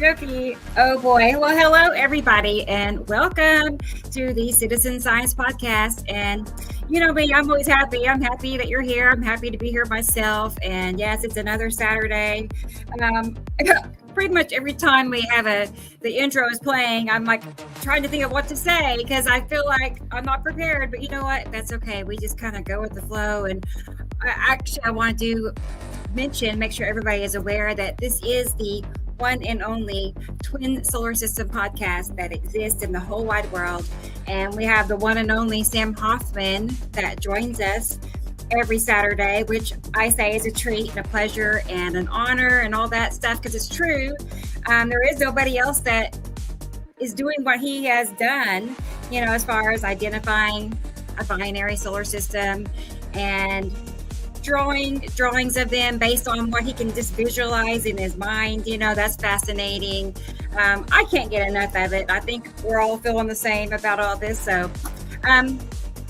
dokie. Oh boy. Well, hello everybody, and welcome to the Citizen Science Podcast. And you know me, I'm always happy. I'm happy that you're here. I'm happy to be here myself. And yes, it's another Saturday. Pretty much every time we have the intro is playing, I'm like trying to think of what to say because I feel like I'm not prepared. But you know what? That's okay. We just kind of go with the flow. And I want to make sure everybody is aware that this is the one and only twin solar system podcast that exists in the whole wide world. And we have the one and only Sam Hofman that joins us every Saturday, which I say is a treat and a pleasure and an honor and all that stuff because it's true. There is nobody else that is doing what he has done, you know, as far as identifying a binary solar system and drawings of them based on what he can just visualize in his mind. You know, that's fascinating. I can't get enough of it. I think we're all feeling the same about all this. So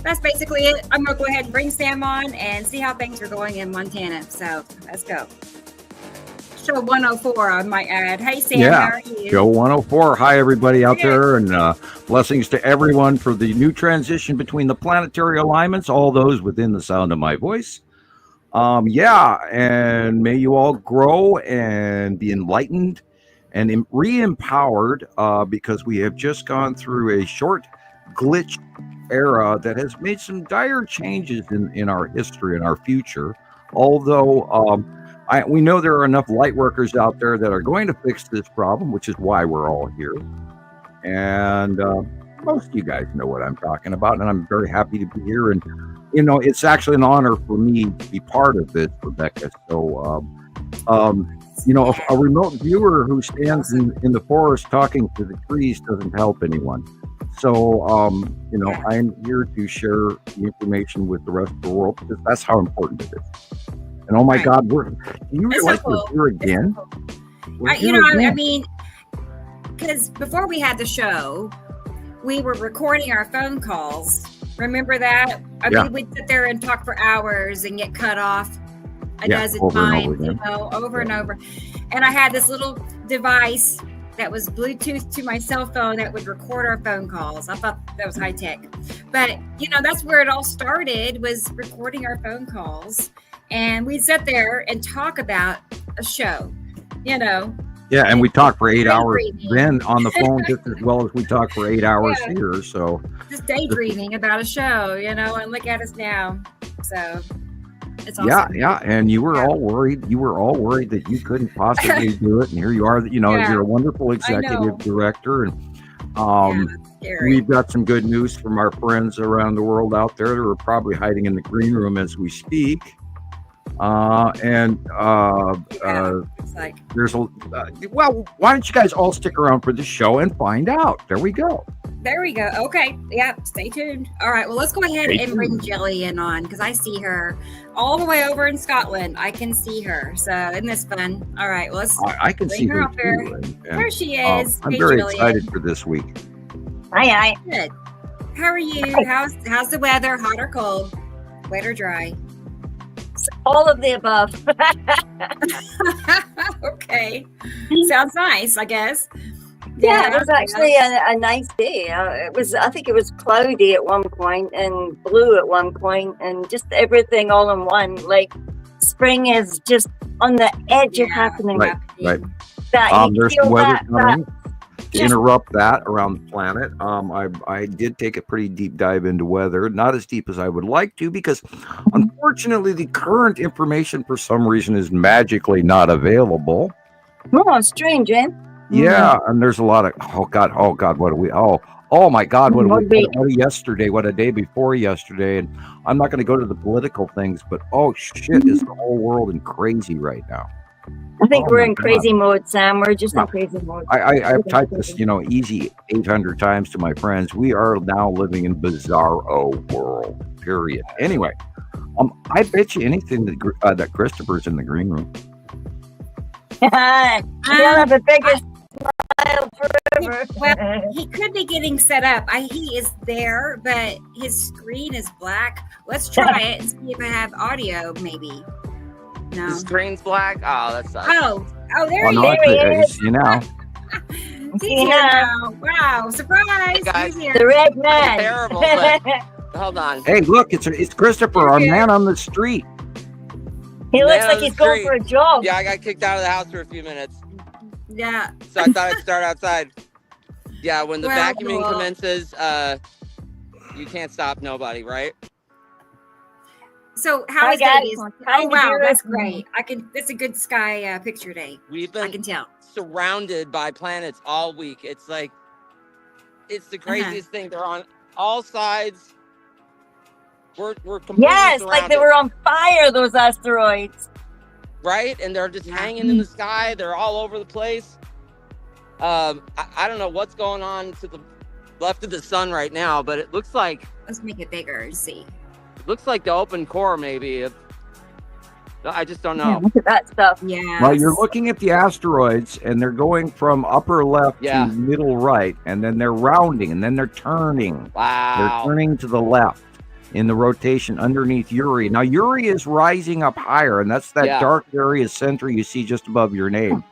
that's basically it. I'm going to go ahead and bring Sam on and see how things are going in Montana. So let's go. Show 104, I might add. Hey, Sam, how are you? Show 104. Hi, everybody out there, and blessings to everyone for the new transition between the planetary alignments, all those within the sound of my voice. And may you all grow and be enlightened and re-empowered because we have just gone through a short glitch era that has made some dire changes in our history and our future. Although we know there are enough light workers out there that are going to fix this problem, which is why we're all here. And most of you guys know what I'm talking about, and I'm very happy to be here. And you know, it's actually an honor for me to be part of this, Rebecca. So, you know, a remote viewer who stands in the forest talking to the trees doesn't help anyone. So, you know, I'm here to share the information with the rest of the world because that's how important it is. And oh my God, do you realize we're here again? I mean, because before we had the show, we were recording our phone calls. Remember that? I mean, we'd sit there and talk for hours and get cut off a dozen times, you know, over and over. And I had this little device that was Bluetooth to my cell phone that would record our phone calls. I thought that was high tech. But, you know, that's where it all started, was recording our phone calls. And we'd sit there and talk about a show, you know. Yeah, and we talked for 8 hours then on the phone just as well as we talked for 8 hours here. So just daydreaming about a show, you know, and look at us now. So it's awesome. Yeah, and you were all worried. You were all worried that you couldn't possibly do it, and here you are. You know, you're a wonderful executive director, and we've got some good news from our friends around the world out there that are probably hiding in the green room as we speak. There's a well, why don't you guys all stick around for the show and find out? There we go. Okay. Yeah, stay tuned. All right, well, let's go ahead and bring Gillian on because I see her all the way over in Scotland. I can see her. So isn't this fun? All right, well, I can see her too. And there she is. I'm very excited for this week. Hi. Good. How are you? How's the weather? Hot or cold? Wet or dry? All of the above. Okay. Sounds nice, I guess. Yeah, it was actually a nice day. I think it was cloudy at one point and blue at one point and just everything all in one. Like spring is just on the edge of happening. Right. There's some weather coming to interrupt that around the planet. I did take a pretty deep dive into weather, not as deep as I would like to, because unfortunately the current information for some reason is magically not available. Oh, strange, eh? Yeah, and there's a lot of oh god, what are we? Oh my God, what yesterday? What a day before yesterday, and I'm not going to go to the political things, but oh shit, is the whole world in crazy right now? I think we're in crazy mode, Sam. We're just in crazy mode. I've typed this, easy 800 times to my friends. We are now living in bizarro world. Period. Anyway, I bet you anything that Christoper's in the green room. He'll have the biggest smile forever. Well, he could be getting set up. He is there, but his screen is black. Let's try it and see if I have audio, maybe. No. The screen's black. Oh, that sucks. Oh, there he is. You know. He's here now. Wow, surprise! Guys. He's here. The red man. Terrible, but hold on. Hey, look, it's Christoper, our man on the street. He looks Man like on he's the going street. for a jog. Yeah, I got kicked out of the house for a few minutes, Yeah. so I thought I'd start outside. Yeah, when the Well, vacuuming cool. commences, you can't stop nobody, right? So how Hi, is guys. Davies? Hi, Oh wow, Nibiru. that's great. That's a good sky picture day. We've I been can tell. surrounded by planets all week. It's like, it's the craziest thing. They're on all sides. We're completely Yes, surrounded, like they were on fire, those asteroids. right? And they're just hanging in the sky. They're all over the place. I don't know what's going on to the left of the sun right now, but it looks like Let's make it bigger and see. the open core maybe. I just don't Yeah, know. look at that stuff. Yeah. Well, you're looking at the asteroids, and they're going from upper left Yeah. to middle right, and then they're rounding, and then they're turning. They're Wow. turning to the left in the rotation underneath Uri. Now, Uri is rising up higher, and that's that Yeah. dark area center you see just above your name.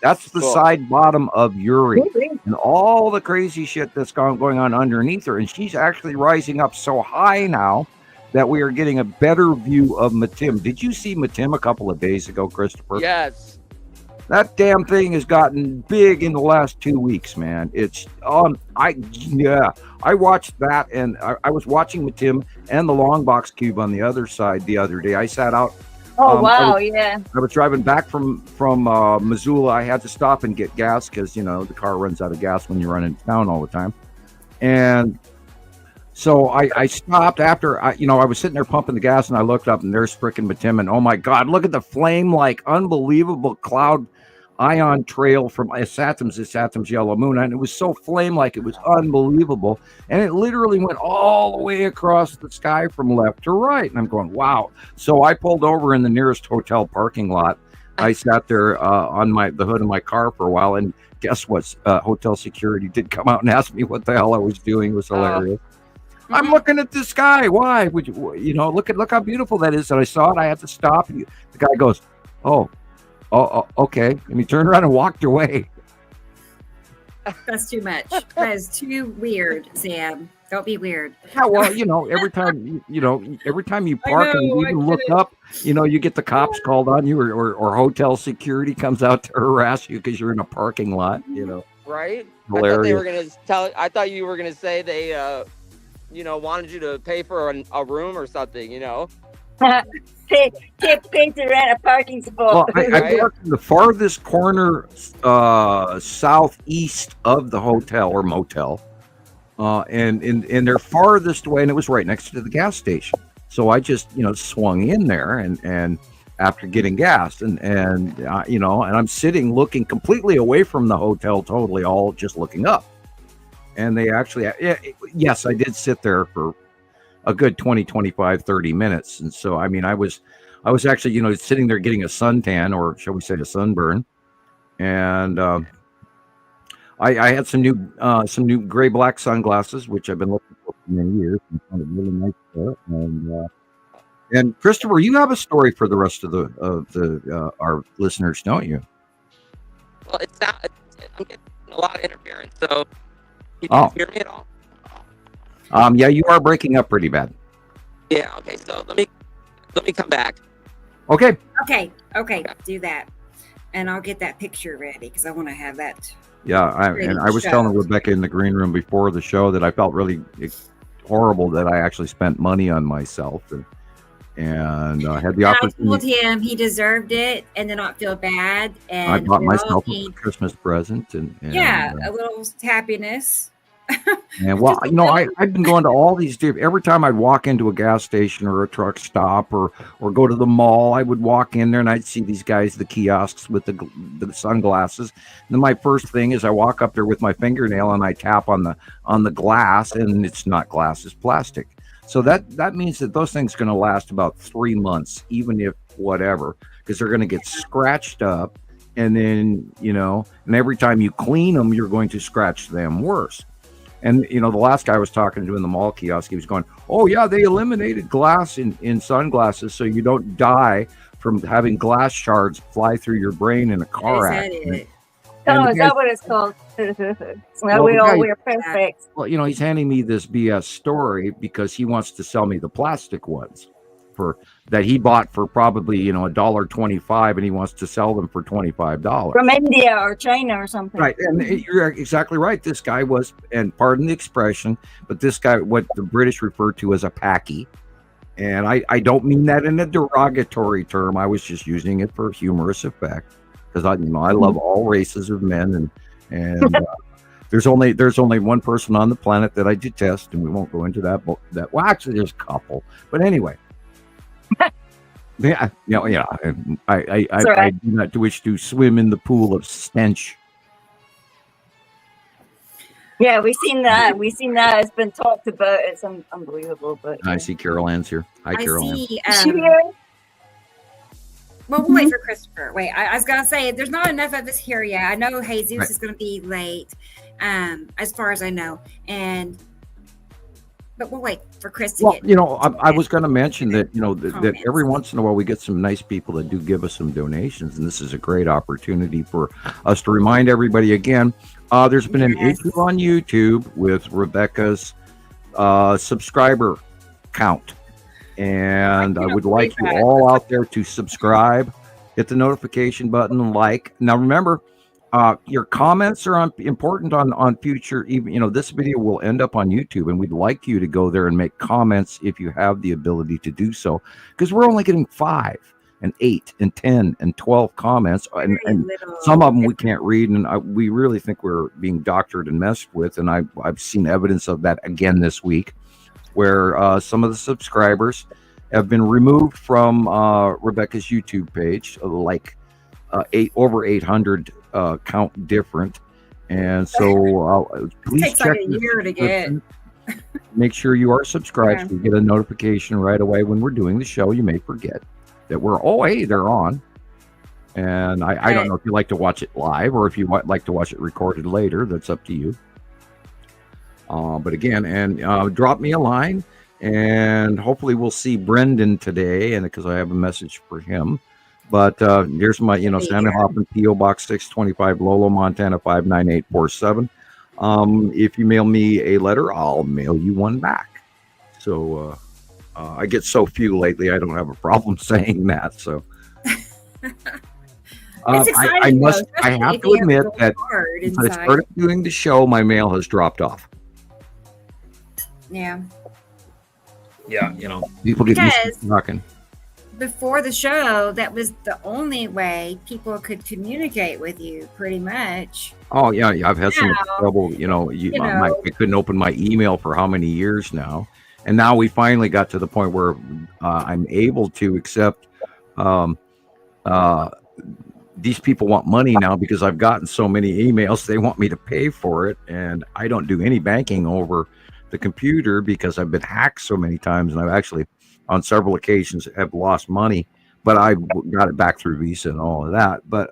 That's the Cool. side bottom of Uri. And all the crazy shit that's going on underneath her. And she's actually rising up so high now that we are getting a better view of Matim. Did you see Matim a couple of days ago, Christoper? Yes. That damn thing has gotten big in the last 2 weeks, man. It's I watched that, and I was watching Matim and the long box cube on the other side the other day. I sat out. Oh, wow, yeah. I was driving back from Missoula. I had to stop and get gas because, you know, the car runs out of gas when you run into town all the time. And so I stopped after, I was sitting there pumping the gas, and I looked up, and there's frickin' Matim. And oh my God, look at the flame, like unbelievable cloud ion trail from Saturn's yellow moon. And it was so flame like, it was unbelievable. And it literally went all the way across the sky from left to right. And I'm going, wow. So I pulled over in the nearest hotel parking lot. I sat there on the hood of my car for a while, and guess what? Hotel security did come out and ask me what the hell I was doing. It was hilarious. I'm looking at the sky. Why would you know, look how beautiful that is. And I saw it. I had to stop. And the guy goes, oh, okay. And he turned around and walked away. That's too much. That is too weird, Sam. Don't be weird. Yeah, well, every time you park and you I even get look it. up, you get the cops called on you, or hotel security comes out to harass you because you're in a parking lot. Right? Hilarious. I thought you were gonna say they wanted you to pay for a room or something, pay to rent a parking spot. Well, I parked in the farthest corner southeast of the hotel or motel, and in their farthest away, and it was right next to the gas station. So I just swung in there and after getting gas, and I'm sitting looking completely away from the hotel, totally all just looking up. And they actually, yes, I did sit there for a good 20, 25, 30 minutes. And so, I mean, I was actually, sitting there getting a suntan, or shall we say a sunburn. And I had some new gray black sunglasses, which I've been looking for many years, and found a really nice pair. And Christoper, you have a story for the rest of our listeners, don't you? Well, I'm getting a lot of interference, so can you hear me at all? Yeah, you are breaking up pretty bad. Yeah, okay, so let me come back. Okay. Okay. Do that. And I'll get that picture ready because I want to have that. Yeah, I was telling Rebecca in the green room before the show that I felt really horrible that I actually spent money on myself, and I had the opportunity. I told him he deserved it and to not feel bad. And I bought myself a Christmas present, and a little happiness. And well, I've been going to all these different. Every time I'd walk into a gas station or a truck stop or go to the mall, I would walk in there and I'd see these guys, the kiosks with the sunglasses. And then my first thing is I walk up there with my fingernail and I tap on the glass, and it's not glass, it's plastic. So that means that those things are going to last about 3 months, even if whatever, because they're going to get scratched up, and then and every time you clean them, you're going to scratch them worse. And, the last guy I was talking to in the mall kiosk, he was going, oh, yeah, they eliminated glass in sunglasses so you don't die from having glass shards fly through your brain in a car accident. Oh, the is guy, that what it's called? Well, well, we the all guy, wear perfects. well, he's handing me this BS story because he wants to sell me the plastic ones for that he bought for probably $1.25, and he wants to sell them for $25. From India or China or something. Right, and you're exactly right. This guy was, and pardon the expression, but this guy, what the British refer to as a packy, and I don't mean that in a derogatory term. I was just using it for humorous effect because I love all races of men, and there's only one person on the planet that I detest, and we won't go into that. But well, actually, there's a couple, but anyway. Yeah, I do not wish to swim in the pool of stench. Yeah, we've seen that. It's been talked about. It's unbelievable. But I see Carol Ann's here. Hi, Carol Ann. see. Is she here? Well, we'll wait for Christopher. Wait, I was gonna say there's not enough of us here yet. I know Jesus Right. is gonna be late, as far as I know, but we'll wait for Chris to Well, get. I was going to mention that that Comments. every once in a while we get some nice people that do give us some donations, and this is a great opportunity for us to remind everybody again. There's been an Yes. issue on YouTube with Rebecca's subscriber count, and I would like you all out there to subscribe, hit the notification button, like. Now remember, your comments are important on future. Even this video will end up on YouTube, and we'd like you to go there and make comments if you have the ability to do so, because we're only getting 5 and 8 and 10 and 12 comments, and some of them we can't read, and we really think we're being doctored and messed with, and I've seen evidence of that again this week, where some of the subscribers have been removed from Rebecca's YouTube page, like over 800 count different, and so please Takes check like a year to get. Make sure you are subscribed. Okay. So you get a notification right away when we're doing the show. You may forget that hey, they're on. And I don't know if you like to watch it live or if you like to watch it recorded later. That's up to you. But again, and drop me a line, and hopefully we'll see Brendan today, and because I have a message for him. But here's my, Samuel Hofman, P.O. Box 625, Lolo, Montana 59847. If you mail me a letter, I'll mail you one back. So I get so few lately, I don't have a problem saying that. So It's exciting, I have to admit that since I started doing the show, my mail has dropped off. Yeah. Yeah, people get used to talking. Before the show, that was the only way people could communicate with you, pretty much. Oh yeah, I've had some trouble. I couldn't open my email for how many years now, and now we finally got to the point where I'm able to accept. These people want money now because I've gotten so many emails. They want me to pay for it, and I don't do any banking over the computer because I've been hacked so many times, and I've actually, on several occasions, have lost money, but I got it back through Visa and all of that. But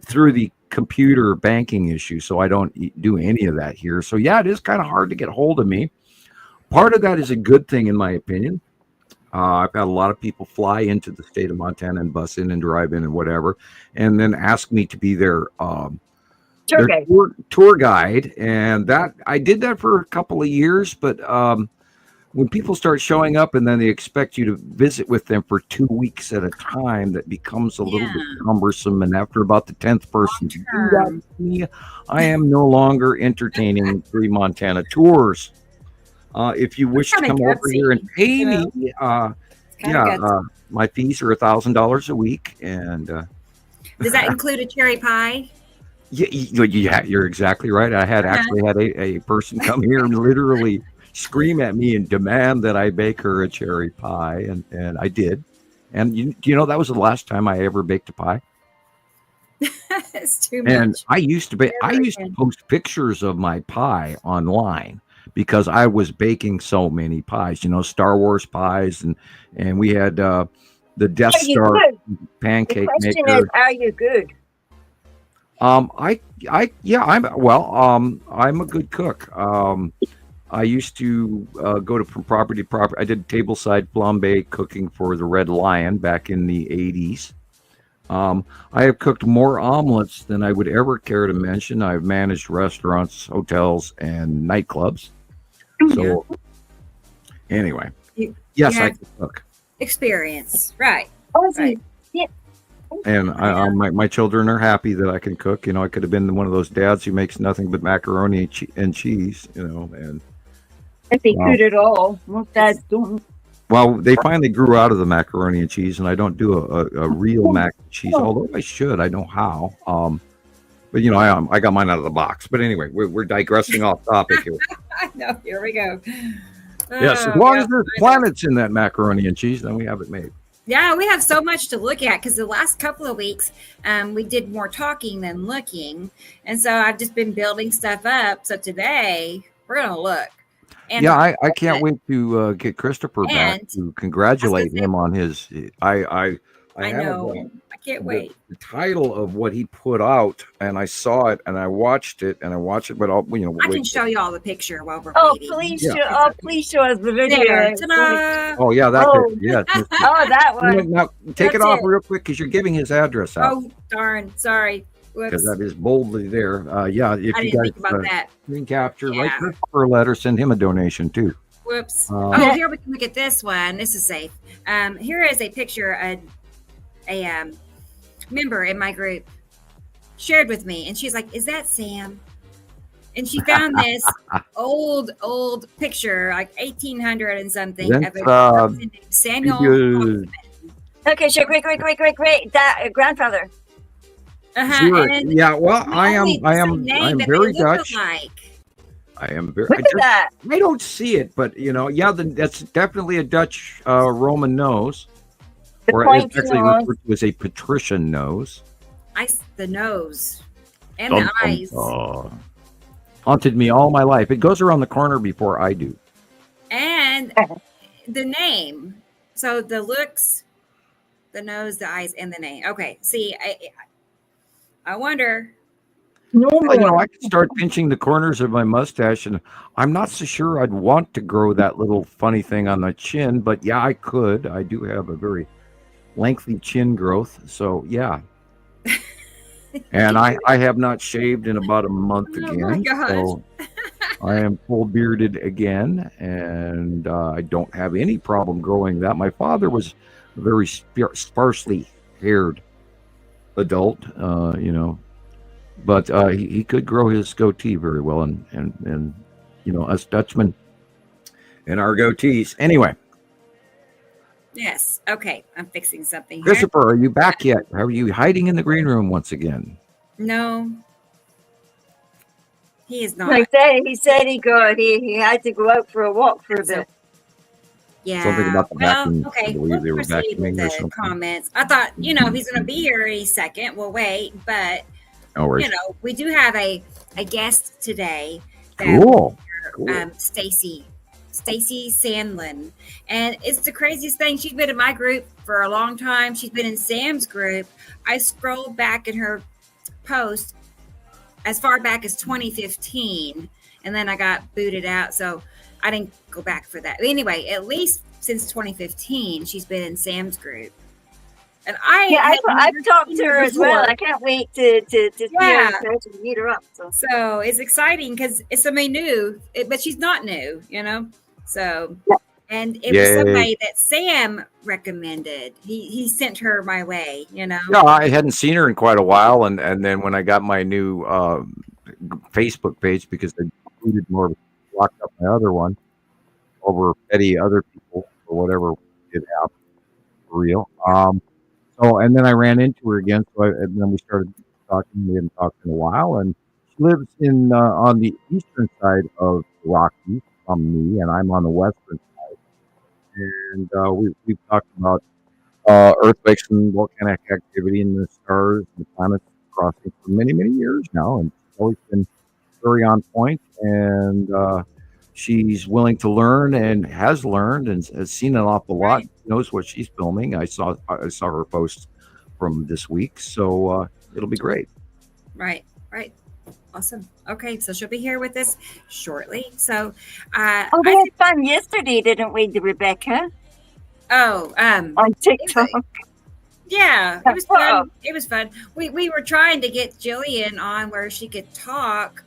through the computer banking issue, so I don't do any of that here. So yeah, it is kind of hard to get hold of me. Part of that is a good thing, in my opinion. I've had a lot of people fly into the state of Montana and bus in and drive in and whatever, and then ask me to be their tour guide, and that I did that for a couple of years. But when people start showing up and then they expect you to visit with them for 2 weeks at a time, that becomes a little bit cumbersome. And after about the 10th person to do that with me, I am no longer entertaining free Montana tours. If you wish to come over here and pay me, my fees are $1,000 a week, and does that include a cherry pie? Yeah, you're exactly right. I had a person come here and literally scream at me and demand that I bake her a cherry pie, and I did. And that was the last time I ever baked a pie. It's too much. And I used to post pictures of my pie online because I was baking so many pies, Star Wars pies, and we had the Death Star pancake maker. The question is, are you good? I'm a good cook. I used to go from property to property. I did tableside flambe cooking for the Red Lion back in the 80s. I have cooked more omelets than I would ever care to mention. I've managed restaurants, hotels, and nightclubs. So, anyway, You yes, I have can cook. experience, right? Awesome. Yeah. And my children are happy that I can cook. I could have been one of those dads who makes nothing but macaroni and cheese, and If he Wow. could at all, most dads don't. well, they finally grew out of the macaroni and cheese, and I don't do a real mac and cheese, although I should. I know how. But I got mine out of the box. But anyway, we're digressing off topic here. I know. Here we go. Yes, as Oh, long yeah, as there's I know. planets in that macaroni and cheese, then we have it made. Yeah, we have so much to look at because the last couple of weeks we did more talking than looking. And so I've just been building stuff up. So today we're going to look. And Yeah, I can't wait to get Christopher back And- to congratulate him on his. I I have, know. I can't wait. The title of what he put out, and I saw it, and I watched it, but I'll I can show you all the picture while we're Oh, waiting. please, Yeah. please show us the video. There. Ta-da! Oh yeah, that Oh. picture, yes. Oh, that one. Now take it That's off it. real quick because you're giving his address out Oh, darn. Sorry. because Whoops. that is boldly there. Yeah, if I you didn't guys think about that. screen capture, Yeah. write Christopher a letter, send him a donation too. Whoops. Uh, Oh, here we can look at this one. This is safe. Here is a picture a member in my group shared with me, and she's like, "Is that Sam?" And she found this old picture, like 1800 and something, of That's, a person named Samuel good. Hofman. Okay, sure. Great. That grandfather. Sure. And Yeah, well, not I am only the same name, I'm but very they look Dutch. alike. I am very. Look at that. I don't see it, but that's definitely a Dutch Roman nose, The or it's pointy actually nose. referred to as a patrician nose. The nose and Dun, the dun, eyes. dun. Haunted me all my life. It goes around the corner before I do. And the name. So the looks, the nose, the eyes, and the name. Okay. See, I wonder. No Well, more. I could start pinching the corners of my mustache, and I'm not so sure I'd want to grow that little funny thing on the chin, but yeah, I could. I do have a very lengthy chin growth, so yeah. And I have not shaved in about a month Oh, again, my gosh. so I am full bearded again, and I don't have any problem growing that. My father was a very sparsely haired adult, but he could grow his goatee very well, and us Dutchmen and our goatees. Anyway, Yes. Okay. I'm fixing something here. Christopher, are you back yet? Are you hiding in the green room once again? No. He is not. Like that, he said he had to go out for a walk for a bit. Yeah. Something about the vacuum. I Okay. believe We'll they were proceed with vacuuming or the something. comments. I thought, he's going to be here any second. We'll wait. But, No worries. we do have a guest today. That Cool. Stacey Sandlin. And it's the craziest thing. She's been in my group for a long time. She's been in Sam's group. I scrolled back in her post as far back as 2015, and then I got booted out. So I didn't go back for that. Anyway, at least since 2015, she's been in Sam's group. And I've talked to her as well. I can't wait to see Yeah. her in person, to meet her up. So it's exciting because it's somebody new, but she's not new, So, and it was Yay. somebody that Sam recommended. He sent her my way, Yeah, I hadn't seen her in quite a while, and then when I got my new Facebook page, because they included more, locked up my other one over petty other people or whatever it happened for real. So and then I ran into her again, and then we started talking. We hadn't talked in a while, and she lives in on the eastern side of the Rockies from me, and I'm on the western side. And we've talked about earthquakes and volcanic activity and the stars and the planets crossing for many, many years now, and she's always been very on point, and she's willing to learn and has learned and has seen an awful lot. Right. Knows what she's filming. I saw her post from this week, so it'll be great. Right. Awesome. Okay, so she'll be here with us shortly. So, We I had fun yesterday, didn't we, Rebecca? on On TikTok. Yeah, it was fun. It was fun. We were trying to get Gillian on where she could talk,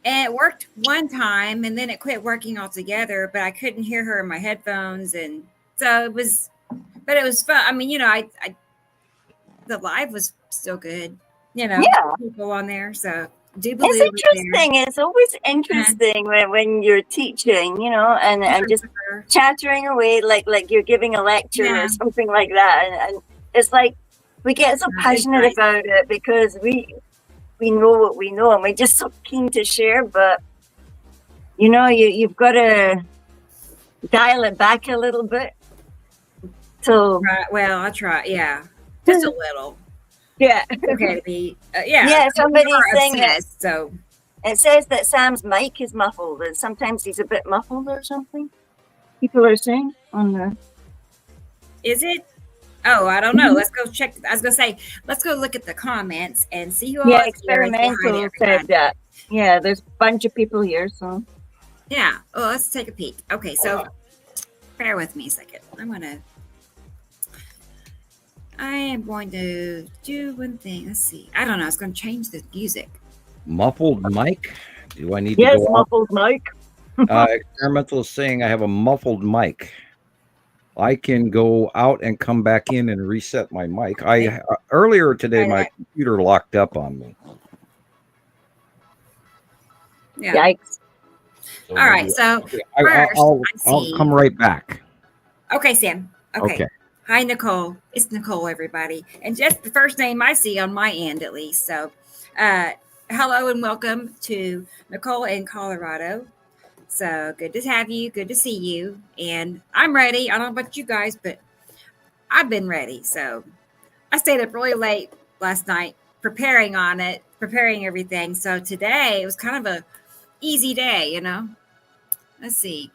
and it worked one time, and then it quit working altogether. But I couldn't hear her in my headphones, and so it was. But it was fun. I mean, I the live was still good. Yeah. People on there. So it's interesting. It's always interesting when you're teaching, and just chattering away like you're giving a lecture or something like that. And it's like we get so passionate about it because we know what we know and we're just so keen to share. But you've got to dial it back a little bit. So well, I'll try. Yeah, just a little. Yeah. Okay to be. Somebody's saying that. So it says that Sam's mic is muffled, and sometimes he's a bit muffled or something. People are saying on the. Is it? Oh, I don't know. Let's go check. I was gonna say, let's go look at the comments and see who. Yeah, experimental said that. Yeah, there's a bunch of people here, so. Yeah. Oh, let's take a peek. Okay, so bear with me a second. I am going to do one thing. Let's see. I don't know. It's going to change the music. Muffled mic? Do I need to go? Yes, muffled mic. Experimental is saying I have a muffled mic. I can go out and come back in and reset my mic. Earlier today, my computer locked up on me. Yeah. Yikes. All right. So I'll come right back. Okay, Sam. Okay. Hi, Nicole. It's Nicole, everybody. And just the first name I see on my end, at least. So hello and welcome to Nicole in Colorado. So good to have you. Good to see you. And I'm ready. I don't know about you guys, but I've been ready. So I stayed up really late last night preparing everything. So today it was kind of a easy day, Let's see.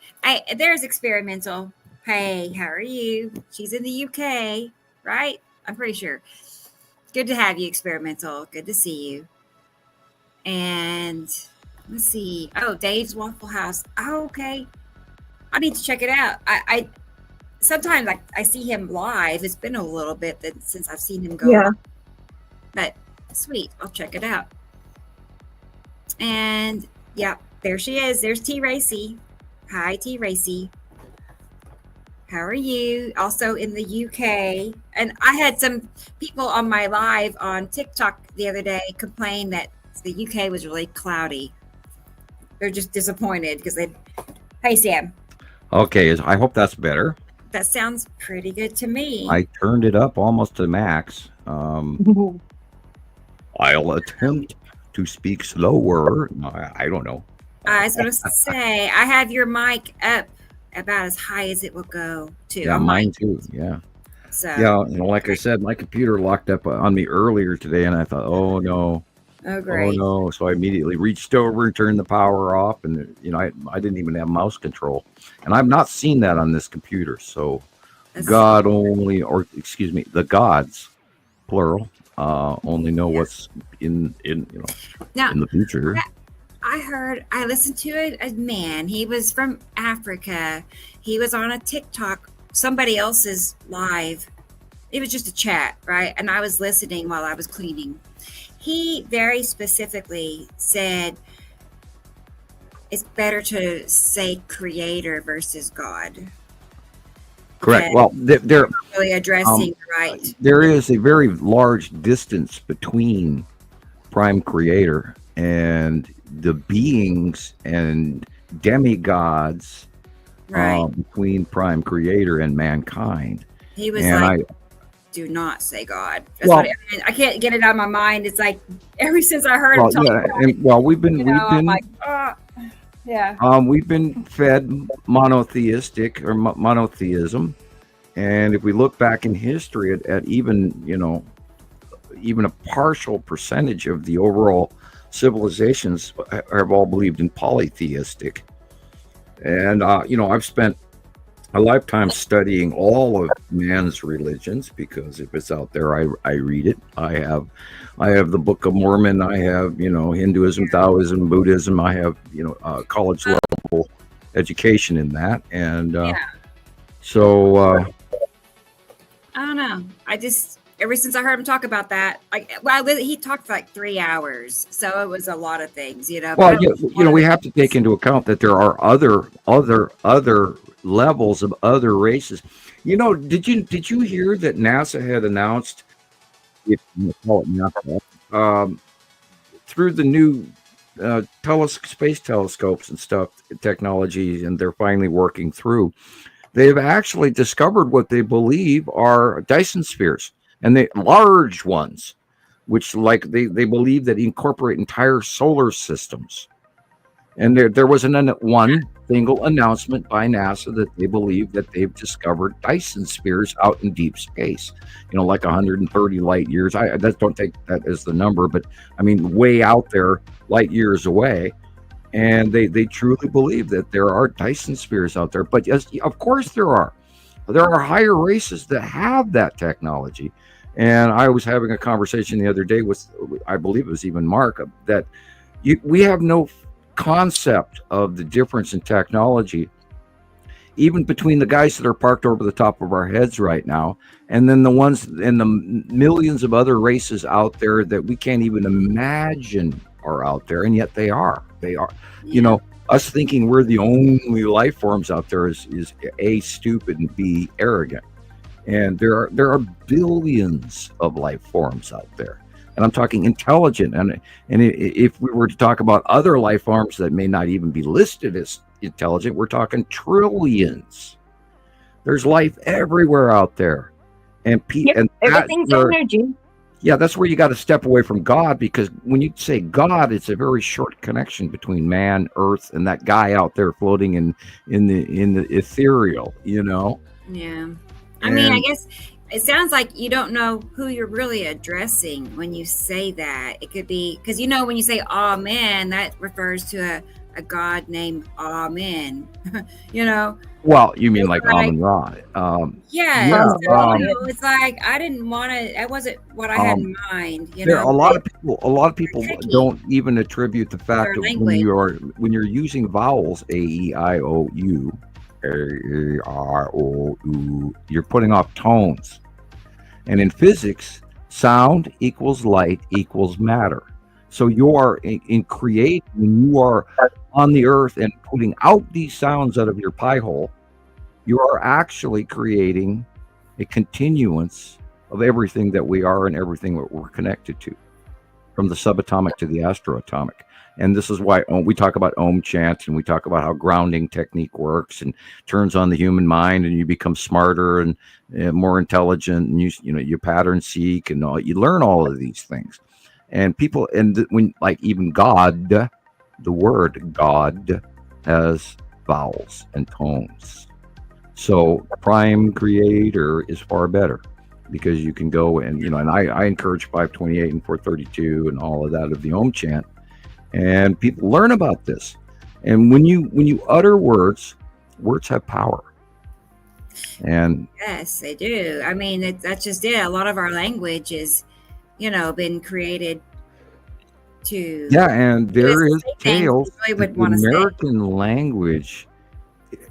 There's Experimental. Hey, how are you? She's in the UK, right? I'm pretty sure. Good to have you, Experimental. Good to see you. And let's see. Oh, Dave's Waffle House. Oh, okay. I need to check it out. I sometimes I see him live. It's been a little bit since I've seen him go. Yeah. But sweet. I'll check it out. And yeah, there she is. There's T. Racy. Hi, T. Racy. How are you? Also in the UK. And I had some people on my live on TikTok the other day complain that the UK was really cloudy. They're just disappointed because Hey, Sam. Okay. I hope that's better. That sounds pretty good to me. I turned it up almost to max. I'll attempt to speak slower. I don't know. I was going to say, I have your mic up about as high as it will go too. Yeah, mine too. Yeah. So like I said, my computer locked up on me earlier today, and I thought, oh no, great. Oh no! So I immediately reached over and turned the power off, and I didn't even have mouse control, and I've not seen that on this computer. So the gods, plural, only know what's in the future. I listened to a man. He was from Africa. He was on a TikTok, somebody else's live. It was just a chat, right? And I was listening while I was cleaning. He very specifically said it's better to say creator versus God. Correct. Well, they're really addressing right. There is a very large distance between prime creator and the beings and demigods between prime creator and mankind. He was do not say God. That's I can't get it out of my mind. It's like ever since I heard him talk about it. We've been we've been fed monotheistic or monotheism, and if we look back in history at even a partial percentage of the overall civilizations have all believed in polytheistic. And I've spent a lifetime studying all of man's religions, because if it's out there, I read it. I have the Book of Mormon. I have Hinduism, Taoism, Buddhism. I have college level education in that, and so I don't know. I just ever since I heard him talk about that, he talked for like 3 hours, so it was a lot of things, Well, But we have to take into account that there are other levels of other races. Did you hear that NASA had announced, if you call it NASA, through the new space telescopes and stuff, technology, and they're finally working through. They've actually discovered what they believe are Dyson spheres, and they large ones, which they believe that incorporate entire solar systems. And there was one single announcement by NASA that they believe that they've discovered Dyson spheres out in deep space, like 130 light years. I don't take that as the number, but I mean, way out there, light years away. And they truly believe that there are Dyson spheres out there. But yes, of course there are. There are higher races that have that technology. And I was having a conversation the other day with, I believe it was even Mark, that we have no concept of the difference in technology, even between the guys that are parked over the top of our heads right now, and then the ones and the millions of other races out there that we can't even imagine are out there, and yet they are. Us thinking we're the only life forms out there is A, stupid, and B, arrogant. And there are billions of life forms out there. And I'm talking intelligent. And if we were to talk about other life forms that may not even be listed as intelligent, we're talking trillions. There's life everywhere out there. And everything's energy. Yeah, that's where you got to step away from God, because when you say God, it's a very short connection between man, earth, and that guy out there floating in the ethereal, Yeah. I mean, I guess it sounds like you don't know who you're really addressing when you say that. It could be because when you say Amen, that refers to a God named Amen. Well, you mean like Amen Ra? It's like I didn't want to. That wasn't what I had in mind. A lot of people don't even attribute the fact that when you're using vowels, A, E, I, O, U, A, E, I, O, U, you're putting off tones. And in physics, sound equals light equals matter. So you are in creating, when you are on the earth and putting out these sounds out of your pie hole, you are actually creating a continuance of everything that we are and everything that we're connected to, from the subatomic to the astroatomic. And this is why we talk about Om chant, and we talk about how grounding technique works and turns on the human mind, and you become smarter and more intelligent, and you pattern seek, and you learn all of these things. And people, when even God, the word God has vowels and tones. So prime creator is far better, because you can go and I encourage 528 and 432 and all of that of the Om chant, and people learn about this. And when you utter words have power. And yes, they do. I mean, that's just it. A lot of our language is been created to and there is tales. Really the American language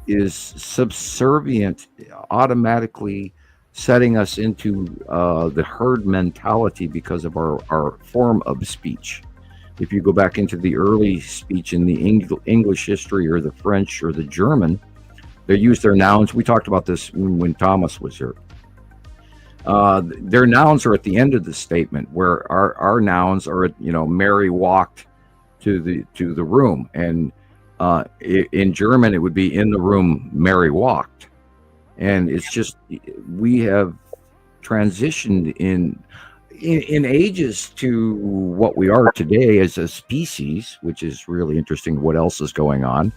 is subservient, automatically setting us into the herd mentality because of our form of speech. If you go back into the early speech in the English history or the French or the German, they use their nouns. We talked about this when Thomas was here. Their nouns are at the end of the statement, where our nouns are at, Mary walked to the room, and in German it would be in the room Mary walked. And it's just, we have transitioned in ages to what we are today as a species, which is really interesting. What else is going on?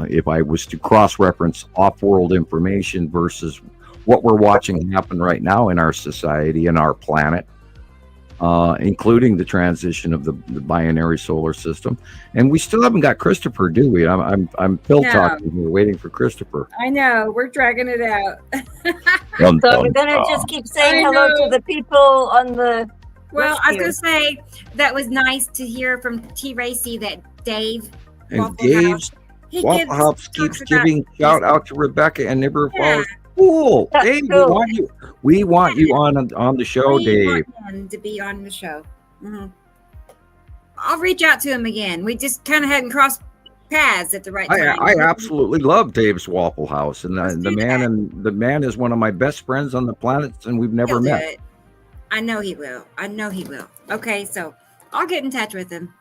If I was to cross-reference off-world information versus what we're watching happen right now in our society and our planet, including the transition of the binary solar system. And we still haven't got Christoper, do we? I'm Phil talking. We're waiting for Christoper. I know, we're dragging it out. So we're gonna just keep saying hello to the people on the. Well, I was gonna say that was nice to hear from T. Racy that Dave and Waffle House keeps giving shout out to Rebecca and Nibiru Falls. cool. That's Dave, cool. we want you on the show, We Dave. want him to be on the show. I'll reach out to him again. We just kind of hadn't crossed paths at the right time. I absolutely love Dave's Waffle House, and Let's the do the man is one of my best friends on the planet, and we've never He'll do met. it. I know he will. Okay, so I'll get in touch with him.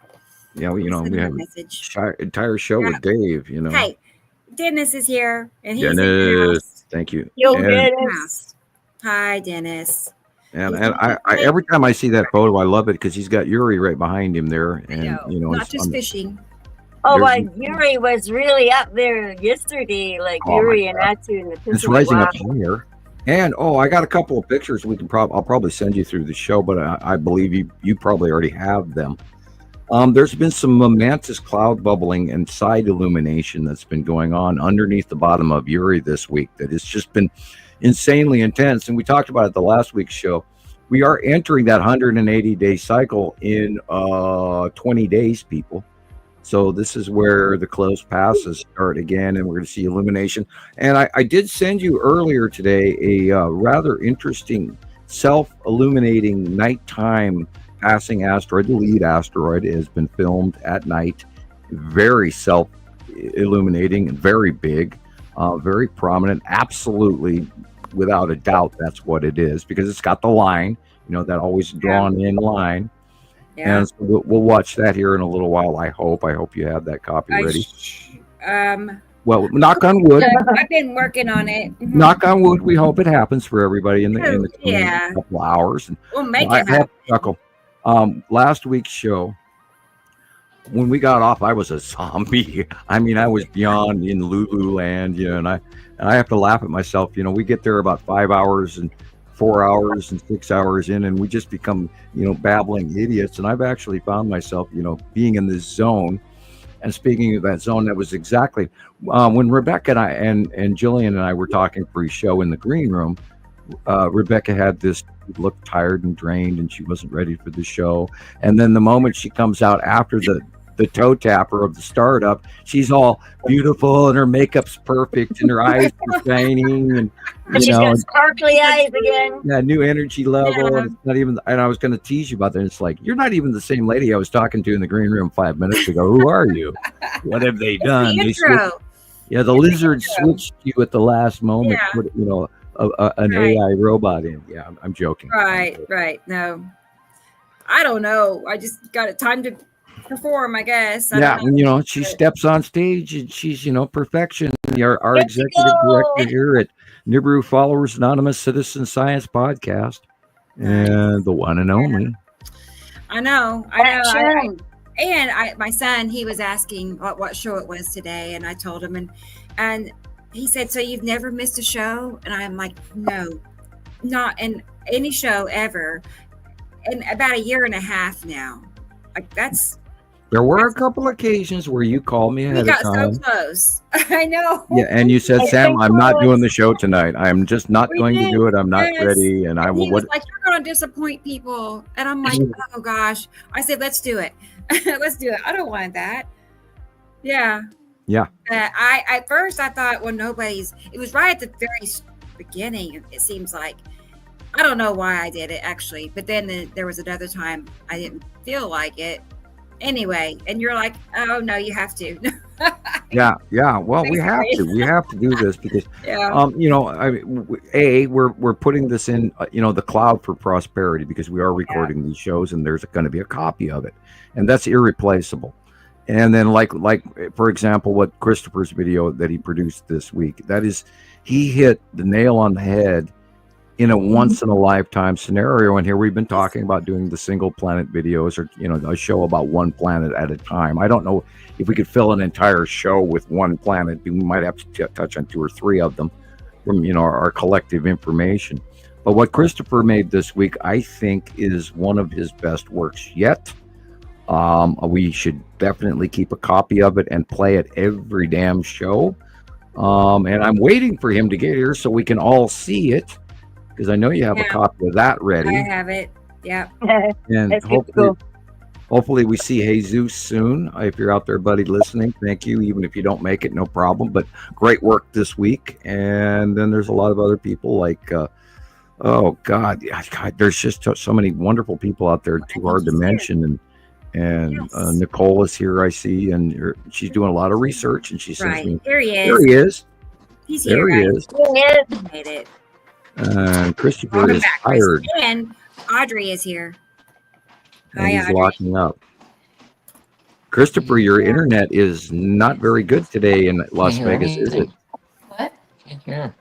Yeah, we Send him a have message. an entire show with Dave. Hey, Dennis is here, and he's in the Dennis, house. thank you. Yo, And- Dennis. Hi, Dennis. And I every time I see that photo, I love it because he's got Yuri right behind him there, I and know. Not it's just fishing. Oh, There's- Yuri was really up there yesterday, like Oh, Yuri my and God. Atu in the It's Pacific. rising Wow. up higher. And I got a couple of pictures. I'll probably send you through the show, but I believe you probably already have them. There's been some momentous cloud bubbling and side illumination that's been going on underneath the bottom of Yuri this week. That has just been insanely intense. And we talked about it the last week's show. We are entering that 180-day cycle in 20 days, people. So this is where the closed passes start again, and we're going to see illumination. And I did send you earlier today a rather interesting self-illuminating nighttime passing asteroid. The lead asteroid has been filmed at night, very self-illuminating and very big, very prominent. Absolutely, without a doubt, that's what it is, because it's got the line, that always drawn in line. Yeah. And so we'll watch that here in a little while. I hope you have that copy ready. Well, knock on wood. I've been working on it. Mhm. Knock on wood. We hope it happens for everybody in the coming Yeah. couple hours. And We'll make I it have happen. to chuckle. Last week's show, when we got off, I was a zombie. I mean, I was beyond in Lululand, and I have to laugh at myself. We get there about 5 hours and 4 hours and 6 hours in, and we just become, babbling idiots. And I've actually found myself, being in this zone. And speaking of that zone, that was exactly when Rebecca and I and Gillian and I were talking pre-show in the green room. Rebecca had this look tired and drained, and she wasn't ready for the show. And then the moment she comes out after the toe tapper of the startup, she's all beautiful and her makeup's perfect and her eyes are shining, and She's got sparkly eyes again. yeah, new energy level. Yeah. And it's not even. And I was going to tease you about that. It's like, you're not even the same lady I was talking to in the green room 5 minutes ago. Who are you? What have they done? The They intro. switched, the lizard intro. switched you at the last moment. Yeah. Put, an Right. AI robot in. Yeah, I'm joking. Right. No, I don't know. I just got it time to perform, I guess. I Yeah, don't know. and she steps on stage and she's perfection. Our There you executive go. director here at Nibiru Followers Anonymous Citizen Science Podcast, and the one and only. I know. Action. My son, he was asking what show it was today, and I told him, and he said, "So you've never missed a show?" And I'm like, "No, not in any show ever." In about a year and a half now. Like There were a couple occasions where you called me we ahead got of time. so close. I know. Yeah, and you said, I "Sam, think I'm not so. doing the show tonight. I'm just not We going to did, do it. I'm not yes. ready." And I And he will. was like, "You're going to disappoint people," and I'm like, "Oh gosh!" I said, "Let's do it. Let's do it. I don't want that." Yeah. Yeah. I at first I thought, well, nobody's. It was right at the very beginning. It seems like. I don't know why I did it actually, but then there was another time I didn't feel like it. Anyway, and you're like, "Oh no, you have to." Yeah. Well, we have to. We have to do this because, Yeah. we're putting this in, the cloud for prosperity, because we are recording these shows, and there's going to be a copy of it, and that's irreplaceable. And then, like for example, what Christoper's video that he produced this week, that is, he hit the nail on the head in a once in a lifetime scenario. And here we've been talking about doing the single planet videos, or a show about one planet at a time. I don't know if we could fill an entire show with one planet. We might have to touch on 2 or 3 of them from our collective information. But what Christoper made this week, I think, is one of his best works yet. We should definitely keep a copy of it and play it every damn show. And I'm waiting for him to get here so we can all see it, because I know you have a copy of that ready. I have it. Yeah. And That's good to hopefully, go. Hopefully we see Jesus soon. If you're out there, buddy, listening, thank you. Even if you don't make it, no problem. But great work this week. And then there's a lot of other people like, oh God, there's just so many wonderful people out there. Too hard to mention. And Yes. Nicole is here, I see, and she's doing a lot of research. And she sends Right. me. There he is. There he is. He's There here, he guys. is. Yeah. Made it. Christopher Welcome is back, Chris. tired, And Audrey is here. and Hi, he's Audrey. locking up. Christopher, your internet is not very good today in Las Can't hear Vegas, is it? anything. What? Can't hear.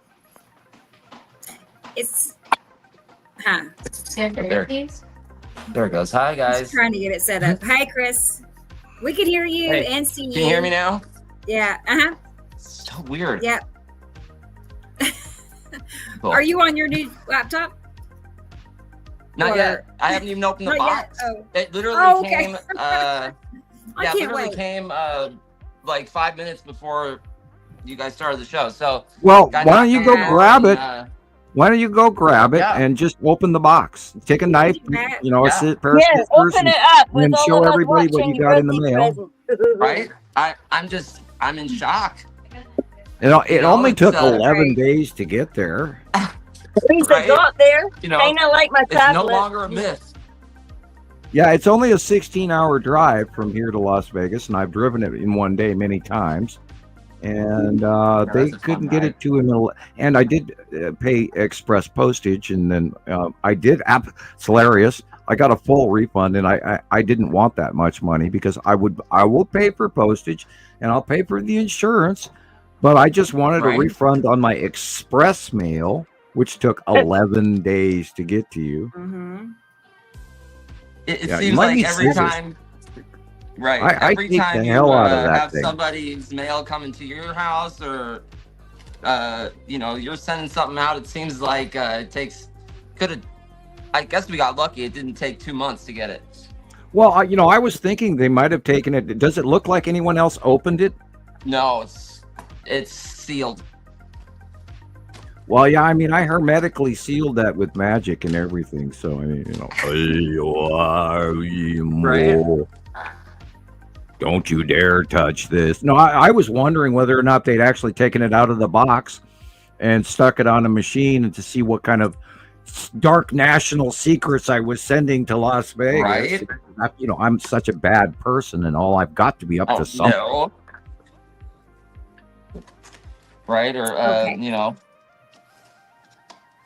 It's Stand for There. please. There it goes. Hi, just guys. trying to get it set up. Hi, Chris. We can hear you Hey, and see you. Can you hear me now? Yeah. So weird. Yeah. Cool. Are you on your new laptop? Not or- yet. I haven't even opened the Not yet. box. Oh, It literally Oh, okay. came. I Yeah, can't literally wait. came like 5 minutes before you guys started the show. So Well, got why don't you go Yeah. grab it? and, Why don't you go grab it Yeah. and just open the box? Take a knife, Yeah. you know, Yeah. a pair of Yeah, scissors, open and it up with and all show of us everybody what watching you your got in the birthday mail. present. right? I'm in shock. It know, only it's, took 11 right. days to get there. At least Right. it got there. You know, Kind of like my it's no tablet. longer a myth. Yeah, it's only a 16-hour drive from here to Las Vegas, and I've driven it in one day many times. And they that's a fun couldn't get ride. it to him. And I did pay express postage, and then I did. It's hilarious. I got a full refund, and I didn't want that much money because I will pay for postage, and I'll pay for the insurance, but I just wanted a Right. refund on my express mail, which took 11 days to get to you. Mhm. It Yeah, you seems might like need every scissors. time. Right. I every take time the you hell out of that have thing. somebody's mail coming to your house or, you're sending something out, it seems like it takes. I guess we got lucky. It didn't take 2 months to get it. Well, I was thinking they might have taken it. Does it look like anyone else opened it? No, it's sealed. Well, yeah, I mean, I hermetically sealed that with magic and everything. So, I mean, don't you dare touch this. No, I was wondering whether or not they'd actually taken it out of the box and stuck it on a machine and to see what kind of dark national secrets I was sending to Las Vegas. Right. I'm such a bad person and all. I've got to be up Oh to something. no. Right, or Okay.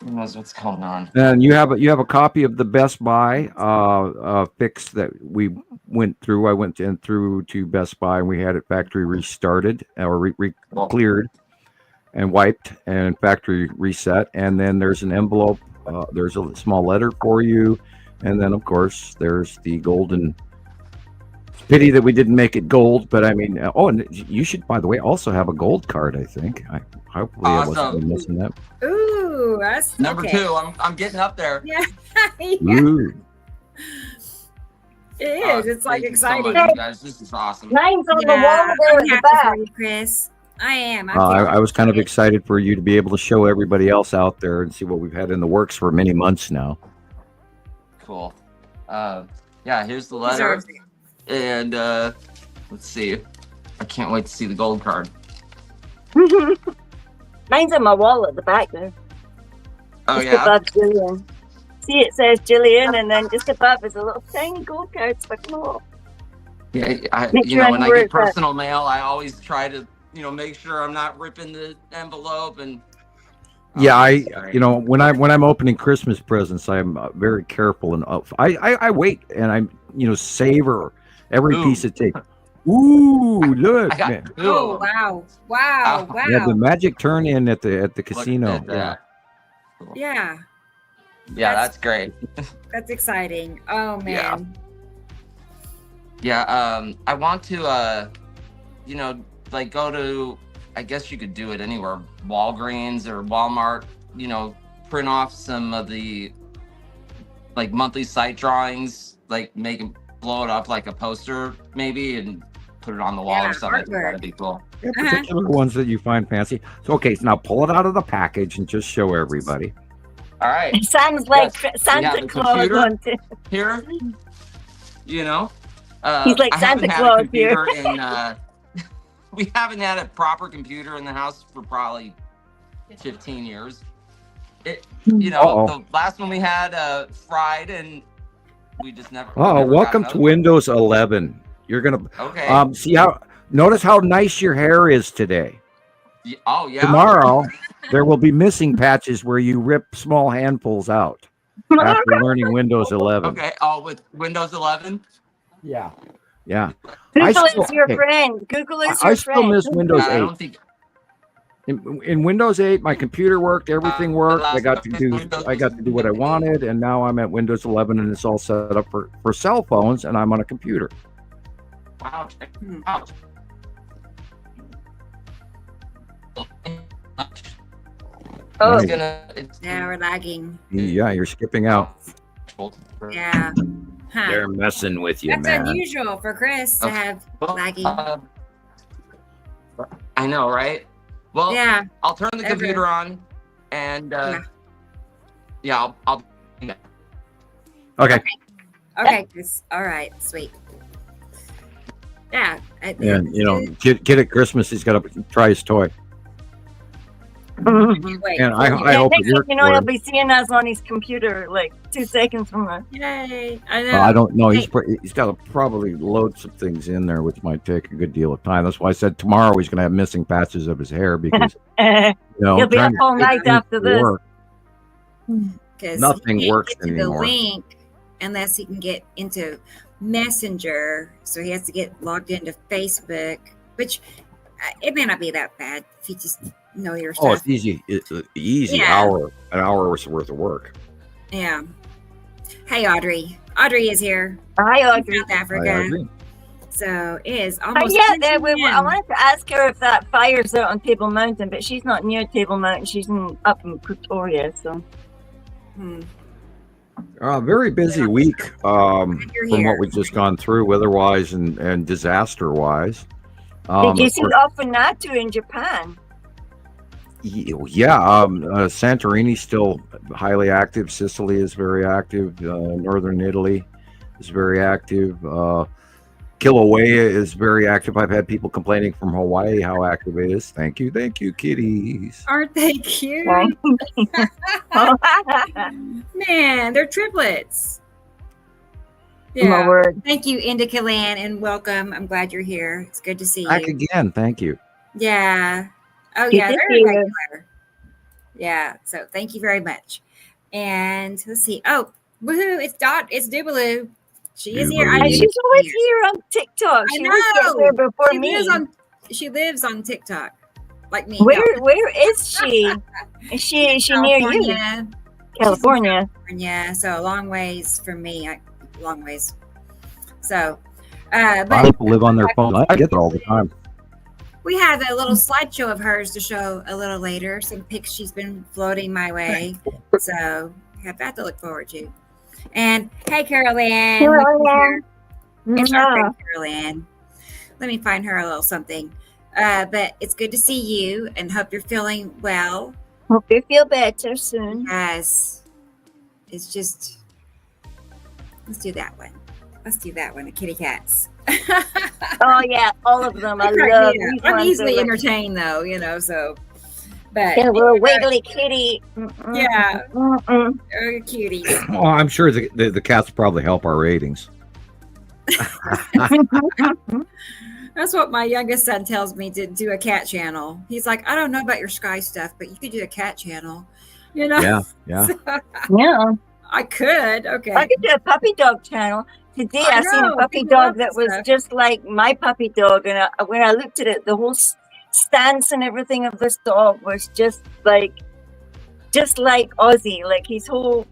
who knows what's going on? And you have a copy of the Best Buy fix that we went through. I went through to Best Buy and we had it factory restarted or cleared and wiped and factory reset. And then there's an envelope. There's a small letter for you, and then of course there's the golden. Pity that we didn't make it gold, but I mean, and you should, by the way, also have a gold card. I think. Hopefully I wasn't Awesome. missing that. Ooh, that's Number okay. 2. I'm getting up there. Yeah, Ooh. it is. It's like Thank you so exciting. much, you guys. This is awesome. Mine's on the Yeah, wall there I'm in the happy back. for you, Chris. I am. I was kind of excited for you to be able to show everybody else out there and see what we've had in the works for many months now. Cool. Yeah, here's the letter. Deserves it. And let's see. I can't wait to see the gold card. Mine's on my wall at the back there. Oh Just yeah. above Gillian. See, it says Gillian, and then just above is a little tiny gold card stuck in the wall. Yeah, Make sure I when know I where get it's at. personal mail, I always try to, make sure I'm not ripping the envelope and. Yeah, Sorry. when I'm opening Christmas presents, I'm very careful and I wait and I savor every Ooh. piece of tape. Ooh, look, I got man. 2 Oh of them. wow! Wow! Oh. Wow! Yeah, the magic turn in at the Look casino. at that. Cool. Yeah, Yeah, that's great. that's exciting. Oh man. Yeah, I want to, go to, I guess you could do it anywhere, Walgreens or Walmart, print off some of the, monthly site drawings, make them, blow it up like a poster, maybe, and put it on the wall Yeah, or something. I think artwork. that'd be cool. Yeah, particular ones that you find fancy. So, okay, so now pull it out of the package and just show everybody. All right, It sounds like Yes. Santa the Claus computer. on it. here, He's like I haven't Santa had a Claus here. computer in. We haven't had a proper computer in the house for probably 15 years. The last one we had fried, and we just never. we Oh, never got welcome to another one. Windows 11. You're gonna Okay. notice how nice your hair is today. Oh yeah. Tomorrow there will be missing patches where you rip small handfuls out after learning Windows 11. Okay. Oh, with Windows 11. Yeah. Yeah. Google is your friend. Google is your I still friend. miss Windows I 8. don't think. In Windows 8, my computer worked, everything worked. I got to do what I wanted, and now I'm at Windows 11, and it's all set up for cell phones, and I'm on a computer. Wow. Wow. Oh, It's Now we're lagging. Yeah, you're skipping out. Yeah. Huh. They're messing with you, That's man. unusual for Chris to have lagging. I know, right? Well, Yeah. I'll turn the computer on, and I'll. Okay. Okay, Chris. All right. Sweet. Yeah. And kid at Christmas, he's got to try his toy. Wait. And I hope it works. he'll be seeing us on his computer like 2 seconds from now. Yay. I know. Well, I don't know. He's got to probably load some things in there, which might take a good deal of time. That's why I said tomorrow he's going to have missing patches of his hair because He'll be up all night after this. Because Nothing he can't works get to anymore. the link unless he can get into Messenger. So he has to get logged into Facebook, which it may not be that bad if you just know your stuff. Oh, it's easy. It's easy. Yeah. An hour worth of work. Yeah. Hey, Audrey. Audrey is here. Hi, From Audrey. South Africa. So it is Oh, almost. yeah, 10 I p.m. wanted to ask her if that fire's out on Table Mountain, but she's not near Table Mountain. She's up in Pretoria, so. Very busy week from here. what we've just gone through, weather-wise and disaster-wise. Did you of see course- Ofanatu in Japan? Yeah, Santorini's still highly active. Sicily is very active. Northern Italy is very active. Kilauea is very active. I've had people complaining from Hawaii how active it is. Thank you, kitties. Aren't they cute? Man, they're triplets. My Yeah. word. Thank you, Indica Land, and welcome. I'm glad you're here. It's good to see Back you. again. Thank you. Yeah. Oh, Good yeah. to They're see you. regular. Yeah. So thank you very much. And let's see. Oh, woohoo! It's Dubaloo. She is here. Dubaloo. And knew she's she always was here on TikTok. I She always gets know. there before She me. lives on TikTok, like me. Where is she? Is she near you? California. California. Yeah. So a long ways from me. Long ways. So, A lot of but people live on their phone. I get that all the time. we have a little slideshow of hers to show a little later. Some pics she's been floating my way. So have that to look forward to. And hey, Carol Ann. It's our friend Carol Ann. Let me find her a little something. But it's good to see you and hope you're feeling well. Hope you feel better soon. Yes. It's just, let's do that one. The kitty cats. Oh yeah, all of them. I love Yeah, these I'm ones. easily They're like- entertained though, so. But They're a little wiggly kitty. yeah, Mm-mm. they're cuties. Well, I'm sure the cats probably help our ratings. That's what my youngest son tells me to do a cat channel. He's like, I don't know about your Sky stuff, but you could do a cat channel. Yeah. Yeah. I could. Okay. I could do a puppy dog channel. Today I I seen know, a puppy people love dog that that was stuff. just like my puppy dog, and when I looked at it, the whole stance and everything of this dog was just like Ozzy, like his whole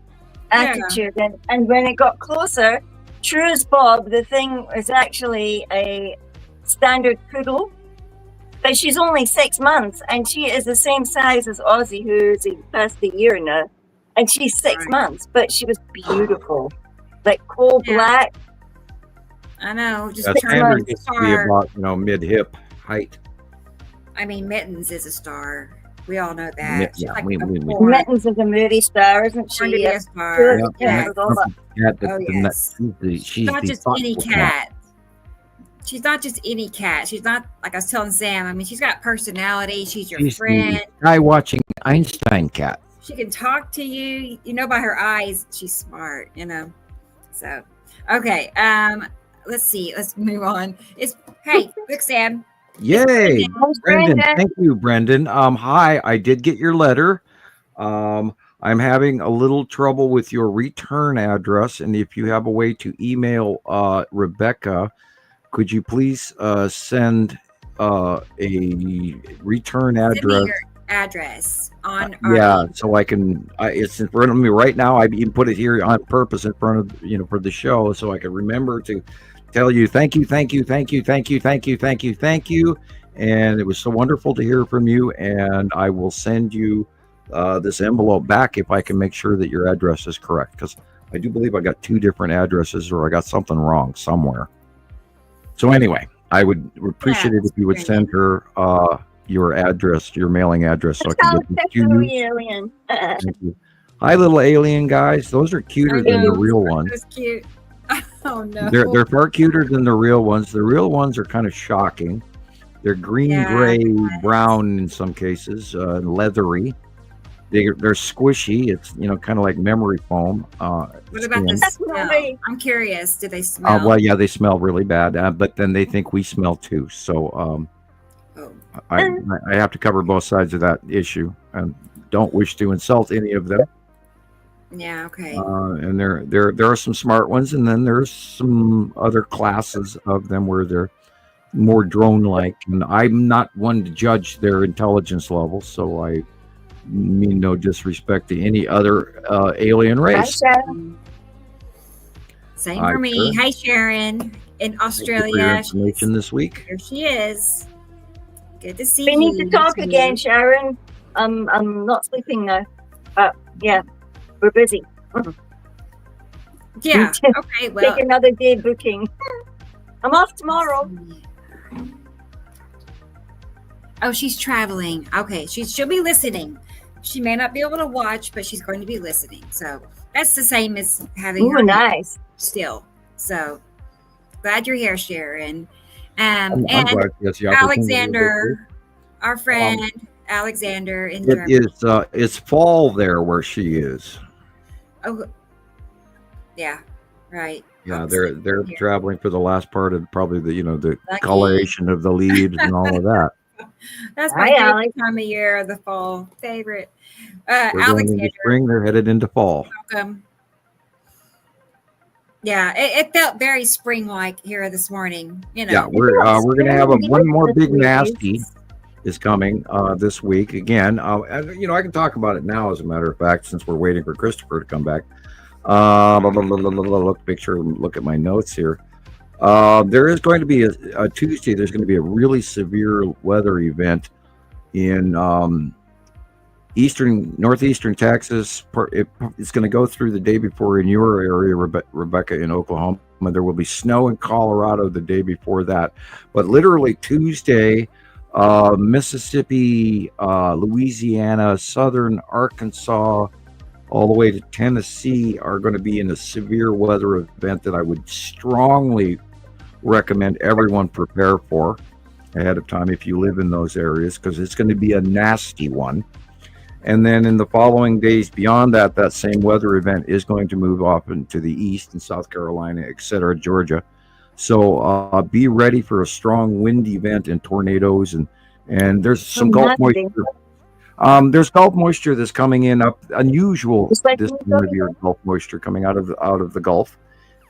Yeah. attitude. And when it got closer, true as Bob, the thing was actually a standard poodle, but she's only 6 months, and she is the same size as Ozzy, who's past the year now, and she's 6 Right. months, but she was beautiful, like coal Yeah. black. I know. Just That picture standard her used to be star. about mid-hip height. I mean, Mittens is a star. We all know that. She's Yeah, like we- a we- born- Mittens is a movie star, isn't born to be she? a star. Good. Yeah, Yeah, Yes. with all that. Cat Oh, yes. she's Not the just any thoughtful cat. she's not just any cat. She's not, like I was telling Sam, I mean, she's got personality. She's your She's friend. the guy watching Einstein cat. She can talk to you. You know by her eyes, she's smart, you know. So, okay. Let's see. Let's move on. Hey, look, Sam. Yay, Brendan. Brenda. Thank you, Brendan. Hi, I did get your letter. I'm having a little trouble with your return address, and if you have a way to email Rebecca, could you please send a return Send me address? your address on Yeah, so I can. It's in front of me right now. I even put it here on purpose in front of for the show, so I can remember to tell you thank you, thank you, thank you, thank you, thank you, thank you, thank you. And it was so wonderful to hear from you. And I will send you this envelope back if I can make sure that your address is correct, because I do believe I got 2 different addresses, or I got something wrong somewhere. So anyway, I would appreciate it if you would send her your address, your mailing address, so I can get these 2 Alien. Thank you. Hi, little alien guys. Those are cuter than the real ones. That's cute. Oh no. They're far cuter than the real ones. The real ones are kind of shocking. They're green, Yeah, gray, yes. brown in some cases, leathery. They're squishy. It's kind of like memory foam. What about skin. the That's smell? right. I'm curious. Do they smell? Well, yeah, they smell really bad, but then they think we smell too. So Oh. I have to cover both sides of that issue, and don't wish to insult any of them. Yeah. Okay. And there are some smart ones, and then there's some other classes of them where they're more drone-like. And I'm not one to judge their intelligence level, so I mean no disrespect to any other alien Hi, race. Sharon. Same Hi, for me. sir. Hi, Sharon in Thank you for your Australia. information this week. Here she is. Good to see We you. need to talk Good to again, meet Sharon. I'm not sleeping now. Yeah, we're busy. you. Yeah. Okay. Well. Take another day booking. I'm off tomorrow. Oh, she's traveling. Okay, she'll be listening. She may not be able to watch, but she's going to be listening. So that's the same as having Ooh, her nice. still. So glad you're here, Sharon. I'm And glad you got the opportunity to Alexander, our friend Alexander in It Germany. is it's fall there where she is. Oh, yeah, right. Yeah, Obviously, they're here. traveling for the last part of probably the the Lucky. coloration of the leaves and all of that. That's Hi, my favorite Alex. time of year, the fall favorite. We're going Alexander, into spring. They're headed into fall. welcome. Yeah, it felt very spring-like here this morning. Yeah, we're gonna have one more big nasty is coming this week again. And I can talk about it now, as a matter of fact, since we're waiting for Christopher to come back. Look at my notes here. There is going to be a Tuesday. There's going to be a really severe weather event in northeastern Texas. It's going to go through the day before in your area, Rebecca, in Oklahoma. There will be snow in Colorado the day before that. But literally Tuesday, Mississippi, Louisiana, southern Arkansas, all the way to Tennessee are going to be in a severe weather event that I would strongly recommend everyone prepare for ahead of time if you live in those areas, because it's going to be a nasty one. And then in the following days beyond that, that same weather event is going to move off into the east and South Carolina, etc., Georgia. So be ready for a strong wind event and tornadoes, and there's some Gulf moisture. There's Gulf moisture that's coming in up unusual this time of year. Gulf moisture coming out of the Gulf,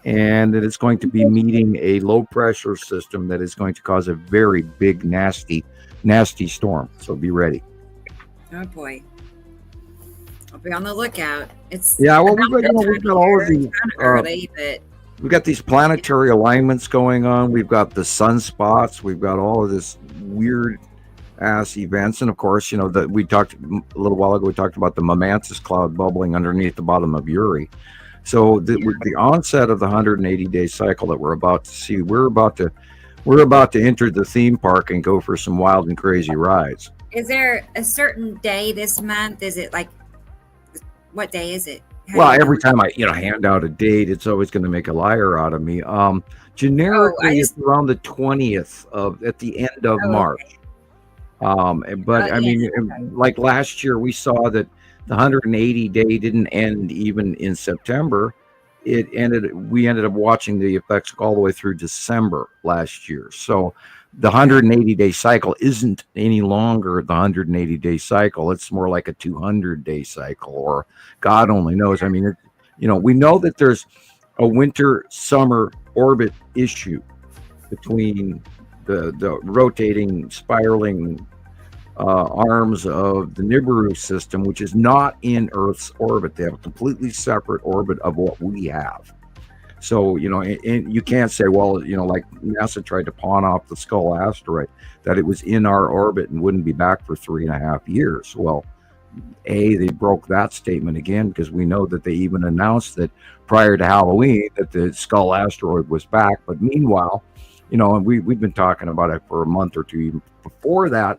and it is going to be meeting a low pressure system that is going to cause a very big, nasty storm. So be ready. Oh boy, I'll be on the lookout. It's we've got about all of time the year. It's kind of early, but we've got these planetary alignments going on. We've got the sunspots. We've got all of this weird ass events, and of course, that we talked a little while ago. We talked about the Mimanthes cloud bubbling underneath the bottom of Uri. So the onset of the 180-day cycle that we're about to see, we're about to enter the theme park and go for some wild and crazy rides. is there a certain day this month? Is it like, what day is it? Well, you every doing? time I, hand out a date, it's always going to make a liar out of me. Oh, I Generically, it's just. around the 20th at the end of Oh, okay. March. But I Yeah. mean, Okay. like last year, we saw that the 180 day didn't end even in September. We ended up watching the effects all the way through December last year. So the Okay. 180-day cycle isn't any longer the 180-day cycle. It's more like a 200-day cycle, or God only knows. I mean, we know that there's a winter summer orbit issue between the rotating, spiraling arms of the Nibiru system, which is not in Earth's orbit. They have a completely separate orbit of what we have. So, and you can't say, well, like NASA tried to pawn off the Skull asteroid, that it was in our orbit and wouldn't be back for 3.5 years. Well, they broke that statement again, because we know that they even announced that prior to Halloween that the Skull asteroid was back. But meanwhile, and we've been talking about it for a month or two even before that.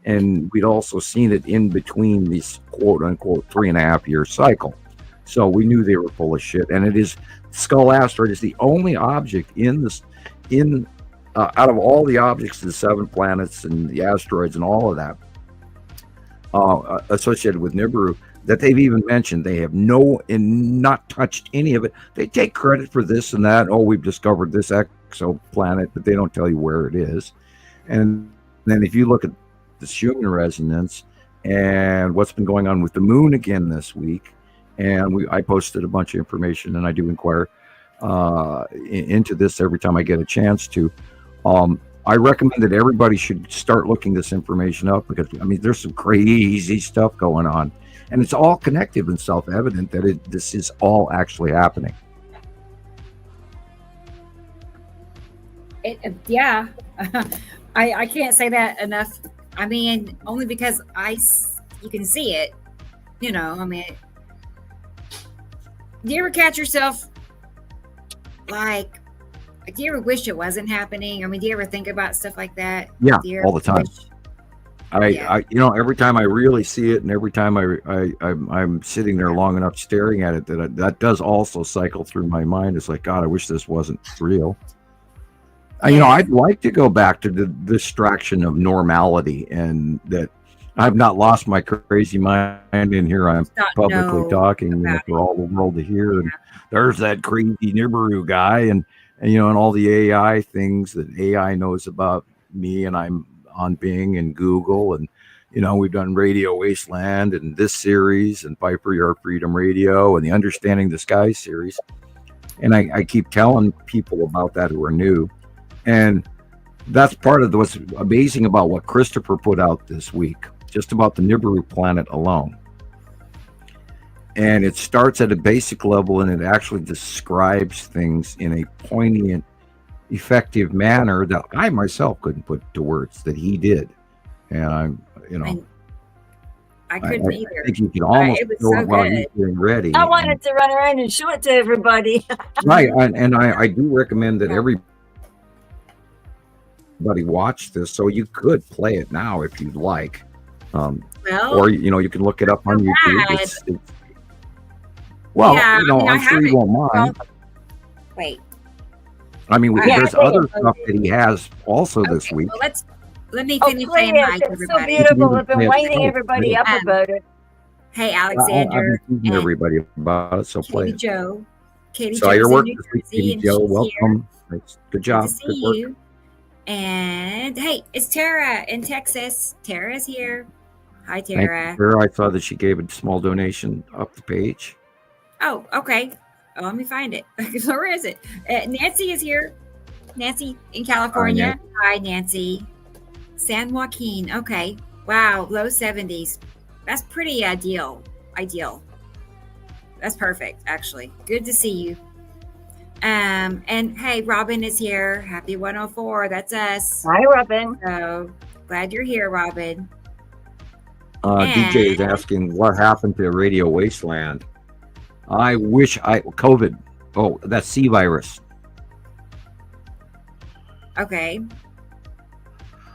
And we'd also seen it in between this quote unquote 3.5 year cycle. So we knew they were full of shit. And it is, Skull asteroid is the only object out of all the objects, the 7 planets and the asteroids and all of that associated with Nibiru, that they've even mentioned. They have not touched any of it. They take credit for this and that. Oh, we've discovered this exoplanet, but they don't tell you where it is. And then if you look at the Schumann resonance and what's been going on with the moon again this week, and I posted a bunch of information, and I do inquire into this every time I get a chance to. I recommend that everybody should start looking this information up, because I mean, there's some crazy stuff going on, and it's all connected and self-evident that this is all actually happening. Yeah. I can't say that enough. I mean, only because you can see it. I mean, do you ever catch yourself like? Do you ever wish it wasn't happening? I mean, do you ever think about stuff like that? Yeah, Do you all the time. Yeah. Every time I really see it, and every time I'm sitting there long enough staring at it, that does also cycle through my mind. It's like, God, I wish this wasn't real. Yeah. I'd like to go back to the distraction of normality, and that I've not lost my crazy mind. And here I'm publicly talking for all the world to hear. And there's that crazy Nibiru guy, and all the AI things that AI knows about me, and I'm on Bing and Google, and we've done Radio Wasteland and this series and Fight for Your Freedom Radio and the Understanding the Sky series. And I keep telling people about that who are new. And that's part of what's amazing about what Christoper put out this week, just about the Nibiru planet alone. And it starts at a basic level, and it actually describes things in a poignant, effective manner that I myself couldn't put to words that he did. And I couldn't either. I think you can almost it was feel so it while good. you're getting ready. I wanted to run around and show it to everybody. Right. And I do recommend that everybody watch this, so you could play it now if you'd like. Or you can look it up on YouTube. I'm sure you won't mind. Wait. I mean, there's other stuff that he has also this week. Well, let me finish saying hi to It's so everybody. beautiful. I've been winding everybody up about it. Hey, Alexander. I've been teasing everybody about it, so play Katie it. Joe. Katie So Joe's your in work New this week, Jersey, Katie and Joe. she's Welcome. here. Good job. Good to see Good work. you. And hey, it's Tara in Texas. Tara's here. Hi, Tara. Thank you. I saw that she gave a small donation up the page. Oh, okay. Oh, let me find it. Where is it? Nancy is here. Nancy in California. Hi, Nancy. San Joaquin. Okay. Wow. Low 70s. That's pretty ideal. That's perfect, actually. Good to see you. And hey, Robin is here. Happy 104. That's us. Hi, Robin. So glad you're here, Robin. DJ is asking what happened to Radio Wasteland. I wish COVID. Oh, that's C virus. Okay.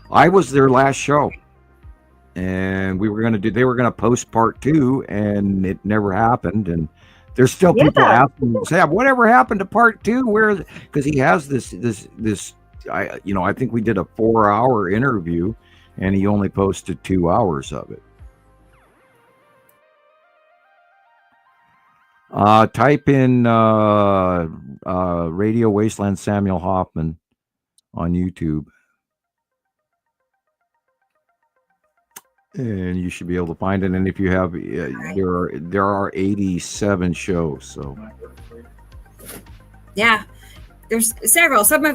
I was their last show, and they were going to post part 2, and it never happened. And There's still people Yeah. asking him, Sam, whatever happened to part 2? Where is it? Because he has this I think we did a 4-hour interview and he only posted 2 hours of it. Type in Radio Wasteland Samuel Hofman on YouTube. And you should be able to find it. And if you have, there are 87 shows. So Yeah, there's several. Some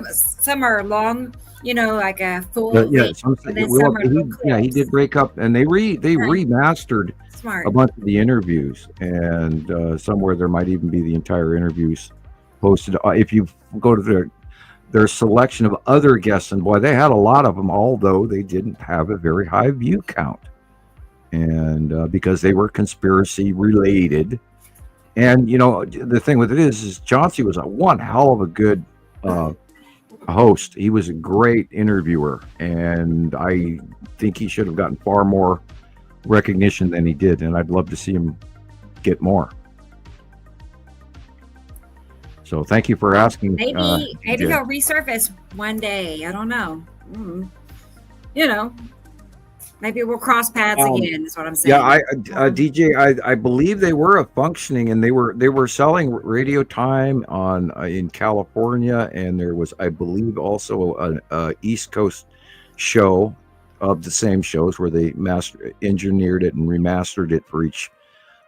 are long, like a full. yeah, and then some are little he did break up, and they remastered Smart. a bunch of the interviews, and somewhere there might even be the entire interviews posted. If you go to their selection of other guests, and boy, they had a lot of them, although they didn't have a very high view count, and because they were conspiracy related. And the thing with it is Chauncey was one hell of a good host. He was a great interviewer, and I think he should have gotten far more recognition than he did, and I'd love to see him get more. So thank you for asking. Maybe he'll resurface one day. I don't know. Maybe we'll cross paths again. Is what I'm saying. Yeah, DJ, I believe they were functioning, and they were selling radio time in California, and there was, I believe, also a East Coast show of the same shows where they engineered it and remastered it for each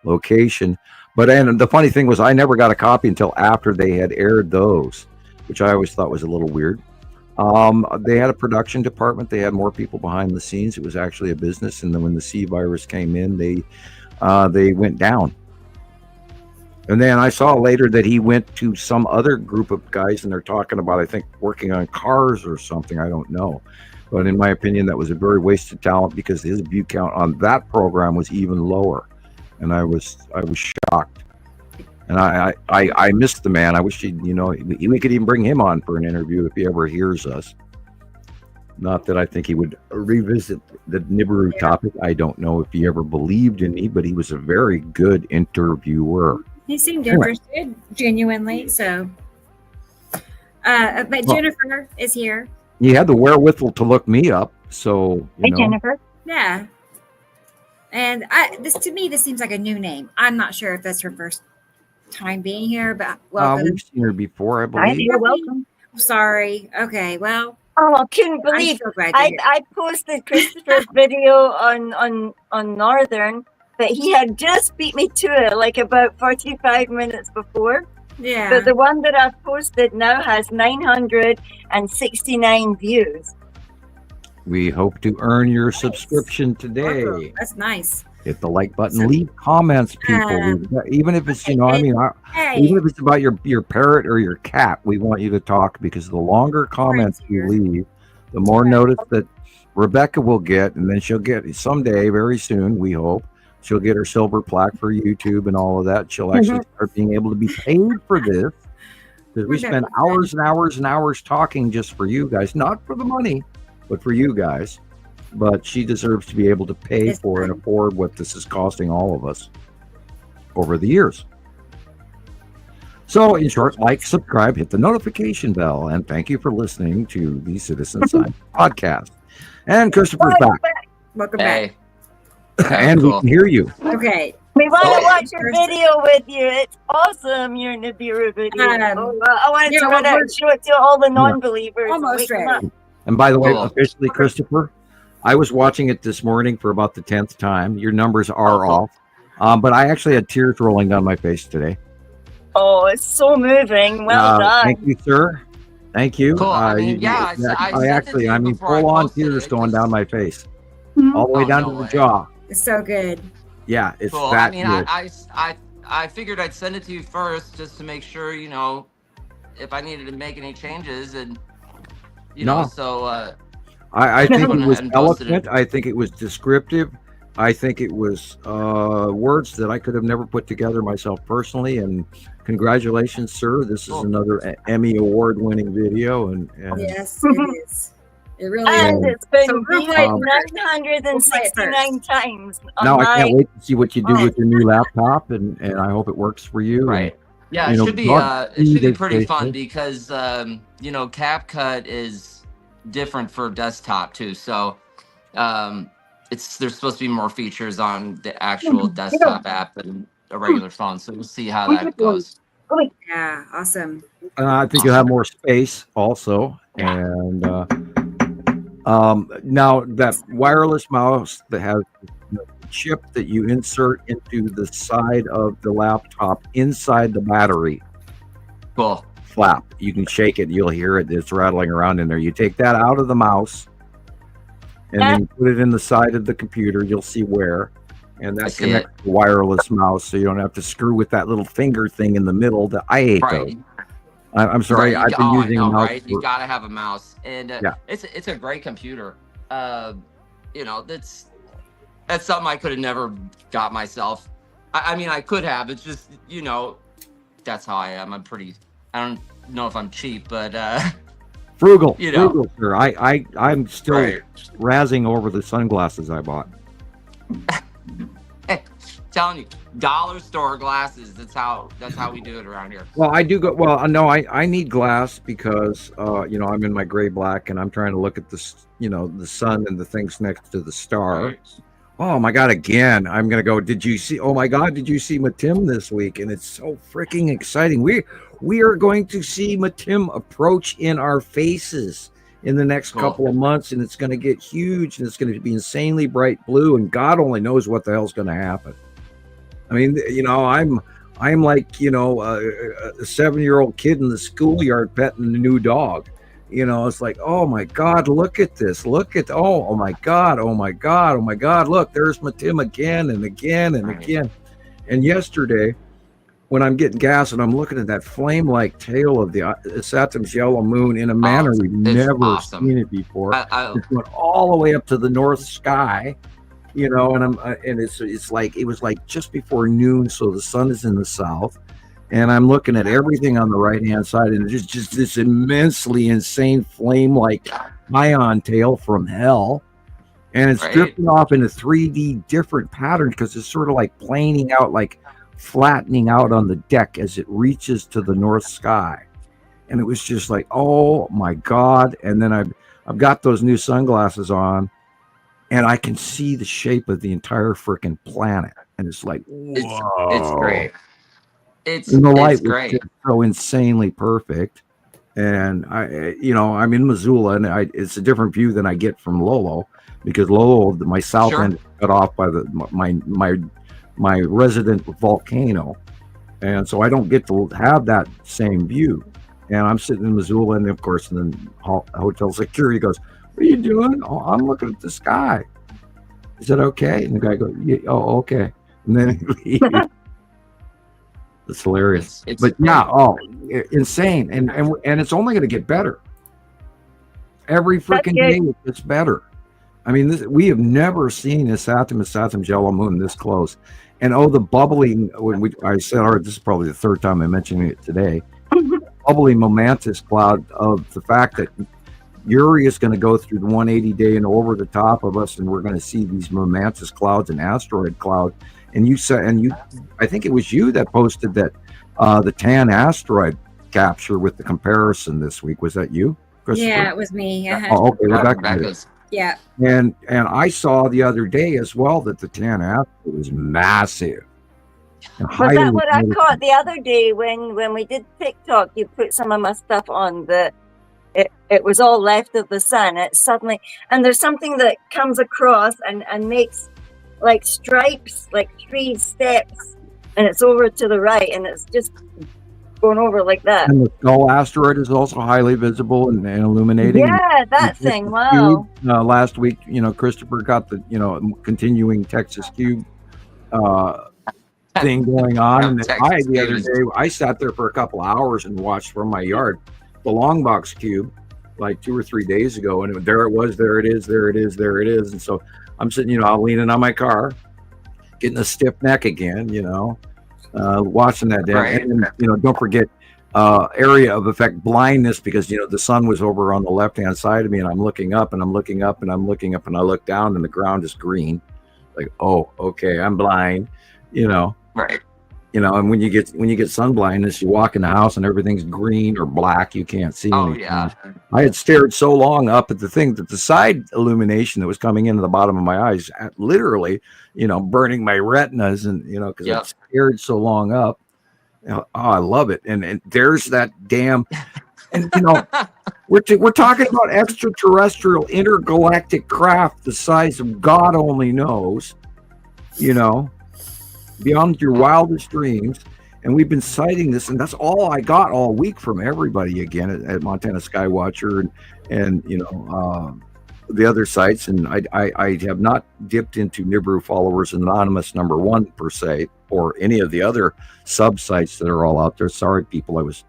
location. And the funny thing was, I never got a copy until after they had aired those, which I always thought was a little weird. They had a production department. They had more people behind the scenes. It was actually a business. And then when the C virus came in, they went down. And then I saw later that he went to some other group of guys, and they're talking about, I think, working on cars or something. I don't know. But in my opinion, that was a very wasted talent, because his view count on that program was even lower. And I was shocked. And I missed the man. I wish we could even bring him on for an interview if he ever hears us. Not that I think he would revisit the Nibiru topic. I don't know if he ever believed in me, but he was a very good interviewer. He seemed interested, genuinely. So, but Jennifer is here. He had the wherewithal to look me up. So, Hey, Jennifer. Yeah. And this seems like a new name. I'm not sure if that's her first time being here, but we've seen her before, I believe. You're welcome. Sorry. Okay. Well. Oh, I couldn't believe I posted Christopher's video on Northern, but he had just beat me to it like about 45 minutes before. Yeah. But the one that I've posted now has 969 views. We hope to earn your subscription today. Awesome. That's nice. Hit the like button. Leave comments, people. Even if it's, even if it's about your parrot or your cat, we want you to talk, because the longer comments you leave, the more notice that Rebecca will get, and then she'll get someday, very soon, we hope, she'll get her silver plaque for YouTube and all of that. She'll actually start being able to be paid for this, because we spend hours and hours and hours talking just for you guys, not for the money, but for you guys. But she deserves to be able to pay for and afford what this is costing all of us over the years. So, in short, like, subscribe, hit the notification bell, and thank you for listening to the Citizen Science Podcast. And Christopher's back. Welcome back. And we can hear you. Okay. We want to watch your video with you. It's awesome, your Nibiru video. I wanted to run out and show it to all the non-believers. Almost ready. And by the way, officially, Christopher, I was watching it this morning for about the 10th time. Your numbers are off. But I actually had tears rolling down my face today. Oh, it's so moving. Well done. Thank you, sir. Thank you. Cool. I full on tears going down my face. All the way down to the jaw. It's so good. Yeah, it's cool. that I mean, good. I figured I'd send it to you first, just to make sure, if I needed to make any changes, and so I think it was eloquent. I think it was descriptive. I think it was words that I could have never put together myself personally. And congratulations, sir. This is another Emmy award-winning video. And yes, it is. It really And is. it's been So real viewed quick, 969 times on Now I my. can't wait to see what you do with your new laptop, and I hope it works for you. Right. Yeah, You it know, should be God, it should be that's pretty fun basically- because you know, CapCut is different for desktop too. So there's supposed to be more features on the actual desktop app than a regular phone. So we'll see how that goes. Yeah, awesome. I think you'll have more space also, and now that wireless mouse that has the chip that you insert into the side of the laptop inside the battery Cool. flap, you can shake it, you'll hear it, it's rattling around in there. You take that out of the mouse and then you put it in the side of the computer, you'll see where, and I that see connects to the wireless mouse, so you don't have to screw with that little finger thing in the middle. That I hate those. Right. I'm sorry, Right, I've been using I know, a mouse right? for- You gotta have a mouse, and Yeah. it's a great computer. You know, that's something I could have never got myself. I mean, I could have. It's just, you know, that's how I am. I don't know if I'm cheap, but frugal, you know. frugal, sir. I'm still Right. razzing over the sunglasses I bought. Telling you, dollar store glasses. That's how we do it around here. Well, I do go. Well, no, I need glass because you know, I'm in my gray black and I'm trying to look at this, you know, the sun and the things next to the star. Right. Oh my God! Again, I'm gonna go. Did you see? Oh my God! Did you see Matim this week? And it's so freaking exciting. We are going to see Matim approach in our faces in the next Cool. couple of months, and it's going to get huge, and it's going to be insanely bright blue, and God only knows what the hell's going to happen. I mean, you know, I'm like, you know, a 7-year-old kid in the schoolyard petting a new dog. You know, it's like, oh my God, look at this. Look at, oh my God, oh my God, oh my God. Look, there's Matim again and again and again. And yesterday, when I'm getting gas and I'm looking at that flame-like tail of the Saturn's yellow moon in a manner we've never awesome. seen it before. I It went all the way up to the north sky, you know, and it's like, it was like just before noon, so the sun is in the south, and I'm looking at everything on the right hand side, and it's just this immensely insane flame-like ion tail from hell, and it's Right. drifting off into 3D different patterns because it's sort of like planing out, like flattening out on the deck as it reaches to the north sky. And it was just like, oh my God. And then I've got those new sunglasses on, and I can see the shape of the entire freaking planet. And it's like, whoa. it's great. And the light It's was great. just so insanely perfect. And you know, I'm in Missoula, and it's a different view than I get from Lolo, because Lolo, my south Sure. end is cut off by my resident volcano, and so I don't get to have that same view. And I'm sitting in Missoula, and of course, and then hotel security goes, "What are you doing?" "Oh, I'm looking at the sky." Is it okay? And the guy goes, "Yeah, oh, okay." And then he leaves. It's hilarious. It's But yeah, insane, and it's only going to get better. Every freaking day it gets better. I mean, we have never seen a Saturn's yellow moon this close. And the bubbling, I said, all right, this is probably the third time I'm mentioning it today, bubbling momentous cloud of the fact that Uri is going to go through the 180 day and over the top of us, and we're going to see these momentous clouds and asteroid cloud. And you said, I think it was you that posted that the tan asteroid capture with the comparison this week. Was that you, Christoper? Yeah, it was me. Oh, okay, Rebecca. Rebecca's. Yeah. And I saw the other day as well that the tan asteroid was massive. Was that what I caught the other day when we did TikTok? You put some of my stuff on that it was all left of the sun. It suddenly, and there's something that comes across and makes like stripes, like 3 steps, and it's over to the right, and it's just going over like that. And the skull asteroid is also highly visible and illuminating. Yeah, that thing. Wow. Last week, you know, Christoper got the, you know, continuing Texas Cube thing going on. And then the other day, I sat there for a couple hours and watched from my yard the long box cube like 2 or 3 days ago. And there it was, there it is, there it is, there it is. And so I'm sitting, you know, I'm leaning on my car, getting a stiff neck again, you know, watching that. Right. And, you know, don't forget, area of effect blindness, because the sun was over on the left hand side of me, and I'm looking up and I'm looking up and I'm looking up, and I look down and the ground is green. Like, oh, okay, I'm blind. Right. And when you get sun blindness, you walk in the house and everything's green or black. You can't see anything. Yeah. I had stared so long up at the thing that the side illumination that was coming into the bottom of my eyes, literally, burning my retinas, and because I stared so long up. Oh, I love it. And there's that damn, and we're talking about extraterrestrial intergalactic craft the size of God only knows, beyond your wildest dreams. And we've been citing this, and that's all I got all week from everybody again at Montana Skywatcher and the other sites. And I have not dipped into Nibiru Followers Anonymous #1 per se, or any of the other sub sites that are all out there. Sorry, people, I was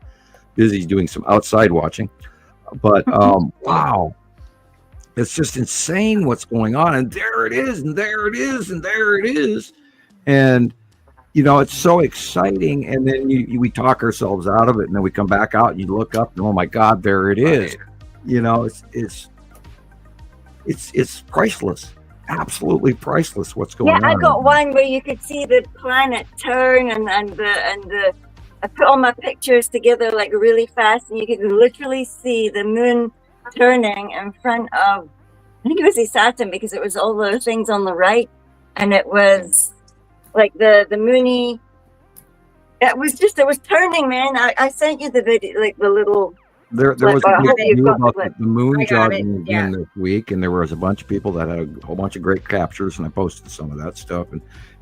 busy doing some outside watching. But wow, it's just insane what's going on. And there it is, and there it is, and there it is. And it's so exciting. And then we talk ourselves out of it, and then we come back out and you look up and, oh my God, there it is. It's priceless, absolutely priceless. What's going on? Yeah, I got one where you could see the planet turn, and the I put all my pictures together like really fast, and you could literally see the moon turning in front of, I think it was the Saturn, because it was all those things on the right, and it was like the moony. It was turning, man. I sent you the video, like the little. There was a big news about the moon jogging again this week, and there was a bunch of people that had a whole bunch of great captures, and I posted some of that stuff.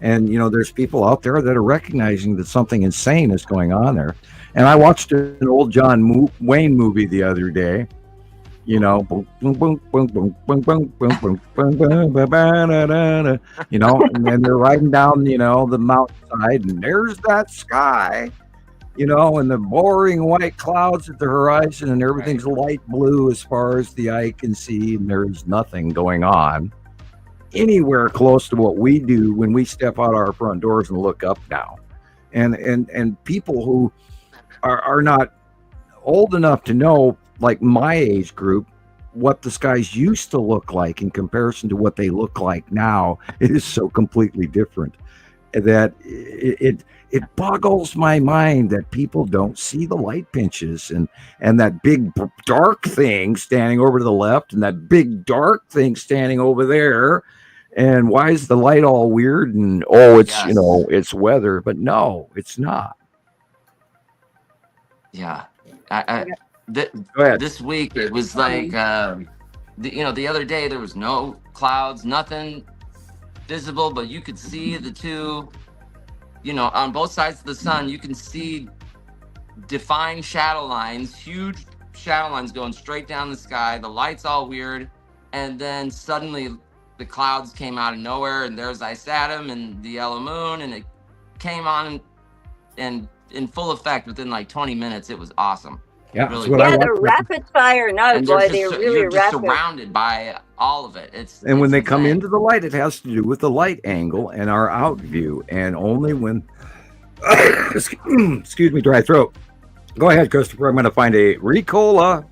And there's people out there that are recognizing that something insane is going on there. And I watched an old John Wayne movie the other day. And they're riding down, the mountainside, and there's that sky. And the boring white clouds at the horizon, and everything's light blue as far as the eye can see, and there's nothing going on anywhere close to what we do when we step out our front doors and look up now. And people who are not old enough to know, like my age group, what the skies used to look like in comparison to what they look like now, it is so completely different that it boggles my mind that people don't see the light pinches and that big dark thing standing over to the left and that big dark thing standing over there. And why is the light all weird? And it's it's weather, but no, it's not. Yeah. Go ahead. This week it was like the other day there was no clouds, nothing visible, but you could see the two, on both sides of the sun. You can see defined shadow lines, huge shadow lines going straight down the sky. The light's all weird, and then suddenly the clouds came out of nowhere, and there's Isatum and the yellow moon, and it came on and in full effect within like 20 minutes. It was awesome. Yeah, really they're rapid fire. No, boy, they're really you're just rapid. surrounded by all of it. And when they insane. come into the light, it has to do with the light angle and our out view. And only when, excuse me, dry throat. Go ahead, Christopher. I'm going to find a Ricola.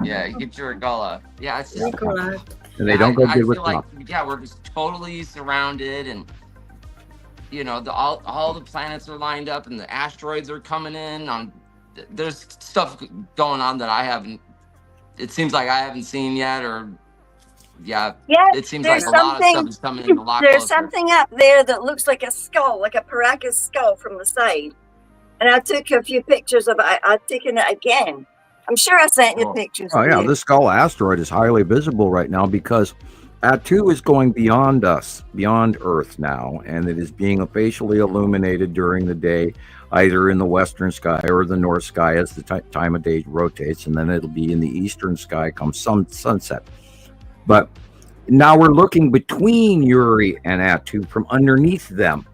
Yeah, get your Ricola. Yeah, it's just. Ricola. And they don't go good with like, we're just totally surrounded, and all the planets are lined up, and the asteroids are coming in. There's stuff going on that it seems like I haven't seen yet, or it seems like a lot of stuff is coming in a lot There's closer. something up there that looks like a skull, like a Paracas skull from the side. And I took a few pictures of it. I've taken it again. I'm sure I sent you pictures. Oh, yeah. This skull asteroid is highly visible right now because Attu is going beyond us, beyond Earth now, and it is being facially illuminated during the day, either in the western sky or the north sky as the time of day rotates, and then it'll be in the eastern sky come sunset. But now we're looking between Uri and Attu from underneath them.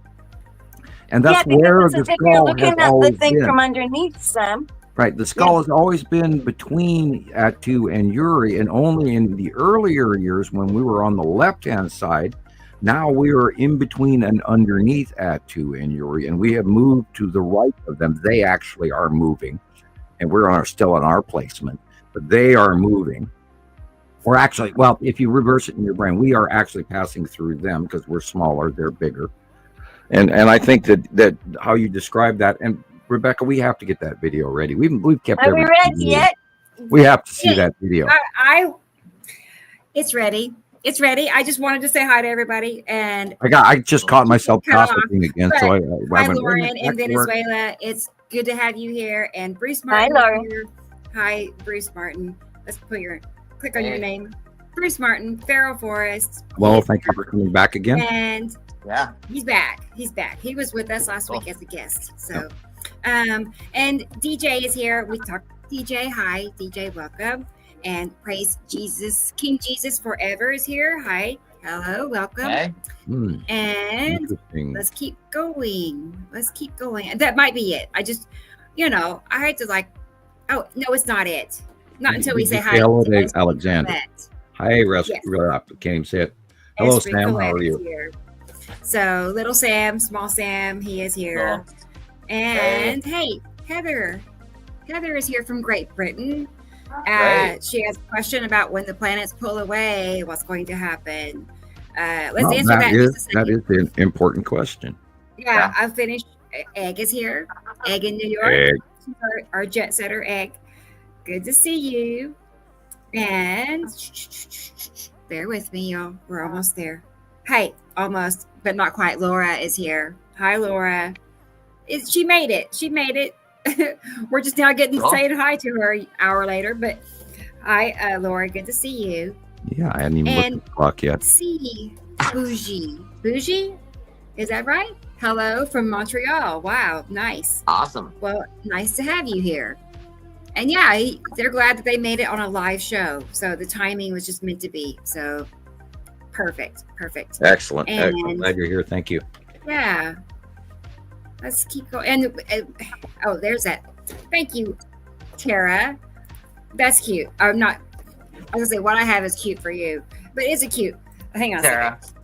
And that's where the skull you're looking has at always the thing been. from underneath, Sam. Right, the skull has always been between Attu and Uri, and only in the earlier years when we were on the left-hand side, now we are in between and underneath Attu and Uri, and we have moved to the right of them. They actually are moving. and we're still on our placement, but they are moving. Or actually, well, if you reverse it in your brain, we are actually passing through them because we're smaller, they're bigger. And I think that how you describe that, and Rebecca, we have to get that video ready. We've kept. Are we ready yet? We have to see that video. It's ready. It's ready. I just wanted to say hi to everybody, and I just caught myself gossiping again. So I hi, went, Lauren in Venezuela. It's good to have you here, and Bruce Hi, Martin. Lauren. Here. Hi, Bruce Martin. Let's click on your name, Bruce Martin, Farrell Forest. Well, thank you for coming back again. And Yeah. he's back. He was with us last week as a guest. So, and DJ is here. We talked. DJ, hi, DJ, welcome. And praise Jesus, King Jesus forever is here. Hi, hello, welcome. Okay. And let's keep going. And that might be it. I just, I had to oh, no, it's not it. Not until we say hi. Alexander. Hi, Russ. Yes. I can't even say it. Hello, Sam. How are you? Here. So, little Sam, small Sam, he is here. Cool. And hey, Heather. Heather is here from Great Britain. She has a question about when the planets pull away, what's going to happen. Let's answer that in just a second. That is an important question. Yeah, I'll finish. Egg is here. Egg in New York. Egg. Our jet setter, Egg. Good to see you. And bear with me, y'all. We're almost there. Hey, almost, but not quite. Laura is here. Hi, Laura. She made it. We're just now getting saying hi to her an hour later. But hi, Laura. Good to see you. Yeah, I hadn't even looked at the clock yet. See, Bougie. Is that right? Hello from Montreal. Wow, nice. Awesome. Well, nice to have you here. And yeah, they're glad that they made it on a live show. So the timing was just meant to be. So perfect. Excellent. And Excellent. Glad you're here. Thank you. yeah, let's keep going. And oh, there's that. Thank you, Tara. That's cute. I was gonna say what I have is cute for you, but is it cute? Hang on a Sarah. second.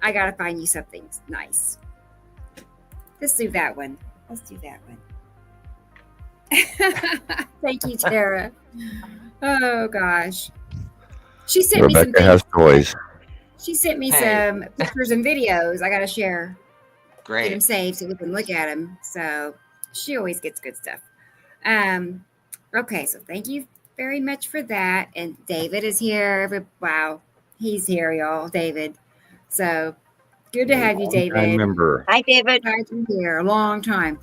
I gotta find you something nice. Let's do that one. Thank you, Tara. Oh gosh, she sent me some. Rebecca has toys. She sent me some pictures and videos. I gotta share. Get Great. them saved so we can look at them. So she always gets good stuff. Okay, so thank you very much for that. And David is here. Wow, he's here, y'all. David. So good to have you, David. I remember. Hi, David. I've been here a long time.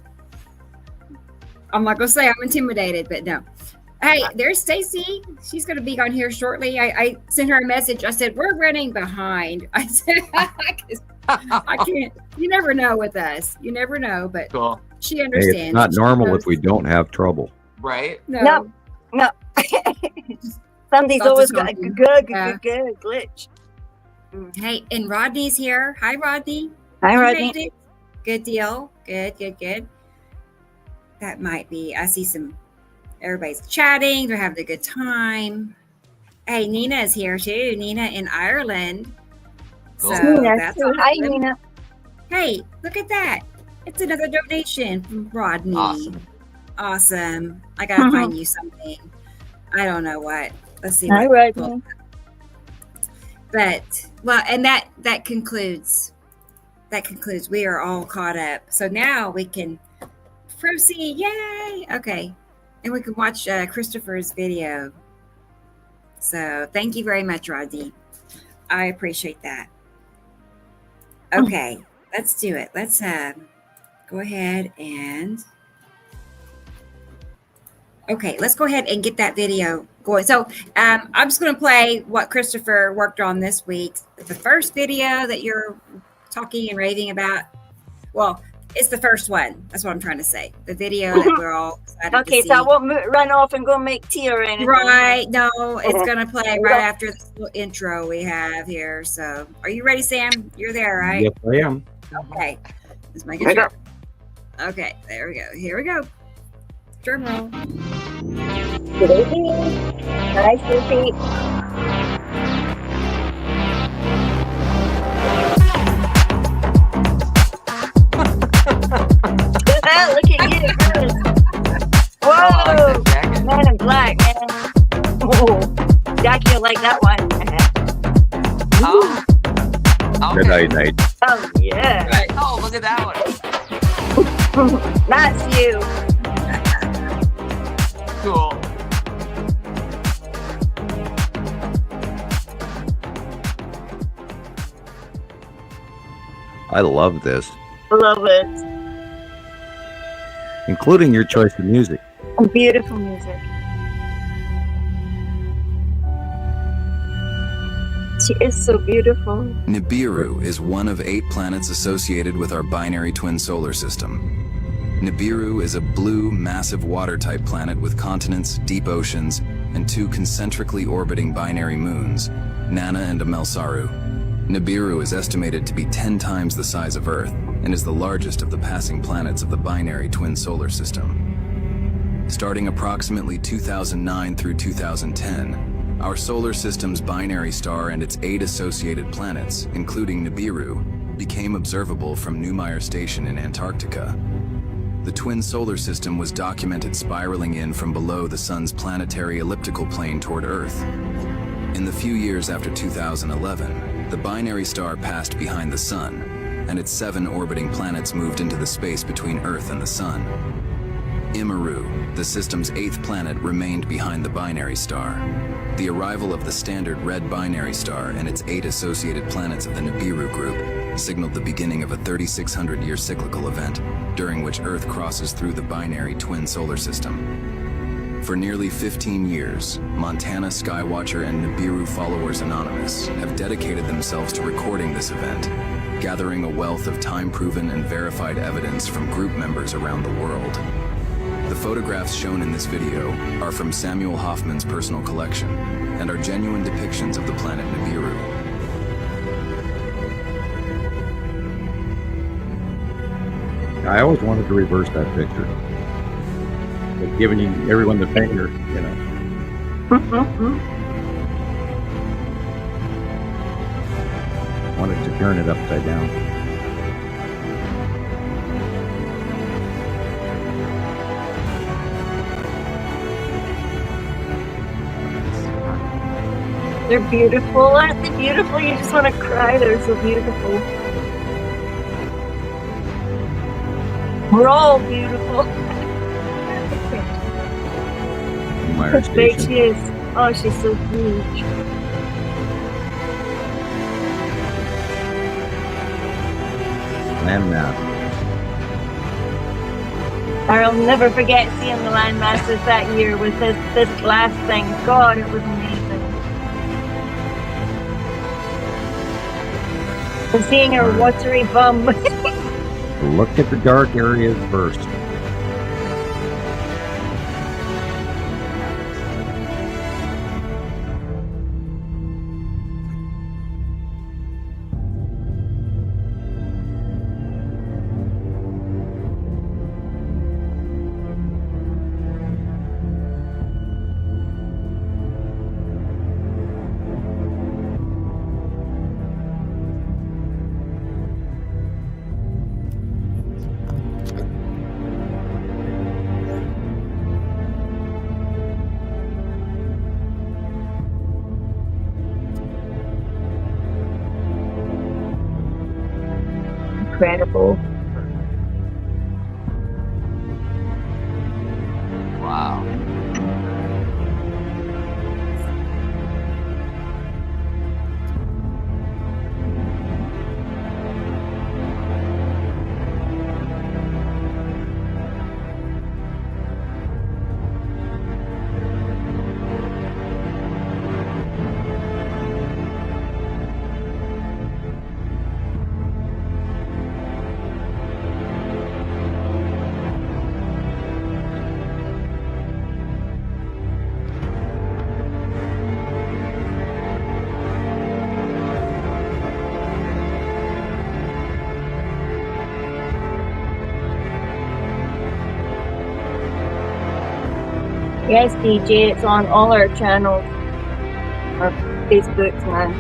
I'm not gonna say I'm intimidated, but no. Hey, there's Stacey. She's gonna be on here shortly. I sent her a message. I said we're running behind. I said I can't. You never know with us. You never know, but Cool. she understands. It's not normal if we don't have trouble. Right? No. Somebody's Lots of always got a talking. good Yeah. glitch. Hey, and Rodney's here. Hi, Rodney. Hi, You Rodney. made it. Good deal. Good. That might be. I see everybody's chatting. They're having a good time. Hey, Nina is here too. Nina in Ireland. So that's Hi, awesome. Nina. Hey, look at that. It's another donation from Rodney. Awesome. I gotta find you something. I don't know what. Let's see. Hi, Rodney. But well, and that concludes. We are all caught up. So now we can proceed. Yay! Okay, and we can watch Christopher's video. So thank you very much, Rodney. I appreciate that. Okay, let's do it. Let's go ahead and. Okay, let's go ahead and get that video going. So I'm just going to play what Christopher worked on this week. The first video that you're talking and raving about, well, it's the first one. That's what I'm trying to say. The video that we're all excited to Okay, see. so I won't run off and go make tea or anything. Right. No, it's going to play right after this little intro we have here. So are you ready, Sam? You're there, right? Yes, I am. Okay. Let's make it sure. Okay, there we go. Here we go. Drum roll. Good evening. Hi, Susie. Look at you. Night night. Oh yeah. Right. Oh, look at that one. That's you. Cool. I love this, Love it. including your choice of music. Beautiful music. She is so beautiful. Nibiru is one of 8 planets associated with our binary twin solar system. Nibiru is a blue, massive water-type planet with continents, deep oceans, and 2 concentrically orbiting binary moons, Nana and Amelsaru. Nibiru is estimated to be 10 times the size of Earth and is the largest of the passing planets of the binary twin solar system. Starting approximately 2009 through 2010, our solar system's binary star and its 8 associated planets, including Nibiru, became observable from Neumayer Station in Antarctica. The twin solar system was documented spiraling in from below the Sun's planetary elliptical plane toward Earth. In the few years after 2011, the binary star passed behind the Sun, and its 7 orbiting planets moved into the space between Earth and the Sun. Nibiru, the system's 8th planet, remained behind the binary star. The arrival of the standard red binary star and its 8 associated planets of the Nibiru group signaled the beginning of a 3,600-year cyclical event, during which Earth crosses through the binary twin solar system. For nearly 15 years, Montana Skywatcher and Nibiru Followers Anonymous have dedicated themselves to recording this event, gathering a wealth of time-proven and verified evidence from group members around the world. The photographs shown in this video are from Samuel Hofman's personal collection and are genuine depictions of the planet Nibiru. I always wanted to reverse that picture. But giving everyone the finger, you know. Wanted to turn it upside down. They're beautiful. Aren't they beautiful? You just want to cry. They're so beautiful. We're all beautiful. Neumayer How big Station. she is. Oh, she's so huge. Land map. I'll never forget seeing the land masses that year with this glass thing. God, it was amazing. And seeing her watery bum. Look at the dark areas first. Incredible. Wow. Yes, DJ, it's on all our channels. Our Facebooks, man.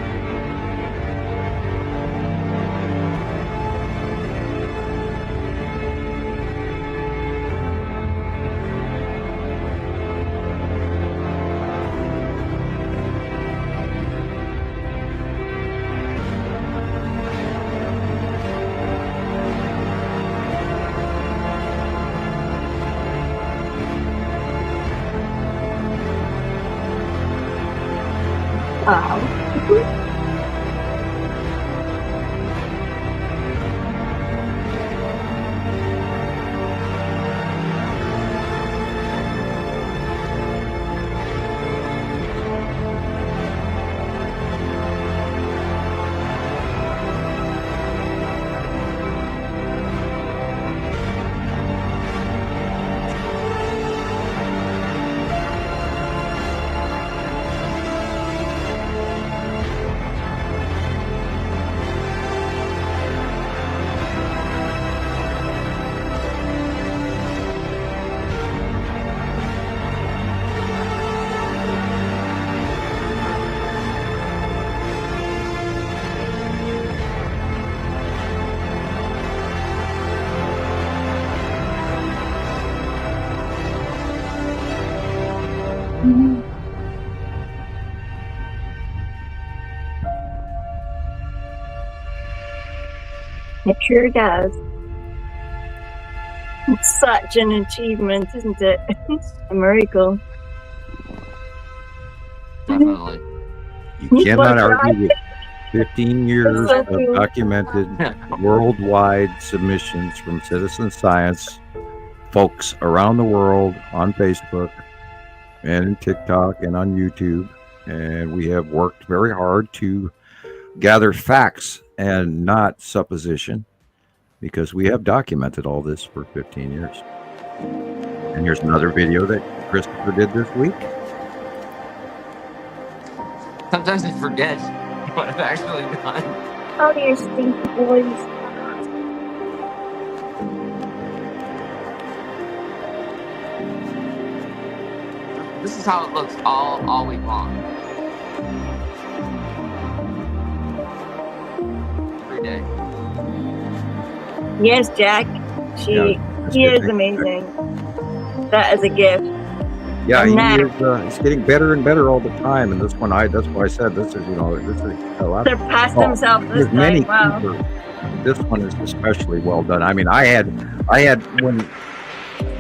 It sure does. It's such an achievement, isn't it? A miracle. Definitely. You cannot Well, argue with 15 years so of cool. documented worldwide submissions from citizen science folks around the world on Facebook and TikTok and on YouTube. And we have worked very hard to gather facts and not supposition, because we have documented all this for 15 years. And here's another video that Christoper did this week. Sometimes I forget what I've actually done. Oh, you stinky boys. This is how it looks all week long. Every day. Yes, Jack. He is amazing. That is a gift. Yeah, And he's getting better and better all the time. And this one, that's why I said this is a lot. Surpassed himself this There's many time. Wow. keepers. This one is especially well done. I mean, I had when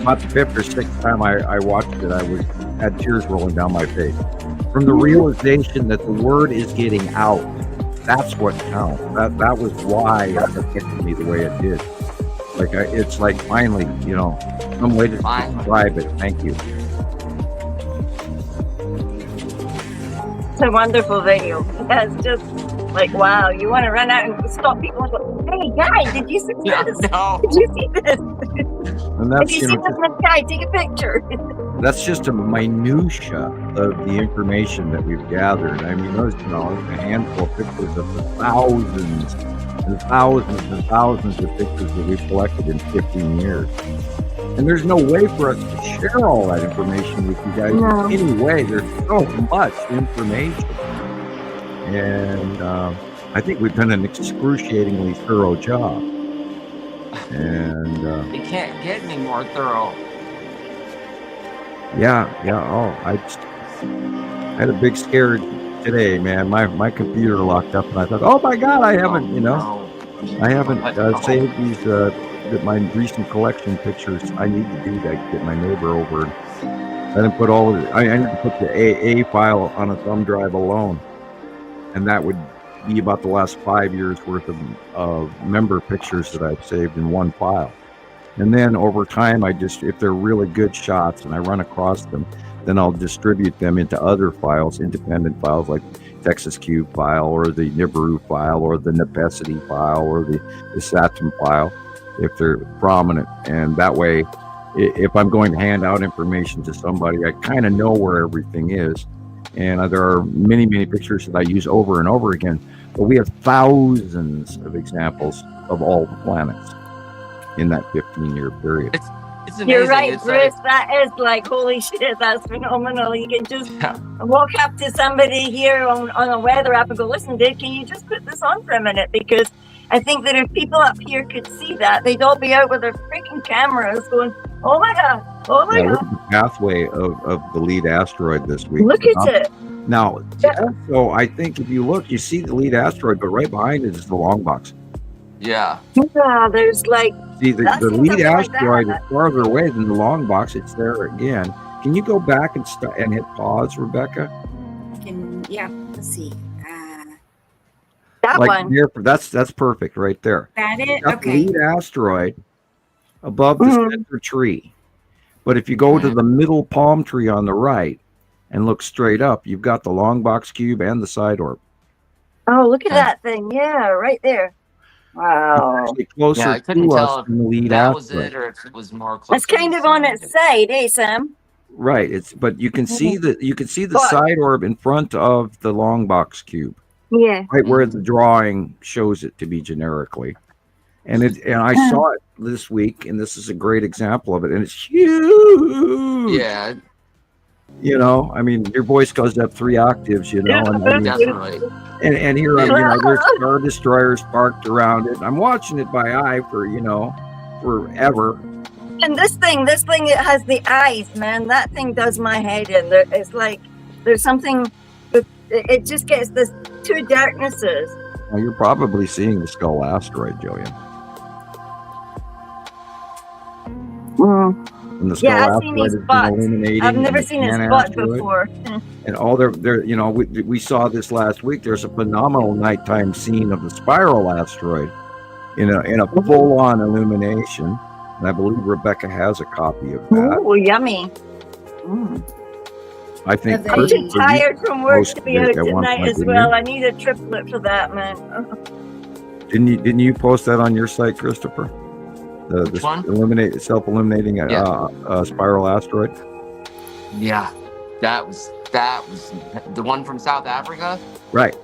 about the fifth or sixth time I watched it, I had tears rolling down my face from the realization that the word is getting out. That's what counts. That was why it affected me the way it did. Like it's like finally, some way to describe it. Thank you. It's a wonderful video. That's just like, wow. You want to run out and stop people and go, hey, guys, did you see this? No. Did you see this? And that's Did you see this guy? Take a picture. that's just a minutia of the information that we've gathered. I mean, there's a handful of pictures of the thousands and thousands and thousands of pictures that we've collected in 15 years. And there's no way for us to share all that information with you guys No. in any way. There's so much information. And I think we've done an excruciatingly thorough job. And It can't get any more thorough. yeah. Oh, I had a big scare today, man. My computer locked up, and I thought, oh my God, I haven't, I haven't saved these my recent collection pictures. I need to do that. Get my neighbor over. I didn't put all of it. I need to put the AA file on a thumb drive alone, and that would be about the last 5 years worth of member pictures that I've saved in one file. And then over time, if they're really good shots and I run across them, then I'll distribute them into other files, independent files like Texas Cube file or the Nibiru file or the Necessity file or the Saturn file, if they're prominent. And that way, if I'm going to hand out information to somebody, I kind of know where everything is. And there are many, many pictures that I use over and over again. But we have thousands of examples of all the planets in that 15-year period. It's amazing. You're right, It's Bruce. That is like, holy shit, that's phenomenal. You can just walk up to somebody here on a weather app and go, listen, dude, can you just put this on for a minute? Because I think that if people up here could see that, they'd all be out with their freaking cameras going, oh my God, oh my Look God. at the pathway of the lead asteroid this week. Look at it. Now, so I think if you look, you see the lead asteroid, but right behind it is the long box. Yeah. Yeah, there's like, See, the That's lead something like asteroid that. is farther away than the long box. It's there again. Can you go back and hit pause, Rebecca? Can Yeah, let's see. That one. That's perfect right there. That it? Got the Okay. lead asteroid above the center tree. But if you go to the middle palm tree on the right and look straight up, you've got the long box cube and the side orb. Oh, look at that thing. Yeah, right there. Wow. Actually closer Yeah, I couldn't to us tell than the lead if that was asteroid. it or if it was more close. That's kind of on its side, eh, Sam? Right. But you can see the side orb in front of the long box cube. Yeah. Right where the drawing shows it to be generically. And I saw it this week, and this is a great example of it, and it's huge. Yeah. You know, I mean, your voice goes up 3 octaves, you know, and I mean, Definitely. and here, there's Star Destroyers parked around it. I'm watching it by eye for, forever. And this thing, it has the eyes, man. That thing does my head in. It's like there's something. It just gets this 2 darknesses. Well, you're probably seeing the Skull asteroid, Gillian. And the Skull I've seen asteroid these has been spots. illuminating. I've never seen a spot before. And all there, we saw this last week. There's a phenomenal nighttime scene of the spiral asteroid in a full-on illumination. And I believe Rebecca has a copy of that. Oh, yummy. I think I'm too tired from work to be out posted it at one tonight point, as didn't well. you? I need a triplet for that, man. Didn't you post that on your site, Christopher? Which one? Self-illuminating spiral asteroid. Yeah, that was the one from South Africa. Right.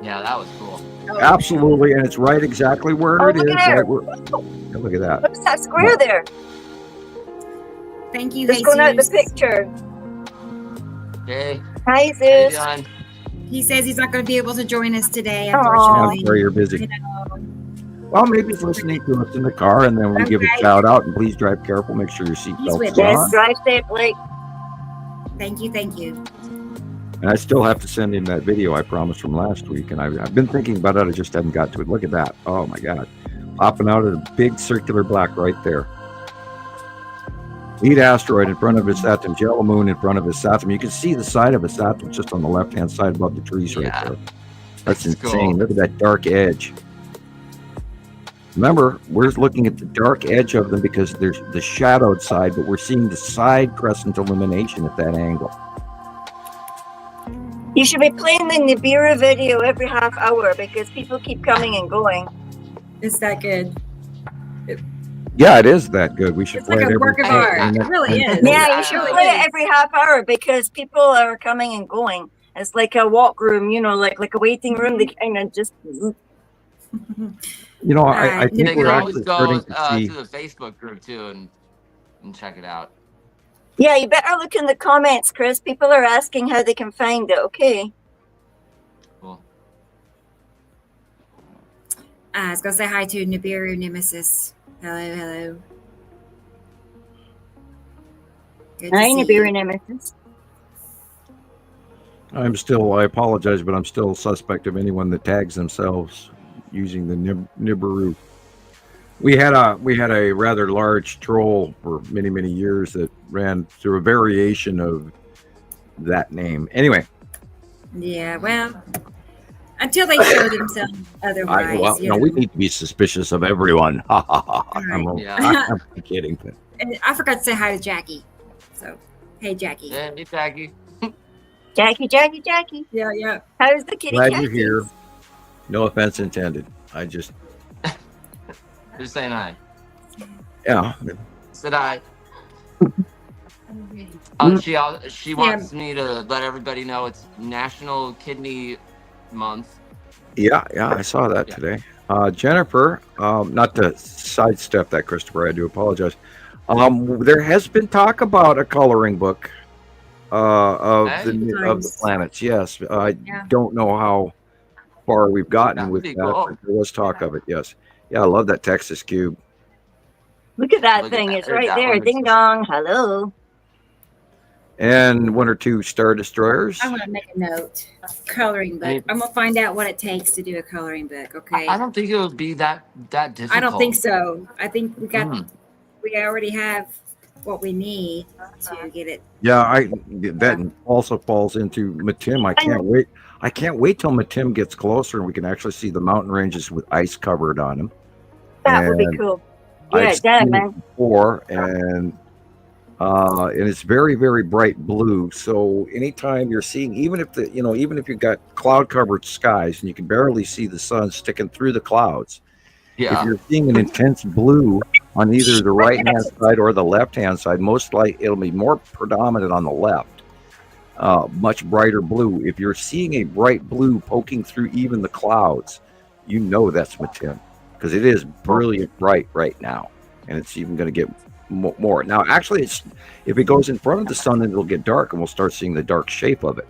Yeah, that was cool. Absolutely, and it's right exactly where it is. Look at there. Look at that. What's that square there? Thank you, Just going out the Jesus. picture. Hey, Hi, how you Zeus. doing? He says he's not going to be able to join us today, Aw. unfortunately. I'm sorry you're busy. You know, Well, maybe he's listening to us in the car, and then we give a Okay. shout out. And please drive careful. Make sure your He's seatbelt with is us. Yes, on. drive safely. Thank you. And I still have to send in that video I promised from last week, and I've been thinking about it. I just haven't got to it. Look at that! Oh my God, popping out of a big circular black right there. Lead asteroid in front of his Saturn, yellow moon in front of his Saturn. You can see the side of his Saturn just on the left-hand side above the trees right there. That's insane. cool. Look at that dark edge. Remember, we're looking at the dark edge of them because there's the shadowed side, but we're seeing the side crescent illumination at that angle. You should be playing the Nibiru video every half hour because people keep coming and going. Is that good? Yeah, it is that good. We should It's play like it a every work of day. art. And It really is. Yeah, you should really play is. it every half hour because people are coming and going. It's like a walk room, like a waiting room. They kind of just. You know, I They think They we're can always actually go starting to see. to the Facebook group too and check it out. Yeah, you better look in the comments, Chris. People are asking how they can find it. Okay. Cool. I was going to say hi to Nibiru Nemesis. Hello. Good to Hi, see you. Nibiru Nemesis. I apologize, but I'm still suspect of anyone that tags themselves using the Nibiru. We had a rather large troll for many, many years that ran through a variation of that name. Anyway. Yeah, well, until they show themselves otherwise. We need to be suspicious of everyone. Yeah. I'm kidding. But And I forgot to say hi to Jackie. So, hey, Jackie. Yeah, me Jackie. Jackie. Yeah. How's the kitty glad cat? you're here. No offense intended. I just, Just saying hi. yeah. Said hi. She wants me to let everybody know it's National Kidney Month. Yeah, I saw that today. Jennifer, not to sidestep that, Christopher, I do apologize. There has been talk about a coloring book of the planets. Yes, I don't know how far we've gotten with that. Cool. But there was talk of it. Yes, I love that Texas cube. Look at that thing. It's right there. Ding dong. Hello. And 1 or 2 Star Destroyers. I'm going to make a note. Coloring book. I'm going to find out what it takes to do a coloring book, okay? I don't think it would be that difficult. I don't think so. I think we already have what we need to get it. Yeah, that also falls into Matim. I can't wait. I can't wait till Matim gets closer and we can actually see the mountain ranges with ice covered on them. That would be And cool. I've Yeah, that seen it man. before, and it's very, very bright blue. So anytime you're seeing, even if you've got cloud covered skies and you can barely see the sun sticking through the clouds, if Yeah. you're seeing an intense blue on either the right hand side or the left hand side, most likely it'll be more predominant on the left. Much brighter blue. If you're seeing a bright blue poking through even the clouds, you know that's Matim, because it is brilliant bright right now, and it's even going to get more. Now, actually, if it goes in front of the sun, then it'll get dark, and we'll start seeing the dark shape of it.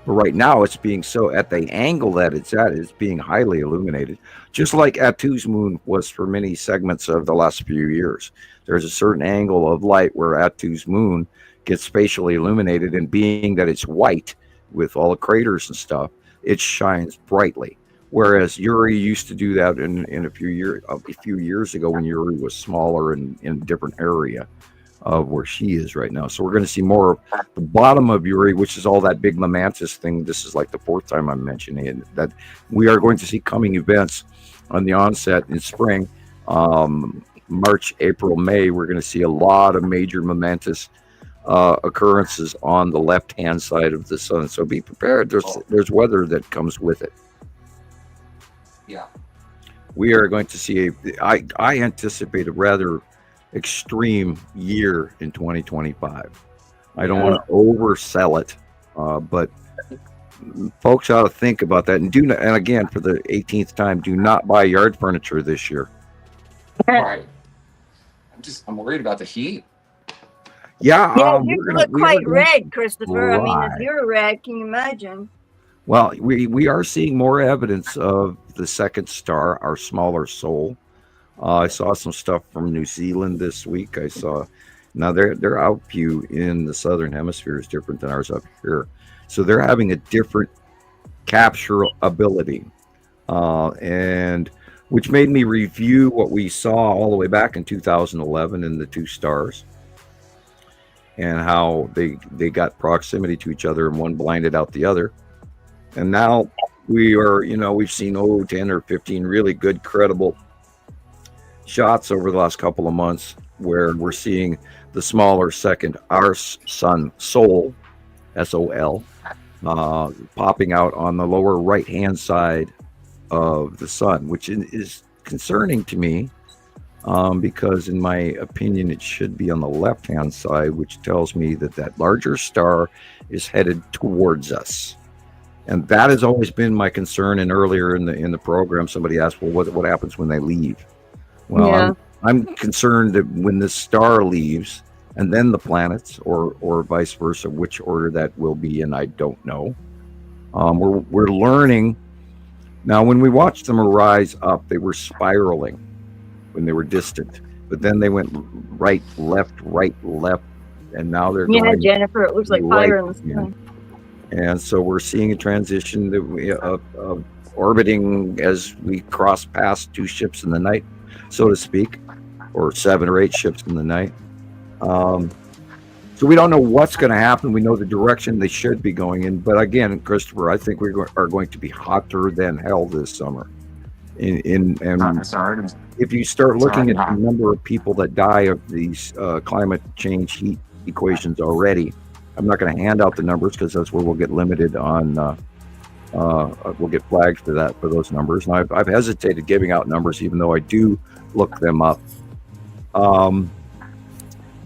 But right now, it's being so at the angle that it's at, it's being highly illuminated, just like Attu's moon was for many segments of the last few years. There's a certain angle of light where Attu's moon gets spatially illuminated, and being that it's white with all the craters and stuff, it shines brightly. Whereas Uri used to do that in a few years ago when Uri was smaller and in a different area of where she is right now. So we're going to see more of the bottom of Uri, which is all that big momentous thing. This is like the fourth time I'm mentioning it, that we are going to see coming events on the onset in spring. March, April, May, we're going to see a lot of major momentous occurrences on the left-hand side of the sun. So be prepared. There's weather that comes with it. Yeah. We are going to see I anticipate a rather extreme year in 2025. I don't want to oversell it, but folks ought to think about that. And and again, for the 18th time, do not buy yard furniture this year. Right. I'm worried about the heat. Yeah, Yeah, you look quite red, Christopher. I mean, if Right. you're red, can you imagine? Well, we are seeing more evidence of the second star, our smaller soul. I saw some stuff from New Zealand this week. I saw now their outview in the southern hemisphere is different than ours up here, so they're having a different capture ability, and which made me review what we saw all the way back in 2011 in the two stars, and how they got proximity to each other and one blinded out the other. And now we've seen 10 or 15 really good, credible shots over the last couple of months where we're seeing the smaller second, our sun, Sol, S-O-L, popping out on the lower right-hand side of the sun, which is concerning to me, because in my opinion, it should be on the left-hand side, which tells me that larger star is headed towards us. And that has always been my concern. And earlier in the program, somebody asked, well, what happens when they leave? Well, Yeah. I'm concerned that when this star leaves and then the planets, or vice versa, which order that will be in, I don't know. We're learning. Now, when we watched them rise up, they were spiraling when they were distant. But then they went right, left, and now they're Yeah, going Jennifer, it looks like right fire in the sky. in. And so we're seeing a transition of orbiting as we cross past two ships in the night, so to speak, or 7 or 8 ships in the night. So we don't know what's going to happen. We know the direction they should be going in. But again, Christopher, I think we are going to be hotter than hell this summer. And if you start looking at the number of people that die of these climate change heat equations already, I'm not going to hand out the numbers because that's where we'll get limited on. We'll get flagged for those numbers. And I've hesitated giving out numbers, even though I do look them up.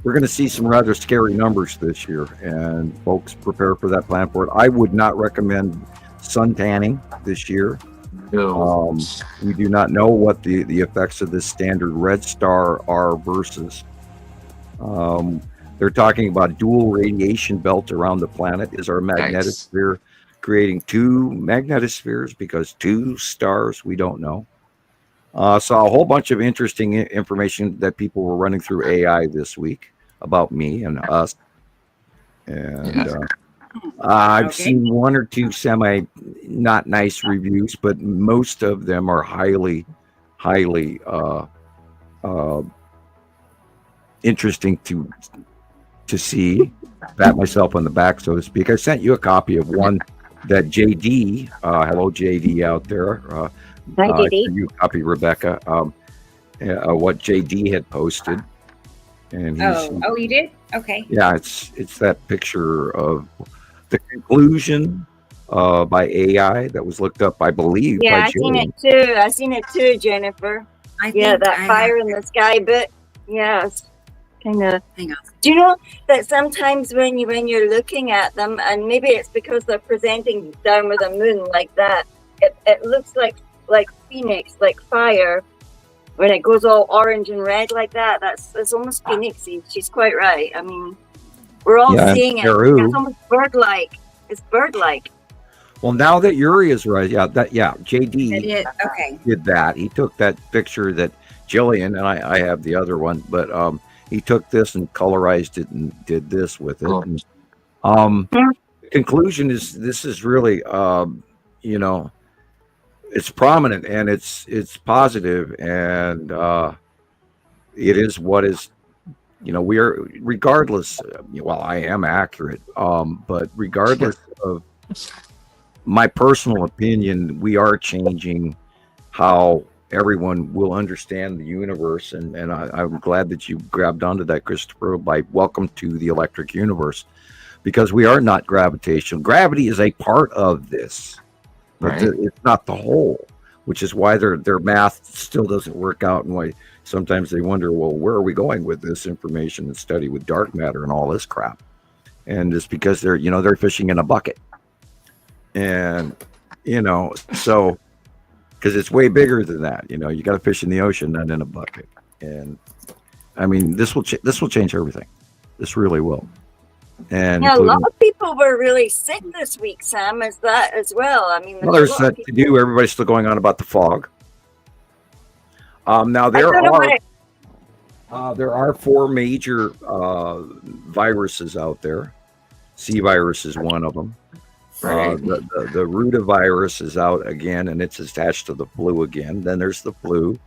We're going to see some rather scary numbers this year, and folks prepare for that, plan for it. I would not recommend sun tanning this year. We do not know what the effects of this standard red star are versus. They're talking about dual radiation belt around the planet. Is our magnetosphere creating two magnetospheres because two stars? We don't know. Saw a whole bunch of interesting information that people were running through AI this week about me and us. And I've seen 1 or 2 semi not nice reviews, but most of them are highly interesting to see. Pat myself on the back, so to speak. I sent you a copy of one that JD, hello JD out there. Hi, I JD. sent you a copy, Rebecca, what JD had posted. And Oh, you did? Okay. yeah, it's that picture of the conclusion by AI that was looked up, I believe. Yeah, by I seen Gillian. it too. I seen it too, Jennifer. I Yeah, think that I fire have in to- the sky bit. Yeah, it's kind of. Hang on. Do you know that sometimes when you're looking at them, and maybe it's because they're presenting down with a moon like that, it looks like Phoenix, like fire. When it goes all orange and red like that, that's almost Phoenixy. She's quite right. I mean, we're all Yeah, seeing it. Nibiru. It's almost bird-like. It's bird-like. Well, now that Yuri is right, JD That it, okay. did that. He took that picture that Gillian, and I have the other one, but he took this and colorized it and did this with it. Cool. And, conclusion is this is really it's prominent and it's positive, and it is what is, we are, regardless, well, I am accurate, but regardless of my personal opinion, we are changing how everyone will understand the universe, and I'm glad that you grabbed onto that, Christopher, by welcome to the electric universe, because we are not gravitational. Gravity is a part of this, but Right. it's not the whole, which is why their math still doesn't work out, and why sometimes they wonder, well, where are we going with this information and study with dark matter and all this crap? And it's because they're fishing in a bucket, and so. Because it's way bigger than that, you got to fish in the ocean, not in a bucket. And I mean, this will change everything. This really will. And Yeah, a lot of people were really sick this week, Sam. Is that as well? I mean, well, there's that to do. Everybody's still going on about the fog. Now there are 4 major viruses out there. C virus is one of them. The rotavirus is out again, and it's attached to the flu again. Then there's the flu.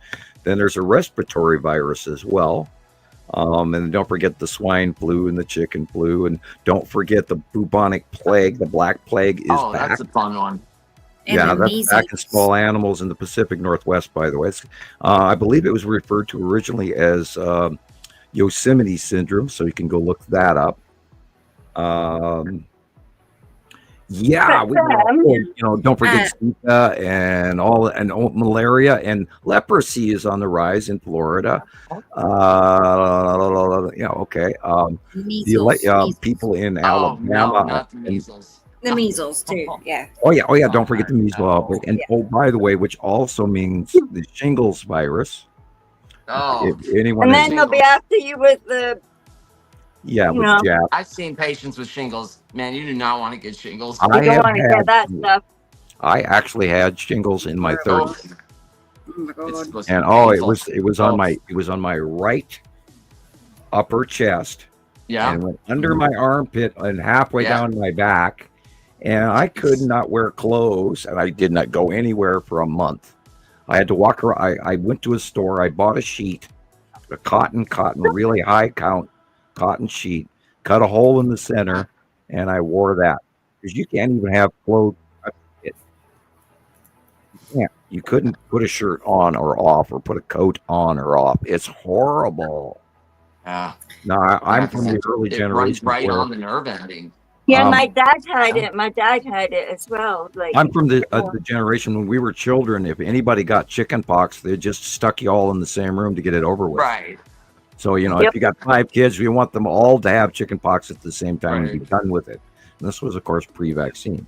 Then there's a respiratory virus as well. And don't forget the swine flu and the chicken flu. And don't forget the bubonic plague. The black plague is back. That's a fun one. And Yeah, the that's measles. back in small animals in the Pacific Northwest, by the way. I believe it was referred to originally as Yosemite syndrome, so you can go look that up. Don't forget Zika and malaria, and leprosy is on the rise in Florida. Measles. People in No, Alabama. not the measles. The measles too. Yeah. Oh yeah. Don't forget the measles outbreak. And by the way, which also means the shingles virus. Oh, If anyone And has, then they'll be after you with the. with jab. I've seen patients with shingles. Man, you do not want to get shingles. You don't want to get that stuff. I actually had shingles in my 30s. Oh my God. And it was on my right upper chest. Yeah. And went under my armpit and halfway down my back. And I could not wear clothes, and I did not go anywhere for a month. I had to walk around. I went to a store. I bought a sheet, a cotton, really high count cotton sheet, cut a hole in the center, and I wore that. Because you can't even have clothes. You couldn't put a shirt on or off, or put a coat on or off. It's horrible. Yeah. No, I'm from the early It runs generation. right on the nerve ending. Yeah, my dad had it. My dad had it as well. Like I'm from the generation when we were children. If anybody got chicken pox, they just stuck you all in the same room to get it over with. Right. So, if you got 5 kids, we want them all to have chicken pox at the same time and be done with it. And this was, of course, pre-vaccine.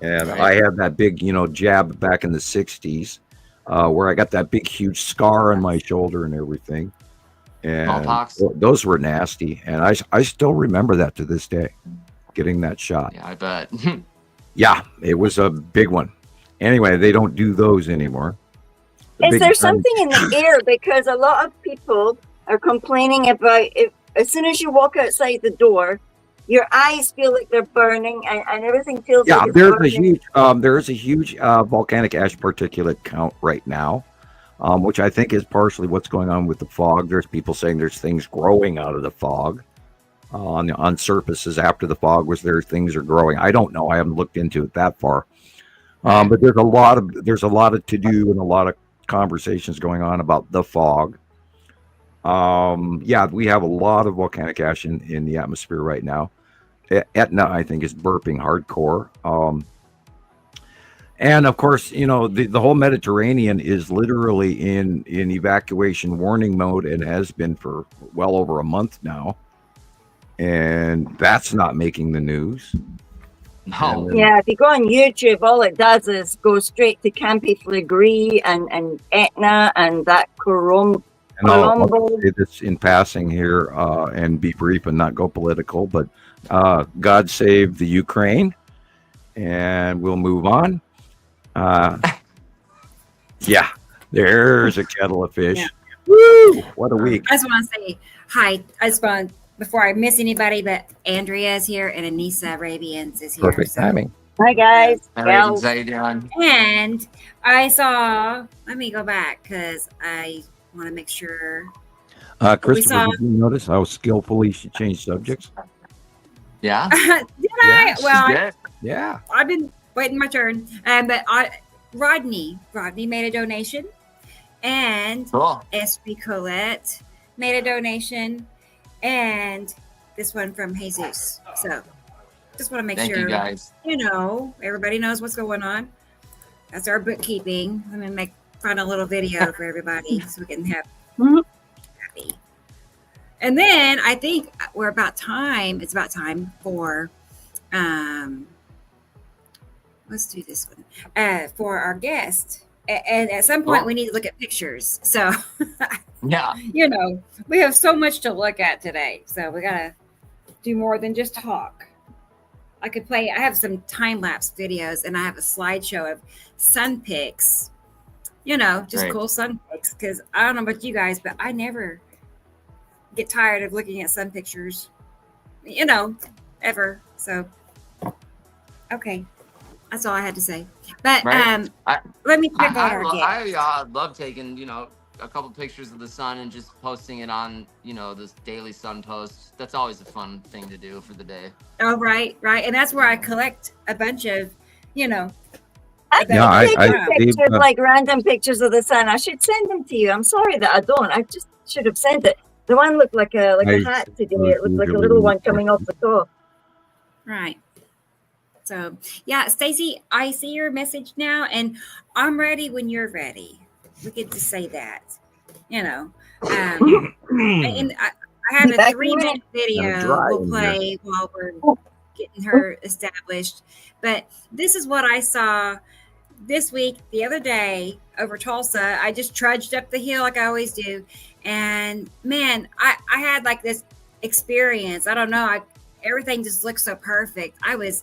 And I had that big, jab back in the 60s where I got that big, huge scar on my shoulder and everything. And Smallpox? Those were nasty. And I still remember that to this day, getting that shot. Yeah, I bet. Yeah, it was a big one. Anyway, they don't do those anymore. Is there something in the air? Because a lot of people are complaining about as soon as you walk outside the door, your eyes feel like they're burning and everything feels like it's burning. There is a huge volcanic ash particulate count right now. which I think is partially what's going on with the fog. There's people saying there's things growing out of the fog on surfaces after the fog was there. Things are growing. I don't know. I haven't looked into it that far. But there's a lot of to do and a lot of conversations going on about the fog. Yeah, we have a lot of volcanic ash in the atmosphere right now. Etna, I think, is burping hardcore. And of course, the whole Mediterranean is literally in evacuation warning mode and has been for well over a month now. And that's not making the news. No. Yeah, if you go on YouTube, all it does is go straight to Campi Flegrei and Etna and that And I'll say this in passing here and be brief and not go political, but God save the Ukraine, and we'll move on. Yeah, there's a kettle of fish. Yeah. Woo! What a week. I just want to say hi. I just want, before I miss anybody, but Andrea is here and Anissa Arabians is here. Perfect timing. Hi, guys. How you doing? And I saw, let me go back because I want to make sure. Christopher, did you notice how skillfully she changed subjects? Yeah. Did I? Well, Yeah. I've been waiting my turn. But Rodney made a donation, and Cool. Esprit Colette made a donation, and this one from Jesus. So just want to make Thank sure you guys. Everybody knows what's going on. That's our bookkeeping. I'm gonna find a little video for everybody so we can have happy. And then I think it's about time for let's do this one for our guest. And at some point we need to look at pictures. So Yeah. we have so much to look at today. So we gotta do more than just talk. I have some time-lapse videos and I have a slideshow of sun pics, just Great. cool sun pics. Because I don't know about you guys, but I never get tired of looking at sun pictures, ever. So, okay. That's all I had to say. But Right. let me check out our guest. I love taking, a couple pictures of the sun and just posting it on, this daily sun post. That's always a fun thing to do for the day. Oh, right. And that's where I collect a bunch of, I I pictures, like random pictures of the sun. I should send them to you. I'm sorry that I don't. I just should have sent it. The one looked like a hat today. It looked like a little one coming off the top. Right. So, yeah, Stacey, I see your message now, and I'm ready when you're ready. We get to say that, And I have a 3-minute video we'll play while we're getting her established. But this is what I saw this week, the other day over Tulsa. I just trudged up the hill like I always do. And, man, I had like this experience. I don't know. Everything just looked so perfect. I was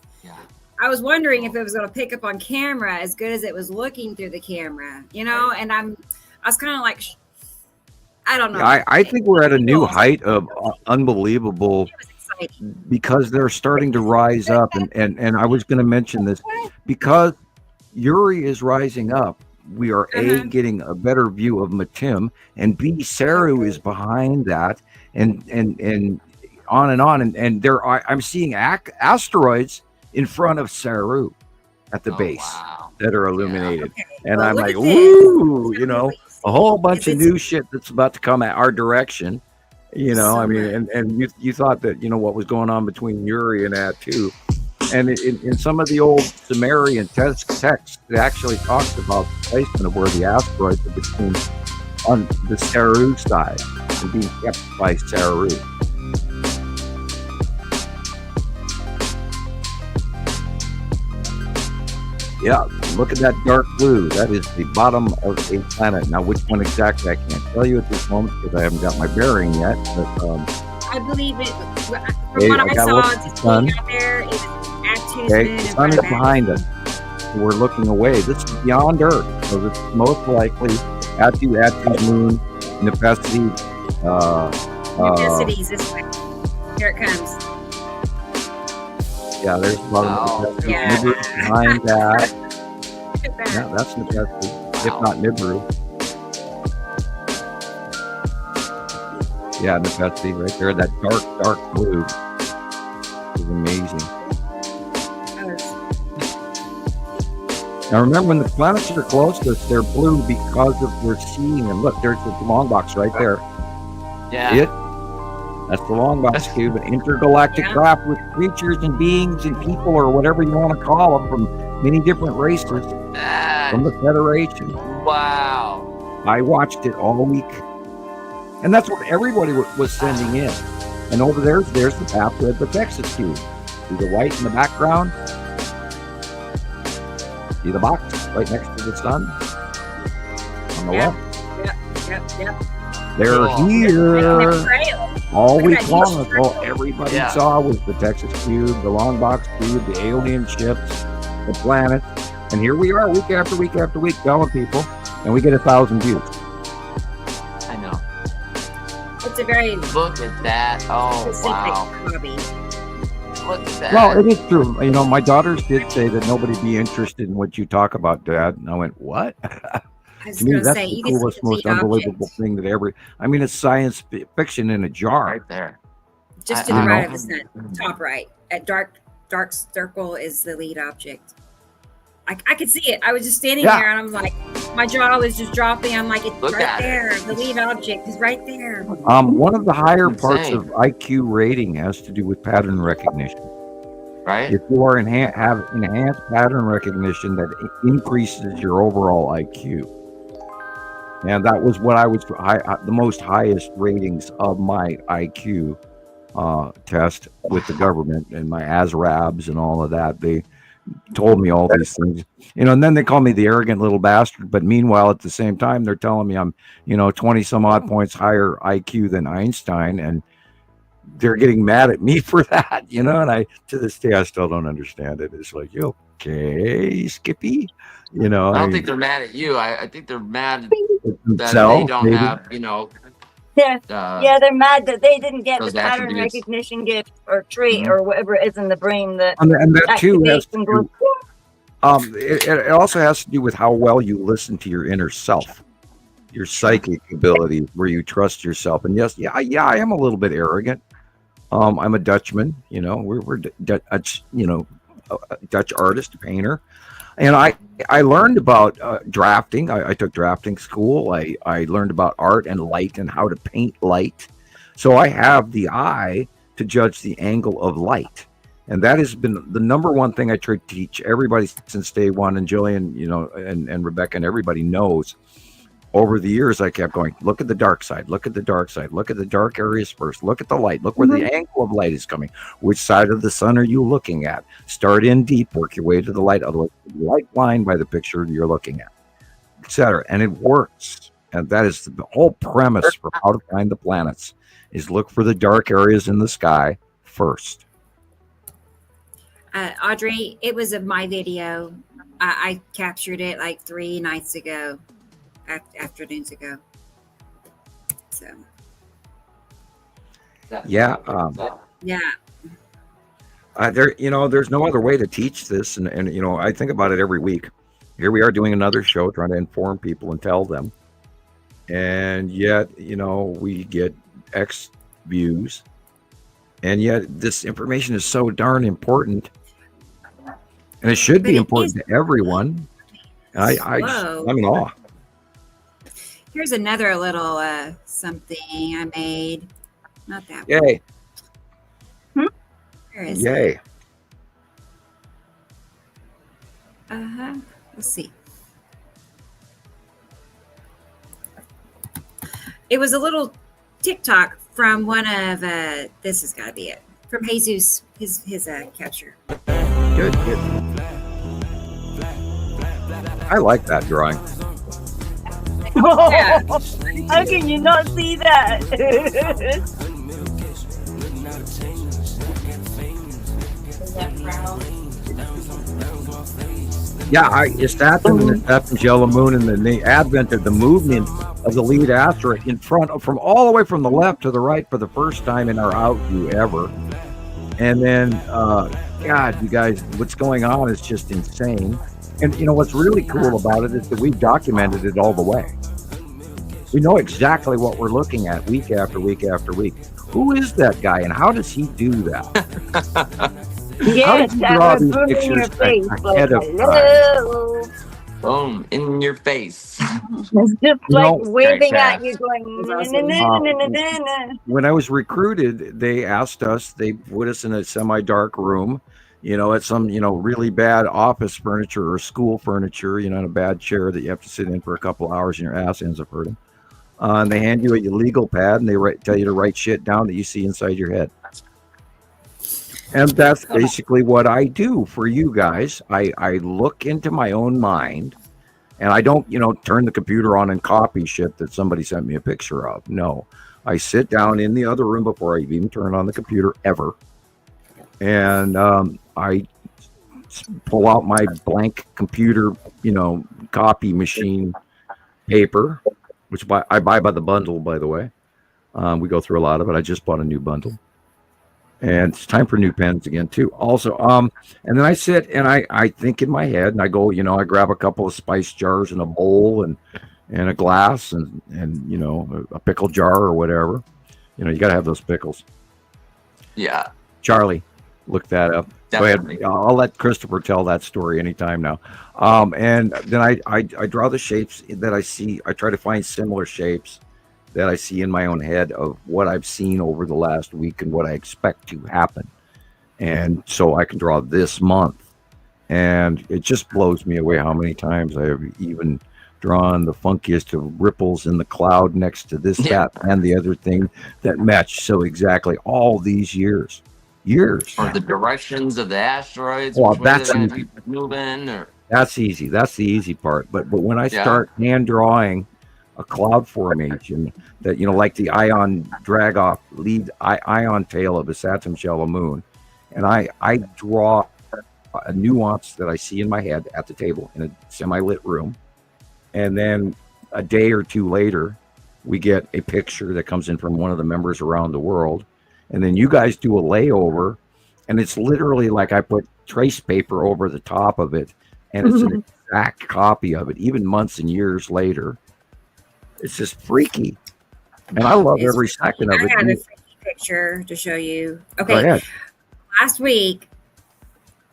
wondering if it was going to pick up on camera as good as it was looking through the camera, and I was kind of like, I don't know. I think we're at a new height of unbelievable, because they're starting to rise up. And I was going to mention this, because Uri is rising up. We are getting a better view of Matim, and B, Saru is behind that, and on and on. And there I'm seeing asteroids in front of Saru at the base that are illuminated. Okay. And I'm like, at ooh, a whole bunch of new shit that's about to come at our direction. And you thought that, what was going on between Uri and that too. And in some of the old Sumerian texts, it actually talks about the placement of where the asteroids are between on the Saru side and being kept by Saru. Yeah, look at that dark blue. That is the bottom of a planet. Now, which one exactly, I can't tell you at this moment because I haven't got my bearing yet. But I believe it. From what I saw, just being out there, it was at Tuesday. The sun is behind us. We're looking away. This is beyond Earth. So this is most likely Atu's moon, Nepesi. Nepesi's this way. Here it comes. Yeah, there's a lot of Nibiru behind that. Yeah, that's Nepesi, if not Nibiru. Yeah, necessity right there. That dark blue is amazing. Now remember, when the planets are close to us, they're blue because of we're seeing them. Look, there's the long box right there. Yeah. That's the long box cube, an intergalactic craft with creatures and beings and people, or whatever you want to call them, from many different races from the Federation. Wow. I watched it all week, and that's what everybody was sending in. And over there's the pathway of the Texas cube. See the white in the background? See the box right next to the sun on the left? Yep. They're here all week long. All everybody Yeah. saw was the Texas cube, the long box cube, the alien ships, the planet, and here we are week after week after week telling people, and we get 1,000 views. I know. It's a very Look at that. Oh, specific wow. hobby. Look at that. Well, it is true. You know, my daughters did say that nobody'd be interested in what you talk about, Dad. And I went, what? I was To me, going to that's say, the you can see coolest, the most lead unbelievable object thing that ever. I mean, it's science fiction in a jar. Right there. just to I the know. right of the sun, top right. At dark circle is the lead object. I could see it. I was just standing Yeah. there, and I'm like, my jaw was just dropping. I'm like, it's Look right at it. there. The lead object is right there. One of the higher parts Insane. of IQ rating has to do with pattern recognition. Right? If you are have enhanced pattern recognition, that increases your overall IQ. And that was what I was the most highest ratings of my IQ test with the government and my ASRABs and all of that. They told me all these things, and then they call me the arrogant little bastard. But meanwhile, at the same time, they're telling me I'm, 20 some odd points higher IQ than Einstein, and they're getting mad at me for that, and I, to this day, I still don't understand it. It's like, okay, Skippy, I don't think they're mad at you. I think they're mad that themselves, they don't maybe. have, Yeah, they're mad that they didn't get the those pattern attributes. recognition gift or trait or whatever it is in the brain that And that too has activates and to goes. do, it also has to do with how well you listen to your inner self, your psychic ability, where you trust yourself. And yes, I am a little bit arrogant. I'm a Dutchman, we're Dutch, a Dutch artist, a painter. And I learned about drafting. I took drafting school. I learned about art and light and how to paint light. So I have the eye to judge the angle of light. And that has been the number one thing I try to teach everybody since day one. And Gillian, and Rebecca and everybody knows. Over the years, I kept going, look at the dark side, look at the dark side, look at the dark areas first, look at the light, look where the angle of light is coming. Which side of the sun are you looking at? Start in deep, work your way to the light, otherwise you'll be light blind by the picture you're looking at, etc. And it works. And that is the whole premise for how to find the planets, is look for the dark areas in the sky first. Audrey, it was of my video. I captured it like 3 nights ago. Afternoons ago. So Yeah. There's no other way to teach this. And I think about it every week. Here we are doing another show, trying to inform people and tell them. And yet, we get X views. And yet this information is so darn important. And it should be important to everyone. I'm in awe. Here's another little something I made. Not that Yay. one. Where is it? Yay. Let's see. It was a little TikTok from one of this has got to be it, from Jesus, his capture. Good. I like that drawing. Yeah. How can you not see that? Yeah, it's that and the yellow moon and the advent of the movement of the lead asteroid in front, from all the way from the left to the right for the first time in our out view ever. And then, God, you guys, what's going on is just insane. And what's really cool about it is that we've documented it all the way. We know exactly what we're looking at week after week after week. Who is that guy, and how does he do that? Yes, you I draw have these boom in pictures your face. ahead of time? Hello. Boom, in your face. It's just like know, waving Great at you, going. When I was recruited, they asked us, they put us in a semi-dark room, at some, really bad office furniture or school furniture, in a bad chair that you have to sit in for a couple hours and your ass ends up hurting. And they hand you a legal pad and they tell you to write shit down that you see inside your head. And that's basically what I do for you guys. I look into my own mind, and I don't, turn the computer on and copy shit that somebody sent me a picture of. No, I sit down in the other room before I even turn on the computer ever. And I pull out my blank computer, copy machine paper, which I buy by the bundle, by the way. We go through a lot of it. I just bought a new bundle. And it's time for new pens again, too. Also, and then I sit and I think in my head, and I go, I grab a couple of spice jars and a bowl and a glass and a pickle jar or whatever. You got to have those pickles. Yeah. Charlie, look that up. Definitely. Go ahead. I'll let Christoper tell that story anytime now. And then I draw the shapes that I see. I try to find similar shapes that I see in my own head of what I've seen over the last week and what I expect to happen. And so I can draw this month. And it just blows me away how many times I have even drawn the funkiest of ripples in the cloud next to this, that, and the other thing that match so exactly all these years. Or the directions of the asteroids. Well, which way that's they're gonna be moving. Or that's easy. That's the easy part. But when I start hand drawing a cloud formation that, like the ion drag off lead ion tail of a Saturn shell of moon, and I draw a nuance that I see in my head at the table in a semi-lit room, and then a day or two later we get a picture that comes in from one of the members around the world, and then you guys do a layover, and it's literally like I put trace paper over the top of it, and it's an exact copy of it, even months and years later. It's just freaky, and I love every second of it. I have a freaky picture to show you. Okay, last week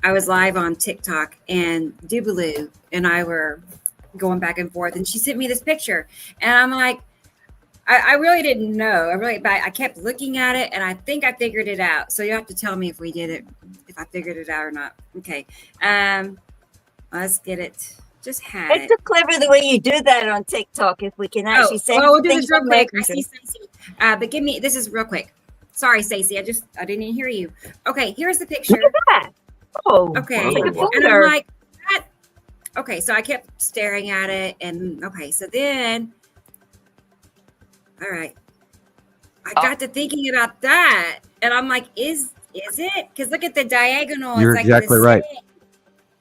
I was live on TikTok, and Dubaloo and I were going back and forth, and she sent me this picture, and I'm like, I really didn't know. But I kept looking at it, and I think I figured it out. So you have to tell me if we did it, if I figured it out or not. Okay, let's get it. Just had It's so clever the way you do that on TikTok. If we can actually say, we'll do this real quick. I see Stacey, but this is real quick. Sorry, Stacey, I didn't even hear you. Okay, here's the picture. Look at that. Oh, okay, like and I'm like, that. Okay, so I kept staring at it, and so then, all right, I got to thinking about that, and I'm like, is it? Because look at the diagonal. You're exactly right.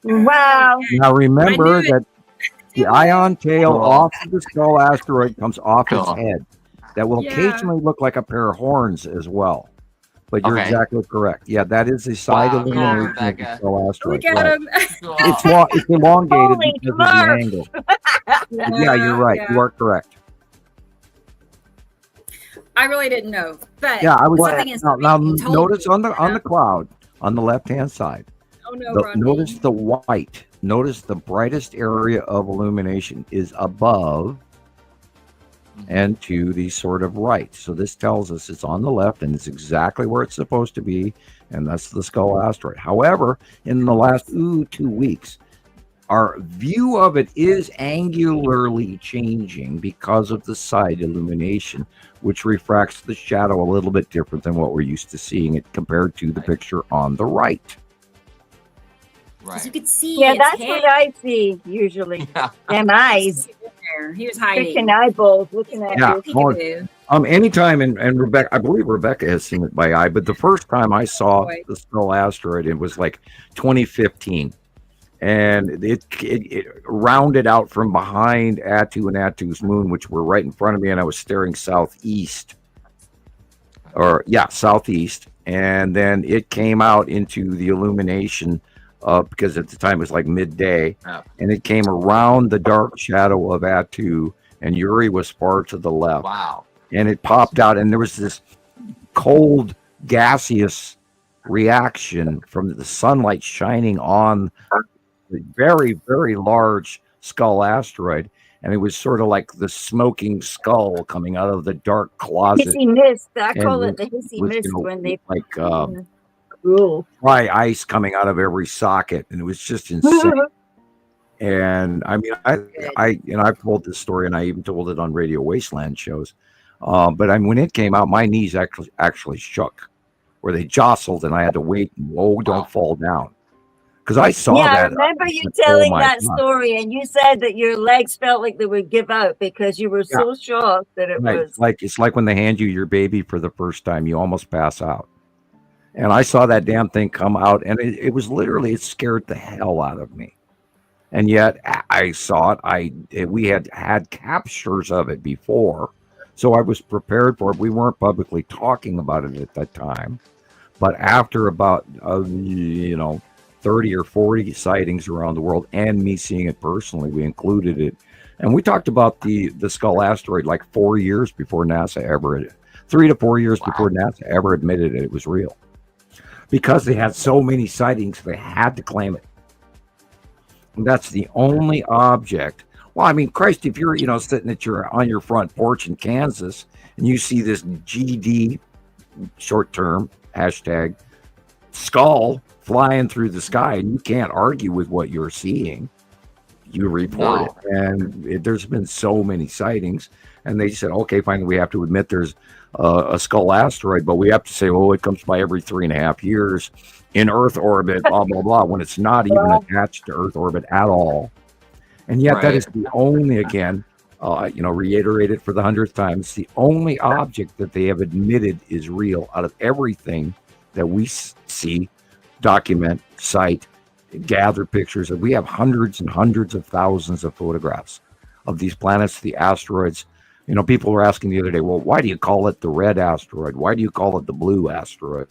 Wow. Now remember that the ion tail off of the skull asteroid comes off its head. That will occasionally look like a pair of horns as well. But you're exactly correct. Yeah, that is the side illumination of the skull asteroid. Look at him. It's elongated Holy because of the angle. Yeah, you're right. You are correct. I really didn't know. But yeah, I was now notice on the cloud on the left-hand side. Notice the white. Notice the brightest area of illumination is above and to the sort of right. So this tells us it's on the left and it's exactly where it's supposed to be, and that's the skull asteroid. However, in the last 2 weeks, our view of it is angularly changing because of the side illumination, which refracts the shadow a little bit different than what we're used to seeing it compared to the picture on the right. Right. You could see. Yeah, that's what I see usually. Them eyes. He was hiding. Freaking eyeballs looking at you. Anytime, and Rebecca, I believe Rebecca has seen it by eye, but the first time I saw the skull asteroid, it was like 2015. And it rounded out from behind Attu and Attu's moon, which were right in front of me, and I was staring southeast. Southeast. And then it came out into the illumination because at the time it was like midday, and it came around the dark shadow of Attu and Uri was far to the left. Wow. And it popped out, and there was this cold, gaseous reaction from the sunlight shining on the very, very large Skull asteroid. And it was sort of like the smoking skull coming out of the dark closet. Hissy mist. I And call it it the hissy was, mist when they like rule. dry ice coming out of every socket, and it was just insane. And I mean, I've told this story, and I even told it on Radio Wasteland shows. But I mean, when it came out, my knees actually shook, where they jostled, and I had to wait and don't fall down, because I saw that. I remember you Oh telling my that God. story, and you said that your legs felt like they would give out because you were so shocked that it Right. was. It's like when they hand you your baby for the first time, you almost pass out. And I saw that damn thing come out, and it was literally, it scared the hell out of me. And yet I saw it. We had captures of it before, so I was prepared for it. We weren't publicly talking about it at that time, but after about 30 or 40 sightings around the world, and me seeing it personally, we included it. And we talked about the Skull asteroid like 4 years before NASA ever, 3 to 4 years before NASA ever admitted it was real. Because they had so many sightings, they had to claim it. And that's the only object. Well, I mean, Christ, if you're, sitting on your front porch in Kansas, and you see this GD, short term, hashtag, skull flying through the sky, and you can't argue with what you're seeing, you report it. And there's been so many sightings, and they said, okay, fine, we have to admit there's a Skull asteroid, but we have to say, it comes by every 3.5 years in Earth orbit, blah, blah, blah, when it's not even attached to Earth orbit at all. And yet that is the only, again, reiterated for the 100th time, it's the only object that they have admitted is real out of everything that we see, document, cite, gather pictures of. We have hundreds and hundreds of thousands of photographs of these planets, the asteroids. People were asking the other day, well, why do you call it the red asteroid? Why do you call it the blue asteroid?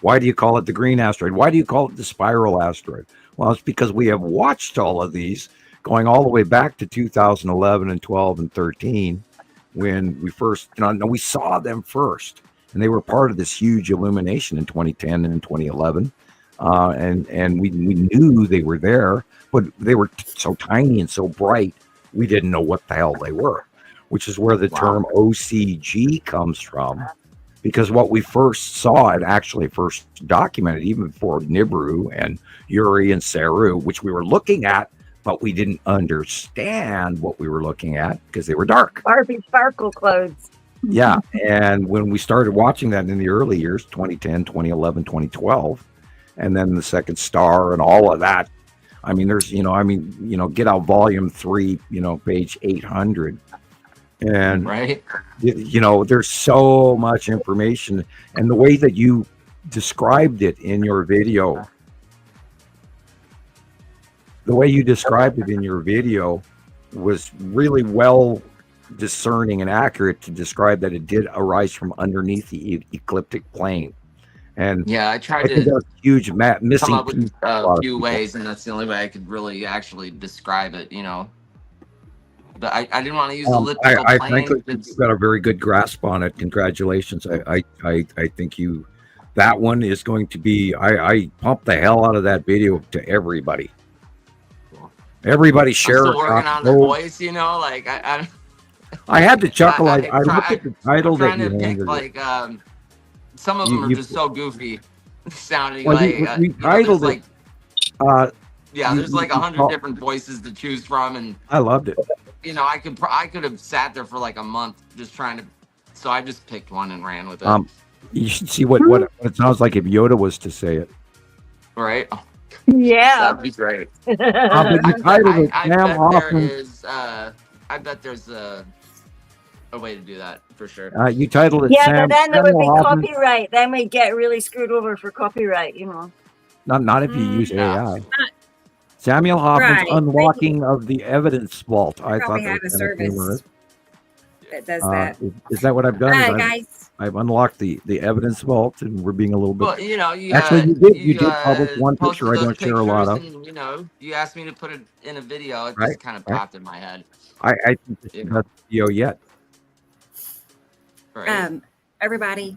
Why do you call it the green asteroid? Why do you call it the spiral asteroid? Well, it's because we have watched all of these going all the way back to 2011 and 12 and 13, when we first, we saw them first. And they were part of this huge illumination in 2010 and in 2011. And we knew they were there, but they were so tiny and so bright, we didn't know what the hell they were, which is where the term OCG comes from. Because what we first saw, and actually first documented even before Nibiru and Uri and Saru, which we were looking at, but we didn't understand what we were looking at because they were dark. Barbie sparkle clothes. Yeah. And when we started watching that in the early years, 2010, 2011, 2012, and then the second star and all of that, I mean, there's, get out volume 3, page 800. And, there's so much information. And the way that you described it in your video, was really well discerning and accurate to describe that it did arise from underneath the ecliptic plane. And I tried to huge missing come up with a few ways, and that's the only way I could really actually describe it, But I didn't want to use elliptical I plane. think you've got a very good grasp on it. Congratulations. I think that one is going to be, I pumped the hell out of that video to everybody. Cool. Everybody share I'm it. still working on the voice, I had to chuckle. I looked at the title that you handed handed it. Some of them are just so goofy sounding. Well, you titled it. There's like 100 different voices to choose from, and I loved it. I could have sat there for like a month just trying to. So I just picked one and ran with it. You should see what it sounds like if Yoda was to say it. Right? Yeah, that'd be great. But you titled it Sam Hofman. I bet there's a way to do that for sure. You titled it Sam. But then there would be Hofman. copyright. Then we get really screwed over for copyright. Not if you use AI. Samuel Hofman's Unlocking of the Evidence Vault. I thought have a service that does that. Is that what I've done? Guys, I've unlocked the evidence vault, and we're being a little bit. Well, you know, you Actually, you did publish one posted picture I those don't share a lot pictures, of. and you know, you asked me to put it in a video. It Right, just kind of right. popped in my head. I think this is the best video yet. Right. Everybody,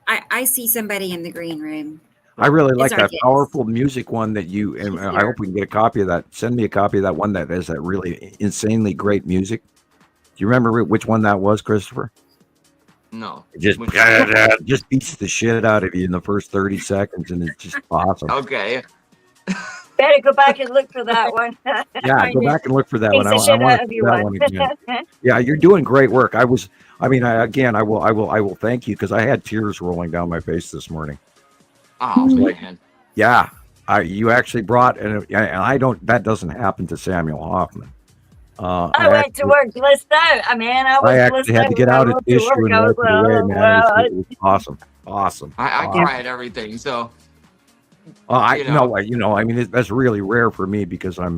I see somebody in the green room. I really like It's our that guest. powerful music one that you, and She's I here. hope we can get a copy of that. Send me a copy of that one that has that really insanely great music. Do you remember which one that was, Christopher? No. It just Which- just beats the shit out of you in the first 30 seconds, and it's just awesome. Okay. Better go back and look for that one. Yeah, go back and look for that one. Piece I of shit want out to of see you that one. one again. Yeah, you're doing great work. I will thank you because I had tears rolling down my face this morning. Oh man. Yeah, you actually brought, and I don't. That doesn't happen to Samuel Hofman. I went to work blissed out. I mean, I was I blissed actually had out to get when I out a went to tissue work. and I wipe was it away, man. well, It was awesome. I cry at everything. So I you know. know. I mean, that's really rare for me because I'm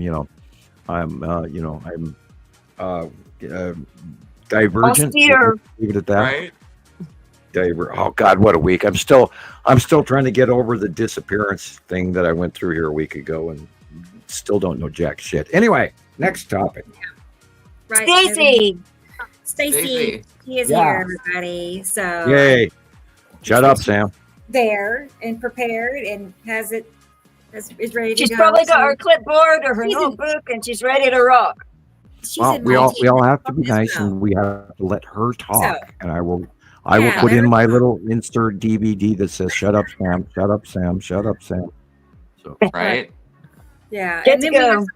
divergent. Austere. Leave it at that. Right. Oh God, what a week! I'm still trying to get over the disappearance thing that I went through here a week ago, and still don't know jack shit. Anyway, next topic. Right. Stacey. Stacey, she is Yeah. here, everybody. So Yay! Shut up, Sam. there and prepared and is ready to She's go. probably got So her clipboard or her She's in- notebook, and she's ready to rock. she's Well, in we all Montana have to be as nice, well. and we have to let her talk. So, And I will yeah, put let in her my talk. little insert DVD that says "Shut up, Sam! Shut up, Sam! Shut up, Sam!" So Right. Yeah, Get and to then we have go.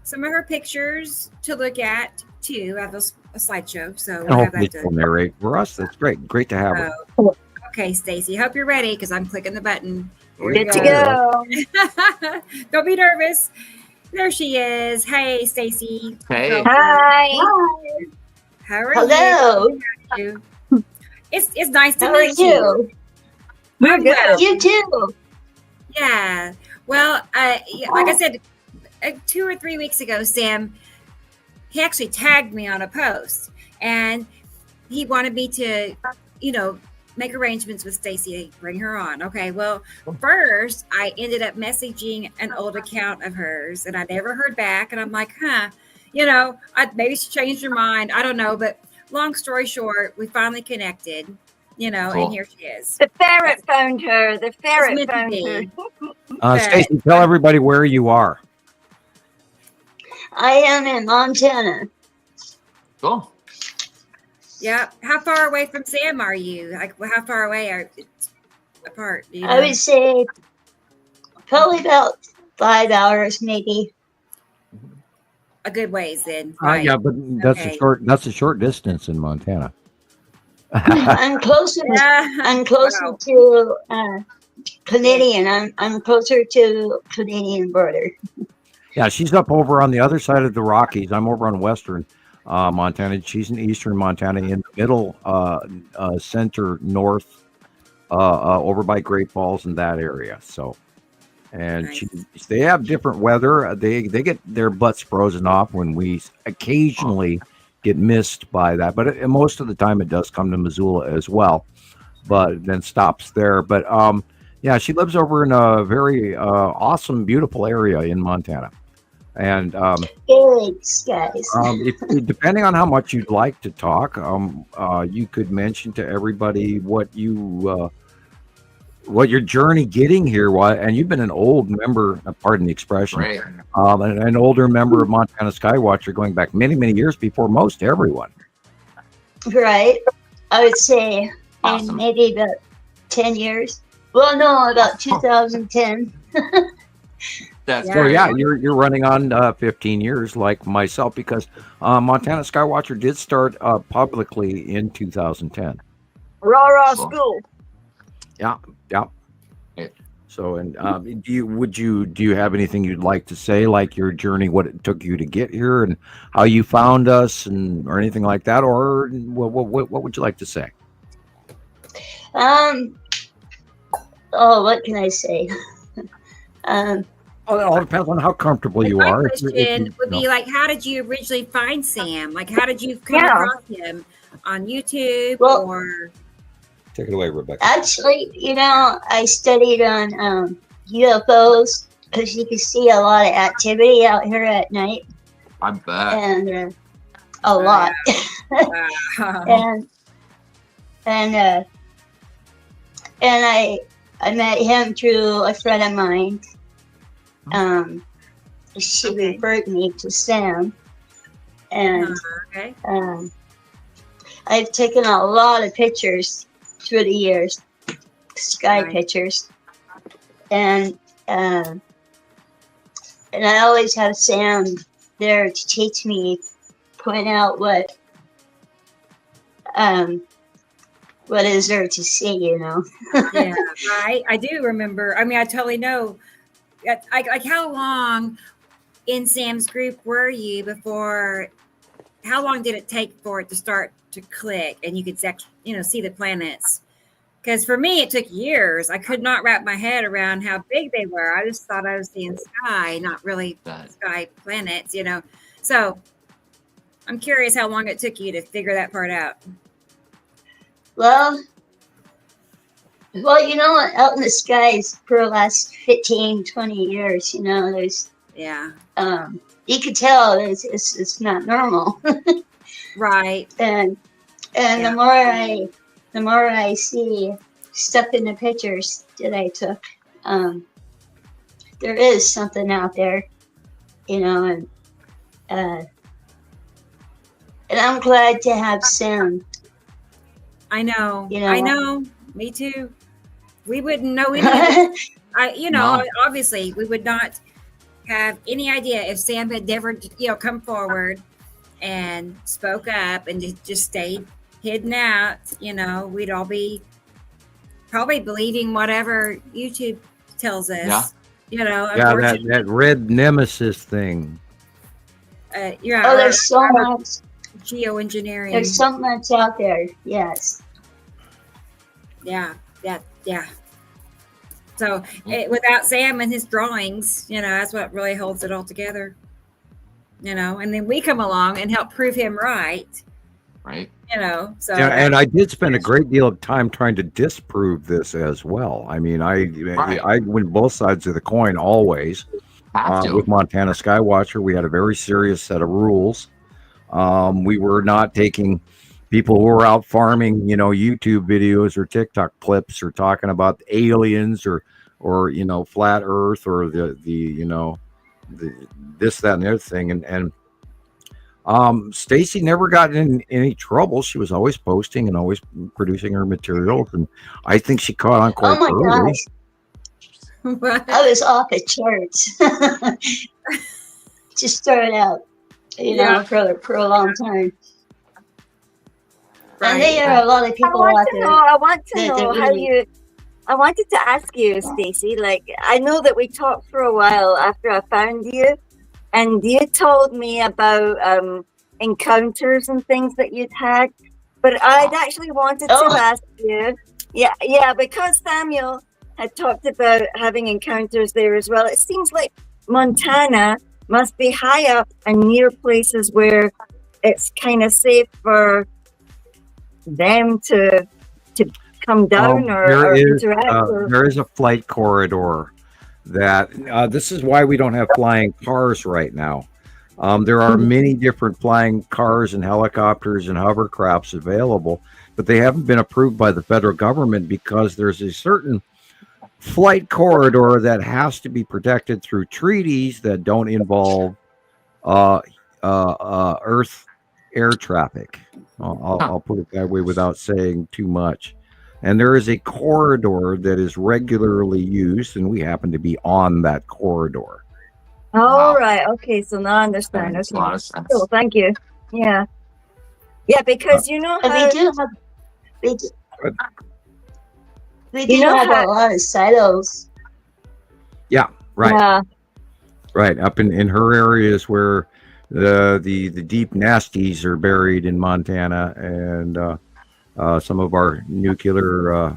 some of her pictures to look at too. I have a slideshow, so and we'll have hopefully that she'll to. narrate for us. That's great. Great to have her. So, okay, Stacey, hope you're ready because I'm clicking the button. Here we Good to go. Don't be nervous. There she is. Hey, Stacey. Hey. Hi. How are Hello. you? It's nice to How are meet you. you? We're good. You too. Yeah. Well, yeah, like I said, 2 or 3 weeks ago, Sam, he actually tagged me on a post, and he wanted me to, make arrangements with Stacey, bring her on. Okay. Well, first I ended up messaging an old account of hers, and I never heard back. And I'm like, maybe she changed her mind. I don't know. But long story short, we finally connected. Cool. And here she is. The ferret found her. The It's ferret meant to found be. her. Stacey, tell everybody where you are. I am in Montana. Cool. Yeah. How far away from Sam are you? Like, how far away are apart? Do you I know? would say probably about 5 hours, maybe. A good ways then. Right. Yeah, but that's Okay. a short distance in Montana. I'm closer. Yeah. I'm closer Wow. to Canadian. I'm closer to Canadian border. Yeah, she's up over on the other side of the Rockies. I'm over on western Montana. She's in eastern Montana, in the middle, center north, over by Great Falls in that area. So, and Nice. they have different weather. They get their butts frozen off when we occasionally get missed by that, but most of the time it does come to Missoula as well, but then stops there. But yeah, she lives over in a very awesome, beautiful area in Montana. And Thanks, guys. if depending on how much you'd like to talk, you could mention to everybody what your journey getting here was. And you've been an old member, pardon the expression, Right. an older member of Montana Skywatcher going back many, many years before most everyone. Right. I would say Awesome. maybe about 10 years. Well, no, about 2010. That's Yeah. So great. yeah, you're running on 15 years like myself, because Montana Skywatcher did start publicly in 2010. Rah Cool. school. Yeah. Yeah. So, and do you have anything you'd like to say, like your journey, what it took you to get here, and how you found us, and or anything like that, or what would you like to say? What can I say? Oh, it all depends on how comfortable you My are. question would be like, how did you originally find Sam? Like, how did you come Yeah. across him on YouTube Well- or? Take it away, Rebecca. Actually, I studied on UFOs because you can see a lot of activity out here at night, I bet. and a lot. Wow. and I met him through a friend of mine. She Okay. referred me to Sam, and Okay. I've taken a lot of pictures through the years, sky Right. pictures, and I always have Sam there to teach me, point out what is there to see, Yeah, I do remember. I mean, I totally know. Like, how long in Sam's group were you before? How long did it take for it to start to click and you could see the planets? Because for me, it took years. I could not wrap my head around how big they were. I just thought I was seeing sky, not really sky planets. So I'm curious how long it took you to figure that part out. Well, out in the skies for the last 15, 20 years, there's, Yeah. you could tell it's not normal. Right. And Yeah. the more I see stuff in the pictures that I took, there is something out there, and I'm glad to have Sam. I know. You know. I know. Me too. We wouldn't know any. No. Obviously, we would not have any idea if Sam had never, come forward and spoke up and just stayed hidden out. We'd all be probably believing whatever YouTube tells us. Yeah. Yeah, that red nemesis thing. Oh, there's so much. Geoengineering. There's so much out there. Yes. Yeah. So without Sam and his drawings, that's what really holds it all together. And then we come along and help prove him right. Right. So Yeah, and I did spend a great deal of time trying to disprove this as well. I mean, I win both sides of the coin always. Have to. With Montana Skywatcher, we had a very serious set of rules. We were not taking people who were out farming, YouTube videos or TikTok clips or talking about aliens or flat Earth or the this, that, and the other thing. And Stacey never got in any trouble. She was always posting and always producing her materials, and I think she caught on quite Oh my early. gosh. I was off at church. Just started out, for a long time. Right. And there are a lot of people out there. I want to know that how really- you. I wanted to ask you, Stacey. Like, I know that we talked for a while after I found you, and you told me about encounters and things that you'd had. But I'd actually wanted to ask you. Yeah, because Samuel had talked about having encounters there as well. It seems like Montana must be high up and near places where it's kind of safe for them to come down or interact. There is a flight corridor that this is why we don't have flying cars right now. There are many different flying cars and helicopters and hovercrafts available, but they haven't been approved by the federal government because there's a certain flight corridor that has to be protected through treaties that don't involve Earth air traffic. I'll put it that way without saying too much. And there is a corridor that is regularly used, and we happen to be on that corridor. Oh, right. Okay, so now I understand. That makes a lot of sense. Cool, thank you. Yeah, because you know And how we do have a lot of silos. Right. Yeah. Right. Up in her areas where the deep nasties are buried in Montana, and some of our nuclear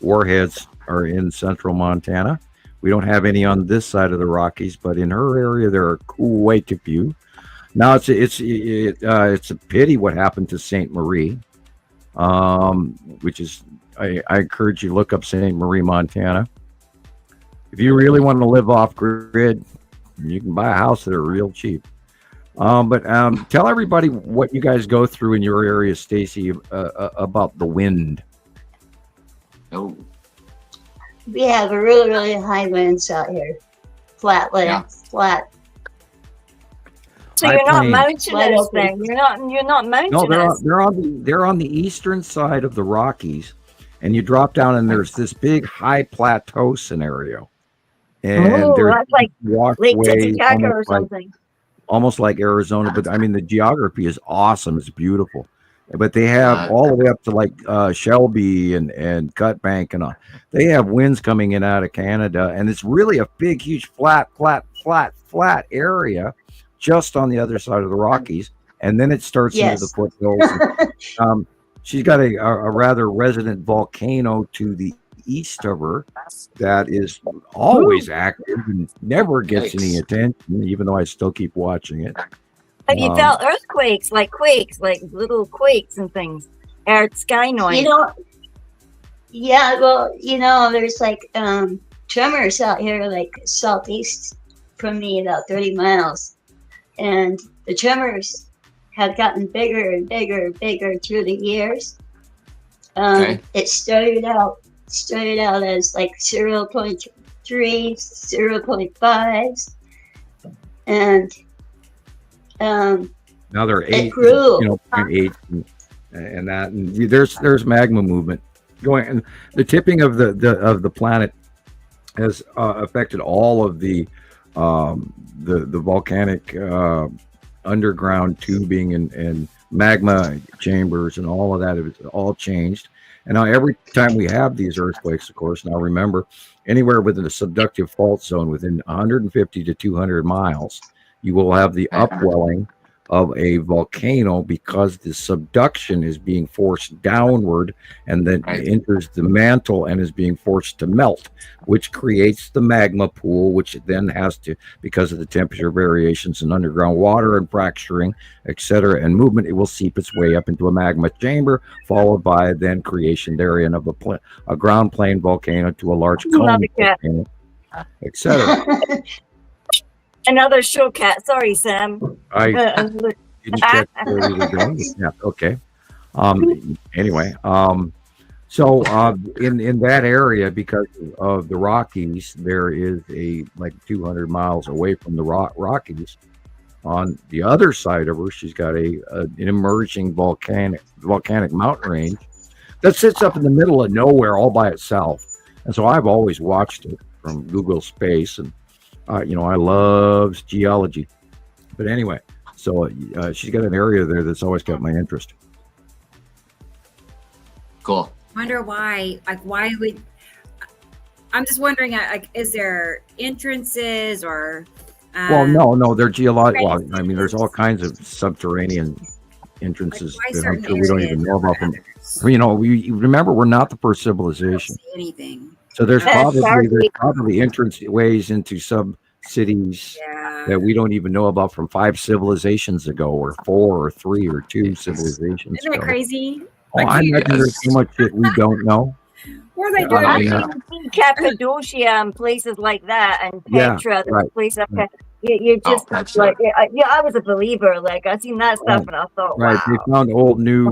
warheads are in central Montana. We don't have any on this side of the Rockies, but in her area there are quite a few. Now it's a pity what happened to Saint Marie, which is I encourage you to look up St. Marie, Montana. If you really want to live off grid, you can buy a house that are real cheap. But tell everybody what you guys go through in your area, Stacey, about the wind. Oh, We have a really, really high winds out here. Flat land, Yeah. flat. So High you're not plains. mountainous then. You're not No, mountainous. they're on the eastern side of the Rockies, and you drop down and there's this big high plateau scenario, and Oh, there's that's like Lake walkways Titicaca or almost like something. Arizona. But I mean, the geography is awesome. It's beautiful. But they have all the way up to like Shelby and Cutbank and all. They have winds coming in out of Canada, and it's really a big, huge, flat area just on the other side of the Rockies, and then it starts into the Yes. foothills. And, she's got a rather resident volcano to the east of her that is always active and never gets any Yikes. attention, even though I still keep watching it. Have you felt earthquakes, like little quakes and things? Earth sky noise. You know, yeah, well, there's like tremors out here, like southeast from me, about 30 miles. And the tremors have gotten bigger and bigger and bigger through the years. Okay. It started out as like 0.3, 0.5s, and Now they're it 8, grew. 0.8, and that. And there's magma movement going, and the tipping of the planet has affected all of the volcanic underground tubing and magma chambers and all of that. It's all changed. And now every time we have these earthquakes, of course, now remember, anywhere within a subductive fault zone within 150 to 200 miles, you will have the upwelling of a volcano because the subduction is being forced downward and then enters the mantle and is being forced to melt, which creates the magma pool, which then has to, because of the temperature variations in underground water and fracturing, etc., and movement, it will seep its way up into a magma chamber, followed by then creation therein of a ground plane volcano to a large cone volcano, etc. Another show cat. Sorry, Sam. I didn't catch where we were going. Yeah, okay. Anyway, so in that area, because of the Rockies, there is like 200 miles away from the Rockies. On the other side of her, she's got an emerging volcanic mountain range that sits up in the middle of nowhere all by itself. And so I've always watched it from Google Space, and I love geology. But anyway, so she's got an area there that's always got my interest. Cool. Wonder why? Like, why would? I'm just wondering. Like, is there entrances or? Well, no, they're geologic. Well, I mean, there's all kinds of subterranean entrances Like, that I'm sure we don't even know about them. We remember we're not the first civilization. Anything. So there's probably entrance ways into sub cities that we don't even know about from 5 civilizations ago, or 4 or 3 or 2 civilizations Isn't that ago. crazy? Oh, I imagine there's so much that we don't know. What are they doing? I've seen Cappadocia and places like that, and Petra, the place up there. You just like, I was a believer. Like, I seen that stuff, and I thought, wow. Right, they found old new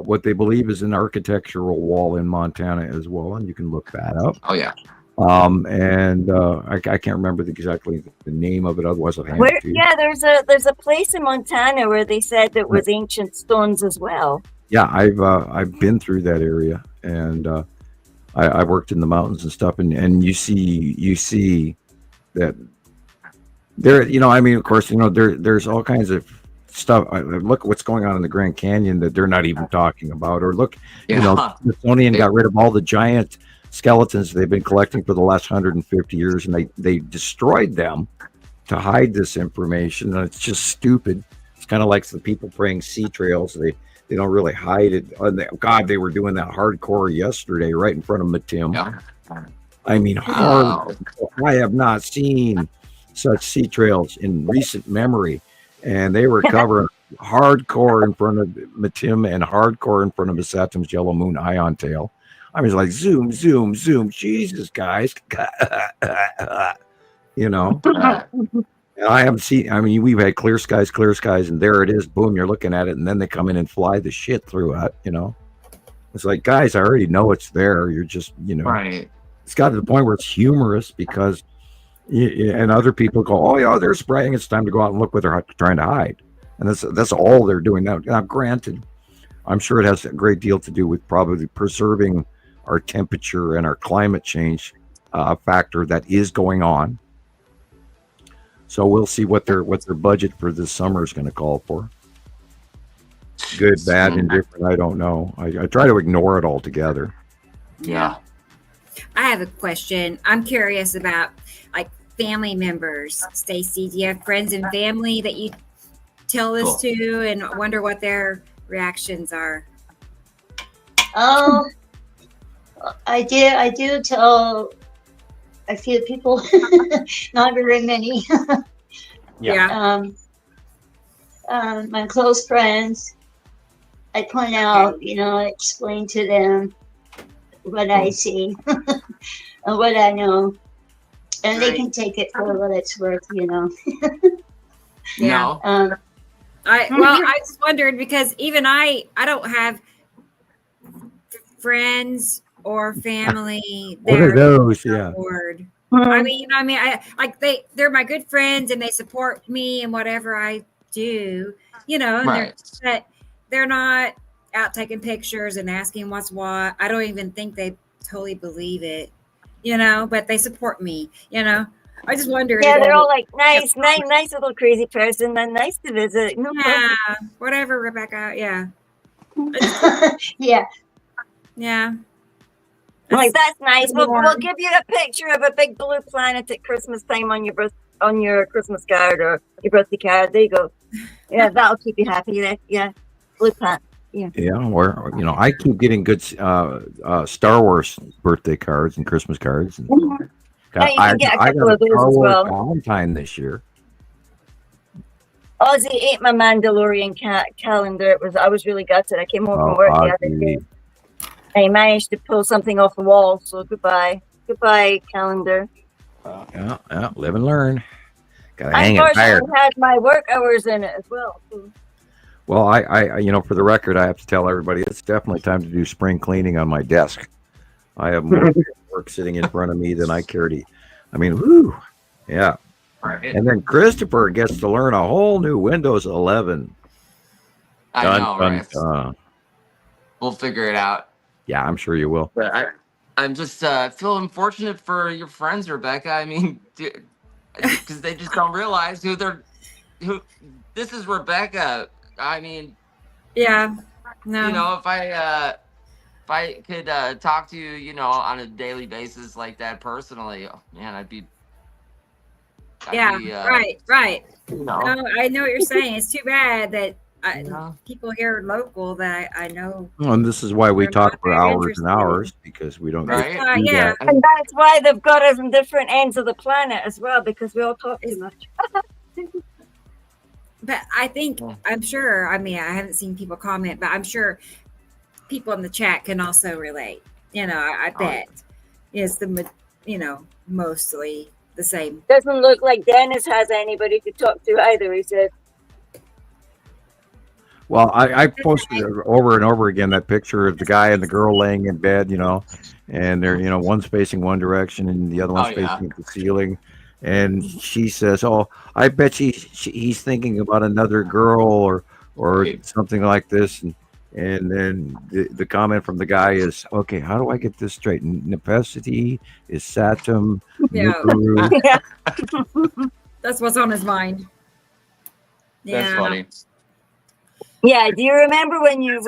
what they believe is an architectural wall in Montana as well, and you can look that up. Oh yeah. And I can't remember exactly the name of it. Otherwise, I'll hand it to you. Yeah, there's a place in Montana where they said that was ancient stones as well. Yeah, I've been through that area, and I worked in the mountains and stuff, and you see that there. I mean, of course, there's all kinds of stuff. Look what's going on in the Grand Canyon that they're not even talking about. Or look, Smithsonian got rid of all the giant skeletons they've been collecting for the last 150 years, and they destroyed them to hide this information. And it's just stupid. It's kind of like the people praying sea trails. They don't really hide it. God, they were doing that hardcore yesterday right in front of Matim. Yeah. I mean, hard. I have not seen such sea trails in recent memory, and they were covering hardcore in front of Matim and hardcore in front of Saturn's yellow moon ion tail. I was like, zoom, zoom, zoom. Jesus, guys. You know, and I haven't seen, I mean, we've had clear skies, and there it is. Boom, you're looking at it. And then they come in and fly the shit through it, you know. It's like, guys, I already know it's there. You're just, you know, Right. It's got to the point where it's humorous because, and other people go, oh, yeah, they're spraying. It's time to go out and look what they're trying to hide. And that's all they're doing now. Now, granted, I'm sure it has a great deal to do with probably preserving our temperature and our climate change factor that is going on. So we'll see what their budget for this summer is going to call for. Good, bad, indifferent, I don't know. I try to ignore it altogether. Yeah. I have a question. I'm curious about like family members. Stacey, do you have friends and family that you tell this to and wonder what their reactions are? Oh, I do tell a few people, not very many. Yeah. My close friends, I point out, you know, explain to them what I see and what I know, and they can take it for what it's worth, you know. Yeah. No. I just wondered because even I don't have friends or family. What are those? Yeah. Board. I mean, I like they're my good friends and they support me and whatever I do, you know, and they're not out taking pictures and asking what's what. I don't even think they totally believe it, you know, but they support me, you know. I just wonder. Yeah, they're all like nice little crazy person and nice to visit. No problem. Whatever, Rebecca. Yeah. Yeah. I'm like, that's nice. We'll give you a picture of a big blue planet at Christmas time on your Christmas card or your birthday card. There you go. Yeah, that'll keep you happy. Yeah, blue planet. Yeah. Yeah, or you know, I keep getting good Star Wars birthday cards and Christmas cards. And I got a couple of those as well. Valentine this year. Ozzy ate my Mandalorian calendar. I was really gutted. I came home from work the other day. I managed to pull something off the wall. So goodbye, calendar. Yeah, live and learn. Gotta hang it higher. I had my work hours in it as well. So. Well, I, you know, for the record, I have to tell everybody it's definitely time to do spring cleaning on my desk. I have more work sitting in front of me than I care to. I mean, whoo, yeah. Right. And then Christoper gets to learn a whole new Windows 11. I know, right? We'll figure it out. Yeah, I'm sure you will. But I'm just feeling fortunate for your friends, Rebecca. I mean, because they just don't realize who this is Rebecca. I mean, yeah, no. You know, if I could talk to you, you know, on a daily basis like that personally, man, I'd be right. You know. No, I know what you're saying. It's too bad that people here local that I know. Well, and this is why we talk for hours and hours because we don't get to do that. And that's why they've got us on different ends of the planet as well because we all talk too much. But I think, I'm sure, I mean, I haven't seen people comment, but I'm sure people in the chat can also relate. You know, I bet it's mostly the same. Doesn't look like Dennis has anybody to talk to either, he said. Well, I posted over and over again that picture of the guy and the girl laying in bed, you know, and they're, you know, one's facing one direction and the other one's facing the ceiling. And she says, "Oh, I bet he's thinking about another girl or something like this." And then the comment from the guy is, "Okay, how do I get this straight? Necessity is Satum." Nibiru. That's what's on his mind. Yeah. That's funny. Yeah. Do you remember when you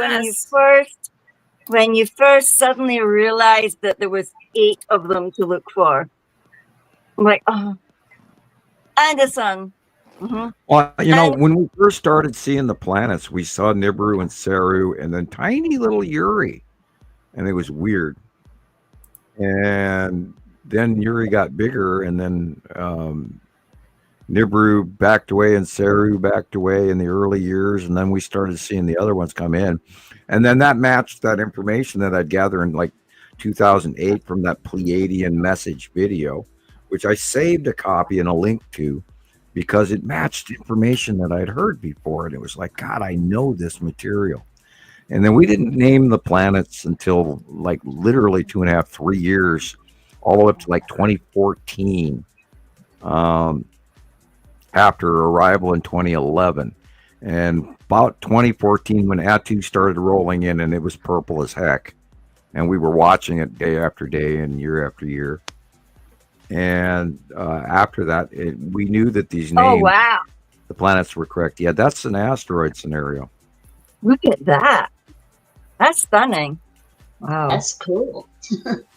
first suddenly realized that there was 8 of them to look for? I'm like, oh, and the sun. Mm-hmm. Well, you know, when we first started seeing the planets, we saw Nibiru and Saru and then tiny little Uri. And it was weird. And then Uri got bigger and then Nibiru backed away and Saru backed away in the early years. And then we started seeing the other ones come in. And then that matched that information that I'd gather in like 2008 from that Pleiadian message video, which I saved a copy and a link to because it matched information that I'd heard before. And it was like, God, I know this material. And then we didn't name the planets until like literally 2.5, 3 years, all the way up to like 2014, after arrival in 2011. And about 2014, when Atu started rolling in, and it was purple as heck. And we were watching it day after day and year after year. And after that, we knew that these names, Oh, wow. the planets were correct. Yeah, that's an asteroid scenario. Look at that. That's stunning. Wow. That's cool.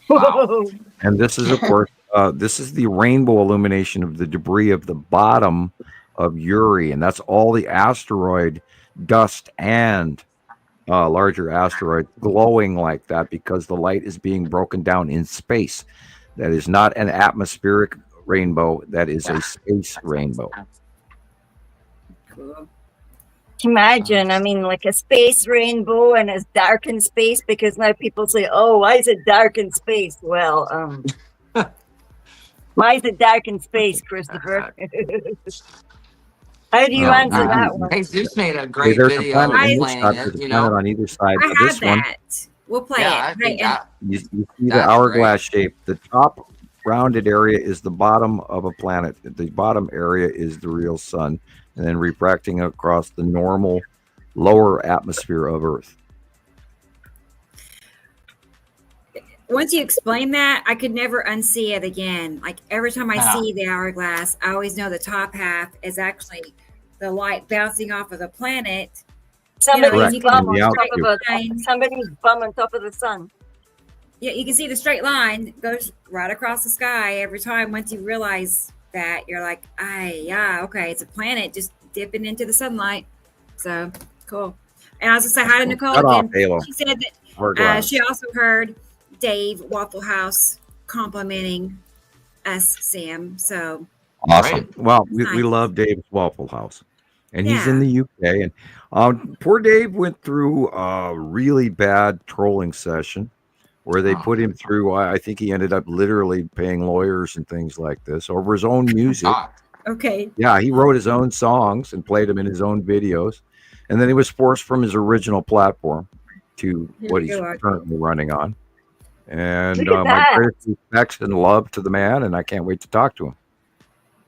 Whoa. And this is, of course, this is the rainbow illumination of the debris of the bottom of Uri. And that's all the asteroid dust and larger asteroid glowing like that because the light is being broken down in space. That is not an atmospheric rainbow. That is a space rainbow. Cool. Imagine, I mean, like a space rainbow and it's dark in space because now people say, oh, why is it dark in space? Well, why is it dark in space, Christopher? How do you answer that one? Hey, Zeus made a great There's a video planet on each explaining side, it, there's a you planet know. on either side. I But had this one, that. We'll play Yeah, I it. think Right, and that, you see the That's hourglass shape. The top rounded area is the bottom of a planet. The bottom area is the real sun, and then refracting across the normal lower atmosphere of Earth. once you explain that, I could never unsee it again. Like every time I see the hourglass, I always know the top half is actually the light bouncing off of the planet. Somebody's you bum can on straight top of line. somebody's bum on top of the sun. Yeah, you can see the straight line goes right across the sky every time. Once you realize that, you're like, yeah, okay, it's a planet just dipping into the sunlight. So cool. And I was gonna say hi to Nicole Cut off, again. Halo. She said that Hourglass. she also heard Dave Waffle House complimenting us, Sam. So Awesome. Right. Well, we Nice. love Dave's Waffle House, and he's in Yeah. the UK. And poor Dave went through a really bad trolling session where they put him through. I think he ended up literally paying lawyers and things like this over his own music. okay, Yeah, he wrote his own songs and played them in his own videos, and then he was forced from his original platform to Here what we he's go. currently running on. And Look at my that. greatest respects and love to the man, and I can't wait to talk to him.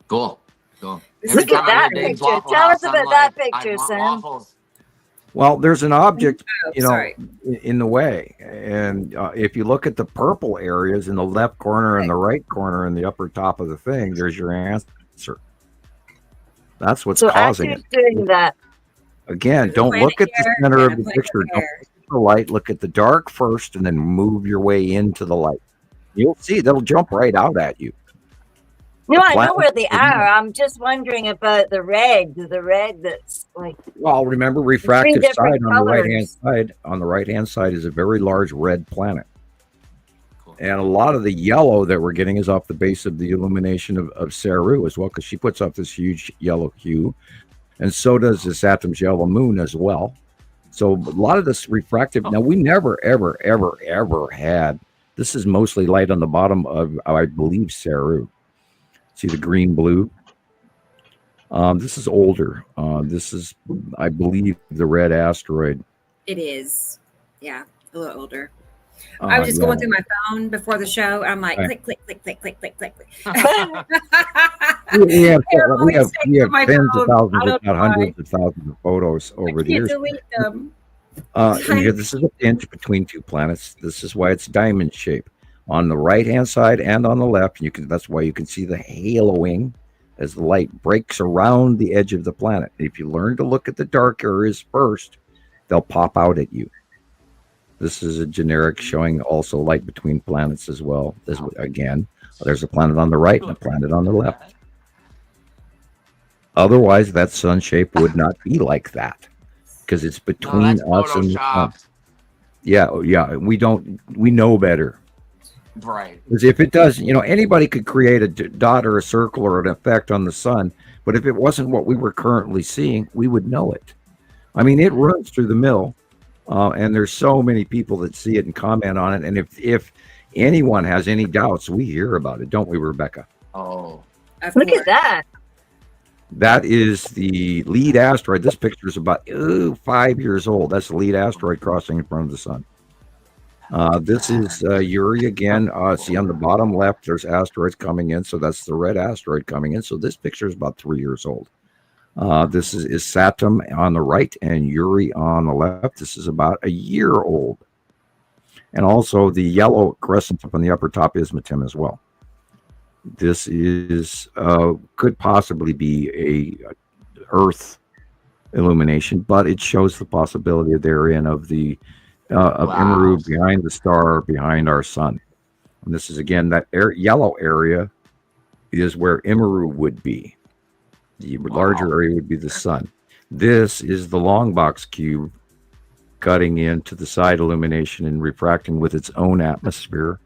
Cool. Cool. Look at that picture. Tell us about that picture, Sam. Waffles. Well, there's an object, Oh, sorry. in the way, and if you look at the purple areas in the left corner and the right corner and the upper top of the thing, there's your answer. That's what's So causing Actor's it. doing that. Again, There's a don't planet look at the here center and of a the planet picture. Don't there. look at the light. Look at the dark first, and then move your way into the light. You'll see that'll jump right out at you. No, The I know planet where they is are. I'm just wondering about the red that's like Well, remember, refractive different side on the right hand colors. side. On the right hand side is a very large red planet. Cool. And a lot of the yellow that we're getting is off the base of the illumination of Saru as well, because she puts off this huge yellow hue. And so does this Saturn's yellow moon as well. So a lot of this refractive. Now, we never, ever, ever, ever had. This is mostly light on the bottom of, I believe, Saru. See the green blue? This is older. This is, I believe, the red asteroid. It is. Yeah, a little older. I was just Yeah. going through my phone before the show. I'm like, Right. click, click, click, click, click, click, click. We have They're always tens my of phone. I thousands, don't if not know why. hundreds of thousands of photos I over the can't years. delete them. And here, this is a pinch between two planets. This is why it's diamond shape on the right hand side and on the left. And you can, that's why you can see the haloing as the light breaks around the edge of the planet. If you learn to look at the dark areas first, they'll pop out at you. This is a generic showing also light between planets as well. This, again, there's a planet on the right and a planet on the left. Otherwise, that sun shape would not be like that because it's No, between that's us and the sun. photoshopped. Yeah, we know better. Right. Because if it does, anybody could create a dot or a circle or an effect on the sun, but if it wasn't what we were currently seeing, we would know it. I mean, it runs through the mill And there's so many people that see it and comment on it. And if anyone has any doubts, we hear about it, don't we, Rebecca? Oh, Of Look course. at that. That is the lead asteroid. This picture is about 5 years old. That's the lead asteroid crossing in front of the sun. This is Uri again. See on the bottom left, there's asteroids coming in. So that's the red asteroid coming in. So this picture is about 3 years old. This is Saturn on the right and Uri on the left. This is about a year old. And also the yellow crescent up on the upper top is Matim as well. This is could possibly be a Earth illumination, but it shows the possibility therein of the of Nibiru behind the star behind our sun. And this is again that yellow area is where Nibiru would be. The larger area would be the sun. This is the long box cube cutting into the side illumination and refracting with its own atmosphere,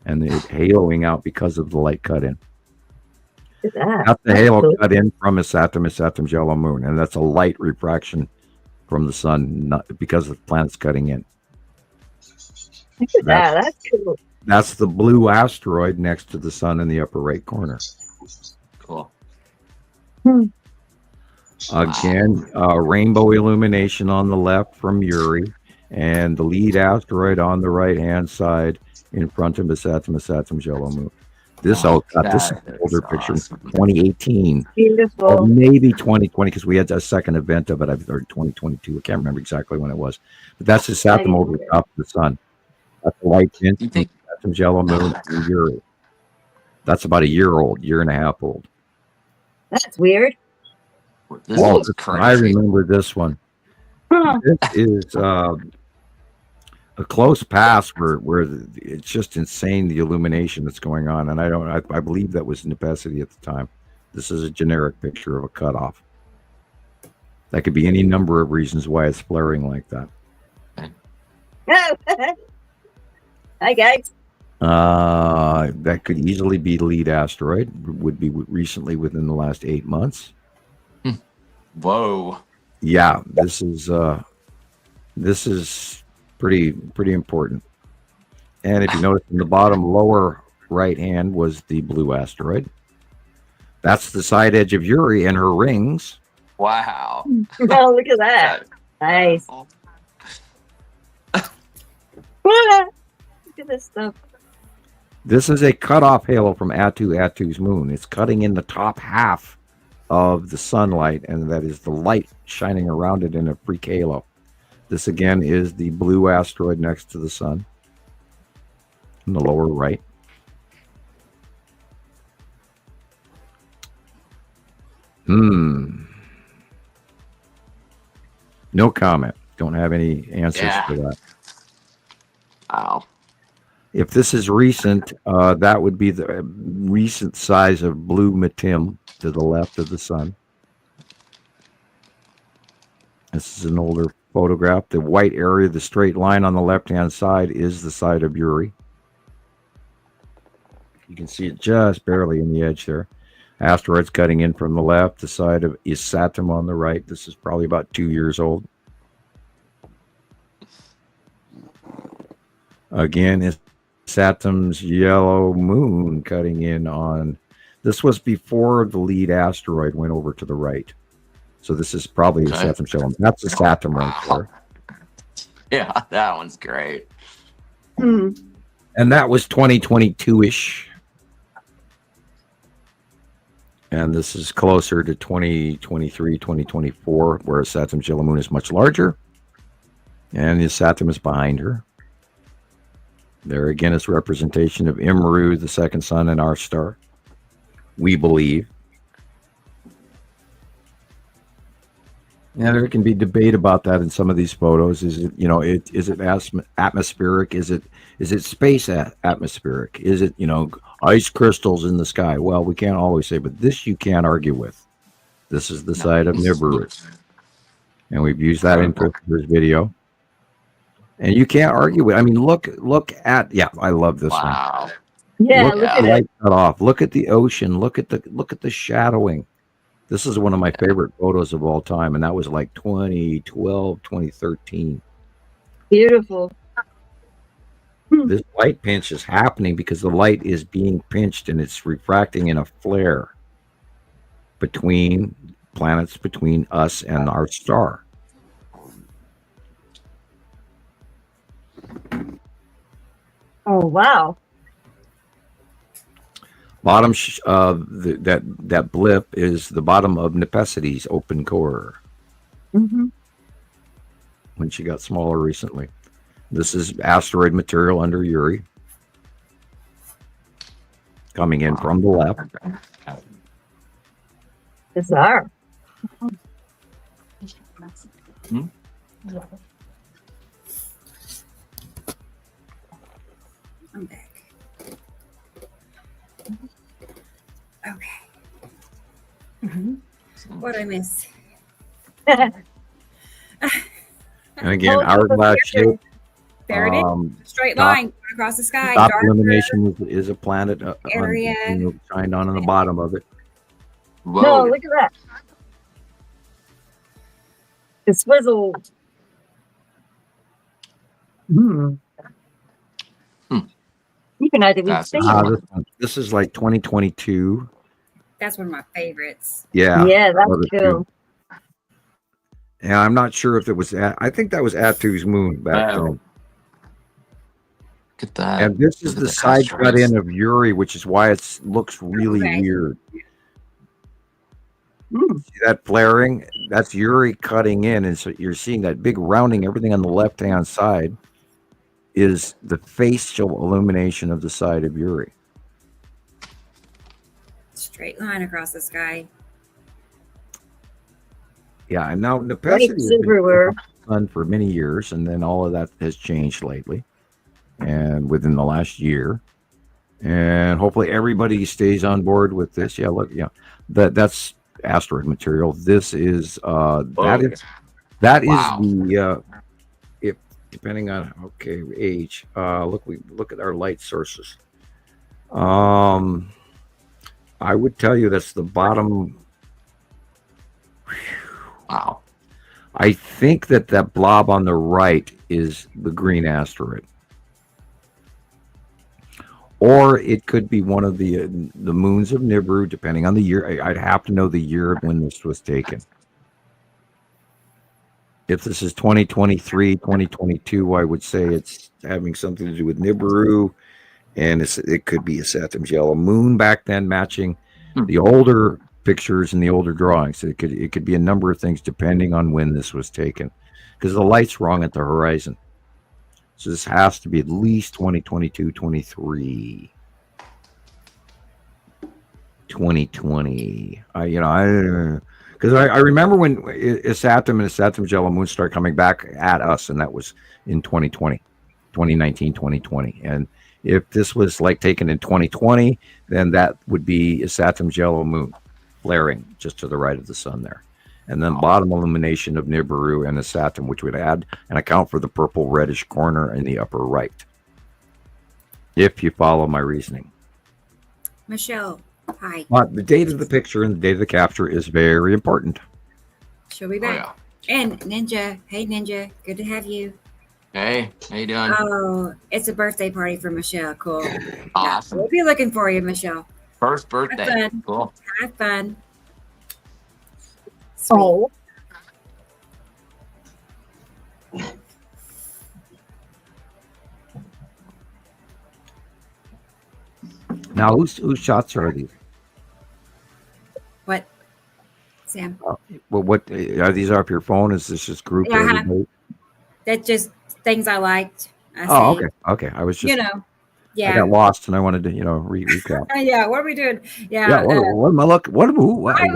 and it haloing out because of the light cut in. Look at that. Not the That's halo cool. cut in from Saturn's yellow moon, and that's a light refraction from the sun, not because the planet's cutting in. Look at that. That's cool. That's the blue asteroid next to the sun in the upper right corner. cool. Again, rainbow illumination on the left from Uri, and the lead asteroid on the right-hand side in front of Saturn's yellow moon. This is an older picture, awesome. 2018, or Beautiful. maybe 2020, because we had a second event of it. I've heard 2022. I can't remember exactly when it was, but that's the Saturn over the top of the sun. That's the light tint You from think- Saturn's yellow moon and Uri. That's about a year and a half old. That's weird. This Well, one's I crazy. remember this one. Huh. This is a close pass where it's just insane, the illumination that's going on, and I believe that was Nepacity at the time. This is a generic picture of a cutoff. That could be any number of reasons why it's flaring like that. Hi, guys. That could easily be lead asteroid. Would be recently within the last 8 months. Whoa. Yeah, this is pretty important. And if you notice in the bottom lower right hand was the blue asteroid. That's the side edge of Uri and her rings. Wow. Oh, look at that. Nice. Look at this stuff. This is a cutoff halo from Atu's moon. It's cutting in the top half of the sunlight, and that is the light shining around it in a freak halo. This again is the blue asteroid next to the sun in the lower right. No comment. Don't have any answers for that. Wow. If this is recent, that would be the recent size of blue Matim to the left of the sun. This is an older photograph. The white area, the straight line on the left-hand side is the side of Uri. You can see it just barely in the edge there. Asteroids cutting in from the left. The side of Saturn on the right. This is probably about 2 years old. Again, it's Saturn's yellow moon cutting in on. This was before the lead asteroid went over to the right. So this is probably a Saturn's yellow moon. That's a Saturn right there. Yeah, that one's great. Hmm. And that was 2022-ish. And this is closer to 2023, 2024, where Saturn's yellow moon is much larger. And the Saturn is behind her. There again is representation of Nibiru, the second sun in our star. We believe. Yeah, there can be debate about that in some of these photos. Is it, is it atmospheric? Is it space atmospheric? Is it, ice crystals in the sky? Well, we can't always say, but this you can't argue with. This is the side of Nibiru. And we've used that in Christoper's video. And you can't argue with. I mean, look at. Yeah, I love this one. Wow. Yeah, Look at the light cut off. Look at the ocean. Look at the shadowing. This is one of my favorite photos of all time, and that was like 2012, 2013. Beautiful. This light pinch is happening because the light is being pinched and it's refracting in a flare between planets, between us and our star. Oh, wow. Bottom that blip is the bottom of Nepesity's open core Mm-hmm. when she got smaller recently. This is asteroid material under Uri coming in from the left. Bizarre. Hmm? I'm back. Okay. What I miss? And again, hourglass shape. There it is. Straight top- line across the sky. Top Darker illumination is a planet area. shined on the bottom of it. Whoa. No, look at that. The swizzle. Hmm. You can either be That's seen. This is like 2022. That's one of my favorites. Yeah. Yeah, that's love it too. cool. And I'm not sure if it was. I think that was Atu's moon back Wow. then. Look at that. And this is Look at the the side Kuchuris. cut in of Uri, which is why it looks really Okay. weird. Mm. See that flaring? That's Uri cutting in, and so you're seeing that big rounding. Everything on the left-hand side is the facial illumination of the side of Uri. Straight line across the sky. Yeah, and now Lights Nepesi has been everywhere. sun for many years, and then all of that has changed lately, and within the last year. And hopefully everybody stays on board with this. Yeah, look, yeah, that's asteroid material. This is that is Wow. the if depending on age. We look at our light sources. I would tell you that's the bottom. Wow. I think that blob on the right is the green asteroid, or it could be one of the moons of Nibiru, depending on the year. I'd have to know the year of when this was taken. If this is 2023, 2022, I would say it's having something to do with Nibiru, and it could be a Saturn yellow moon back then, matching the older pictures and the older drawings. It could be a number of things depending on when this was taken, because the light's wrong at the horizon. So this has to be at least 2022, 23, 2020. Because I remember when Isatum and Isatum's yellow moon started coming back at us, and that was in 2020, 2019, 2020. And if this was like taken in 2020, then that would be Isatum's yellow moon flaring just to the right of the sun there. And then bottom illumination of Nibiru and Isatum, which would add and account for the purple reddish corner in the upper right. If you follow my reasoning. Michelle, hi. But the date of the picture and the date of the capture is very important. She'll be Oh, back. yeah. And Ninja, hey Ninja, good to have you. Hey, how you doing? Oh, it's a birthday party for Michelle. Cool. Awesome. We'll be looking for you, Michelle. First birthday. fun. Cool. Have fun. Sweet. Oh, Now, whose shots are these? What, Sam? Well, what are these up your phone? Is this just group? Yeah, everybody? That's just things I liked. Oh, saved. okay. I was just, You know, I yeah. got lost and I wanted to, recap. Yeah, what are we doing? Yeah. Yeah. What am I looking? What I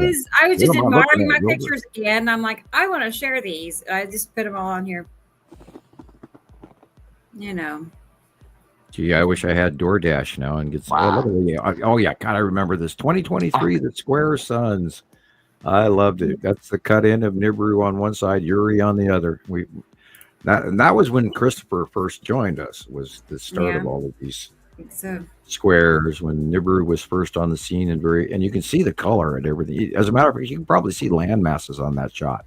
was just am I looking admiring my at? Real good. pictures again. I'm like, I want to share these. I just put them all on here. You know. Gee, I wish I had DoorDash now and get some. Wow. Oh, yeah. God, I remember this. 2023, the Square Suns. I loved it. That's the cut in of Nibiru on one side, Uri on the other. That was when Christoper first joined us, was the start of Yeah. all of these So squares, when Nibiru was first on the scene, and you can see the color and everything. As a matter of fact, you can probably see land masses on that shot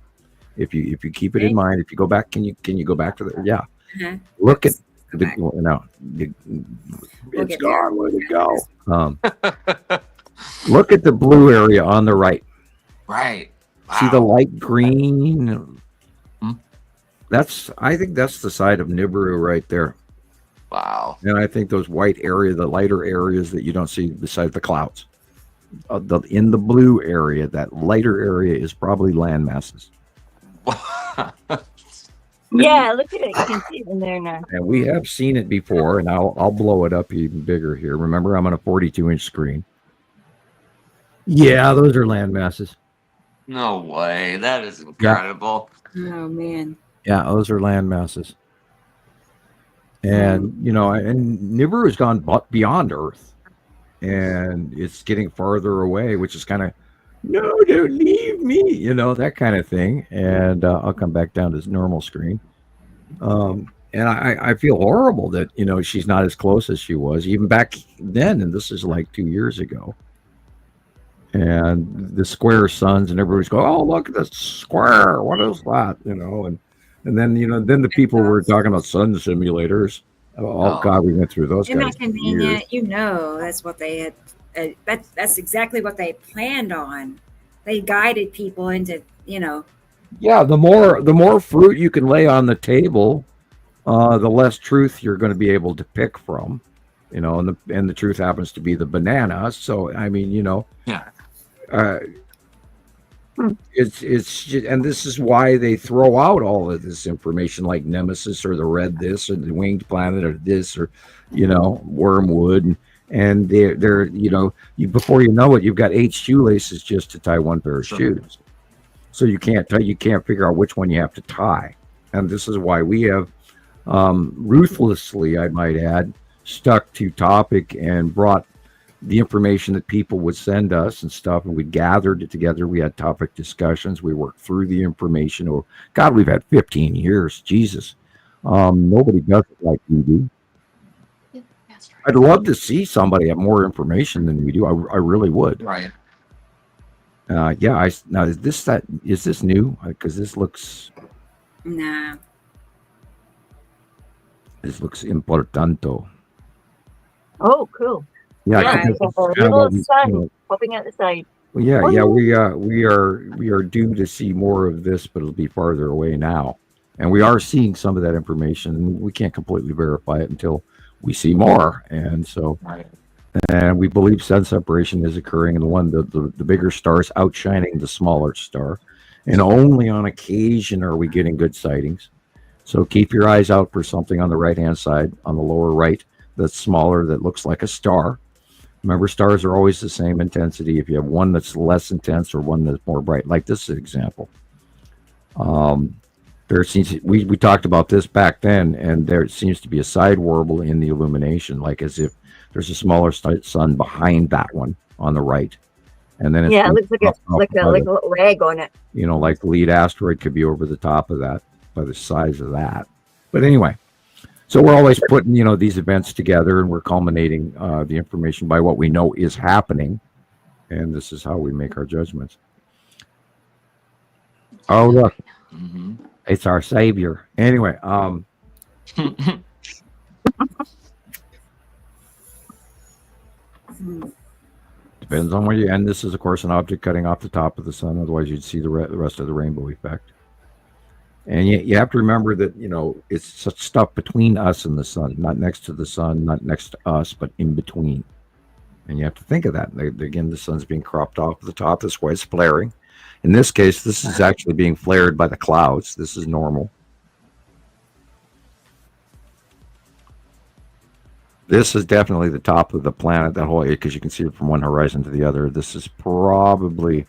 if you keep it in mind. If you go back, can you go back to the Uh-huh. Look at Go the back. it's get there. gone. Where'd it go? Look at the blue area on the right. Right. See the Wow. light green? Hmm. I think that's the side of Nibiru right there. Wow. And I think those white area, the lighter areas that you don't see beside the clouds. In the blue area, that lighter area is probably land masses. Yeah, look at it. You can see it in there now. And we have seen it before, and I'll blow it up even bigger here. Remember, I'm on a 42-inch screen. Yeah, those are land masses. No way. That is incredible. Oh man. Yeah, those are land masses. And, and Nibiru has gone beyond Earth. And it's getting farther away, which is kind of, no, don't leave me, that kind of thing. And I'll come back down to this normal screen. And I feel horrible that, she's not as close as she was even back then. And this is like 2 years ago. And the square suns and everybody's going, oh, look at this square. What is that? And then, then the people were talking about sun simulators. Oh, God, we went through those Isn't guys. that convenient? That's what they had. That's exactly what they planned on. They guided people into, Yeah, the more fruit you can lay on the table, the less truth you're going to be able to pick from, and the truth happens to be the banana. So I mean, Yeah. It's just, and this is why they throw out all of this information like Nemesis or the red this or the winged planet or this or wormwood and they're before you know it you've got 8 shoelaces just to tie one pair of shoes, so you can't figure out which one you have to tie. And this is why we have ruthlessly, I might add, stuck to topic and brought the information that people would send us and stuff, and we gathered it together. We had topic discussions. We worked through the information. Oh, God, we've had 15 years. Jesus. Nobody does it like we do. I'd love to see somebody have more information than we do. I really would. Right. Yeah. Now, is this new? Because this looks importante. Oh, cool. Yeah, little sun popping out the side. Well, yeah, we are due to see more of this, but it'll be farther away now. And we are seeing some of that information. We can't completely verify it until we see more. And so, and we believe sun separation is occurring in the bigger stars outshining the smaller star. And only on occasion are we getting good sightings. So keep your eyes out for something on the right-hand side, on the lower right, that's smaller, that looks like a star. Remember, stars are always the same intensity. If you have one that's less intense or one that's more bright, like this example, there seems we talked about this back then, and there seems to be a side warble in the illumination, like as if there's a smaller sun behind that one on the right, and then it looks like a little rag on it. Like the lead asteroid could be over the top of that by the size of that. But anyway. So we're always putting, these events together, and we're culminating the information by what we know is happening, and this is how we make our judgments. Oh, look, It's our savior. Anyway, depends on where you end. This is, of course, an object cutting off the top of the sun. Otherwise, you'd see the rest of the rainbow effect. And you have to remember that, it's such stuff between us and the sun, not next to the sun, not next to us, but in between. And you have to think of that. Again, the sun's being cropped off the top. That's why it's flaring. In this case, this is actually being flared by the clouds. This is normal. This is definitely the top of the planet, that whole, because you can see it from one horizon to the other. This is probably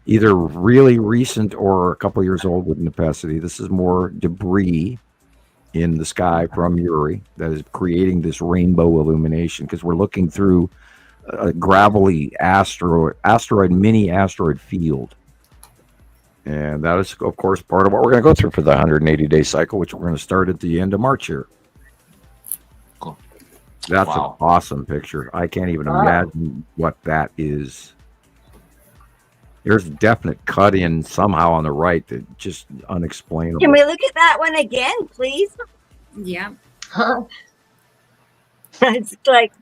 either really recent or a couple of years old with opacity. This is more debris in the sky from Uri that is creating this rainbow illumination, because we're looking through a gravelly mini asteroid field. And that is, of course, part of what we're going to go through for the 180-day cycle, which we're going to start at the end of March here. Cool. That's an awesome picture. I can't even imagine what that is. There's a definite cut in somehow on the right that just unexplainable. Can we look at that one again, please? Yeah. It's like,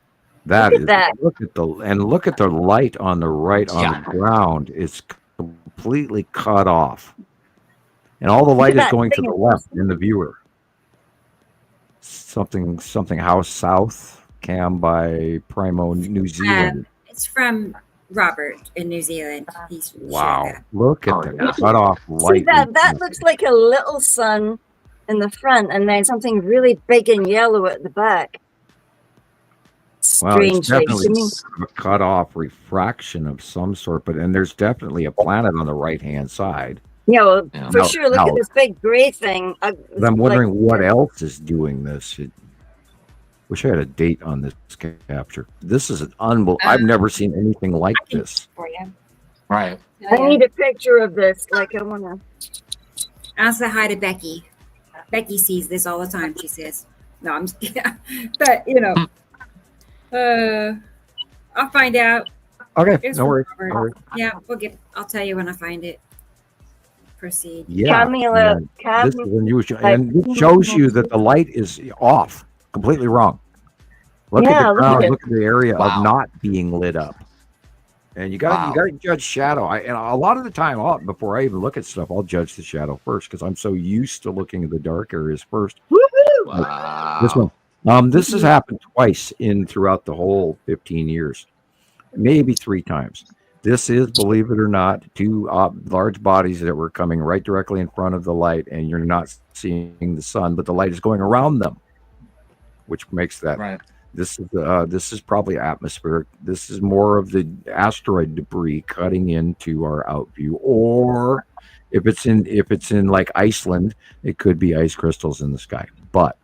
That look at is that. look at the light on the right on Yeah. the ground. It's completely cut off. And all the light is that going to thing the is left in the viewer. Something house south, cam by Primo New Zealand. It's from Robert in New Zealand. He's shared Wow. that. Look at Oh, the yeah. cut off See, light. that looks like a little sun in the front, and then something really big and yellow at the back. Well, it's Strangely. definitely a cut off refraction of some sort, and there's definitely a planet on the right hand side. Yeah, well, Yeah. for Now- sure. Look now- at this big gray thing. But I'm wondering what else is doing this. Wish I had a date on this capture. This is an unbelievable. I've never seen anything like I can this. for you. Right. I need a picture of this. Like, I want to. I'll say hi to Becky. Becky sees this all the time. She says, "No, I'm just kidding." But I'll find out. Okay, It's no from worries. Robert. No worries. Yeah, I'll tell you when I find it. Proceed. Yeah, Camila, yeah, this is unusual, and it shows you that the light is off, completely wrong. Look at Yeah, the look at ground. it. Look at the area Wow. of not being lit up, and you got to judge shadow. And a lot of the time, before I even look at stuff, I'll judge the shadow first because I'm so used to looking at the dark areas first. Wow. This one, this has happened twice throughout the whole 15 years, maybe 3 times. This is, believe it or not, 2 large bodies that were coming right directly in front of the light, and you're not seeing the sun, but the light is going around them, which makes that. Right. This is probably atmospheric. This is more of the asteroid debris cutting into our out view, or if it's in like Iceland, it could be ice crystals in the sky. But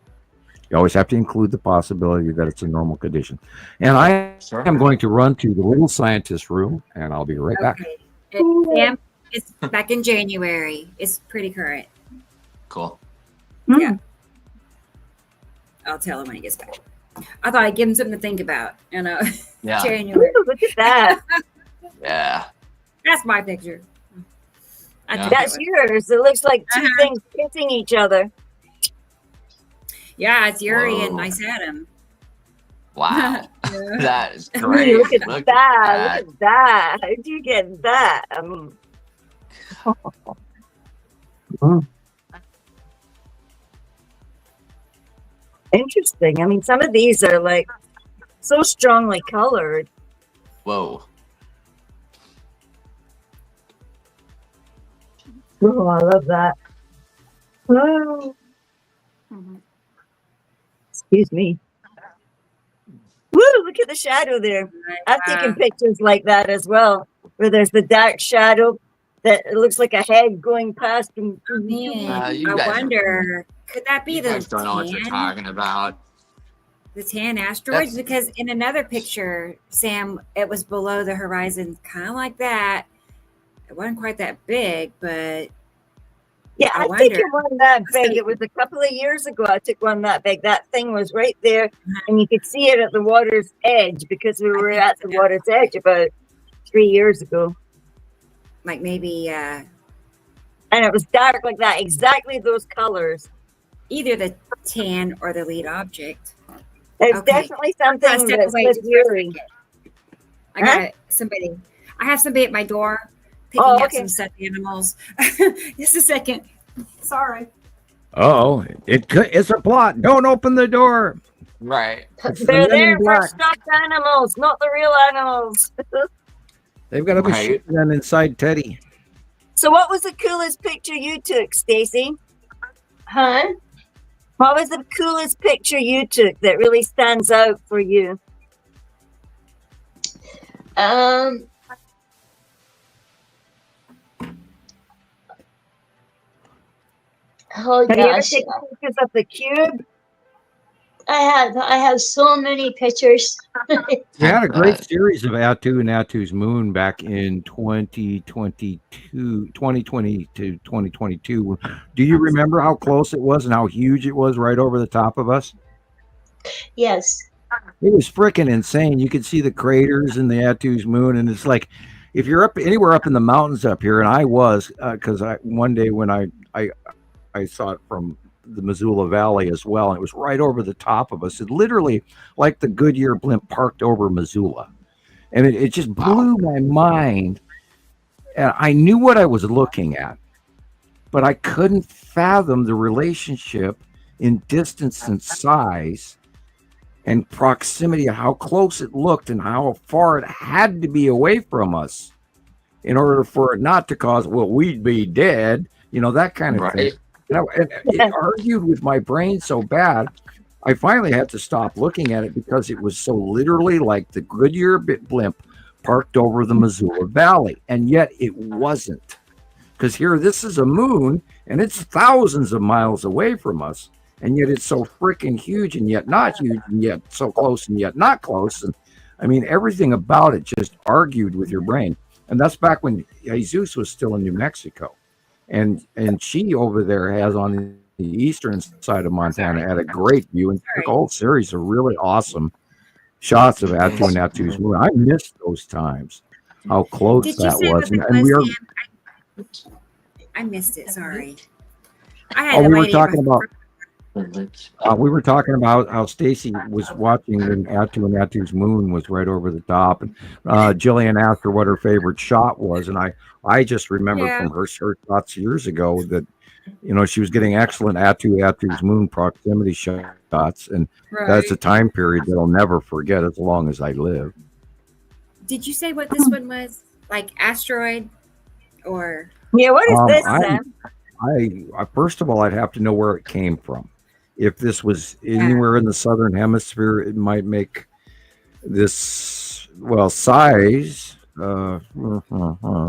you always have to include the possibility that it's a normal condition. And I Sure. am going to run to the little scientist room, and I'll be right back. Okay. Sam, it's back in January. It's pretty current. Cool. Yeah. I'll tell him when he gets back. I thought I'd give him something to think about. Yeah. January. Ooh, look at that. Yeah. That's my picture. I Yeah. took That's it. yours. It looks like 2 things kissing each other. Yeah, it's Yuri Whoa. and Nice Adam. Wow. Yeah. That is Ooh, great. look at that. Look at that. How did you get that? I mean, interesting. I mean, some of these are like so strongly colored. Whoa. Oh, I love that. Oh. Excuse me. Woo, look at the shadow there. I've taken pictures like that as well, where there's the dark shadow that it looks like a head going past. And Man, you I guys are- wonder, could that be You the guys don't know what you're tan? talking about. The tan asteroids? That's- Because in another picture, Sam, it was below the horizon, kind of like that. It wasn't quite that big, but yeah, I I've taken wonder. one that big. It was a couple of years ago. I took one that big. That thing was right there, and you could see it at the water's edge because we were at the water's edge about 3 years ago. like maybe And it was dark like that, exactly those colors. either the tan or the lead object. It's Okay. definitely I'll something step that's away with just for a Yuri. second. I got somebody. I have somebody at my door picking Oh, up okay. some stuffed animals. Just a second. Sorry. Oh, it's a plot. Don't open the door. Right. It's the They're Men in there for Black. stuffed animals, not the real animals. They've got to be Right. shooting them inside Teddy. So what was the coolest picture you took, Stacey? Huh? What was the coolest picture you took that really stands out for you? Oh Have you ever gosh, taken pictures of the cube? I have so many pictures. We had a great series of Atu and Atu's Moon back in 2020 to 2022. Do you remember how close it was and how huge it was right over the top of us? Yes. It was freaking insane. You could see the craters in the Atu's Moon, and it's like if you're up anywhere up in the mountains up here, and I was, because one day when I saw it from the Missoula Valley as well, and it was right over the top of us. It literally like the Goodyear blimp parked over Missoula, and it just blew my mind. And I knew what I was looking at, but I couldn't fathom the relationship in distance and size and proximity of how close it looked and how far it had to be away from us in order for it not to cause, well, we'd be dead, that kind of thing. And it argued with my brain so bad, I finally had to stop looking at it because it was so literally like the Goodyear blimp parked over the Missoula Valley. And yet it wasn't. Because here, this is a moon, and it's thousands of miles away from us. And yet it's so freaking huge and yet not huge, and yet so close and yet not close. And I mean, everything about it just argued with your brain. And that's back when Jesus was still in New Mexico. And she over there has on the eastern side of Montana had a great view and took a whole series of really awesome shots of Attu and Attu's moon. I missed those times, how close that was. And we are. I missed it. Sorry. We were talking about how Stacey was watching when Attu and Attu's moon was right over the top, and Gillian asked her what her favorite shot was, and I just remember from her shots years ago that she was getting excellent Attu's moon proximity shots, and that's a time period that I'll never forget as long as I live. Did you say what this one was? Like asteroid, or what is this, Sam? I first of all, I'd have to know where it came from. If this was anywhere in the southern hemisphere, it might make this size.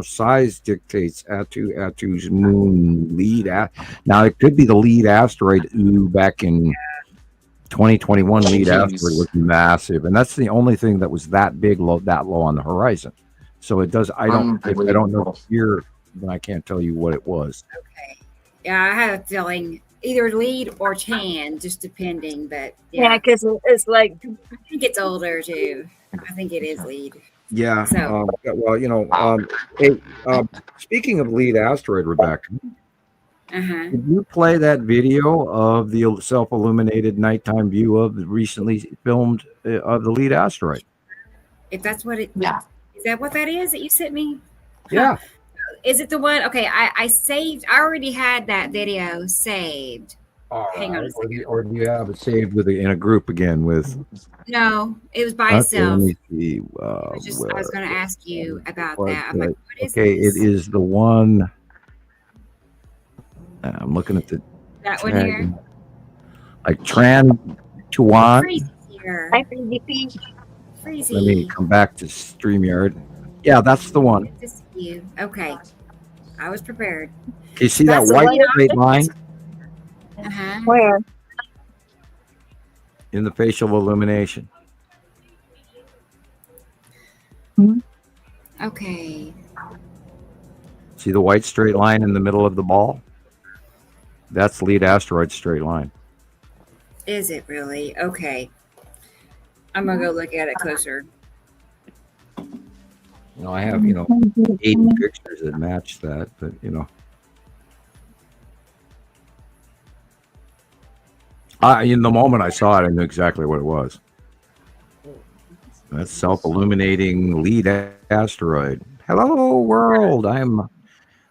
Size dictates Attu's moon lead. Now it could be the lead asteroid. Back in 2021, lead asteroid was massive, and that's the only thing that was that low on the horizon. So it does. If I don't know here, then I can't tell you what it was. Okay. Yeah, I have a feeling either lead or tan, just depending. But because it's like I think it's older too. I think it is lead. Yeah. So. Speaking of lead asteroid, Rebecca, Uh-huh. Did you play that video of the self-illuminated nighttime view of the recently filmed of the lead asteroid? If that's what it, Yeah. Is that what that is that you sent me? Yeah. Is it the one? Okay, I saved. I already had that video saved. Hang on a second. Or do you have it saved in a group again with? No, it was by itself. Let me see. I was going to ask you about that. I'm like, what is okay, this? it is the one. I'm looking at that one here. Like Tran Tuan. Freezy's here. Hi, Freezy. Freezy. Let me come back to StreamYard. Yeah, that's the one. Good to see you. Okay, I was prepared. Can you see that white straight line? Uh-huh. Where? In the facial illumination. Okay. See the white straight line in the middle of the ball? That's lead asteroid straight line. Is it really? Okay. I'm going to go look at it closer. I have, 8 pictures that match that, but, in the moment I saw it, I knew exactly what it was. That's self-illuminating lead asteroid. Hello, world. I'm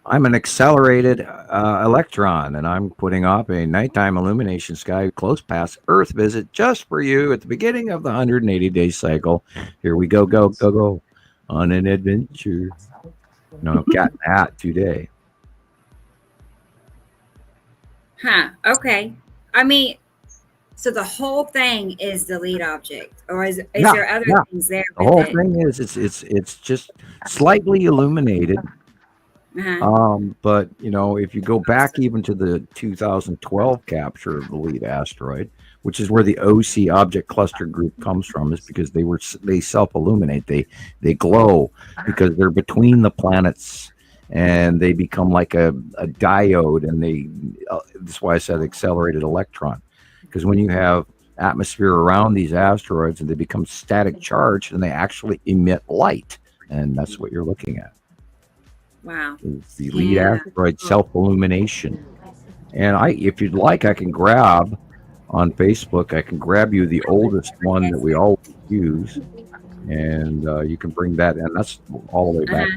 an accelerated electron, and I'm putting up a nighttime illumination sky close past Earth visit just for you at the beginning of the 180-day cycle. Here we go, go, go, go on an adventure. Cat in the hat today. Huh. Okay. I mean, so the whole thing is the lead object, or is there other things there? The whole thing is it's just slightly illuminated. Uh-huh. But if you go back even to the 2012 capture of the lead asteroid, which is where the OC object cluster group comes from, is because they self-illuminate, they glow because they're between the planets and they become like a diode, and that's why I said accelerated electron, because when you have atmosphere around these asteroids and they become static charged and they actually emit light. and that's what you're looking at. Wow. It's the lead Yeah. asteroid self-illumination. And if you'd like, I can grab on Facebook. I can grab you the oldest one that we always use, and you can bring that in. That's all the way back.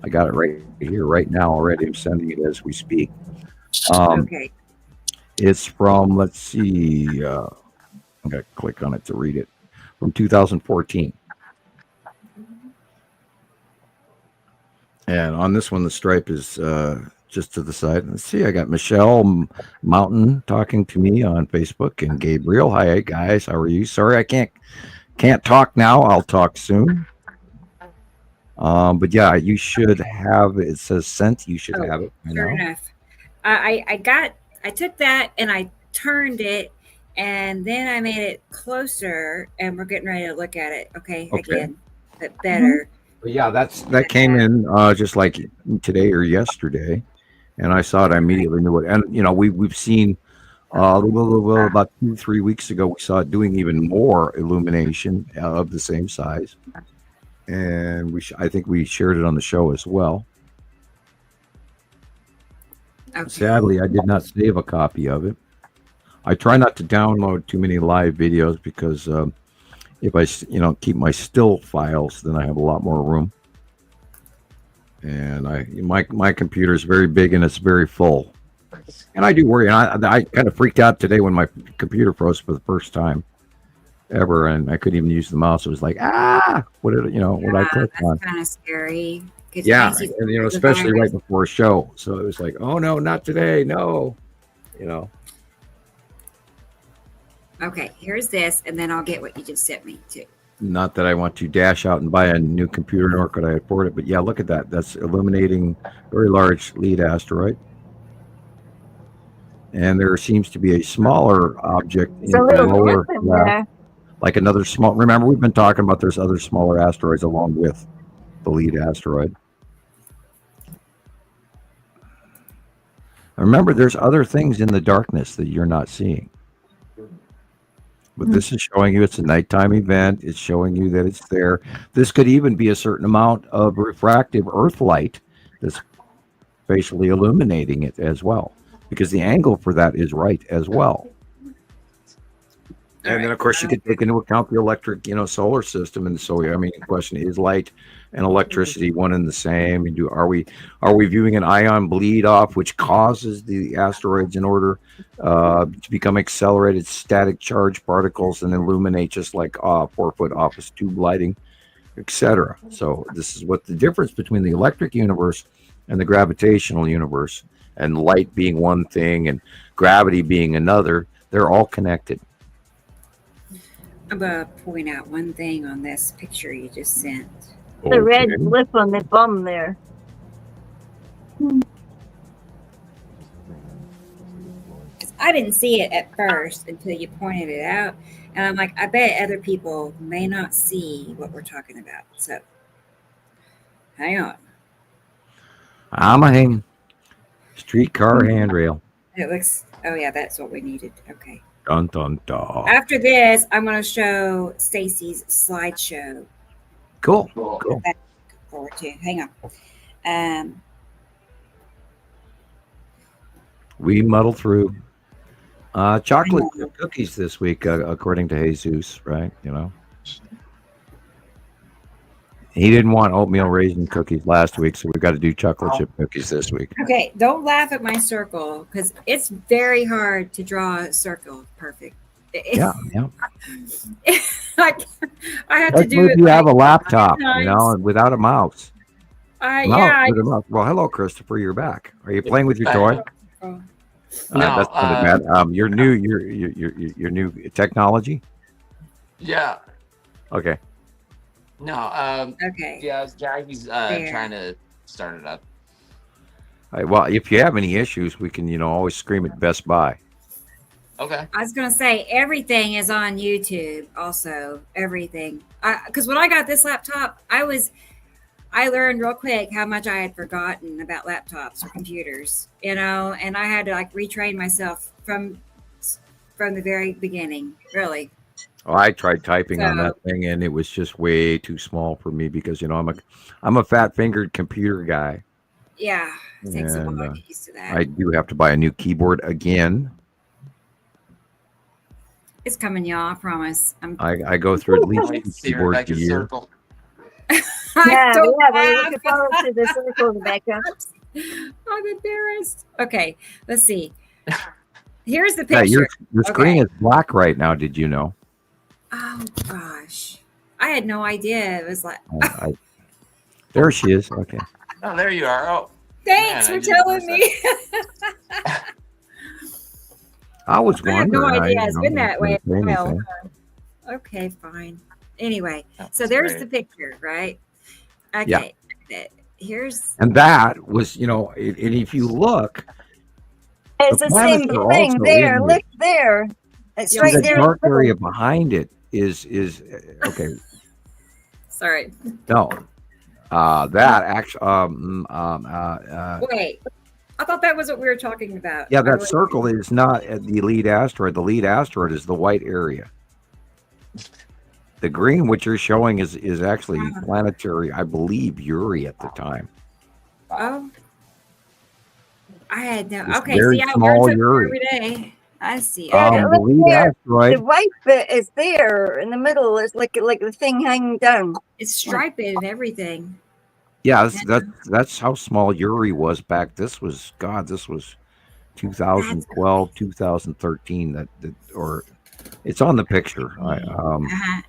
I got it right here, right now already. I'm sending it as we speak. Okay. It's from, let's see, I'm going to click on it to read it, from 2014. And on this one, the stripe is just to the side. Let's see, I got Michelle Mountain talking to me on Facebook, and Gabriel. Hi, guys. How are you? Sorry, I can't talk now. I'll talk soon. But yeah, you should have it. Says sent. You should have it. Sure enough. I took that and I turned it, and then I made it closer, and we're getting ready to look at it. Okay. Again, but better. But yeah, that came in just like today or yesterday, and I saw it. I immediately knew it. And we've seen about 2-3 weeks ago, we saw it doing even more illumination of the same size, and I think we shared it on the show as well. Okay. Sadly, I did not save a copy of it. I try not to download too many live videos because if I keep my still files, then I have a lot more room. And my computer is very big and it's very full. And I do worry. And I kind of freaked out today when my computer froze for the first time ever, and I couldn't even use the mouse. It was like, what did I click on? That's kind of scary. Yeah, and especially right before a show. So it was like, oh no, not today, no. Okay, here's this, and then I'll get what you just sent me too. Not that I want to dash out and buy a new computer, nor could I afford it. But yeah, look at that. That's illuminating very large lead asteroid. And there seems to be a smaller object in the lower left, like another small. Remember, we've been talking about there's other smaller asteroids along with the lead asteroid. Remember, there's other things in the darkness that you're not seeing. But this is showing you it's a nighttime event. It's showing you that it's there. This could even be a certain amount of refractive Earth light that's facially illuminating it as well, because the angle for that is right as well. And then, of course, you could take into account the electric, solar system. And so, the question is, light and electricity one and the same? And are we viewing an ion bleed off, which causes the asteroids in order to become accelerated static charge particles and illuminate just like 4-foot office tube lighting, etc. So this is what the difference between the electric universe and the gravitational universe, and light being one thing and gravity being another. They're all connected. I'm going to point out one thing on this picture you just sent. The red lip on the bum there. I didn't see it at first until you pointed it out. And I'm like, I bet other people may not see what we're talking about. So, hang on. I'm a hanging. Streetcar handrail. It looks, oh yeah, that's what we needed. Okay. Dun, dun, dun. After this, I'm going to show Stacey's slideshow. Cool. That forward to. Hang on. We muddled through chocolate chip cookies this week, according to Jesus, right? He didn't want oatmeal raisin cookies last week, so we've got to do chocolate chip cookies this week. Okay, don't laugh at my circle, because it's very hard to draw a circle perfect. Yeah. I have to do it. You have a laptop, without a mouse. Yeah. Well, hello, Christopher. You're back. Are you playing with your toy? No, that's not bad. Your new technology. Yeah. Okay. No. Okay. Yeah, Jackie's trying to start it up. All right, well, if you have any issues, we can, always scream at Best Buy. Okay. I was going to say everything is on YouTube. Also, everything. Because when I got this laptop, I learned real quick how much I had forgotten about laptops or computers. And I had to retrain myself from the very beginning. Really. Oh, I tried typing on So that thing, and it was just way too small for me because I'm a fat-fingered computer guy, yeah, it takes a while and to get used to that. I do have to buy a new keyboard again. It's coming, y'all. I promise. I go through at least Wait, 2 see her keyboards back a in year. circle. Yeah, don't yeah, we're laugh. looking forward to the circle, Rebecca. I'm embarrassed. Okay, let's see. Here's the Yeah, picture. your screen Okay. is black right now. Did you know? Oh gosh, I had no idea. It was like, There she is. Okay. Oh, there you are. Oh, thanks man, I for didn't telling notice me. I was I have wondering. no idea. It's been that way. Say Well, anything. okay, fine. Anyway, That's so there's great. the picture, right? Okay. Yeah. Here's And that was, and if you look, It's the the same planets are thing also there. in Look there. It's See right the there. dark area behind it is okay. sorry. No, that actually, Wait, I thought that was what we were talking about. yeah, I that really- circle is not the lead asteroid. The lead asteroid is the white area. The green, which you're showing, is actually planetary, I believe, Uri at the time. Oh, I had no. It's Okay, very see, I small learn something Uri. every day. I see. Yeah, Okay. The look lead there. The asteroid, white bit is there in the middle. It's like the thing hanging down. It's striped and everything. yeah, that's how small Uri was back. This was 2012, 2013. Or it's on the picture.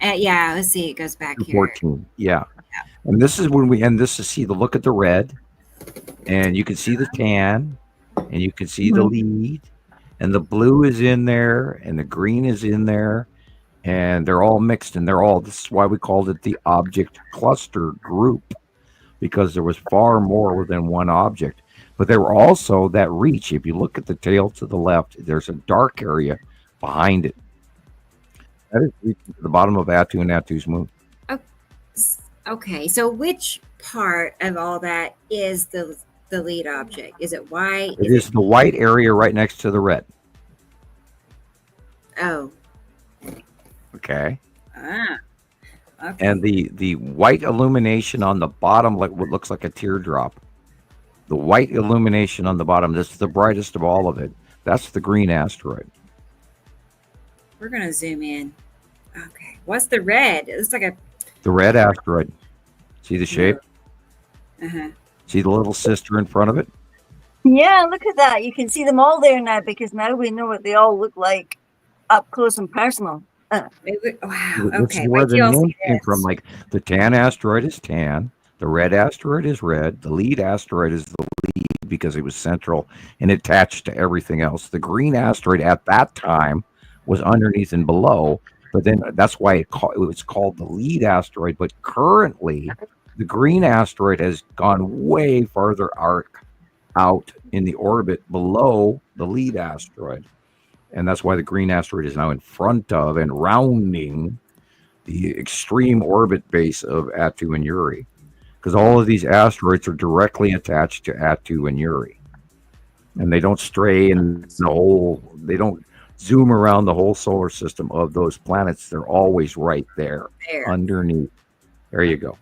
Yeah, let's see. It goes back here. 14. Yeah. And this is see the look at the red, and you can see the tan, and you can see the lead, and the blue is in there, and the green is in there, and they're all mixed, and this is why we called it the object cluster group, because there was far more than one object. But there were also that reach. If you look at the tail to the left, there's a dark area behind it. That is reaching to the bottom of Attu and Attu's moon. Okay, so which part of all that is the lead object? Is it white? It is the white area right next to the red. Oh. Okay. Ah. Okay. And the white illumination on the bottom, like what looks like a teardrop. The white illumination on the bottom, this is the brightest of all of it. That's the green asteroid. We're gonna zoom in. Okay. What's the red? It's like The red asteroid. See the shape? uh-huh. See the little sister in front of it? Yeah, look at that. You can see them all there now because now we know what they all look like up close and personal. Wow. This Okay. is where Wait the till y'all name see came this. from. Like the tan asteroid is tan, the red asteroid is red, the lead asteroid is the lead because it was central and attached to everything else. The green asteroid at that time was underneath and below, but then that's why it was called the lead asteroid. But currently, the green asteroid has gone way farther out in the orbit below the lead asteroid. And that's why the green asteroid is now in front of and rounding the extreme orbit base of Attu and Uri. Because all of these asteroids are directly attached to Attu and Uri. And they don't stray in they don't zoom around the whole solar system of those planets. They're always right there. Underneath. There you go.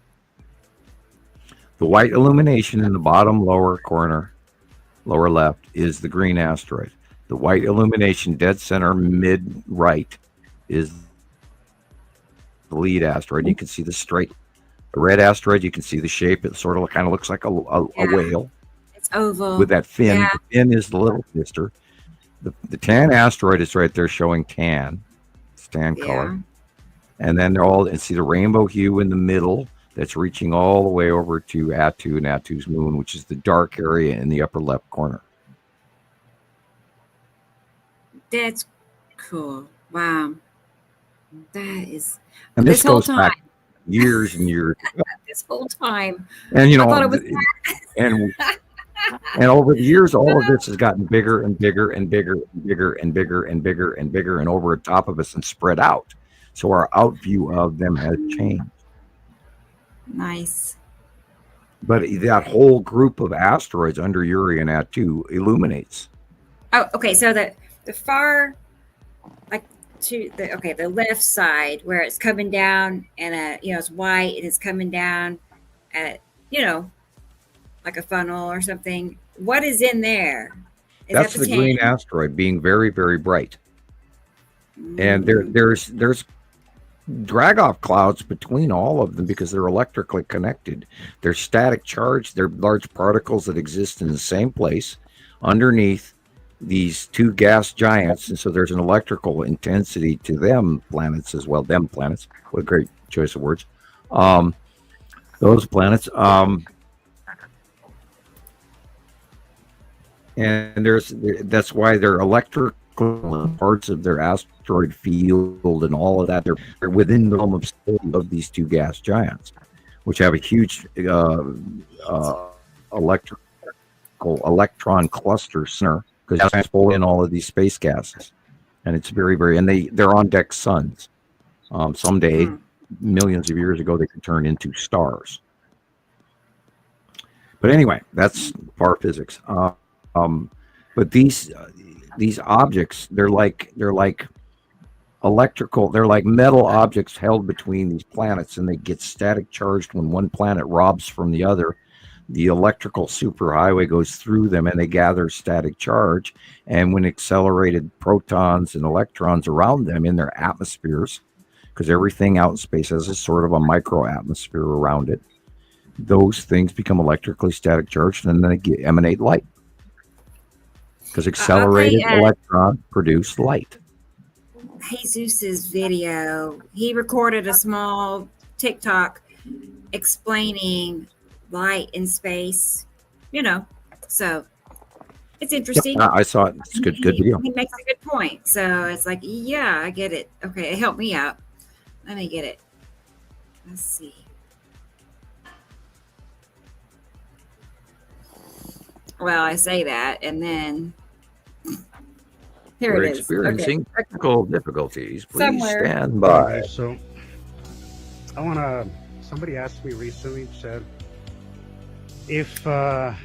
The white illumination in the bottom lower corner, lower left, is the green asteroid. The white illumination dead center mid right is the lead asteroid. You can see the straight. The red asteroid, you can see the shape. It sort of kind of looks like a whale. It's oval. With that fin. Yeah. The fin is the little sister. The tan asteroid is right there showing tan. It's tan color. And then they're all, and see the rainbow hue in the middle that's reaching all the way over to Attu and Attu's moon, which is the dark area in the upper left corner. That's cool. Wow. That is. And this whole goes time. back years and years. This whole time. And I thought it was and over the years, all of this has gotten bigger and bigger and bigger and bigger and bigger and bigger and bigger and over top of us and spread out. So our out view of them has changed. Nice. But that whole group of asteroids under Uri and Attu illuminates. Oh, okay. So the far, like to the left side where it's coming down and it's white and it's coming down at like a funnel or something. What is in there? Is That's that the green asteroid being very, very bright. And there's drag-off clouds between all of them because they're electrically connected. They're static charge. They're large particles that exist in the same place underneath these two gas giants. And so there's an electrical intensity to them planets as well. Them planets. What a great choice of words. Those planets. And that's why they're electrical parts of their asteroid field and all of that. They're within the realm of these two gas giants, which have a huge electron cluster center because they transport in all of these space gases, and it's very, very. And they're on deck suns. Someday, millions of years ago, they could turn into stars. But anyway, that's far physics. But these objects, they're like electrical. They're like metal objects held between these planets, and they get static charged when one planet robs from the other. The electrical superhighway goes through them, and they gather static charge. And when accelerated protons and electrons around them in their atmospheres, because everything out in space has a sort of a micro atmosphere around it, those things become electrically static charged, and then they emanate light. Because accelerated electrons produce light. Jesus's video, he recorded a small TikTok explaining light in space, so it's interesting. Yep, I saw it. It's a good video. He makes a good point. So it's like, yeah, I get it. Okay, it helped me out. Let me get it. Let's see. Well, I say that, and then here We're it is. experiencing technical difficulties. Please Somewhere. stand by. Okay, so somebody asked me recently, said, if the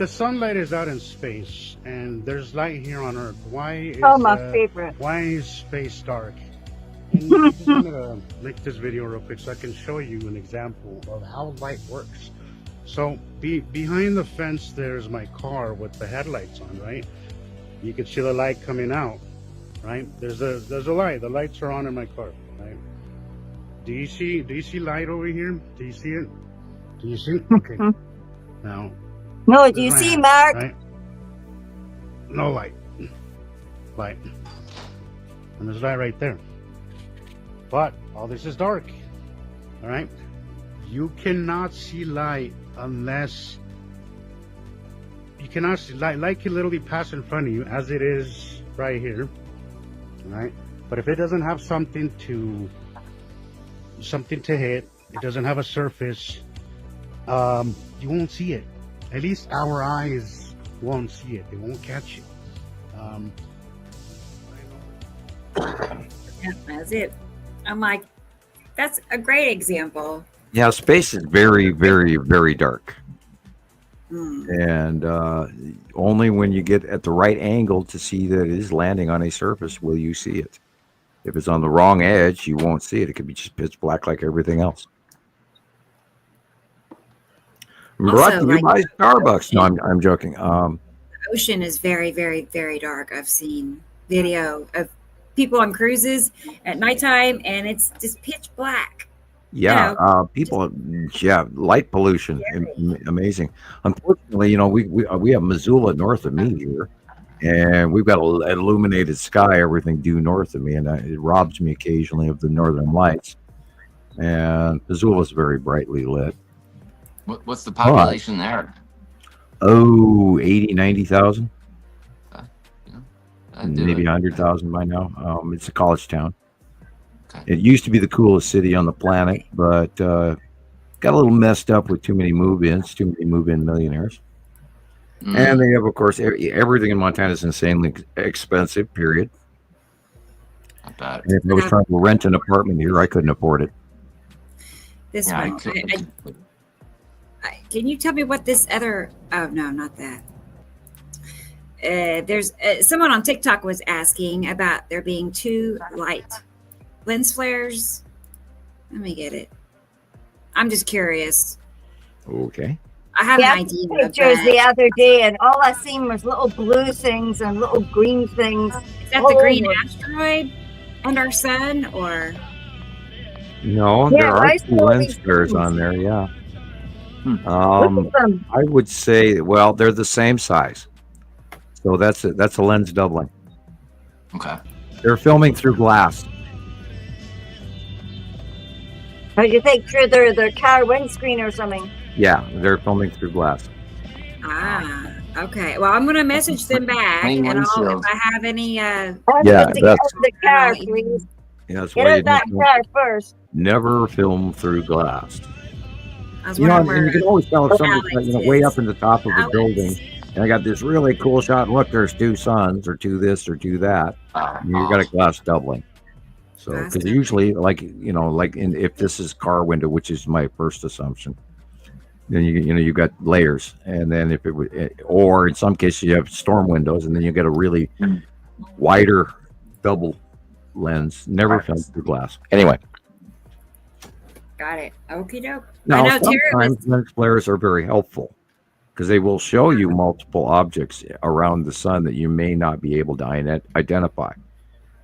sunlight is out in space and there's light here on Earth, why is space dark? And I'm just gonna link this video real quick so I can show you an example of how light works. So behind the fence, there's my car with the headlights on, right? You can see the light coming out, right? There's a light. The lights are on in my car, right? Do you see light over here? Do you see it? Do you see? Okay. Now. No, do you see, Mark? Right? No light. Light. And there's light right there. But all this is dark. All right? You cannot see light unless you cannot see light. Light can literally pass in front of you as it is right here. All right? But if it doesn't have something to hit, it doesn't have a surface, you won't see it. At least our eyes won't see it. They won't catch it. Yeah, that's it. I'm like, that's a great example. Yeah, space is very, very, very dark. Mm. And only when you get at the right angle to see that it is landing on a surface will you see it. If it's on the wrong edge, you won't see it. It could be just pitch black like everything else. Brought to you by Starbucks. No, I'm joking. The ocean is very, very, very dark. I've seen video of people on cruises at nighttime, and it's just pitch black. Yeah, light pollution, amazing. Unfortunately, we have Missoula north of me here, and we've got an illuminated sky, everything due north of me, and it robs me occasionally of the northern lights. And Missoula's very brightly lit. What's the population there? 80, 90,000. Maybe 100,000 by now. It's a college town. Okay. It used to be the coolest city on the planet, but got a little messed up with too many move-in millionaires. And they have, of course, everything in Montana is insanely expensive, period. Not bad. And if I was trying to rent an apartment here, I couldn't afford it. This one, Can you tell me what this other? Oh no, not that. There's someone on TikTok was asking about there being 2 light lens flares. Let me get it. I'm just curious. Okay. I have an idea. Pictures the other day, and all I seen was little blue things and little green things. Is that the green asteroid and our sun, or? No, there are 2 lens flares on there. Yeah. I would say, well, they're the same size, so that's a lens doubling. Okay. They're filming through glass. Or you think through their car windscreen or something? Yeah, they're filming through glass. Ah, okay. Well, I'm gonna message them back, and if I have any. Yeah, that's the car, please. Yeah, that's Get why out that car first. never film through glass. And you can always tell if somebody's way up in the top of the building, and I got this really cool shot. And look, there's 2 suns, or 2 this, or 2 that. And you got a glass doubling. So, because usually, if this is car window, which is my first assumption, then you got layers, and then if it would, or in some cases you have storm windows, and then you get a really wider double lens. Never film through glass. Anyway. Got it. Okie doke. Now, sometimes lens flares are very helpful because they will show you multiple objects around the sun that you may not be able to identify.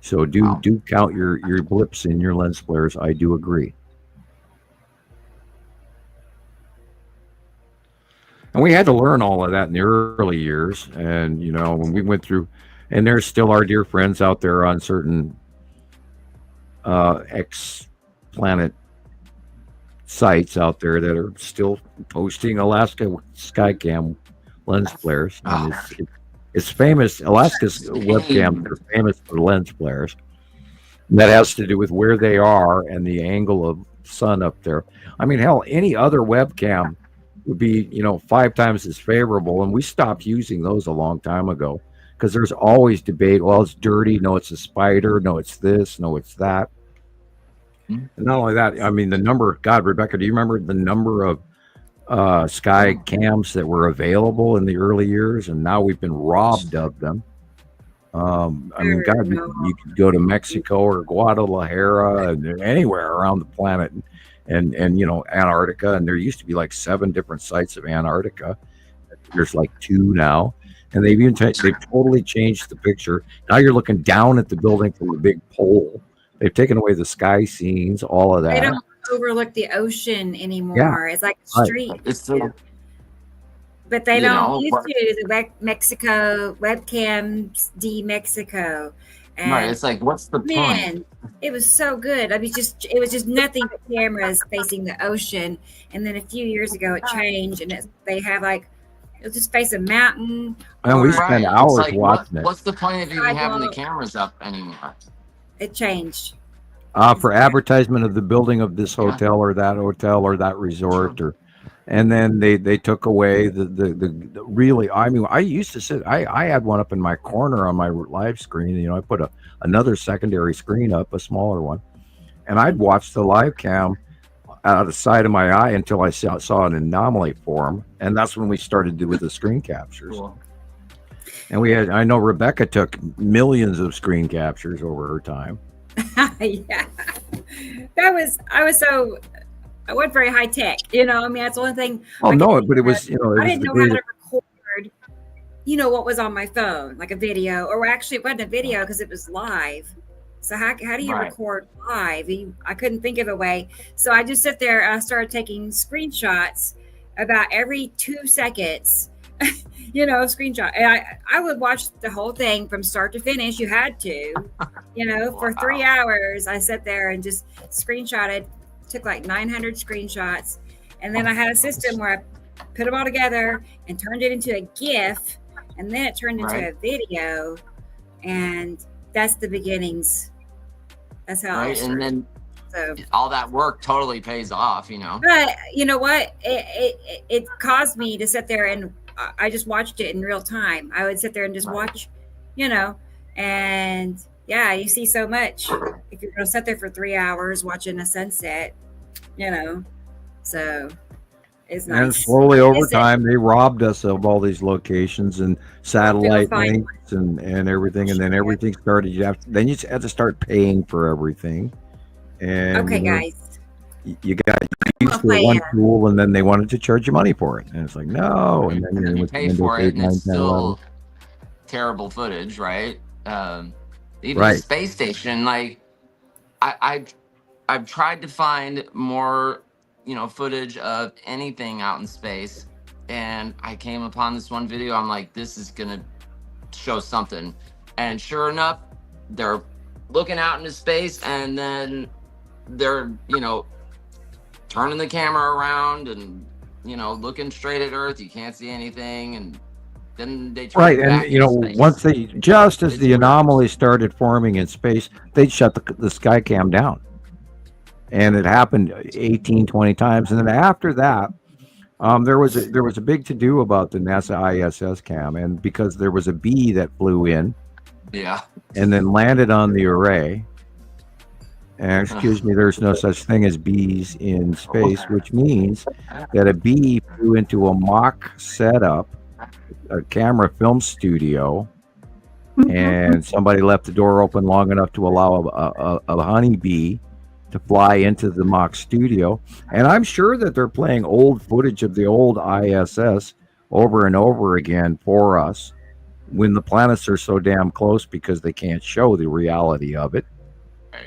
So do count your blips in your lens flares. I do agree. And we had to learn all of that in the early years. And, when we went through, and there's still our dear friends out there on certain X-planet sites out there that are still posting Alaska Skycam lens flares. It's famous. Alaska's webcams are famous for lens flares. And that has to do with where they are and the angle of sun up there. I mean, hell, any other webcam would be, 5 times as favorable. And we stopped using those a long time ago because there's always debate. Well, it's dirty. No, it's a spider. No, it's this. No, it's that. And not only that, I mean, the number, God, Rebecca, do you remember the number of sky cams that were available in the early years? And now we've been robbed of them. I mean, God, you could go to Mexico or Guadalajara and anywhere around the planet and Antarctica. And there used to be like 7 different sites of Antarctica. There's like 2 now. And they've totally changed the picture. Now you're looking down at the building from a big pole. They've taken away the sky scenes, all of that. They don't overlook the ocean anymore. Yeah. It's like a street. But they don't used to. The Mexico webcams, Mexico. And right. It's like, what's the point? It was so good. I mean, it was just nothing but cameras facing the ocean. And then a few years ago, it changed, and they have it'll just face a mountain. And we spend hours watching it. What's the point of even having the cameras up anymore? It changed. For advertisement of the building of this hotel or that resort, and then they took away the really. I mean, I used to sit. I had one up in my corner on my live screen. I put another secondary screen up, a smaller one, and I'd watch the live cam out of the side of my eye until I saw an anomaly form, and that's when we started with the screen captures. Cool. And I know Rebecca took millions of screen captures over her time. Yeah. I went very high tech, I mean, that's the only thing. Oh, no, but it was, I didn't know how to record, what was on my phone, like a video, or actually it wasn't a video because it was live. So how do you record live? I couldn't think of a way. So I just sit there and I started taking screenshots about every 2 seconds. Screenshot. And I would watch the whole thing from start to finish. You had to, for 3 hours. I sat there and just screenshotted, took like 900 screenshots. And then I had a system where I put them all together and turned it into a GIF. And then it turned into a video. And that's the beginnings. That's how it started. And then all that work totally pays off, But you know what? It caused me to sit there and I just watched it in real time. I would sit there and just watch, and you see so much if you're going to sit there for 3 hours watching a sunset, so. It's And nice. slowly over Is it? time, they robbed us of all these locations and satellite find links and everything. And then everything started. Then you had to start paying for everything. And Okay, guys. you got I'm used gonna to play one it. tool, and then they wanted to charge you money for it. And it's like, no. And then And then you with pay Windows for 8, it, and 9, it's 10, 11. still terrible footage, right? Even the Right. space station, like I've tried to find more, footage of anything out in space, and I came upon this one video. I'm like, this is gonna show something, and sure enough, they're looking out into space, and then they're turning the camera around and looking straight at Earth. You can't see anything, and then they turn Right, it and back into space. once they just as It's the weird. anomaly started forming in space, they'd shut the sky cam down, and it happened 18, 20 times. And then after that, there was a big to do about the NASA ISS cam, and because there was a bee that flew in Yeah. and then landed on the array. And excuse me, there's no such thing as bees in space, which means that a bee flew into a mock setup, a camera film studio, and somebody left the door open long enough to allow a honeybee to fly into the mock studio. And I'm sure that they're playing old footage of the old ISS over and over again for us when the planets are so damn close, because they can't show the reality of it.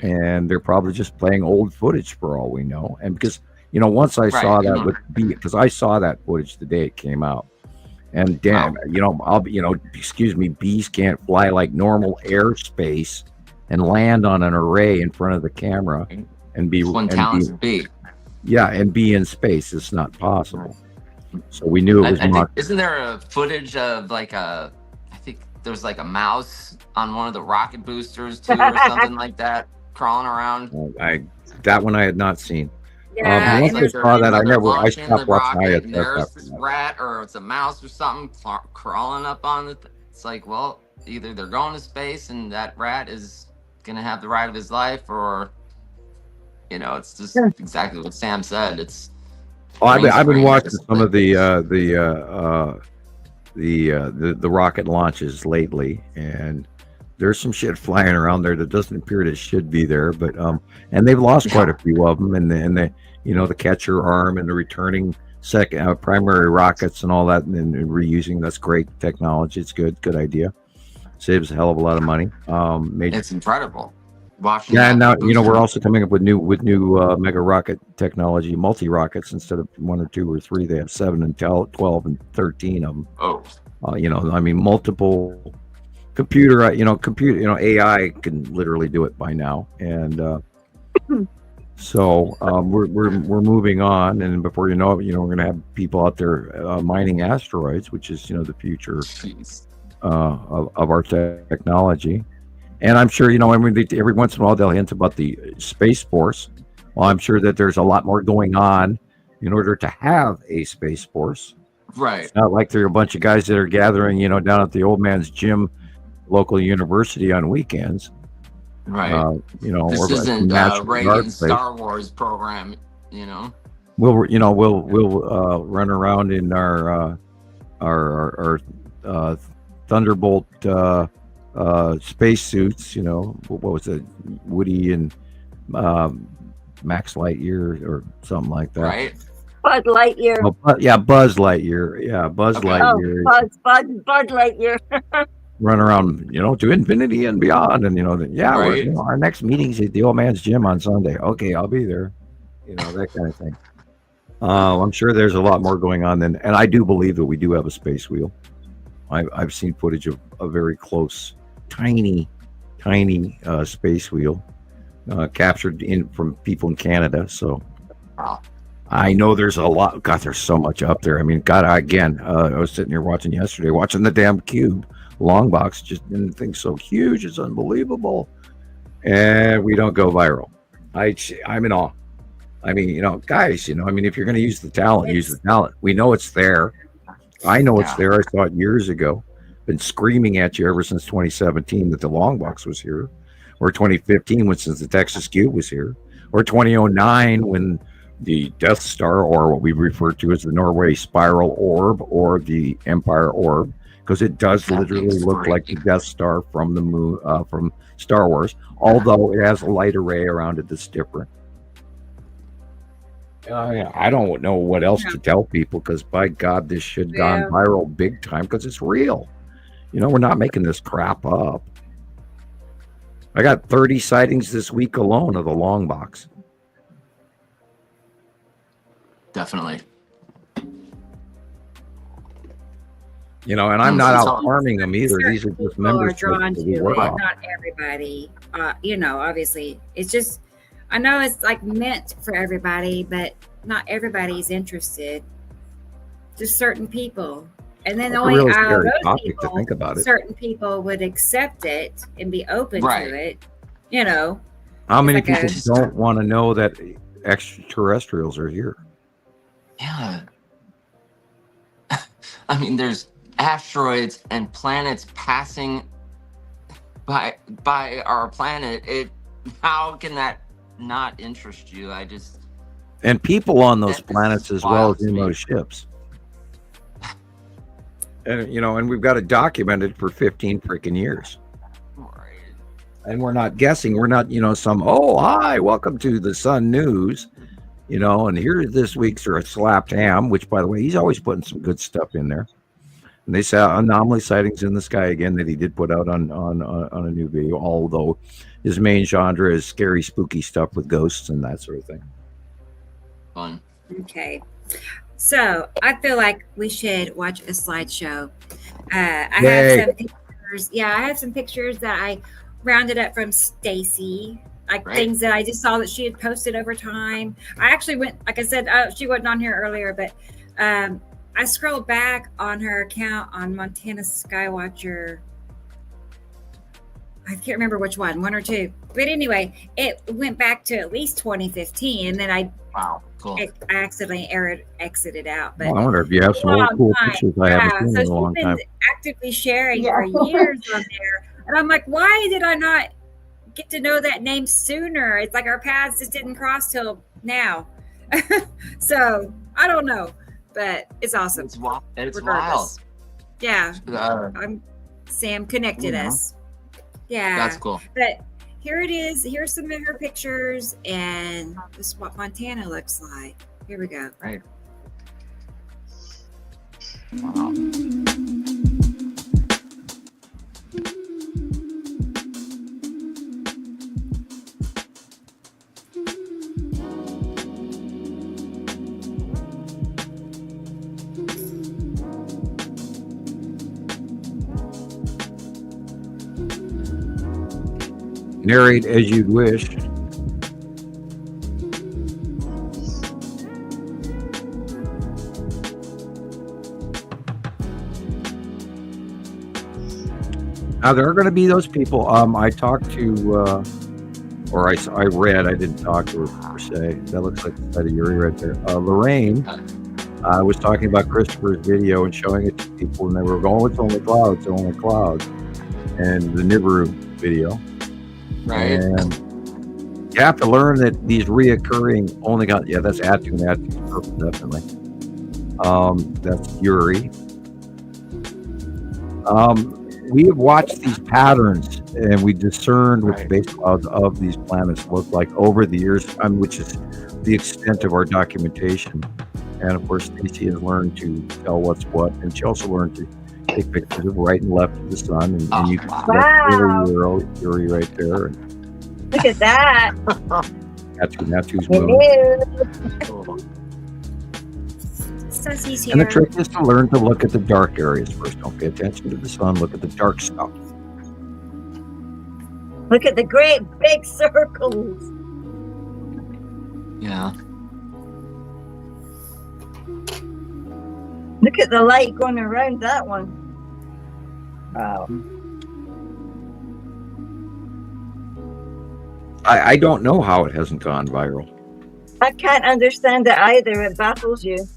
And they're probably just playing old footage for all we know. And because once I saw that with B, because I saw that footage the day it came out, and damn, excuse me, bees can't fly like normal airspace and land on an array in front of the camera and be One talented bee. Yeah, and be in space. It's not possible. So we knew it was I think, not. isn't there a footage of I think there's like a mouse on one of the rocket boosters too, or something like that, crawling around. That one I had not seen. Yeah, Once and I there's saw that, I launching stopped the watching rocket, ISS and there's after this that. rat, or it's a mouse or something crawling up on the. It's like, well, either they're going to space and that rat is gonna have the ride of his life, or it's just exactly what Sam said. It's. I've been screen watching some of the display. the rocket launches lately, and there's some shit flying around there that doesn't appear that should be there, but and they've lost quite a few of them, and the catcher arm and the returning second primary rockets and all that, and reusing. That's great technology. It's good idea. Saves a hell of a lot of money. It's incredible. Watching Yeah, and now booster. we're also coming up with new mega rocket technology, multi rockets. Instead of 1 or 2 or 3, they have 7 and 12 and 13 of them. Oh. Multiple computer. AI can literally do it by now, and so we're moving on. And before you know it, we're going to have people out there mining asteroids, which is the future of our technology. And I'm sure, every once in a while they'll hint about the Space Force. Well, I'm sure that there's a lot more going on in order to have a Space Force. Right. It's not like there are a bunch of guys that are gathering, down at the old man's gym, local university on weekends. Right. This isn't Reagan's Star Wars program, We'll run around in our Thunderbolt space suits, what was it, Woody and Max Lightyear or something like that. Right. Bud Lightyear. Buzz Lightyear. Yeah, Buzz Lightyear. Bud Lightyear. Run around, to infinity and beyond, and Right. our next meeting's at the old man's gym on Sunday. Okay, I'll be there. That kind of thing. I'm sure there's a lot more going on and I do believe that we do have a space wheel. I've seen footage of a very close, tiny space wheel captured from people in Canada. So I know there's a lot. God, there's so much up there. I mean, God, I was sitting here watching the damn cube long box. Just didn't think so huge. It's unbelievable. And we don't go viral. I'm in awe. I mean, guys, if you're going to use the talent, use the talent. We know it's there. I know it's there. I saw it years ago. Been screaming at you ever since 2017 that the long box was here, or 2015 since the Texas Cube was here, or 2009 when the Death Star, or what we refer to as the Norway Spiral Orb, or the Empire Orb, because it does literally look like the Death Star from the moon, from Star Wars, although it has a light array around it that's different. I don't know what else to tell people, because by God, this shit gone viral big time, because it's real. You know, we're not making this crap up. I got 30 sightings this week alone of the long box. Definitely. You know, and I'm not out harming them either. These are just People members are drawn that to we it, work on. not everybody. You know, obviously, it's just, I know it's like meant for everybody, but not everybody's interested. Just certain people. And then It's a only really out of scary those topic to people, think about it. certain people would accept it and be open Right. to it. You know, How many like people don't want to know that extraterrestrials are here? Yeah. I mean, there's asteroids and planets passing by our planet. How can that not interest you? And people on those planets as well wild as in to me. those ships. And you know, and we've got it documented for 15 freaking years. And we're not guessing. We're not, you know, hi, welcome to the Sun News. You know, and here's this week's slapped ham, which, by the way, he's always putting some good stuff in there. And they saw anomaly sightings in the sky again that he did put out on a new video, although his main genre is scary, spooky stuff with ghosts and that sort of thing. Fun. okay. So I feel like we should watch a slideshow. I Yay. have some pictures. Yeah, I have some pictures that I rounded up from Stacey, like things that I just saw that she had posted over time. I actually went, like I said, she wasn't on here earlier, but I scrolled back on her account on Montana Skywatcher. I can't remember which one or two. But anyway, it went back to at least 2015, and then I accidentally exited out. But I wonder if you have some old cool pictures I haven't seen in a long time. Actively sharing for years on there. And I'm like, why did I not get to know that name sooner? It's like our paths just didn't cross till now. So I don't know, but it's awesome. It's wild. Regardless. Yeah. Sam connected us. Yeah. That's cool. But here it is. Here's some of her pictures, and this is what Montana looks like. Here we go. Right. Wow. Narrate as you'd wish. Now there are going to be those people. I talked to, or I read. I didn't talk to her per se. That looks like the side of Yuri right there. Lorraine was talking about Christoper's video and showing it to people, and they were going, "It's only clouds, only clouds," and the Nibiru video. Right. And you have to learn that these reoccurring only got, that's Atun, definitely. That's Yuri. We have watched these patterns and we discerned what the base clouds of these planets look like over the years, which is the extent of our documentation. And of course, Stacey has learned to tell what's what, and she also learned to take pictures of right and left of the sun, and you can see Yuri right there. And look at that. Natu's moving. And the trick is to learn to look at the dark areas first. Don't pay attention to the sun. Look at the dark stuff. Look at the great big circles. Yeah. Look at the light going around that one. Wow. I don't know how it hasn't gone viral. I can't understand it either. It baffles you.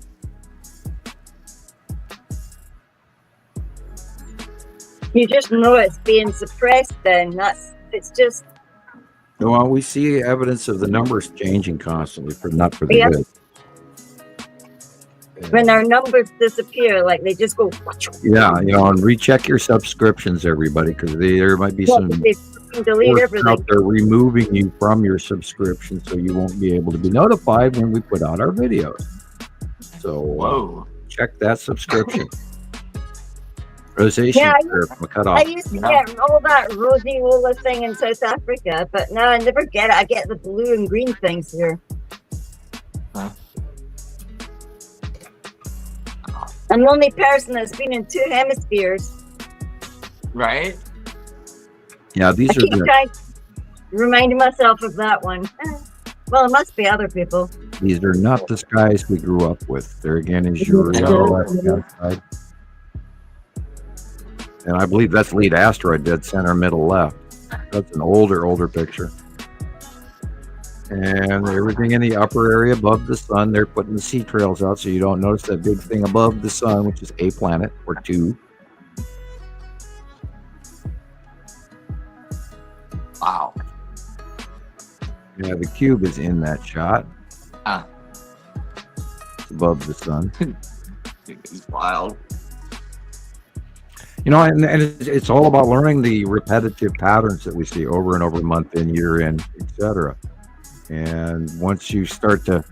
You just know it's being suppressed then. It's just Well, we see evidence of the numbers changing constantly, not for the Yep. good. When our numbers disappear, like they just go. Yeah, and recheck your subscriptions, everybody, because there might be some They delete force everything. out there removing you from your subscription, so you won't be able to be notified when we put out our videos. So Whoa. check that subscription. Rosacea Yeah, cut I off. used to get all that rhodiola thing in South Africa, but now I never get it. I get the blue and green things here. Huh. I'm the only person that's been in 2 hemispheres. Right? Yeah, these I are keep the trying reminding myself of that one. Well, it must be other people. these are not the skies we grew up with. There again is Yuri on the left-hand side. And I believe that's lead asteroid, dead center, middle left. That's an older picture. And everything in the upper area above the sun, they're putting the sea trails out so you don't notice that big thing above the sun, which is a planet or 2. Wow. Yeah, the cube is in that shot. Ah. It's above the sun. It's wild. And it's all about learning the repetitive patterns that we see over and over, month in, year in, etc. And once you start to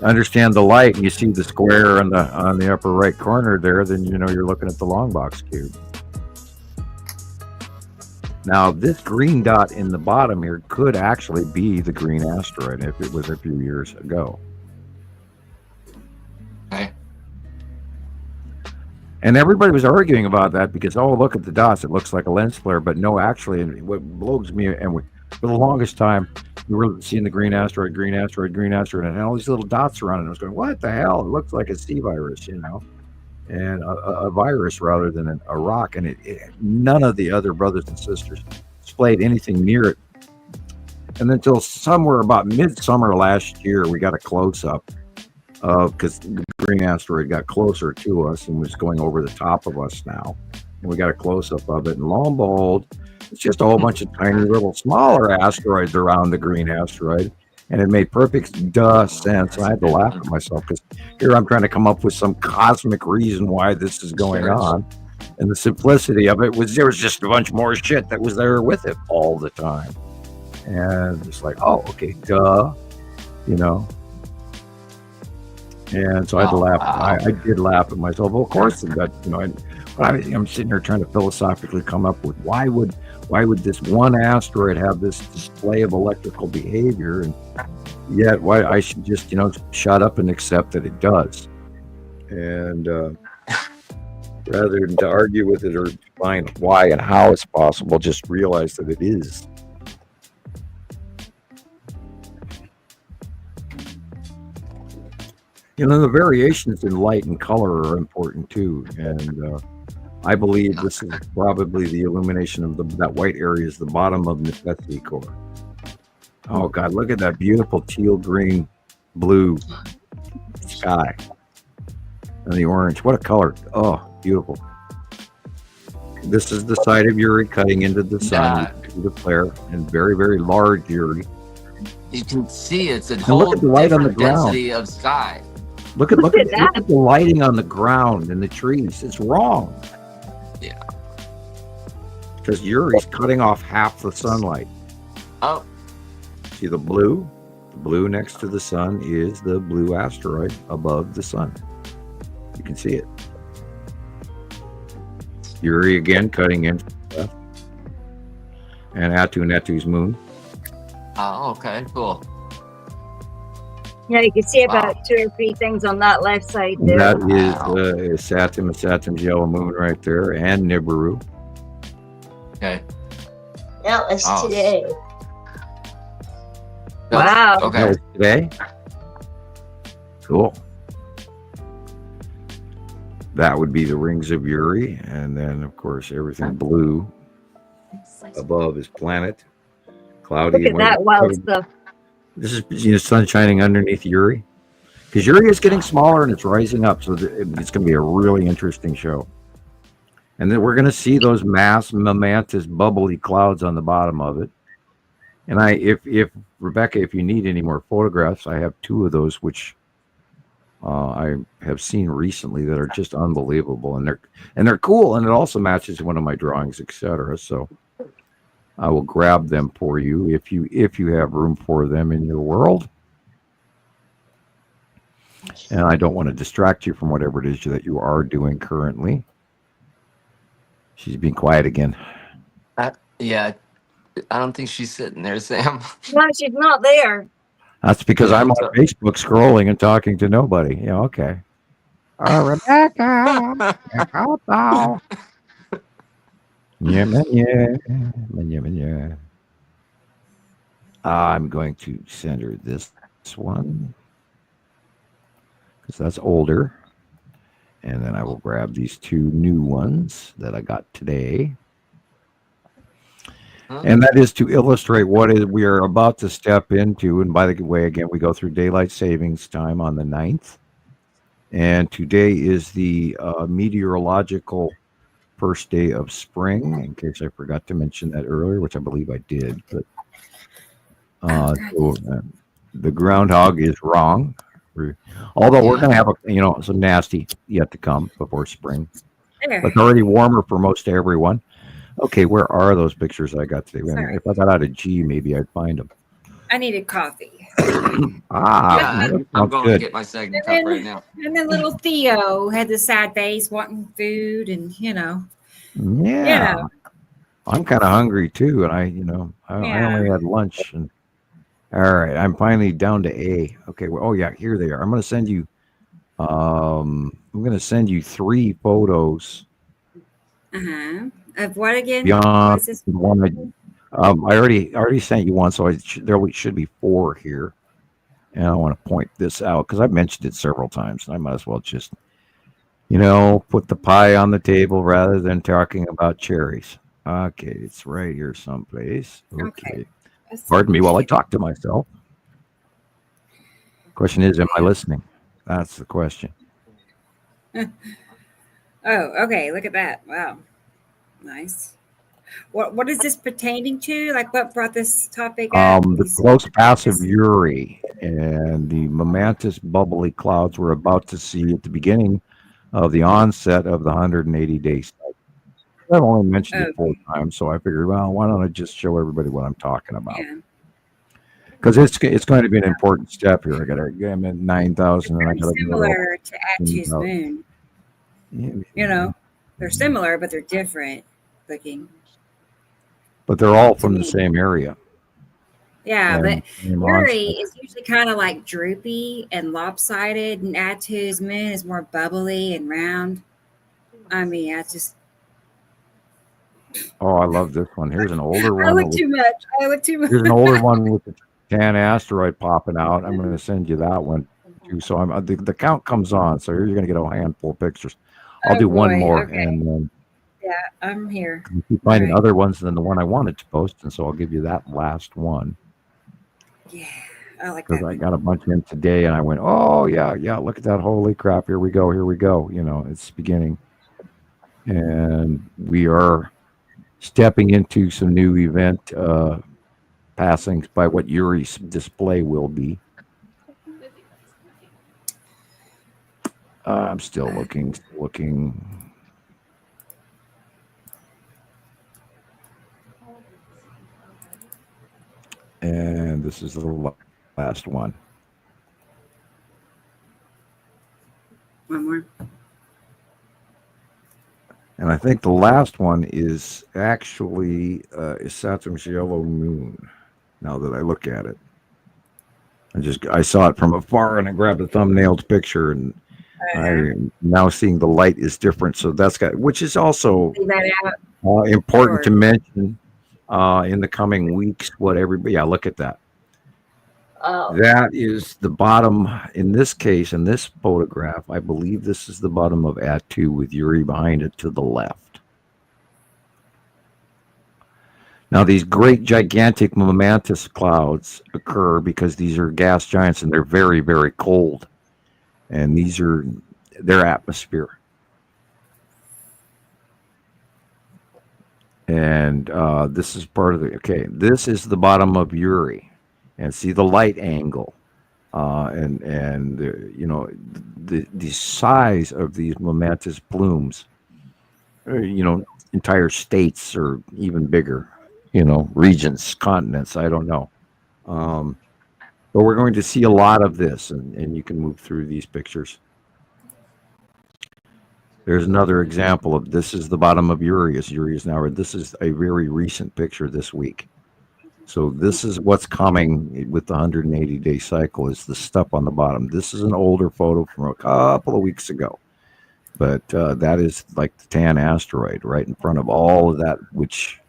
understand the light and you see the square on the upper right corner there, then you're looking at the long box cube. Now, this green dot in the bottom here could actually be the green asteroid if it was a few years ago. Okay. And everybody was arguing about that because, look at the dots. It looks like a lens flare. But no, actually, what blows me, for the longest time, we were seeing the green asteroid, and all these little dots around it. And I was going, what the hell? It looks like a sea virus, and a virus rather than a rock. And none of the other brothers and sisters displayed anything near it. And until somewhere about midsummer last year, we got a close-up because the green asteroid got closer to us and was going over the top of us now. And we got a close-up of it. And lo and behold, it's just a whole bunch of tiny little smaller asteroids around the green asteroid. And it made perfect sense. And I had to laugh at myself because here I'm trying to come up with some cosmic reason why this is going on. And the simplicity of it was there was just a bunch more shit that was there with it all the time. And it's like, okay, duh, And so I had to laugh. I did laugh at myself. Well, of course, I'm sitting here trying to philosophically come up with why would this one asteroid have this display of electrical behavior, and yet why I should just shut up and accept that it does, and rather than to argue with it or find why and how it's possible, just realize that it is. The variations in light and color are important too, and I believe this is probably the illumination of that white area is the bottom of necessity core. Oh God, look at that beautiful teal green blue sky and the orange. What a color. Oh, beautiful. This is the side of Uri cutting into the sun, the flare, and very, very large Uri. You can see it's a whole different density of sky. Look at the lighting on the ground and the trees. It's wrong. Yeah. Because Uri's cutting off half the sunlight. Oh. See the blue? The blue next to the sun is the blue asteroid above the sun. You can see it. Uri again cutting in. And Netu's moon. Oh, okay, cool. Yeah, you can see about 2 or 3 things on that left side there. That is Saturn's yellow moon right there, and Nibiru. Okay. That was today. Wow. Okay. That was today? Cool. That would be the rings of Uri, and then, of course, everything blue above is planet. Cloudy. Look at that wild stuff. This is sun shining underneath Uri, because Uri is getting smaller and it's rising up, so it's going to be a really interesting show. And then we're going to see those mass momentous bubbly clouds on the bottom of it. And if Rebecca, if you need any more photographs, I have 2 of those which I have seen recently that are just unbelievable, and they're cool, and it also matches one of my drawings, etc. So I will grab them for you if you have room for them in your world. And I don't want to distract you from whatever it is that you are doing currently. She's being quiet again. Yeah, I don't think she's sitting there, Sam. No, she's not there. That's because I'm on Facebook scrolling and talking to nobody. Yeah, okay. Rebecca. Yeah. I'm going to send her this one because that's older. And then I will grab these 2 new ones that I got today. And that is to illustrate what we are about to step into. And by the way, again, we go through daylight savings time on the 9th. And today is the meteorological first day of spring, in case I forgot to mention that earlier, which I believe I did. But the groundhog is wrong. Although we're going to have some nasty yet to come before spring. But it's already warmer for most everyone. Okay, where are those pictures I got today? Sorry. If I got out of G, maybe I'd find them. I needed coffee. I'm going to get my second cup right now. And then little Theo had the sad face wanting food, and Yeah. I'm kind of hungry too, and I only had lunch. And all right, I'm finally down to A. Okay, well, here they are. I'm going to send you. I'm going to send you 3 photos. Of what again? Beyond the one I already sent you one, so there should be 4 here. And I want to point this out because I've mentioned it several times, and I might as well just, put the pie on the table rather than talking about cherries. Okay, it's right here someplace. Okay. Pardon me while I talk to myself. Question is, am I listening? That's the question. Oh, okay. Look at that. Wow. Nice. What is this pertaining to? Like, what brought this topic up? The close passive Uri and the momentous bubbly clouds we're about to see at the beginning of the onset of the 180-day cycle. I've only mentioned it 4 times, so I figured, well, why don't I just show everybody what I'm talking about? Because it's going to be an important step here. I'm at 9,000, and I got similar to Atu's moon. They're similar, but they're different looking. But they're all from the same area. Yeah, but Uri is usually kind of like droopy and lopsided, and Atu's moon is more bubbly and round. I mean, I love this one. Here's an older one. I look too much. Here's an older one with the tan asteroid popping out. I'm going to send you that one too. So the count comes on. So you're going to get a handful of pictures. I'll do one more, and then I'm here. I keep finding other ones than the one I wanted to post, and so I'll give you that last one. Yeah, I like that. Because I got a bunch in today, and I went, oh yeah, look at that! Holy crap! Here we go. It's beginning, and we are stepping into some new event passings by what Uri's display will be. I'm still looking. And this is the last one. One more. And I think the last one is actually Saturn's yellow moon. Now that I look at it, I saw it from afar, and I grabbed a thumbnailed picture, and I'm now seeing the light is different. So which is also important to mention in the coming weeks. Look at that. That is the bottom, in this case, in this photograph, I believe this is the bottom of Atu with Uri behind it to the left. Now, these great gigantic momentous clouds occur because these are gas giants and they're very, very cold. And these are their atmosphere. And this is part of the, okay, this is the bottom of Uri. And see the light angle. And the size of these momentous plumes, entire states or even bigger, regions, continents, I don't know. But we're going to see a lot of this, and you can move through these pictures. There's another example of this is the bottom of Urias. Urias now, this is a very recent picture this week. So this is what's coming with the 180-day cycle is the stuff on the bottom. This is an older photo from a couple of weeks ago. But that is like the tan asteroid right in front of all of that, which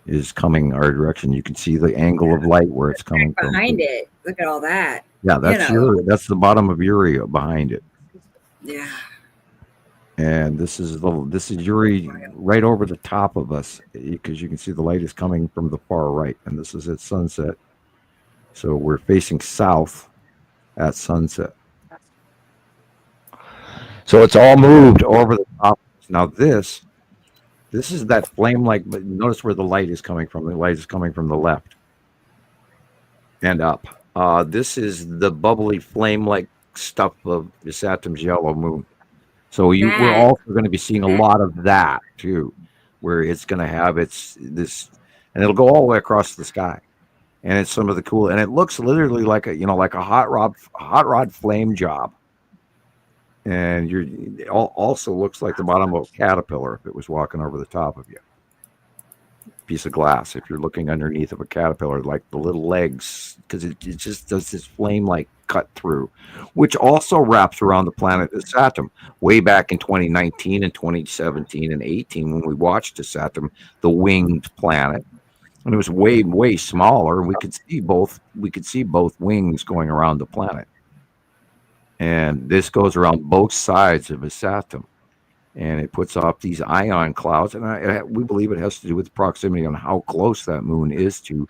is coming our direction. You can see the angle of light where it's coming from. Behind it. Look at all that. Yeah, that's that's the bottom of Uri behind it. Yeah. And this is Uri right over the top of us because you can see the light is coming from the far right, and this is at sunset. So we're facing south at sunset. So it's all moved over the top. Now this is that flame-like, but notice where the light is coming from. The light is coming from the left and up. This is the bubbly flame-like stuff of the Saturn's yellow moon. So we're also going to be seeing a lot of that too, where it's going to have this, and it'll go all the way across the sky, and it's some of the cool, and it looks literally like a hot rod flame job, and it also looks like the bottom of a caterpillar if it was walking over the top of you. Piece of glass if you're looking underneath of a caterpillar, like the little legs, because it just does this flame-like cut through, which also wraps around the planet Saturn. Way back in 2019 and 2017 and 18, when we watched Saturn, the winged planet, and it was way smaller, and we could see both wings going around the planet. And this goes around both sides of Saturn, and it puts off these ion clouds, and we believe it has to do with proximity on how close that moon is to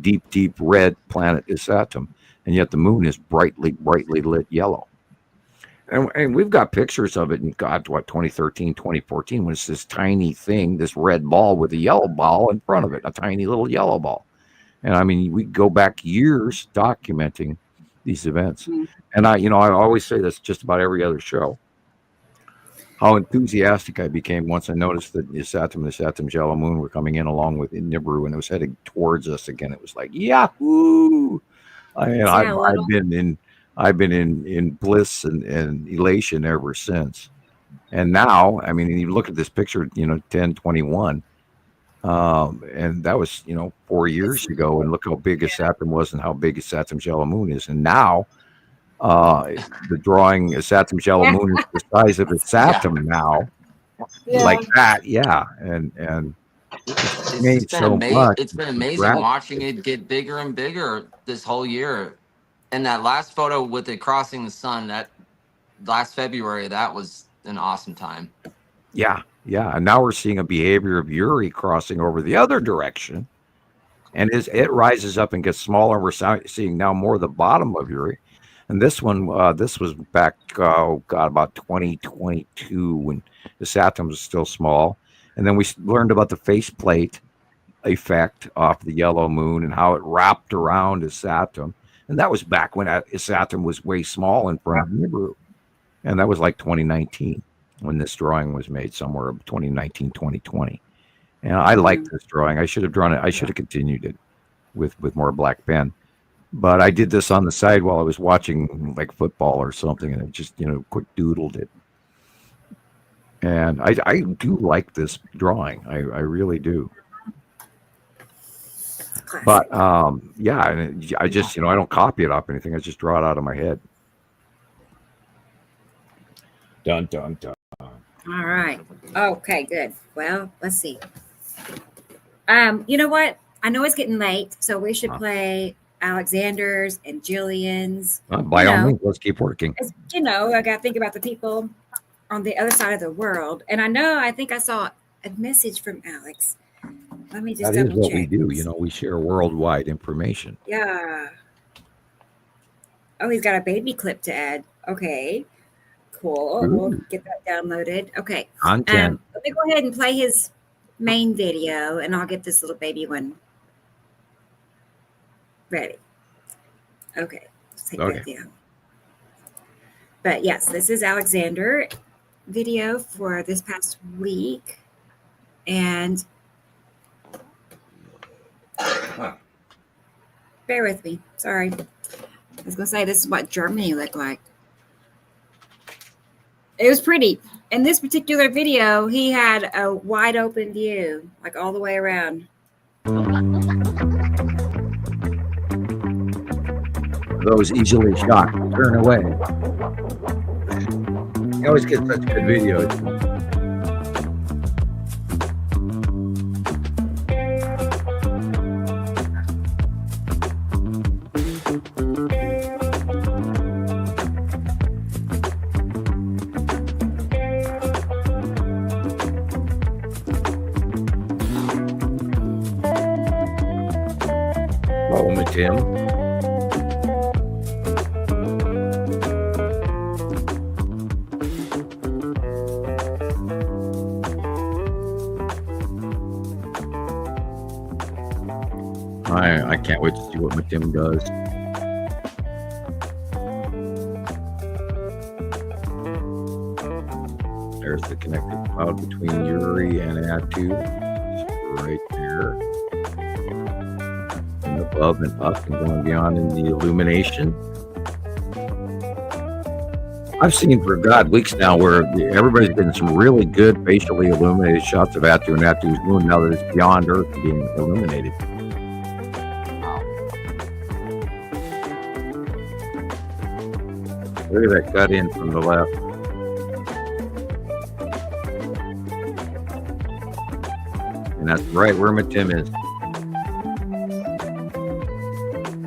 deep red planet Saturn. And yet the moon is brightly lit yellow. And we've got pictures of it in 2013, 2014, when it's this tiny thing, this red ball with a yellow ball in front of it, a tiny little yellow ball. And I mean, we go back years documenting these events. Mm-hmm. And I always say this just about every other show, how enthusiastic I became once I noticed that the Saturn's yellow moon were coming in along with Nibiru, and it was heading towards us again. It was like, yahoo! I've been in bliss and elation ever since. And now, I mean, you look at this picture, 1021, and that was 4 years ago, and look how big a Saturn was and how big a Saturn's yellow moon is. And now the drawing a Saturn's yellow moon is the size of a Saturn now, like that, and it's been amazing watching it get bigger and bigger this whole year. And that last photo with it crossing the sun, that last February, that was an awesome time. Yeah. And now we're seeing a behavior of Uri crossing over the other direction, and it rises up and gets smaller. We're seeing now more of the bottom of Uri. And this one, this was back, about 2022 when the Saturn was still small. And then we learned about the faceplate effect off the yellow moon and how it wrapped around a Saturn. And that was back when Saturn was way small in front of Nibiru. And that was like 2019 when this drawing was made, somewhere 2019, 2020. And I liked this drawing. I should have drawn it. I should have continued it with more black pen. But I did this on the side while I was watching like football or something, and I just, quick doodled it. And I do like this drawing. I really do. But and I just, I don't copy it off anything. I just draw it out of my head. Dun, dun, dun. All right. Okay, good. Well, let's see. You know what? I know it's getting late, so we should play Alexander's and Gillian's. By all means, let's keep working. I got to think about the people on the other side of the world. And I think I saw a message from Alex. Let me just double check. That is what we do. We share worldwide information. Yeah. Oh, he's got a baby clip to add. Okay. Cool. Ooh. We'll get that downloaded. Okay. Content. Let me go ahead and play his main video, and I'll get this little baby one ready. Okay, let's take that down. But yes, this is Alexander video for this past week, and bear with me. Sorry, I was gonna say this is what Germany looked like. It was pretty. In this particular video, he had a wide open view, like all the way around. Those easily shot. Turn away. You always get such good videos. Roll with Tim. I can't wait to see what Tim does. There's the connected cloud between Uri and Atu, right there. And above and up and going beyond in the illumination. I've seen for weeks now where everybody's getting some really good facially illuminated shots of Atu and Atu's moon now that it's beyond Earth being illuminated. Look at that cut in from the left. And that's right where Matim is.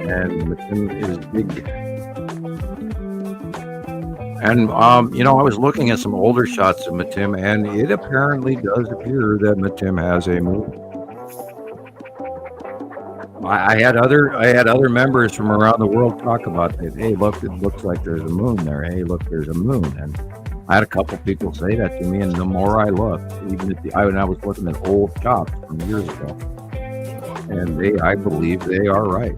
And Matim is big. And, I was looking at some older shots of Matim, and it apparently does appear that Matim has a moon. I had other members from around the world talk about it. Hey, look, it looks like there's a moon there. Hey, look, there's a moon. And I had a couple people say that to me, and the more I looked, even if I was looking at old shots from years ago, and I believe they are right.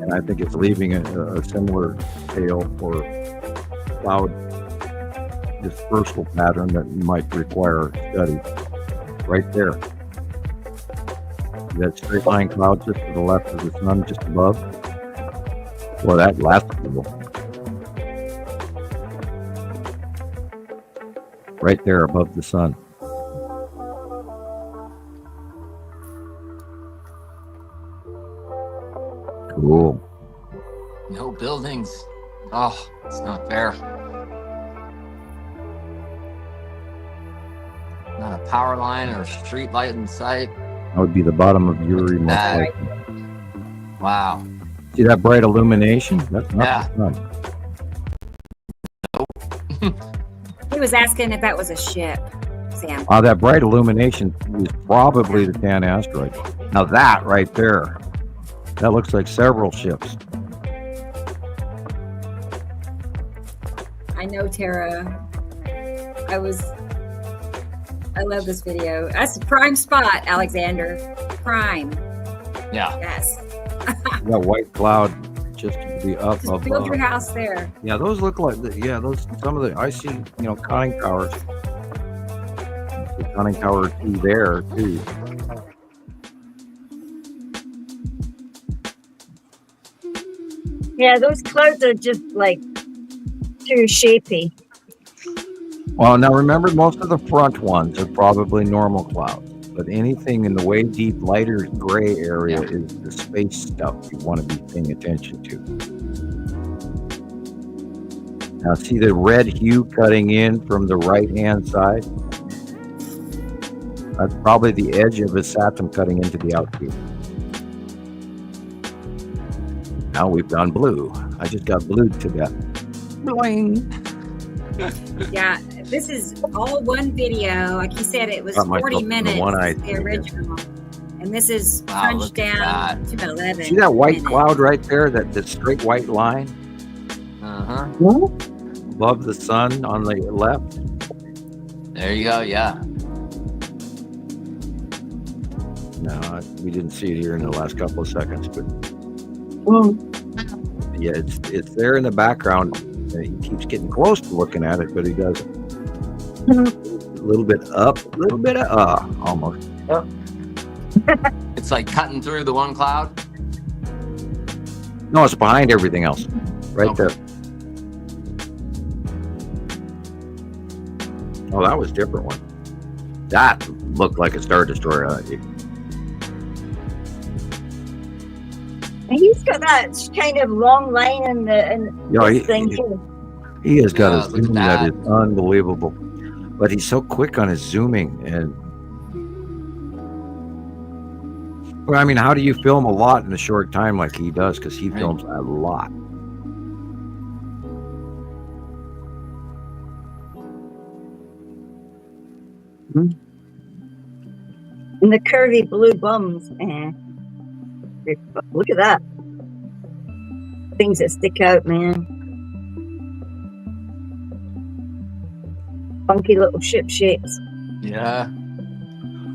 And I think it's leaving a similar tail or cloud dispersal pattern that might require study. Right there. That straight line cloud just to the left of the sun, just above. Well, that last people. Right there above the sun. Cool. No buildings. Oh, it's not fair. Not a power line or street light in sight. That would be the bottom of Uri, most likely. Wow. See that bright illumination? That's not the sun. He was asking if that was a ship, Sam. That bright illumination is probably the Tan asteroid. Now that right there, that looks like several ships. I know, Tara. I love this video. That's a prime spot, Alexander. Prime. Yeah. Yes. That white cloud just to the up Just above. build your house there. Yeah, those look like those some of the I see, conning towers. The conning tower 2 there too. Yeah, those clouds are just like too shapy. Well, now remember, most of the front ones are probably normal clouds, but anything in the way deep, lighter gray area is the space stuff you want to be paying attention to. Now, see the red hue cutting in from the right-hand side? That's probably the edge of a satum cutting into the outfield. Now we've gone blue. I just got blued to death. Bling. Yeah, this is all one video. Like you said, it was 40 minutes, the original. And this is punched down to 11. See that white cloud right there? That straight white line? Uh-huh. Above the sun on the left? There you go. Yeah. No, we didn't see it here in the last couple of seconds, but yeah, it's there in the background. He keeps getting close to looking at it, but he doesn't. A little bit up, a little bit of almost. It's like cutting through the one cloud. No, it's behind everything else, right Okay. there. Oh, that was a different one. That looked like a Star Destroyer. And he's got that kind of long line in the thing too. He has got Yeah, a look at zoom that that. is unbelievable. But he's so quick on his zooming. And well, I mean, how do you film a lot in a short time like he does? Because he films a lot. And the curvy blue bums. Look at that. Things that stick out, man. Funky little ship shapes. Yeah.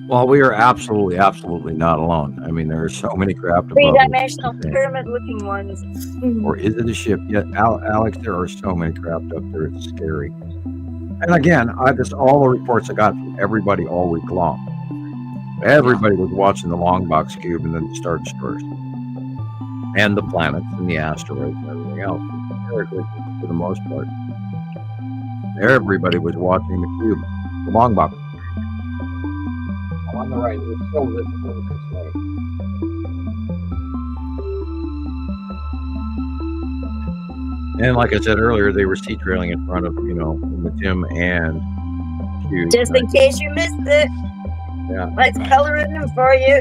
Well, we are absolutely not alone. I mean, there are so many craft above us. Three-dimensional pyramid-looking ones. Or is it a ship? Yeah, Alex, there are so many craft up there. It's scary. And again, all the reports I got from everybody all week long. Everybody was watching the long box cube and then the Star Destroyers. And the planets and the asteroids and everything else. For the most part. Everybody was watching the cube, the long box. On the right, it's so visible this way. And like I said earlier, they were sea trailing in front of, the Tim and Q. Just in case you missed it. Yeah. Let's color it in for you.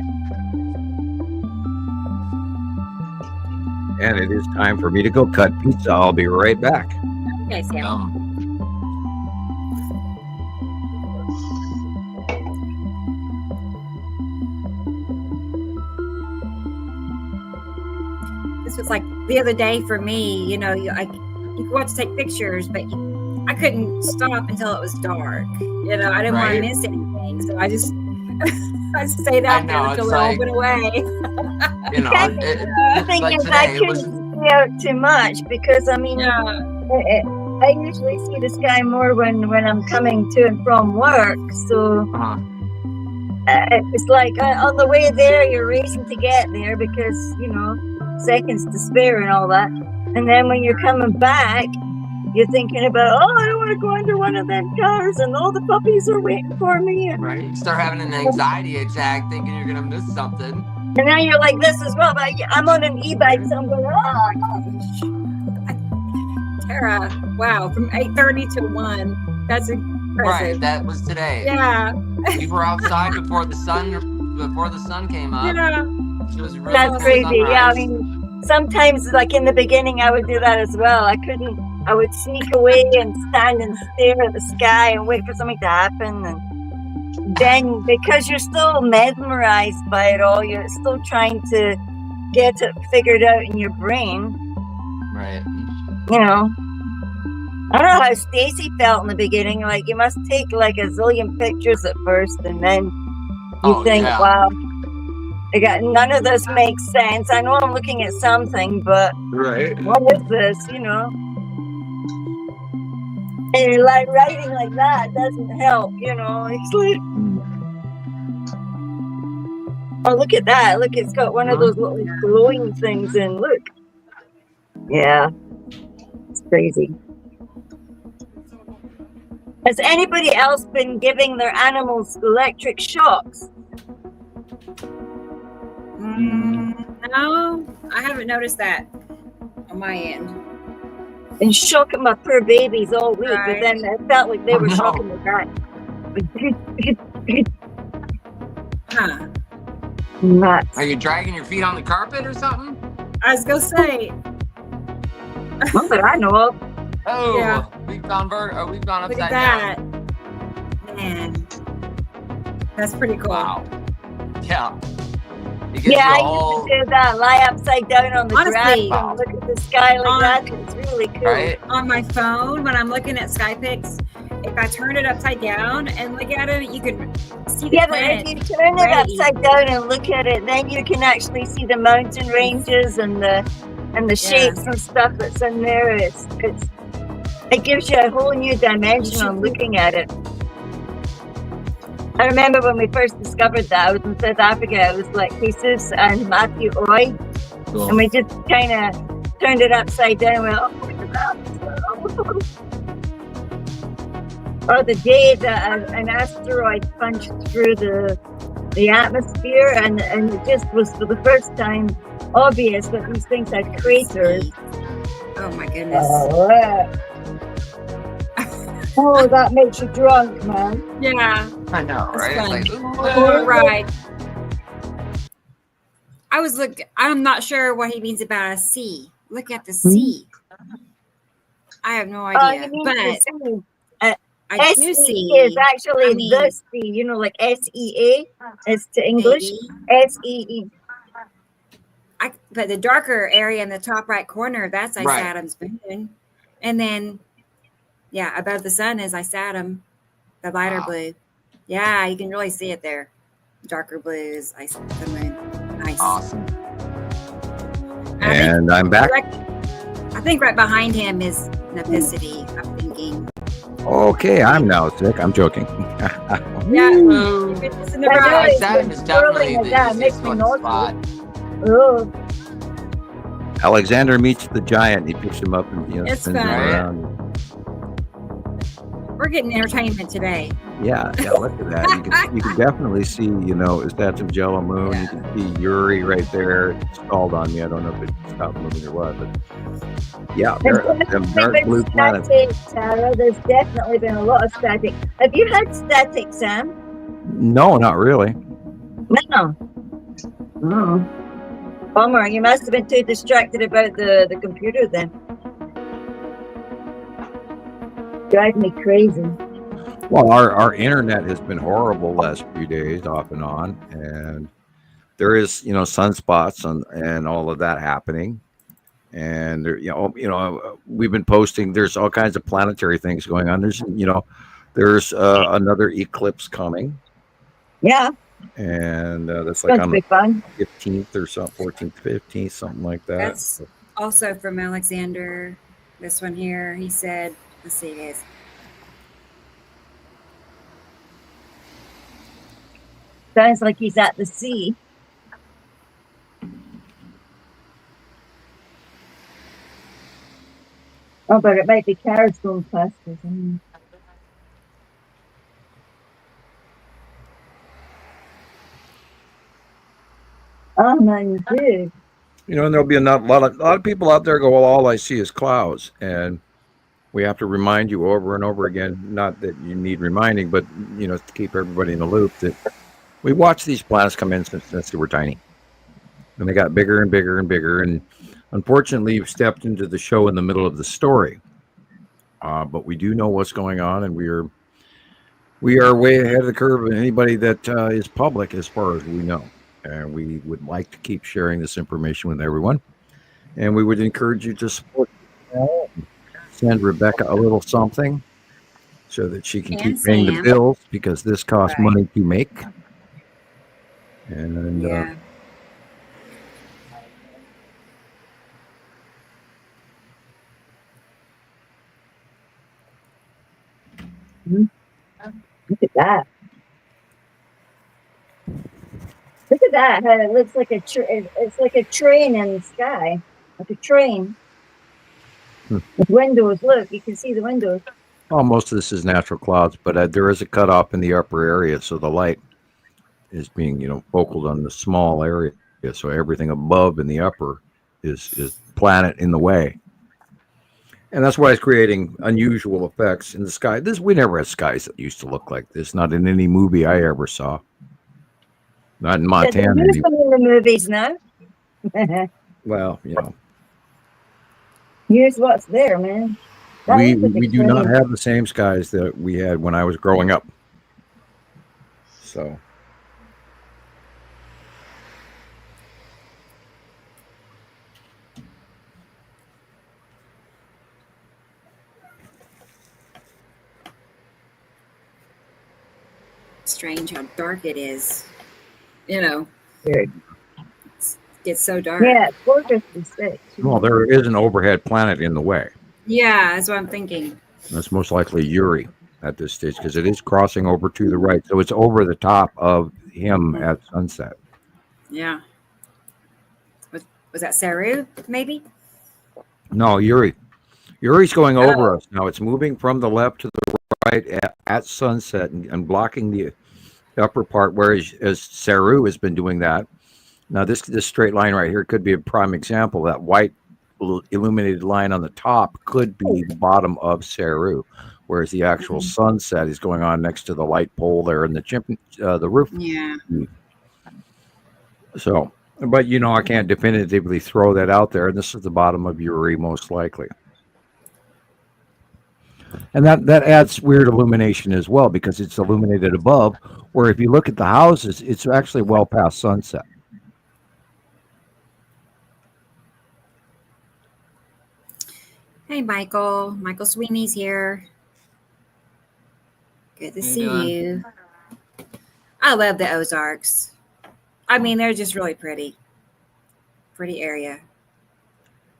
And it is time for me to go cut pizza. I'll be right back. Okay, Sam. This was like the other day for me, you go out to take pictures, but I couldn't stop until it was dark. I didn't want to miss anything. So I just stayed out there until it all went away. The thing is, I couldn't see out too much because, I mean, I usually see the sky more when I'm coming to and from work. So it's like on the way there, you're racing to get there because, seconds to spare and all that. And then when you're coming back, you're thinking about, I don't want to go under one of them cars and all the puppies are waiting for me. Right. You start having an anxiety attack thinking you're going to miss something. And now you're like this as well. But I'm on an e-bike, so I'm going, Tara, wow, from 8:30 to 1. That's impressive. Right, that was today. Yeah. You were outside before the sun came up. Yeah. It was really That's crazy. sunrise. Yeah, I mean, sometimes, like in the beginning, I would do that as well. I would sneak away and stand and stare at the sky and wait for something to happen. And then, because you're still mesmerized by it all, you're still trying to get it figured out in your brain. Right. I don't know how Stacey felt in the beginning. Like, you must take like a zillion pictures at first, and then you think, wow, none of this makes sense. I know I'm looking at something, but what is this, And you're like, writing like that doesn't help, It's like, oh, look at that. Look, it's got one of those little glowing things in. Look. Yeah. It's crazy. Has anybody else been giving their animals electric shocks? No, I haven't noticed that on my end. And shocking my poor babies all week, but then I felt like they were shocking me back. Nuts. Are you dragging your feet on the carpet or something? I was gonna say. Not that I know of. Oh, Yeah. we've gone Look upside at down. that. Man. That's pretty cool. Wow. Yeah. Yeah, I used to do that. Lie upside down on the Honestly, grass and look at the sky like that. It's really cool. Right? On my phone, when I'm looking at sky pics, if I turn it upside down and look at it, you can see the Yeah, but planet. if you turn it upside down and look at it, then you can actually see the mountain ranges and the shapes and stuff that's in there. It gives you a whole new dimension on looking at it. I remember when we first discovered that, I was in South Africa, it was like Jesus and Matthew Oy, and we just kind of turned it upside down and went, oh, look at that. Or the day that an asteroid punched through the atmosphere, and it just was for the first time obvious that these things had craters. Oh my goodness. Oh, that makes you drunk, man. Yeah. I know, right? It's Like, right. I'm not sure what he means about a sea. Look at the sea. I have no idea. But I do see is actually the sea, you know, like SEA is to English. SEE. But the darker area in the top right corner, that's Saturn's moon. And then, above the sun is Saturn, the lighter blue. Yeah, you can really see it there. Darker blue is the moon. Nice. Awesome. And I'm back. I think right behind him is Nepicity, I'm thinking. Okay, I'm now sick. I'm joking. Yeah. Saturn is definitely the easiest one to spot. Oh. Alexander meets the giant. He picks him up and it's spins him around. We're getting entertainment today. Yeah, look at that. You can definitely see, is that some Jello moon? Yeah. You can see Uri right there. It stalled on me. I don't know if it stopped moving or what, but yeah, them dark blue planets. Tara, there's definitely been a lot of static. Have you had static, Sam? No, not really. No. Oh. Bummer, you must have been too distracted about the computer then. Drive me crazy. Well, our internet has been horrible the last few days, off and on, and there is sunspots and all of that happening, and there, we've been posting. There's all kinds of planetary things going on. There's another eclipse coming. Yeah. And that's like on the 15th or something, 14th, 15th, something like that. That's also from Alexander. This one here, he said, let's see, guys. Sounds like he's at the sea. Oh, but it might be cars going past us. Oh my dude. And there'll be a lot of people out there go, well, all I see is clouds, and we have to remind you over and over again, not that you need reminding, but to keep everybody in the loop, that we watched these planets come in since they were tiny, and they got bigger and bigger and bigger, and unfortunately you've stepped into the show in the middle of the story, but we do know what's going on, and we are way ahead of the curve of anybody that is public as far as we know. And we would like to keep sharing this information with everyone. And we would encourage you to support. Send Rebecca a little something so that she can keep paying the bills, because this costs money to make. And look at that. Look at that. How it looks like it's like a train in the sky. Like a train. With windows. Look, you can see the windows. Well, most of this is natural clouds, but there is a cutoff in the upper area, so the light is being, focused on the small area. So everything above in the upper is planet in the way. And that's why it's creating unusual effects in the sky. We never had skies that used to look like this, not in any movie I ever saw. Not in Montana. There's some in the movies now. Well, Here's what's there, man. We do not have the same skies that we had when I was growing up. So. strange how dark it is. You know, Good. it gets so dark. Yeah, it's 4:56. Well, there is an overhead planet in the way. Yeah, that's what I'm thinking. That's most likely Uri at this stage because it is crossing over to the right. So it's over the top of him at sunset. Yeah. Was that Saru, maybe? No, Uri. Uri's going over us now. It's moving from the left to the right at sunset and blocking the upper part, whereas as Saru has been doing that. Now, this straight line right here could be a prime example. That white illuminated line on the top could be the bottom of Saru, whereas the actual sunset is going on next to the light pole there in the roof. Yeah. So, but I can't definitively throw that out there. And this is the bottom of Uri, most likely. And that adds weird illumination as well because it's illuminated above, where if you look at the houses, it's actually well past sunset. Hey, Michael. Michael Sweeney's here. Good to see you. I love the Ozarks. I mean, they're just really pretty. Pretty area.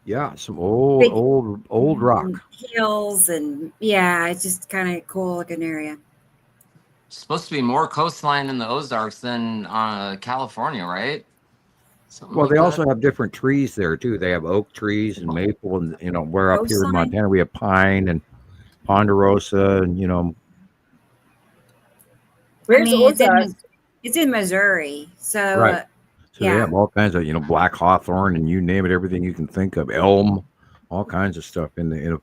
Yeah, some old rock. Hills and it's just kind of cool looking area. Supposed to be more coastline in the Ozarks than California, right? Well, they also have different trees there too. They have oak trees and maple, and we're up here in Montana. We have pine and ponderosa, and Where's Ozarks? It's in Missouri, so right. So they have all kinds of black hawthorn and you name it, everything you can think of, elm, all kinds of stuff in the.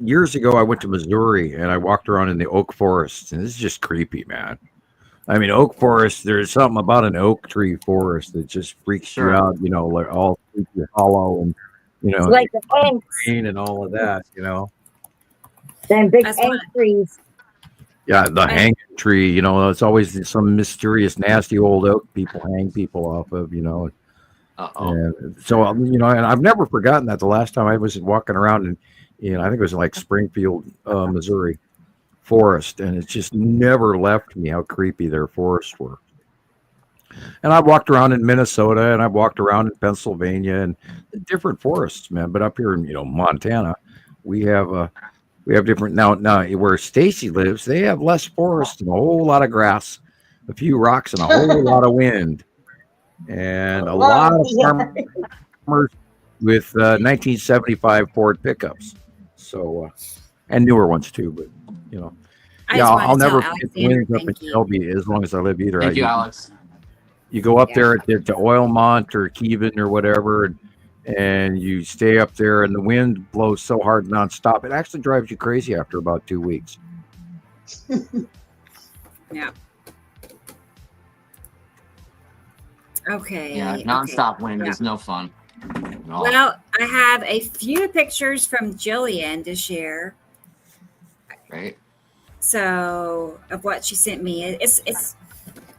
Years ago I went to Missouri and I walked around in the oak forests, and this is just creepy, man. I mean, oak forest, there's something about an oak tree forest that just freaks you out, like all creepy hollow and, like the green and all of that, Them big oak trees. Yeah, the hanging tree, it's always some mysterious, nasty old oak people hang people off of, And so, and I've never forgotten that the last time I was walking around in, I think it was like Springfield, Missouri. Forest, and it just never left me how creepy their forests were. And I've walked around in Minnesota and I've walked around in Pennsylvania and different forests, man. But up here in Montana, we have different now where Stacey lives. They have less forest and a whole lot of grass, a few rocks, and a whole lot of wind, and a lot of farmers with 1975 Ford pickups. So and newer ones too, but. I'll never forget the winds up in Shelby as long as I live either. Thank you, Alex. You go up there to Oilmont or Kevin or whatever, and you stay up there, and the wind blows so hard nonstop. It actually drives you crazy after about 2 weeks. Yeah. Okay. Yeah, nonstop wind is no fun. Well, I have a few pictures from Gillian to share. Right. So of what she sent me, it's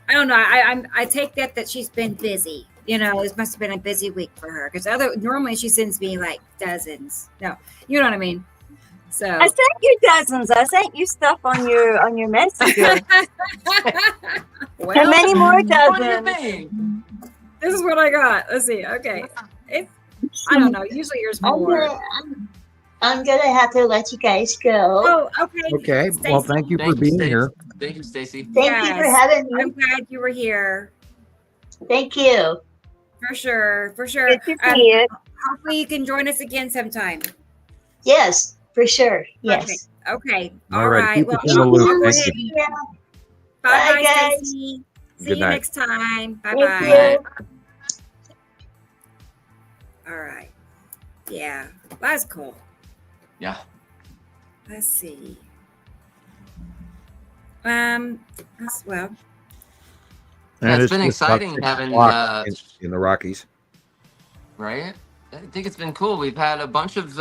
I don't know. I take that she's been busy. This must have been a busy week for her because normally she sends me like dozens. No, you know what I mean. So I sent you dozens. I sent you stuff on your messenger. Well, how many more dozens? This is what I got. Let's see. Okay, I don't know. Usually yours more. I'm gonna have to let you guys go. Oh, okay. Okay. Stacey. Well, thank you for being here. Thank you, Stacey. Thank you for having me. I'm glad you were here. Thank you. For sure. Good to see you. Hopefully you can join us again sometime. Yes, for sure. Yes. Okay. All right. Well, Thank you. bye, guys. Stacey. See Good you night. next time. Bye Thank bye. you. All right. Yeah, that's cool. Yeah. Let's see. And it's been exciting having in the Rockies. Right. I think it's been cool. We've had a bunch of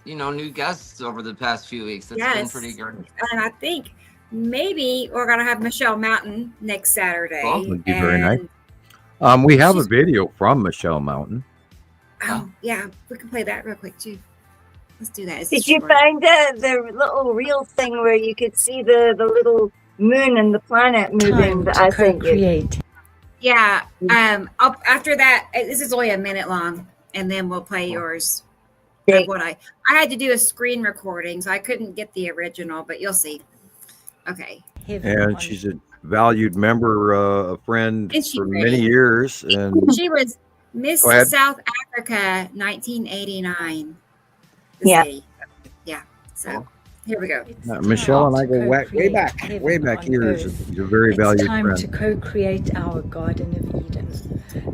new guests over the past few weeks. It's been pretty good. And I think maybe we're gonna have Michelle Mountain next Saturday. Well, would be very nice. We have a video from Michelle Mountain. Oh yeah, we can play that real quick too. Let's do that. Did you find the little reel thing where you could see the little moon and the planet moving that I sent you? Yeah. After that, this is only a minute long, and then we'll play yours. What I had to do a screen recording, so I couldn't get the original, but you'll see. Okay. And she's a valued member, a friend for many years, and she was Miss South Africa 1989. City. Yeah. So here we go. Michelle and I go way back years. You're a very valued friend. It's time to co-create our Garden of Eden.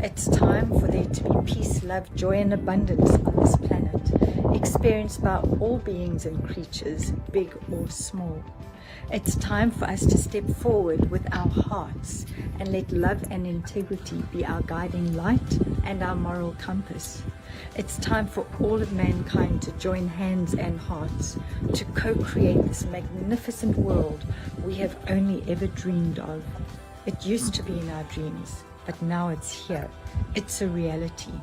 It's time for there to be peace, love, joy, and abundance on this planet, experienced by all beings and creatures, big or small. It's time for us to step forward with our hearts and let love and integrity be our guiding light and our moral compass. It's time for all of mankind to join hands and hearts to co-create this magnificent world we have only ever dreamed of. It used to be in our dreams, but now it's here. It's a reality.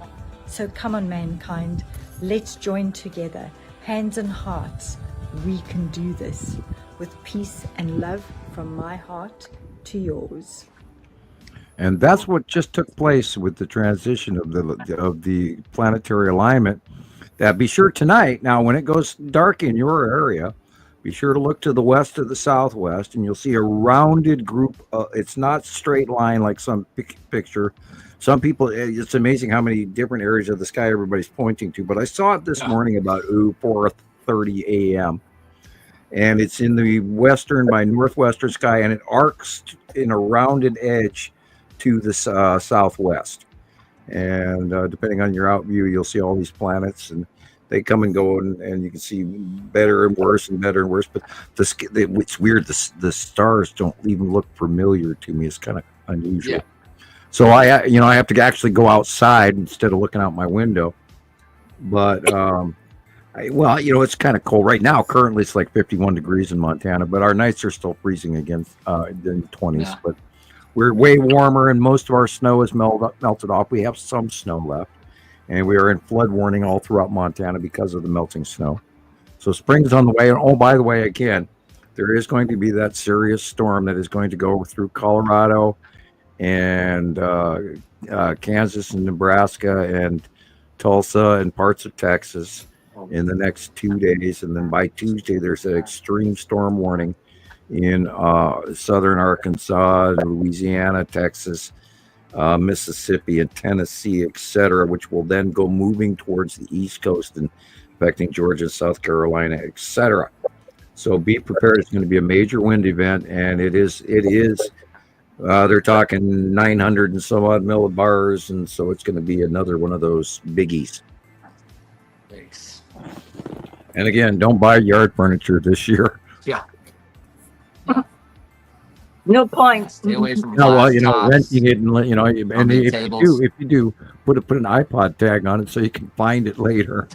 So come on, mankind, let's join together, hands and hearts. We can do this. With peace and love from my heart to yours. And that's what just took place with the transition of the planetary alignment. That be sure tonight, now when it goes dark in your area, be sure to look to the west or the southwest, and you'll see a rounded group. It's not straight line like some picture. Some people, it's amazing how many different areas of the sky everybody's pointing to. But I saw it this morning about 4:30 a.m. And it's in the western by northwestern sky, and it arcs in a rounded edge to the southwest. And depending on your out view, you'll see all these planets, and they come and go, and you can see better and worse and better and worse. But it's weird. The stars don't even look familiar to me. It's kind of unusual. Yeah. So I have to actually go outside instead of looking out my window. But well, it's kind of cold right now. Currently, it's like 51 degrees in Montana, but our nights are still freezing against in the 20s. Yeah. But we're way warmer, and most of our snow is melted off. We have some snow left, and we are in flood warning all throughout Montana because of the melting snow. So spring's on the way. And oh, by the way, again, there is going to be that serious storm that is going to go through Colorado and Kansas and Nebraska and Tulsa and parts of Texas in the next 2 days, and then by Tuesday there's an extreme storm warning in southern Arkansas, Louisiana, Texas, Mississippi, and Tennessee, etc., which will then go moving towards the East Coast and affecting Georgia, South Carolina, etc. So be prepared. It's going to be a major wind event, and it is. They're talking 900 and some odd millibars, and so it's going to be another one of those biggies. Thanks. And again, don't buy yard furniture this year. Yeah. No point. Stay away from renting it, and if you do, put an iPod tag on it so you can find it later.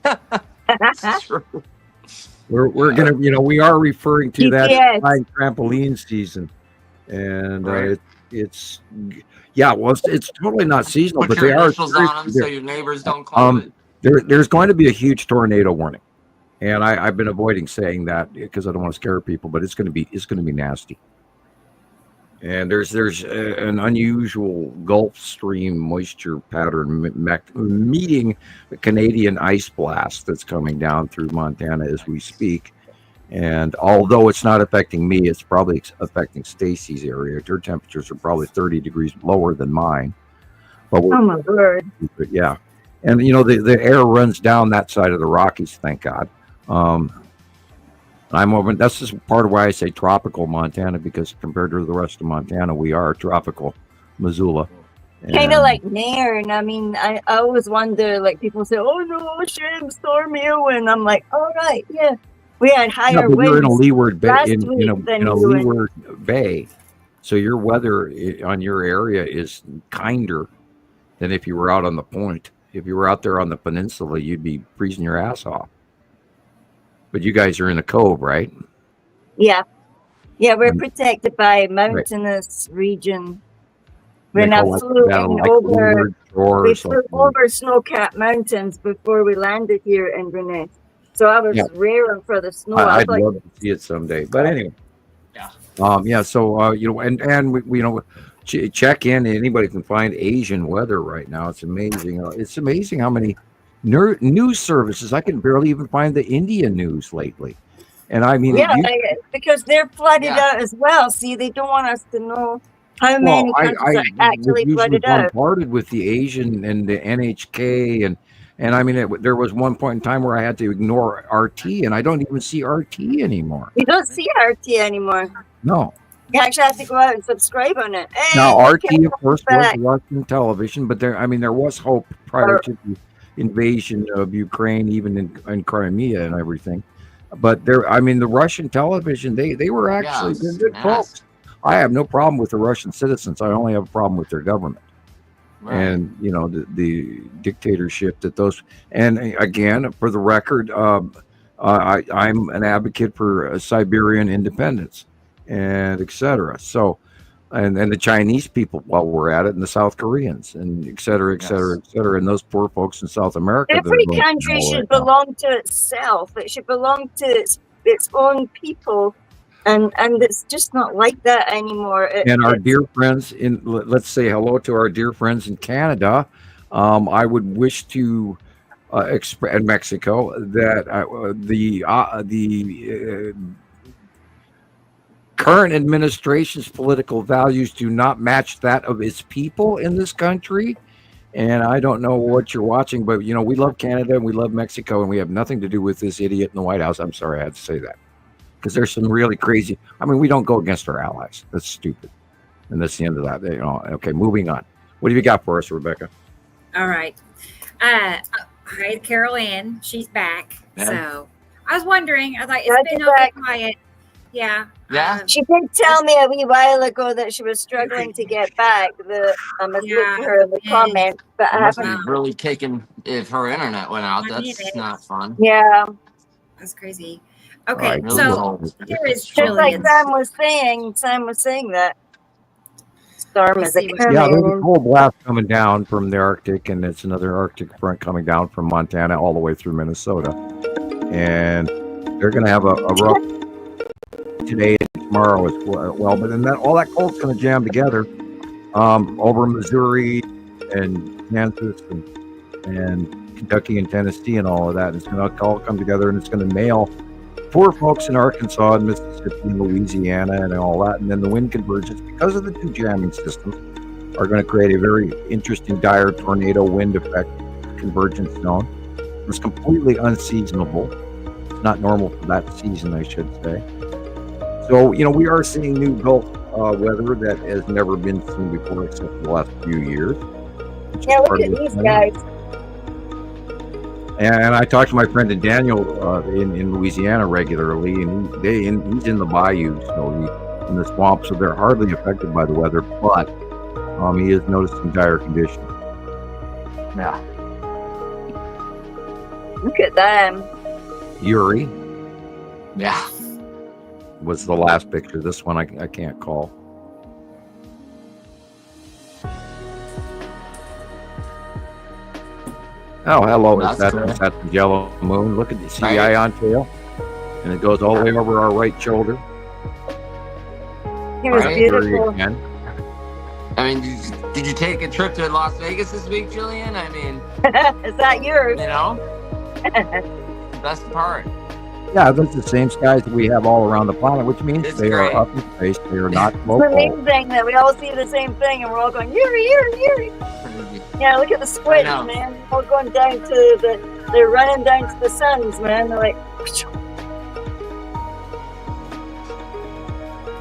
That's true. We're gonna, we are referring to that as trampoline season, and right. it's totally not seasonal, Put but your they are initials on them so your neighbors don't claim it. There's going to be a huge tornado warning, and I've been avoiding saying that because I don't want to scare people, but it's going to be nasty. And there's an unusual Gulf Stream moisture pattern meeting the Canadian ice blast that's coming down through Montana as we speak. And although it's not affecting me, it's probably affecting Stacey's area. Her temperatures are probably 30 degrees lower than mine. But oh my word! Yeah, and the air runs down that side of the Rockies. Thank God. I'm over. That's just part of why I say tropical Montana, because compared to the rest of Montana, we are tropical Missoula. Kind of like Nairn. I mean, I always wonder, like people say, "Oh no, shame, stormy wind." I'm like, "All right, yeah." We had higher winds. You're in a leeward bay, in a leeward bay, so your weather on your area is kinder than if you were out on the point. If you were out there on the peninsula, you'd be freezing your ass off. But you guys are in the cove, right? Yeah. Yeah, we're protected by a mountainous region. We're not floating over. We flew over snow-capped mountains before we landed here in Brunei. So I was rearing for the snow. I'd love to see it someday. But anyway. Yeah. So and we check in. Anybody can find Asian weather right now. It's amazing. It's amazing how many news services. I can barely even find the India news lately. And I mean, because they're flooded out as well. See, they don't want us to know how many countries are actually flooded out. Bombarded with the Asian and the NHK and I mean, there was one point in time where I had to ignore RT, and I don't even see RT anymore. You don't see RT anymore. No. You actually have to go out and subscribe on it. Hey, now, RT, of course, was Russian television, but there was hope prior to the invasion of Ukraine, even in Crimea and everything. But the Russian television, they were actually good folks. I have no problem with the Russian citizens. I only have a problem with their government. Right. And the dictatorship that those, and again, for the record, I'm an advocate for Siberian independence and etc. So, and the Chinese people, while we're at it, and the South Koreans, and et cetera, and those poor folks in South America. Every country should belong to itself. It should belong to its own people. And it's just not like that anymore. And our dear friends let's say hello to our dear friends in Canada. I would wish to express in Mexico that the current administration's political values do not match that of its people in this country. And I don't know what you're watching, but we love Canada and we love Mexico, and we have nothing to do with this idiot in the White House. I'm sorry I had to say that. Because there's some really crazy. I mean, we don't go against our allies. That's stupid. And that's the end of that. Okay, moving on. What have you got for us, Rebecca? All right. Hi, Carol Ann. She's back. Yeah. So I was wondering. I was like, it's been a little quiet. Yeah. Yeah. She did tell me a wee while ago that she was struggling to get back. I must look at her in the comments, but I haven't really taken if her internet went out. That's not fun. Yeah. That's crazy. Okay, really so here is just like Sam was saying that storm is coming. Yeah, there's a cold blast coming down from the Arctic, and it's another Arctic front coming down from Montana all the way through Minnesota. And they're going to have a rough today and tomorrow as well. But then all that cold's going to jam together over Missouri and Kansas and Kentucky and Tennessee and all of that. And it's going to all come together, and it's going to nail poor folks in Arkansas and Mississippi and Louisiana and all that. And then the wind convergence, because of the two jamming systems, are going to create a very interesting dire tornado wind effect convergence zone. It's completely unseasonable. It's not normal for that season, I should say. So, we are seeing new Gulf weather that has never been seen before except for the last few years. Yeah, look at these guys. And I talked to my friend Daniel in Louisiana regularly, and he's in the bayou, so in the swamp, so they're hardly affected by the weather, but he is noticing dire conditions. Yeah. Look at them. Yuri. Yeah. Was the last picture. This one I can't call. Oh, hello. That's the yellow moon. Look at the CI on tail. And it goes all the way over our right shoulder. It was beautiful. Again. I mean, did you take a trip to Las Vegas this week, Gillian? I mean, is that yours? Best part. Yeah, that's the same skies that we have all around the planet, which means they are up in space. They are not local. It's amazing that we all see the same thing and we're all going, Yuri, Yuri, Yuri. Yeah, look at the squids, man. They're all going down to they're running down to the suns, man. They're like,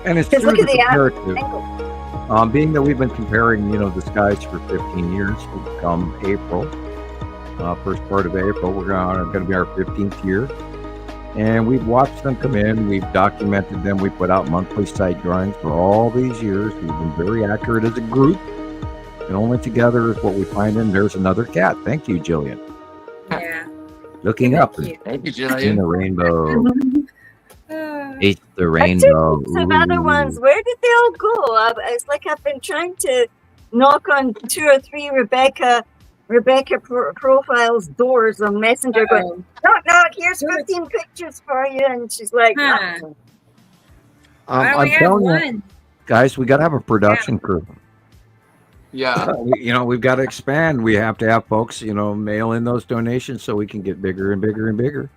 and it's true look at the comparative. Being that we've been comparing, the skies for 15 years, come April, first part of April, we're going to be our 15th year. And we've watched them come in. We've documented them. We put out monthly sight drawings for all these years. We've been very accurate as a group. And only together is what we find. And there's another cat. Thank you, Gillian. Yeah. Looking up. Thank you, Gillian. In the rainbow. It's the rainbow. I took some other ones. Where did they all go? It's like I've been trying to knock on 2 or 3 Rebecca Rebecca profiles doors on Messenger going, knock, knock, here's 15 pictures for you. And she's like, Well, I'm we have telling you, one. guys, we got to have a production crew. Yeah. We've got to expand. We have to have folks, mail in those donations so we can get bigger and bigger and bigger.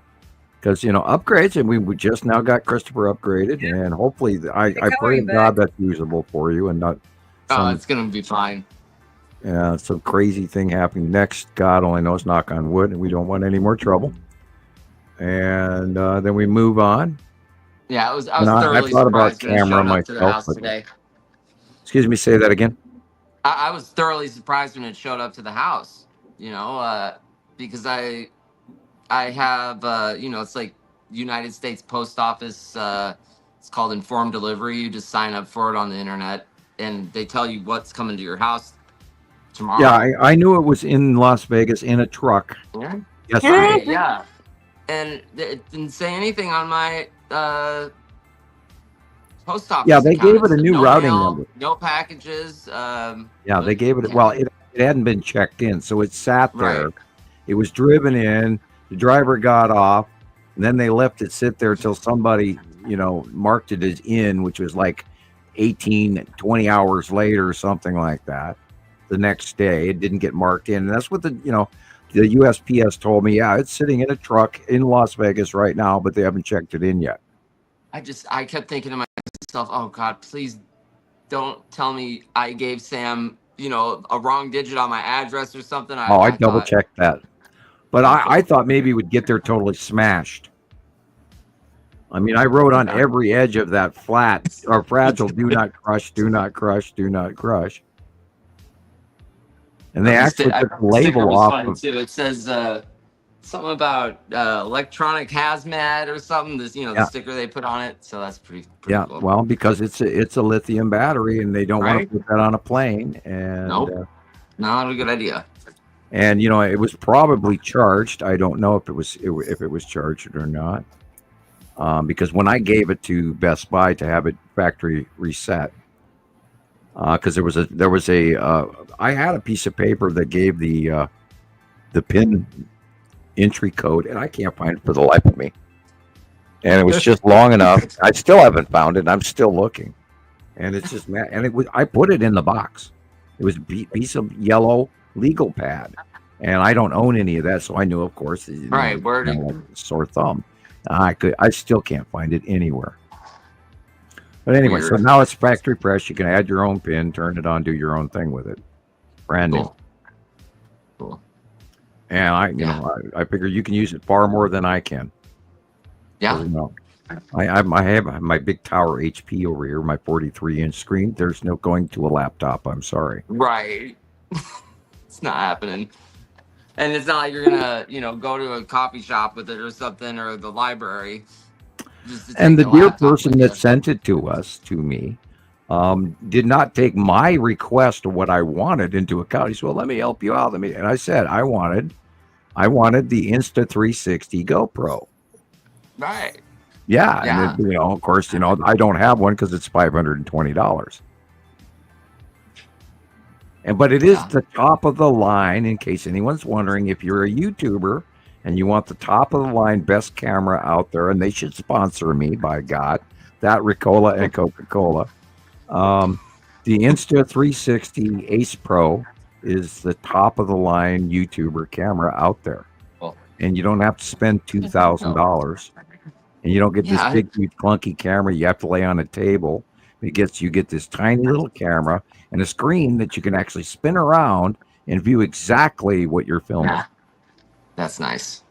Because, upgrades, and we just now got Christoper upgraded, and hopefully, I pray to God that's usable for you and not It's going to be fine. Some crazy thing happening next. God only knows, knock on wood, and we don't want any more trouble. And then we move on. Yeah, I was thoroughly surprised when it showed up to the house today. Excuse me, say that again. I was thoroughly surprised when it showed up to the house, because I have, it's like United States Post Office. It's called Informed Delivery. You just sign up for it on the internet, and they tell you what's coming to your house tomorrow. Yeah, I knew it was in Las Vegas in a truck. Yeah. Yesterday. Yeah. And it didn't say anything on my post office. Yeah, they account. gave it a new routing number. No packages. Yeah, they gave it. Well, it hadn't been checked in, so it sat there. Right. It was driven in. The driver got off, and then they left it sit there till somebody, marked it as in, which was like 18, 20 hours later or something like that. The next day, it didn't get marked in, and that's what the USPS told me. Yeah, it's sitting in a truck in Las Vegas right now, but they haven't checked it in yet. I kept thinking to myself, oh God, please don't tell me I gave Sam, a wrong digit on my address or something. I double checked that. But I thought maybe it would get there totally smashed. I mean, I wrote on every edge of that flat or fragile, do not crush, do not crush, do not crush. And they actually took the label off of too. It says something about electronic hazmat or something. This, the sticker they put on it. So that's pretty cool. Well, because it's a lithium battery, and they don't want to put that on a plane. And nope. Not a good idea. And it was probably charged. I don't know if it was charged or not, because when I gave it to Best Buy to have it factory reset, because I had a piece of paper that gave the pin entry code, and I can't find it for the life of me. And it was just long enough. I still haven't found it. And I'm still looking, and it's just mad. And I put it in the box. It was a piece of yellow legal pad, and I don't own any of that, so I knew, of course, sore thumb. I still can't find it anywhere. But anyway, so now it's factory fresh. You can add your own pin, turn it on, do your own thing with it. Brand new. Cool. And I figure you can use it far more than I can. Yeah. I have my big tower HP over here, my 43-inch screen. There's no going to a laptop. I'm sorry. Right. It's not happening. And it's not like you're gonna, go to a coffee shop with it or something, or the library. And the dear person that sent it to me, did not take my request of what I wanted into account. He said, "Well, let me help you out." And I said, I wanted the Insta360 GoPro. Right. Yeah. And then, of course, I don't have one because it's $520. But it is the top of the line, in case anyone's wondering. If you're a YouTuber and you want the top of the line best camera out there, and they should sponsor me, by God, that Ricola and Coca-Cola. The Insta360 Ace Pro is the top of the line YouTuber camera out there. And you don't have to spend $2,000. And you don't get this big, huge, clunky camera you have to lay on a table. You get this tiny little camera and a screen that you can actually spin around and view exactly what you're filming. Yeah. That's nice.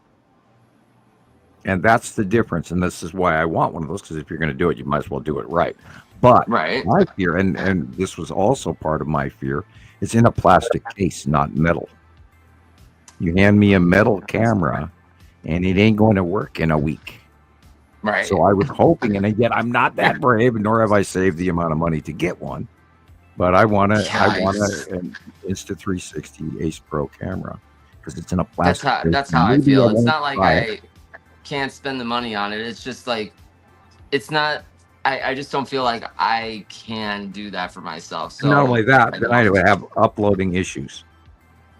And that's the difference. And this is why I want one of those, because if you're going to do it, you might as well do it right. But my fear, and this was also part of my fear, it's in a plastic case, not metal. You hand me a metal camera, and it ain't going to work in a week. Right. So I was hoping, and yet I'm not that brave, nor have I saved the amount of money to get one. But I want an Insta360 Ace Pro camera because it's in a plastic. That's how I feel. It's not like I can't spend the money on it. It's just like, it's not. I just don't feel like I can do that for myself. So not only that, then I would have uploading issues.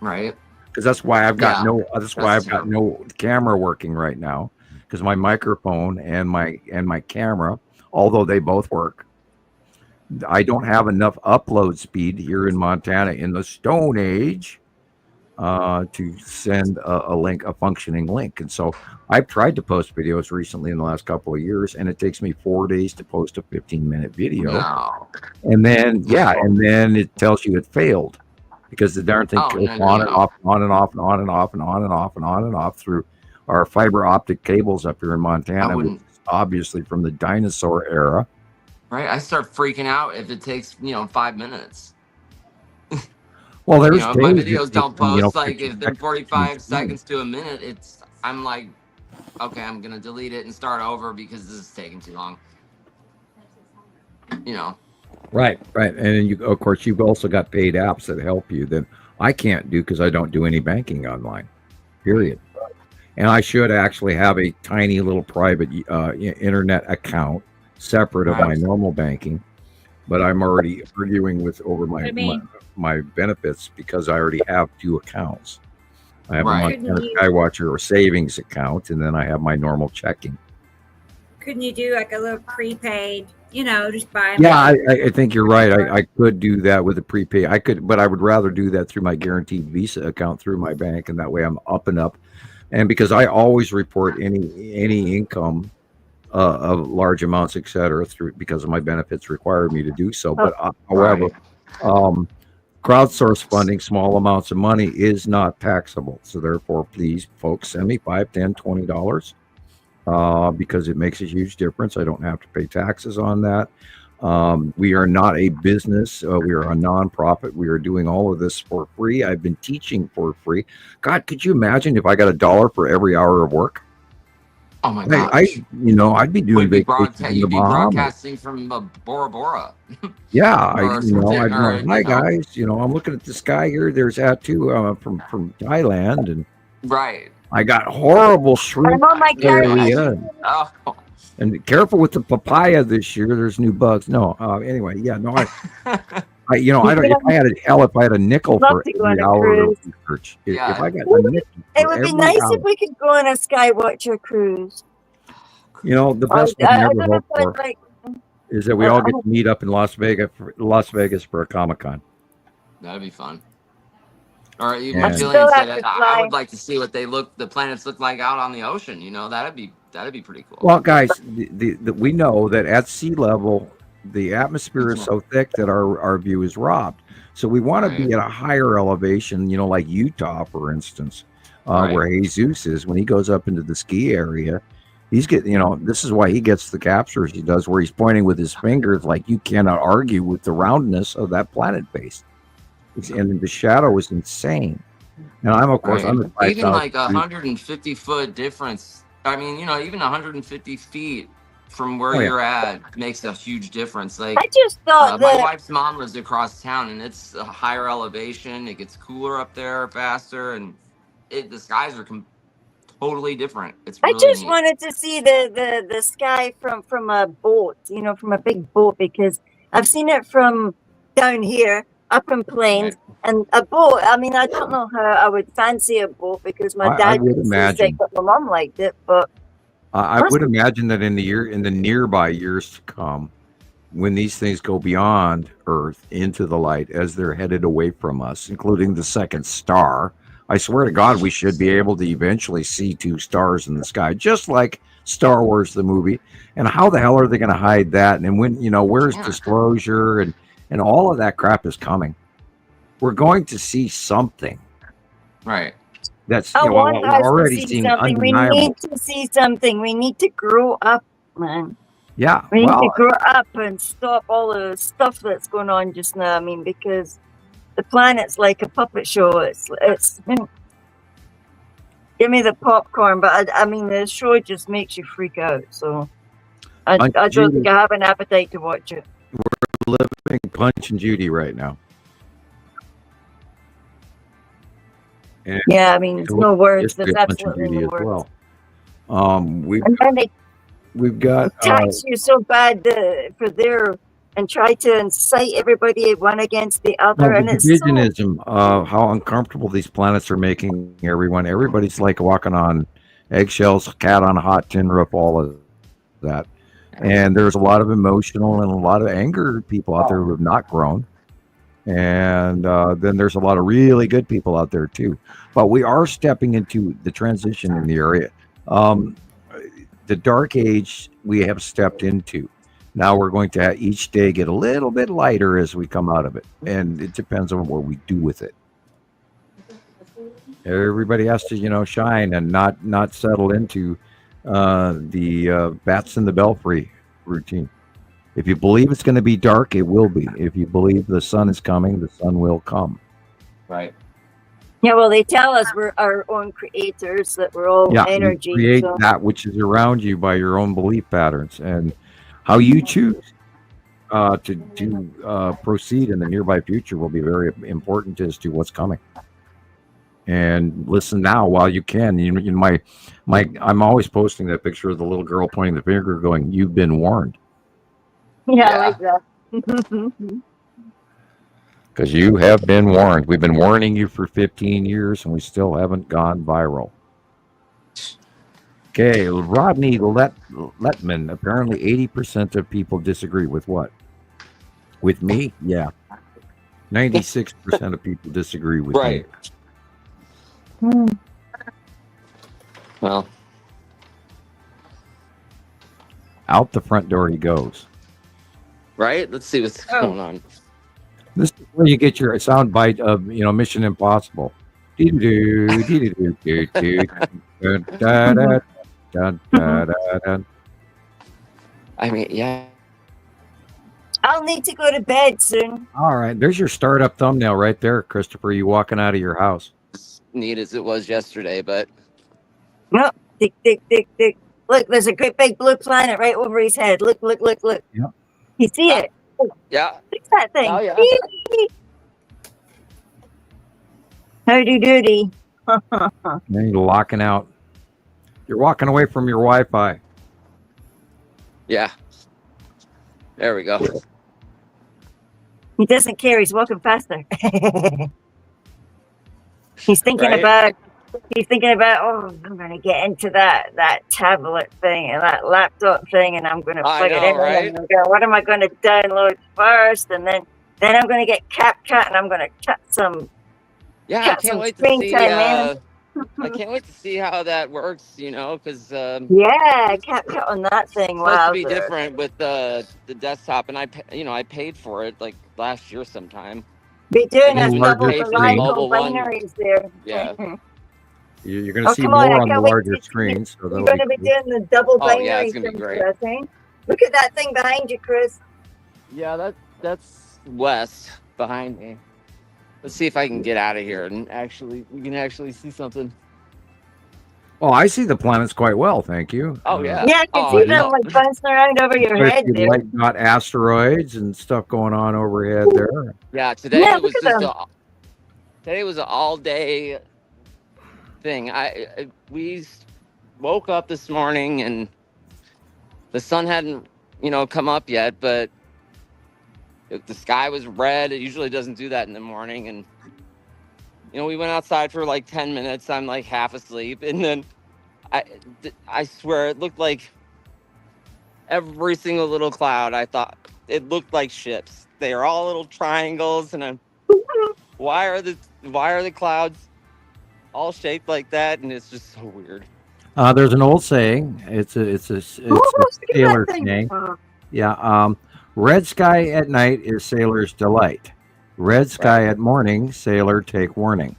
Right. because that's why I've got Yeah, that's why I've got true. no camera working right now, because my microphone and my camera, although they both work, I don't have enough upload speed here in Montana in the Stone Age to send a functioning link. And so I've tried to post videos recently in the last couple of years, and it takes me 4 days to post a 15-minute video. No. And then, and then it tells you it failed because the darn thing goes on and off, on and off, and on and off, and on and off, and on and off through our fiber optic cables up here in Montana, which is obviously from the dinosaur era. Right. I start freaking out if it takes, 5 minutes. Well, there's if my videos don't post, like if they're 45 seconds to a minute, I'm like, okay, I'm going to delete it and start over because this is taking too long. Right. And then of course, you've also got paid apps that help you that I can't do because I don't do any banking online, period. And I should actually have a tiny little private internet account separate of my normal banking, but I'm already arguing over my benefits because I already have 2 accounts. I have a Montana Skywatcher or savings account, and then I have my normal checking. Couldn't you do like a little prepaid, just buy? Yeah, I think you're right. I could do that with a prepaid. I could, but I would rather do that through my guaranteed Visa account through my bank, and that way I'm up and up. And because I always report any income of large amounts, et cetera, because of my benefits require me to do so. But however, crowdsource funding, small amounts of money is not taxable. So therefore, please, folks, send me $5, $10, $20 because it makes a huge difference. I don't have to pay taxes on that. We are not a business. We are a nonprofit. We are doing all of this for free. I've been teaching for free. God, could you imagine if I got $1 for every hour of work? Oh my gosh. I'd be doing you'd be broadcasting from Bora Bora. Yeah, hi guys. I'm looking at this guy here. There's Atu from Thailand, and I got horrible shrimp area. And careful with the papaya this year. There's new bugs. No, anyway, I don't. If I had a nickel for every hour of research, if I got a nickel, it would be nice if we could go on a Skywatcher cruise. The best we can ever hope for is that we all get to meet up in Las Vegas for a Comic-Con. That'd be fun. Or even Gillian said, I would like to see what the planets look like out on the ocean. That'd be pretty cool. Well, guys, we know that at sea level, the atmosphere is so thick that our view is robbed. So we want to be at a higher elevation, like Utah, for instance, where Jesus is. When he goes up into the ski area, he's getting, this is why he gets the captures he does, where he's pointing with his fingers, like you cannot argue with the roundness of that planet base. And the shadow is insane. And I'm, of course, I'm even like 150 foot difference. I mean, even 150 feet from where you're at makes a huge difference. Like, I just thought my wife's mom lives across town, and it's a higher elevation. It gets cooler up there faster, and the skies are totally different. It's really I just neat. wanted to see the sky from a boat, from a big boat, because I've seen it from down here up in plains, and a boat. I mean, I don't know how I would fancy a boat because my dad was sick, but my mom liked it. But I would imagine that in the nearby years to come, when these things go beyond Earth into the light as they're headed away from us, including the second star, I swear to God, we should be able to eventually see 2 stars in the sky, just like Star Wars the movie. And how the hell are they going to hide that? And when where's disclosure and all of that crap is coming? We're going to see something. Right. That's we're already seeing undeniable. We need to see something. We need to grow up, man. Yeah. We need to grow up and stop all the stuff that's going on just now. I mean, because the planet's like a puppet show. It's give me the popcorn, but I mean the show just makes you freak out. So I don't think I have an appetite to watch it. We're living Punch and Judy right now. And yeah, I mean, it's no words. There's absolutely no words. We've got tax you so bad for their and try to incite everybody one against the No, other. the And it's so, divisionism, how uncomfortable these planets are making everyone. Everybody's like walking on eggshells, cat on a hot tin roof, all of that. And there's a lot of emotional and a lot of anger people out there who have not grown. And then there's a lot of really good people out there too. But we are stepping into the transition in the area. The dark age we have stepped into. Now we're going to each day get a little bit lighter as we come out of it. And it depends on what we do with it. Everybody has to, shine and not settle into the bats in the belfry routine. If you believe it's going to be dark, it will be. If you believe the sun is coming, the sun will come. Right. yeah, well, they tell us we're our own creators, that we're all Yeah, energy. you create So, that which is around you by your own belief patterns, and how you choose to proceed in the nearby future will be very important as to what's coming. And listen now while you can. I'm always posting that picture of the little girl pointing the finger, going, "You've been warned." yeah, Yeah. like that. Because you have been warned. We've been warning you for 15 years, and we still haven't gone viral. Okay, Rodney Letman. Apparently, 80% of people disagree with what? With me? Yeah. 96% of people disagree with Right. me. Well, Out the front door he goes. right. Let's see what's going on. This is where you get your sound bite of Mission Impossible. Dee-doo-doo, dee-doo-doo-doo-doo, dun-da-da, dun-da-da-dun. I mean, yeah. I'll need to go to bed soon. All right, there's your startup thumbnail right there, Christopher. You walking out of your house. As neat as it was yesterday, but No, tick, tick, tick, tick. Look, there's a great big blue planet right over his head. Look, look, look, look. Yep. You see it? yeah. Fix that thing. Oh, yeah. Howdy doody. Then you're locking out. You're walking away from your Wi-Fi. Yeah. There we go. He doesn't care. He's walking faster. He's thinking Right? about. He's thinking about. Oh, I'm going to get into that tablet thing and that laptop thing, and I'm going to I plug it know, in. right? And I'm gonna go, what am I going to download first? And then I'm going to get CapCut, and I'm going to cut some. Yeah, I Got can't some wait to screen see. time, man. I can't wait to see how that works. Because Yeah, CapCut on that thing. it's supposed Wow. to be different with the desktop, and I paid for it like last year sometime. Be doing And us then double larger the screen. line Mobile one. binaries there. Yeah. You're going to Oh, see come on, more I on the can't wait larger to see screen. So You're that'll going to be be cool. doing the double Oh, binary yeah, it's gonna be things, great. I think. Look at that thing behind you, Chris. Yeah, that's west behind me. Let's see if I can get out of here and we can actually see something. Oh, I see the planets quite well, thank you. Oh yeah. Yeah, I can Oh, see yeah. them like bouncing around over your head Especially there. like got asteroids and stuff going on overhead there. Yeah, today Yeah, it was look at just today was an all day thing. We woke up this morning and the sun hadn't come up yet, but the sky was red. It usually doesn't do that in the morning, and we went outside for like 10 minutes. I'm like half asleep, and then I swear it looked like every single little cloud. I thought it looked like ships. They are all little triangles, and why are the clouds all shaped like that? And it's just so weird. There's an old saying. It's a sailor saying. Yeah. Red sky at night is sailor's delight. Red sky at morning, sailor take warning.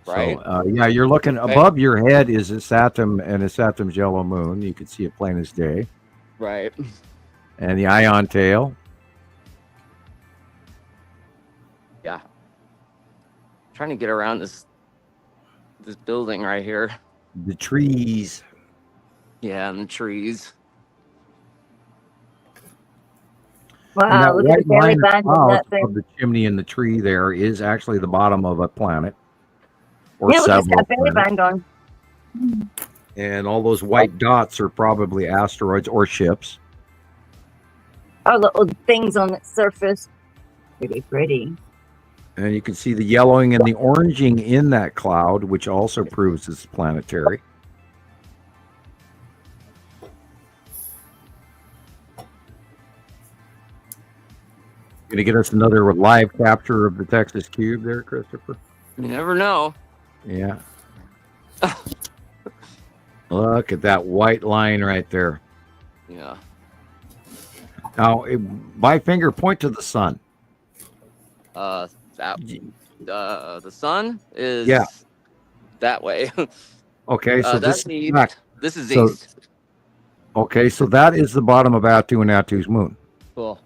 Right. So, yeah, you're looking above your head is a Saturn and a Saturn's yellow moon. You can see it plain as day. Right. And the ion tail. Yeah. Trying to get around this building right here. The trees. Yeah, and the trees. And Wow, that look at white the belly line of band on clouds that thing. of the chimney in the tree there is actually the bottom of a planet. Or Yeah, look, it's several got belly planets. band on. And all those white dots are probably asteroids or ships. Our little things on the surface. Pretty pretty. And you can see the yellowing and the oranging in that cloud, which also proves it's planetary. Going to get us another live capture of the Texas cube there, Christopher? You never know. Yeah. Look at that white line right there. Yeah. Now, my finger point to the sun. The sun is that way. Okay, so that's this east. back. This is So- east. Okay, so that is the bottom of Attu and Attu's moon. Cool.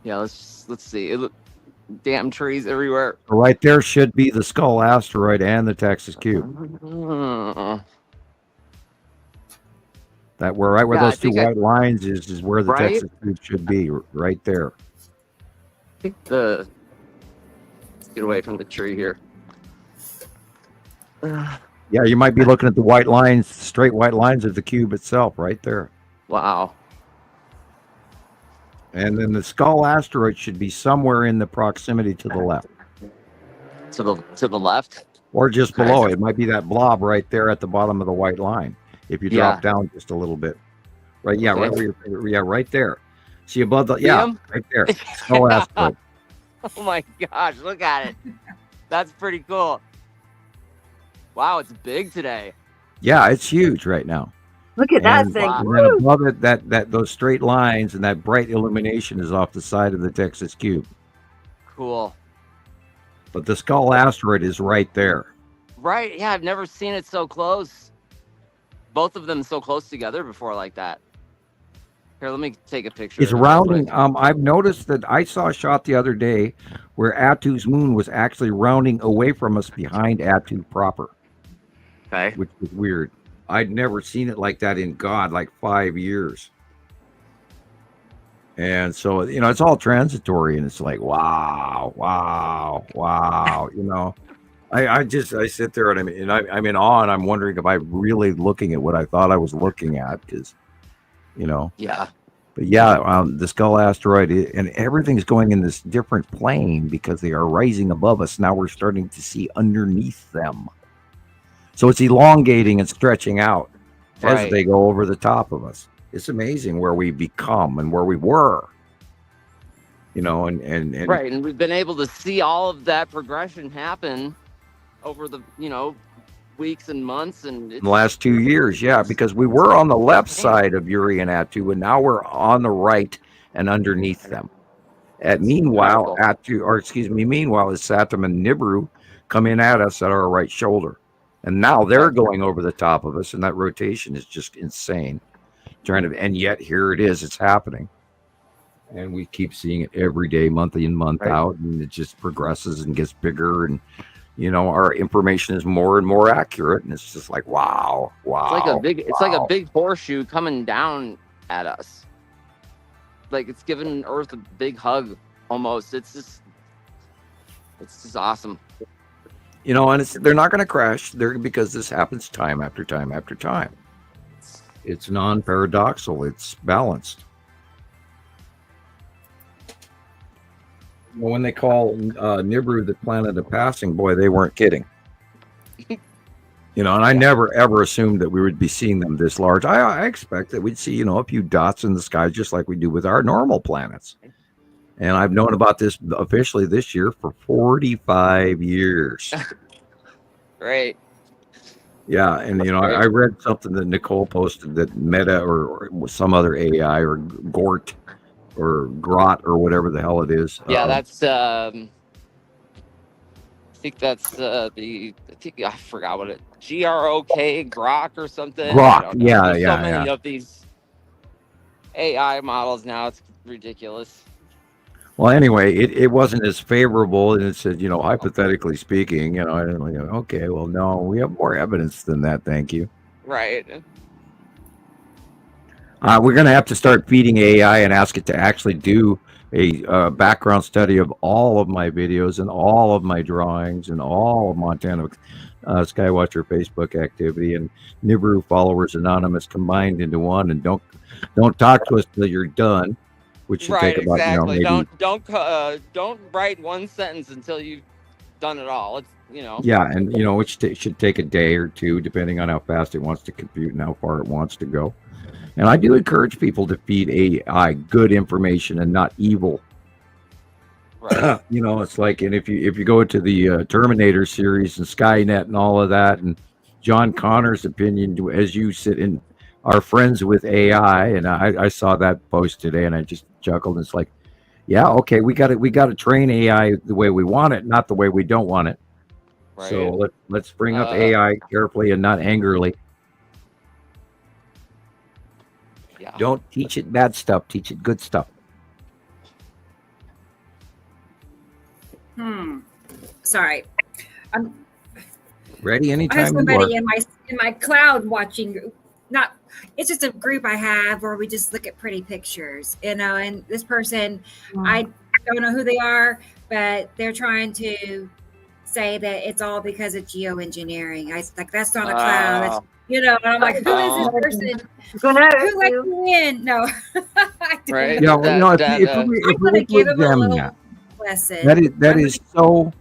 Yeah, let's see. Damn trees everywhere. Right there should be the Skull asteroid and the Texas cube. That where right where Yeah, I those two think white lines is where the Right? Texas cube should be, right there. I think let's get away from the tree here. Yeah, you might be looking at the white lines, straight white lines of the cube itself, right there. Wow. And then the Skull asteroid should be somewhere in the proximity to the left, To the left. or just Okay. below. It might be that blob right there at the bottom of the white line. If you drop Yeah. down just a little bit, right? Yeah, Okay. right where you're, right there. See above the See 'em? right there. Skull asteroid. Oh my gosh, look at it. That's pretty cool. Wow, it's big today. Yeah, it's huge right now. Look at that And, thing. and then above it, that those straight lines and that bright illumination is off the side of the Texas cube. Cool. But the Skull asteroid is right there. Right, yeah, I've never seen it so close. Both of them so close together before like that. Here, let me take a picture. It's of it real rounding. quick. I've noticed that I saw a shot the other day where Attu's moon was actually rounding away from us behind Attu proper, Okay. which was weird. I'd never seen it like that in God, like 5 years. And so, it's all transitory, and it's like, wow. I sit there and I'm in awe, and I'm wondering if I'm really looking at what I thought I was looking at, because, Yeah. But yeah, the Skull asteroid and everything's going in this different plane because they are rising above us. Now we're starting to see underneath them. So it's elongating and stretching out as Right. they go over the top of us. It's amazing where we become and where we were. And Right, and we've been able to see all of that progression happen over the, weeks and months, and in the last 2 years, yeah, because we were on the left side of Uri and Attu, and now we're on the right and underneath them. Meanwhile, is Saturn and Nibiru come in at us at our right shoulder. And now they're going over the top of us, and that rotation is just insane. And yet here it is, it's happening. And we keep seeing it every day, month in, month out, and it just progresses and gets bigger, and our information is more and more accurate, and it's just like wow. It's like a big horseshoe coming down at us. Like it's giving Earth a big hug almost. It's just awesome. And they're not going to crash there because this happens time after time after time. It's non-paradoxal. It's balanced. When they call Nibiru the planet of passing, boy, they weren't kidding. And I never ever assumed that we would be seeing them this large. I expect that we'd see, a few dots in the sky just like we do with our normal planets. And I've known about this officially this year for 45 years. Right. Yeah, and I read something that Nicole posted that Meta or some other AI or Gort or Grot or whatever the hell it is. Yeah, that's I think that's I forgot what GROK Grok or something. Grok, yeah, There's so many yeah. of these AI models now, it's ridiculous. Well, anyway, it wasn't as favorable, and it said, hypothetically speaking, and I'm like, okay, well, no, we have more evidence than that. Thank you. Right. We're going to have to start feeding AI and ask it to actually do a background study of all of my videos and all of my drawings and all of Montana Skywatcher Facebook activity and Nibiru Followers Anonymous combined into one. And don't talk to us till you're done, which should Right, take about exactly. maybe Don't write one sentence until you've done it all. It's yeah, and which should take a day or two, depending on how fast it wants to compute and how far it wants to go. And I do encourage people to feed AI good information and not evil. right. It's like, and if you go to the Terminator series and Skynet and all of that, and John Connor's opinion, as you sit in, are friends with AI, and I saw that post today, and I just chuckled. It's like, yeah, okay, we got to train AI the way we want it, not the way we don't want it. Right. So let's bring up AI carefully and not angrily. Yeah. Don't teach it bad stuff. Teach it good stuff. Sorry. I'm Ready I have anytime you are. somebody in my cloud watching group. Not It's just a group I have where we just look at pretty pictures, and this person, I don't know who they are, but they're trying to say that it's all because of geoengineering. That's not a cloud. That's, and I'm like, who is this person? Who let you in? No. I don't Right. Yeah, know. if we I'm gonna give him a examine little that, lesson. that is so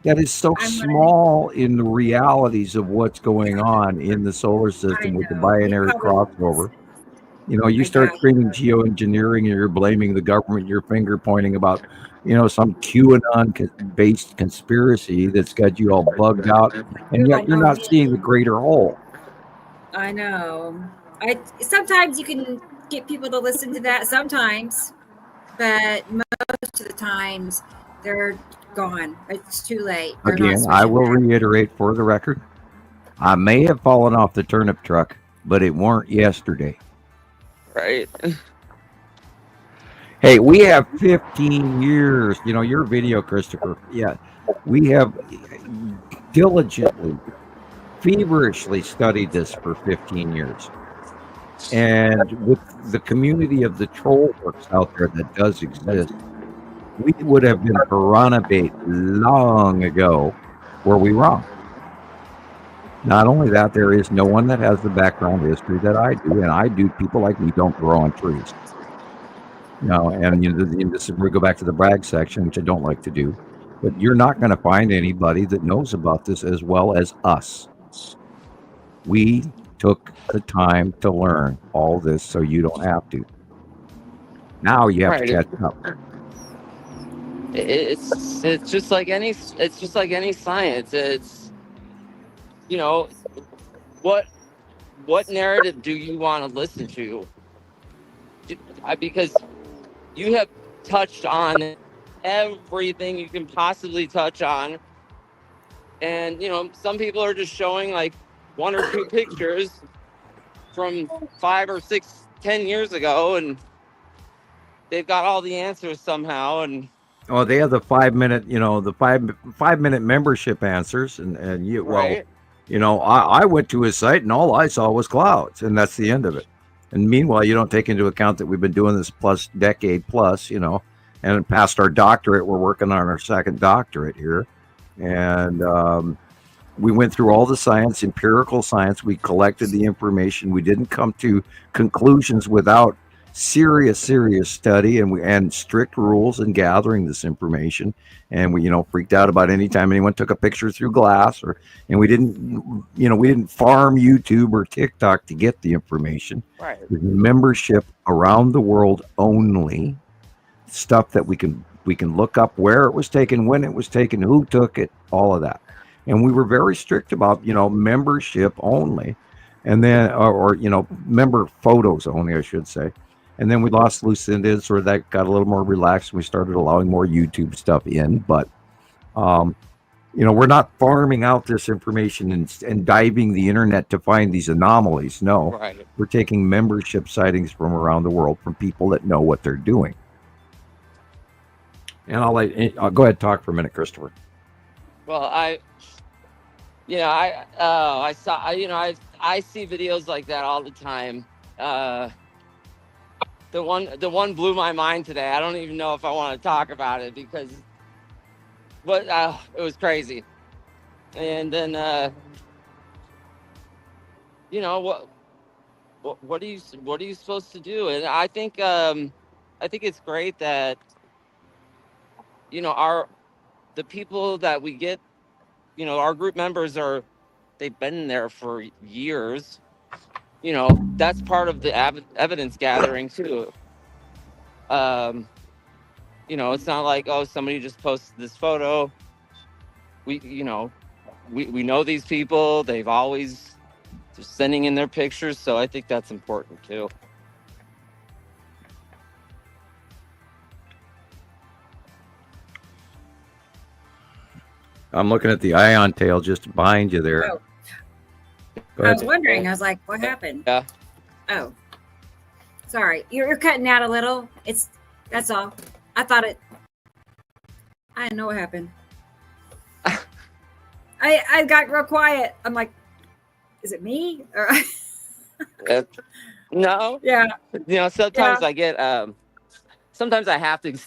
I'm gonna small in the realities of what's going on in the solar I system with the know. He binary probably crossover. You start screaming geoengineering and you're blaming the government, your finger pointing about, some QAnon-based conspiracy that's got you all bugged out, and you yet don't you're know not seeing the me. greater whole. I know. I Sometimes you can get people to listen to that sometimes, but most of the times they're gone. It's too late. They're not Again, I switching will back. reiterate for the record, I may have fallen off the turnip truck, but it weren't yesterday. Right. Hey, we have 15 years. Your video, Christopher. Yeah, we have diligently, feverishly studied this for 15 years. And with the community of the troll works out there that does exist, we would have been piranha bait long ago were we wrong. Not only that, there is no one that has the background history that I do, and I do. People like me don't grow on trees. And this, we go back to the brag section, which I don't like to do, but you're not going to find anybody that knows about this as well as us. We took the time to learn all this so you don't have to. Now you have to Right. catch up. It's just like any science. It's what narrative do you want to listen to? Because you have touched on everything you can possibly touch on, and some people are just showing like 1 or 2 pictures from 5 or 6, 10 years ago, and they've got all the answers somehow. And Oh, they have the 5 minute, the 5 minute membership answers, and you right. I went to his site and all I saw was clouds, and that's the end of it. And meanwhile, you don't take into account that we've been doing this decade plus, and past our doctorate. We're working on our second doctorate here, and we went through all the science, empirical science. We collected the information. We didn't come to conclusions without serious study and strict rules in gathering this information. And we freaked out about any time anyone took a picture through glass, and we didn't farm YouTube or TikTok to get the information. Right. With membership around the world only, stuff that we can look up where it was taken, when it was taken, who took it, all of that. And we were very strict about membership only, and then or member photos only, I should say. And then we lost loose ends, or that got a little more relaxed, and we started allowing more YouTube stuff in. But we're not farming out this information and diving the internet to find these anomalies. No, Right. we're taking membership sightings from around the world from people that know what they're doing. And I'll go ahead and talk for a minute, Christopher. Well, I see videos like that all the time. the one blew my mind today. I don't even know if I want to talk about it because it was crazy. And then what are you supposed to do? And I think it's great that the people that we get, our group members they've been there for years. That's part of the evidence gathering too. It's not like, oh, somebody just posted this photo. We know these people. They've always just sending in their pictures. So I think that's important too. I'm looking at the ion tail just behind you there. Oh. I was wondering. I was like, what happened? Yeah. Oh, sorry. You're cutting out a little. That's all. I didn't know what happened. I got real quiet. I'm like, is it me? Or no. Yeah. Sometimes I get. Sometimes I have to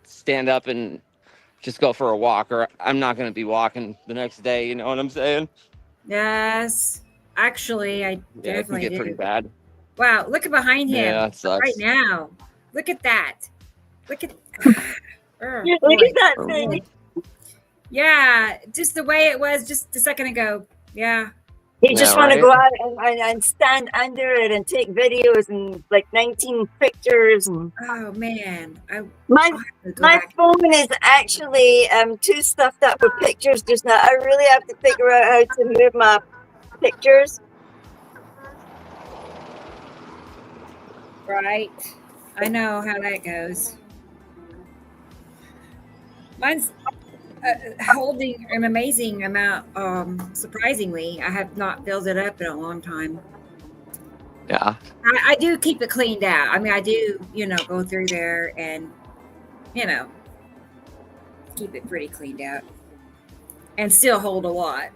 stand up and just go for a walk, or I'm not going to be walking the next day. You know what I'm saying? Yes. Actually, I definitely it can get pretty bad. Wow, look at behind him it sucks. right now. Look at that. Look at Look at that thing. Yeah, just the way it was just a second ago. Yeah. You just want to go out and stand under it and take videos and 19 pictures. And oh man, my phone is actually too stuffed up with pictures just now. I really have to figure out how to move my pictures. Right, I know how that goes. Mine's holding an amazing amount. Surprisingly, I have not filled it up in a long time. Yeah, I do keep it cleaned out. I mean, I do, go through there and, keep it pretty cleaned out, and still hold a lot.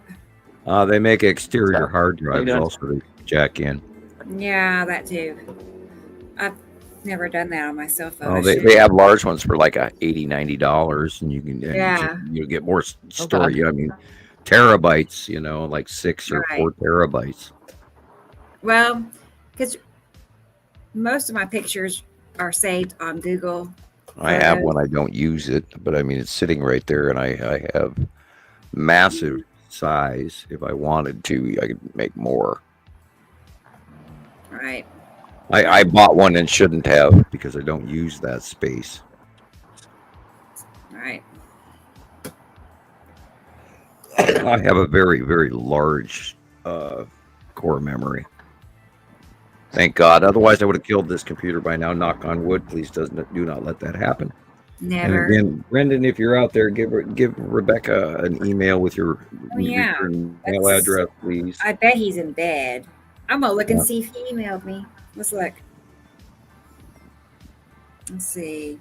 They make exterior hard drives also to jack in. Yeah, that too. I've never done that on my cell phone. Oh, they have large ones for like $80-$90, and you can you get more storage. I mean, terabytes. Like 6 or 4 terabytes. Well, because most of my pictures are saved on Google. I have one. I don't use it, but I mean, it's sitting right there, and I have massive size. If I wanted to, I could make more. Right. I bought one and shouldn't have because I don't use that space. Right. I have a very, very large core memory. Thank God. Otherwise, I would have killed this computer by now. Knock on wood. Please do not let that happen. Never. And again, Brendan, if you're out there, give Rebecca an email with your email address, please. I bet he's in bed. I'm gonna look and see if he emailed me. Let's look. Let's see.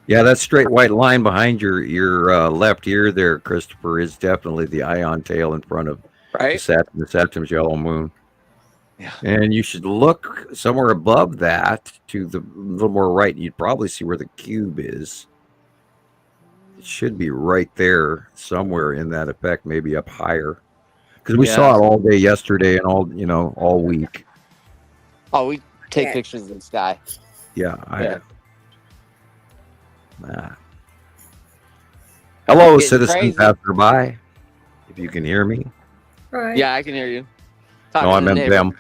Yeah, that straight white line behind your left ear there, Christopher, is definitely the ion tail in front of the Saturn's yellow moon. Yeah. And you should look somewhere above that to the little more right. You'd probably see where the cube is. It should be right there somewhere in that effect, maybe up higher. Because we saw it all day yesterday and all week. Oh, we take pictures of the sky. Yeah. Hello, citizen passerby. If you can hear me. Right. Yeah, I can hear you. No, I meant them.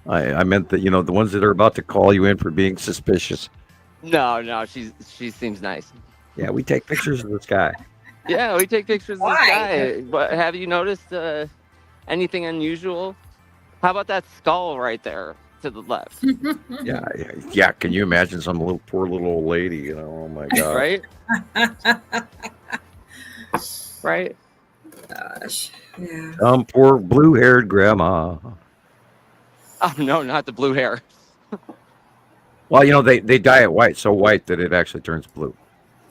I meant that the ones that are about to call you in for being suspicious. No, she seems nice. Yeah, we take pictures of the sky. Yeah, we take pictures of the sky. But have you noticed anything unusual? How about that skull right there to the left? Yeah. Can you imagine some poor little old lady? Oh my God. Right. Right. Gosh. Yeah. Some poor blue-haired grandma. Oh no, not the blue hair. Well, they dye it white, so white that it actually turns blue.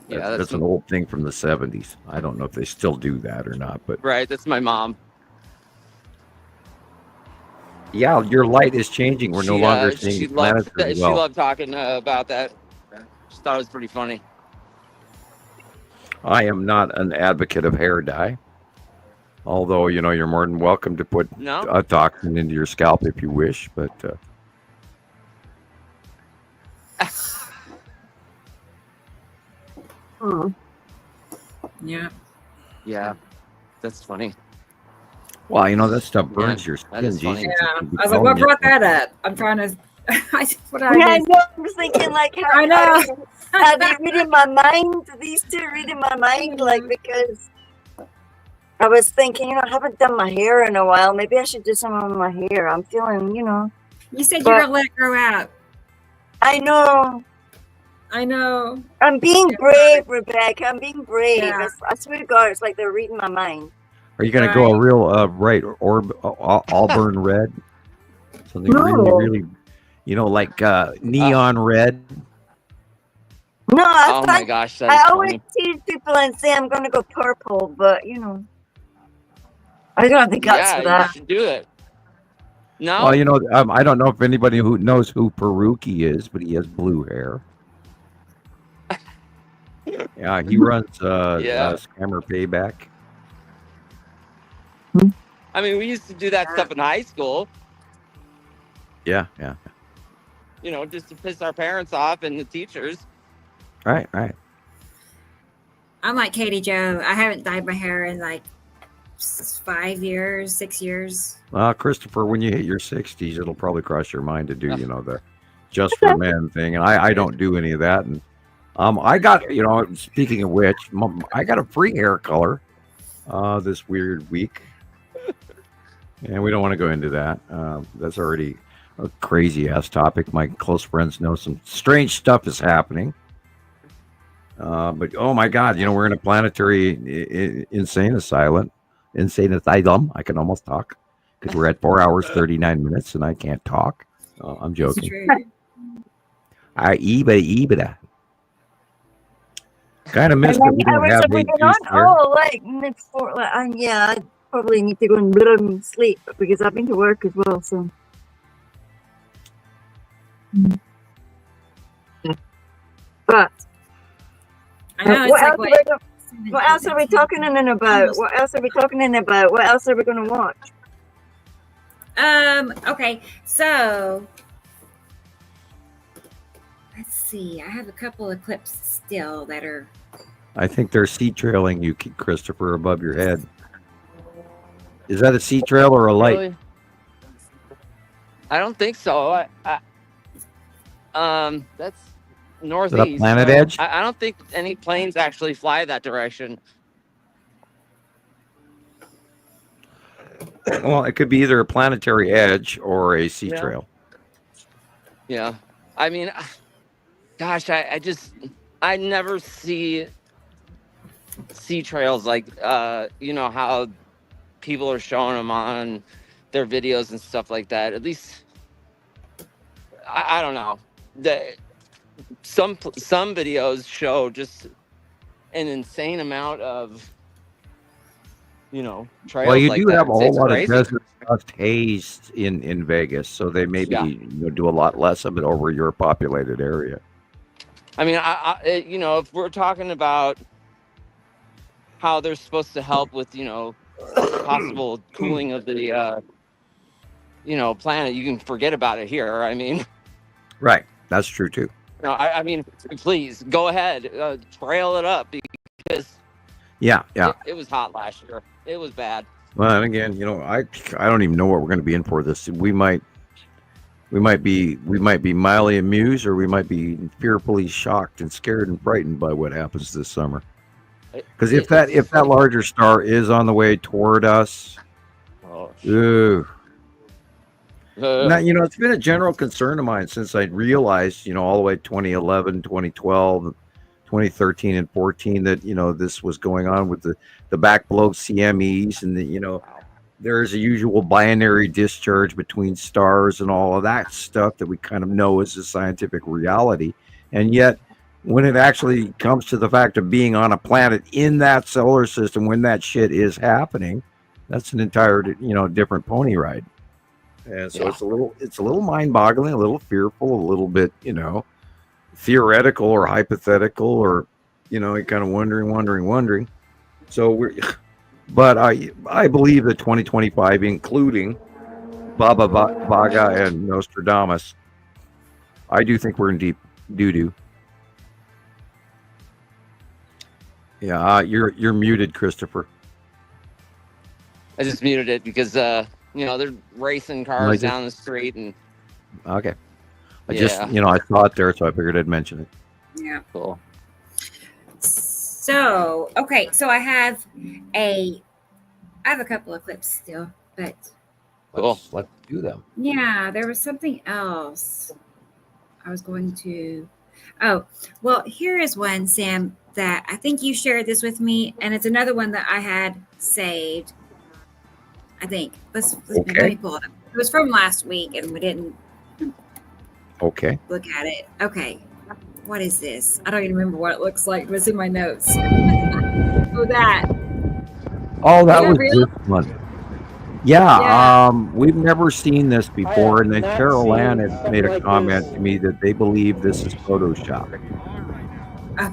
Yeah, that's an old thing from the 70s. I don't know if they still do that or not, but right, that's my mom. Yeah, your light is changing. We're no longer seeing the planets very she well. loved talking about that. She thought it was pretty funny. I am not an advocate of hair dye. Although, you're more than welcome to put No? a toxin into your scalp if you wish, but Yeah. Yeah, that's funny. well, that stuff burns your that is skin. funny. Jesus, Yeah. it can be I was like, what calling brought you. that up? I'm trying to. What Yeah, I I know. I was thinking, like, I know. are they reading my mind? These two reading my mind, like, because I was thinking, I haven't done my hair in a while. Maybe I should do some of my hair. I'm feeling, You said But- you're gonna let it grow out. I know. I know. I'm being brave, Rebecca. I'm being brave. Yeah. I swear to God, it's like they're reading my mind. Are you going to go a real bright auburn red? Something really, No. like neon red? No, Oh my gosh, that is I always funny. tease people and say I'm going to go purple, but, I don't have the guts for Yeah, you that. should do it. No? Well, I don't know if anybody who knows who Peruki is, but he has blue hair. Yeah, he runs Scammer Payback. I mean, we used to do that stuff in high school, Yeah. just to piss our parents off and the teachers. Right. I'm like Katie Joe. I haven't dyed my hair in like 5 years, 6 years. Well, Christopher, when you hit your 60s, it'll probably cross your mind to do, the just for men thing. And I don't do any of that. And I got, speaking of which, I got a free hair color this weird week. And we don't want to go into that. That's already a crazy ass topic. My close friends know some strange stuff is happening. But oh my God, we're in a planetary insane asylum. I can almost talk because we're at 4 hours 39 minutes and I can't talk. I'm joking. Ibida. Kind of missed that we don't have eight juice here. Oh, like next four. Yeah, I probably need to go and sleep because I've been to work as well. So. But I know. what else are we talking in about? What else are we talking in about? What else are we going to watch? Okay, so let's see. I have a couple of clips still that are. I think they're sea trailing you, Christopher, above your head. Is that a sea trail or a light? Really? I don't think so. That's northeast. Is that a planet edge? I don't think any planes actually fly that direction. Well, it could be either a planetary edge or a sea trail. Yeah. I mean, gosh, I never see sea trails like, how people are showing them on their videos and stuff like that. At least, I don't know. Some videos show just an insane amount of, trails. Well, you like do that. have a whole It's lot crazy. of desert dust haze in Vegas, so they maybe do a lot less of it over your populated area. I mean, if we're talking about how they're supposed to help with, possible cooling of the, planet, you can forget about it here. I mean, Right, that's true too. I mean, please go ahead, trail it up because Yeah. it was hot last year. It was bad. Well, and again, I don't even know what we're going to be in for this. We might be mildly amused, or we might be fearfully shocked and scared and frightened by what happens this summer. Because if that larger star is on the way toward us, ooh. Now, it's been a general concern of mine since I realized, all the way 2011, 2012, 2013, and 14 that, this was going on with the backbelow CMEs and there's a usual binary discharge between stars and all of that stuff that we kind of know is a scientific reality. And yet, when it actually comes to the fact of being on a planet in that solar system, when that shit is happening, that's an entire, different pony ride. And so it's a little mind-boggling, a little fearful, a little bit, theoretical or hypothetical, or kind of wondering. So but I believe that 2025, including Baba Vaga and Nostradamus, I do think we're in deep doo-doo. Yeah, you're muted, Christopher. I just muted it because they're racing cars down the street and. Okay. I saw it there, so I figured I'd mention it. Yeah. Cool. So okay, so I have a couple of clips still, but Let's do them. yeah, there was something else I was going to. Oh, well, here is one, Sam, that I think you shared this with me, and it's another one that I had saved. I think. Let me pull it up. It was from last week, and we didn't look at it. Okay. What is this? I don't even remember what it looks like. It was in my notes. Oh, that. Oh, that was this one. Yeah, we've never seen this before, and then Carol Ann had made a comment to me that they believe this is Photoshop.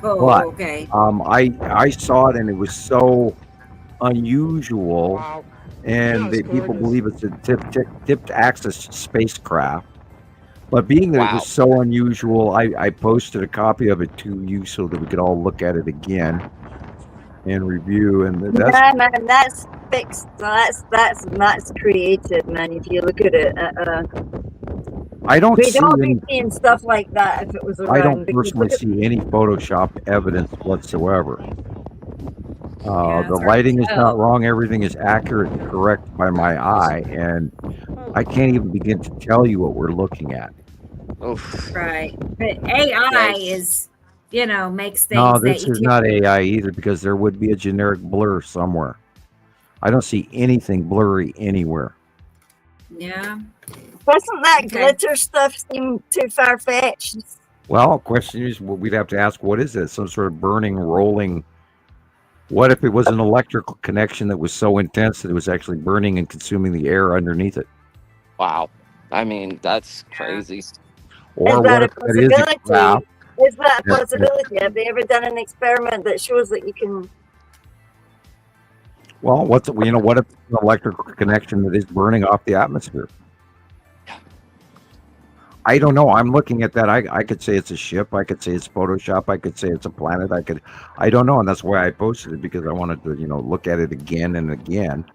Oh, But, okay. I saw it, and it was so unusual, and people believe it's a tipped axis spacecraft. But being that it was so unusual, I posted a copy of it to you so that we could all look at it again and review. And that's fixed. That's created, man. If you look at it, I don't we see don't be seeing stuff like that if it was around. I don't personally see any Photoshop evidence whatsoever. The lighting is not wrong. Everything is accurate and correct by my eye, and I can't even begin to tell you what we're looking at. Oof. Right. But AI is, makes things. No, this is not AI either, because there would be a generic blur somewhere. I don't see anything blurry anywhere. Yeah. Doesn't that glitter stuff seem too far-fetched? Well, the question is, we'd have to ask, what is it? Some sort of burning, rolling. What if it was an electrical connection that was so intense that it was actually burning and consuming the air underneath it? Wow. I mean, that's crazy. Or what if it is a craft? Is that a possibility? Have they ever done an experiment that shows that you can? Well, what if it's an electrical connection that is burning off the atmosphere? I don't know. I'm looking at that. I could say it's a ship. I could say it's Photoshop. I could say it's a planet. I don't know. And that's why I posted it, because I wanted to, look at it again and again.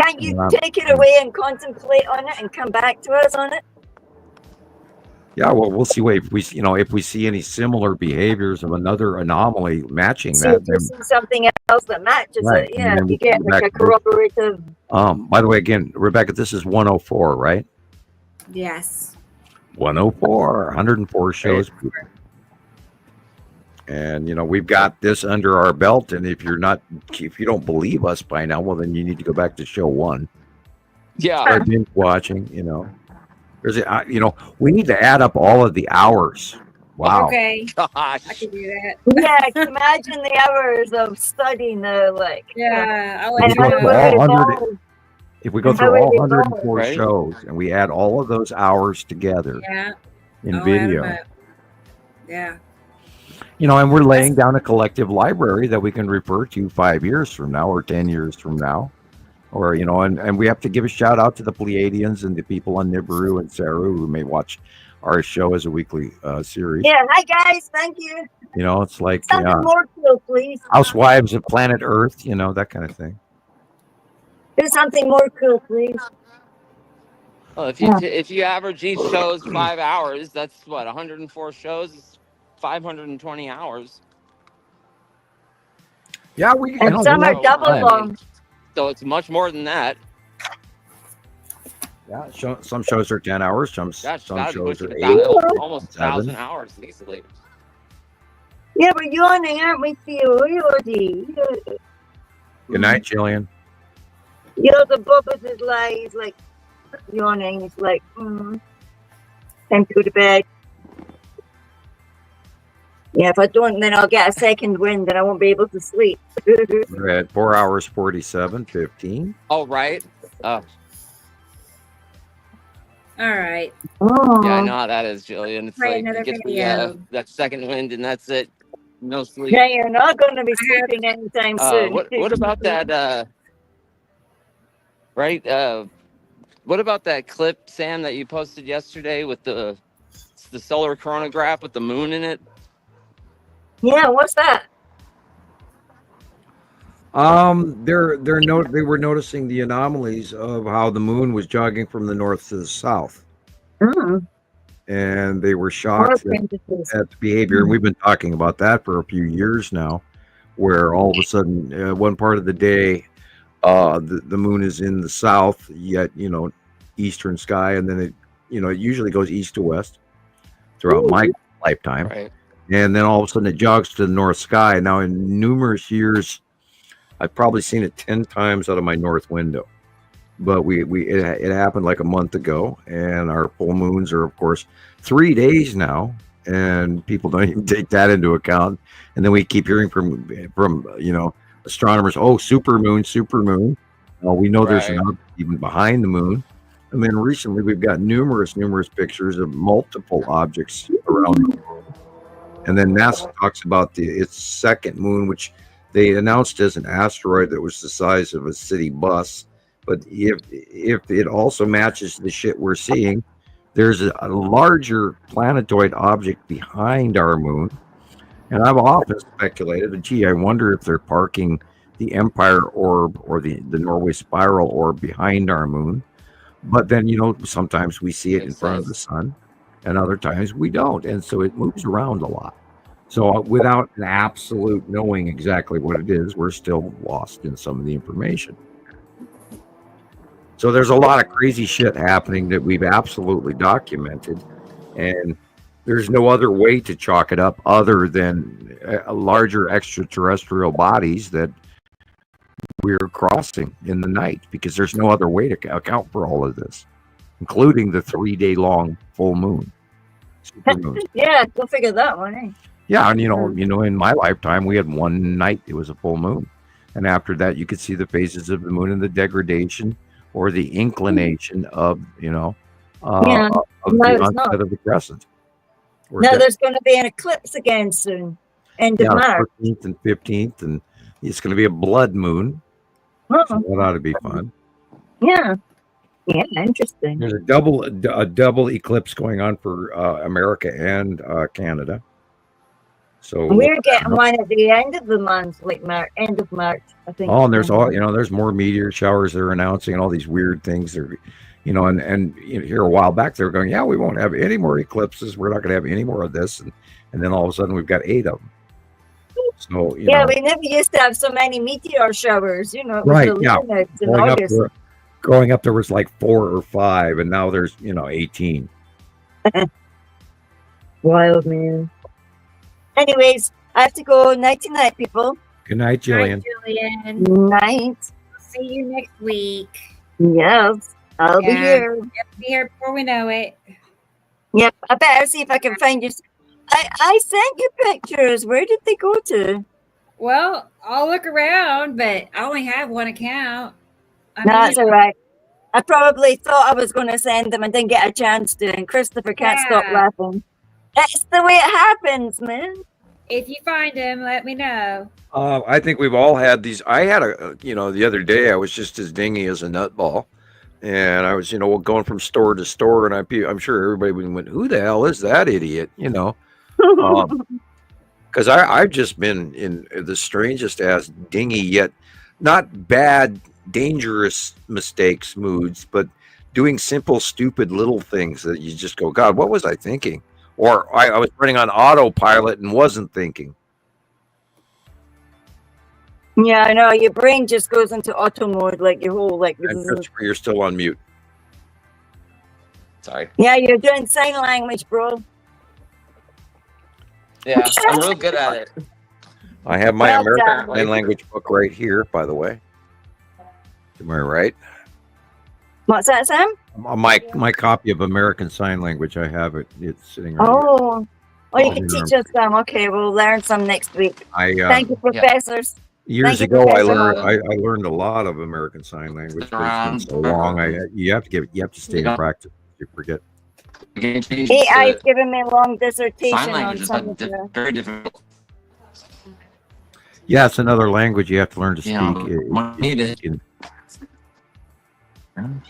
Can't you take it away and contemplate on it and come back to us on it? Yeah, well, we'll see. If we see any similar behaviors of another anomaly matching See that, if you see something else that matches it. Yeah, if you get like a corroborative. By the way, again, Rebecca, this is 104, right? Yes. 104 shows. And we've got this under our belt, and if you don't believe us by now, well, then you need to go back to show 1. Yeah. Or binge watching, there's we need to add up all of the hours. Wow. Okay. Gosh. I can do that. Yeah, imagine the hours of studying Yeah. I If like that. if we go through all 104 shows and we add all of those hours together in video, yeah. And we're laying down a collective library that we can refer to 5 years from now or 10 years from now. Or, and we have to give a shout out to the Pleiadians and the people on Nibiru and Saru who may watch our show as a weekly series. Yeah, hi guys, thank you. It's like something more cool, please. Housewives of Planet Earth, that kind of thing. Do something more cool, please. Well, if you average each show's 5 hours, that's what, 104 shows is 520 hours. Yeah, and some are double long. So it's much more than that. Yeah, some shows are 10 hours. Some shows are 8. Almost 1,000 hours easily. Yeah, we're yawning, aren't we, Theo? Good night, Gillian. The Bubba's is like, he's like yawning. He's like, time to go to bed. Yeah, if I don't, then I'll get a second wind and I won't be able to sleep. We're at 4 hours, 47, 15. Oh, right. All right. Oh. Yeah, I know how that is, Gillian. It's Try like another you get video. that second wind, and that's it. No sleep. Yeah, you're not going to be sleeping anytime soon. What about that? Right? What about that clip, Sam, that you posted yesterday with the solar chronograph with the moon in it? Yeah, what's that? They were noticing the anomalies of how the moon was jogging from the north to the south, and they were shocked at the behavior. And we've been talking about that for a few years now, where all of a sudden, one part of the day, the moon is in the south, yet eastern sky, and then it usually goes east to west throughout my lifetime, Right. and then all of a sudden it jogs to the north sky. Now, in numerous years, I've probably seen it 10 times out of my north window, but it happened like a month ago, and our full moons are, of course, 3 days now, and people don't even take that into account. And then we keep hearing from astronomers, oh, super moon. Well, we know there's an object even behind the moon. And then recently we've got numerous pictures of multiple objects around the moon. And then NASA talks about its second moon, which they announced as an asteroid that was the size of a city bus. But if it also matches the shit we're seeing, there's a larger planetoid object behind our moon. And I've often speculated, gee, I wonder if they're parking the Empire orb or the Norway spiral orb behind our moon. But then, sometimes we see it in front of the sun, and other times we don't. And so it moves around a lot. So without an absolute knowing exactly what it is, we're still lost in some of the information. So there's a lot of crazy shit happening that we've absolutely documented. And there's no other way to chalk it up other than larger extraterrestrial bodies that we're crossing in the night, because there's no other way to account for all of this, including the 3-day-long full moon. Yeah, go figure that one, eh? Yeah, and in my lifetime, we had one night it was a full moon, and after that, you could see the phases of the moon and the degradation or the inclination of the onset of the crescent. No, there's going to be an eclipse again soon, end of March. 14th and 15th, and it's going to be a blood moon. So that ought to be fun. Yeah, interesting. There's a double eclipse going on for America and Canada. So we're getting one at the end of the month, like end of March, I think. Oh, and there's there's more meteor showers they're announcing and all these weird things. They're, and here a while back they were going, yeah, we won't have any more eclipses. We're not going to have any more of this, and then all of a sudden we've got 8 of them. So we never used to have so many meteor showers. Right? Yeah. Growing up, there was like 4 or 5, and now there's 18. Wild, man. Anyways, I have to go. Night-night, people. Good night, Gillian. Gillian. Night. See you next week. Yes, I'll be here. Yep, be here before we know it. Yep, I better see if I can find you. I sent you pictures. Where did they go to? Well, I'll look around, but I only have one account. That's all right. I probably thought I was going to send them and didn't get a chance to, and Christopher can't stop laughing. That's the way it happens, man. If you find them, let me know. I think we've all had these. I had the other day, I was just as dingy as a nutball. And I was, going from store to store, and I'm sure everybody went, who the hell is that idiot? Because I've just been in the strangest ass dingy, yet not bad, dangerous mistakes, moods, but doing simple, stupid little things that you just go, God, what was I thinking? Or I was running on autopilot and wasn't thinking. Yeah, I know. Your brain just goes into auto mode, like your whole You're still on mute. Sorry. Yeah, you're doing sign language, bro. Yeah, I'm real good at it. I have my American Sign Language book right here, by the way. Am I right? What's that, Sam? My copy of American Sign Language. I have it. It's sitting right here. Oh, you can teach us some. Okay, we'll learn some next week. Thank you, professors. Years ago, I learned a lot of American Sign Language. But it's been so long. You have to stay in practice. you forget. You can change AI is the giving me a long dissertation sign on language is some of very difficult. Yeah, it's another language you have to learn to speak.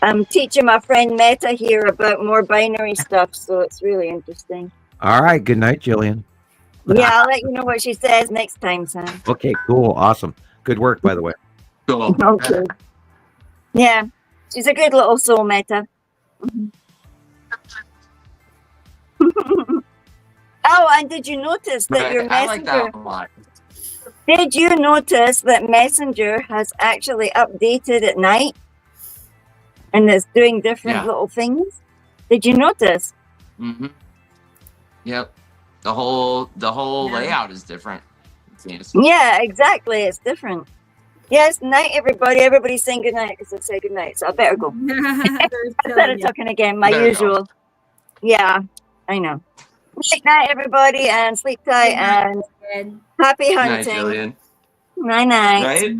I'm teaching my friend Meta here about more binary stuff, so it's really interesting. All right. Good night, Gillian. Yeah, I'll let you know what she says next time, Sam. Okay, cool. Awesome. Good work, by the way. Cool. Okay. Yeah, she's a good little soul, Meta. Oh, and did you notice that your I like messenger? that a lot. Did you notice that Messenger has actually updated at night, and it's doing different little things? Did you notice? Mm-hmm. Yep. The whole layout is different. Yeah, exactly. It's different. Yes, night, everybody. Everybody's saying good night because I say good night, so I better go. I started talking again, my usual. Yeah, I know. Good night, everybody, and sleep tight, and happy hunting. Night, Gillian. Night. Right?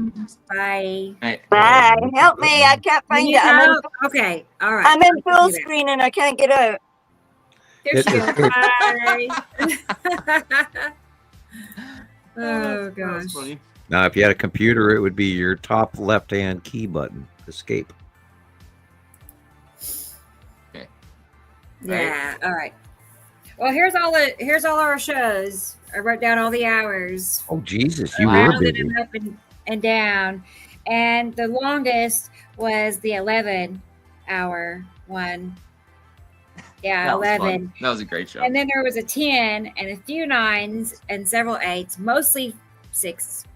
Bye. Right. Bye. Help me. I can't find it. Okay. All right. I'm in full screen and I can't get out. There she goes. Bye. Oh, gosh. Now, if you had a computer, it would be your top left-hand key button, escape. Okay. Yeah. All right. Well, here's all our shows. I wrote down all the hours. Oh, Jesus, you were Rounded busy. them up and down, and the longest was the 11-hour one. Yeah, That was 11. fun. That was a great show. And then there was a 10 and a few 9s and several 8s, mostly 6s.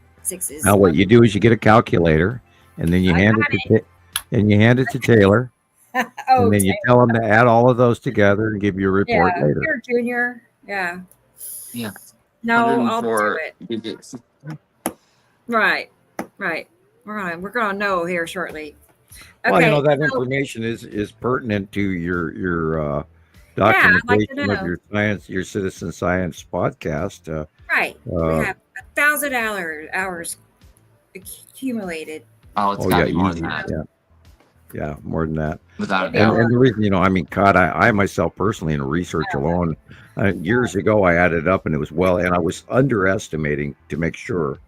Now, what you do is you get a calculator, and then you hand it to Taylor, Oh, and then you tell him to add all of those together and give you a report yeah, later. you're a junior. Yeah. Yeah. No, I'll do 104 it. digits. Right. We're gonna know here shortly. Okay. Well, you know that information is pertinent to your documentation of your citizen science podcast. Right. We have 1,000 hours accumulated. Oh, it's got to be more easy. than that. Yeah, more than that. Without a doubt. And the reason, God, I myself personally in research alone, years ago I added up and it was and I was underestimating to make sure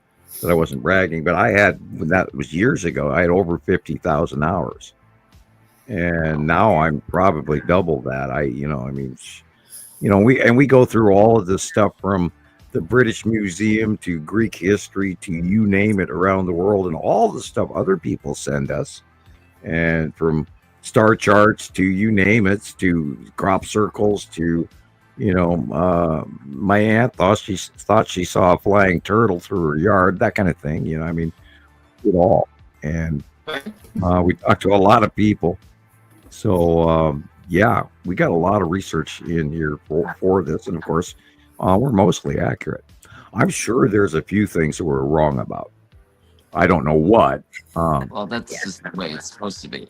that I wasn't bragging, but that was years ago, I had over 50,000 hours. And now I'm probably double that. We go through all of this stuff from the British Museum to Greek history to you name it around the world, and all the stuff other people send us, and from star charts to you name it, to crop circles to, my aunt thought she saw a flying turtle through her yard, that kind of thing. It all. And we talked to a lot of people. So, we got a lot of research in here for this. And of course, we're mostly accurate. I'm sure there's a few things that we're wrong about. I don't know what. Well, that's just the way it's supposed to be.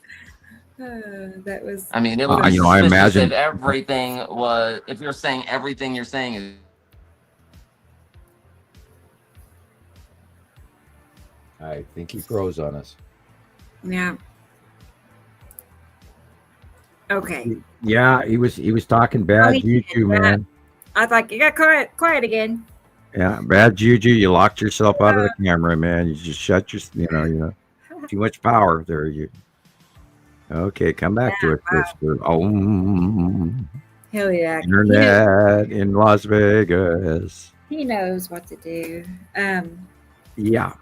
That was. I mean, it would be I imagine if everything was. If you're saying everything you're saying is. I think he froze on us. Yeah. Okay. Yeah, he was talking bad juju, man. I thought you got quiet again. Yeah, bad juju. You locked yourself out of the camera, man. You just shut your, too much power there. Okay, come back to it, Christoper. Hell yeah. Internet in Las Vegas. He knows what to do. Yeah.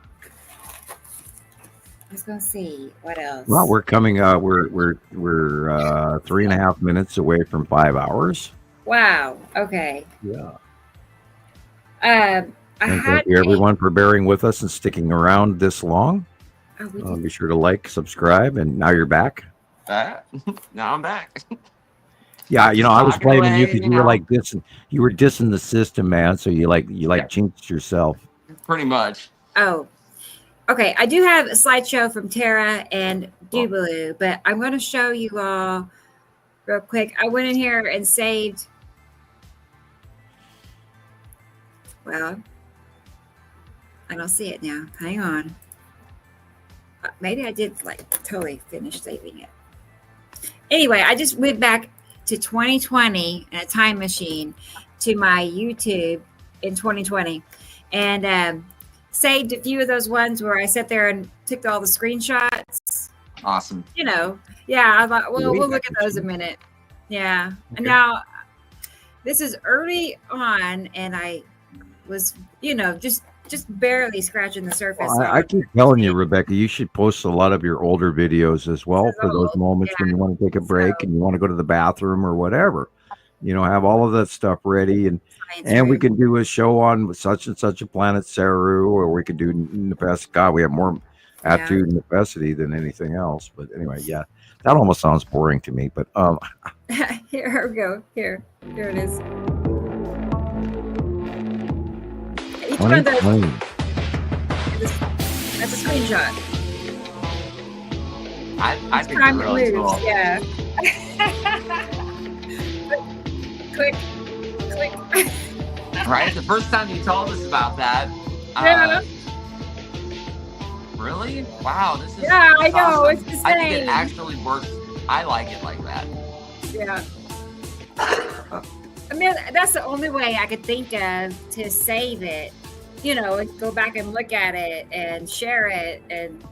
I was gonna see what else. Well, we're coming. We're 3.5 minutes away from 5 hours. Wow. Okay. Yeah. And thank you everyone for bearing with us and sticking around this long. Be sure to like, subscribe, and now you're back. Now I'm back. Yeah, I was blaming you because you were like dissing. You were dissing the system, man. So you jinxed yourself. Pretty much. Oh. Okay, I do have a slideshow from Tara and Dubaloo, but I'm going to show you all real quick. I went in here and saved. Well, I don't see it now. Hang on. Maybe I did totally finish saving it. Anyway, I just went back to 2020 in a time machine to my YouTube in 2020 and saved a few of those ones where I sat there and took all the screenshots. Awesome. You know, yeah, I thought, well, we'll look at those a minute. Yeah. Okay. And now this is early on, and I was, you know, just barely scratching the surface. Well, I keep telling you, Rebecca, you should post a lot of your older videos as well for those moments when you want to take a break and you want to go to the bathroom or whatever. You know, have all of that stuff ready, and we can do a show on such and such a planet, Saru, or we could do Nepes. God, we have more attitude and necessity than anything else. But anyway, yeah, that almost sounds boring to me. But here we go. Here it is. Each one of those, that's a screenshot. I think they're really cool. Yeah. Click. Right? The first time you told us about that. Yeah. Really? Wow, this is yeah, I know. Awesome. It's the same. I think it actually works. I like it like that. Yeah. I mean, that's the only way I could think of to save it. You know, go back and look at it and share it and.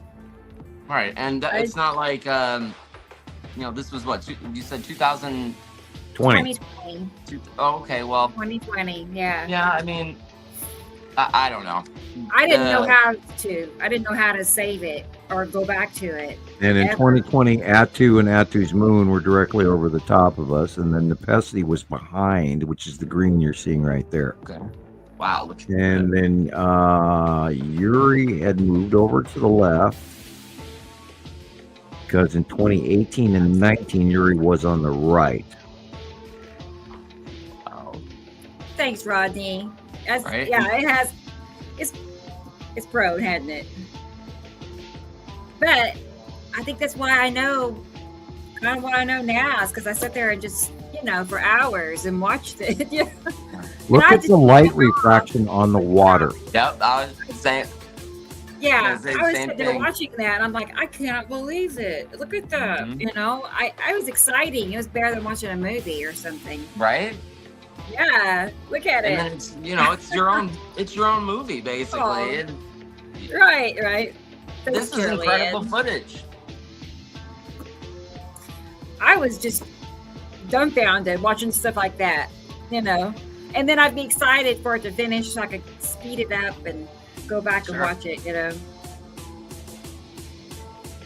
Right, and it's not like you know, this was what you said 2020. 2020. Oh, okay. Well, 2020. Yeah. Yeah, I mean, I don't know. I didn't know how to. I didn't know how to save it or go back to it. And in 2020, Atu and Atu's moon were directly over the top of us, and then Nepesity was behind, which is the green you're seeing right there. Okay. Wow. Look. And then Yuri had moved over to the left because in 2018 and 19, Yuri was on the right. Thanks, Rodney. Right? Yeah, it has. It's pro, hasn't it? But I think that's why I know kind of what I know now is because I sat there and just, you know, for hours and watched it. Yeah. Look at the light refraction on the water. Yep, I was saying. Yeah, I was sitting there watching that, and I'm like, I cannot believe it. Look at that. Mm-hmm. You know, I was exciting. It was better than watching a movie or something. Right? Yeah, look at it. And then it's, you know, it's your own movie basically. Oh, right. This is incredible footage. I was just dumbfounded watching stuff like that, you know. And then I'd be excited for it to finish so I could speed it up and go back and watch it, you know.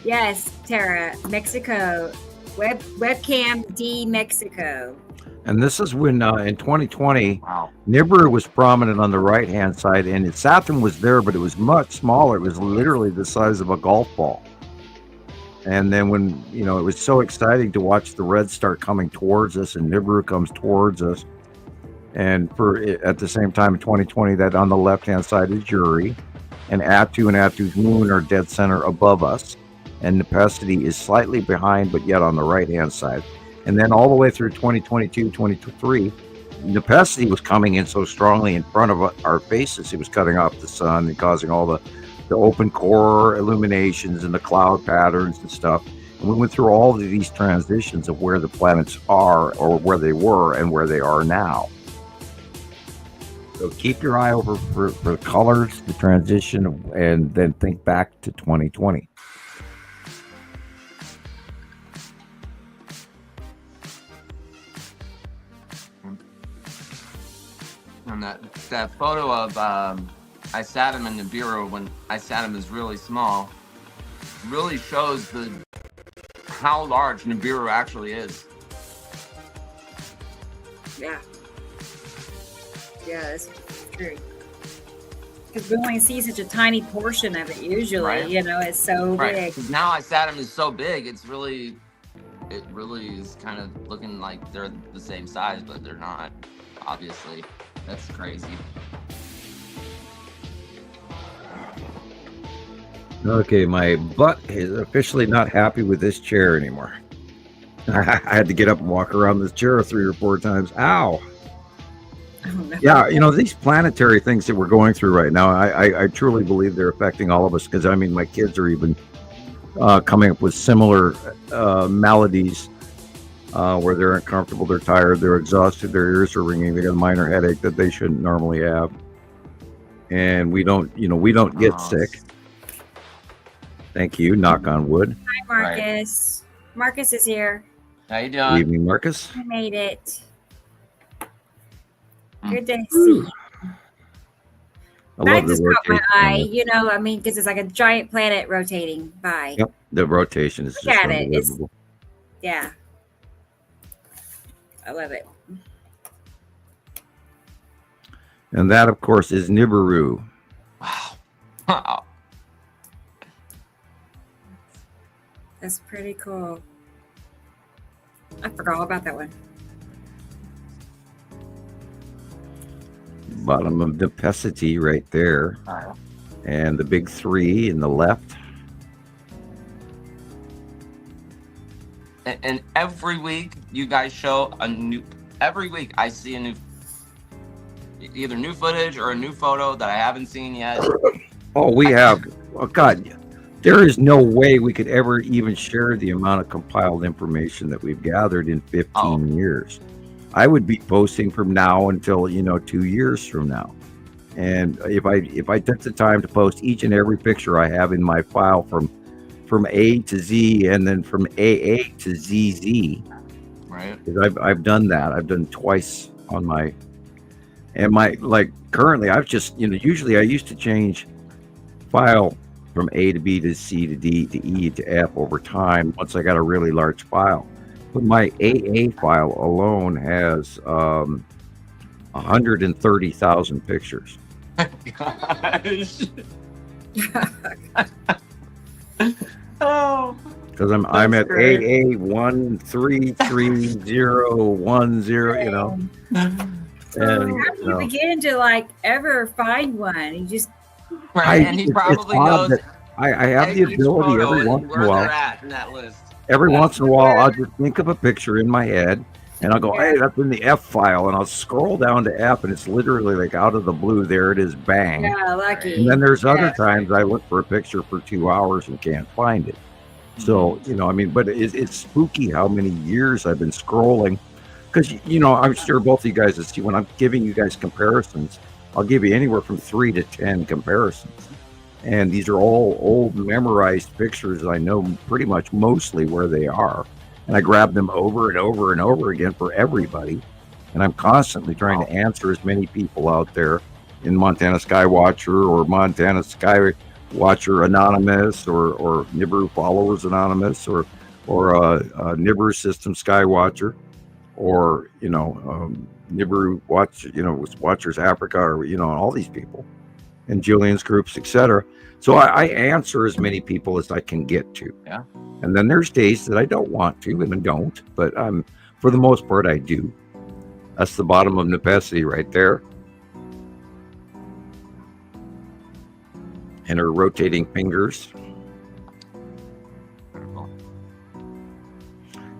Yes, Tara, Mexico, webcam D Mexico. And this is when in 2020, Nibiru was prominent on the right-hand side, and Saturn was there, but it was much smaller. It was literally the size of a golf ball. And then when, you know, it was so exciting to watch the red start coming towards us, and Nibiru comes towards us. And at the same time in 2020, that on the left-hand side is Yuri, and Atu and Atu's moon are dead center above us, and Nepesity is slightly behind, but yet on the right-hand side. And then all the way through 2022, 2023, Nepesity was coming in so strongly in front of our faces. It was cutting off the sun and causing all the open core illuminations and the cloud patterns and stuff. And we went through all of these transitions of where the planets are, or where they were and where they are now. So keep your eye over for the colors, the transition, and then think back to 2020. And that photo of Isatum and Nibiru when Isatum is really small really shows how large Nibiru actually is. Yeah, that's true. Because we only see such a tiny portion of it usually, right? You know, it's so big. Because now Isatum is so big, it really is kind of looking like they're the same size, but they're not, obviously. That's crazy. Okay, my butt is officially not happy with this chair anymore. I had to get up and walk around this chair 3 or 4 times. Ow. Oh, no. Yeah, you know, these planetary things that we're going through right now, I truly believe they're affecting all of us, because, I mean, my kids are even coming up with similar maladies where they're uncomfortable, they're tired, they're exhausted, their ears are ringing, they got a minor headache that they shouldn't normally have. And we don't get sick. Thank you. Knock on wood. Hi, Marcus. Right. Marcus is here. How you doing? Good evening, Marcus. I made it. Good to see you. That just caught my eye, because it's like a giant planet rotating by. Yep, the rotation is just unbelievable. Yeah. I love it. And that, of course, is Nibiru. Wow. That's pretty cool. I forgot all about that one. Bottom of Nepacity right there. And the big 3 in the left. And every week you guys show every week I see either new footage or a new photo that I haven't seen yet. Oh, we have. Oh, God. There is no way we could ever even share the amount of compiled information that we've gathered in 15 years. I would be posting from now until 2 years from now. And if I took the time to post each and every picture I have in my file from A to Z and then from AA to ZZ, right? I've done that. I've done twice on my currently I've just usually I used to change file from A to B to C to D to E to F over time once I got a really large file. But my AA file alone has 130,000 pictures. Gosh. Oh, because I'm at AA 133010, And how do you begin to ever find one? You just and he probably knows. I have the ability every once in a while. In that list. Every once in a while, I'll just think of a picture in my head, and I'll go, "Hey, that's in the F file," and I'll scroll down to F, and it's literally out of the blue. There it is, bang! Yeah, lucky. And then there's other times I look for a picture for 2 hours and can't find it. So but it's spooky how many years I've been scrolling, because I'm sure both of you guys see when I'm giving you guys comparisons, I'll give you anywhere from 3 to 10 comparisons. And these are all old memorized pictures. I know pretty much mostly where they are. And I grab them over and over and over again for everybody. And I'm constantly trying to answer as many people out there in Montana Skywatcher or Montana Skywatcher Anonymous or Nibiru Followers Anonymous or Nibiru System Skywatcher or, Nibiru Watchers Africa or, all these people. And Gillian's groups, etc. So I answer as many people as I can get to. Yeah. And then there's days that I don't want to and I don't, but for the most part I do. That's the bottom of Nepacity right there. And her rotating fingers.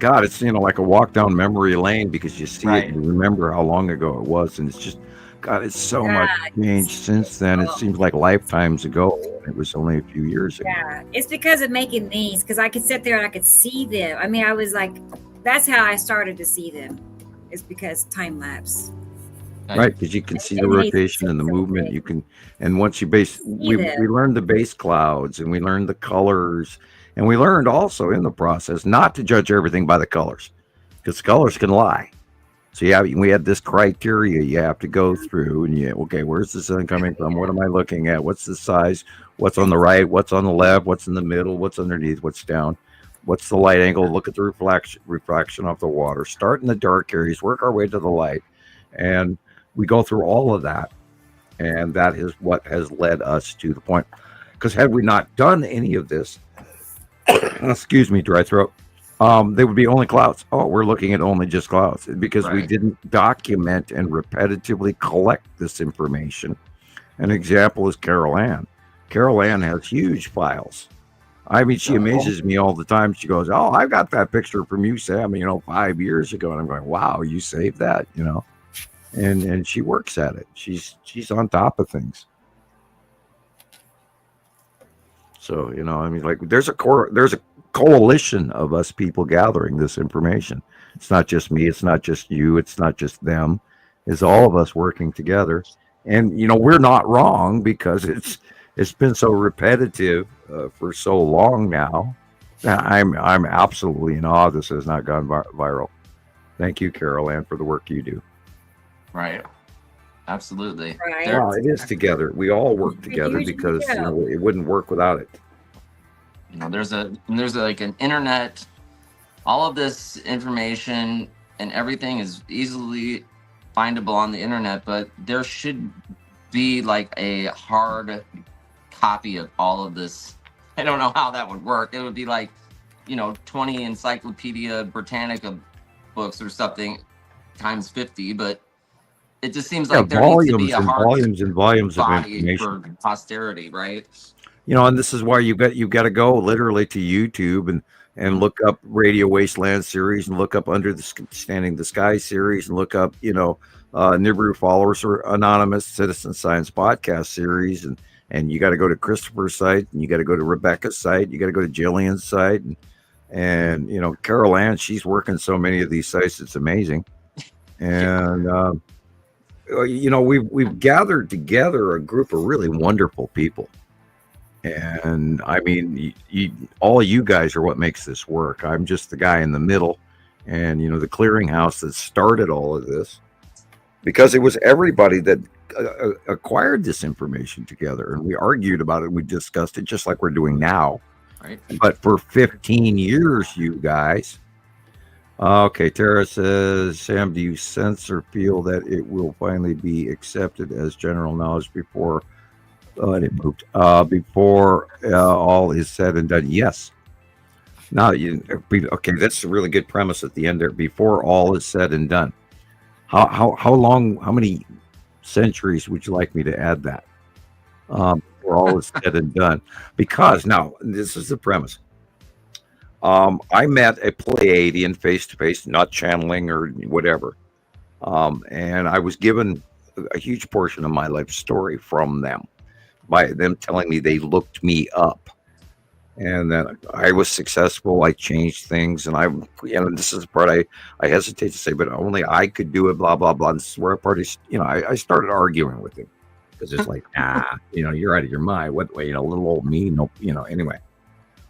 God, it's like a walk down memory lane because you see it and you remember how long ago it was, and it's just God, it's so much changed since then. It seems like lifetimes ago. It was only a few years ago. Yeah, it's because of making these, because I could sit there and I could see them. I mean, I was like, that's how I started to see them. It's because time lapse. Right, because you can see the rotation and the movement. You can, and once you we learned the base clouds and we learned the colors, and we learned also in the process not to judge everything by the colors, because colors can lie. So we had this criteria you have to go through, and okay, where's the sun coming from? What am I looking at? What's the size? What's on the right? What's on the left? What's in the middle? What's underneath? What's down? What's the light angle? Look at the refraction of the water. Start in the dark areas, work our way to the light, and we go through all of that, and that is what has led us to the point. Because had we not done any of this, excuse me, dry throat. They would be only clouds. Oh, we're looking at only just clouds because we didn't document and repetitively collect this information. An example is Carol Ann. Carol Ann has huge files. I mean, she amazes me all the time. She goes, "Oh, I got that picture from you, Sam, 5 years ago." And I'm going, "Wow, you saved that, And she works at it. She's on top of things. So, I mean, like there's a coalition of us people gathering this information. It's not just me. It's not just you. It's not just them. It's all of us working together. And, we're not wrong because it's been so repetitive for so long now. I'm absolutely in awe this has not gone viral. Thank you, Carol Ann, for the work you do. Right. Absolutely. Right. Well, it is together. We all work together because it wouldn't work without it. There's like an internet, all of this information and everything is easily findable on the internet, but there should be like a hard copy of all of this. I don't know how that would work. It would be like, 20 Encyclopedia Britannica books or something times 50, but it just seems like there needs to be a hard volumes and volumes of copy information for posterity, right? And this is why you got to go literally to YouTube and look up Radio Wasteland series and look up Under the Standing the Sky series and look up Nibiru Followers or Anonymous Citizen Science podcast series and you got to go to Christoper's site and you got to go to Rebecca's site, you got to go to Gillian's site and Carol Ann, she's working so many of these sites, it's amazing. And we've gathered together a group of really wonderful people. And I mean, all you guys are what makes this work. I'm just the guy in the middle and, the clearinghouse that started all of this because it was everybody that acquired this information together. And we argued about it. We discussed it just like we're doing now. Right. But for 15 years, you guys. Okay, Tara says, Sam, do you sense or feel that it will finally be accepted as general knowledge before it moved? Before all is said and done? Yes. Now, okay, that's a really good premise at the end there. Before all is said and done. How long, how many centuries would you like me to add that? Before all is said and done. Because now, this is the premise. I met a Pleiadian face to face, not channeling or whatever. And I was given a huge portion of my life story from them by them telling me they looked me up and that I was successful. I changed things. And this is the part I hesitate to say, but only I could do it, blah, blah, blah. And this is where I started arguing with him because it's like, you're out of your mind. What way, little old me, no, anyway.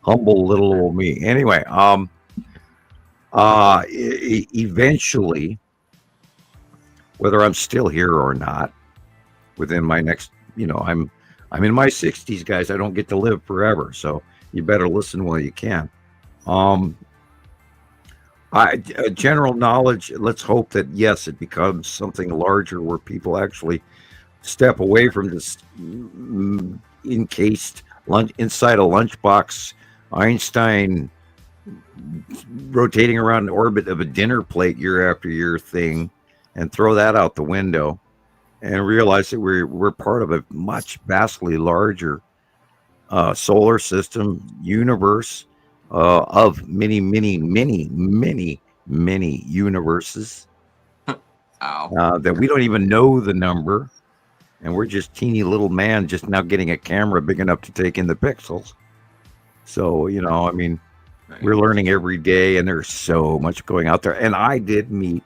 Humble little old me. Anyway, eventually, whether I'm still here or not, within my next, I'm in my 60s, guys. I don't get to live forever, so you better listen while you can. General knowledge. Let's hope that yes, it becomes something larger where people actually step away from this encased inside a lunchbox. Einstein rotating around the orbit of a dinner plate year after year thing and throw that out the window and realize that we're part of a much vastly larger solar system universe of many universes that we don't even know the number, and we're just teeny little man just now getting a camera big enough to take in the pixels. So, we're learning every day, and there's so much going out there. And I did meet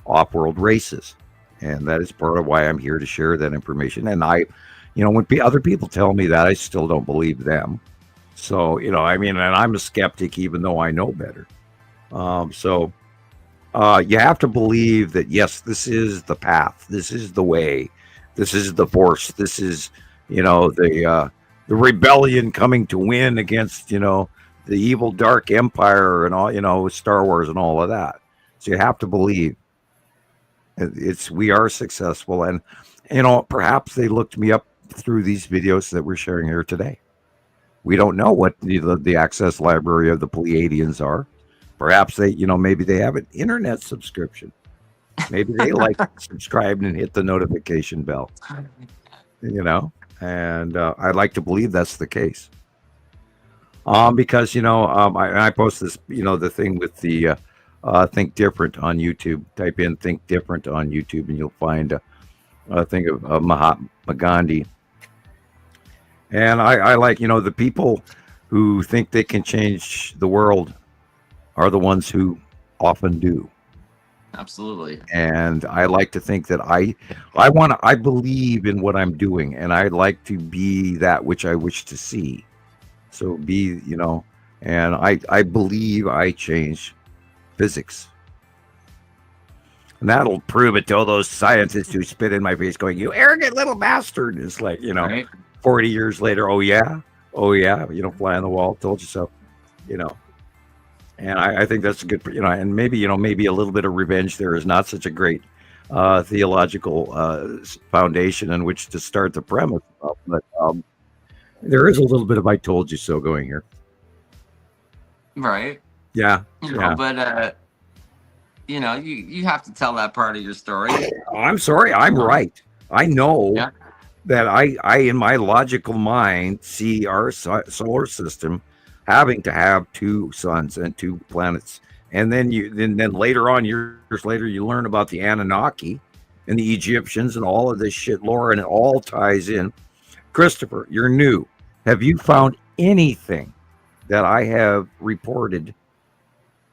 off-world races, and that is part of why I'm here to share that information. And when other people tell me that, I still don't believe them. So, and I'm a skeptic, even though I know better. You have to believe that, yes, this is the path. This is the way. This is the force. This is, the rebellion coming to win against, the evil dark empire and all, Star Wars and all of that. So you have to believe we are successful. And, perhaps they looked me up through these videos that we're sharing here today. We don't know what the access library of the Pleiadians are. Perhaps they, maybe they have an internet subscription. Maybe they like subscribe and hit the notification bell, and I'd like to believe that's the case. Because, I post this, the thing with the Think Different on YouTube. Type in Think Different on YouTube and you'll find a thing of Mahatma Gandhi. And I like, the people who think they can change the world are the ones who often do. Absolutely. And I like to think that I believe in what I'm doing, and I like to be that which I wish to see. So and I believe I change physics. And that'll prove it to all those scientists who spit in my face going, "You arrogant little bastard." It's like, Right. 40 years later, oh yeah, fly on the wall, told you so, And I think that's a good, and maybe a little bit of revenge there is not such a great theological foundation in which to start the premise of, but there is a little bit of "I told you so" going here. Right. Yeah. But you have to tell that part of your story. I'm sorry, I'm right. I know that I in my logical mind see our solar system having to have 2 suns and 2 planets, and then later on, years later, you learn about the Anunnaki and the Egyptians and all of this shit lore, and it all ties in. Christoper, you're new. Have you found anything that I have reported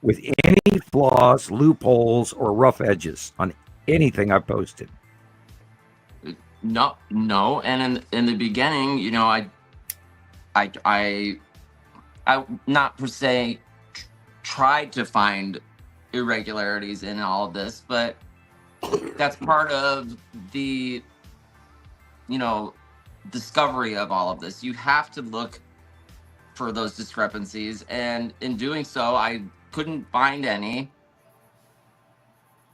with any flaws, loopholes, or rough edges on anything I've posted? No. And in the beginning, I not per se tried to find irregularities in all of this, but that's part of the discovery of all of this. You have to look for those discrepancies, and in doing so, I couldn't find any.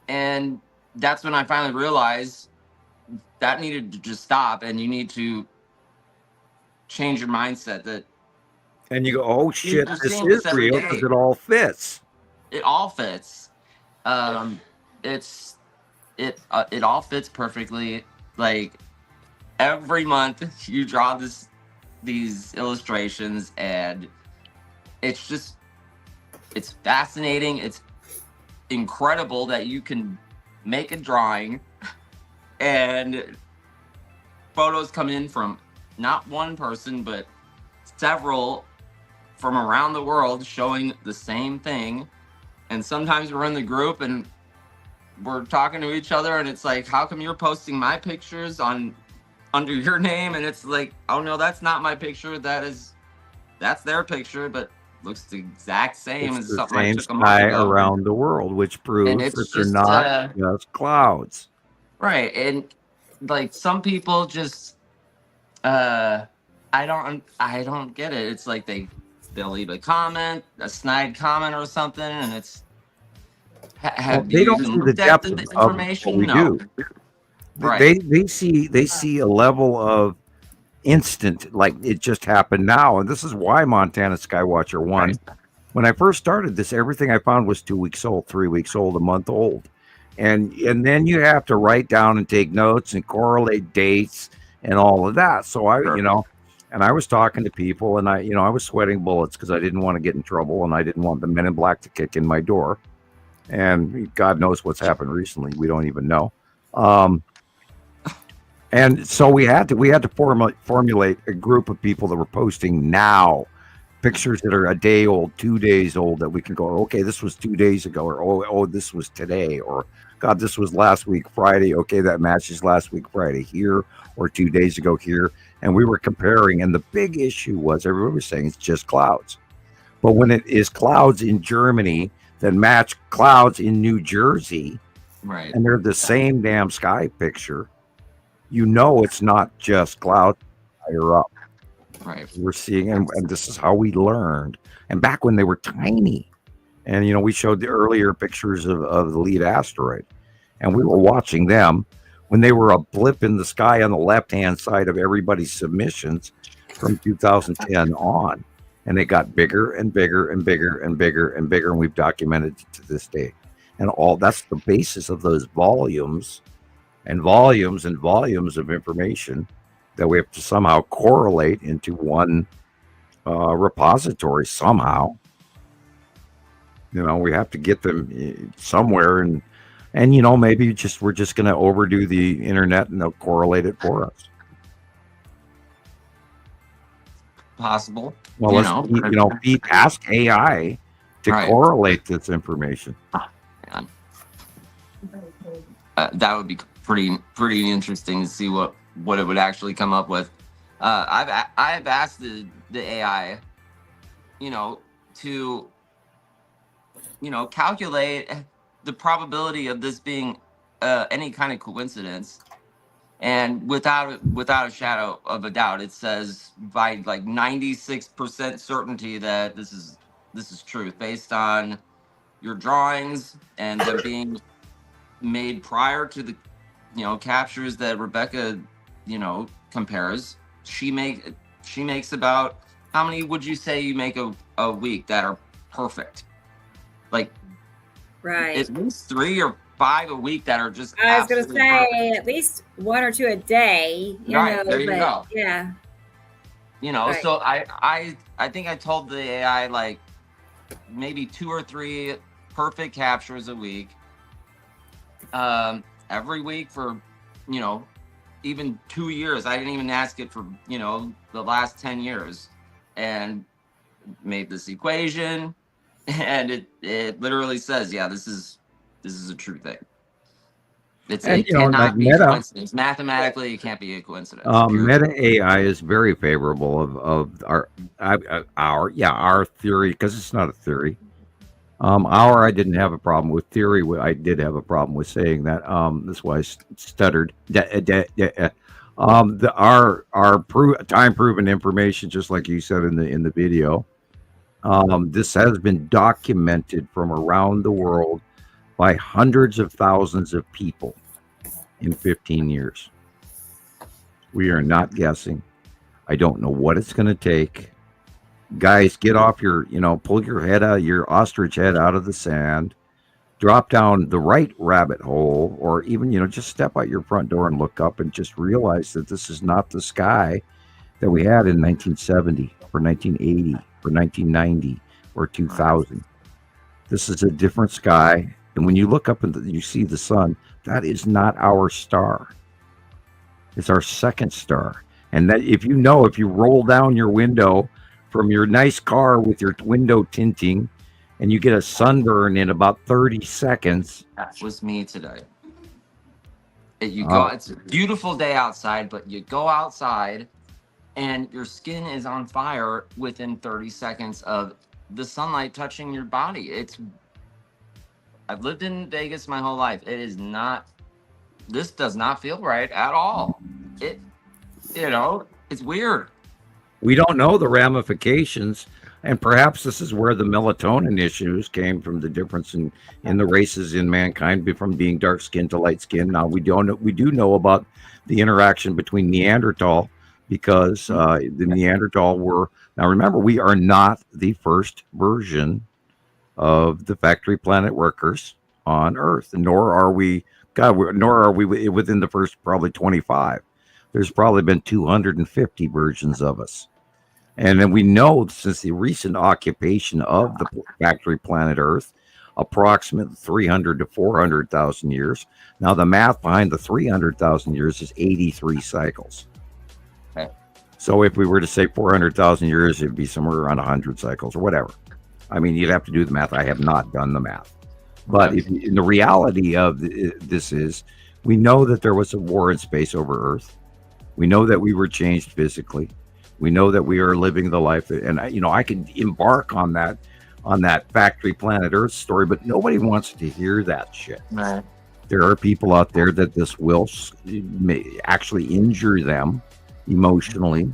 And that's when I finally realized that needed to just stop, and you need to change your mindset. That and you go, oh shit, this is real because it all fits. It all fits. It all fits perfectly. Like every month, you draw these illustrations, and it's fascinating. It's incredible that you can make a drawing and photos come in from not one person, but several from around the world showing the same thing. And sometimes we're in the group and we're talking to each other, and it's like, how come you're posting my pictures under your name? And it's like, oh no, that's not my picture. That's their picture, but looks the exact same as something I took a month ago. Around the world, which proves that they're not just clouds. Right. And like some people just I don't get it. It's like they'll leave a comment, a snide comment or something, and it's they don't see the depth of information. What we do. Right. They see a level of instant, like it just happened now, and this is why Montana Skywatcher 1. Right. When I first started this, everything I found was 2 weeks old, 3 weeks old, a month old, and then you have to write down and take notes and correlate dates and all of that. So and I was talking to people, and I was sweating bullets because I didn't want to get in trouble, and I didn't want the Men in Black to kick in my door. And God knows what's happened recently. We don't even know. And so we had to formulate a group of people that were posting now pictures that are a day old, 2 days old, that we can go, okay, this was 2 days ago, or oh, this was today, or God, this was last week Friday. Okay, that matches last week Friday here, or 2 days ago here. And we were comparing, and the big issue was everybody was saying it's just clouds. But when it is clouds in Germany that match clouds in New Jersey, right, and they're the same damn sky picture, it's not just clouds higher up. Right. We're seeing, and this is how we learned. And back when they were tiny, and we showed the earlier pictures of the lead asteroid, and we were watching them when they were a blip in the sky on the left-hand side of everybody's submissions from 2010 on. And it got bigger and bigger and bigger and bigger and bigger, and we've documented it to this day. And that's the basis of those volumes and volumes and volumes of information that we have to somehow correlate into one repository somehow. We have to get them somewhere, and maybe we're just going to overdo the internet and they'll correlate it for us. possible. Well, ask AI to correlate this information. That would be pretty interesting to see what it would actually come up with. I've asked the AI, to calculate the probability of this being any kind of coincidence, and without a shadow of a doubt, it says by like 96% certainty that this is truth based on your drawings and them being made prior to the captures that Rebecca compares. She makes about, how many would you say you make a week that are perfect? Like, right, at least 3 or 5 a week that are just, I was gonna say perfect. at least 1 or 2 a day, there you go. Yeah, right. So I think I told the AI like maybe 2 or 3 perfect captures a week, every week for even 2 years. I didn't even ask it for the last 10 years, and made this equation, and it literally says, yeah, this is a true thing. It cannot be a coincidence. Mathematically, it can't be a coincidence. Meta AI is very favorable of our theory, because it's not a theory. I didn't have a problem with theory. I did have a problem with saying that. That's why I stuttered. Our time proven information, just like you said in the video. This has been documented from around the world by hundreds of thousands of people in 15 years. We are not guessing. I don't know what it's going to take. Guys, get off your, pull your ostrich head out of the sand, drop down the right rabbit hole, or even, just step out your front door and look up and just realize that this is not the sky that we had in 1970 or 1980 or 1990 or 2000. This is a different sky. And when you look up and you see the sun, that is not our star. It's our second star. And that if you roll down your window from your nice car with your window tinting, and you get a sunburn in about 30 seconds. That was me today. It's a beautiful day outside, but you go outside and your skin is on fire within 30 seconds of the sunlight touching your body. I've lived in Vegas my whole life. This does not feel right at all. It's weird. We don't know the ramifications, and perhaps this is where the melatonin issues came from, the difference in the races in mankind from being dark skinned to light skinned. Now we do know about the interaction between Neanderthal, because the Neanderthal now remember, we are not the first version of the factory planet workers on Earth, nor are we within the first probably 25. There's probably been 250 versions of us. And then we know, since the recent occupation of the factory planet Earth, approximately 300 to 400,000 years. Now, the math behind the 300,000 years is 83 cycles. Okay. So if we were to say 400,000 years, it'd be somewhere around 100 cycles or whatever. I mean, you'd have to do the math. I have not done the math. But in the reality of this is, we know that there was a war in space over Earth. We know that we were changed physically. We know that we are living the life, and I could embark on that factory planet Earth story, but nobody wants to hear that shit. Right. There are people out there that this will actually injure them emotionally,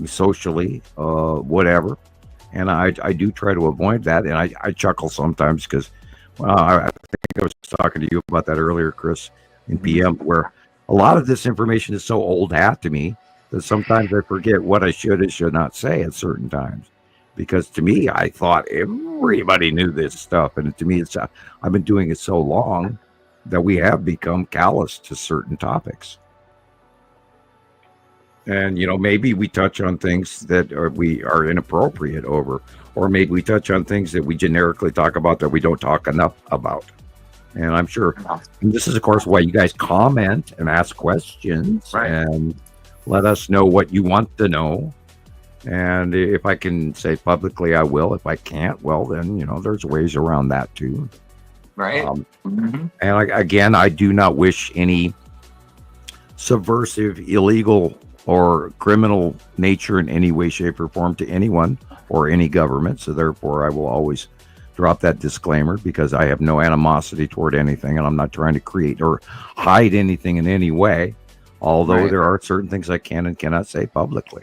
socially, whatever. And I do try to avoid that, and I chuckle sometimes because, I think I was talking to you about that earlier, Chris, in PM, where a lot of this information is so old hat to me that sometimes I forget what I should and should not say at certain times. Because to me, I thought everybody knew this stuff. And to me, I've been doing it so long that we have become callous to certain topics. And, maybe we touch on things that we are inappropriate over, or maybe we touch on things that we generically talk about that we don't talk enough about. And I'm sure, and this is, of course, why you guys comment and ask questions, right, and let us know what you want to know. And if I can say publicly, I will. If I can't, well, then, there's ways around that too. Right. And again, I do not wish any subversive, illegal, or criminal nature in any way, shape, or form to anyone or any government. So therefore, I will always drop that disclaimer, because I have no animosity toward anything, and I'm not trying to create or hide anything in any way. Although there are certain things I can and cannot say publicly.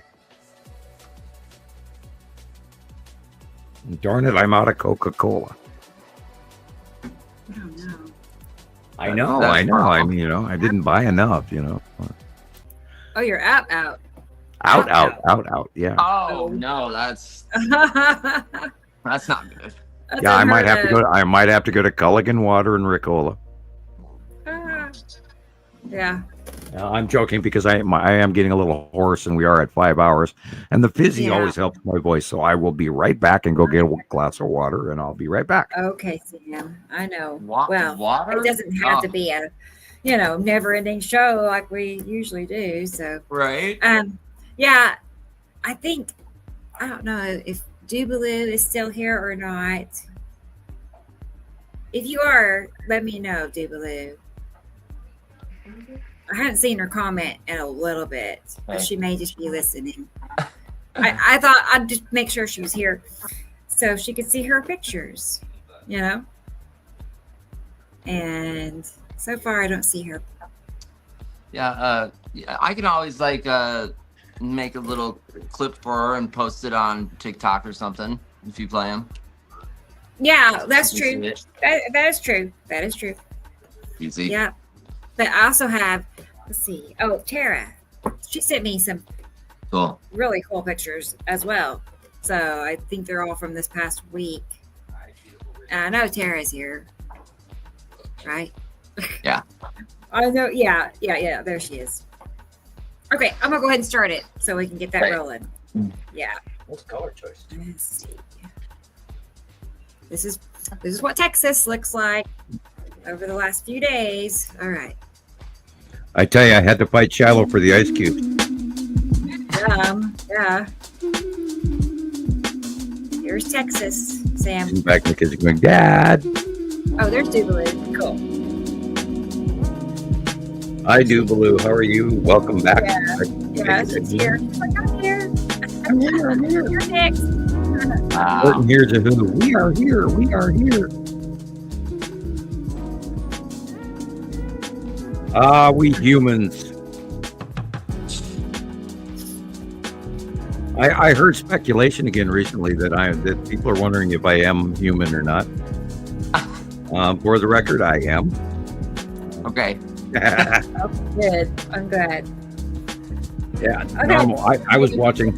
Darn it, I'm out of Coca-Cola. I know. I mean, I didn't buy enough, Oh, you're out. Out. Yeah. Oh no, that's not good. Yeah, I might have to go to Culligan Water and Ricola. Yeah. I'm joking, because I am getting a little hoarse, and we are at 5 hours, and the fizzy always helps my voice. So I will be right back and go get a glass of water, and I'll be right back. Okay, Sam. I know. Water? It doesn't have to be a, never-ending show like we usually do. So right. Yeah, I don't know if Dubaloo is still here or not. If you are, let me know, Dubaloo. I haven't seen her comment in a little bit, but she may just be listening. I thought I'd just make sure she was here so she could see her pictures, And so far, I don't see her. Yeah, I can always make a little clip for her and post it on TikTok or something if you play them. Yeah, that's true. That is true. That is true. Easy. Yeah. But I also have, let's see. Oh, Tara. She sent me some really cool pictures as well. So I think they're all from this past week. I know Tara's here. Right? Yeah. I know. Yeah. There she is. Okay, I'm gonna go ahead and start it so we can get that rolling. Yeah. What's color choice? Let's see. This is what Texas looks like over the last few days. All right. I tell you, I had to fight Shiloh for the ice cube. Yeah. Here's Texas, Sam. In fact, the kids are going, Dad. Oh, there's Dubaloo. Cool. Hi, Dubaloo. How are you? Welcome back. Yeah, she's here. She's like, I'm here. I'm here. You're next. Burton here's a who. We are here. We humans. I heard speculation again recently that people are wondering if I am human or not. For the record, I am. Okay. Oh, good. I'm glad. Yeah. Okay. Normal. I was watching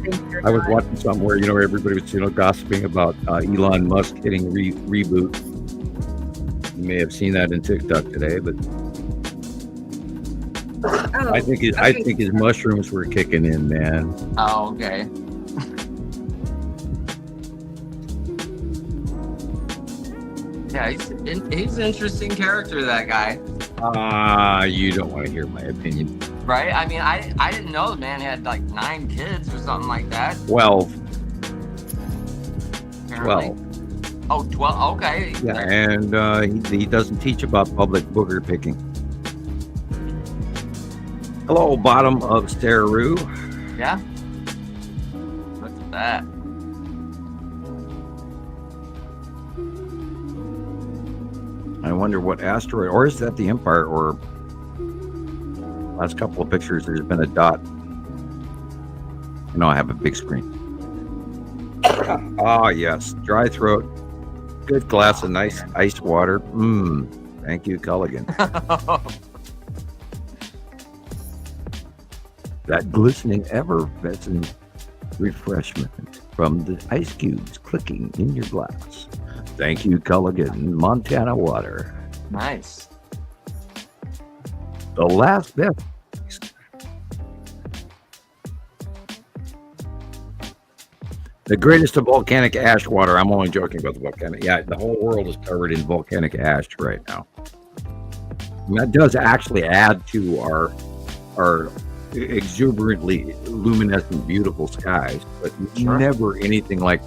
something where everybody was gossiping about Elon Musk hitting reboot. You may have seen that in TikTok today, but I think his mushrooms were kicking in, man. Oh, okay. Yeah, he's an interesting character, that guy. You don't want to hear my opinion. Right? I mean, I didn't know the man had like 9 kids or something like that. 12. Apparently. 12. Oh, 12. Okay. Yeah, and he doesn't teach about public booger picking. Hello, bottom of Staru. Yeah. Look at that. I wonder what asteroid, or is that the Empire, or last couple of pictures, there's been a dot. I have a big screen. Yes, dry throat, good glass of nice iced water. Thank you, Culligan. That glistening, effervescent refreshment from the ice cubes clicking in your glass. Thank you, Culligan, Montana water. Nice. The last bit. The greatest of volcanic ash water. I'm only joking about the volcanic. Yeah, the whole world is covered in volcanic ash right now. And that does actually add to our exuberantly luminescent, beautiful skies, but Sure. never anything like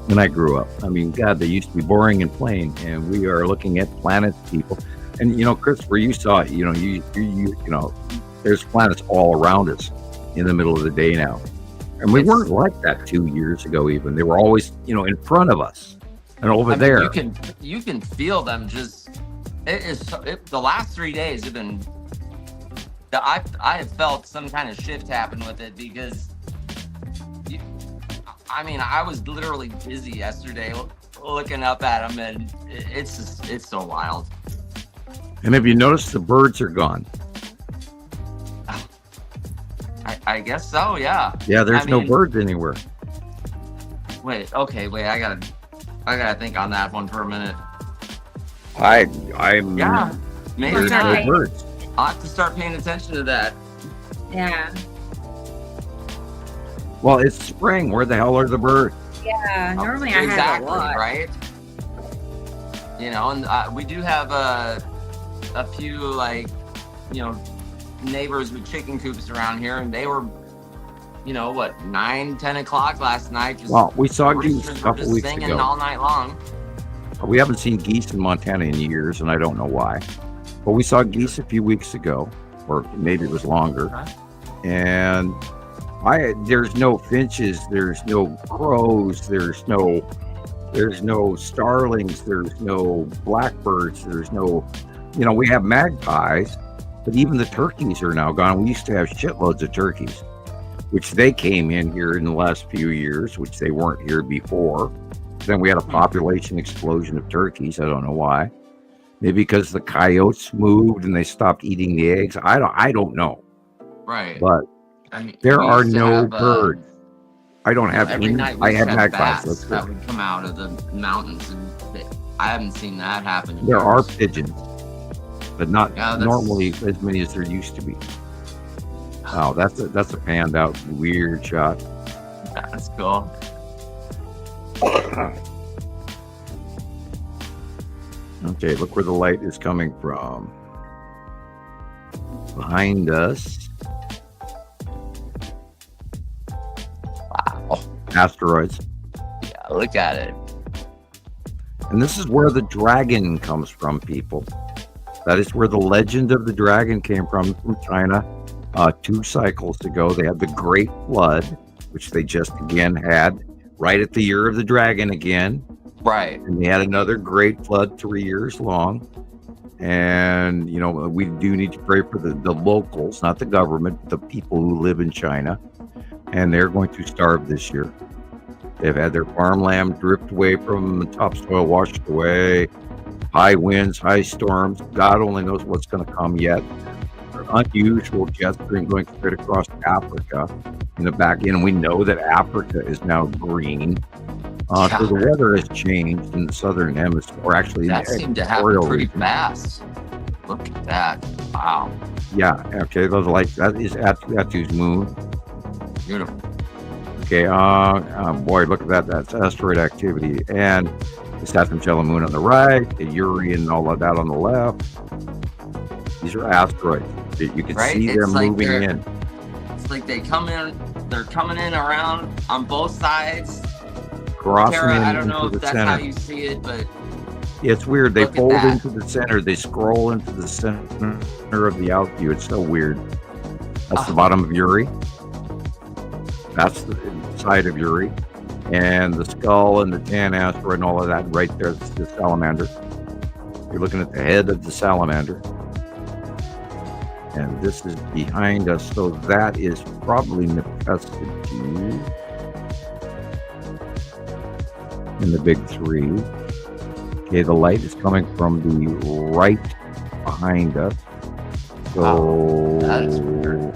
when I grew up. I mean, God, they used to be boring and plain, and we are looking at planets, people. And Christopher, you saw it. There's planets all around us in the middle of the day now, and we weren't like that 2 years ago. Even they were always, in front of us and over there. You can feel them. Just the last 3 days have been. I have felt some kind of shift happen with it because. I was literally busy yesterday looking up at them, and it's so wild. And have you noticed the birds are gone? I guess so, yeah. Yeah, there's no birds anywhere. Wait, I gotta think on that one for a minute. I'm Maybe there's no birds. I'll have to start paying attention to that. Yeah. Well, it's spring. Where the hell are the birds? Yeah. Normally I have a lot. Right? And we do have a few neighbors with chicken coops around here, and they were 9-10 o'clock last night. We saw geese a couple weeks singing ago. all night long. We haven't seen geese in Montana in years, and I don't know why. But we saw geese a few weeks ago, or maybe it was longer. And there's no finches, there's no crows, there's no starlings, there's no blackbirds, there's no, we have magpies, but even the turkeys are now gone. We used to have shitloads of turkeys, which they came in here in the last few years, which they weren't here before. Then we had a population explosion of turkeys. I don't know why. Maybe because the coyotes moved and they stopped eating the eggs. I don't know. Right. But there are no birds. I don't have every any. night I have bats magpies. that would come out of the mountains, and I haven't seen that happen. There are pigeons, but not Yeah, normally as many as there used to be. Wow, that's a panned out weird shot. That's cool. Okay, look where the light is coming from. Behind us. Wow. Asteroids. Yeah, look at it. And this is where the dragon comes from, people. That is where the legend of the dragon came from China. 2 cycles ago, they had the Great Flood, which they just again had right at the year of the dragon again. Right. And they had another Great Flood 3 years long. And, we do need to pray for the locals, not the government, the people who live in China. And they're going to starve this year. They've had their farmland drift away from the topsoil, washed away. High winds, high storms. God only knows what's going to come yet. Unusual jet stream going straight across Africa in the back end. We know that Africa is now green. So the weather has changed in the southern hemisphere, or actually that seemed to happen pretty fast. Look at that! Wow. Yeah. Okay. Those lights. That is Atu's moon. Beautiful. Okay. Boy, look at that. That's asteroid activity, and the Saturn moon on the right, the Uri and all of that on the left. These are asteroids. You can see them moving in. It's like they come in. They're coming in around on both sides. Crossing Tara, in I don't know into if the that's center. how you see it, but it's weird. They look at fold that. into the center. They scroll into the center of the outview. It's so weird. That's the bottom of Uri. That's the side of Uri. And the skull and the tan asteroid and all of that right there. It's the salamander. You're looking at the head of the salamander. And this is behind us. So that is probably Neptune in the big 3. Okay, the light is coming from the right behind us. So that is weird.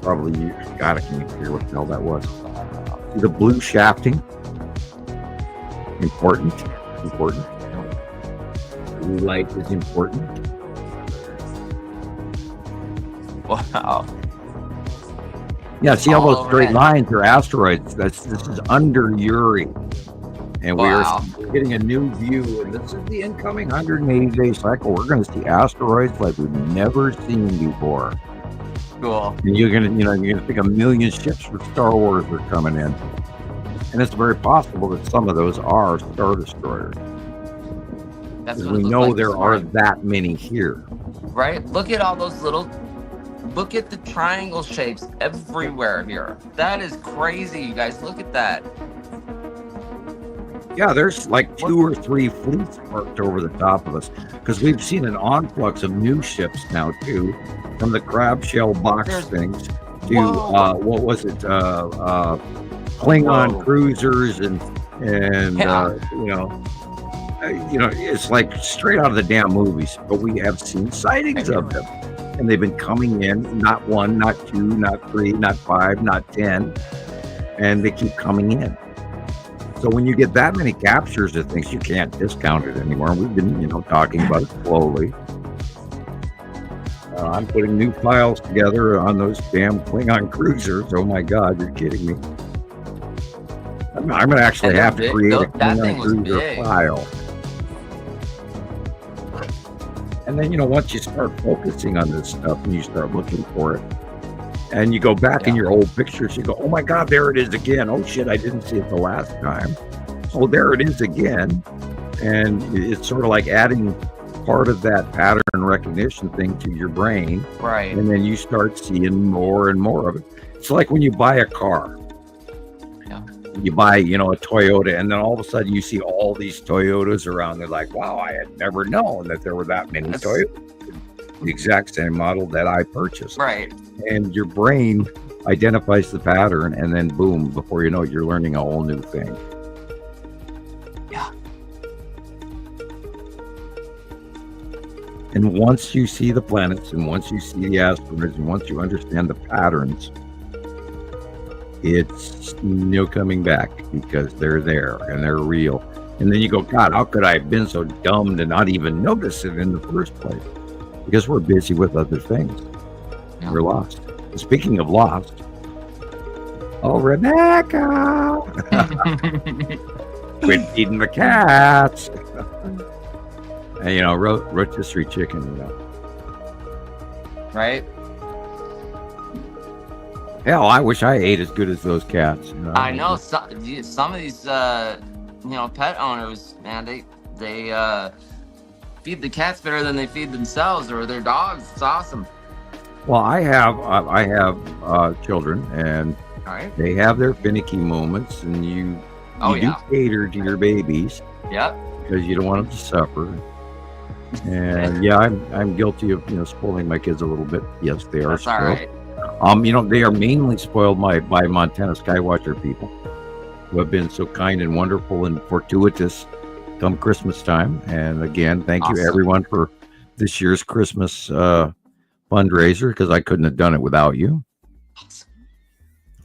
Probably God, I can't even figure what the hell that was. See the blue shafting? Important. Blue light is important. Wow. Yeah, see all All those over straight that. lines are asteroids. This is under Uri. And Wow. we're getting a new view. And this is the incoming 180-day cycle. We're going to see asteroids like we've never seen before. cool. And you're gonna think a million ships from Star Wars are coming in, and it's very possible that some of those are Star Destroyers. That's Because what we it know looked like there this are morning. that many here. Right? Look at all those little. Look at the triangle shapes everywhere here. That is crazy, you guys. Look at that. Yeah, there's like 2 or 3 fleets parked over the top of us because we've seen an influx of new ships now too, from the crab shell box things to what was it? Klingon cruisers and it's like straight out of the damn movies. But we have seen sightings of them, and they've been coming in. Not 1, not 2, not 3, not 5, not 10, and they keep coming in. So when you get that many captures of things, you can't discount it anymore. We've been, talking about it slowly. I'm putting new files together on those damn Klingon cruisers. Oh my God, you're kidding me. I'm going to actually have to create a Klingon cruiser file. And then, once you start focusing on this stuff and you start looking for it, and you go back in your old pictures, you go, oh my God, there it is again. Oh shit, I didn't see it the last time. Oh, there it is again. And it's sort of like adding part of that pattern recognition thing to your brain. Right. And then you start seeing more and more of it. It's like when you buy a car. Yeah. You buy, a Toyota, and then all of a sudden you see all these Toyotas around. They're like, wow, I had never known that there were that many Toyotas. The exact same model that I purchased. Right. And your brain identifies the pattern, and then boom, before you know it, you're learning a whole new thing. Yeah. And once you see the planets, and once you see the asteroids, and once you understand the patterns, it's no coming back, because they're there and they're real. And then you go, God, how could I have been so dumb to not even notice it in the first place? Because we're busy with other things. Yeah. We're lost. And speaking of lost, Rebecca! Quit feeding the cats! And, rotisserie chicken, Right? Hell, I wish I ate as good as those cats. I know. Some of these, pet owners, man, they feed the cats better than they feed themselves or their dogs. It's awesome. Well, I have children, and they have their finicky moments, and you do cater to your babies. Yep. Because you don't want them to suffer. And I'm guilty of spoiling my kids a little bit. Yes, they are spoiled. All right. They are mainly spoiled by Montana Skywatcher people, who have been so kind and wonderful and fortuitous come Christmas time. And again, thank you everyone for this year's Christmas fundraiser, because I couldn't have done it without you. Awesome.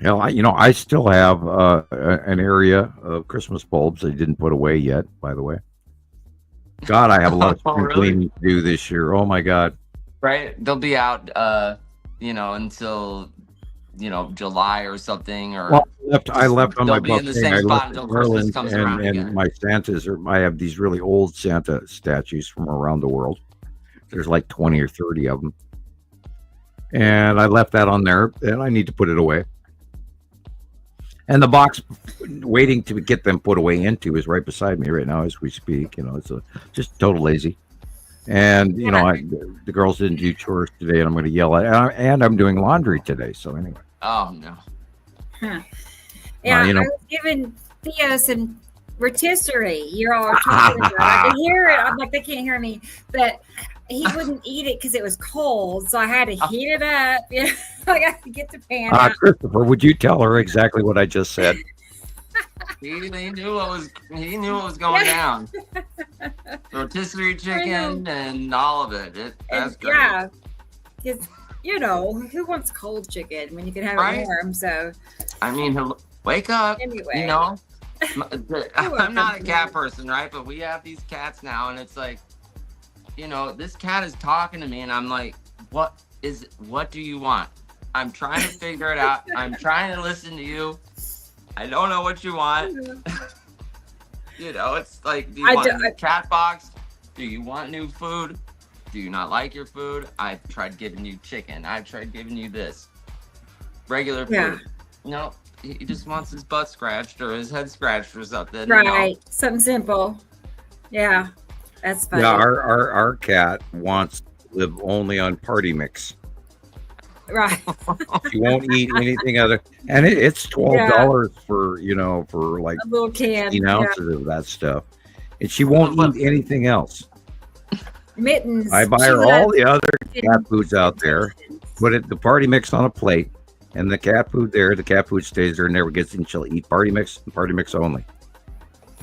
Hell, I still have an area of Christmas bulbs I didn't put away yet, by the way. God, I have a lot of spring cleaning to do this year. Oh my God. Right. They'll be out until July or something, or I left on my buffet. In the same spot until Christmas comes around again. My Santas I have these really old Santa statues from around the world. There's like 20 or 30 of them. And I left that on there, and I need to put it away. And the box waiting to get them put away into is right beside me right now as we speak. It's just total lazy. And, the girls didn't do chores today, and I'm going to yell at them. And I'm doing laundry today. So anyway. Oh, no. Huh. Yeah, I was giving Theo some rotisserie. You're all talking about it. I can hear it. I'm like, they can't hear me. But he wouldn't eat it because it was cold. So I had to heat it up. I got to get the pan out. Christopher, would you tell her exactly what I just said? He knew what was going down. Rotisserie chicken and all of it. That's great. Yeah, because who wants cold chicken when you can have it warm? So, I mean, wake up. Anyway, I'm not a cat person, right? But we have these cats now, and it's like, this cat is talking to me, and I'm like, what do you want? I'm trying to figure it out. I'm trying to listen to you. I don't know what you want. It's like, do you want a cat box? Do you want new food? Do you not like your food? I've tried giving you chicken. I've tried giving you this. Regular food. No, he just wants his butt scratched or his head scratched or something. Right. Something simple. Yeah. That's funny. Yeah, our cat wants to live only on party mix. Right. She won't eat anything other, and it's $12 for for like a little can, 16 ounces of that stuff, and she won't eat anything else. Mittens. I buy her all the other cat foods out there, put the party mix on a plate, and the cat food there, the cat food stays there, never gets in. She'll eat party mix and party mix only.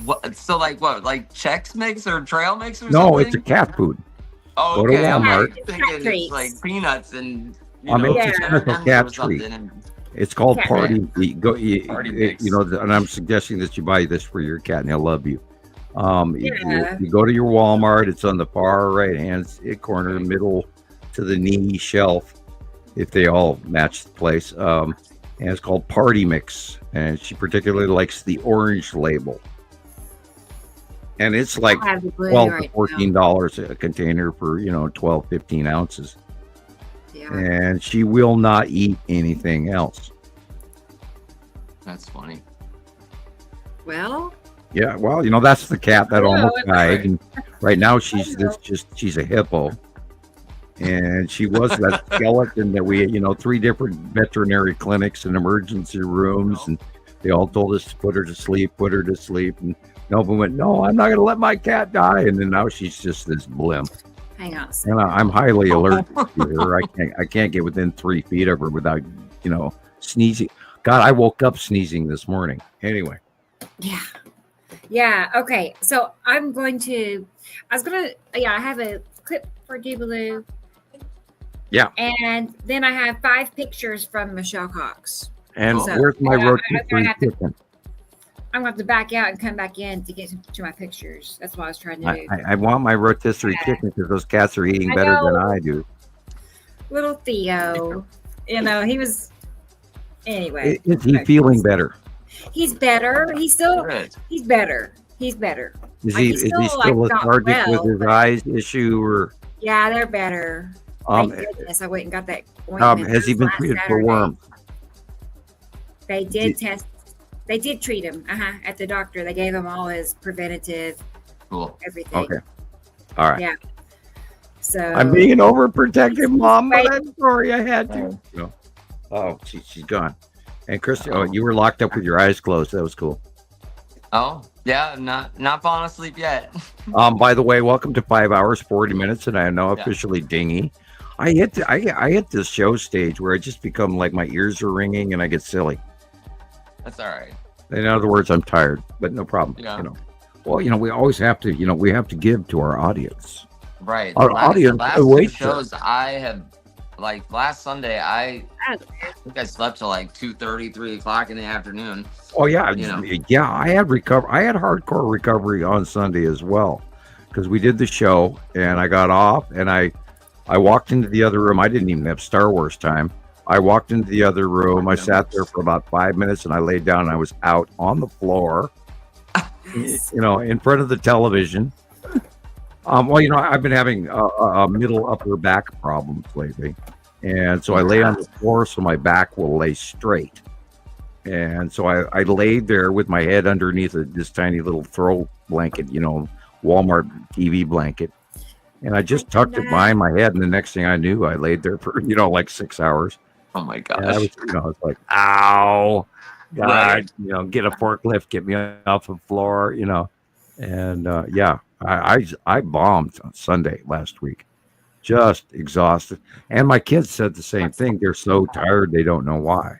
What? So like what? Like Chex Mix or Trail Mix or no, something? it's a cat food. Oh, Go to okay. I'm Walmart. thinking it's like peanuts and It's a cat treat. It's called Party. Party Mix. And I'm suggesting that you buy this for your cat, and he'll love you. You go to your Walmart. It's on the far right hand corner, middle to the knee shelf, if they all match the place. And it's called Party Mix, and she particularly likes the orange label. And it's like $12 to $14 a container for 12, 15 ounces. Yeah. And she will not eat anything else. That's funny. Well. Yeah, well, that's the cat that almost died, and right now she's a hippo, and she was that skeleton that we 3 different veterinary clinics and emergency rooms, and they all told us to put her to sleep, and Nova went, no, I'm not going to let my cat die, and then now she's just this blimp. Hang on. And I'm highly allergic to her. I can't get within 3 feet of her without sneezing. God, I woke up sneezing this morning. Anyway. Yeah. Okay. So I have a clip for Gibaloo. Yeah. And then I have 5 pictures from Michelle Cox. And where's my rotisserie chicken? I'm going to have to back out and come back in to get to my pictures. That's what I was trying to do. I want my rotisserie chicken because those cats are eating better than I do. Little Theo, he was. Anyway, is he feeling better? He's better. He's better. He's better. Is he still lethargic with his eyes issue or? Yeah, they're better. Thank goodness I went and got that ointment. Has he been treated for worms? They did test. They did treat him at the doctor. They gave him all his preventative, everything. Okay. All right. Yeah. So I'm being an overprotective mom, but I'm sorry I had to. Oh, she's gone. And Christy, you were locked up with your eyes closed. That was cool. Oh, yeah, not falling asleep yet. By the way, welcome to 5 hours 40 minutes, and I am now officially dingy. I hit this show stage where I just become like my ears are ringing and I get silly. That's all right. In other words, I'm tired, but no problem. Yeah. Well, we always have to, we have to give to our audience. Right. Our audience. Last 2 shows I have, like last Sunday, I think I slept till like 2:30, 3 o'clock in the afternoon. Oh yeah, yeah. I had hardcore recovery on Sunday as well, because we did the show and I got off and I walked into the other room. I didn't even have Star Wars time. I walked into the other room. I sat there for about 5 minutes and I laid down and I was out on the floor, in front of the television. I've been having a middle upper back problems lately. And so I lay on the floor so my back will lay straight. And so I laid there with my head underneath this tiny little throw blanket, Walmart TV blanket. And I just tucked it behind my head. And the next thing I knew, I laid there for, like 6 hours. Oh my gosh. And I was like, ow, God, right. Get a forklift, get me off the floor, and I bombed on Sunday last week, just exhausted. And my kids said the same thing. They're so tired. They don't know why.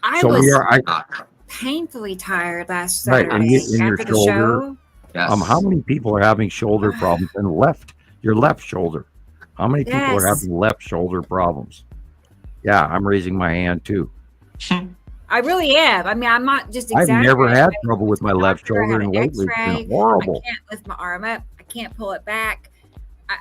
I was painfully tired last Saturday. Right, in your shoulder. Show. Yes. How many people are having shoulder problems and your left shoulder? How many people are having left shoulder problems? Yeah, I'm raising my hand too. I really am. I mean, I'm not just exaggerating. I've never had trouble with my left shoulder, and lately it's been horrible. I can't lift my arm up. I can't pull it back.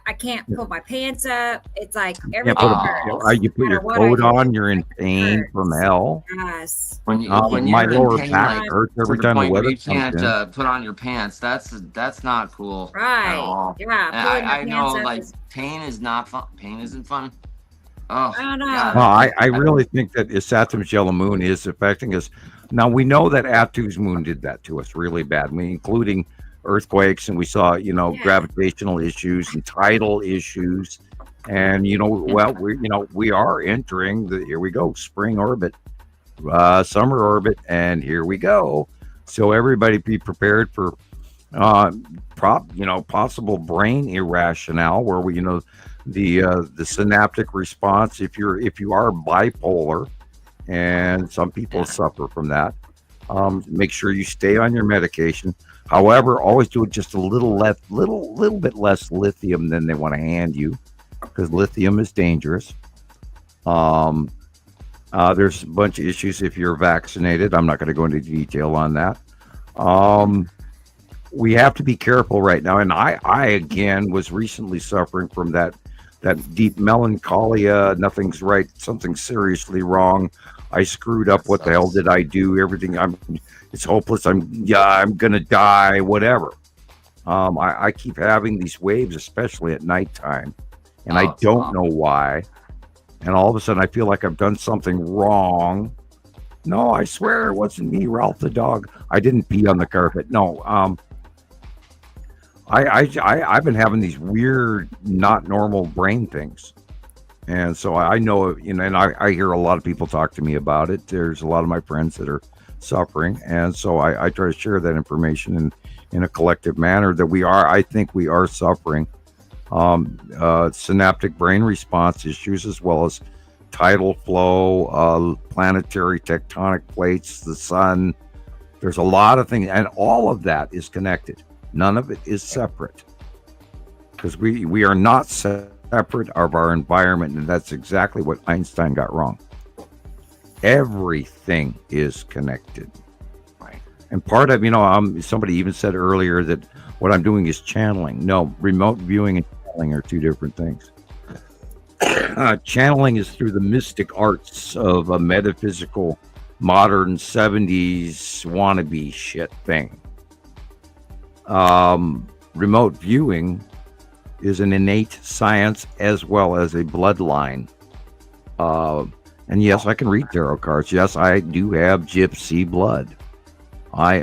I can't pull my pants up. It's like You everything can't hurts. you put No your matter what I coat do, on, you're in it pain from hurts. hell. Yes. When you when My you're in lower pain back like hurts to every the time the point where weather you comes can't in. put on your pants, that's not cool at Right. all. Yeah. And Pulling I your know pants up like is, pain is not fun. Pain isn't fun. Oh I don't know. God. Well, I really think that Saturn's yellow moon is affecting us. Now, we know that Atu's moon did that to us really bad, including earthquakes, and we saw, Yeah. gravitational issues and tidal issues. And, we are entering here we go, spring orbit, summer orbit, and here we go. So everybody be prepared for possible brain irrationale where the synaptic response, if you are bipolar, and some people suffer from that, make sure you stay on your medication. However, always do it just a little bit less lithium than they want to hand you, because lithium is dangerous. There's a bunch of issues if you're vaccinated. I'm not going to go into detail on that. We have to be careful right now. And I again was recently suffering from that deep melancholia. Nothing's right. Something's seriously wrong. I screwed up. What the hell did I do? Everything. It's hopeless. I'm going to die, whatever. I keep having these waves, especially at nighttime, and I don't know why. And all of a sudden I feel like I've done something wrong. No, I swear it wasn't me, Ralph the dog. I didn't pee on the carpet. No, I've been having these weird, not normal brain things. And so I know, and I hear a lot of people talk to me about it. There's a lot of my friends that are suffering. And so I try to share that information in a collective manner that I think we are suffering synaptic brain response issues, as well as tidal flow, planetary tectonic plates, the sun. There's a lot of things, and all of that is connected. None of it is separate, because we are not separate of our environment, and that's exactly what Einstein got wrong. Everything is connected. Right. And part of, somebody even said earlier that what I'm doing is channeling. No, remote viewing and channeling are two different things. Channeling is through the mystic arts of a metaphysical, modern 70s wannabe shit thing. Remote viewing is an innate science as well as a bloodline. And yes, I can read tarot cards. Yes, I do have gypsy blood. I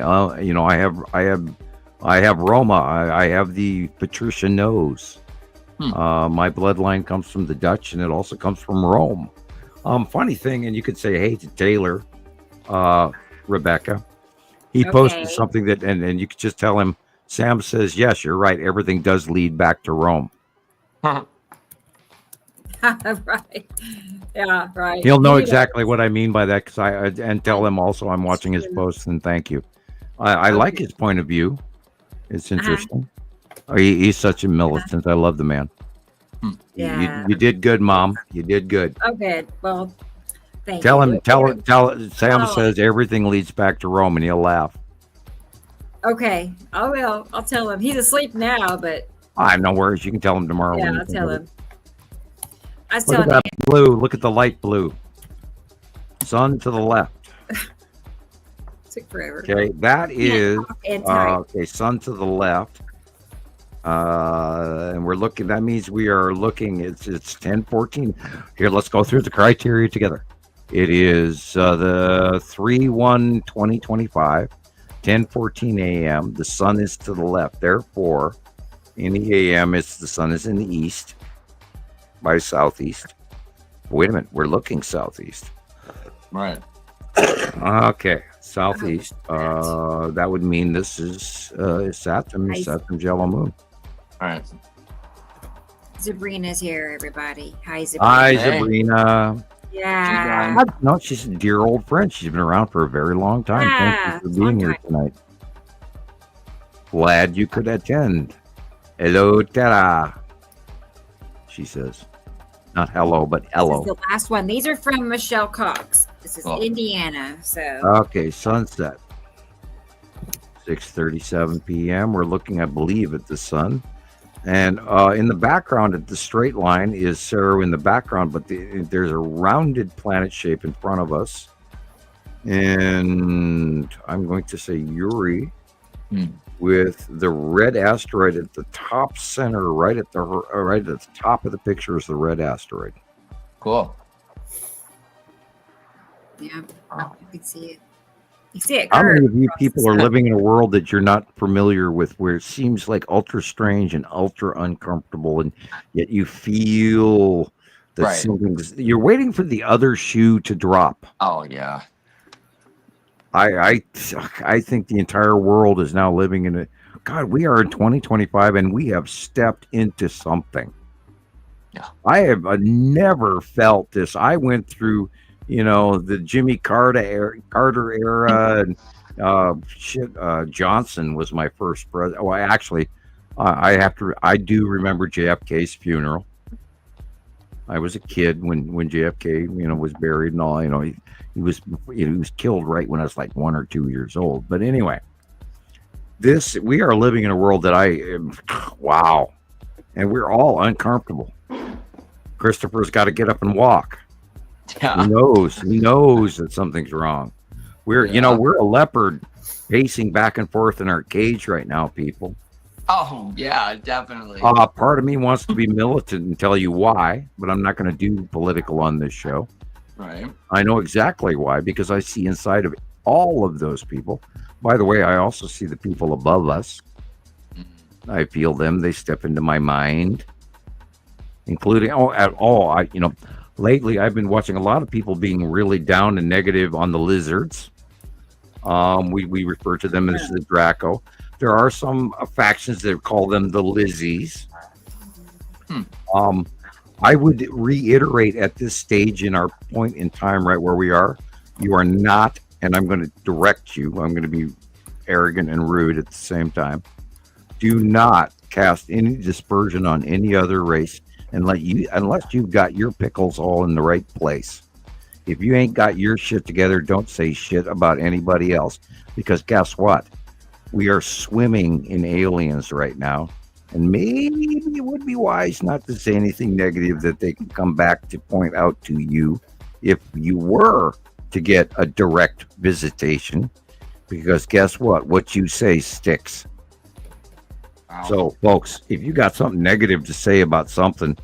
have Roma. I have the Patricia nose. My bloodline comes from the Dutch, and it also comes from Rome. Funny thing, and you could say, hey, to Taylor, Rebecca, he posted something that, and you could just tell him, Sam says, yes, you're right. Everything does lead back to Rome. Right. Yeah, right. He'll know exactly what I mean by that, because and tell him also I'm watching his posts, and thank you. I like his point of view. It's interesting. He's such a militant. I love the man. Yeah. You did good, Mom. You did good. Oh, good. Well, thank Tell you. him. Tell Sam says everything leads back to Rome, and he'll laugh. Okay, I will. I'll tell him. He's asleep now, but I have no worries. You can tell him tomorrow. yeah, I'll tell him. I was Look at telling that blue. Look at the light blue. Sun to the left. took forever. Okay, that is okay. Sun to the left. And we're looking. That means we are looking. It's 10:14. Here, let's go through the criteria together. It is the 3/1/2025, 10:14 a.m. The sun is to the left. Therefore, in the a.m., the sun is in the east by southeast. Wait a minute, we're looking southeast. Right. Okay, southeast. That would mean this is Saturn's yellow moon. All right. Sabrina's here, everybody. Hi, Sabrina. Hi, Sabrina. Yeah. No, she's a dear old friend. She's been around for a very long time. Thank you for being here tonight. Glad you could attend. Hello, Tara. She says. Not hello, but hello. This is the last one. These are from Michelle Cox. This is Indiana. So okay, sunset. 6:37 p.m. We're looking, I believe, at the sun. And in the background, at the straight line is Saru in the background, but there's a rounded planet shape in front of us. And I'm going to say Yuri with the red asteroid at the top center, right at the top of the picture is the red asteroid. Cool. Yeah, you can see it. You see it. How many curve of you across the people are sky. living in a world that you're not familiar with, where it seems like ultra strange and ultra uncomfortable, and yet you feel that Right. you're waiting for the other shoe to drop? Oh yeah. I think the entire world is now living in a God. We are in 2025, and we have stepped into something. Yeah. I have never felt this. I went through, the Jimmy Carter era, and Johnson was my first president. Well, actually, I do remember JFK's funeral. I was a kid when JFK, was buried and all. He was killed right when I was like 1 or 2 years old. But anyway, we are living in a world that wow, and we're all uncomfortable. Christopher's got to get up and walk. Yeah. He knows that something's wrong. We're a leopard pacing back and forth in our cage right now, people. Oh yeah, definitely. Part of me wants to be militant and tell you why, but I'm not going to do political on this show. Right. I know exactly why, because I see inside of all of those people. By the way, I also see the people above us. I feel them. They step into my mind, including lately I've been watching a lot of people being really down and negative on the lizards. We refer to them as the Draco. There are some factions that call them the Lizzies. I would reiterate at this stage in our point in time, right where we are, you are not, and I'm going to direct you, I'm going to be arrogant and rude at the same time. Do not cast any dispersion on any other race unless you've got your pickles all in the right place. If you ain't got your shit together, don't say shit about anybody else, because guess what? We are swimming in aliens right now, and maybe it would be wise not to say anything negative that they can come back to point out to you if you were to get a direct visitation, because guess what you say sticks. Wow. So folks, if you got something negative to say about something,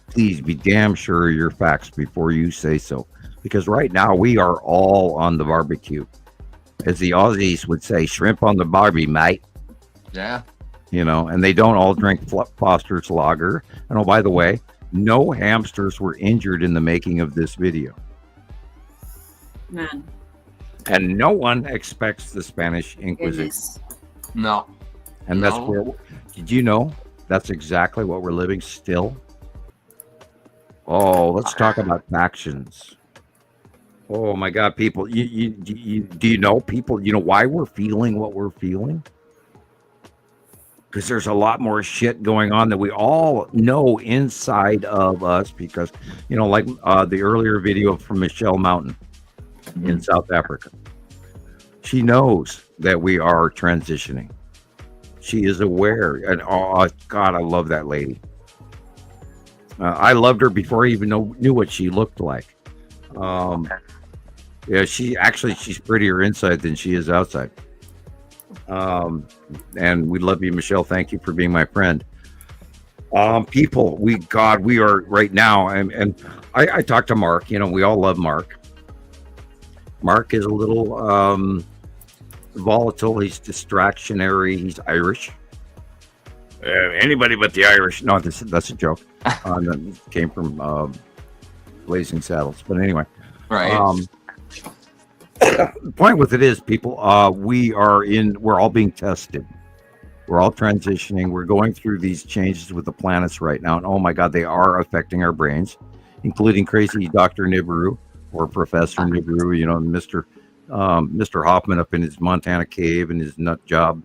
please be damn sure of your facts before you say so, because right now we are all on the barbecue. As the Aussies would say, shrimp on the barbie, mate. Yeah. And they don't all drink Foster's Lager. And oh, by the way, no hamsters were injured in the making of this video. None. And no one expects the Spanish Inquisition. Goodness. No. And that's where, did you know that's exactly what we're living still? Oh, let's talk about factions. Oh my God, people! Do you know people? You know why we're feeling what we're feeling? Because there's a lot more shit going on that we all know inside of us. Because like the earlier video from Michelle Mountain in South Africa, she knows that we are transitioning. She is aware, and oh God, I love that lady. I loved her before I even knew what she looked like. Yeah, she's prettier inside than she is outside. And we love you, Michelle. Thank you for being my friend. People, we are right now, and I talked to Mark. We all love Mark. Mark is a little volatile. He's distractionary. He's Irish. Anybody but the Irish. No, that's a joke. That came from Blazing Saddles. But anyway, right. The point with it is, people, we're all being tested. We're all transitioning. We're going through these changes with the planets right now, and oh my God, they are affecting our brains, including crazy Dr. Nibiru or Professor Nibiru. Mr. Hofman up in his Montana cave and his nut job.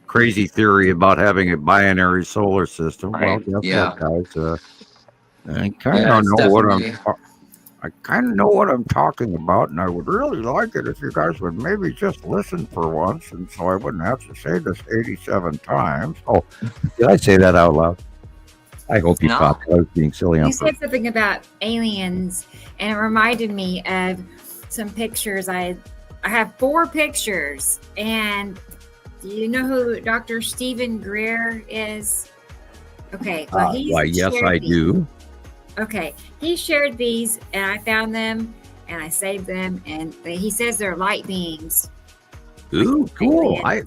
Crazy theory about having a binary solar system. Right. Well, guess Yeah. what, guys? I kind of know what I kind of know what I'm talking about, and I would really like it if you guys would maybe just listen for once, and so I wouldn't have to say this 87 times. Oh, did I say that out loud? I hope you caught that. I was being silly on You purpose. said something about aliens, and it reminded me of some pictures. I have 4 pictures, and do you know who Dr. Stephen Greer is? Okay, well, Yes, I do. Okay, he shared these, and I found them, and I saved them, and he says they're light beings. Ooh, cool. I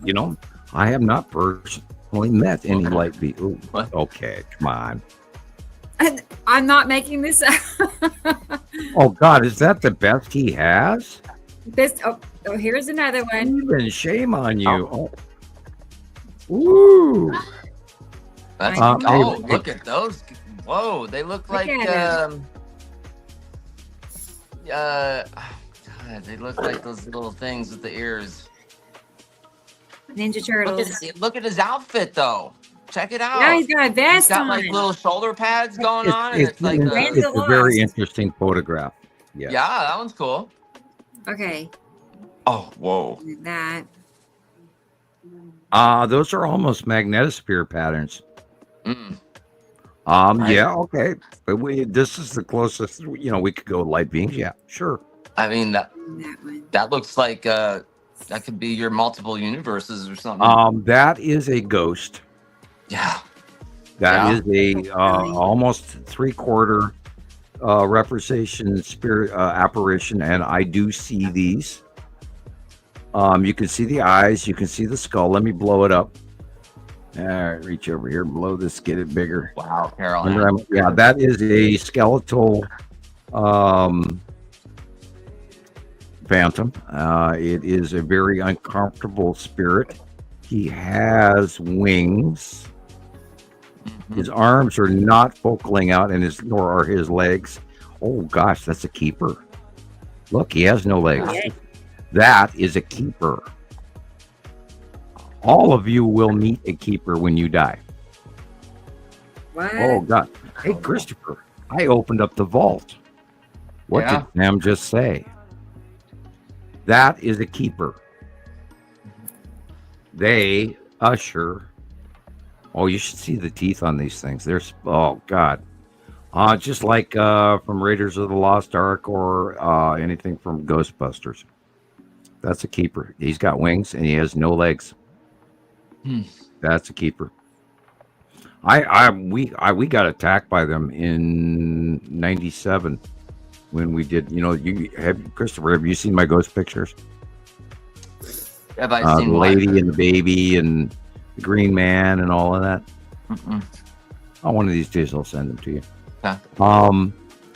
have not personally met any light beings. Okay, come on. I'm not making this up. Oh God, is that the best he has? Here's another one. Even shame on you. Oh. Ooh. That's look at those. Whoa, they look like God, they look like those little things with the ears. Ninja Turtles. Look at his outfit though. Check it out. Yeah, he's got a vest got on. like little shoulder pads going on. It's like a very interesting photograph. Yeah, that one's cool. Okay. Oh, whoa. That. Those are almost magnetosphere patterns. Mm. Yeah, okay. But this is the closest, we could go light beings. Yeah, sure. I mean, that looks like that could be your multiple universes or something. That is a ghost. Yeah. That is a almost 3/4 representation spirit apparition, and I do see these. You can see the eyes, you can see the skull. Let me blow it up. All right, reach over here, blow this, get it bigger. Wow, Carol. Yeah, that is a skeletal phantom. It is a very uncomfortable spirit. He has wings. Mm-hmm. His arms are not focaling out, nor are his legs. Oh gosh, that's a keeper. Look, he has no legs. Okay. That is a keeper. All of you will meet a keeper when you die. What? Oh God! Hey, Christopher, I opened up the vault. What did Sam just say? That is a keeper. They usher. Oh, you should see the teeth on these things. Oh God. Just like from Raiders of the Lost Ark or anything from Ghostbusters. That's a keeper. He's got wings and he has no legs. That's a keeper. We got attacked by them in '97 when we did. Christopher, have you seen my ghost pictures? Have I seen the lady and the baby and the green man and all of that? Mm-mm. One of these days I'll send them to you. Okay.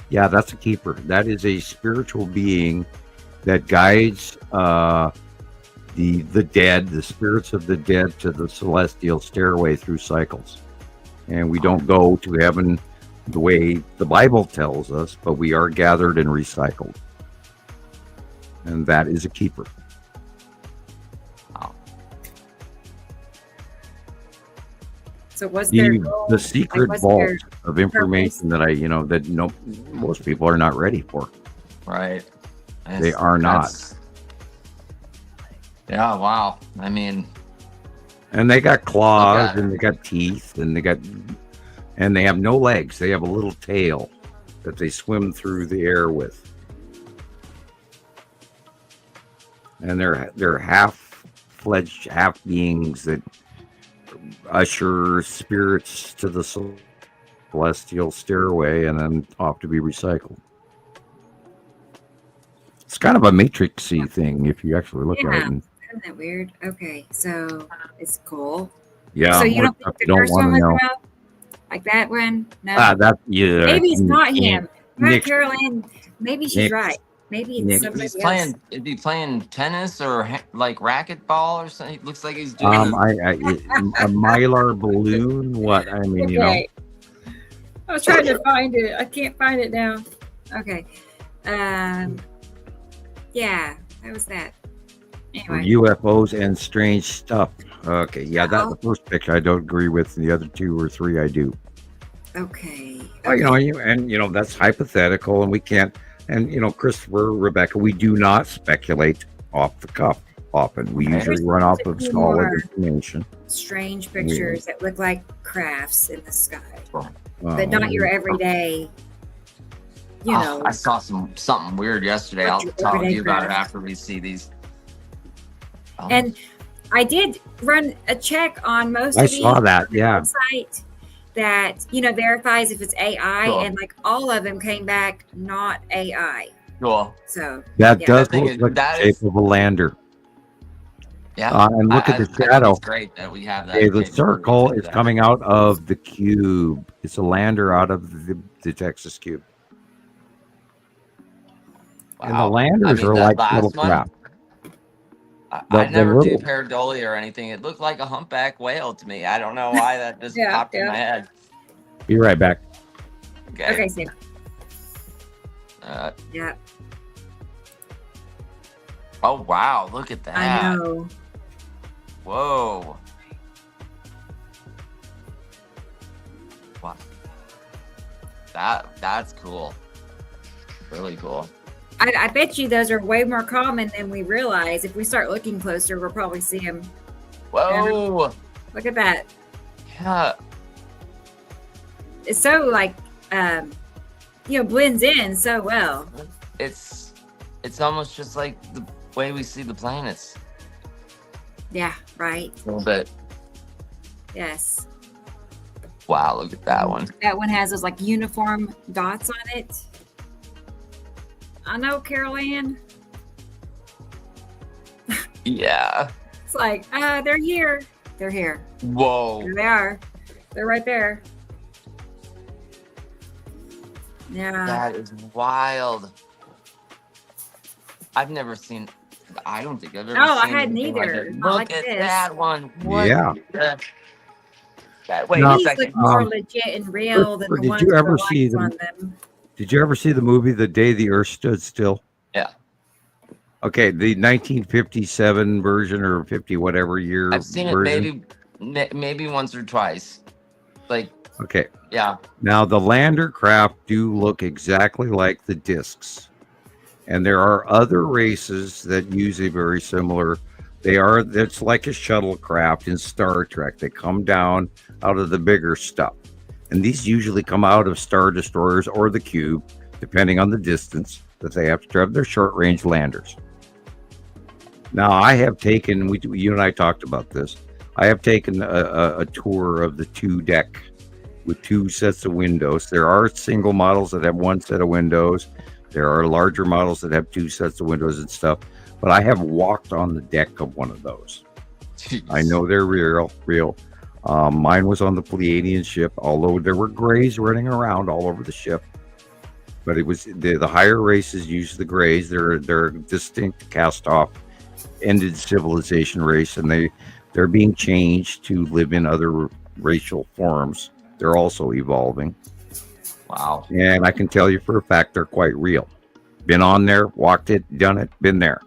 Yeah, that's a keeper. That is a spiritual being that guides the dead, the spirits of the dead, to the celestial stairway through cycles. And we don't go to heaven the way the Bible tells us, but we are gathered and recycled. And that is a keeper. Wow. So what's their goal? The secret vault of information purpose? that most people are not ready for. Right. They are not. Yeah, wow. I mean, and they got claws and they got teeth and they have no legs. They have a little tail that they swim through the air with. And they're half-fledged, half beings that usher spirits to the celestial stairway and then off to be recycled. It's kind of a matrix-y thing if you actually look at it. Isn't that weird? Okay, so it's cool. Yeah. So you don't think the first one was about like that one? No. Maybe it's not him. Right, Carolyn. Maybe she's right. Maybe it's somebody else. It'd be playing tennis or like racquetball or something. It looks like he's doing a mylar balloon. What? I mean, I was trying to find it. I can't find it now. Okay. Yeah, that was that. Anyway. UFOs and strange stuff. Okay, yeah, that's the first picture I don't agree with. The other 2 or 3 I do. Okay. Well, that's hypothetical, and we can't And, Christopher, Rebecca, we do not speculate off the cuff often. We usually run off of solid information. Strange pictures that look like crafts in the sky, but not your everyday. I saw something weird yesterday. I'll tell you about it after we see these. And I did run a check on most I of these saw that, yeah. website that verifies if it's AI, and like all of them came back not AI. Cool. So that does look like the shape of a lander. Yeah. And look at the shadow. It's great that we have that. Okay, the circle is coming out of the cube. It's a lander out of the Texas cube. Wow. And the landers are like little crap. I never do pareidolia or anything. It looked like a humpback whale to me. I don't know why that just popped in my head. Be right back. Okay, Sam. Yeah. Oh wow! Look at that. I know. Whoa. Wow. That's cool. Really cool. I bet you those are way more common than we realize. If we start looking closer, we'll probably see them. Whoa! Look at that. Yeah. It's so blends in so well. It's almost just like the way we see the planets. Yeah. Right. A little bit. Yes. Wow! Look at that one. That one has those like uniform dots on it. I know, Carol Ann. Yeah. It's like, they're here. They're here. Whoa. There they are. They're right there. Yeah. That is wild. I don't think I've ever seen I hadn't either. either. Look at that one. What? Yeah. Wait a second. More legit and real than the ones you ever with see on them. Did you ever see the movie The Day the Earth Stood Still? Yeah. Okay, the 1957 version or 50 whatever year. I've seen version. it maybe once or twice. Like. Okay. Yeah. Now the lander craft do look exactly like the discs, and there are other races that use a very similar. It's like a shuttlecraft in Star Trek. They come down out of the bigger stuff. And these usually come out of Star Destroyers or the Cube, depending on the distance that they have to drive. They're short-range landers. Now, I have taken, you and I talked about this, I have taken a tour of the 2-deck with 2 sets of windows. There are single models that have 1 set of windows. There are larger models that have 2 sets of windows and stuff. But I have walked on the deck of one of those. Jeez. I know they're real. Mine was on the Pleiadian ship, although there were grays running around all over the ship. But it was the higher races use the grays. They're a distinct cast-off, ended civilization race, and they're being changed to live in other racial forms. They're also evolving. Wow. And I can tell you for a fact they're quite real. Been on there, walked it, done it, been there.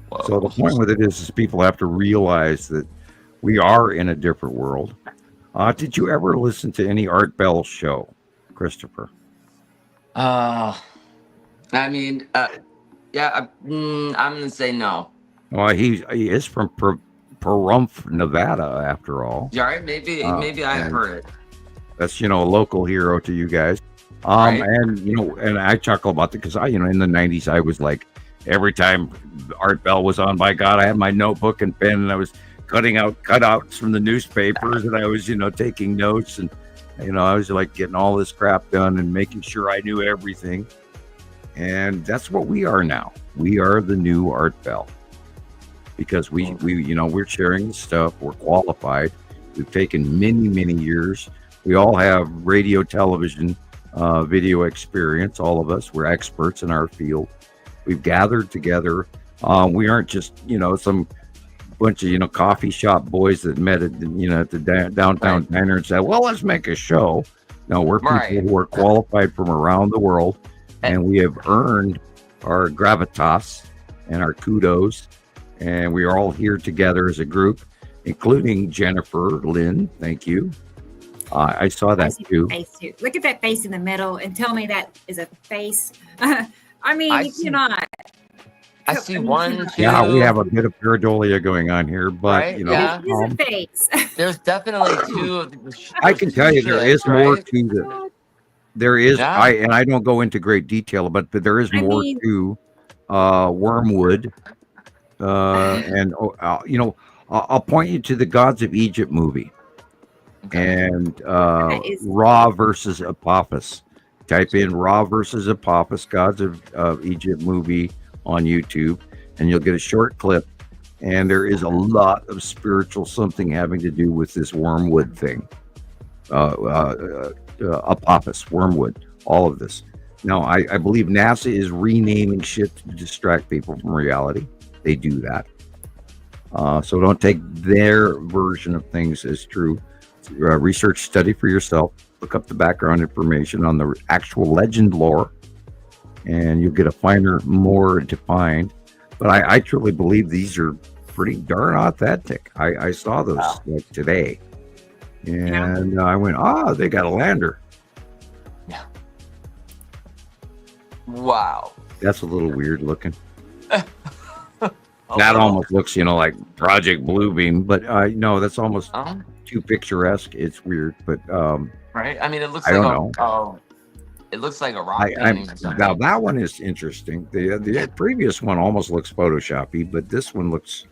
Whoa. So the point with it is people have to realize that we are in a different world. Did you ever listen to any Art Bell show, Christopher? Yeah. I'm gonna say no. Well, he is from Pahrump, Nevada, after all. Yeah, right. Maybe I've heard it. That's a local hero to you guys. Right. And I chuckle about it because in the 90s I was like, every time Art Bell was on, by God, I had my notebook and pen and I was cutting out cutouts from the newspapers, and I was, taking notes, and, I was like getting all this crap done and making sure I knew everything. And that's what we are now. We are the new Art Bell, because we're sharing the stuff. We're qualified. We've taken many, many years. We all have radio, television, video experience. All of us, we're experts in our field. We've gathered together. We aren't just, some bunch of coffee shop boys that met at the downtown diner and said, well, let's make a show. No, we're people who are qualified from around the world, and we have earned our gravitas and our kudos, and we are all here together as a group, including Jennifer Lynn. Thank you. I saw that too. Face too. Look at that face in the middle and tell me that is a face I mean, I you see- cannot. I see one, two. Yeah, we have a bit of pareidolia going on here, but Right, you know, yeah. It is a phase. There's definitely two of I can tell you there is more right? to the. There is, Yeah. I don't go into great detail, but there is I more mean- to wormwood, and you know, I'll point you to the Gods of Egypt movie, and That is- Ra versus Apophis. Type in Ra versus Apophis, Gods of Egypt movie on YouTube, and you'll get a short clip. And there is a lot of spiritual something having to do with this wormwood thing. Apophis, wormwood, all of this. Now, I believe NASA is renaming shit to distract people from reality. They do that. So don't take their version of things as true. Research, study for yourself. Look up the background information on the actual legend lore, and you'll get a finer, more defined. But I truly believe these are pretty darn authentic. I saw those like today, and I went, they got a lander. Yeah. Wow. That's a little weird looking. A That little. almost looks, like Project Bluebeam, but no, that's almost too picturesque. It's weird, but Right. I mean, it looks I like don't it looks like a rock I painting. or something. now that one is interesting. The previous one almost looks Photoshoppy, but this one looks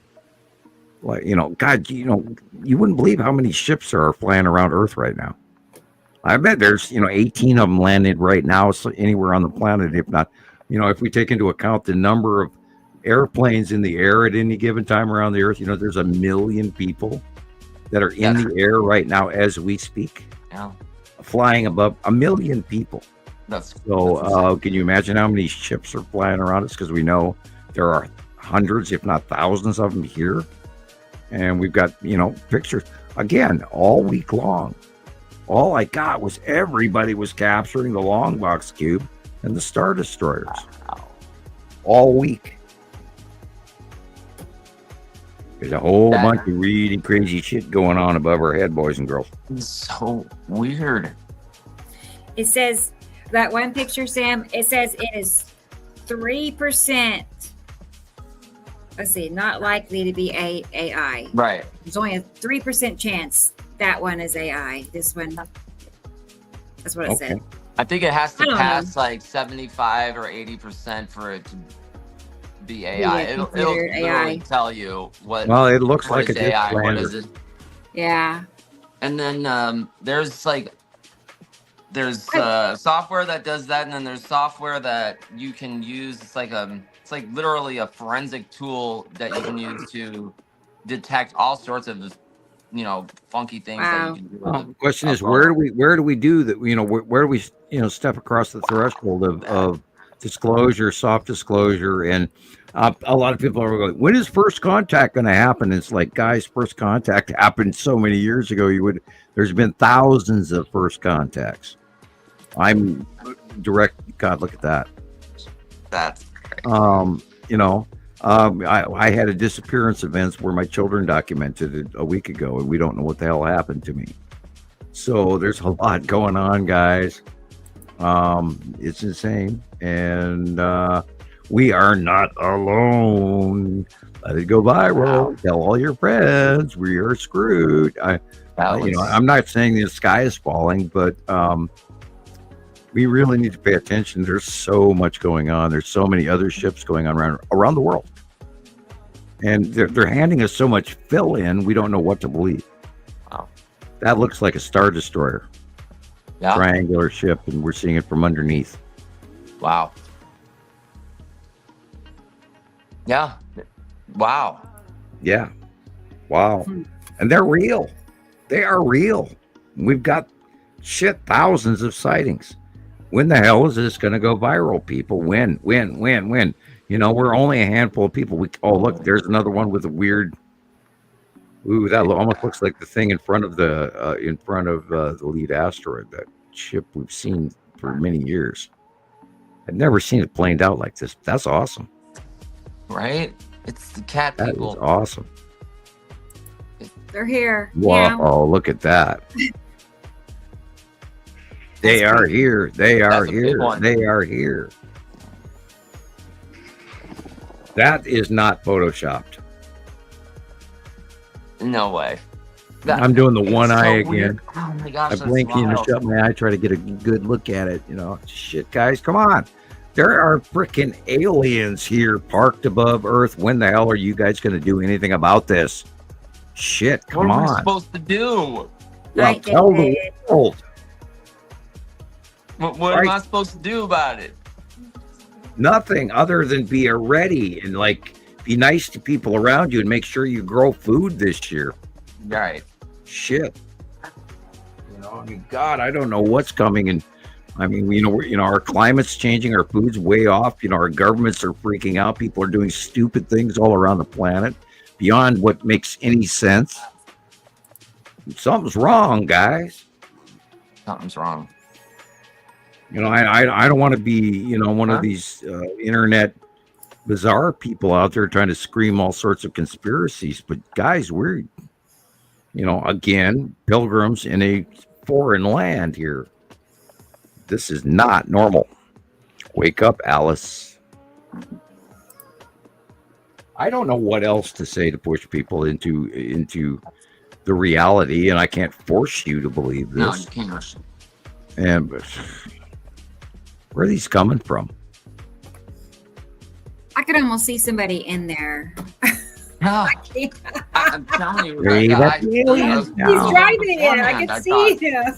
like, God, you wouldn't believe how many ships are flying around Earth right now. I bet there's 18 of them landed right now, so anywhere on the planet. If not, if we take into account the number of airplanes in the air at any given time around the Earth, there's 1 million people that are in the air right now as we speak. Yeah. Flying above 1 million people. That's Can you imagine how many ships are flying around us? Because we know there are hundreds, if not thousands of them here. And we've got, pictures again all week long. All I got was everybody was capturing the long box cube and the Star Destroyers all week. There's a whole bunch of really crazy shit going on above our head, boys and girls. It's so weird. It says that one picture, Sam, it says it is 3%. Let's see, not likely to be AI. Right. There's only a 3% chance that one is AI. This one, that's what it said. I think it has I to don't pass like 75 or 80% for it to be AI. It'll considered literally AI. tell you what. Well, it looks what like is a AI. What lander. is it? Yeah. And then there's software that does that, and then there's software that you can use. It's like literally a forensic tool that you can use to detect all sorts of funky things that you can do. With The question is, where do we do that? Where do we step across the threshold of disclosure, soft disclosure, and a lot of people are going, when is first contact going to happen? It's like, guys, first contact happened so many years ago. There's been thousands of first contacts. I'm direct. God, look at that. That's I had a disappearance events where my children documented it a week ago, and we don't know what the hell happened to me. So there's a lot going on, guys. It's insane, and we are not alone. Let it go viral. Tell all your friends we are screwed. I'm not saying the sky is falling, but we really need to pay attention. There's so much going on. There's so many other ships going on around the world, and they're handing us so much fill in. We don't know what to believe. Wow. That looks like a Star Destroyer. Yeah. Triangular ship, and we're seeing it from underneath. Wow. Yeah. Wow. Yeah. Wow. And they're real. They are real. We've got thousands of sightings. When the hell is this going to go viral, people? When? We're only a handful of people. Look, there's another one with a weird. Ooh, that almost looks like the thing in front of the lead asteroid, that ship we've seen for many years. I've never seen it planed out like this. That's awesome. Right? It's the cat That people. is awesome. They're here. Wow! Yeah. Oh, look at that. They are here. They are That's a big here. one. They are here. That is not photoshopped. No way. I'm doing the one eye again. Weird. Oh my gosh, I that's blink and wild. shut my eye, try to get a good look at it. Shit, guys, come on. There are freaking aliens here parked above Earth. When the hell are you guys going to do anything about this? Shit, come What are we on. supposed to do? Well, tell the world. What am I supposed to do about it? Nothing other than be ready and be nice to people around you and make sure you grow food this year. Right. Shit. God, I don't know what's coming. And our climate's changing, our food's way off. Our governments are freaking out. People are doing stupid things all around the planet beyond what makes any sense. Something's wrong, guys. Something's wrong. I don't want to be, one of these internet bizarre people out there trying to scream all sorts of conspiracies. But guys, we're, again, pilgrims in a foreign land here. This is not normal. Wake up, Alice. I don't know what else to say to push people into the reality, and I can't force you to believe this. No, you can't. And where are these coming from? I could almost see somebody in there. No, I'm telling you, He's driving it. I can see him.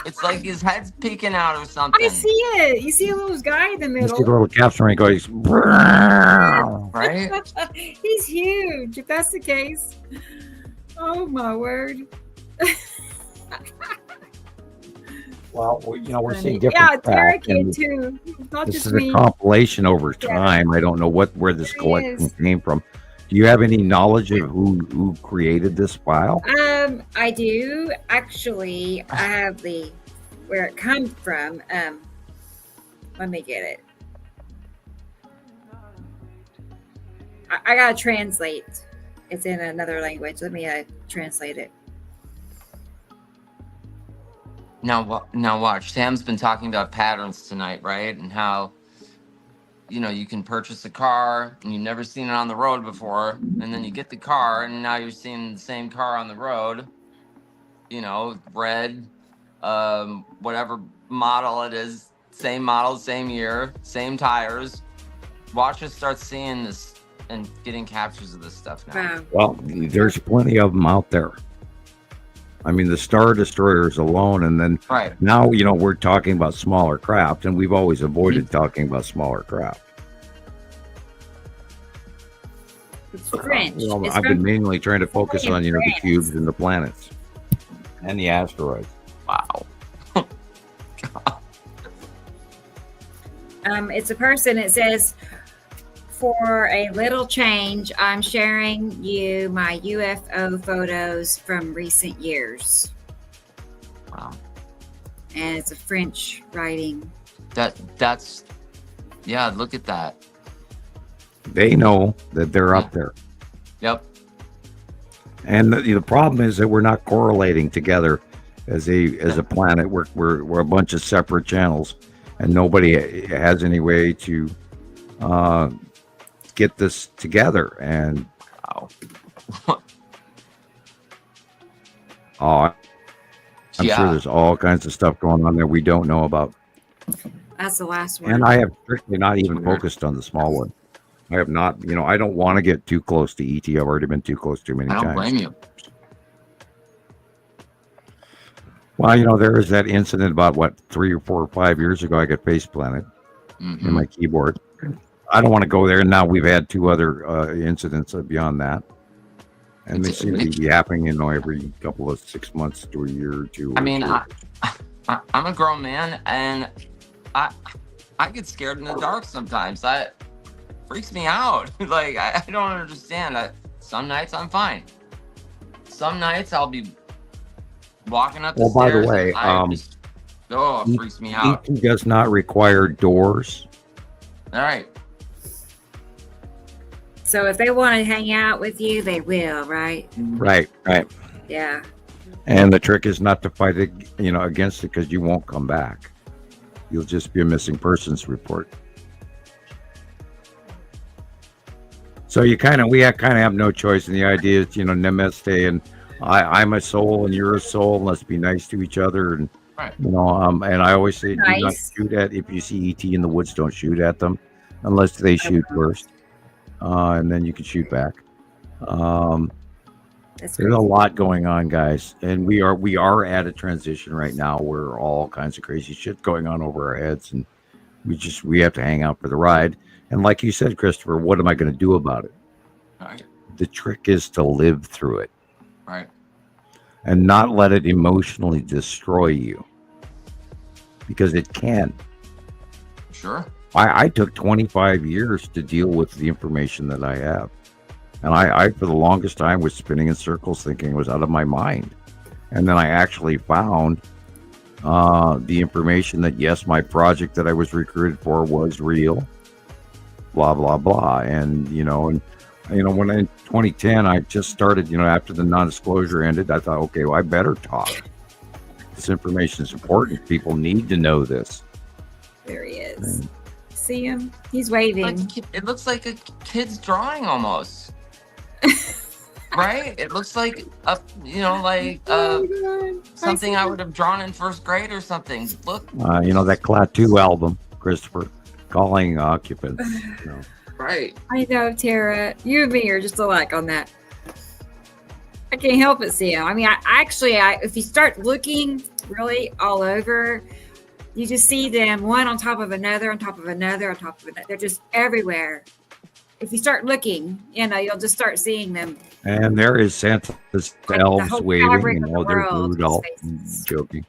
It's like his head's peeking out or something. I see it. You see a little guy in the You see middle. the little caption where he goes, Right? He's huge. If that's the case. Oh my word. well, we're seeing Yeah, different Derek facts, and too. Not this just is me. a compilation over time. I don't know where this collection came from. Do you have any knowledge of who created this file? I do actually. I have where it comes from. Let me get it. I gotta translate. It's in another language. Let me translate it. Now watch. Sam's been talking about patterns tonight, right? And how, you can purchase a car and you've never seen it on the road before. And then you get the car and now you're seeing the same car on the road, red, whatever model it is, same model, same year, same tires. Watch us start seeing this and getting captures of this stuff now. Wow. Well, there's plenty of them out there. I mean, the Star Destroyers alone, and then now, we're talking about smaller craft, and we've always avoided talking about smaller craft. It's French. I've been mainly trying to focus on, the cubes and the planets and the asteroids. Wow. It's a person. It says, for a little change, I'm sharing you my UFO photos from recent years. Wow. And it's a French writing. That's look at that. They know that they're up there. Yep. And the problem is that we're not correlating together as a planet. We're a bunch of separate channels, and nobody has any way to get this together. And I'm sure there's all kinds of stuff going on that we don't know about. That's the last one. And I have strictly not even focused on the small one. I have not, I don't want to get too close to ET. I've already been too close too many times. I don't blame you. Well, there was that incident about 3 or 4 or 5 years ago. I got face planted in my keyboard. I don't want to go there. And now we've had 2 other incidents beyond that. And they seem to be happening, every couple of 6 months to a year or 2. I mean, I'm a grown man, and I get scared in the dark sometimes. Freaks me out. I don't understand. Some nights I'm fine. Some nights I'll be walking up the stairs. By the way, it freaks me out. ET does not require doors. All right. So if they want to hang out with you, they will, right? Right. Yeah. And the trick is not to fight it, against it, because you won't come back. You'll just be a missing persons report. So we kind of have no choice. And the idea is, Namaste, and I'm a soul and you're a soul. And let's be nice to each other. And Right. and I always say, do not Nice. shoot at. If you see ET in the woods, don't shoot at them unless they shoot first, and then you can shoot back. That's There's a crazy. lot going on, guys, and we are at a transition right now where all kinds of crazy shit going on over our heads, and we have to hang out for the ride. And like you said, Christopher, what am I going to do about it? Right. The trick is to live through it Right. and not let it emotionally destroy you, because it can. Sure. I took 25 years to deal with the information that I have. And I, for the longest time, was spinning in circles thinking it was out of my mind. And then I actually found the information that, yes, my project that I was recruited for was real, blah, blah, blah. And, when in 2010, I just started, after the non-disclosure ended, I thought, okay, well, I better talk. This information is important. People need to know this. There he is. See him? He's waving. It looks like a kid's drawing almost. Right? It looks like something I would have drawn in first grade or something. Look. That Klaatu album, Christopher, Calling Occupants. Right. I know, Tara. You and me are just alike on that. I can't help it, see him. I mean, if you start looking really all over, you just see them one on top of another, on top of another, on top of another. They're just everywhere. If you start looking, you'll just start seeing them. And there is Santa's Like elves the whole waving. fabric of the They're world, Rudolph. his Joking.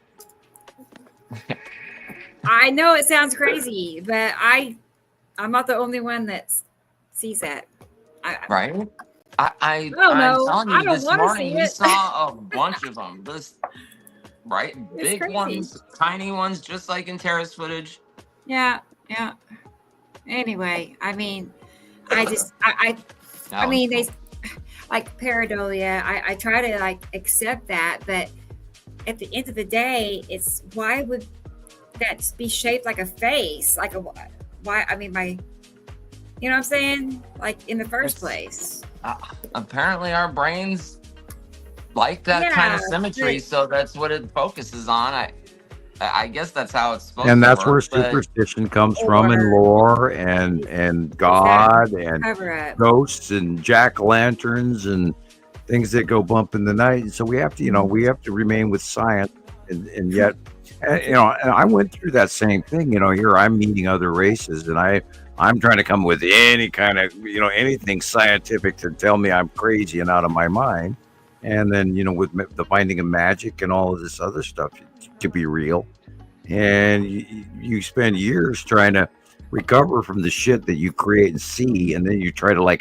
I know it sounds crazy, but I'm not the only one that sees that. Right? I'm know. telling I you, don't this wanna morning see we it. saw a bunch of them. Right? It's Big crazy. ones, tiny ones, just like in Tara's footage. Yeah. Anyway, I mean, they like pareidolia. I try to accept that, but at the end of the day, it's why would that be shaped like a face? Why? I mean, you know what I'm saying? Like in the first place. Apparently, our brains like that kind of symmetry, so that's what it focuses on. I guess that's how it's supposed to work. And that's where superstition comes from, and lore, and God, and ghosts, and jack-o'-lanterns, and things that go bump in the night. And so we have to, remain with science, and yet, and I went through that same thing. Here I'm meeting other races, and I'm trying to come with any kind of, anything scientific to tell me I'm crazy and out of my mind. And then, with the finding of magic and all of this other stuff to be real. And you spend years trying to recover from the shit that you create and see. And then you try to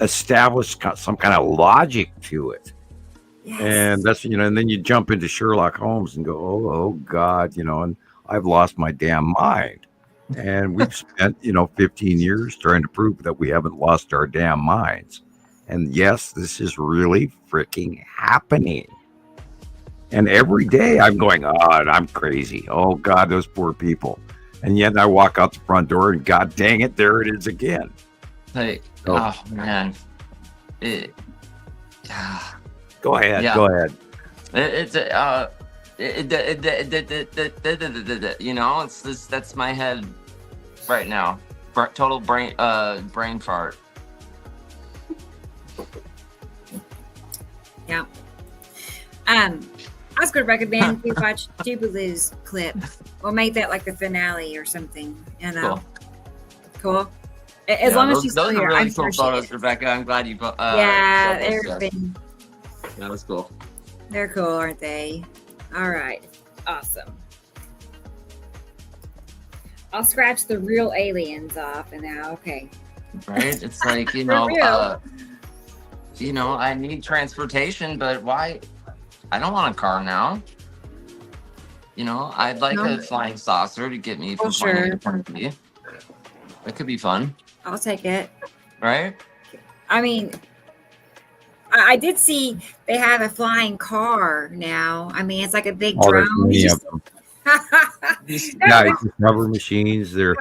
establish some kind of logic to it. Yes. And that's, and then you jump into Sherlock Holmes and go, oh God, and I've lost my damn mind. And we've spent, 15 years trying to prove that we haven't lost our damn minds. And yes, this is really freaking happening. And every day I'm going, oh, I'm crazy. Oh, God, those poor people. And yet I walk out the front door and God dang it, there it is again. Oh, man. Go ahead. Yeah. Go ahead. It's this. That's my head right now. Total brain fart. Yeah. I was going to recommend you watch Jubilee's clip. We'll make that like the finale or something. Cool. As long as she's still here. Those are really I'm cool sure photos, Rebecca. I'm glad you. Yeah, that was cool. They're cool, aren't they? All right. Awesome. I'll scratch the real aliens off and now, okay. Right? It's like, I need transportation, but why? I don't want a car now. I'd like a flying saucer to get me from point A to point B. That could be fun. I'll take it. Right? I mean, I did see they have a flying car now. I mean, it's like a big drone. There's many of them. Rubber machines. There's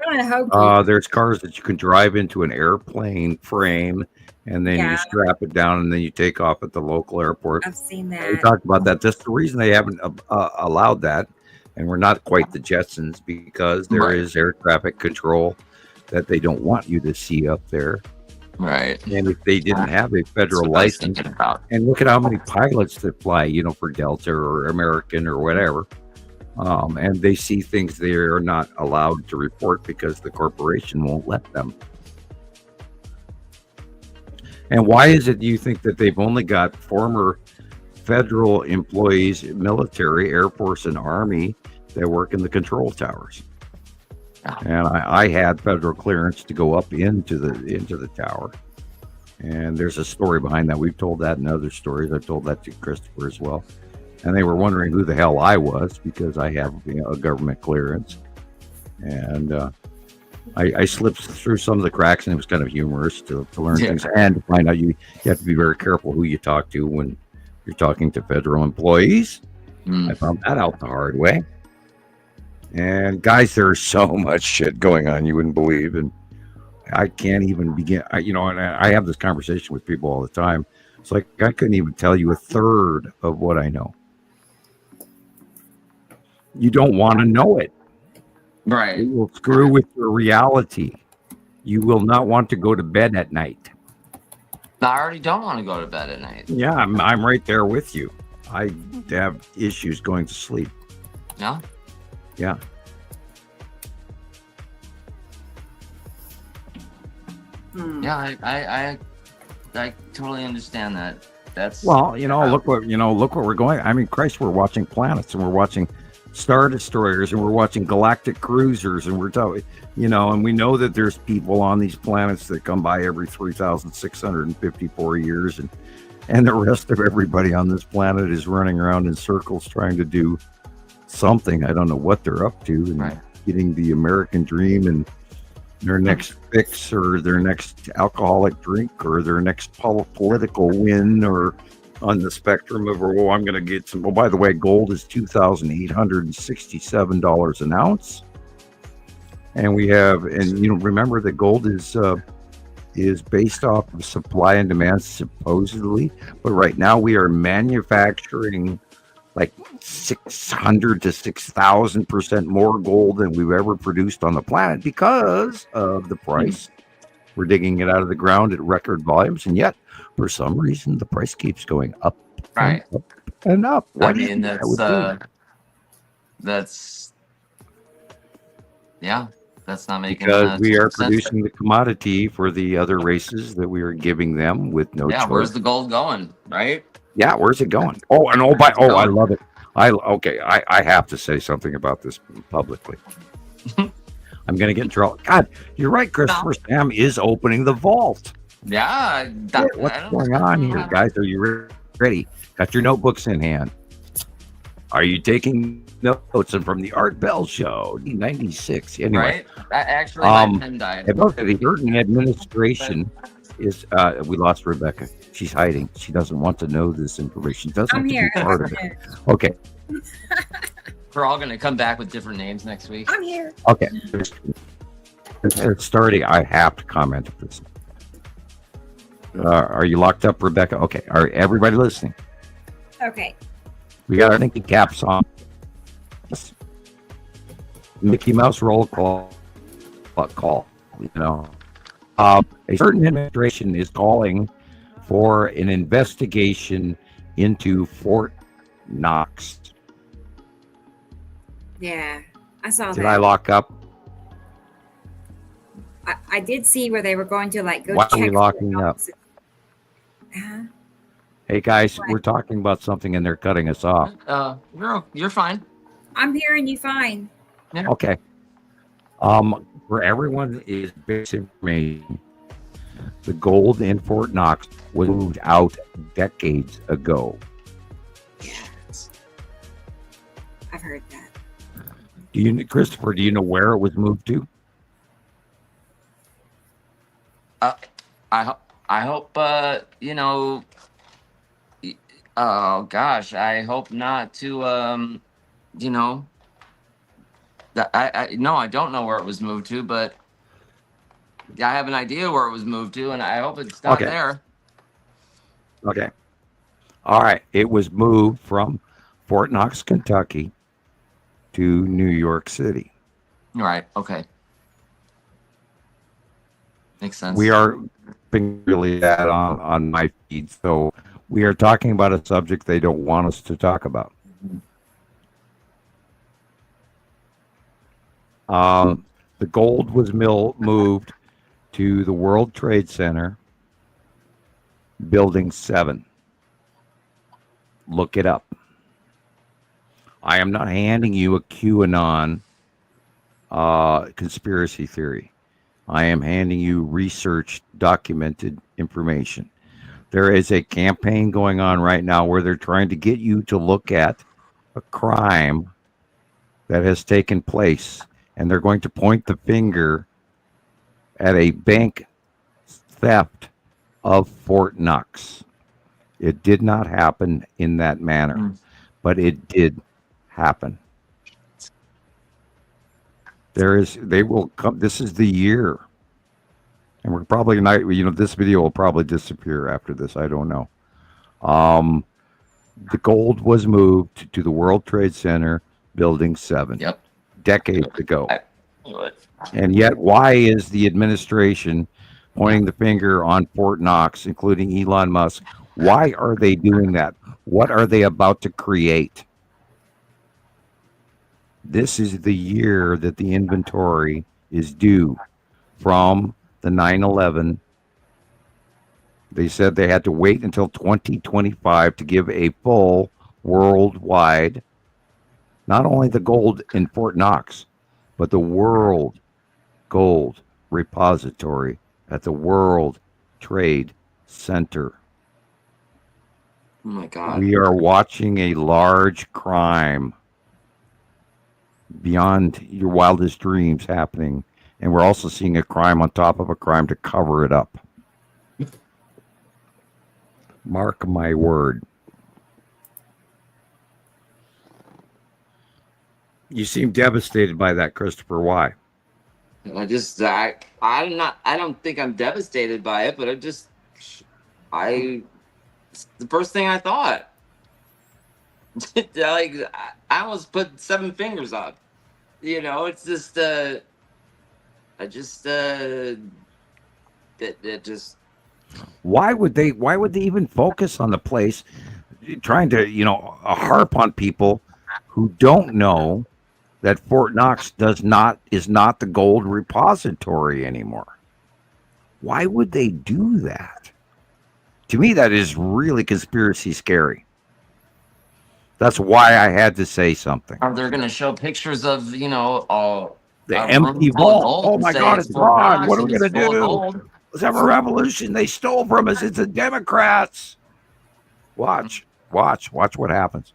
cars that you can drive into an airplane frame and then you strap it down, and then you take off at the local airport. I've seen We that. talked about that. That's the reason they haven't allowed that, and we're not quite the Jetsons, because there is air traffic control that they don't want you to see up there. Right. And if they didn't have a federal license, and look at how many pilots that fly, for Delta or American or whatever, and they see things they are not allowed to report because the corporation won't let them. And why is it, do you think, that they've only got former federal employees, military, Air Force, and Army that work in the control towers? And I had federal clearance to go up into the tower. And there's a story behind that. We've told that in other stories. I've told that to Christoper as well. And they were wondering who the hell I was, because I have a government clearance. And I slipped through some of the cracks, and it was kind of humorous to learn things and to find out you have to be very careful who you talk to when you're talking to federal employees. I found that out the hard way. And guys, there's so much shit going on you wouldn't believe, and I can't even begin. And I have this conversation with people all the time. It's like I couldn't even tell you a third of what I know. You don't want to know it. Right. It will screw with your reality. You will not want to go to bed at night. I already don't want to go to bed at night. Yeah, I'm right there with you. I have issues going to sleep. Yeah. Yeah. Yeah, I totally understand that. That's well, look what we're going. I mean, Christ, we're watching planets, and we're watching Star Destroyers, and we're watching galactic cruisers, and we're talking, and we know that there's people on these planets that come by every 3,654 years, and the rest of everybody on this planet is running around in circles trying to do something. I don't know what they're up to, and getting the American dream and their next fix, or their next alcoholic drink, or their next political win, or on the spectrum of, I'm going to get some. Oh, by the way, gold is $2,867 an ounce, and we have, and remember that gold is based off of supply and demand, supposedly, but right now we are manufacturing like 600 to 6,000% more gold than we've ever produced on the planet because of the price. We're digging it out of the ground at record volumes, and yet, for some reason, the price keeps going up, right, and up, and up. I mean, that's not making because we are sense. producing the commodity for the other races that we are giving them with no choice. Where's the gold going, right? Yeah, where's it going? I love it. I have to say something about this publicly. I'm going to get in trouble. God, you're right, Christoper. Sam is opening the vault. Yeah. What's going on here, guys? Are you ready? Got your notebooks in hand. Are you taking notes? And from the Art Bell Show, 96. Anyway, right? Actually, my pen died. About the Burton administration is, we lost Rebecca. She's hiding. She doesn't want to know this information. She doesn't want to be part of it. Okay. We're all going to come back with different names next week. I'm here. Okay. It's starting. I have to comment on this. Are you locked up, Rebecca? Okay. Are everybody listening? Okay. We got our thinking caps on. Mickey Mouse roll call. A certain administration is calling for an investigation into Fort Knox. Yeah, I saw that. Did I lock up? I did see where they were going to go Why check. are we locking up? Uh-huh. Hey guys, we're talking about something and they're cutting us off. You're fine. I'm hearing you fine. Yeah. Okay. For everyone is basic information. The gold in Fort Knox was moved out decades ago. Yes. I've heard that. Christoper, do you know where it was moved to? I hope, oh gosh, I hope not to, I don't know where it was moved to, but I have an idea where it was moved to, and I hope it's not Okay. there. Okay. All right. It was moved from Fort Knox, Kentucky to New York City. Right. Okay. Makes sense. We are being really bad on my feed, so we are talking about a subject they don't want us to talk about. The gold was moved to the World Trade Center, Building 7. Look it up. I am not handing you a QAnon conspiracy theory. I am handing you research, documented information. There is a campaign going on right now where they're trying to get you to look at a crime that has taken place, and they're going to point the finger at a bank theft of Fort Knox. It did not happen in that manner, but it did happen. They will come. This is the year, and we're probably not. This video will probably disappear after this. I don't know. The gold was moved to the World Trade Center, Building 7, decades ago. And yet, why is the administration pointing the finger on Fort Knox, including Elon Musk? Why are they doing that? What are they about to create? This is the year that the inventory is due from the 9/11. They said they had to wait until 2025 to give a full worldwide, not only the gold in Fort Knox, but the world gold repository at the World Trade Center. Oh my God. We are watching a large crime beyond your wildest dreams happening, and we're also seeing a crime on top of a crime to cover it up. Mark my word. You seem devastated by that, Christopher. Why? I don't think I'm devastated by it, but it's the first thing I thought. I almost put 7 fingers up. It's just it just. Why would they even focus on the place, trying to harp on people who don't know that Fort Knox is not the gold repository anymore? Why would they do that? To me, that is really conspiracy scary. That's why I had to say something. Are they going to show pictures of the empty vault? Oh my God, it's gone. What are we going to do? Let's have a revolution. They stole from us. It's the Democrats. Watch what happens.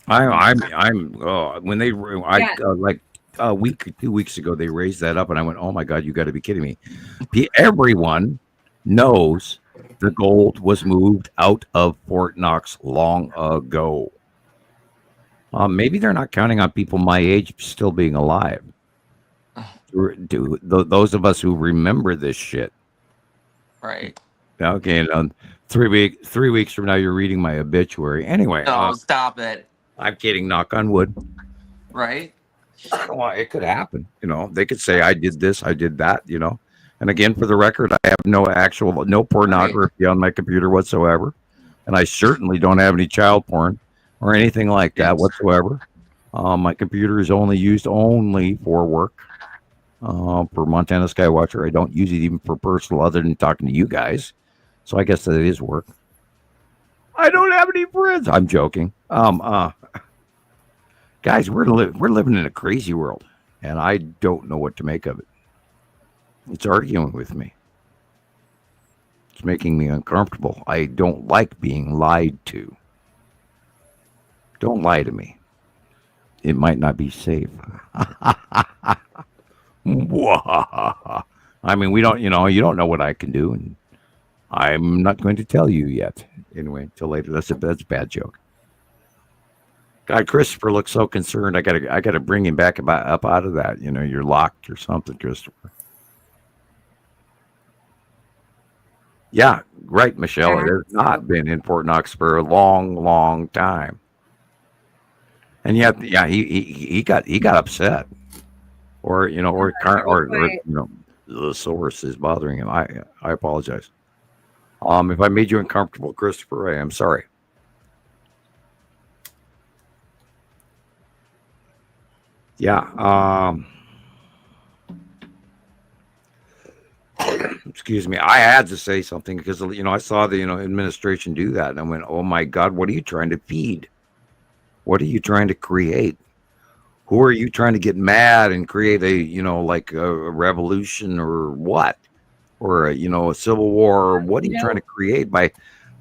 Like a week or 2 weeks ago, they raised that up, and I went, "Oh my God, you got to be kidding me!" Everyone knows the gold was moved out of Fort Knox long ago. Maybe they're not counting on people my age still being alive. Those of us who remember this shit, right? Okay, 3 weeks from now, you're reading my obituary. Anyway, stop it. I'm kidding. Knock on wood. Right? Well, it could happen. They could say I did this, I did that. And again, for the record, I have no pornography on my computer whatsoever, and I certainly don't have any child porn or anything like that whatsoever. My computer is only used for work. For Montana Skywatcher, I don't use it even for personal, other than talking to you guys. So I guess that it is work. I don't have any friends. I'm joking. Guys, we're living in a crazy world, and I don't know what to make of it. It's arguing with me. It's making me uncomfortable. I don't like being lied to. Don't lie to me. It might not be safe. I mean, we don't, you don't know what I can do, and I'm not going to tell you yet. Anyway, till later. That's a bad joke. God, Christopher looks so concerned. I gotta bring him back up out of that. You're locked or something, Christopher. Yeah, right, Michelle. It has not been in Fort Knox for a long, long time. And yet, yeah, he got upset, or the source is bothering him. I apologize. If I made you uncomfortable, Christopher, I am sorry. Yeah. Excuse me. I had to say something because I saw the administration do that, and I went, "Oh my God, what are you trying to feed? What are you trying to create? Who are you trying to get mad and create like a revolution or what? Or a civil war? Or what are you trying to create by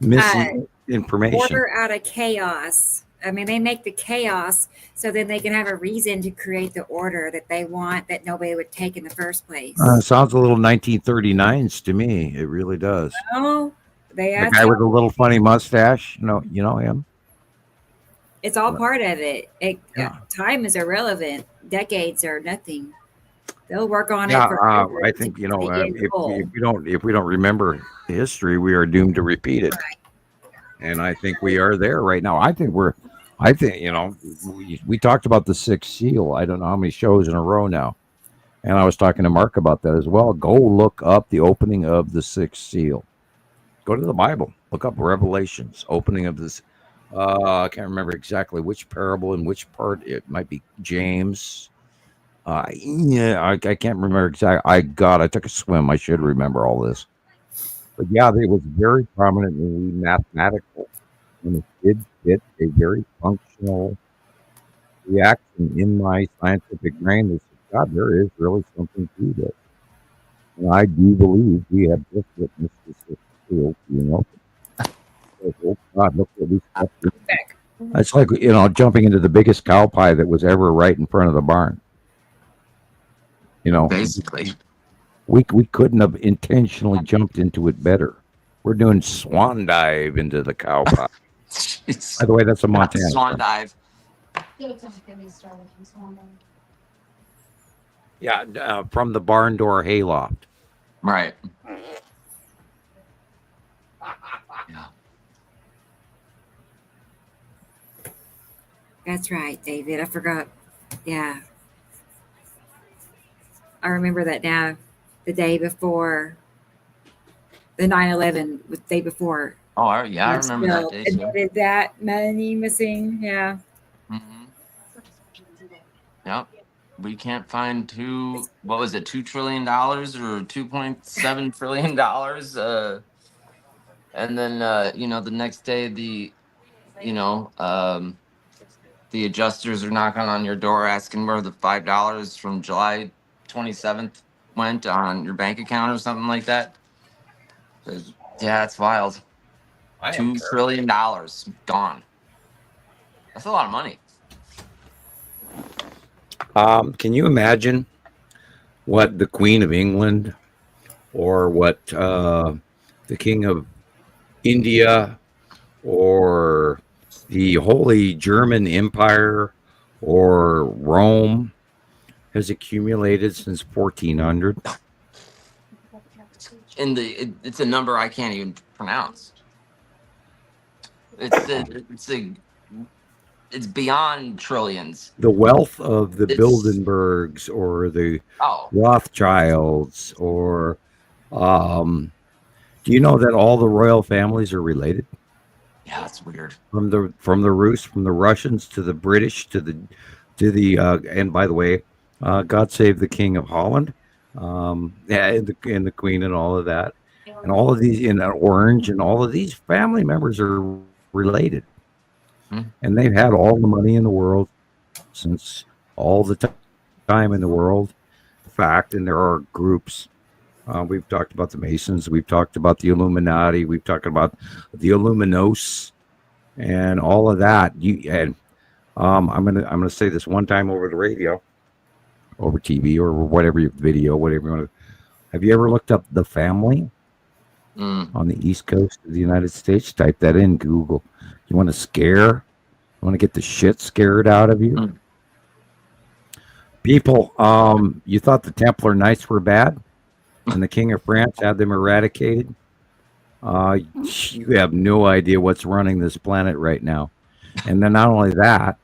missing information? Order out of chaos. I mean, they make the chaos so then they can have a reason to create the order that they want that nobody would take in the first place. Sounds a little 1939s to me. It really does. Oh, the guy with the little funny mustache. You know him. It's all part of it. Time is irrelevant. Decades are nothing. They'll work on it forever. I think if we don't remember history, we are doomed to repeat it. Right. And I think we are there right now. I think we talked about the sixth seal. I don't know how many shows in a row now. And I was talking to Mark about that as well. Go look up the opening of the sixth seal. Go to the Bible. Look up Revelations, opening of this. I can't remember exactly which parable and which part. It might be James. I can't remember exactly. I took a swim. I should remember all this. But yeah, it was very prominently mathematical. And it did fit a very functional reaction in my scientific brain that said, God, there is really something to this. And I do believe we have just witnessed this field being open. Oh God, look what we stepped in. It's like, jumping into the biggest cow pie that was ever right in front of the barn. Basically. We couldn't have intentionally jumped into it better. We're doing swan dive into the cow pie. By the way, that's a Montana swan dive. Yeah, from the barn door hayloft. Right. Yeah. That's right, David. I forgot. Yeah. I remember that now. The day before the 9/11, the day before. Oh, yeah, I remember that day too. Admitted that money missing. Yeah. Mm-hmm. Yep. We can't find $2 trillion or $2.7 trillion. And then, the next day, the adjusters are knocking on your door asking where the $5 from July 27th went on your bank account or something like that. Yeah, it's wild. $2 trillion gone. That's a lot of money. Can you imagine what the Queen of England or what the King of India or the Holy German Empire or Rome has accumulated since 1400? It's a number I can't even pronounce. It's beyond trillions. The wealth of the Bilderbergs or the Rothschilds or do you know that all the royal families are related? Yeah, that's weird. From the Rus, from the Russians to the British to the and by the way, God save the King of Holland, and the Queen and all of that, and all of these in Orange and all of these family members are related, and they've had all the money in the world since all the time in the world. Fact, and there are groups. We've talked about the Masons. We've talked about the Illuminati. We've talked about the Illuminos, and all of that. I'm gonna say this one time over the radio, over TV, or whatever video, whatever you want to. Have you ever looked up the family on the East Coast of the United States? Type that in Google. You want to scare want to get the shit scared out of you. Mm. People, you thought the Templar Knights were bad and the King of France had them eradicated? You have no idea what's running this planet right now. And then not only that,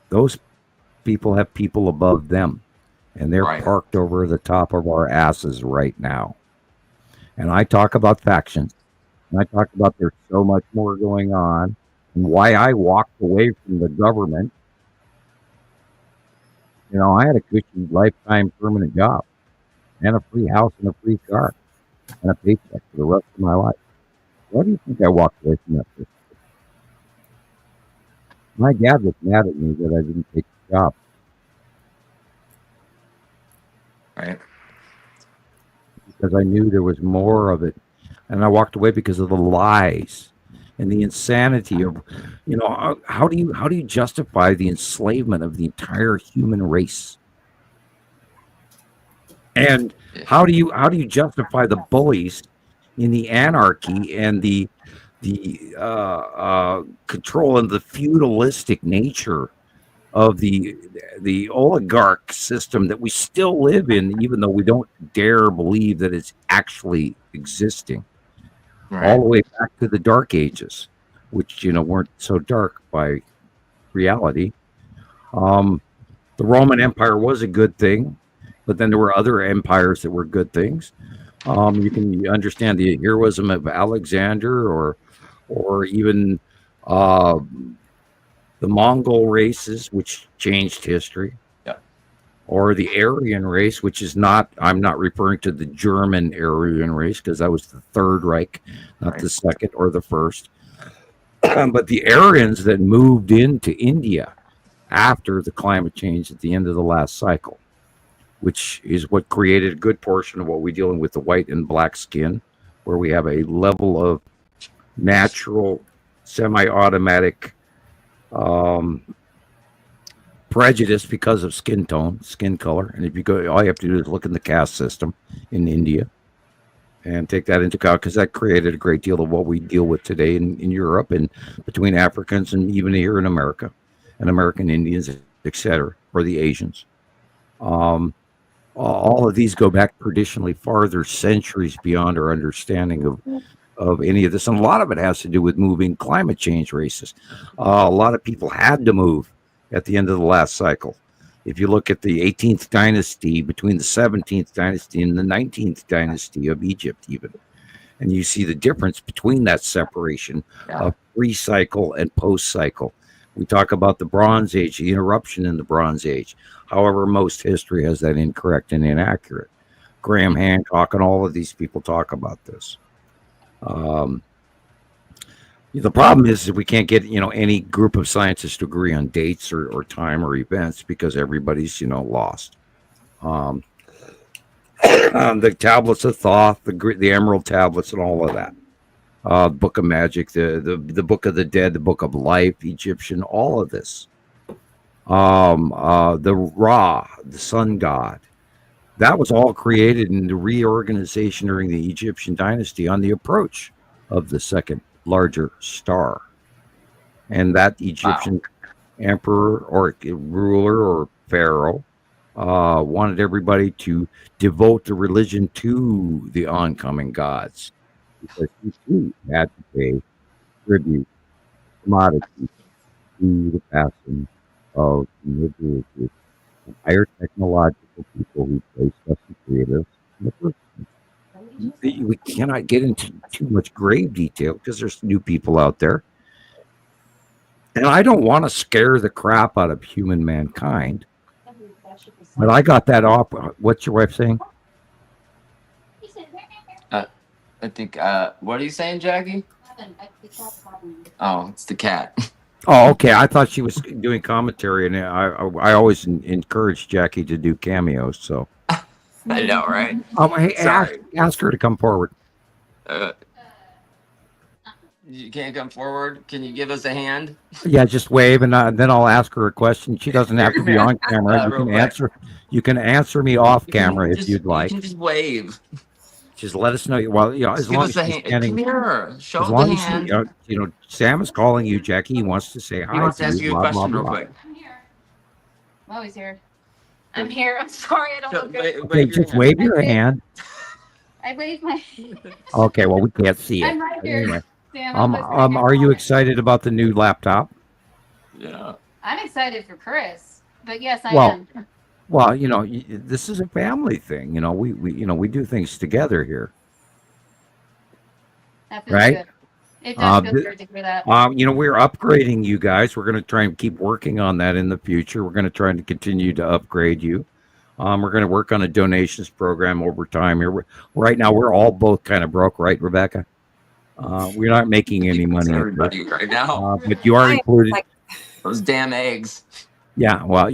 those people have people above them, and they're Right. parked over the top of our asses right now. And I talk about factions, and I talk about there's so much more going on, and why I walked away from the government. You know, I had a cushy lifetime permanent job, and a free house, and a free car, and a paycheck for the rest of my life. Why do you think I walked away from that? My dad was mad at me that I didn't take the job. Right. Because I knew there was more of it, and I walked away because of the lies and the insanity of, you know, how do you justify the enslavement of the entire human race? And how do you justify the bullies in the anarchy and the control and the feudalistic nature of the oligarch system that we still live in, even though we don't dare believe that it's actually existing, Right. all the way back to the Dark Ages, which, you know, weren't so dark by reality. The Roman Empire was a good thing, but then there were other empires that were good things. You can understand the heroism of Alexander, or even the Mongol races, which changed history. Yeah. Or the Aryan race, which is not, I'm not referring to the German Aryan race, because that was the Third Reich, not Right. the second or the first. But the Aryans that moved into India after the climate change at the end of the last cycle, which is what created a good portion of what we're dealing with, the white and black skin, where we have a level of natural, semi-automatic prejudice because of skin tone, skin color. And if you go, all you have to do is look in the caste system in India and take that into account, because that created a great deal of what we deal with today in Europe and between Africans and even here in America and American Indians, etc., or the Asians. All of these go back traditionally farther, centuries beyond our understanding of any of this. And a lot of it has to do with moving climate change races. A lot of people had to move at the end of the last cycle. If you look at the 18th dynasty, between the 17th dynasty and the 19th dynasty of Egypt even, and you see the difference between that separation of pre-cycle and post-cycle. We talk about the Bronze Age, the interruption in the Bronze Age. However, most history has that incorrect and inaccurate. Graham Hancock and all of these people talk about this. The problem is that we can't get, you know, any group of scientists to agree on dates or time or events, because everybody's, you know, lost. The tablets of Thoth, the Emerald tablets, and all of that. Book of Magic, the Book of the Dead, the Book of Life, Egyptian, all of this. The Ra, the sun god, that was all created in the reorganization during the Egyptian dynasty on the approach of the second larger star. And that Egyptian emperor or ruler or pharaoh wanted everybody to devote the religion to the oncoming gods, because he too had to pay tribute, commodity to the passing of Nibiru, higher technological people who placed us and created us in the first place. We cannot get into too much grave detail because there's new people out there. And I don't want to scare the crap out of human mankind. But I got that off. What's your wife saying? I think, what are you saying, Jackie? Oh, it's the cat. Oh, okay. I thought she was doing commentary, and I always encourage Jackie to do cameos. So I know, right? Hey, ask her to come forward. You can't come forward. Can you give us a hand? Yeah, just wave, and then I'll ask her a question. She doesn't have to be on camera. You can answer. You can answer me off camera if you'd like. You can just wave. Just let us know. Well, as Give long us as a she's hand. standing, Come here. Show as the long as hand. Sam is calling you, Jackie. He wants to say He hi wants to to ask you. you a Blah blah question real blah. quick. I'm here. I'm always here. I'm here. I'm sorry I don't look good. Okay, just wave your hand. I waved my. Okay, well we can't see it. I'm right here. Anyway, Sam, I'm listening. are you excited about the new laptop? Yeah. I'm excited for Chris, but yes, I Well, am. Well, this is a family thing. We do things together here, That feels right? good. It does feel good to hear that. We're upgrading you guys. We're going to try and keep working on that in the future. We're going to try and continue to upgrade you. We're going to work on a donations program over time here. Right now, we're all both kind of broke, right, Rebecca? We're not making any money. Everybody right now. But you are included. Those damn eggs. Yeah, well,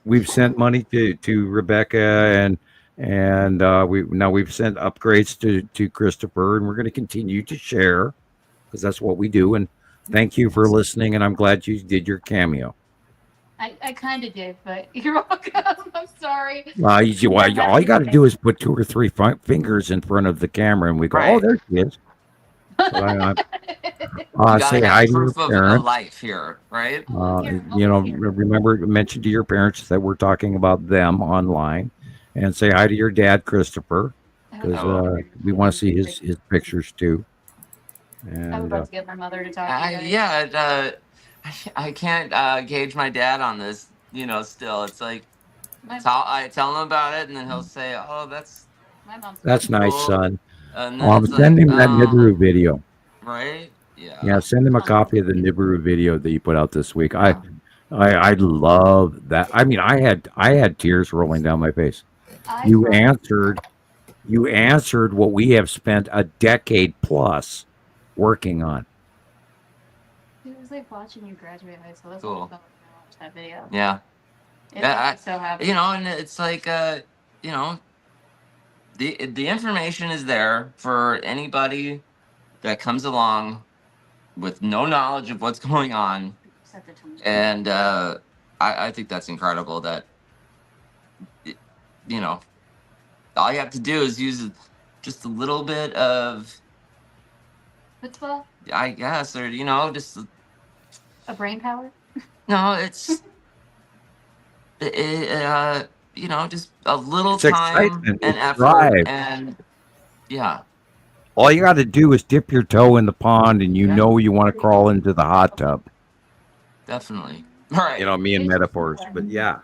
we've sent money to Rebecca and we've sent upgrades to Christoper, and we're going to continue to share because that's what we do. And thank you for listening, and I'm glad you did your cameo. I kind of did, but you're welcome. I'm sorry. All you got to do is put 2 or 3 fingers in front of the camera, and we go, Right. "Oh, there she is." Say hi to your proof of parents. life here, right? Remember, mention to your parents that we're talking about them online, and say hi to your dad, Christoper, because we want to see his pictures too. And I would love to get my mother to talk to you guys. I can't gauge my dad on this. Still, it's like I tell him about it, and then he'll say, "Oh, that's My mom's that's nice, cool." son. And then it's Send like, him that Nibiru video. Right? Yeah. Yeah, send him a copy of the Nibiru video that you put out this week. I love that. I mean, I had tears rolling down my face. You answered what we have spent a decade plus working on. It was like watching you graduate high school. That's Cool. what I felt when I watched that video. Yeah. It makes me so happy. And it's like, the information is there for anybody that comes along with no knowledge of what's going on. And I think that's incredible that, all you have to do is use just a little bit of, Chutzpah? I guess, or, just, A brain power? no, it's, just a little It's time excitement, and it's effort. drive. And, yeah. All you got to do is dip your toe in the pond, and you want to crawl into the hot tub. Definitely. All right. Me and metaphors, but yeah,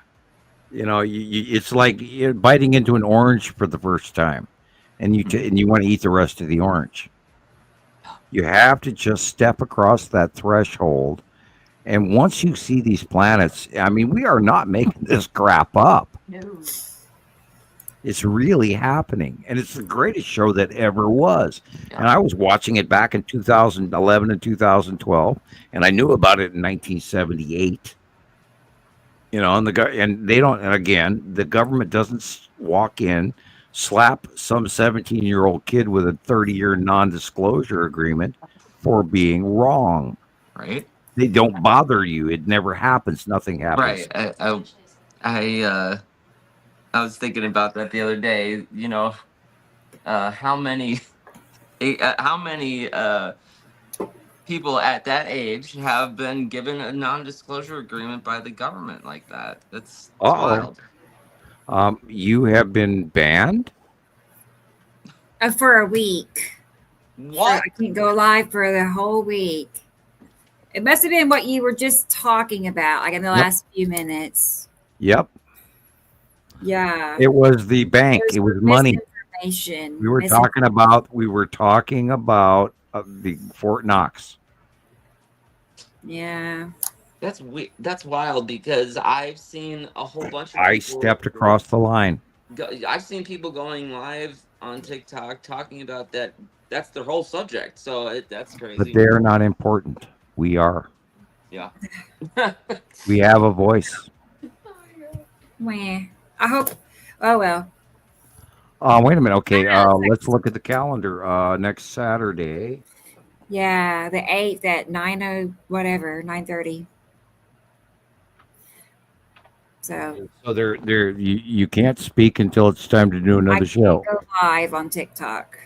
it's like you're biting into an orange for the first time, and you want to eat the rest of the orange. You have to just step across that threshold, and once you see these planets, I mean, we are not making this crap up. No. It's really happening, and it's the greatest show that ever was. And I was watching it back in 2011 and 2012, and I knew about it in 1978. And the government doesn't walk in, slap some 17-year-old kid with a 30-year non-disclosure agreement for being wrong. Right. They don't bother you. It never happens. Nothing happens. Right. I was thinking about that the other day. How many people at that age have been given a non-disclosure agreement by the government like that? That's wild. You have been banned For a week. What? I can't go live for the whole week. It must have been what you were just talking about, like in the last few minutes. Yep. Yeah. It was the bank. It was money. Misinformation. We were talking about the Fort Knox. Yeah. That's wild because I've seen a whole bunch of people. I stepped across the line. I've seen people going live on TikTok talking about that. That's their whole subject. So that's crazy. But they're not important. We are. Yeah. We have a voice. Wah. I hope. Oh, well. Wait a minute. Okay. Let's look at the calendar. Next Saturday. Yeah, the 8th at 9:30. So you can't speak until it's time to do I another can't show. go live on TikTok.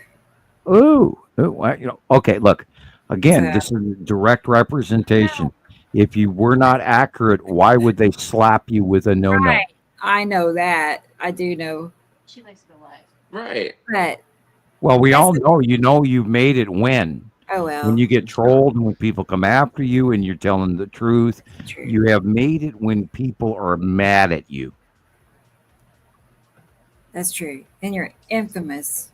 Okay, look. Again, So this is direct representation. If you were not accurate, why would they slap you with a no-no? right, I know that. I do know, She likes to go live. Right. but Well, we that's all the, know you've made it when oh you well, get trolled and when people come after you and you're telling the truth. true. You have made it when people are mad at you. That's true. And you're infamous.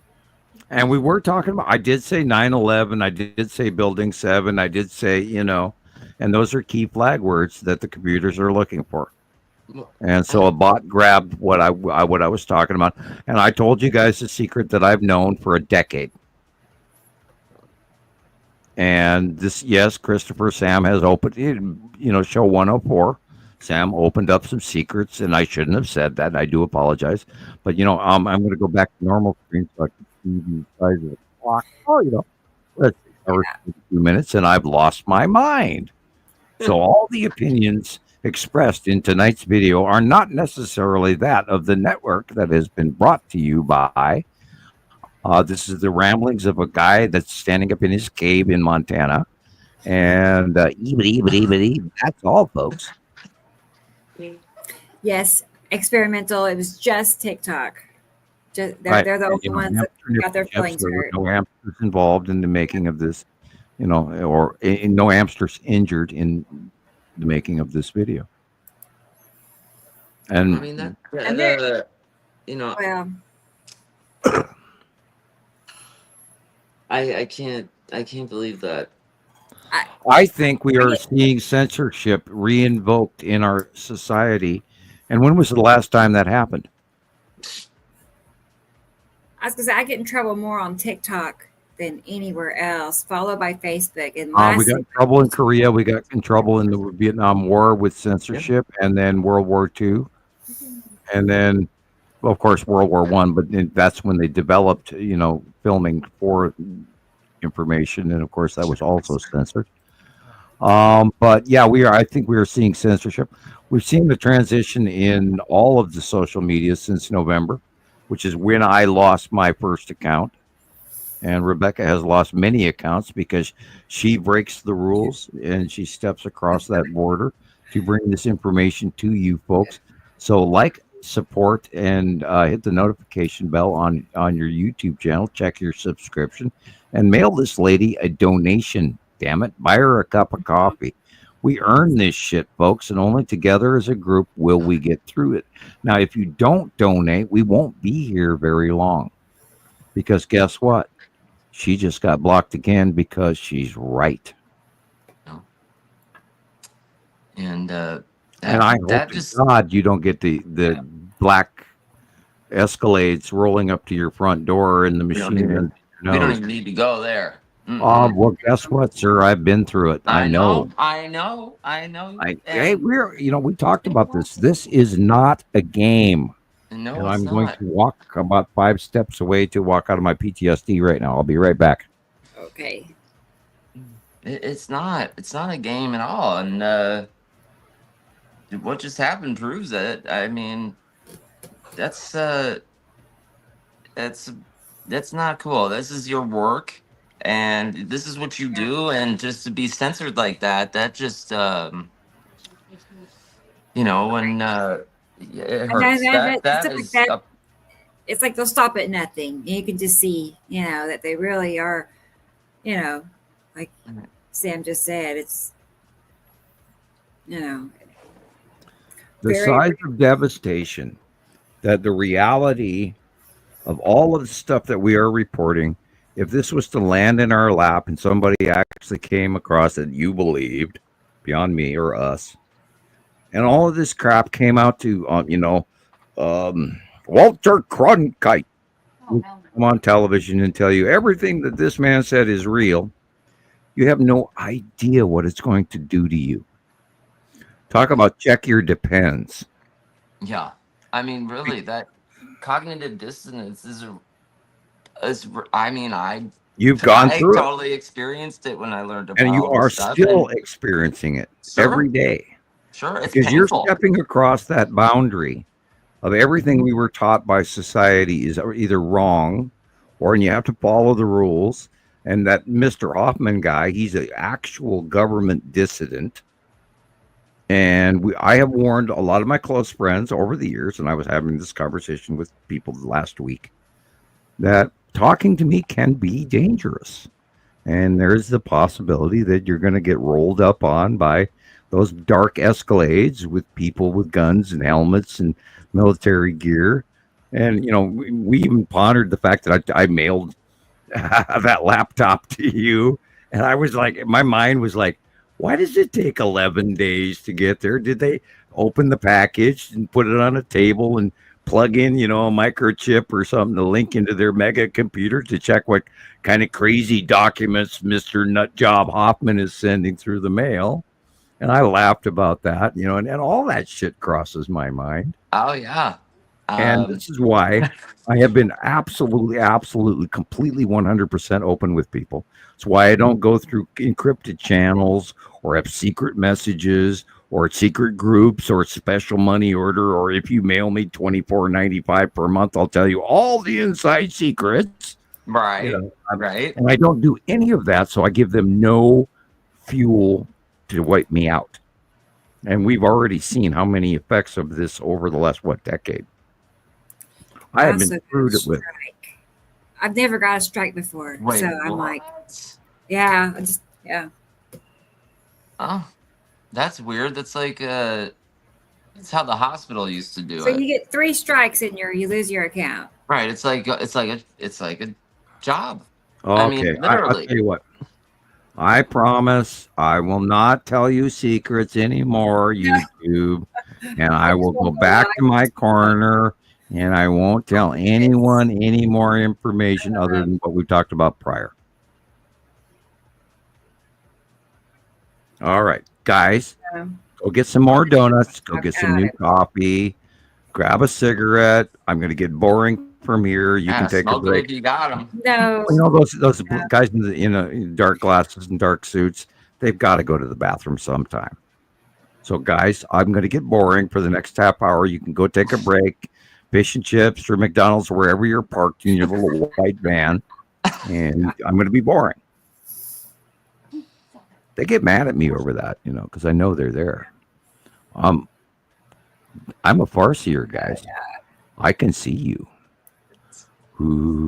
And we were talking about, I did say 9/11, I did say Building 7, I did say, and those are key flag words that the computers are looking for. And so a bot grabbed what I was talking about, and I told you guys a secret that I've known for a decade. And this, yes, Christopher Sam has opened, show 104. Sam opened up some secrets, and I shouldn't have said that. I do apologize, but I'm going to go back to normal screen so I can see the size of the clock. Oh, let's see, hours, 2 minutes, and I've lost my mind. So all the opinions expressed in tonight's video are not necessarily that of the network that has been brought to you by. This is the ramblings of a guy that's standing up in his cave in Montana, and that's all, folks. Yes, experimental. It was just TikTok. They're the only ones that got their feelings There were hurt. no hamsters involved in the making of this, or no hamsters injured in the making of this video. And I mean And well, I can't believe that. I think we are seeing censorship reinvoked in our society. And when was the last time that happened? I was gonna say I get in trouble more on TikTok than anywhere else, followed by Facebook. And We got in trouble in Korea. We got in trouble in the Vietnam War with censorship, and then World War II, and then, well, of course, World War I. But that's when they developed, filming for information, and of course, that was also censored. But yeah, I think we are seeing censorship. We've seen the transition in all of the social media since November, which is when I lost my first account. And Rebecca has lost many accounts because she breaks the rules and she steps across that border to bring this information to you folks. So like, support, and hit the notification bell on your YouTube channel. Check your subscription and mail this lady a donation. Damn it. Buy her a cup of coffee. We earn this shit, folks, and only together as a group will we get through it. Now, if you don't donate, we won't be here very long. Because guess what? She just got blocked again because she's right. And I hope to God you don't get the black Escalades rolling up to your front door in the machine gun. We don't even need to go there. Well, guess what, sir? I've been through it. I know. Hey, we talked about this. This is not a game. No, and I'm going to walk about 5 steps away to walk out of my PTSD right now. I'll be right back. Okay. It's not a game at all. And what just happened proves it. I mean, that's not cool. This is your work, and this is what you do, and just to be censored like that just when it hurts. It's like they'll stop at nothing. You can just see, that they really are, like Sam just said, it's, the size of devastation, that the reality of all of the stuff that we are reporting, if this was to land in our lap and somebody actually came across it, you believed, beyond me or us, and all of this crap came out to, Walter Cronkite come on television and tell you everything that this man said is real, you have no idea what it's going to do to you. Talk about check your depends. Yeah. I mean, really, that cognitive dissonance you've gone through totally experienced it when I learned about and you are stuff still experiencing it every day. Sure, it's because you're painful. stepping across that boundary of everything we were taught by society is either wrong, or and you have to follow the rules. And that Mr. Hoffman guy, he's an actual government dissident. And I have warned a lot of my close friends over the years, and I was having this conversation with people last week, that talking to me can be dangerous. And there's the possibility that you're going to get rolled up on by those dark Escalades with people with guns and helmets and military gear. And, we even pondered the fact that I mailed that laptop to you. And I was like, my mind was like, why does it take 11 days to get there? Did they open the package and put it on a table and plug in, a microchip or something to link into their mega computer to check what kind of crazy documents Mr. Nutjob Hoffman is sending through the mail? And I laughed about that, and all that shit crosses my mind. Oh, yeah. And this is why I have been absolutely, completely 100% open with people. It's why I don't go through encrypted channels or have secret messages or secret groups or special money order, or if you mail me $24.95 per month, I'll tell you all the inside secrets. Right. Right. And I don't do any of that, so I give them no fuel to wipe me out. And we've already seen how many effects of this over the last, decade. I have been through it with. I've never got a strike before. Wait, so I'm what? like, yeah. Oh, that's weird. That's like it's how the hospital used to do So it. you get 3 strikes and you lose your account. Right. It's like a job. Okay. I mean, I'll literally. tell you what. I promise I will not tell you secrets anymore, YouTube, and I will go back to my corner and I won't tell anyone any more information other than what we talked about prior. All right, guys, go get some more donuts, go get some new coffee, grab a cigarette. I'm going to get boring from here. You can take a smoke it break. if you got them. No. Those guys in the dark glasses and dark suits, they've got to go to the bathroom sometime. So, guys, I'm going to get boring for the next half hour. You can go take a break, fish and chips or McDonald's or wherever you're parked in your little white van, and I'm going to be boring. They get mad at me over that, because I know they're there. I'm a farseer, guys. I can see you. Ooh.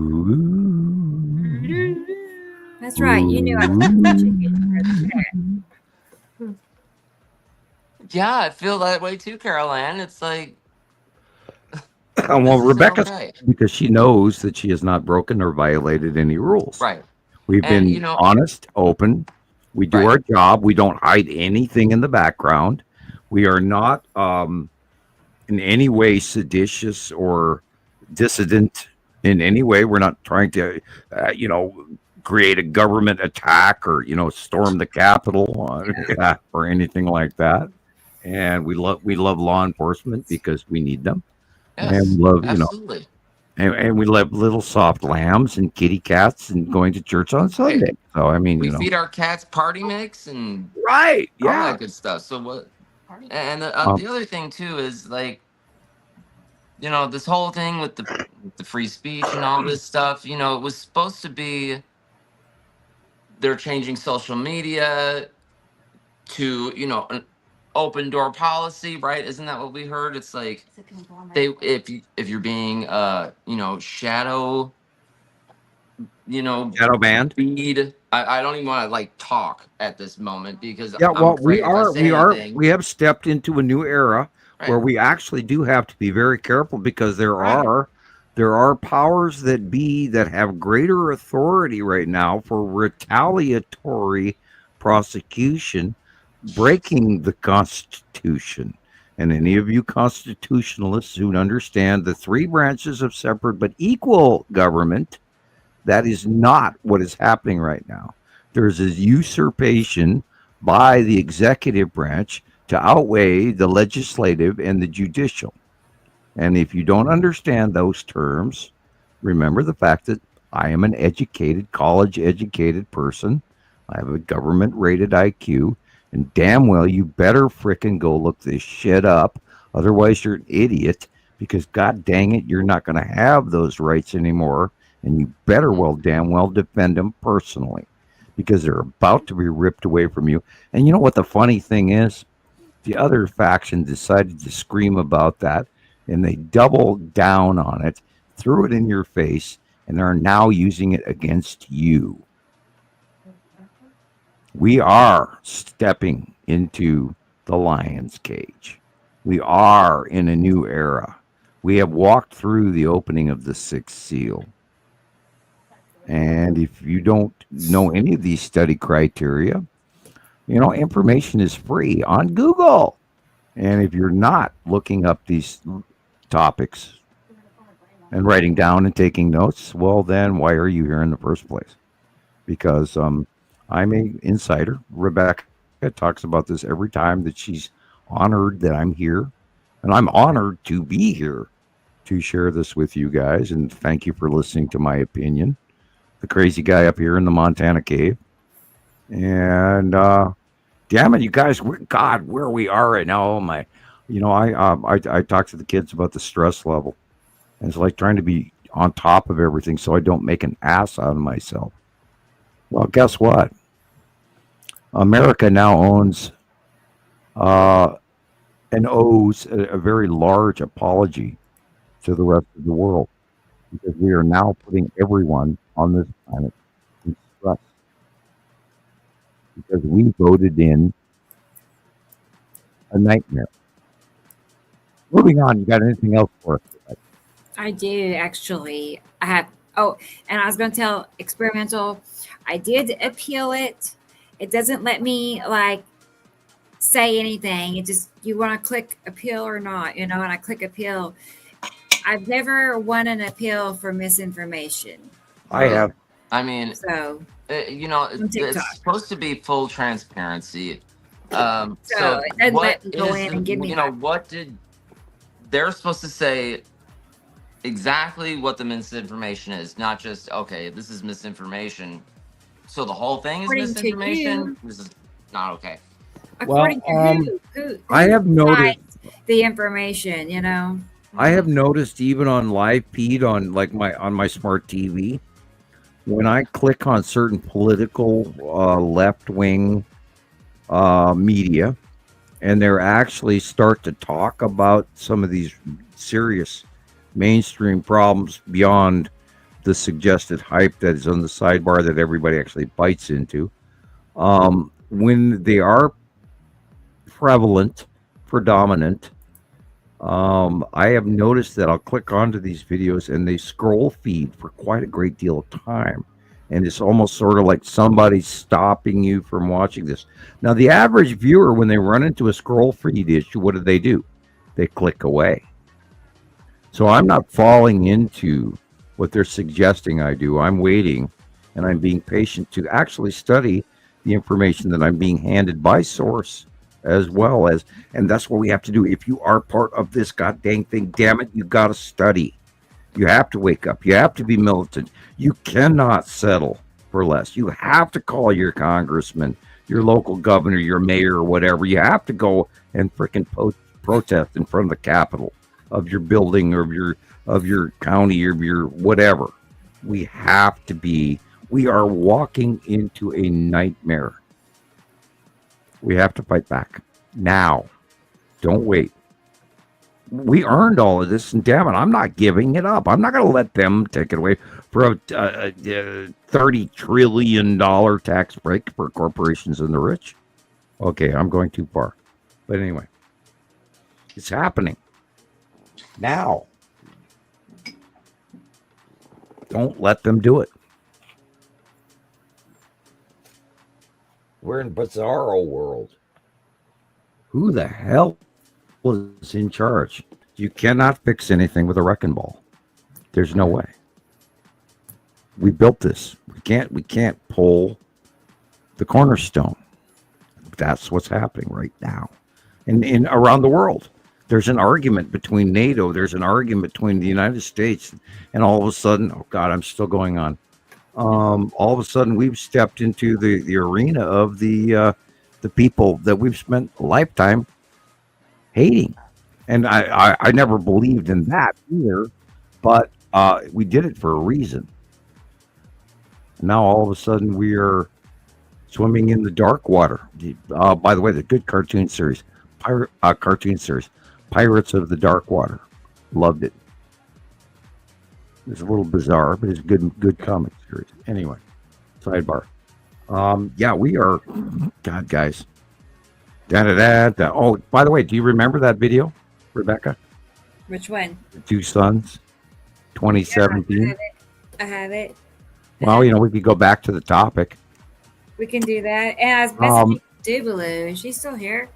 That's right. You knew I was Yeah, I feel that way too, Carol Ann. It's like, well, Rebecca, right. because she knows that she has not broken or violated any rules. Right. We've been honest, open. We do our job. We don't hide anything in the background. We are not in any way seditious or dissident in any way. We're not trying to, create a government attack or, storm the Capitol or anything like that. And we love law enforcement because we need them. Yes, and we love, absolutely. And we love little soft lambs and kitty cats and going to church on Sunday. Right. So, I mean, we feed our cats party mix and all that good stuff. So what? And the other thing too is like, this whole thing with the free speech and all this stuff. It was supposed to be. They're changing social media to an open door policy, right? Isn't that what we heard? It's like if you're being shadow banned. Feed. I don't even want to talk at this moment because we have stepped into a new era where we actually do have to be very careful because there are powers that be that have greater authority right now for retaliatory prosecution, breaking the Constitution. And any of you constitutionalists who understand the 3 branches of separate but equal government, that is not what is happening right now. There's a usurpation by the executive branch to outweigh the legislative and the judicial. And if you don't understand those terms, remember the fact that I am an educated, college-educated person. I have a government-rated IQ. And damn well, you better frickin' go look this shit up. Otherwise, you're an idiot because, god dang it, you're not going to have those rights anymore. And you better well, damn well, defend them personally because they're about to be ripped away from you. And you know what the funny thing is? The other faction decided to scream about that, and they doubled down on it, threw it in your face, and are now using it against you. We are stepping into the lion's cage. We are in a new era. We have walked through the opening of the sixth seal. And if you don't know any of these study criteria, information is free on Google. And if you're not looking up these topics and writing down and taking notes, well, then why are you here in the first place? Because I'm an insider. Rebecca talks about this every time that she's honored that I'm here. And I'm honored to be here to share this with you guys. And thank you for listening to my opinion. The crazy guy up here in the Montana cave. And damn it, you guys, where we are right now. Oh my, I talk to the kids about the stress level. And it's like trying to be on top of everything so I don't make an ass out of myself. Well, guess what? America now owns and owes a very large apology to the rest of the world because we are now putting everyone on this planet in stress because we voted in a nightmare. Moving on, you got anything else for us? I do actually. I have. Oh, and I was going to tell Experimental. I did appeal it. It doesn't let me say anything. It just you want to click appeal or not, and I click appeal. I've never won an appeal for misinformation. I have. I mean, So it's supposed to be full transparency. so it doesn't let me go in and give me. What did they're supposed to say? Exactly what the misinformation is, not just okay. This is misinformation. So the whole thing is misinformation. This is not okay. According to who I have noticed the information. I have noticed even on live feed on my smart TV, when I click on certain political left wing media, and they actually start to talk about some of these serious mainstream problems beyond the suggested hype that is on the sidebar that everybody actually bites into. When they are predominant, I have noticed that I'll click onto these videos and they scroll feed for quite a great deal of time. And it's almost sort of like somebody's stopping you from watching this. Now, the average viewer, when they run into a scroll feed issue, what do? They click away. So I'm not falling into what they're suggesting I do. I'm waiting and I'm being patient to actually study the information that I'm being handed by source as well as, and that's what we have to do. If you are part of this god dang thing, damn it, you got to study. You have to wake up. You have to be militant. You cannot settle for less. You have to call your congressman, your local governor, your mayor, or whatever. You have to go and freaking protest in front of the Capitol of your building or of your county or your whatever. We are walking into a nightmare. We have to fight back now. Don't wait. We earned all of this, and damn it, I'm not giving it up. I'm not going to let them take it away for a $30 trillion tax break for corporations and the rich. Okay, I'm going too far. But anyway, it's happening now. Don't let them do it. We're in bizarro world. Who the hell is in charge? You cannot fix anything with a wrecking ball. There's no way. We built this. We can't pull the cornerstone. That's what's happening right now. And around the world. There's an argument between NATO. There's an argument between the United States. And all of a sudden, oh God, I'm still going on. All of a sudden, we've stepped into the arena of the the people that we've spent a lifetime hating. And I never believed in that either, but we did it for a reason. Now all of a sudden we are swimming in the dark water. By the way, the good cartoon series, Pirates of the Dark Water. Loved it. It's a little bizarre, but it's a good comic series. Anyway, sidebar. Yeah, we are. God, guys. Da. Oh, by the way, do you remember that video, Rebecca? Which one? The Two Suns, 2017. Yeah, I have it. Well, we could go back to the topic. We can do that. And I was messaging Dubaloo, and she's still here.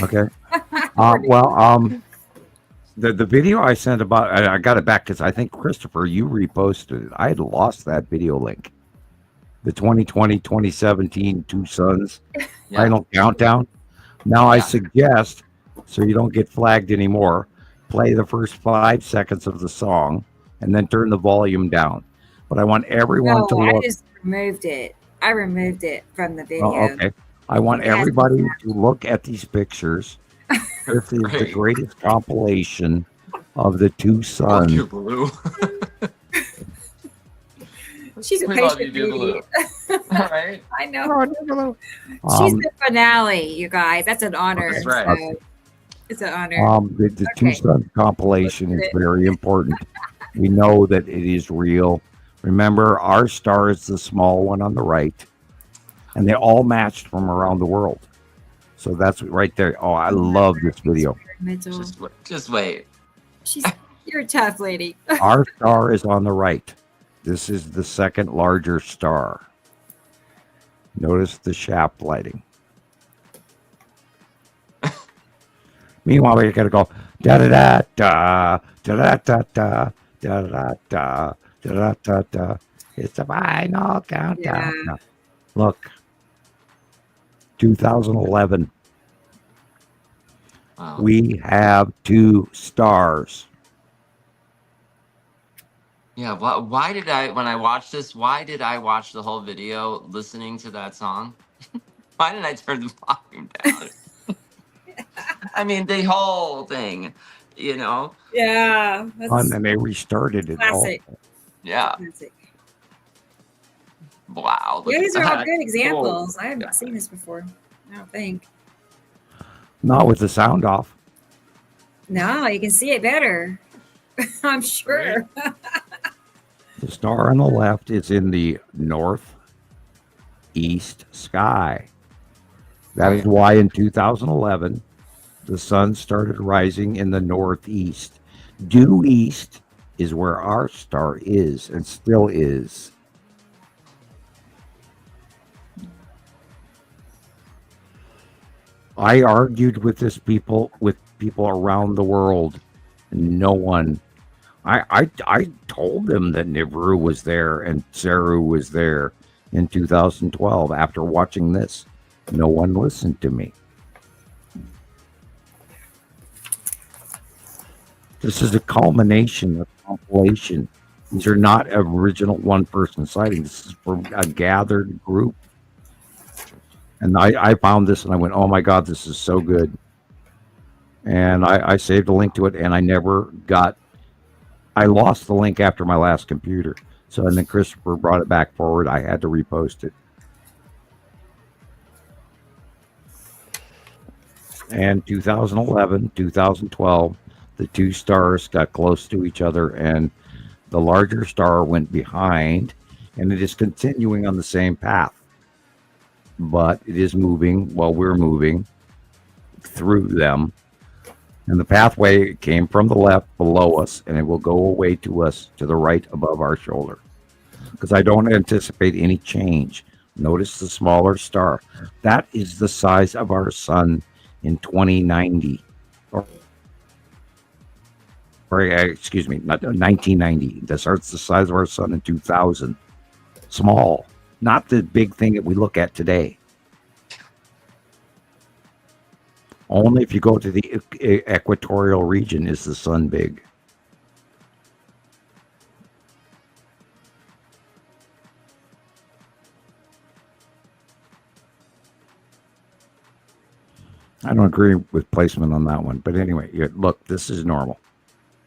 Okay. The video I sent about, I got it back because I think, Christopher, you reposted it. I had lost that video link. The 2020-2017 Two Suns final countdown. Now I suggest, so you don't get flagged anymore, play the first 5 seconds of the song and then turn the volume down. But I want everyone to look. I just removed it. I removed it from the video. Oh, okay. I want everybody to look at these pictures. This is the greatest compilation of the Two Suns. You, Blue. She's a We love patient you, lady. Right? I know. She's the finale, you guys. That's an honor. That's right. So it's an honor. The Two Suns compilation is very important. We know that it is real. Remember, our star is the small one on the right, and they all matched from around the world. So that's right there. Oh, I love this video. Just wait. You're a tough lady. Our star is on the right. This is the second larger star. Notice the shaft lighting. Meanwhile, we got to go da da da da da da da da da da da da da. It's the final countdown. Yeah. Look, 2011. Wow. We have 2 stars. Yeah, why did when I watched this, why did I watch the whole video listening to that song? Why didn't I turn the volume down? I mean, the whole thing, Yeah. And then they restarted it. Classic. Yeah. Classic. Wow. Yeah, these are all good Cool. examples. I haven't seen this before. I don't think. Not with the sound off. No, you can see it better. I'm sure. The star on the left is in the northeast sky. That is why in 2011, the sun started rising in the northeast. Due east is where our star is and still is. I argued with people around the world. No one. I told them that Nibiru was there and Saru was there in 2012 after watching this. No one listened to me. This is a culmination, a compilation. These are not original one-person sightings. This is from a gathered group. And I found this and I went, oh my God, this is so good. And I saved a link to it, and I lost the link after my last computer. So, and then Christopher brought it back forward. I had to repost it. And 2011, 2012, the 2 stars got close to each other, and the larger star went behind, and it is continuing on the same path. But it is moving while we're moving through them. And the pathway came from the left below us, and it will go away to us to the right above our shoulder. Because I don't anticipate any change. Notice the smaller star. That is the size of our sun in 2090. Excuse me, not 1990. That's the size of our sun in 2000. Small. Not the big thing that we look at today. Only if you go to the equatorial region is the sun big. I don't agree with placement on that one. But anyway, look, this is normal.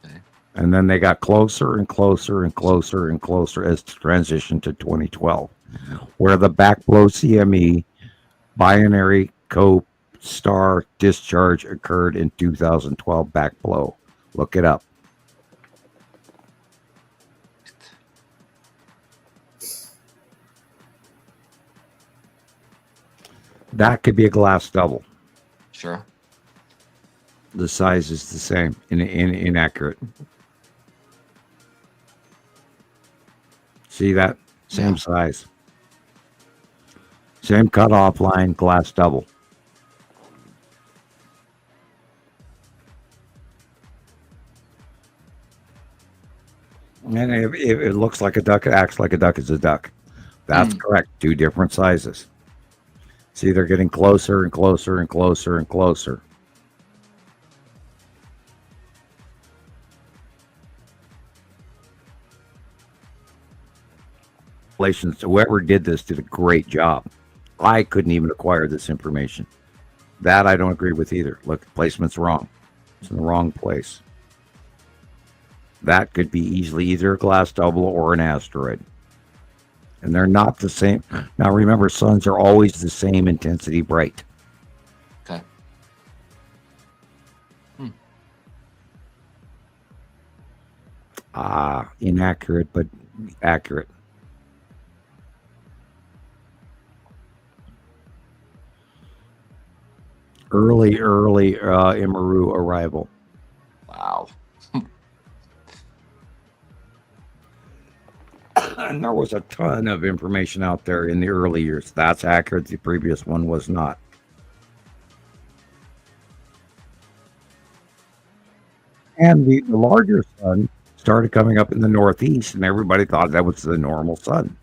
Okay. And then they got closer and closer and closer and closer as transition to 2012, where the backblow CME binary co-star discharge occurred in 2012 backblow. Look it up. That could be a glass double. Sure. The size is the same, inaccurate. See that? Same size. Same cutoff line, glass double. And if it looks like a duck, it acts like a duck, it's a duck. That's correct. Two different sizes. See, they're getting closer and closer and closer and closer. Whoever did this did a great job. I couldn't even acquire this information. That I don't agree with either. Look, placement's wrong. It's in the wrong place. That could be easily either a glass double or an asteroid. And they're not the same. Now remember, suns are always the same intensity bright. Okay. Inaccurate, but accurate. Early Nibiru arrival. Wow. And there was a ton of information out there in the early years. That's accurate. The previous one was not. And the larger sun started coming up in the northeast, and everybody thought that was the normal sun.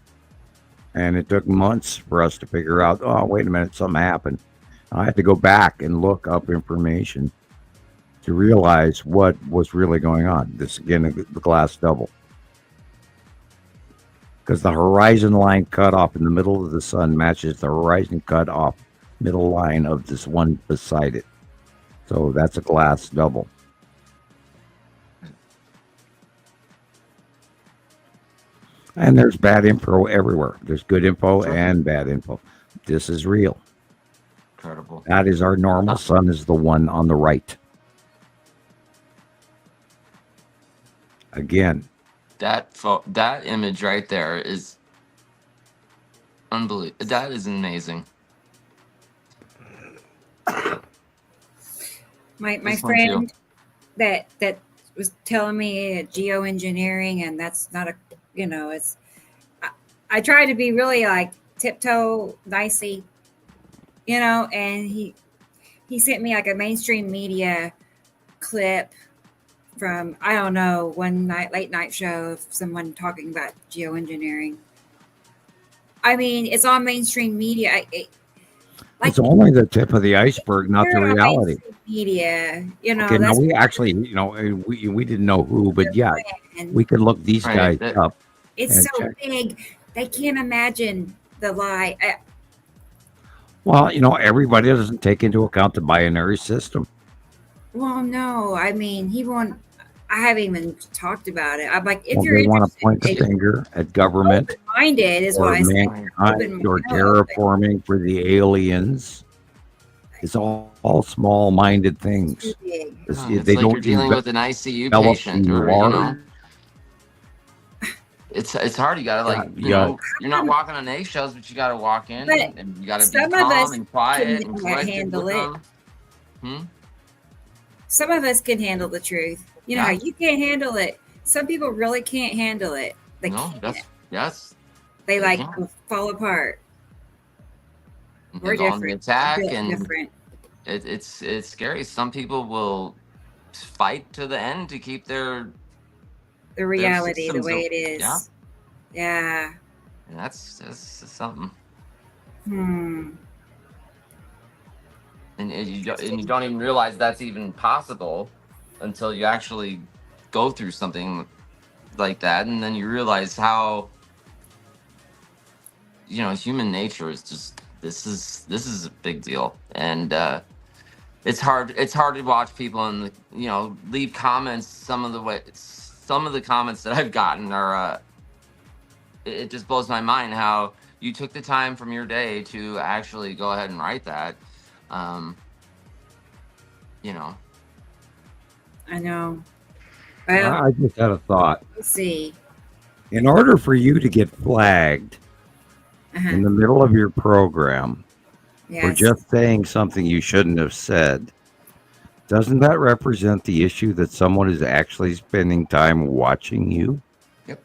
And it took months for us to figure out, oh, wait a minute, something happened. I had to go back and look up information to realize what was really going on. This, again, the glass double. Because the horizon line cutoff in the middle of the sun matches the horizon cutoff middle line of this one beside it. So that's a glass double. And there's bad info everywhere. There's good info and bad info. This is real. Incredible. That is our normal sun, is the one on the right. Again. That image right there is unbelievable. That is amazing. My friend that was telling me geoengineering, and that's not a, it's, I try to be really like tiptoe nicely, and he sent me like a mainstream media clip from, I don't know, one late night show of someone talking about geoengineering. I mean, it's on mainstream media. It's only the tip of the iceberg, not the reality. Media, Okay, now we actually, we didn't know who, but yeah, we could look these guys up. It's so big, they can't imagine the lie. Well, everybody doesn't take into account the binary system. Well, no, I mean, I haven't even talked about it. I'm like, if well, you're they want to point the finger at government, open-minded is what I say. Or terraforming for the aliens. It's all small-minded things. It's they like don't you're dealing with an ICU patient, or it's hard. You gotta you're not walking on eggshells, but you gotta walk in, and you gotta be calm and quiet and handle it. Some of us can handle the truth. You can't handle it. Some people really can't handle it. They They fall apart. We're different. The attack and different. It's scary. Some people will fight to the end to keep the reality the way it is. Yeah. And that's something. And you don't even realize that's even possible until you actually go through something like that, and then you realize how human nature is just this is a big deal. And it's hard to watch people and leave comments. Some of the comments that I've gotten are it just blows my mind how you took the time from your day to actually go ahead and write that. I know. Well, I just had a thought. let's see. In order for you to get flagged in the middle of your program for just saying something you shouldn't have said, doesn't that represent the issue that someone is actually spending time watching you? Yep.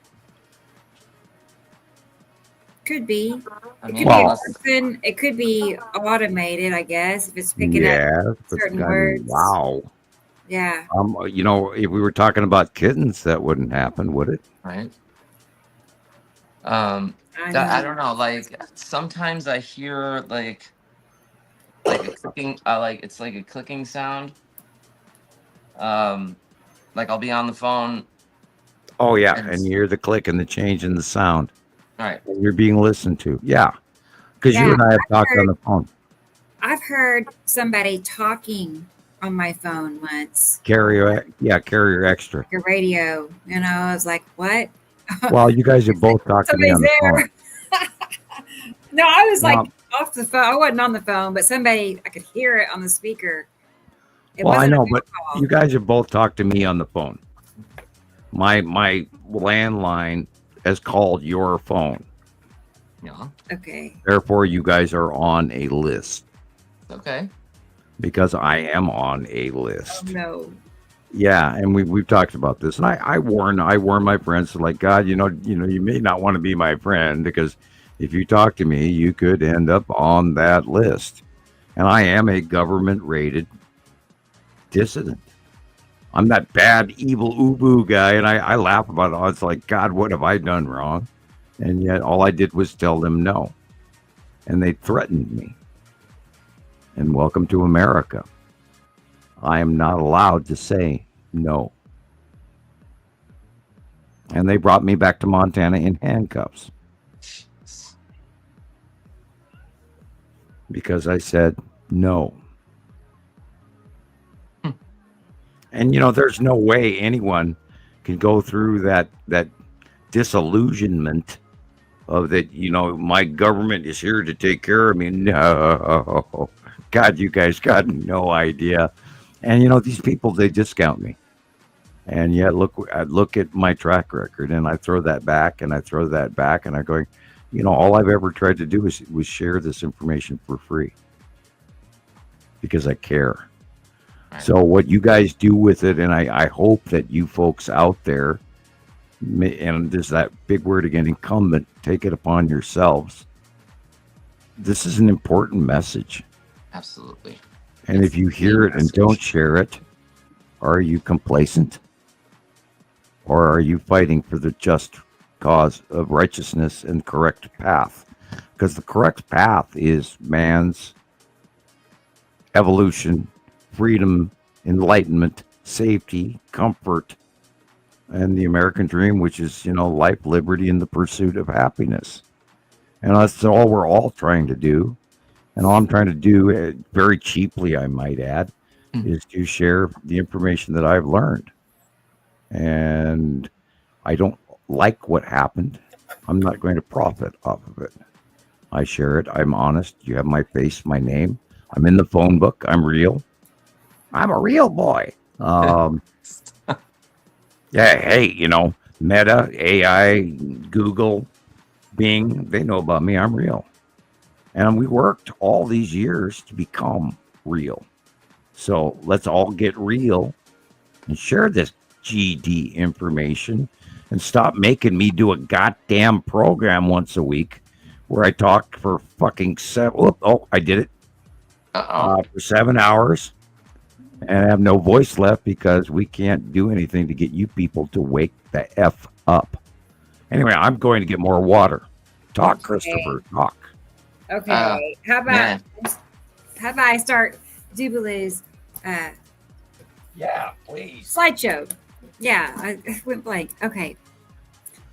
Could be. I It mean, could be a person. It could be automated, I guess, if it's picking up certain words. Wow. Yeah. If we were talking about kittens, that wouldn't happen, would it? Right. I don't know. Like sometimes I hear like a clicking. It's like a clicking sound. Like I'll be on the phone. Oh yeah, and you hear the click and the change in the sound. Right. And you're being listened to. Yeah. Because you and I have talked on the phone. I've heard somebody talking on my phone once. Carrier extra. Your radio. I was like, what? Well, you guys are both talking to me on the phone. No, I was like off the phone. I wasn't on the phone, but I could hear it on the speaker. I know, but you guys have both talked to me on the phone. My landline has called your phone. Yeah. Okay. Therefore, you guys are on a list. Okay. Because I am on a list. Oh, no. Yeah, and we've talked about this, and I warn my friends, like, God, you may not want to be my friend, because if you talk to me, you could end up on that list. And I am a government-rated dissident. I'm that bad, evil ubu guy, and I laugh about it. It's like, God, what have I done wrong? And yet all I did was tell them no. And they threatened me. And welcome to America. I am not allowed to say no. And they brought me back to Montana in handcuffs. Because I said no. And, there's no way anyone can go through that disillusionment of that, my government is here to take care of me. No. God, you guys got no idea. And, these people, they discount me. And yet, look at my track record, and I throw that back, and I throw that back, and I'm going, all I've ever tried to do was share this information for free. Because I care. So what you guys do with it, and I hope that you folks out there, and there's that big word again, incumbent, take it upon yourselves. This is an important message. Absolutely. And if you hear it and don't share it, are you complacent? Or are you fighting for the just cause of righteousness and correct path? Because the correct path is man's evolution, freedom, enlightenment, safety, comfort, and the American dream, which is, life, liberty, and the pursuit of happiness. And that's all we're all trying to do. And all I'm trying to do, very cheaply, I might add, is to share the information that I've learned. And I don't like what happened. I'm not going to profit off of it. I share it. I'm honest. You have my face, my name. I'm in the phone book. I'm real. I'm a real boy. Yeah, hey, Meta, AI, Google, Bing, they know about me. I'm real. And we worked all these years to become real. So let's all get real and share this GD information and stop making me do a goddamn program once a week where I talk for fucking I did it. For 7 hours and have no voice left because we can't do anything to get you people to wake the F up. Anyway, I'm going to get more water. Talk, Christoper, talk. Okay. How about I start Jubilee's yeah, please. slideshow? Yeah, I went blank. Okay.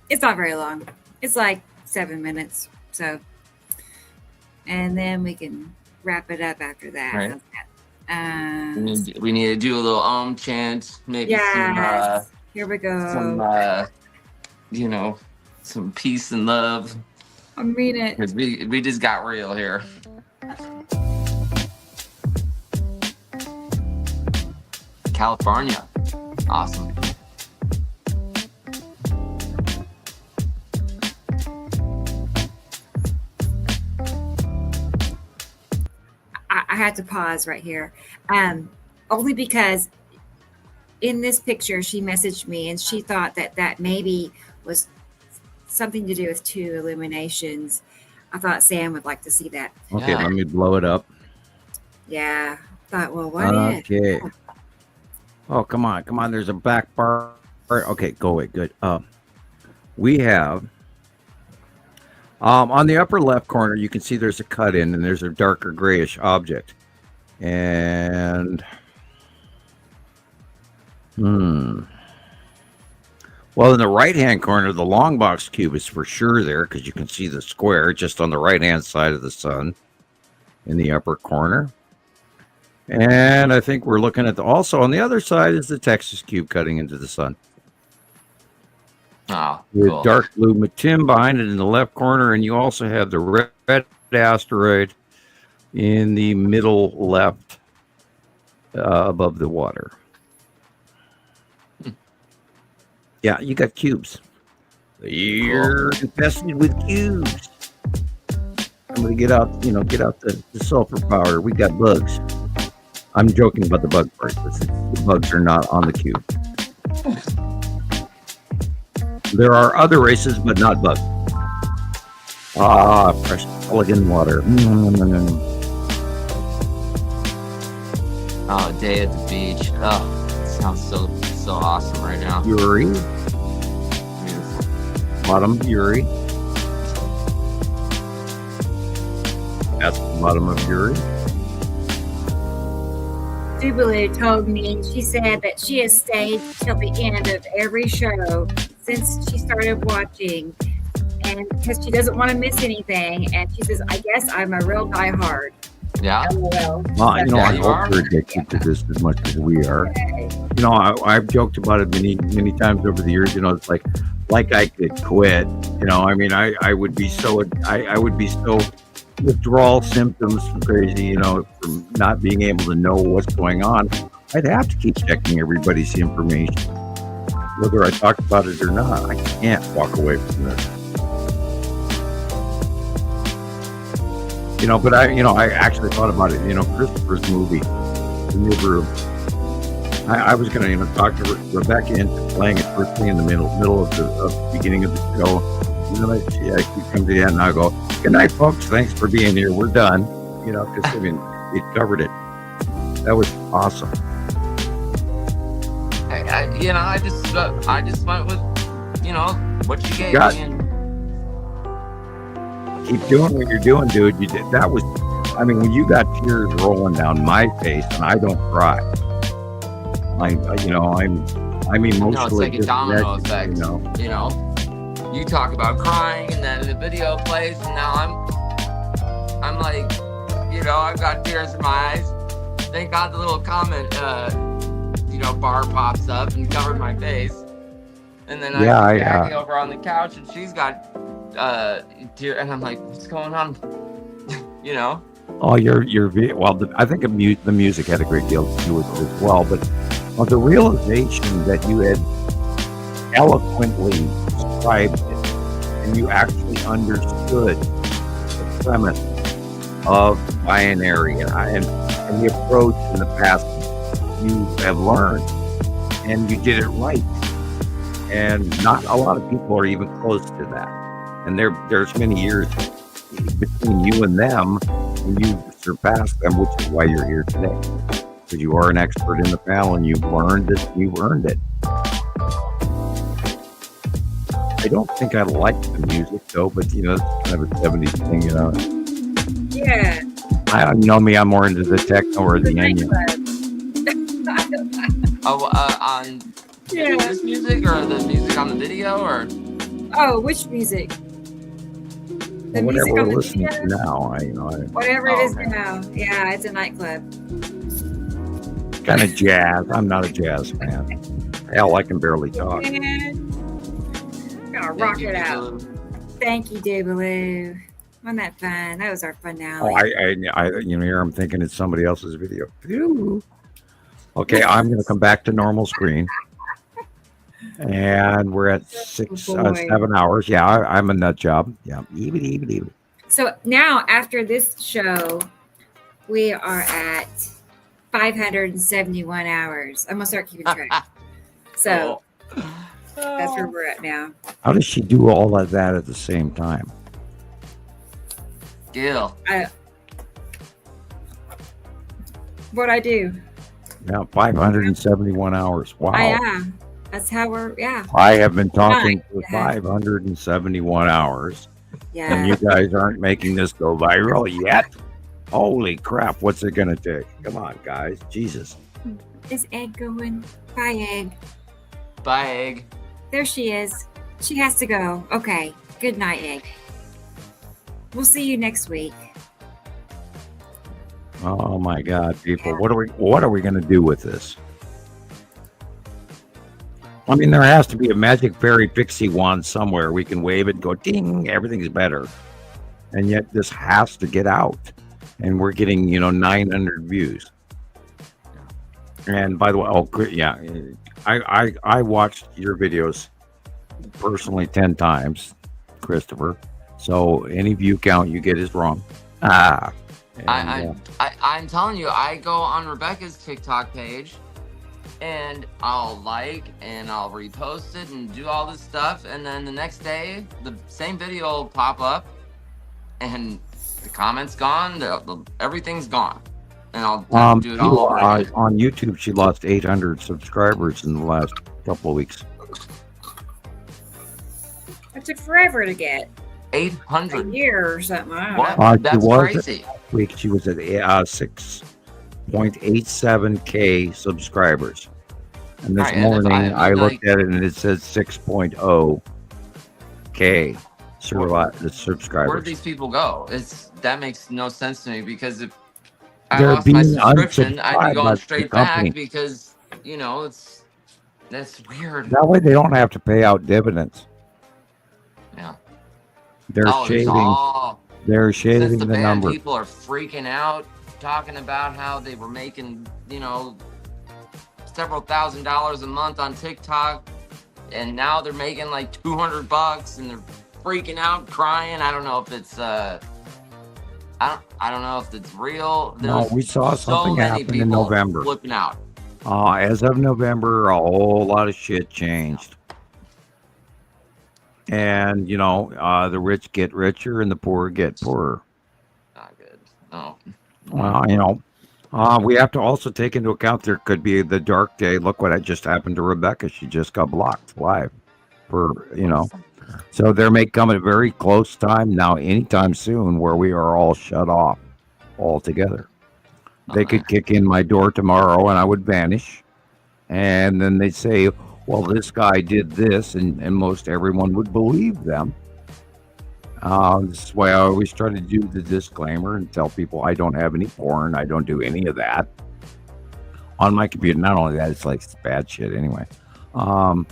It's not very long. It's like 7 minutes. So, and then we can wrap it up after that. Right. We need to do a little chant, maybe yes. Here we go. Some peace and love. I mean it. Because we just got real here. California. Awesome. I had to pause right here. Only because in this picture, she messaged me and she thought that maybe was something to do with 2 illuminations. I thought Sam would like to see that. Okay, let me blow it up. Yeah. Thought, well, what is? Okay. Oh, come on. There's a back part. Okay, go away. Good. We have on the upper left corner, you can see there's a cut in and there's a darker grayish object. And well, in the right-hand corner, the long box cube is for sure there because you can see the square just on the right-hand side of the sun in the upper corner. And I think we're looking at also on the other side is the Texas cube cutting into the sun. Oh, with cool. dark blue Matim behind it in the left corner, and you also have the red asteroid in the middle left above the water. Yeah, you got cubes. You're infested with cubes. Somebody get out the sulfur power. We got bugs. I'm joking about the bug part. The bugs are not on the cube. There are other races, but not bugs. Fresh Pelican water. Oh, day at the beach. Oh, it sounds so awesome right now. Yuri. Beautiful. Bottom Yuri. That's the bottom of Yuri. Jubilee told me, she said that she has stayed till the end of every show since she started watching, and because she doesn't want to miss anything. And she says, I guess I'm a real diehard. Yeah. LOL. Well, I you hope are. you're addicted to this as much as we are. I've joked about it many times over the years. It's like I could quit. I would be so withdrawal symptoms crazy, from not being able to know what's going on. I'd have to keep checking everybody's information, whether I talked about it or not. I can't walk away from this. But I actually thought about it. Christoper's movie, the Nibiru. I was going to talk to Rebecca into playing it first thing in the middle of the beginning of the show. I come to the end and I go, good night, folks. Thanks for being here. We're done. Because it covered it. That was awesome. I just went with what you gave me. And keep doing what you're doing, dude. You did. That was. When you got tears rolling down my face, and I don't cry. I'm emotionally. It's like a domino effect. You talk about crying, and then the video plays, and now I'm like, I've got tears in my eyes. Thank God the little comment, bar pops up and covered my face, and then I'm Jackie over on the couch, and she's got tear, and I'm like, what's going on? Oh, I think the music had a great deal to do with it as well, but the realization that you had eloquently described it, and you actually understood the premise of binary and the approach in the past you have learned, and you did it right. And not a lot of people are even close to that. And there's many years between you and them, and you surpassed them, which is why you're here today. Because you are an expert in the panel, and you've learned it. You've earned it. I don't think I like the music though, but it's kind of a 70s thing, Yeah. I me, I'm more into the techno or the onion. On this music or the music on the video or? Oh, which music? The whatever music we're on the listening video? to now, Whatever it is now. Yeah, it's a nightclub. kind of jazz. I'm not a jazz fan. Hell, I can barely talk. Gonna rock it out. Thank you, Dabaloo. Wasn't that fun? That was our finale. Here I'm thinking it's somebody else's video. Phew. Okay, I'm going to come back to normal screen. And we're at 7 hours. Yeah, I'm a nut job. Yeah. So now, after this show, we are at 571 hours. I'm going to start keeping track. So that's where we're at now. How does she do all of that at the same time? Gil. What I do? Yeah, 571 hours. Wow. Yeah. That's how I have been talking for 571 hours. Yeah. And you guys aren't making this go viral yet. Holy crap. What's it going to take? Come on, guys. Jesus. Is Egg going? Bye, Egg. Bye, Egg. There she is. She has to go. Okay. Good night, Egg. We'll see you next week. Oh my God, people. What are we going to do with this? I mean, there has to be a magic fairy pixie wand somewhere. We can wave it and go, ding, everything's better. And yet this has to get out. And we're getting, 900 views. And by the way, I watched your videos personally 10 times, Christopher. So any view count you get is wrong. I'm telling you, I go on Rebecca's TikTok page and I'll like and I'll repost it and do all this stuff, and then the next day the same video will pop up and the comments gone, everything's gone, and I'll do it all over again. On YouTube she lost 800 subscribers in the last couple of weeks. It took forever to get 800 a year or something. What? That's crazy. Last week she was at 6.87K subscribers, and this morning I looked at it and it says 6.0K subscribers. Where do these people go? That makes no sense to me, because if I lost my subscription, I'd be going straight back, because that's weird. That way they don't have to pay out dividends. Yeah. They're shaving the number. People are freaking out, talking about how they were making, several $1,000s a month on TikTok, and now they're making like $200, and they're freaking out, crying. I don't know if it's I don't know if it's real. No, we saw something happen in November. Flipping out. As of November, a whole lot of shit changed. And, the rich get richer and the poor get poorer. Not good. No. Well, we have to also take into account there could be the dark day. Look what just happened to Rebecca. She just got blocked live So there may come a very close time now, anytime soon, where we are all shut off altogether. They could kick in my door tomorrow and I would vanish. And then they'd say, well, this guy did this, and most everyone would believe them. This is why I always try to do the disclaimer and tell people I don't have any porn. I don't do any of that on my computer. Not only that, it's like bad shit anyway. I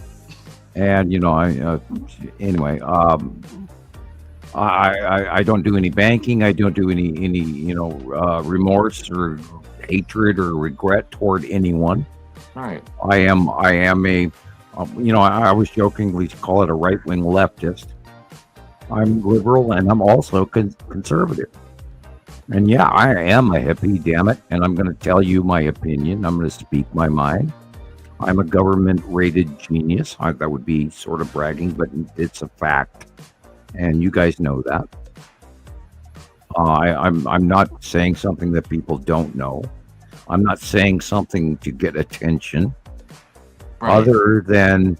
don't do any banking. I don't do any remorse or hatred or regret toward anyone. All right. I am a I always jokingly call it a right-wing leftist. I'm liberal, and I'm also conservative. And yeah, I am a hippie, damn it. And I'm going to tell you my opinion. I'm going to speak my mind. I'm a government-rated genius. That would be sort of bragging, but it's a fact. And you guys know that. I'm not saying something that people don't know. I'm not saying something to get attention. Right. Other than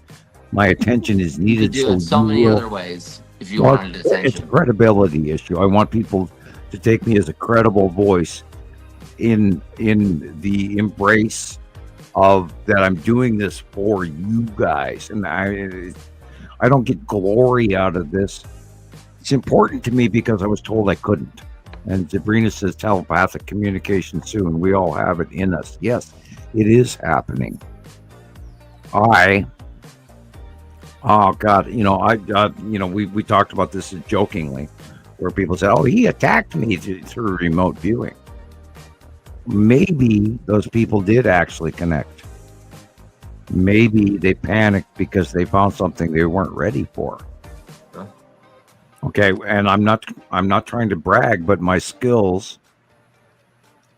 my attention is needed. You do it so many other ways if you wanted attention. It's a credibility issue. I want people to take me as a credible voice in the embrace of that I'm doing this for you guys. And I don't get glory out of this. It's important to me because I was told I couldn't. And Sabrina says telepathic communication soon. We all have it in us. Yes, it is happening. Oh God, we talked about this jokingly, where people say, "Oh, he attacked me through remote viewing." Maybe those people did actually connect. Maybe they panicked because they found something they weren't ready for. Okay, and I'm not trying to brag, but my skills,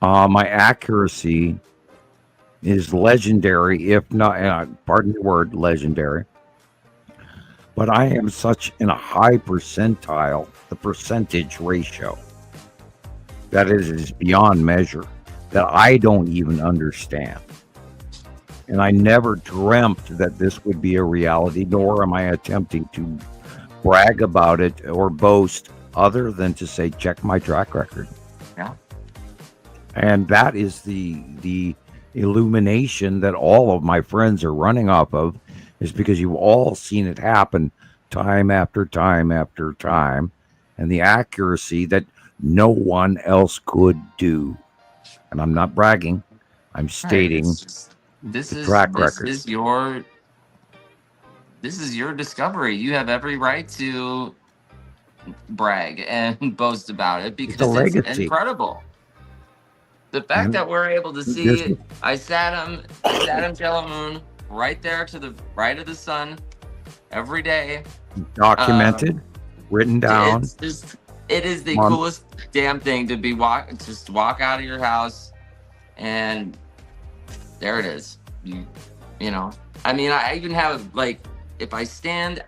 my accuracy is legendary, if not, pardon the word, legendary. But I am such in a high percentile, the percentage ratio, that it is beyond measure, that I don't even understand. And I never dreamt that this would be a reality, nor am I attempting to brag about it or boast, other than to say, check my track record. Yeah. And that is the illumination that all of my friends are running off of, is because you've all seen it happen time after time after time, and the accuracy that no one else could do. And I'm not bragging, I'm stating this is your discovery. You have every right to brag and boast about it because it's incredible. The fact that we're able to see, I sat him Jello Moon right there to the right of the sun every day. Documented, written down. It is the coolest damn thing to be walk out of your house and there it is. You know, I mean, I even have, like, if I stand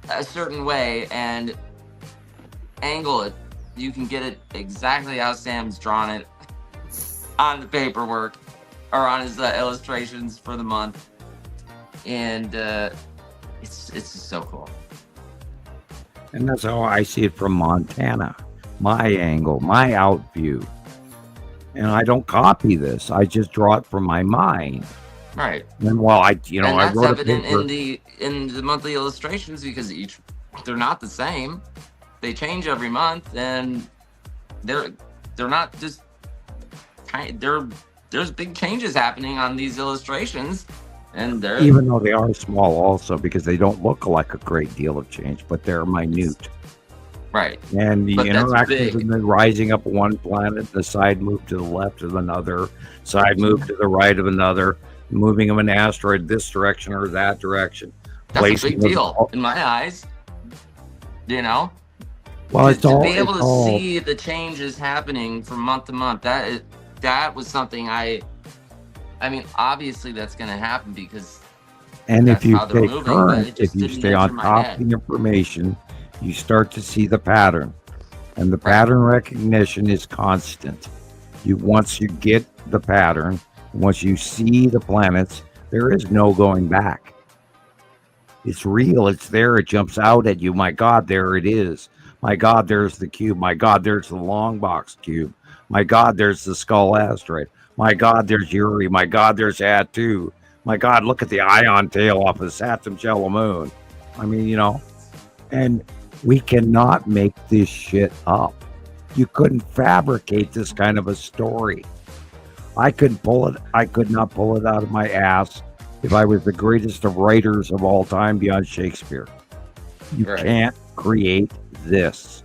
a certain way and angle it, you can get it exactly how Sam's drawn it on the paperwork or on his illustrations for the month. And it's just so cool. And that's how I see it from Montana. My angle, my out view. And I don't copy this. I just draw it from my mind. Right. And while I and that's wrote evident in the monthly illustrations because they're not the same. They change every month, and they're not just there's big changes happening on these illustrations, and they're even though they are small, also because they don't look like a great deal of change, but they're minute. Right. And the interactions and the rising up one planet, the side move to the left of another, side move to the right of another, moving of an asteroid this direction or that direction. That's a big deal in my eyes. You know? Well, to be able to see the changes happening from month to month, that was something I mean, obviously that's going to happen because and if you stay moving, current, if you stay on top of the information, you start to see the pattern, and the pattern recognition is constant. Once you get the pattern, once you see the planets, there is no going back. It's real. It's there. It jumps out at you. My God, there it is. My God, there's the cube. My God, there's the long box cube. My God, there's the skull asteroid. My God, there's Uri. My God, there's Atu. My God, look at the ion tail off of Saturn Jello Moon. I mean, you know, and we cannot make this shit up. You couldn't fabricate this kind of a story. I could not pull it out of my ass if I was the greatest of writers of all time beyond Shakespeare. You can't create this.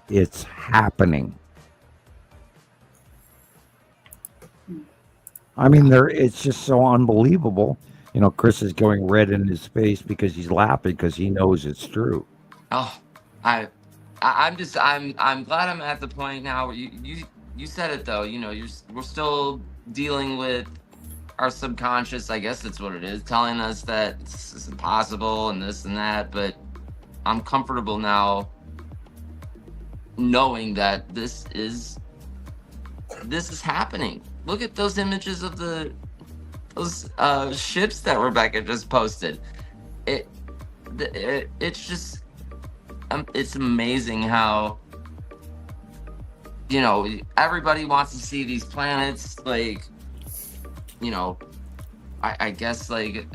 It's happening. I mean, it's just so unbelievable. You know, Chris is going red in his face because he's laughing because he knows it's true. Oh, I'm glad I'm at the point now where you said it though. You know, we're still dealing with our subconscious. I guess that's what it is, telling us that it's impossible and this and that. But I'm comfortable now, knowing that this is happening. Look at those images of those ships that Rebecca just posted. It's just. It's amazing how, you know, everybody wants to see these planets, like, you know, I guess like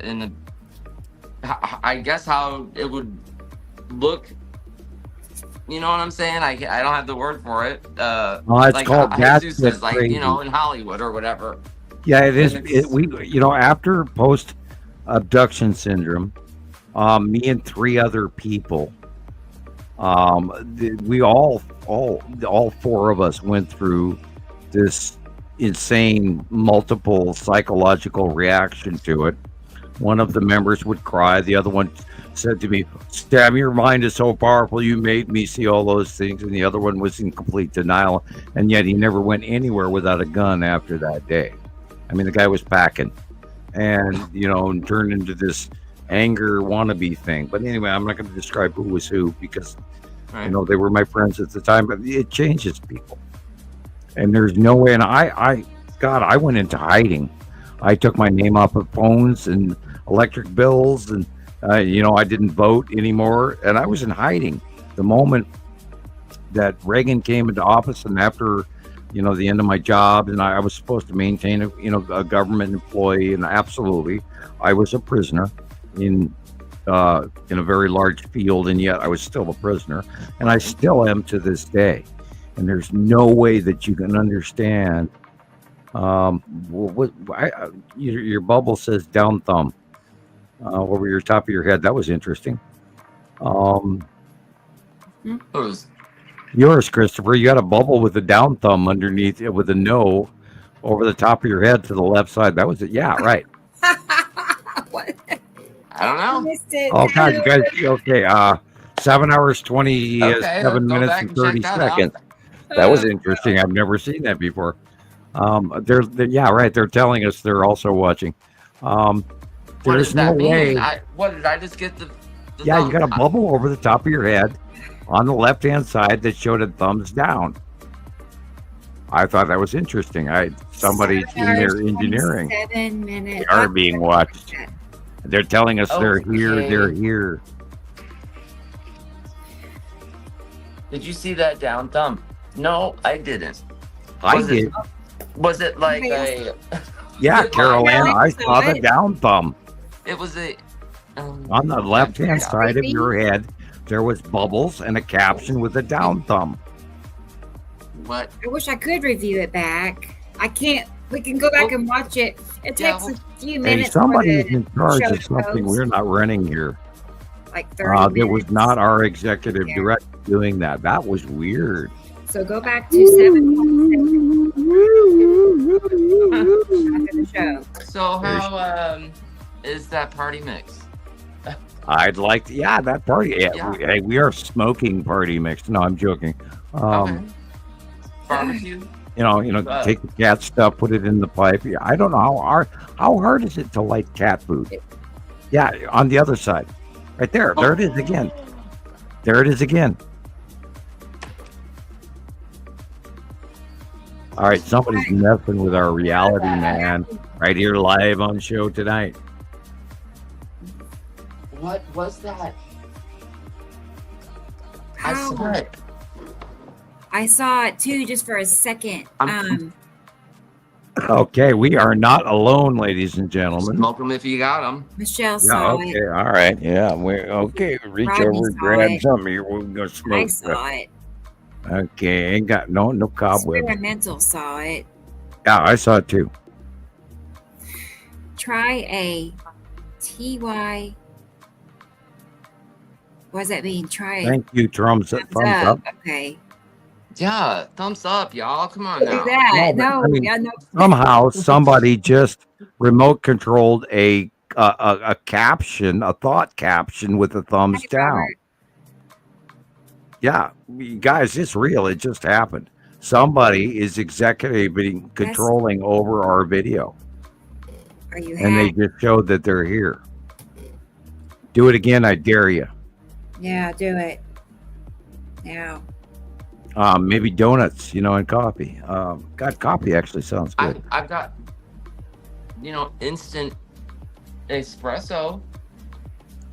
I guess how it would look You know what I'm saying? I don't have the word for it. Well, it's like called Jesus batshit is like, crazy. you know, in Hollywood or whatever. Yeah, it is. And it's- We, you know, after post abduction syndrome, me and 3 other people, we all 4 of us went through this insane multiple psychological reaction to it. One of the members would cry. The other one said to me, "Sam, your mind is so powerful. You made me see all those things." And the other one was in complete denial. And yet he never went anywhere without a gun after that day. I mean, the guy was packing and, you know, and turned into this anger wannabe thing. But anyway, I'm not going to describe who was who because, you know, they were my friends at the time. But it changes people. And there's no way. And I went into hiding. I took my name off of phones and electric bills, and you know, I didn't vote anymore, and I was in hiding. The moment that Reagan came into office, and after, you know, the end of my job, and I was supposed to maintain a government employee, and absolutely, I was a prisoner in a very large field, and yet I was still a prisoner, and I still am to this day. And there's no way that you can understand. Your bubble says down thumb over your top of your head. That was interesting. Yours, Christopher, you got a bubble with a down thumb underneath it with a no over the top of your head to the left side. That was it. Yeah, right. What? I don't know. Oh God, you guys. Okay. 7 hours 27 minutes and 30 seconds. That was interesting. I've never seen that before. Yeah, right. They're telling us they're also watching. What There's does that no mean? way. What did I just get? The Yeah, thumb? you got a bubble over the top of your head on the left-hand side that showed a thumbs down. I thought that was interesting. Somebody's in their engineering. 7 minutes. They are being watched. They're telling us they're here. Okay. They're here. Did you see that down thumb? No, I didn't. I did. Was it like a? Yeah, Carolyn, I saw the down thumb. It was a. On the left-hand side of your head, there was bubbles and a caption with a down thumb. What? I wish I could review it back. I can't. We can go back and watch it. It takes a few Hey, minutes. somebody's for the in charge show of something goes. we're not running here. Like 30 It was minutes. not our executive director doing that. That was weird. So go back to 7 after the show. So how is that party mix? I'd like to, yeah, that party. Yeah, we are smoking party mix. No, I'm joking. Okay. Barbecue. You know, take the cat stuff, put it in the pipe. Yeah, I don't know how hard is it to light cat food? Yeah, on the other side, right there. There it is again. There it is again. All right, somebody's messing with our reality, man. Right here, live on show tonight. What was that? I saw it. I saw it too, just for a second. Okay, we are not alone, ladies and gentlemen. Smoke them if you got them. Michelle Yeah, saw okay, it. all right. Yeah, we're okay. Reach Rodney over, saw grab it. something here. We're gonna smoke. I saw it. Okay, ain't got no cobweb. Experimental saw it. Yeah, I saw it too. Try a TY. What does that mean? Try a Thank you, thumbs up. Okay. Yeah, thumbs up, y'all. Come on Do now. that. No, No, but I mean, yeah, no. Somehow, somebody just remote controlled a caption, a thought caption with a thumbs Hey, down. Robert. Yeah, guys, it's real. It just happened. Somebody is executing, controlling over our video, Are you and they hacked? just showed that they're here. Do it again, I dare you. Yeah, do it. Now. Maybe donuts, and coffee. God, coffee actually sounds good. I've got, instant espresso.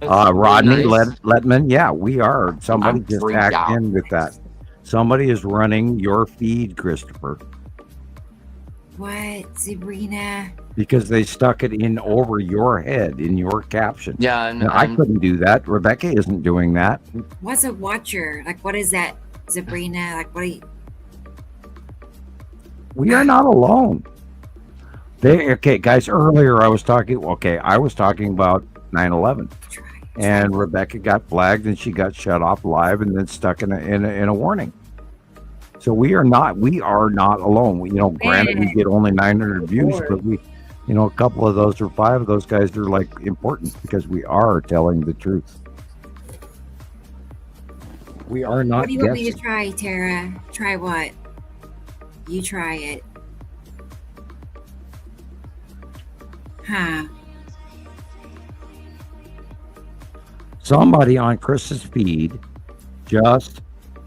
Rodney nice. Letman, yeah, we are. Somebody I'm just freaked hacked out. in with that. Somebody is running your feed, Christopher. What, Sabrina? because they stuck it in over your head in your caption. Yeah, and I couldn't do that. Rebecca isn't doing that. What's a watcher? Like, what is that, Sabrina? Like, what are you? We are not alone. Okay, guys, earlier I was talking about 9/11. And Rebecca got flagged and she got shut off live and then stuck in a warning. So we are not alone. Granted we get only 900 views, but a couple of those or 5 of those guys are like important because we are telling the truth. We are not. What do you want me to try, Tara? Try what? You try it. Huh. Somebody on Chris's feed just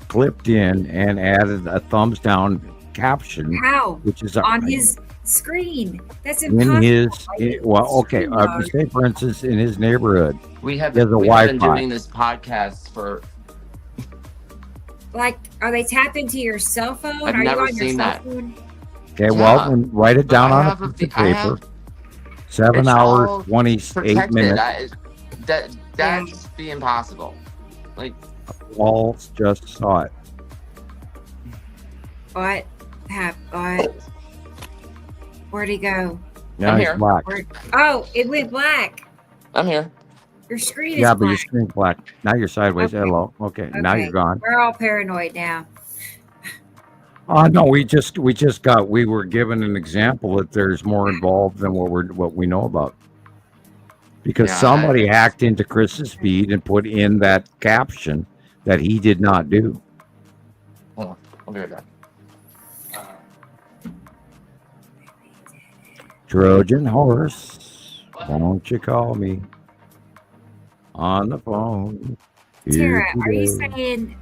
clipped in and added a thumbs down caption. How? Which is on his screen. That's impossible. Say for instance, in his neighborhood, we have been doing this podcast for. Like, are they tapped into your cell phone? I've never seen that. Okay, well, write it down on a piece of paper. 7 hours, 28 minutes. That'd just be impossible. Like, Walls just saw it. What? Where'd he go? Yeah, he's black. Oh, it went black. I'm here. Your screen is black. but your screen's black. Now you're sideways. Okay. Hello. Okay, now you're gone. We're all paranoid now. No, we were given an example that there's more involved than what we know about. Because somebody hacked into Chris's feed and put in that caption that he did not do. Hold on, I'll be right back. Trojan horse, won't you call me on the phone? Tara, are you saying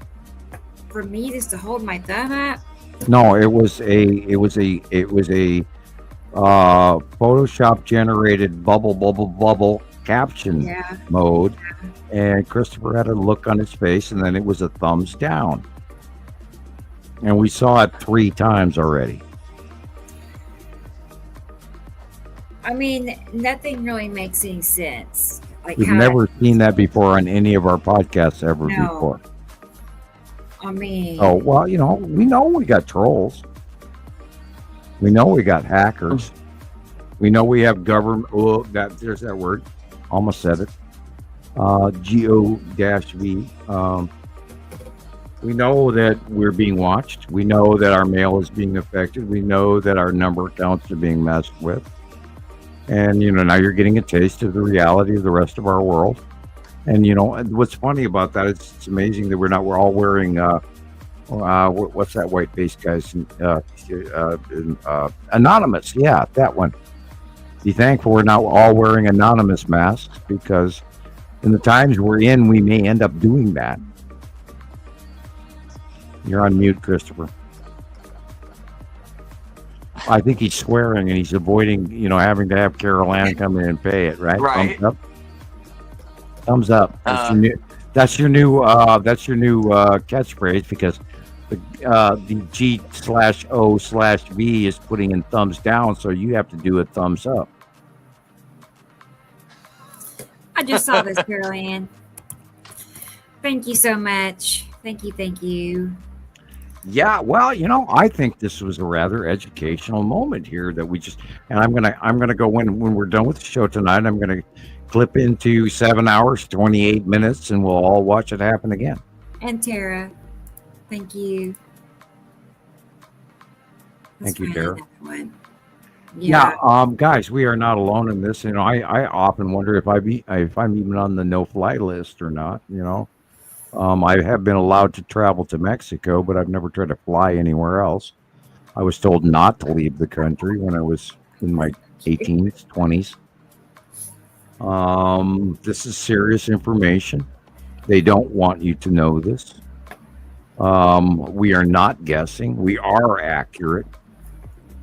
for me just to hold my thumb up? No, it was a Photoshop generated bubble caption mode, and Christopher had a look on his face, and then it was a thumbs down, and we saw it 3 times already. I mean, nothing really makes any sense. Like, we've never seen that before on any of our podcasts ever before. I mean, oh well, we know we got trolls. We know we got hackers. We know we have government. Oh, there's that word. Almost said it. GO-V. We know that we're being watched. We know that our mail is being affected. We know that our number accounts are being messed with. And, now you're getting a taste of the reality of the rest of our world. And, what's funny about that, it's amazing that we're all wearing, what's that white-faced guy's, Anonymous. Yeah, that one. Be thankful we're not all wearing anonymous masks, because in the times we're in, we may end up doing that. You're on mute, Christopher. I think he's swearing and he's avoiding, having to have Carol Ann come in and pay it, right? Right. Thumbs up. That's your new catchphrase, because the G/O/V is putting in thumbs down, so you have to do a thumbs up. I just saw this, Carol Ann. Thank you so much. Thank you. Yeah, well, I think this was a rather educational moment here that we just, and I'm gonna go when we're done with the show tonight. I'm gonna clip into 7 hours, 28 minutes, and we'll all watch it happen again. And Tara, thank you. Thank you, Tara. Yeah, guys, we are not alone in this. I often wonder if I'm even on the no-fly list or not. I have been allowed to travel to Mexico, but I've never tried to fly anywhere else. I was told not to leave the country when I was in my 18s, 20s. This is serious information. They don't want you to know this. We are not guessing. We are accurate.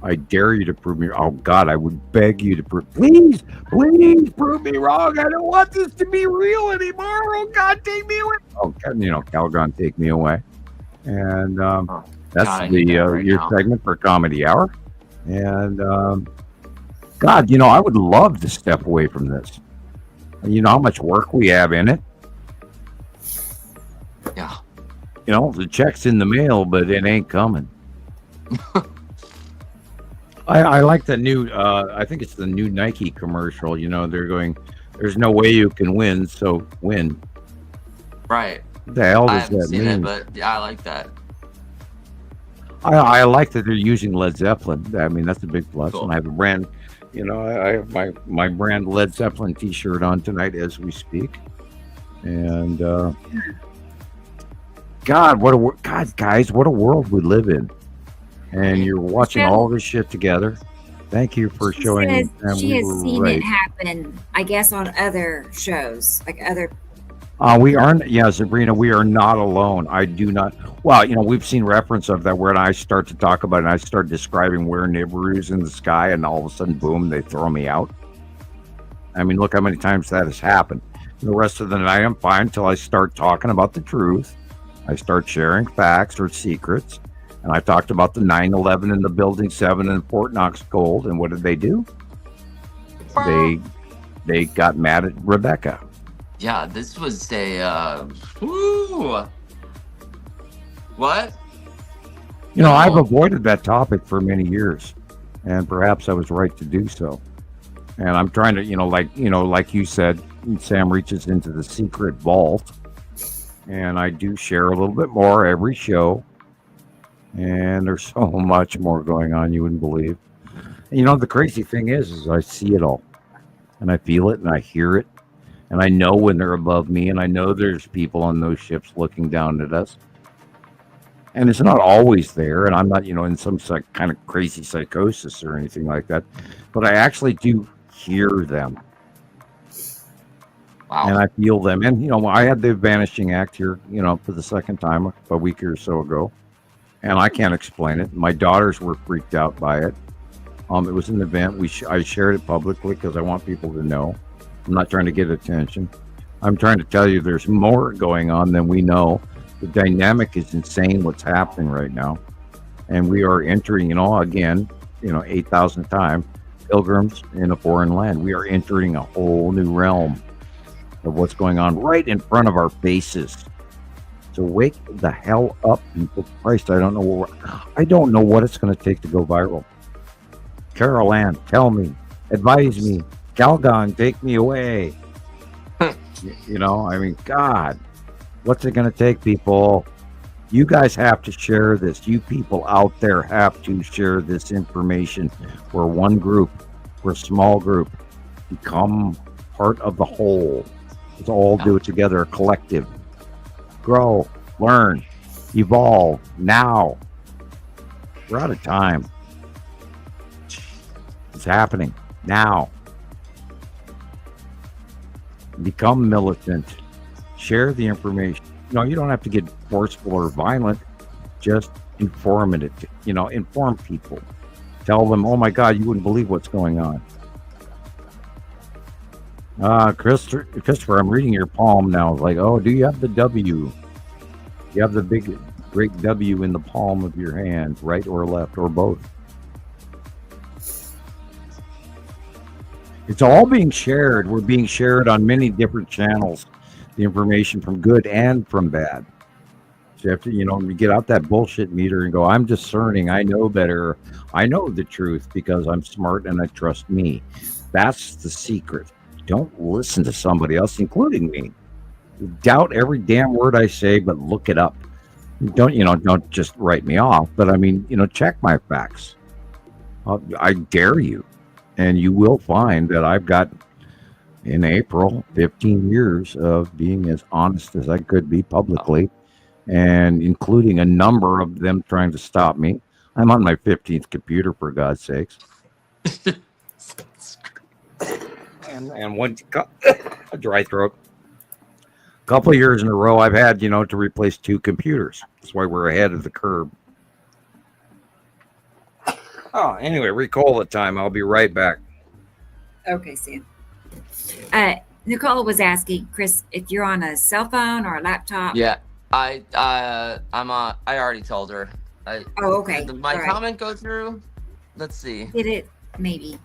I dare you to prove me. Oh God, I would beg you to please prove me wrong. I don't want this to be real anymore. Oh God, take me away. Oh God, Calgon, take me away. And that's your segment for Comedy Hour. And God, I would love to step away from this. You know how much work we have in it? Yeah. The check's in the mail, but it ain't coming. I like the new, I think it's the new Nike commercial. They're going, there's no way you can win, so win. Right. What the hell I does haven't that seen mean? it, but yeah, I like that. I like that they're using Led Zeppelin. I mean, that's a big plus. Cool. And I have a brand, I have my brand Led Zeppelin t-shirt on tonight as we speak. And God, guys, what a world we live in. And you're watching all this shit together. Thank you for showing. She has seen it happen, I guess, on other shows, like other. We aren't, Sabrina, we are not alone. I do not. Well, we've seen reference of that when I start to talk about it and I start describing where Nibiru's in the sky, and all of a sudden, boom, they throw me out. I mean, look how many times that has happened. The rest of the night, I'm fine until I start talking about the truth. I start sharing facts or secrets. And I talked about the 9/11 and the Building 7 in Fort Knox Gold. And what did they do? They got mad at Rebecca. Yeah, this was a what? I've avoided that topic for many years, and perhaps I was right to do so. And I'm trying to, like you said, Sam reaches into the secret vault, and I do share a little bit more every show. And there's so much more going on you wouldn't believe. And, the crazy thing is I see it all, and I feel it, and I hear it. And I know when they're above me, and I know there's people on those ships looking down at us. And it's not always there, and I'm not, in some kind of crazy psychosis or anything like that. But I actually do hear them. Wow. And I feel them. And, I had the Vanishing Act here, for the second time a week or so ago. And I can't explain it. My daughters were freaked out by it. It was an event. I shared it publicly because I want people to know. I'm not trying to get attention. I'm trying to tell you there's more going on than we know. The dynamic is insane what's happening right now. And we are entering, again, 8,000 times, pilgrims in a foreign land. We are entering a whole new realm of what's going on right in front of our faces. So wake the hell up, people. Christ, I don't know what it's going to take to go viral. Carol Ann, tell me, advise me. Calgon, take me away. I mean, God, what's it going to take, people? You guys have to share this. You people out there have to share this information. We're one group. We're a small group. Become part of the whole. Let's all do it together, a collective. Grow, learn, evolve now. We're out of time. It's happening now. Become militant. Share the information. You don't have to get forceful or violent. Just informative. Inform people. Tell them, oh my God, you wouldn't believe what's going on. Christopher, I'm reading your palm now. Like, oh, do you have the W? You have the big, great W in the palm of your hand, right or left or both. It's all being shared. We're being shared on many different channels. The information from good and from bad. So you have to, you get out that bullshit meter and go, I'm discerning. I know better. I know the truth because I'm smart and I trust me. That's the secret. Don't listen to somebody else, including me. Doubt every damn word I say, but look it up. Don't just write me off. But I mean, check my facts. I dare you. And you will find that I've got, in April, 15 years of being as honest as I could be publicly, and including a number of them trying to stop me. I'm on my 15th computer, for God's sakes. and one a dry throat. A couple of years in a row, I've had, to replace 2 computers. That's why we're ahead of the curve. Oh, anyway, recall the time. I'll be right back. Okay, Sam. Nicole was asking, Chris, if you're on a cell phone or a laptop. Yeah, I'm on. I already told her. Okay. Did my comment go through? Let's see. Did it? Maybe.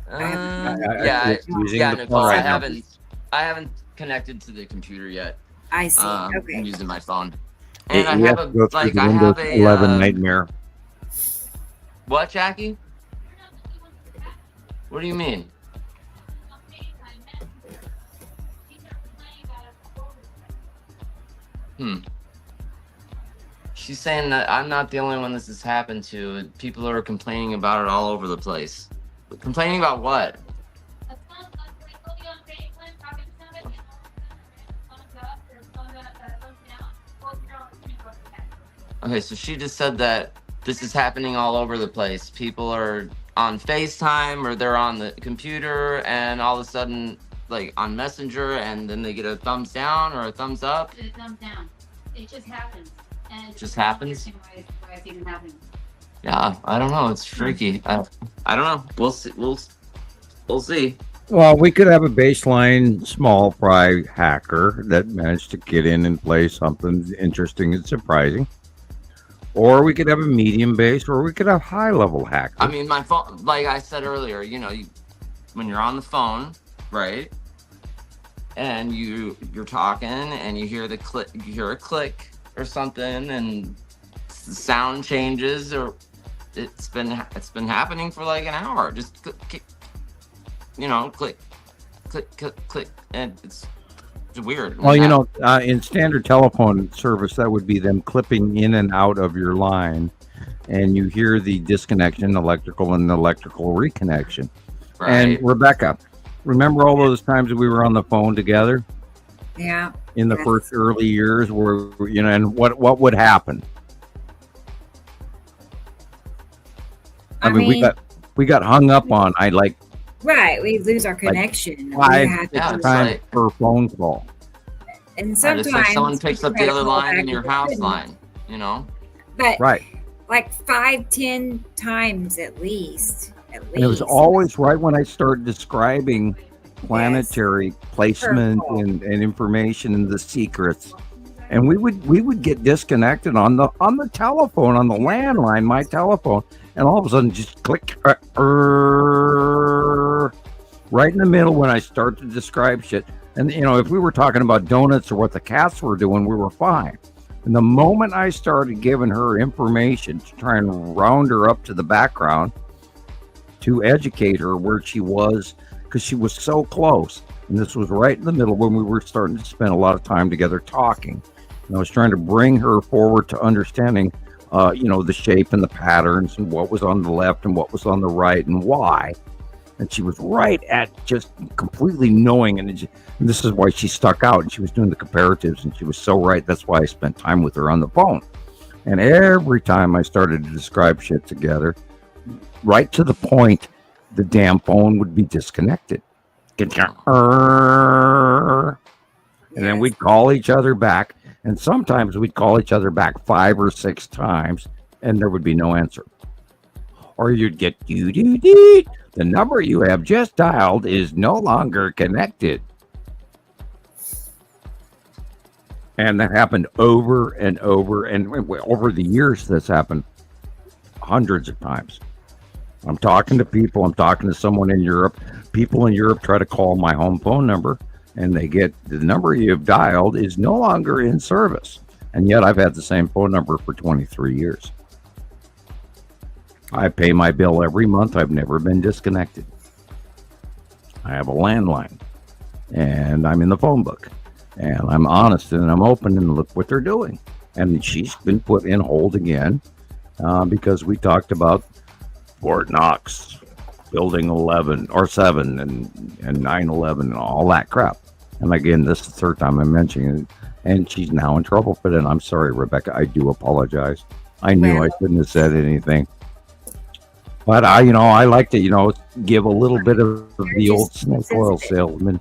Yeah, using yeah, the Nicole. phone I right now. haven't connected to the computer yet. I see. I'm Okay. using my phone, and I We have have to go through the I Windows have 11 nightmare. What, Jackie? What do you mean? She's saying that I'm not the only one this has happened to. People are complaining about it all over the place. Complaining about what? Okay, so she just said that this is happening all over the place. People are on FaceTime or they're on the computer and all of a sudden, like on Messenger, and then they get a thumbs down or a thumbs up. A thumbs down. It just happens. And Just happens? Why it's even happening. Yeah, I don't know. It's freaky. I don't know. We'll see. We'll see. Well, we could have a baseline small fry hacker that managed to get in and play something interesting and surprising. Or we could have a medium base, or we could have high level hacker. I mean, my phone, like I said earlier, when you're on the phone, right? And you're talking and you hear you hear a click or something, and the sound changes, or it's been happening for like an hour. Just click, click, and it's weird. Well, in standard telephone service, that would be them clipping in and out of your line, and you hear the disconnection, electrical and electrical reconnection. Right. And Rebecca, remember all those times that we were on the phone together? Yeah. In the first early years, where and what would happen? I mean, we got hung up on. Right, we lose our connection. Five times per phone call. And sometimes like someone picks up the other line in your house line, But right, like 5-10 times at least. And it was always right when I started describing planetary placement and information and the secrets. And we would get disconnected on the telephone, on the landline, my telephone, and all of a sudden just click right in the middle when I start to describe shit. And if we were talking about donuts or what the cats were doing, we were fine. And the moment I started giving her information to try and round her up to the background to educate her where she was, because she was so close, and this was right in the middle when we were starting to spend a lot of time together talking. And I was trying to bring her forward to understanding, the shape and the patterns and what was on the left and what was on the right and why. And she was right at just completely knowing. And this is why she stuck out. And she was doing the comparatives, and she was so right. That's why I spent time with her on the phone. And every time I started to describe shit together, right to the point, the damn phone would be disconnected. And then we'd call each other back. And sometimes we'd call each other back 5 or 6 times, and there would be no answer. Or you'd get the number you have just dialed is no longer connected. And that happened over and over, and over the years that's happened hundreds of times. I'm talking to people, I'm talking to someone in Europe. People in Europe try to call my home phone number, and they get the number you've dialed is no longer in service. And yet I've had the same phone number for 23 years. I pay my bill every month. I've never been disconnected. I have a landline, and I'm in the phone book, and I'm honest and I'm open, and look what they're doing. And she's been put in hold again because we talked about Fort Knox, Building 11 or 7 and 9/11 and all that crap. And again, this is the third time I'm mentioning it, and she's now in trouble for that. I'm sorry, Rebecca. I do apologize. I knew I shouldn't have said anything. But I like to, give a little bit of the old snake oil salesman,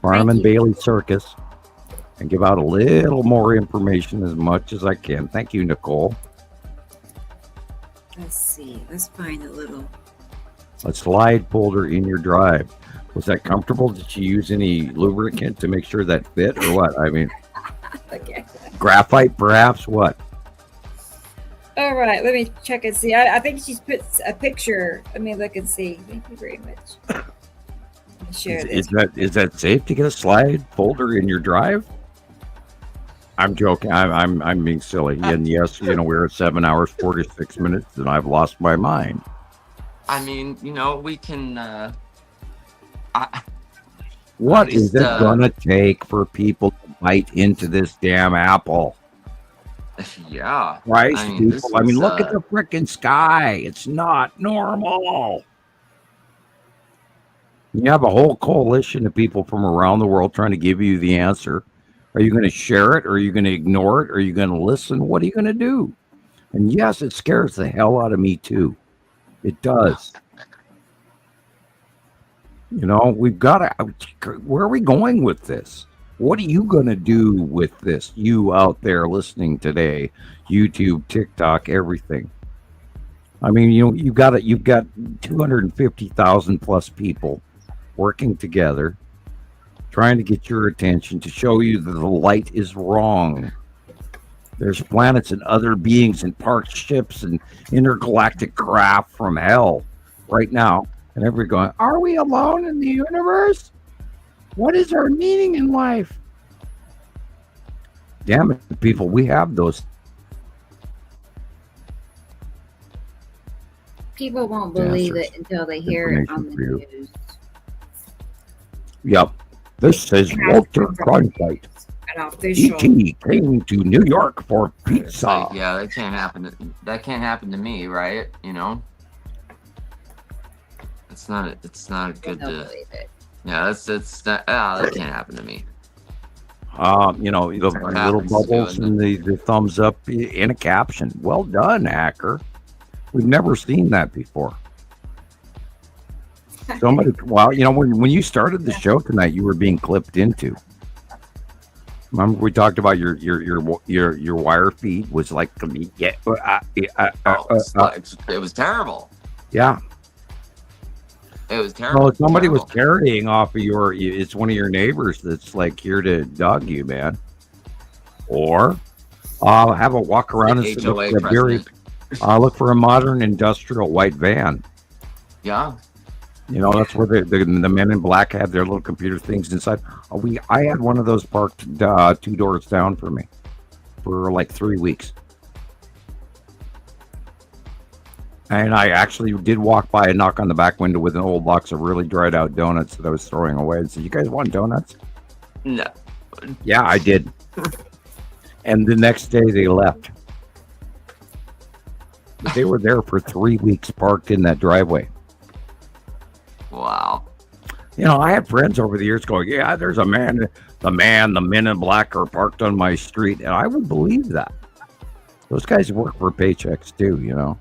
Farm and Bailey Circus, and give out a little more information as much as I can. Thank you, Nicole. Let's see. Let's find a slide folder in your drive. Was that comfortable? Did you use any lubricant to make sure that fit, or what? I mean, okay. Graphite, perhaps. What? All right, let me check and see. I think she's put a picture. Let me look and see. Thank you very much. Share this. Is that safe to get a slide folder in your drive? I'm joking. I'm being silly. And yes, we're at 7 hours 46 minutes, and I've lost my mind. I mean, we can. What is it gonna take for people to bite into this damn apple? Yeah. Right, I mean, people. Look at the freaking sky. It's not normal. You have a whole coalition of people from around the world trying to give you the answer. Are you going to share it? Or are you going to ignore it? Or are you going to listen? What are you going to do? And yes, it scares the hell out of me too. It does. We've got to. Where are we going with this? What are you going to do with this? You out there listening today, YouTube, TikTok, everything. I mean, you've got 250,000 plus people working together, trying to get your attention to show you that the light is wrong. There's planets and other beings and parked ships and intergalactic craft from hell right now. And everybody going, are we alone in the universe? What is our meaning in life? Damn it, people, we have those. People won't believe it until they hear it on the news. Yep. This is Walter Cronkite. E.T. came to New York for pizza. That can't happen. That can't happen to me, right? It's not a good. Yeah, that can't happen to me. The little bubbles and the thumbs up in a caption. Well done, hacker. We've never seen that before. Somebody, when you started the show tonight, you were being clipped into. Remember we talked about your wire feed was like, it was terrible. Yeah. It was terrible. Well, somebody was carrying off of it's one of your neighbors that's like here to dog you, man. Or have a walk around and look for a modern industrial white van. Yeah. That's where the men in black had their little computer things inside. I had one of those parked 2 doors down for me for like 3 weeks. And I actually did walk by and knock on the back window with an old box of really dried out donuts that I was throwing away and said, you guys want donuts? No. Yeah, I did. And the next day they left. But they were there for 3 weeks parked in that driveway. Wow. I had friends over the years going, yeah, there's the men in black are parked on my street. And I would believe that. Those guys work for paychecks too,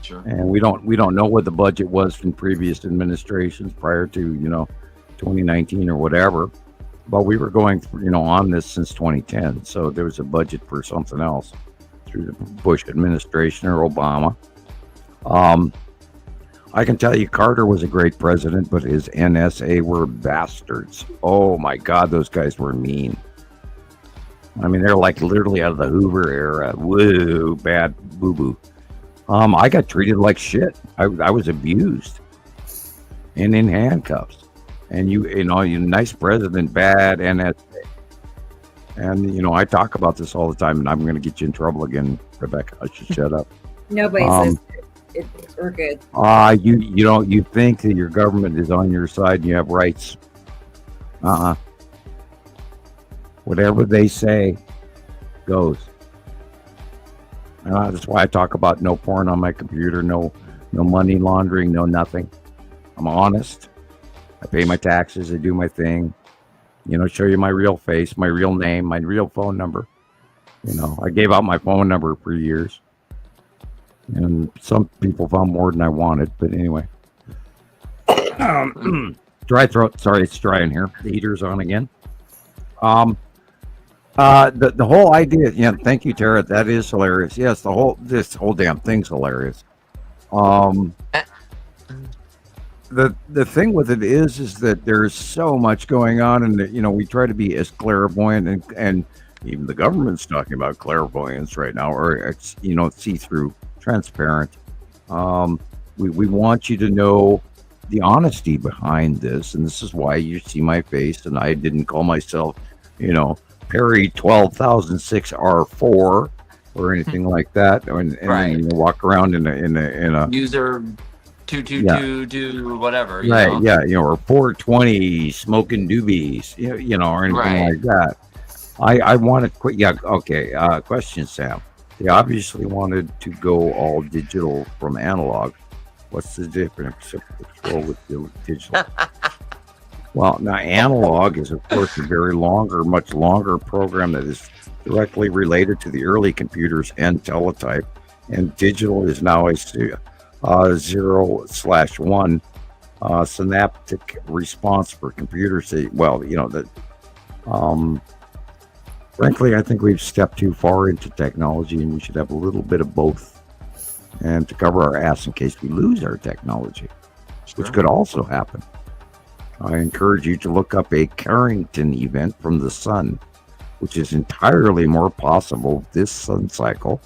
Sure. And we don't know what the budget was from previous administrations prior to, 2019 or whatever. But we were going, on this since 2010. So there was a budget for something else through the Bush administration or Obama. I can tell you Carter was a great president, but his NSA were bastards. Oh my God, those guys were mean. I mean, they're like literally out of the Hoover era. Woo, bad boo-boo. I got treated like shit. I was abused and in handcuffs. And you nice president, bad NSA. And, I talk about this all the time, and I'm going to get you in trouble again, Rebecca. I should shut up. Nobody says we're good. You think that your government is on your side and you have rights. Whatever they say goes. That's why I talk about no porn on my computer, no money laundering, no nothing. I'm honest. I pay my taxes. I do my thing. Show you my real face, my real name, my real phone number. I gave out my phone number for years. And some people found more than I wanted. But anyway. Dry throat. Sorry, it's dry in here. The heater's on again. The whole idea, thank you, Tara. That is hilarious. Yes, this whole damn thing's hilarious. The thing with it is that there's so much going on, and we try to be as clairvoyant and even the government's talking about clairvoyance right now, or it's, see-through, transparent. We want you to know the honesty behind this, and this is why you see my face, and I didn't call myself, Perry 12006 R4 or anything like that, and Right. then you walk around in a User 222 whatever. right, yeah, or 420 smoking doobies, or anything Right. like that. I wanted quit. Yeah, okay. Question, Sam. They obviously wanted to go all digital from analog. What's the difference with digital? Well, now analog is, of course, a much longer program that is directly related to the early computers and teletype, and digital is now a 0/1 synaptic response for computers. Frankly, I think we've stepped too far into technology, and we should have a little bit of both, and to cover our ass in case we lose our technology, which could also happen. I encourage you to look up a Carrington event from the sun, which is entirely more possible this sun cycle,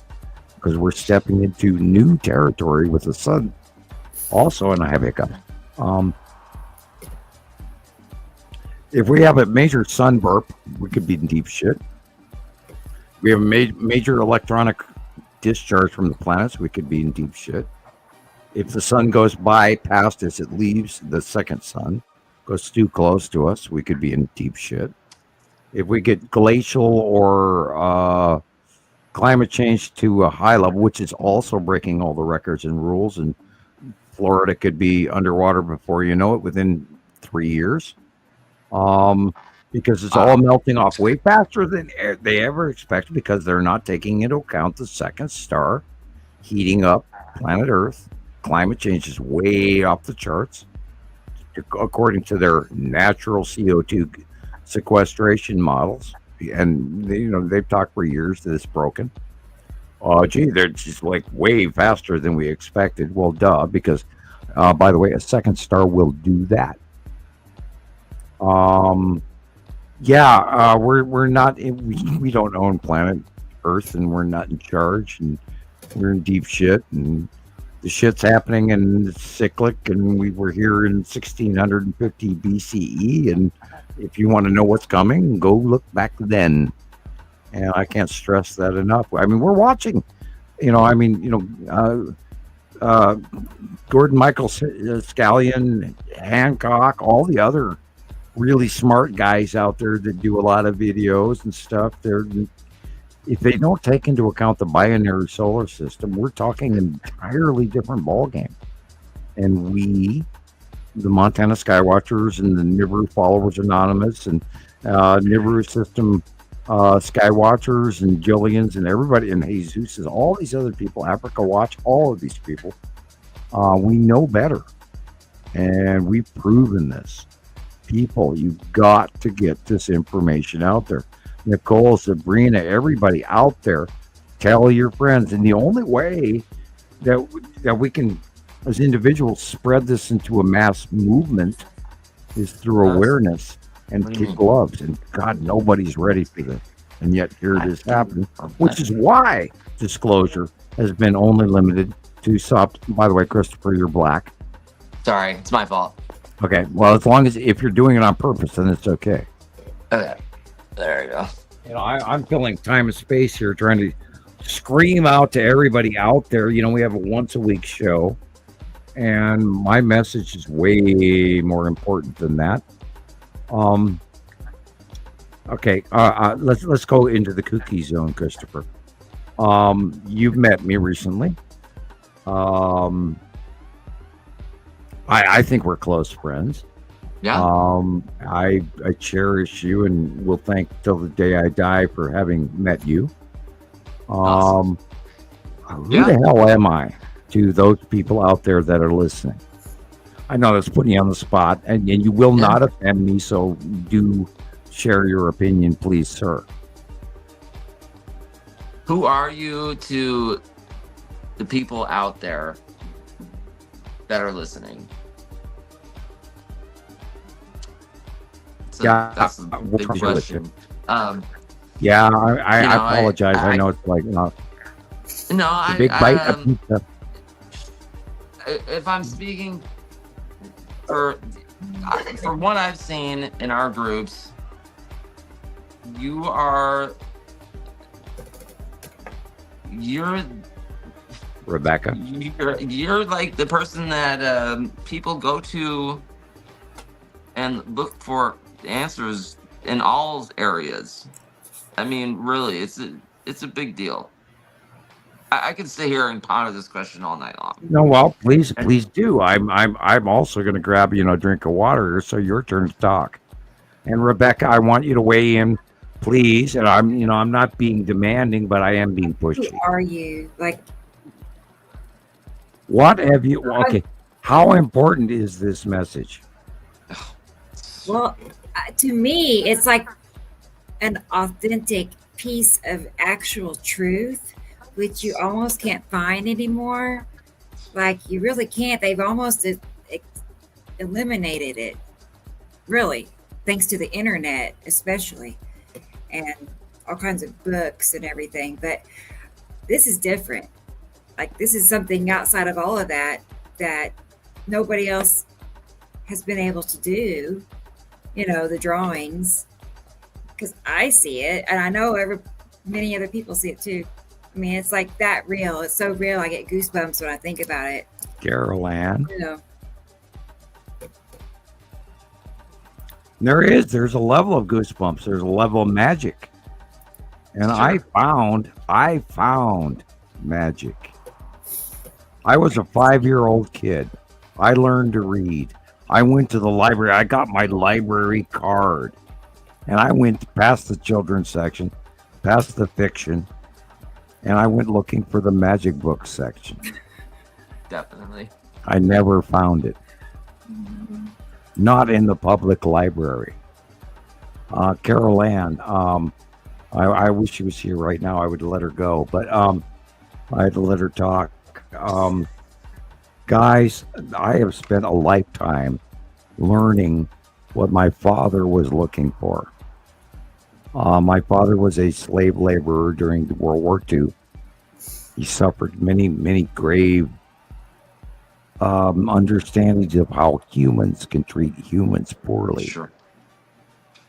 because we're stepping into new territory with the sun. Also, and I have hiccup. If we have a major sun burp, we could be in deep shit. We have a major electronic discharge from the planets, we could be in deep shit. If the sun goes by past us, it leaves the second sun, goes too close to us, we could be in deep shit. If we get glacial or climate change to a high level, which is also breaking all the records and rules, and Florida could be underwater before you know it within 3 years. Because it's all melting off way faster than they ever expected, because they're not taking into account the second star heating up planet Earth. Climate change is way off the charts, according to their natural CO2 sequestration models. And they've talked for years that it's broken. They're just like way faster than we expected. Well, duh, because by the way, a second star will do that. We're not we don't own planet Earth, and we're not in charge, and we're in deep shit, and the shit's happening, and it's cyclic, and we were here in 1650 BCE, and if you want to know what's coming, go look back then. And I can't stress that enough. I mean, we're watching, Gordon Michael Scallion, Hancock, all the other really smart guys out there that do a lot of videos and stuff. If they don't take into account the binary solar system, we're talking an entirely different ballgame. And we, the Montana Skywatchers and the Nibiru Followers Anonymous and Nibiru System Skywatchers and Gillians and everybody, and Jesus, all these other people, Africa Watch, all of these people, we know better. And we've proven this. People, you've got to get this information out there. Nicole, Sabrina, everybody out there, tell your friends. And the only way that we can, as individuals, spread this into a mass movement is through awareness and kid gloves. And God, nobody's ready for this. And yet here it is happening, which is why disclosure has been only limited to soft. By the way, Christopher, you're black. Sorry, it's my fault. Okay, well, as long as if you're doing it on purpose, then it's okay. Okay, there you go. I'm filling time and space here, trying to scream out to everybody out there. We have a once a week show, and my message is way more important than that. Okay, let's go into the kooky zone, Christopher. You've met me recently. I think we're close friends. Yeah. I cherish you and will thank till the day I die for having met you. Awesome. Who the hell am I to those people out there that are listening? I know that's putting you on the spot, and you will not offend me, so do share your opinion, please, sir. Who are you to the people out there that are listening? That's a big question. Yeah, I You know, apologize. I know it's like no, a big bite of pizza. if I'm speaking for from what I've seen in our groups, you're Rebecca. You're like the person that people go to and look for answers in all areas. I mean, really, it's a big deal. I could sit here and ponder this question all night long. No, well, please do. I'm also going to grab a drink of water. So your turn to talk. And Rebecca, I want you to weigh in, please. And I'm not being demanding, but I am being pushy. Who are you? Like, what have you? Okay, how important is this message? Well, to me, it's like an authentic piece of actual truth, which you almost can't find anymore. Like, you really can't. They've almost eliminated it, really, thanks to the internet, especially, and all kinds of books and everything. But this is different. Like, this is something outside of all of that nobody else has been able to do. The drawings, because I see it, and I know many other people see it too. I mean, it's like that real. It's so real. I get goosebumps when I think about it. Carol Ann. There's a level of goosebumps. There's a level of magic. And sure. I found magic. I was a 5-year-old kid. I learned to read. I went to the library. I got my library card. And I went past the children's section, past the fiction, and I went looking for the magic book section. Definitely. I never found it. Not in the public library. Carol Ann, I wish she was here right now. I would let her go, but I had to let her talk. Guys, I have spent a lifetime learning what my father was looking for. My father was a slave laborer during World War II. He suffered many, many grave understandings of how humans can treat humans poorly. Sure.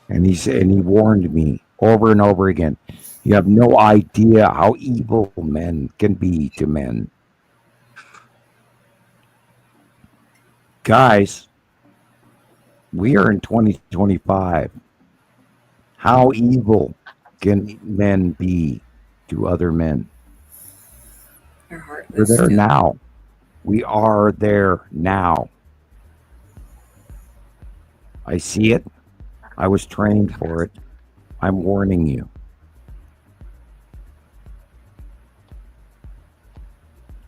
And he warned me over and over again. You have no idea how evil men can be to men. Guys, we are in 2025. How evil can men be to other men? We're there now. We are there now. I see it. I was trained for it. I'm warning you.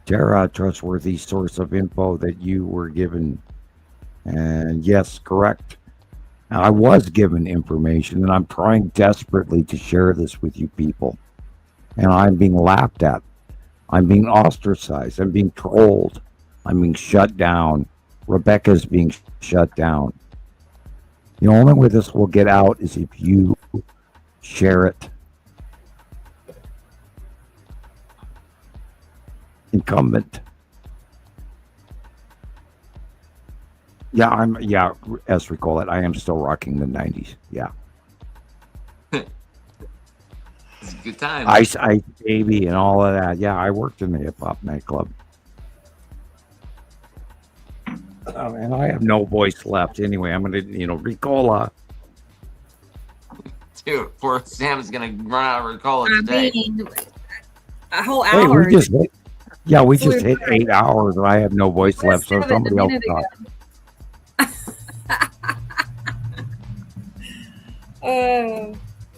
Tara, a trustworthy source of info that you were given. And yes, correct. I was given information, and I'm trying desperately to share this with you people. And I'm being laughed at. I'm being ostracized. I'm being trolled. I'm being shut down. Rebecca's being shut down. The only way this will get out is if you share it. Incumbent. Yeah, as recall it, I am still rocking the 90s. Yeah. It's a good time. Ice Baby and all of that. Yeah, I worked in the hip hop nightclub. And I have no voice left. Anyway, I'm going to, Ricola. Dude, poor Sam's going to run out of Ricola today. A whole hour. Hey, we just hit 8 hours and I have no voice left. So somebody else talk.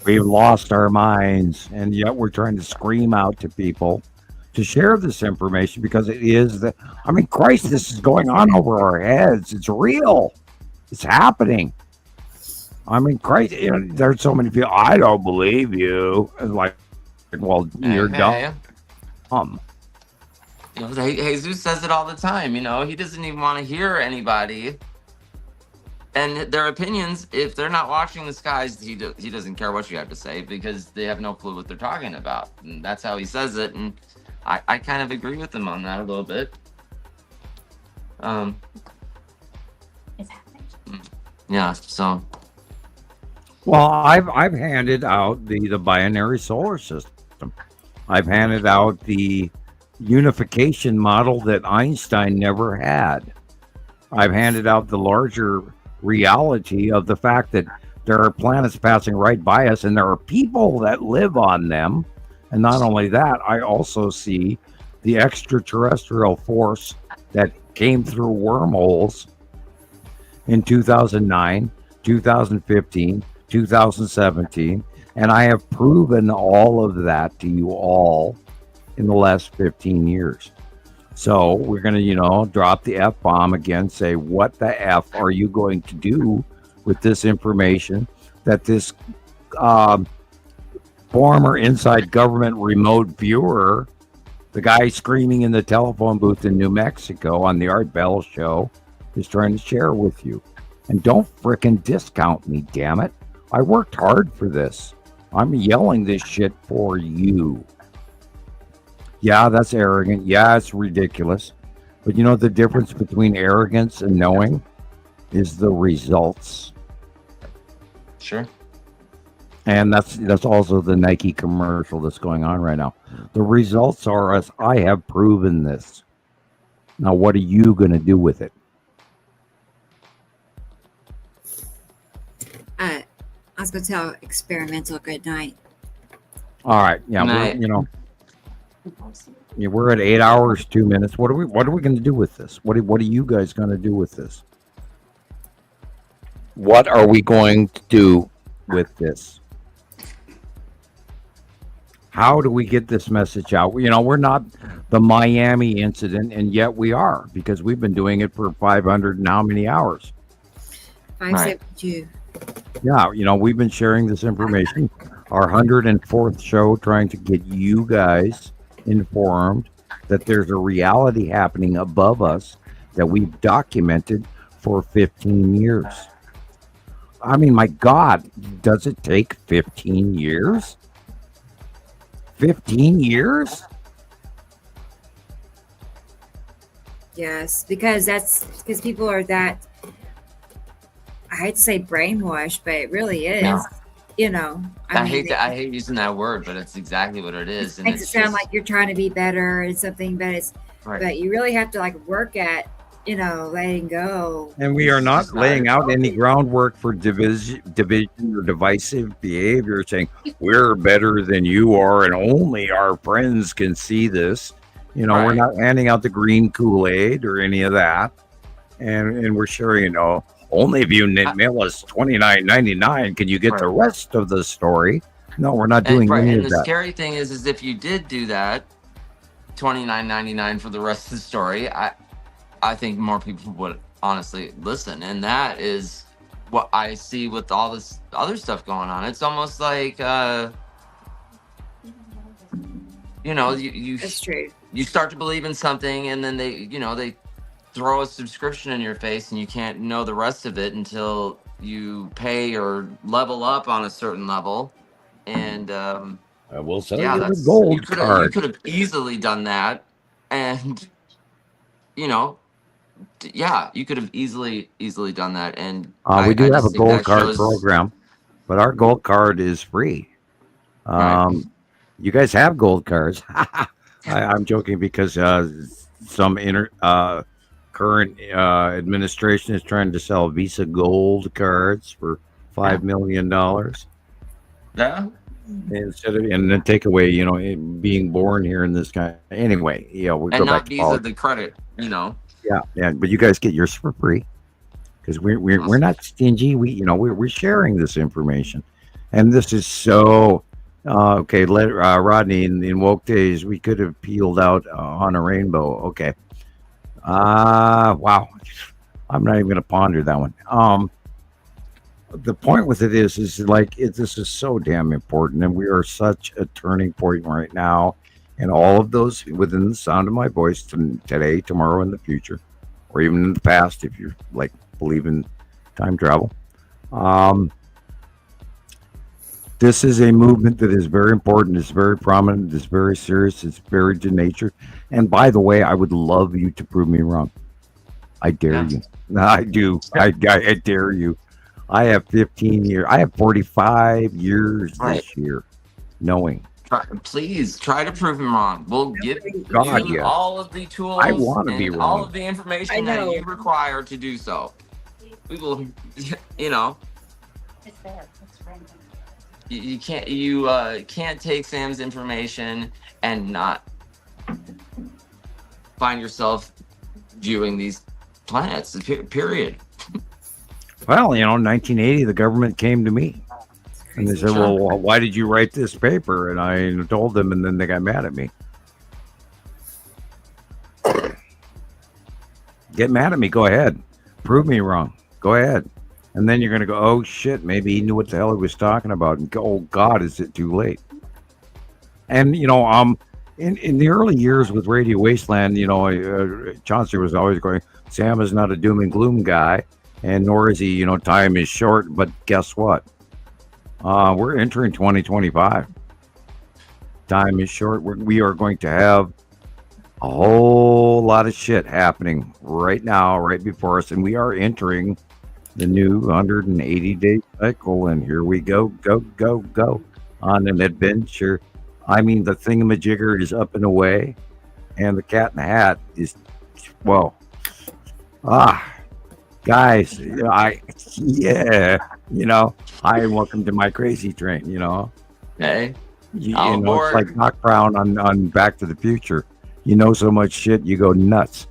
We've lost our minds, and yet we're trying to scream out to people to share this information because it is Christ, this is going on over our heads. It's real. It's happening. Christ, there's so many people. I don't believe you. And well, you're dumb. Jesus says it all the time. He doesn't even want to hear anybody And their opinions, if they're not watching the skies, he doesn't care what you have to say because they have no clue what they're talking about. And that's how he says it. And I kind of agree with him on that a little bit. It's happening. Yeah, so. Well, I've handed out the binary solar system. I've handed out the unification model that Einstein never had. I've handed out the larger reality of the fact that there are planets passing right by us and there are people that live on them. And not only that, I also see the extraterrestrial force that came through wormholes in 2009, 2015, 2017, and I have proven all of that to you all in the last 15 years. So we're going to, drop the F-bomb again, say, what the F are you going to do with this information that this former inside government remote viewer, the guy screaming in the telephone booth in New Mexico on the Art Bell show, is trying to share with you. And don't frickin' discount me, damn it. I worked hard for this. I'm yelling this shit for you. Yeah, that's arrogant. Yeah, it's ridiculous. But you know the difference between arrogance and knowing is the results. Sure. And that's also the Nike commercial that's going on right now. The results are as I have proven this. Now, what are you going to do with it? I was going to tell Experimental good night. All right. Yeah, we're at 8 hours, 2 minutes. What are we going to do with this? What are you guys going to do with this? What are we going to do with this? How do we get this message out? We're not the Miami incident, and yet we are, because we've been doing it for 500 and how many hours? 572. Yeah, we've been sharing this information. Our 104th show, trying to get you guys informed that there's a reality happening above us that we've documented for 15 years. I mean, my God, does it take 15 years? 15 years? Yes, because people are that, I hate to say brainwashed, but it really is. No. I hate using that word, but it's exactly what it is. It makes it sound like you're trying to be better and something, but but you really have to work at, letting go. And we are not laying out any groundwork for division or divisive behavior, saying we're better than you are and only our friends can see this. We're not handing out the green Kool-Aid or any of that. And we're sharing, only if you mail us $29.99 can you get the rest of the story. No, we're not doing any of that. And the scary thing is if you did do that, $29.99 for the rest of the story, I think more people would honestly listen. And that is what I see with all this other stuff going on. It's almost like, that's true. You start to believe in something, and then they throw a subscription in your face, and you can't know the rest of it until you pay or level up on a certain level. And I will sell you the gold card. You could have easily done that, and you could have easily done that. And we do have a gold card program, but our gold card is free. You guys have gold cards. I'm joking because some current administration is trying to sell Visa gold cards for $5 million. Yeah. Instead of, and then take away, being born here in this kind. Anyway, we and go not back to Visa politics. the credit, Yeah, but you guys get yours for free because we're not stingy. We're sharing this information, and this is so okay. Rodney, in woke days, we could have peeled out on a rainbow. Okay, wow, I'm not even going to ponder that one. The point with it is this is so damn important, and we are such a turning point right now. And all of those within the sound of my voice today, tomorrow, in the future, or even in the past, if you believe in time travel. This is a movement that is very important. It's very prominent. It's very serious. It's very to nature. And by the way, I would love you to prove me wrong. I dare you. I do. I dare you. I have 15 years. I have 45 years this year knowing. Please try to prove him wrong. We'll give you all of the tools I want to be wrong. all of the information that you require to do so. We will, you know. It's there. It's right there. You can't take Sam's information and not find yourself viewing these planets. Period. Well, you know, in 1980, the government came to me and they said, "Well, why did you write this paper?" And I told them, and then they got mad at me. Get mad at me. Go ahead. Prove me wrong. Go ahead. And then you're going to go, "Oh shit, maybe he knew what the hell he was talking about." And go, "Oh God, is it too late?" And you know, in the early years with Radio Wasteland, you know, Chauncey was always going, "Sam is not a doom and gloom guy, and nor is he, you know, time is short." But guess what? We're entering 2025. Time is short. We are going to have a whole lot of shit happening right now, right before us, and we are entering the new 180-day cycle, and here we go on an adventure. I mean, the thingamajigger is up and away, and the cat in the hat is, well, guys, you know, hi and welcome to my crazy train, you know. Hey, you know, it's like Doc Brown on Back to the Future. You know so much shit, you go nuts.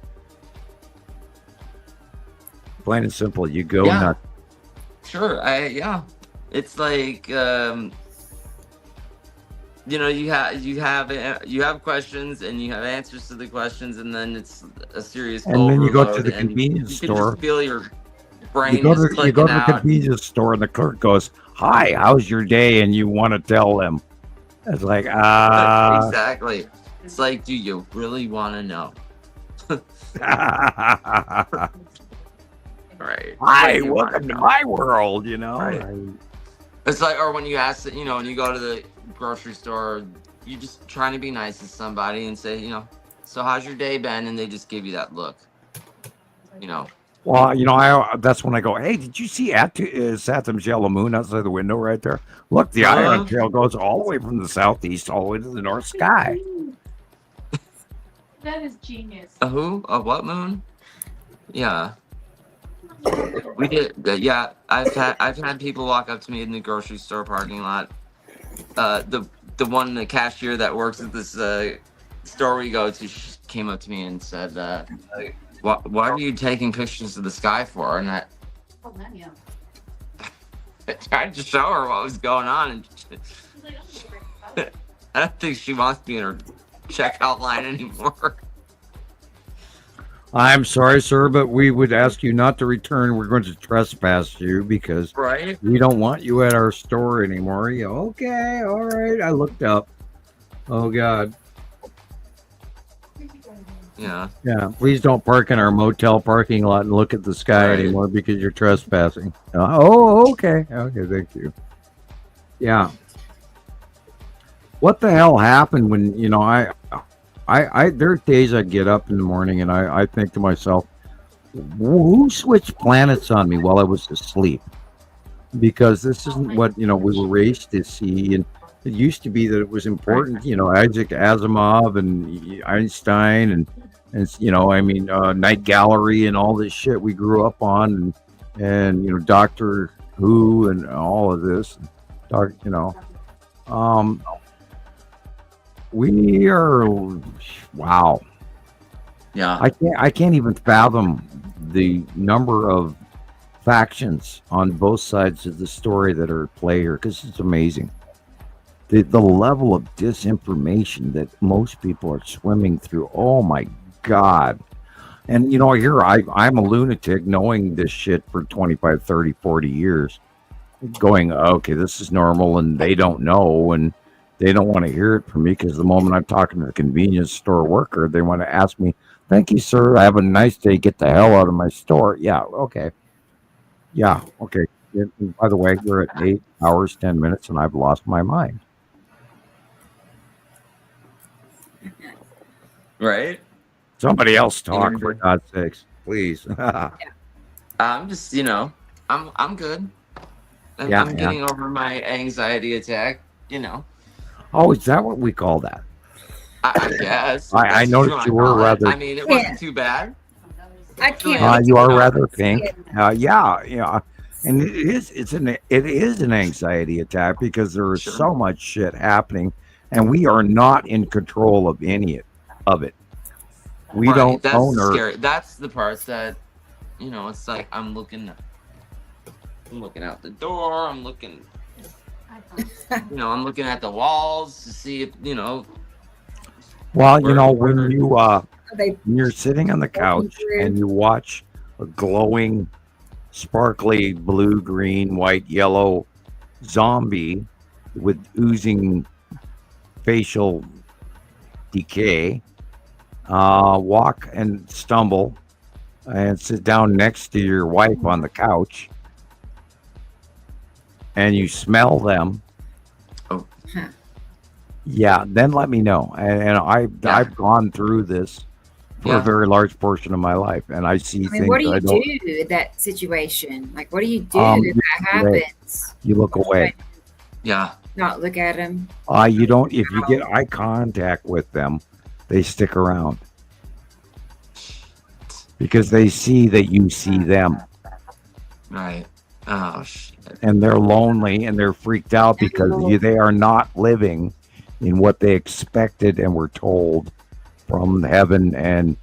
Plain and simple, you go nuts. Sure, it's like you know, you have questions and you have answers to the questions, and then it's a serious and then you go to the convenience store. You just feel your brain you go to the convenience store and the clerk goes, "Hi, how's your day?" And you want to tell them. It's like, exactly. It's like, do you really want to know? Right. Hi, welcome to my world, you know. Right. It's like, or when you ask, you know, when you go to the grocery store, you just trying to be nice to somebody and say, you know, "So how's your day been?" And they just give you that look, you know. Well, you know, that's when I go, "Hey, did you see Satham's yellow moon outside the window right there? Look, the ion trail goes all the way from the southeast all the way to the north sky." That is genius. A who? A what moon? Yeah. We did. Yeah, I've had people walk up to me in the grocery store parking lot. The cashier that works at this store we go to, she came up to me and said, "What are you taking pictures of the sky for?" And I tried to show her what was going on, and I don't think she wants me in her checkout line anymore. I'm sorry, sir, but we would ask you not to return. We're going to trespass you because we don't want you at our store anymore. Yeah, okay, all right. I looked up. Oh, God. Yeah. Please don't park in our motel parking lot and look at the sky anymore because you're trespassing. Okay. Okay, thank you. Yeah. What the hell happened when, you know, I there are days I get up in the morning and I think to myself, who switched planets on me while I was asleep? Because this isn't what, you know, we were raised to see. And it used to be that it was important, you know, Isaac Asimov and Einstein and you know, I mean, Night Gallery and all this shit we grew up on, and you know, Doctor Who and all of this, you know, we are, wow. Yeah. I can't even fathom the number of factions on both sides of the story that are at play here, because it's amazing. The level of disinformation that most people are swimming through. Oh my God. And you know, here I'm a lunatic knowing this shit for 25, 30, 40 years, going, okay, this is normal, and they don't know, and they don't want to hear it from me, because the moment I'm talking to the convenience store worker, they want to ask me, "Thank you, sir. Have a nice day. Get the hell out of my store." Yeah, okay. Yeah. Okay. And by the way, we're at 8 hours, 10 minutes, and I've lost my mind. Right? Somebody else talk, for You're- God's sakes, please. I'm just, I'm good. Yeah, I'm yeah. getting over my anxiety attack. Oh, is that what we call that? I guess if I that's what you noticed want you to were call it. rather. I mean, it wasn't too bad. I Really can't wait You to are get rather off this pink. skin. Yeah, yeah. And it is an anxiety attack because there is Sure. so much shit happening, and we are not in control of any of it. We Right. don't That's own the Earth. scary. That's the part that, it's like I'm looking out the door. I'm looking at the walls to see if, Well, where when you're sitting on the couch and you watch a glowing, sparkly blue, green, white, yellow zombie with oozing facial decay walk and stumble and sit down next to your wife on the couch and you smell them. Oh. Yeah, then let me know. And Yeah. I've gone through this for a very large portion of my life, and I see I mean, things what do I you don't. do in that situation? Like, what do you do You if that happens? You look away. Yeah. Not look at him. You don't. If you get eye contact with them, they stick around because they see that you see them, Right. Oh shit. and they're lonely and they're freaked out because they are not living in what they expected and were told from heaven and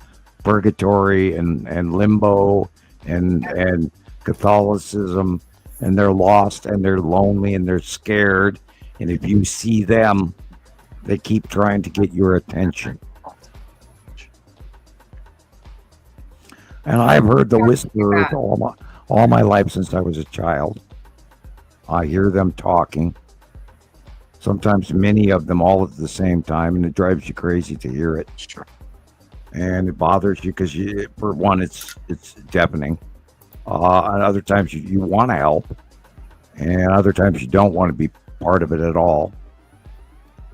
purgatory and limbo and Catholicism, and they're lost and they're lonely and they're scared, and if you see them, they keep trying to get your attention. And I've heard the whisperers all my life since I was a child. I hear them talking. Sometimes many of them all at the same time, and it drives you crazy to hear it. Sure. And it bothers you because for one, it's deafening. And other times you want to help, and other times you don't want to be part of it at all.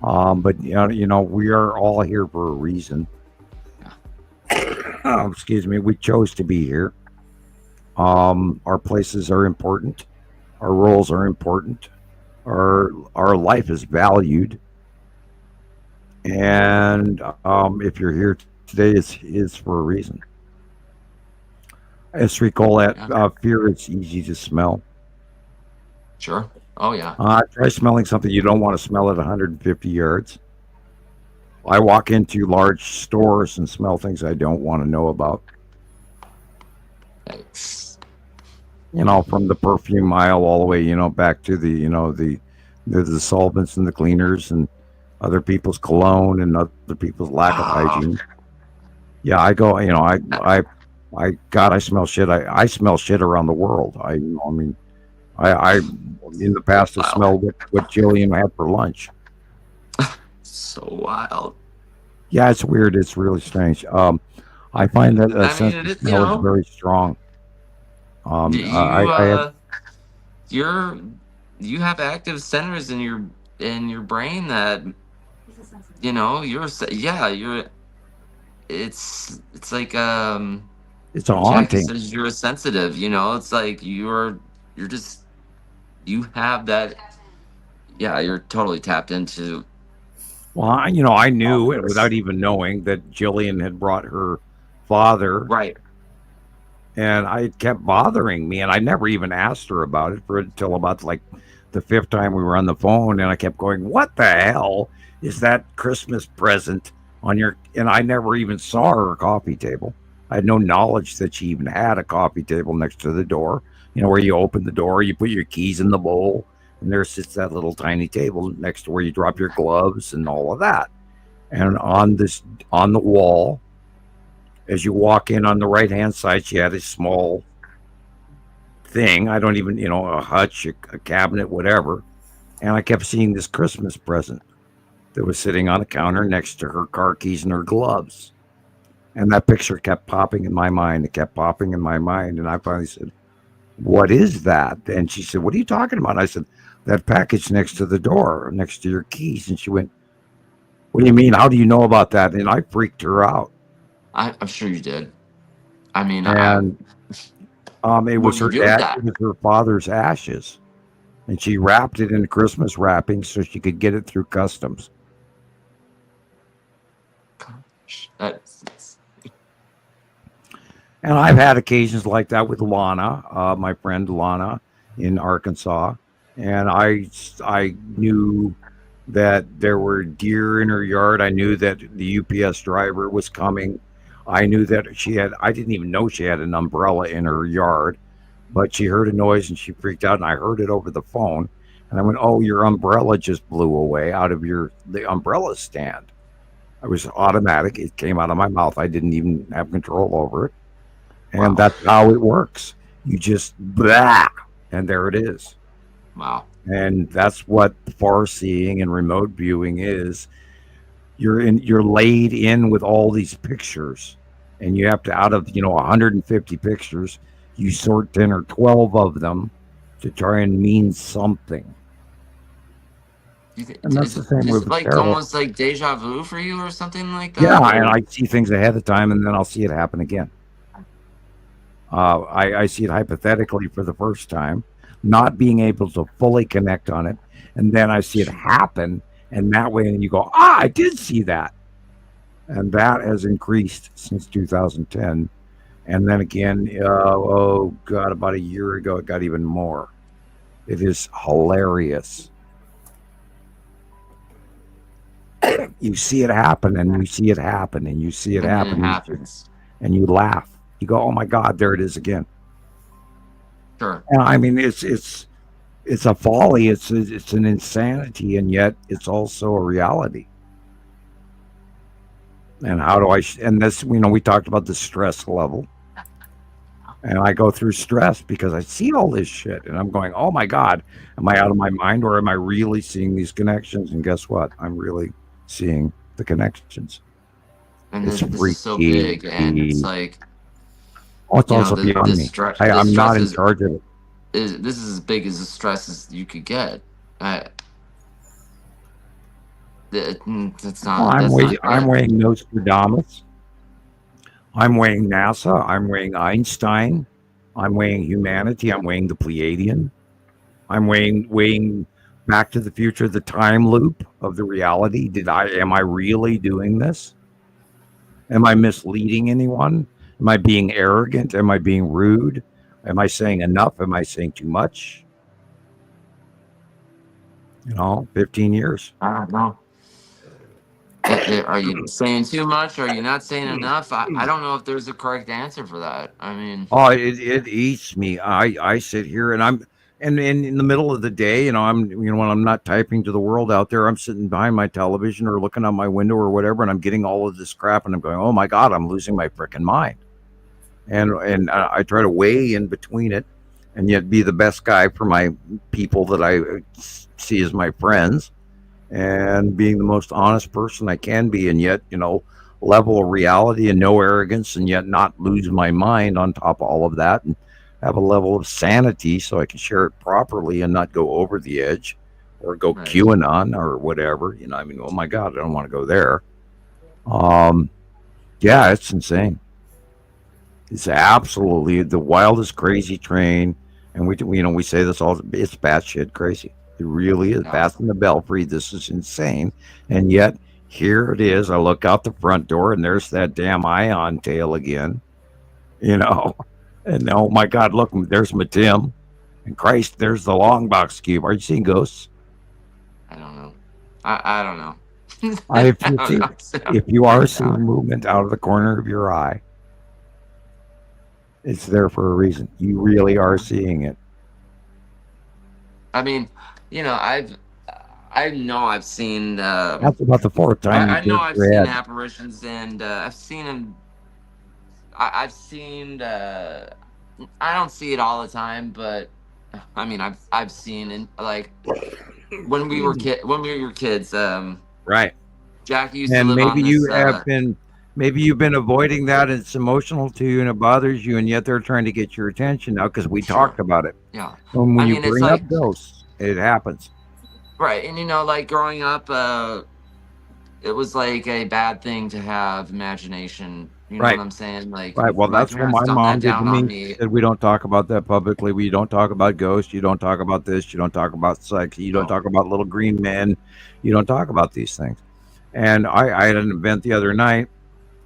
But we are all here for a reason. Excuse me. We chose to be here. Our places are important. Our roles are important. Our life is valued. And if you're here today, it's for a reason. Let's recall that fear is easy to smell. Sure. Oh yeah. Try smelling something you don't want to smell at 150 yards. I walk into large stores and smell things I don't want to know about. Thanks. From the perfume aisle all the way, back to the solvents and the cleaners and other people's cologne and other people's lack of hygiene. Yeah, I go, I smell shit. I smell shit around the world. I in the past have smelled what Gillian had for lunch. So wild. Yeah, it's weird. It's really strange. I find that sense of smell is very strong. You have active centers in your brain that it's like it's a haunting. Says you're sensitive, it's like you have that. Yeah, you're totally tapped into. Well, I knew it without even knowing that Gillian had brought her father. Right. And it kept bothering me, and I never even asked her about it until about like the fifth time we were on the phone, and I kept going, "What the hell is that Christmas present on your?" And I never even saw her coffee table. I had no knowledge that she even had a coffee table next to the door. Where you open the door, you put your keys in the bowl, and there sits that little tiny table next to where you drop your gloves and all of that. And on the wall, as you walk in on the right-hand side, she had a small thing. I don't even, a hutch, a cabinet, whatever. And I kept seeing this Christmas present that was sitting on a counter next to her car keys and her gloves. And that picture kept popping in my mind. It kept popping in my mind. And I finally said, what is that? And she said, what are you talking about? And I said, that package next to the door, next to your keys. And she went, what do you mean? How do you know about that? And I freaked her out. I'm sure you did. I mean, And it was her do with dad, that? it was her father's ashes. And she wrapped it in Christmas wrapping so she could get it through customs. That's And I've had occasions like that with Lana, my friend Lana in Arkansas. And I knew that there were deer in her yard. I knew that the UPS driver was coming. I knew that I didn't even know she had an umbrella in her yard, but she heard a noise and she freaked out, and I heard it over the phone. And I went, oh, your umbrella just blew away out of the umbrella stand. It was automatic. It came out of my mouth. I didn't even have control over it. And that's how it works. You just blah, and there it is. Wow. And that's what far seeing and remote viewing is. You're laid in with all these pictures, and you have to, out of 150 pictures, you sort 10 or 12 of them to try and mean something. And that's the same with like tarot. almost like deja vu for you or something like that? Yeah, and I see things ahead of time, and then I'll see it happen again. I see it hypothetically for the first time, not being able to fully connect on it, and then I see it happen, and that way, and you go, I did see that. And that has increased since 2010. And then again, oh God, about a year ago, it got even more. It is hilarious. You see it happen, and you see it happen, and you see it happen. It happens. And you laugh. You go, oh my God, there it is again. Sure. And I mean, it's a folly. It's an insanity, and yet it's also a reality. And how do and this, we talked about the stress level. And I go through stress because I see all this shit, and I'm going, oh my God, am I out of my mind, or am I really seeing these connections? And guess what? I'm really seeing the connections. And this is so big, and it's like, it's also beyond me. I'm not in charge of it. This is as big as the stress as you could get. That's not. I'm weighing Nostradamus. I'm weighing NASA. I'm weighing Einstein. I'm weighing humanity. I'm weighing the Pleiadian. I'm weighing Back to the Future, the time loop of the reality. Am I really doing this? Am I misleading anyone? Am I being arrogant? Am I being rude? Am I saying enough? Am I saying too much? 15 years. I don't know. Are you saying too much? Are you not saying enough? I don't know if there's a correct answer for that. I mean, it eats me. I sit here and I'm in the middle of the day, when I'm not typing to the world out there, I'm sitting behind my television or looking out my window or whatever, and I'm getting all of this crap, and I'm going, oh my God, I'm losing my freaking mind. And I try to weigh in between it, and yet be the best guy for my people that I see as my friends, and being the most honest person I can be, and yet, level of reality and no arrogance, and yet not lose my mind on top of all of that, and have a level of sanity so I can share it properly and not go over the edge or go QAnon or whatever. Oh my God, I don't want to go there. Yeah, it's insane. It's absolutely the wildest crazy train. And we say this all, it's batshit crazy. It really is. Fasten the belfry. This is insane. And yet here it is. I look out the front door and there's that damn ion tail again, and oh my God, look, there's my Tim, and Christ, there's the long box cube. Are you seeing ghosts? I don't know. I don't know. If you are seeing movement out of the corner of your eye, it's there for a reason. You really are seeing it. I mean, I know I've seen. That's about the fourth time. I know I've seen apparitions, and I've seen them. I've seen. I don't see it all the time, but I mean, I've seen, and like when we were kids. Right. Jackie used and to live maybe on you this, have been Maybe you've been avoiding that. And it's emotional to you and it bothers you, and yet they're trying to get your attention now because we talked about it. Yeah. When I you mean, it's bring up like ghosts, it happens. right, and like growing up, it was like a bad thing to have imagination. You know Right. what I'm saying? Like, Right. Well, my that's what parents my dumbed mom that did to down on me. me. Said we don't talk about that publicly. We don't talk about ghosts. You don't talk about this. You don't talk about sex. You don't No. talk about little green men. You don't talk about these things. And I had an event the other night,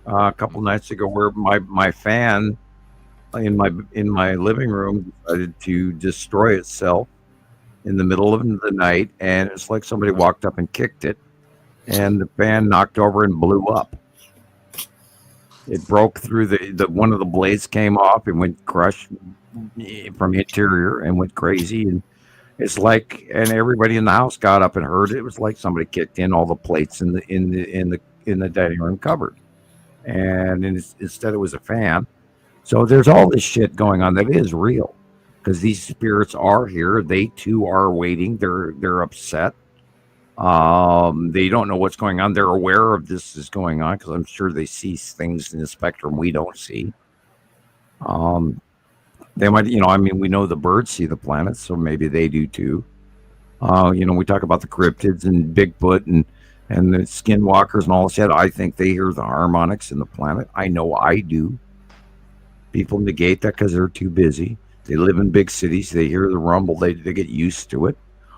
a couple nights ago, where my fan in my living room decided to destroy itself in the middle of the night, and it's like somebody walked up and kicked it, and the fan knocked over and blew up. It broke through the one of the blades came off and went crushed from the interior and went crazy. And it's like, and everybody in the house got up and heard it. It was like somebody kicked in all the plates in the dining room cupboard, and instead it was a fan. So there's all this shit going on that is real, because these spirits are here. They too are waiting. They're upset. They don't know what's going on. They're aware of this is going on because I'm sure they see things in the spectrum we don't see. They might, I mean, we know the birds see the planets, so maybe they do too. We talk about the cryptids and Bigfoot and the skinwalkers and all that shit. I think they hear the harmonics in the planet. I know I do. People negate that because they're too busy. They live in big cities. They hear the rumble. They get used to it.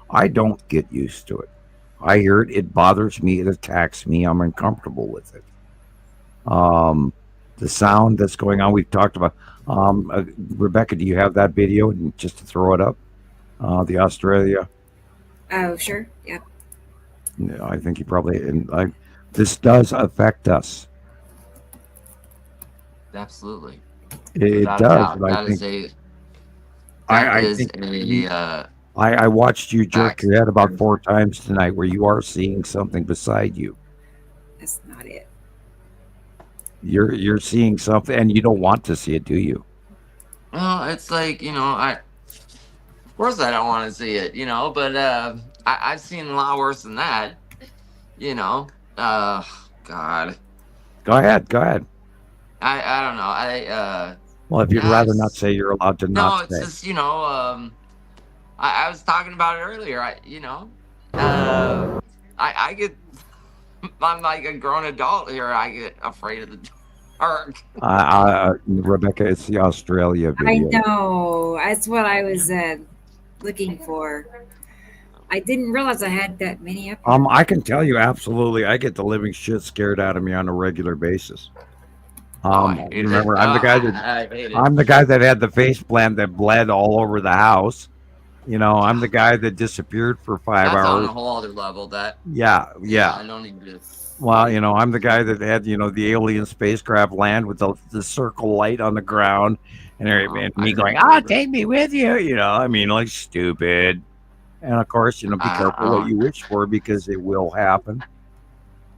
I don't get used to it. I hear it. It bothers me. It attacks me. I'm uncomfortable with it. The sound that's going on, we've talked about. Rebecca, do you have that video? And just to throw it up, the Australia. Oh, sure. Yep. No, I think you probably. And this does affect us. Absolutely. It Without a does. doubt. But I think I watched you jerk your head about 4 times tonight, where you are seeing something beside you. That's not it. You're seeing something, and you don't want to see it, do you? Well, it's like, of course I don't want to see it, but I've seen a lot worse than that, God. Go ahead. I don't know. Well, if you'd rather not say, you're allowed to not say. No, it's just, I was talking about it earlier. I get, I'm like a grown adult here. I get afraid of the dark. Rebecca, it's the Australia video. I know. That's what I was looking for. I didn't realize I had that many up here. I can tell you absolutely, I get the living shit scared out of me on a regular basis. Remember, I'm the guy that had the face plant that bled all over the house. I'm the guy that disappeared for 5 hours. That's on a whole other level. Yeah. I don't even do. Well, I'm the guy that had, the alien spacecraft land with the circle light on the ground, and me going, take me with you. I mean, like stupid. And of course, be careful what you wish for, because it will happen.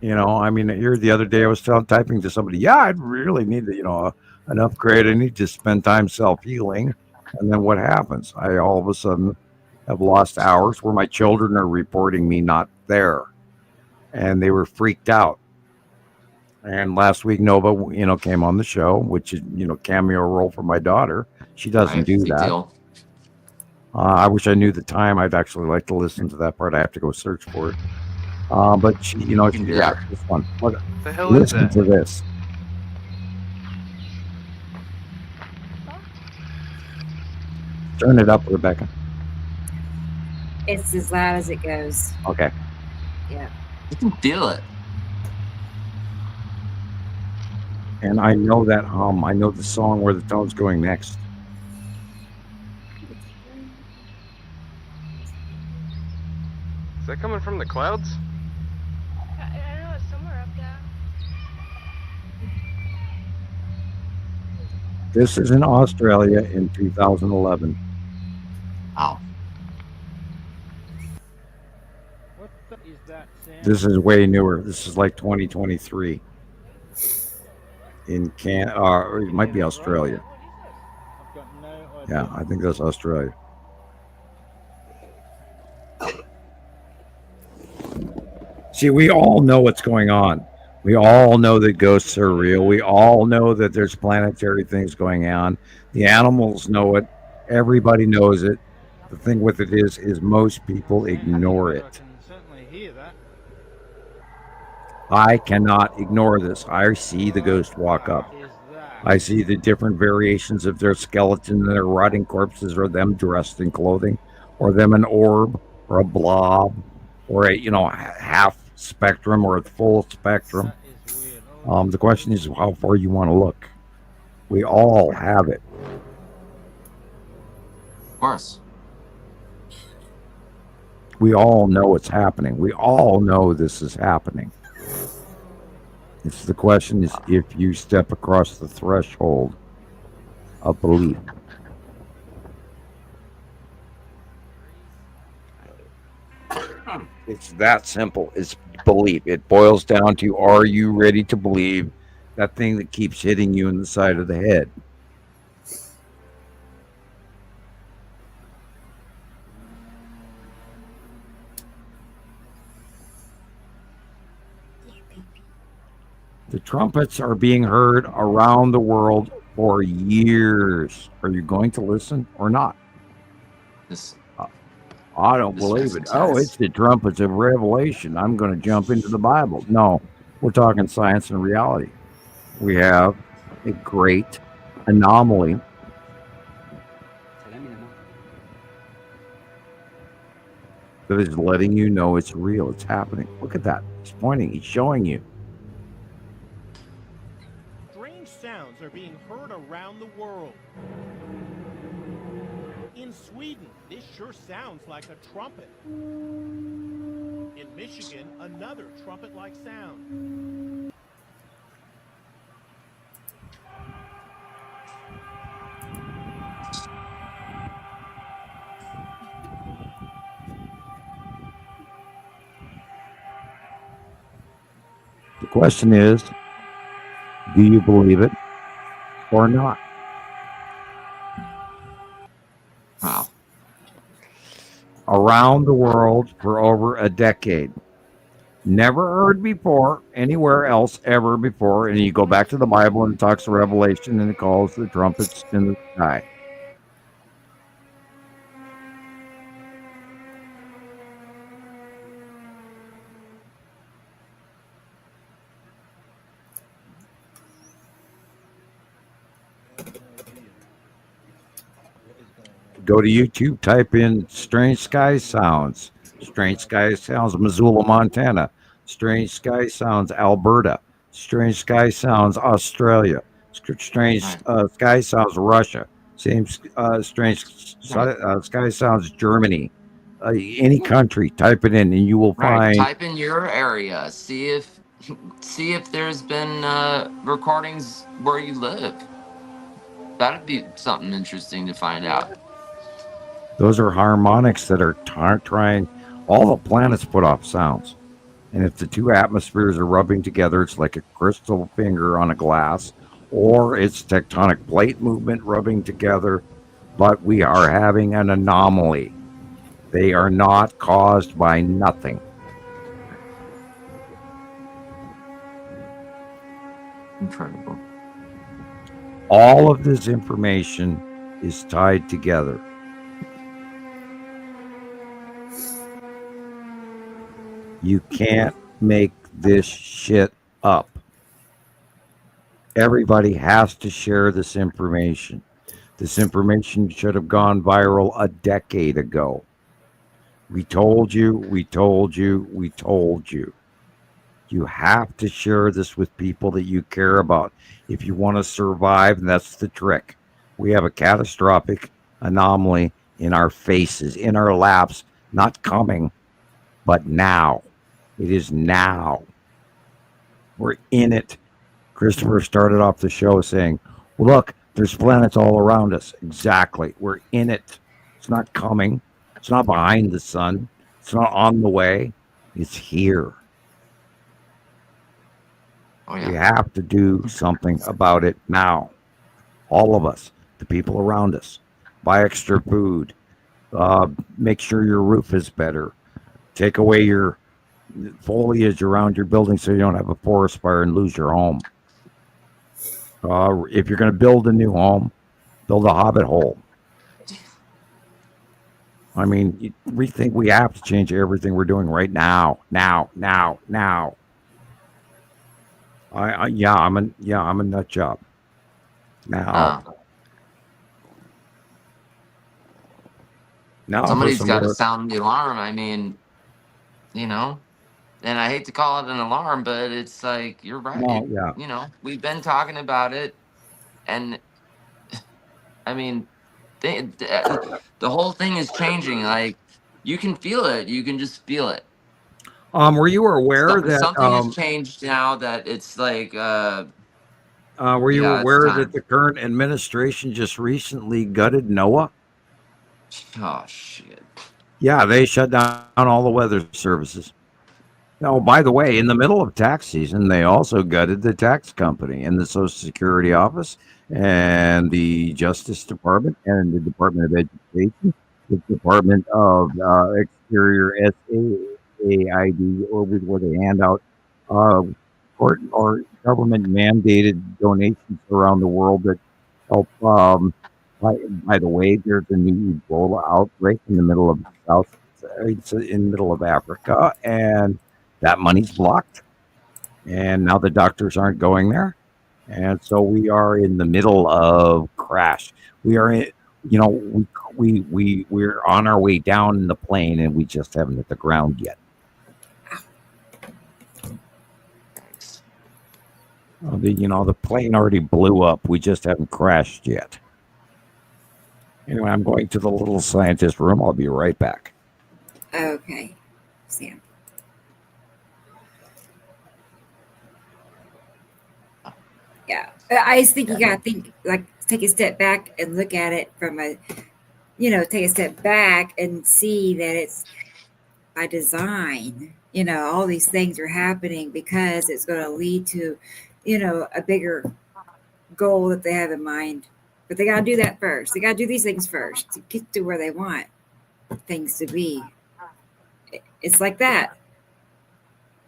I mean, here the other day I was typing to somebody, I'd really need an upgrade. I need to spend time self-healing. And then what happens? I all of a sudden have lost hours where my children are reporting me not there. And they were freaked out. And last week, Nova, came on the show, which is, cameo role for my daughter. She doesn't do that. I wish I knew the time. I'd actually like to listen to that part. I have to go search for it. But she, this one. What the hell listen is that? to this. Turn it up, Rebecca. It's as loud as it goes. Okay. Yeah. You can feel it. And I know that I know the song where the tone's going next. Is that coming from the clouds? I don't know, it's somewhere up there. This is in Australia in 2011. Wow. What is that, Sam? This is way newer. This is like 2023. In or it might be Australia. I've got no idea. Yeah, I think that's Australia. See, we all know what's going on. We all know that ghosts are real. We all know that there's planetary things going on. The animals know it. Everybody knows it. The thing with it is most people ignore I it. can certainly hear that. I cannot ignore this. I see the ghost walk up. Is that? I see the different variations of their skeleton and their rotting corpses, or them dressed in clothing, or them an orb, or a blob, or a half spectrum or a full spectrum. That is weird. Oh, The question is how far you want to look. We all have it. Of course. We all know it's happening. We all know this is happening. It's the question is if you step across the threshold of belief. It's that simple. It's belief. It boils down to, are you ready to believe that thing that keeps hitting you in the side of the head? The trumpets are being heard around the world for years. Are you going to listen or not? This I don't This believe makes it. some Oh, sense. it's the trumpets of Revelation. I'm going to jump into the Bible. No, we're talking science and reality. We have a great anomaly that is letting you know it's real. It's happening. Look at that. He's pointing. He's showing you. Strange sounds are being heard around the world. In Sweden, this sure sounds like a trumpet. In Michigan, another trumpet-like sound. The question is, do you believe it or not? Wow. Around the world for over a decade. Never heard before anywhere else ever before. And you go back to the Bible and it talks to Revelation and it calls the trumpets in the sky. Go to YouTube, type in Strange Sky Sounds. Strange Sky Sounds, Missoula, Montana. Strange Sky Sounds, Alberta. Strange Sky Sounds, Australia. Strange Sky Sounds, Russia. Strange Sky Sounds, Germany. Any country, type it in and you will Right. find. Type in your area. See if there's been recordings where you live. That'd be something interesting to find out. Those are harmonics that are trying. All the planets put off sounds. And if the two atmospheres are rubbing together, it's like a crystal finger on a glass, or it's tectonic plate movement rubbing together. But we are having an anomaly. They are not caused by nothing. Incredible. All of this information is tied together. You can't make this shit up. Everybody has to share this information. This information should have gone viral a decade ago. We told you, we told you, we told you. You have to share this with people that you care about if you want to survive, and that's the trick. We have a catastrophic anomaly in our faces, in our laps, not coming, but now. It is now. We're in it. Christopher started off the show saying, well, look, there's planets all around us. Exactly. We're in it. It's not coming. It's not behind the sun. It's not on the way. It's here. Oh, yeah. We have to do something about it now. All of us, the people around us. Buy extra food. Make sure your roof is better. Take away your foliage around your building so you don't have a forest fire and lose your home. If you're going to build a new home, build a hobbit hole. I mean, we have to change everything we're doing right now. Now. I'm a nut job. Now. Somebody's got to sound the alarm. I mean, and I hate to call it an alarm, but it's like, you're right. Well, yeah. We've been talking about it, and I mean, the whole thing is changing. Like, you can feel it. You can just feel it. Were you aware that something has changed now? That it's like, were you aware that the current administration just recently gutted NOAA? Oh shit! Yeah, they shut down all the weather services. Oh, by the way, in the middle of tax season, they also gutted the tax company and the Social Security Office and the Justice Department and the Department of Education, the Department of Exterior SAID, where they hand out court or government mandated donations around the world that help. By the way, there's a new Ebola outbreak in the middle of Africa, and that money's blocked. And now the doctors aren't going there, and so we are in the middle of crash. We are in, we're on our way down in the plane, and we just haven't hit the ground yet. The plane already blew up. We just haven't crashed yet. Anyway, I'm going to the little scientist room. I'll be right back. Okay, Sam. Yeah, I just think you got to take a step back and look at it from take a step back and see that it's by design. All these things are happening because it's going to lead to, a bigger goal that they have in mind. But they got to do that first. They got to do these things first to get to where they want things to be. It's like that.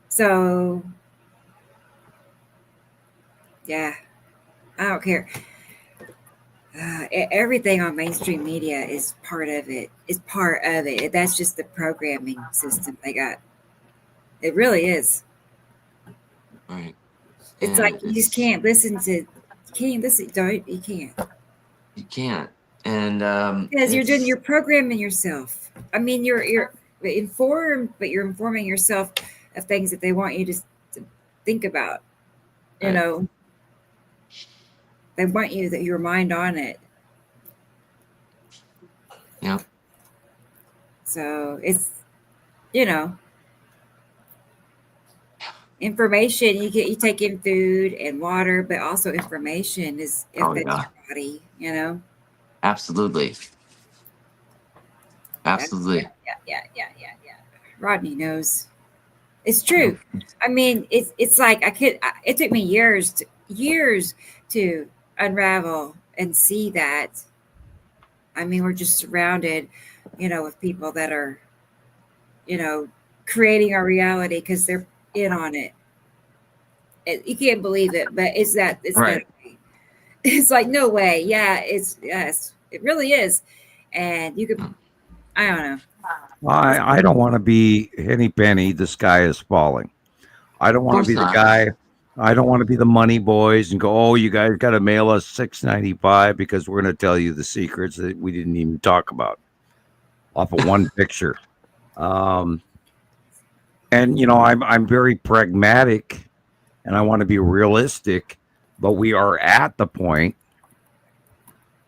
So, yeah, I don't care. Everything on mainstream media is part of it. That's just the programming system they got. It really is. Right. It's like you just can't listen to. You can't listen. Don't you can't. You can't, and because you're programming yourself. I mean, you're informed, but you're informing yourself of things that they want you to think about. They want you that your mind on it. Yeah. So it's information. You take in food and water, but also information is affects your body. Absolutely. Yeah. Rodney knows. It's true. I mean, it's like it took me years to unravel and see that. I mean, we're just surrounded, with people that are, creating our reality because they're in on it. You can't believe it, but it's right. That it's like, no way. Yeah, yes, it really is. And you could, I don't know. I don't want to be Henny Penny, the sky is falling. I don't want to be the guy. I don't want to be the money boys and go, oh, you guys got to mail us $6.95 because we're going to tell you the secrets that we didn't even talk about off of one picture. And I'm very pragmatic and I want to be realistic, but we are at the point.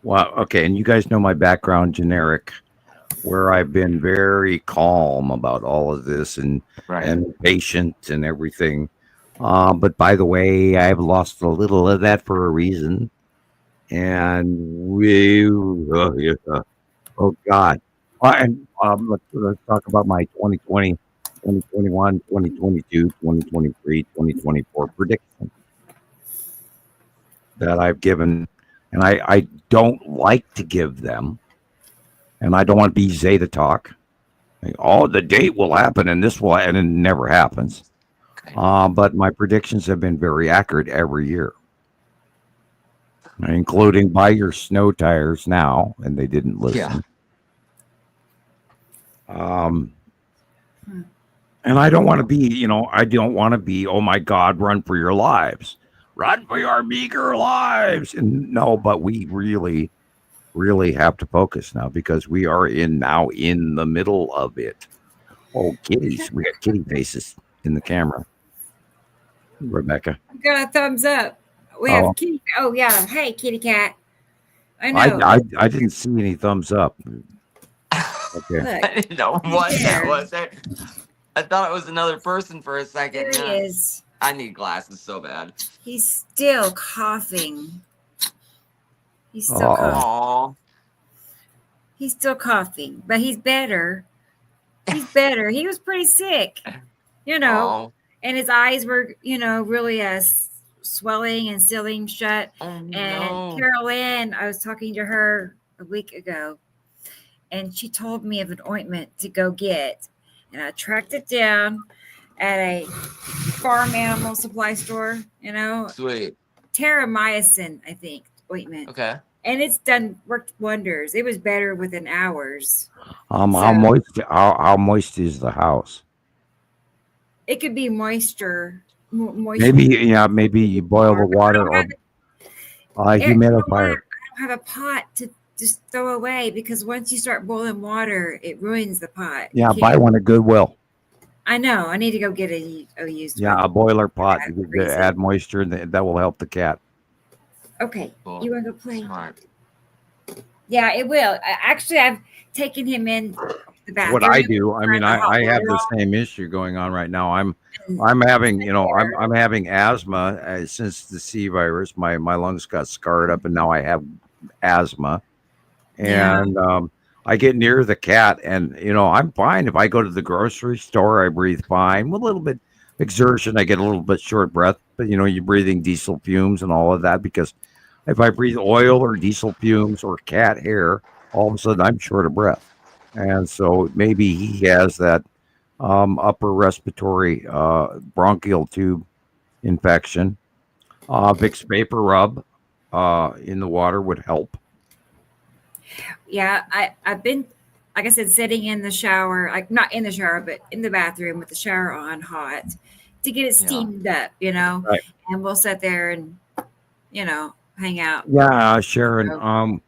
Well, okay, and you guys know my background, generic, where I've been very calm about all of this and patient and everything. But by the way, I've lost a little of that for a reason. And oh God. And let's talk about my 2020, 2021, 2022, 2023, 2024 prediction that I've given. And I don't like to give them. And I don't want to be Zeta talk. Oh, the date will happen, and this will, and it never happens. Okay. But my predictions have been very accurate every year, including buy your snow tires now, and they didn't listen. And I don't want to be, I don't want to be, oh my God, run for your lives. Run for your meager lives. And no, but we really, really have to focus now because we are now in the middle of it. Oh, kitties. We got kitty faces in the camera. Rebecca. I've got a thumbs up. We have kitty. Oh, yeah. Hey, kitty cat. I know. I didn't see any thumbs up. Okay. Look, I didn't know what that was. I thought it was another person for a second. There he is. I need glasses so bad. He's still coughing. He's still coughing. He's still coughing, but he's better. He's better. He was pretty sick, and his eyes were, really swelling and sealing shut. And Carol Ann, I was talking to her a week ago, and she told me of an ointment to go get. And I tracked it down at a farm animal supply store, Sweet. Terramycin, I think, ointment. Okay. And it's worked wonders. It was better within hours. How moist is the house? It could be moisture. Maybe you boil the water or humidifier. I don't have a pot to just throw away because once you start boiling water, it ruins the pot. Yeah, buy one at Goodwill. I know. I need to go get a used one. Yeah, a boiler pot to add moisture, and that will help the cat. Okay. Cool. You want to go play? Smart. Yeah, it will. Actually, I've taken him in the bathroom. What I do, I have the same issue going on right now. I'm having, I'm having asthma since the C virus. My lungs got scarred up, and now I have asthma. And I get near the cat, and I'm fine. If I go to the grocery store, I breathe fine. With a little bit exertion, I get a little bit short breath. But you're breathing diesel fumes and all of that, because if I breathe oil or diesel fumes or cat hair, all of a sudden I'm short of breath. And so maybe he has that upper respiratory bronchial tube infection. Vicks Vapor Rub in the water would help. Yeah, I've been, like I said, sitting in the shower, like not in the shower, but in the bathroom with the shower on hot to get it steamed up, Right. And we'll sit there and, hang out. Yeah, Sharon.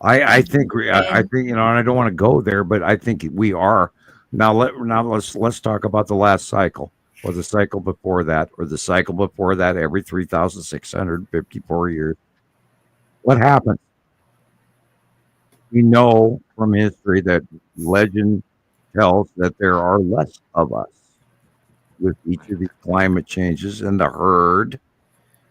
I think and I don't want to go there, but I think we are now. Let's talk about the last cycle, or the cycle before that, or the cycle before that. Every 3,654 years, what happened? We know from history that legend tells that there are less of us with each of these climate changes and the herd.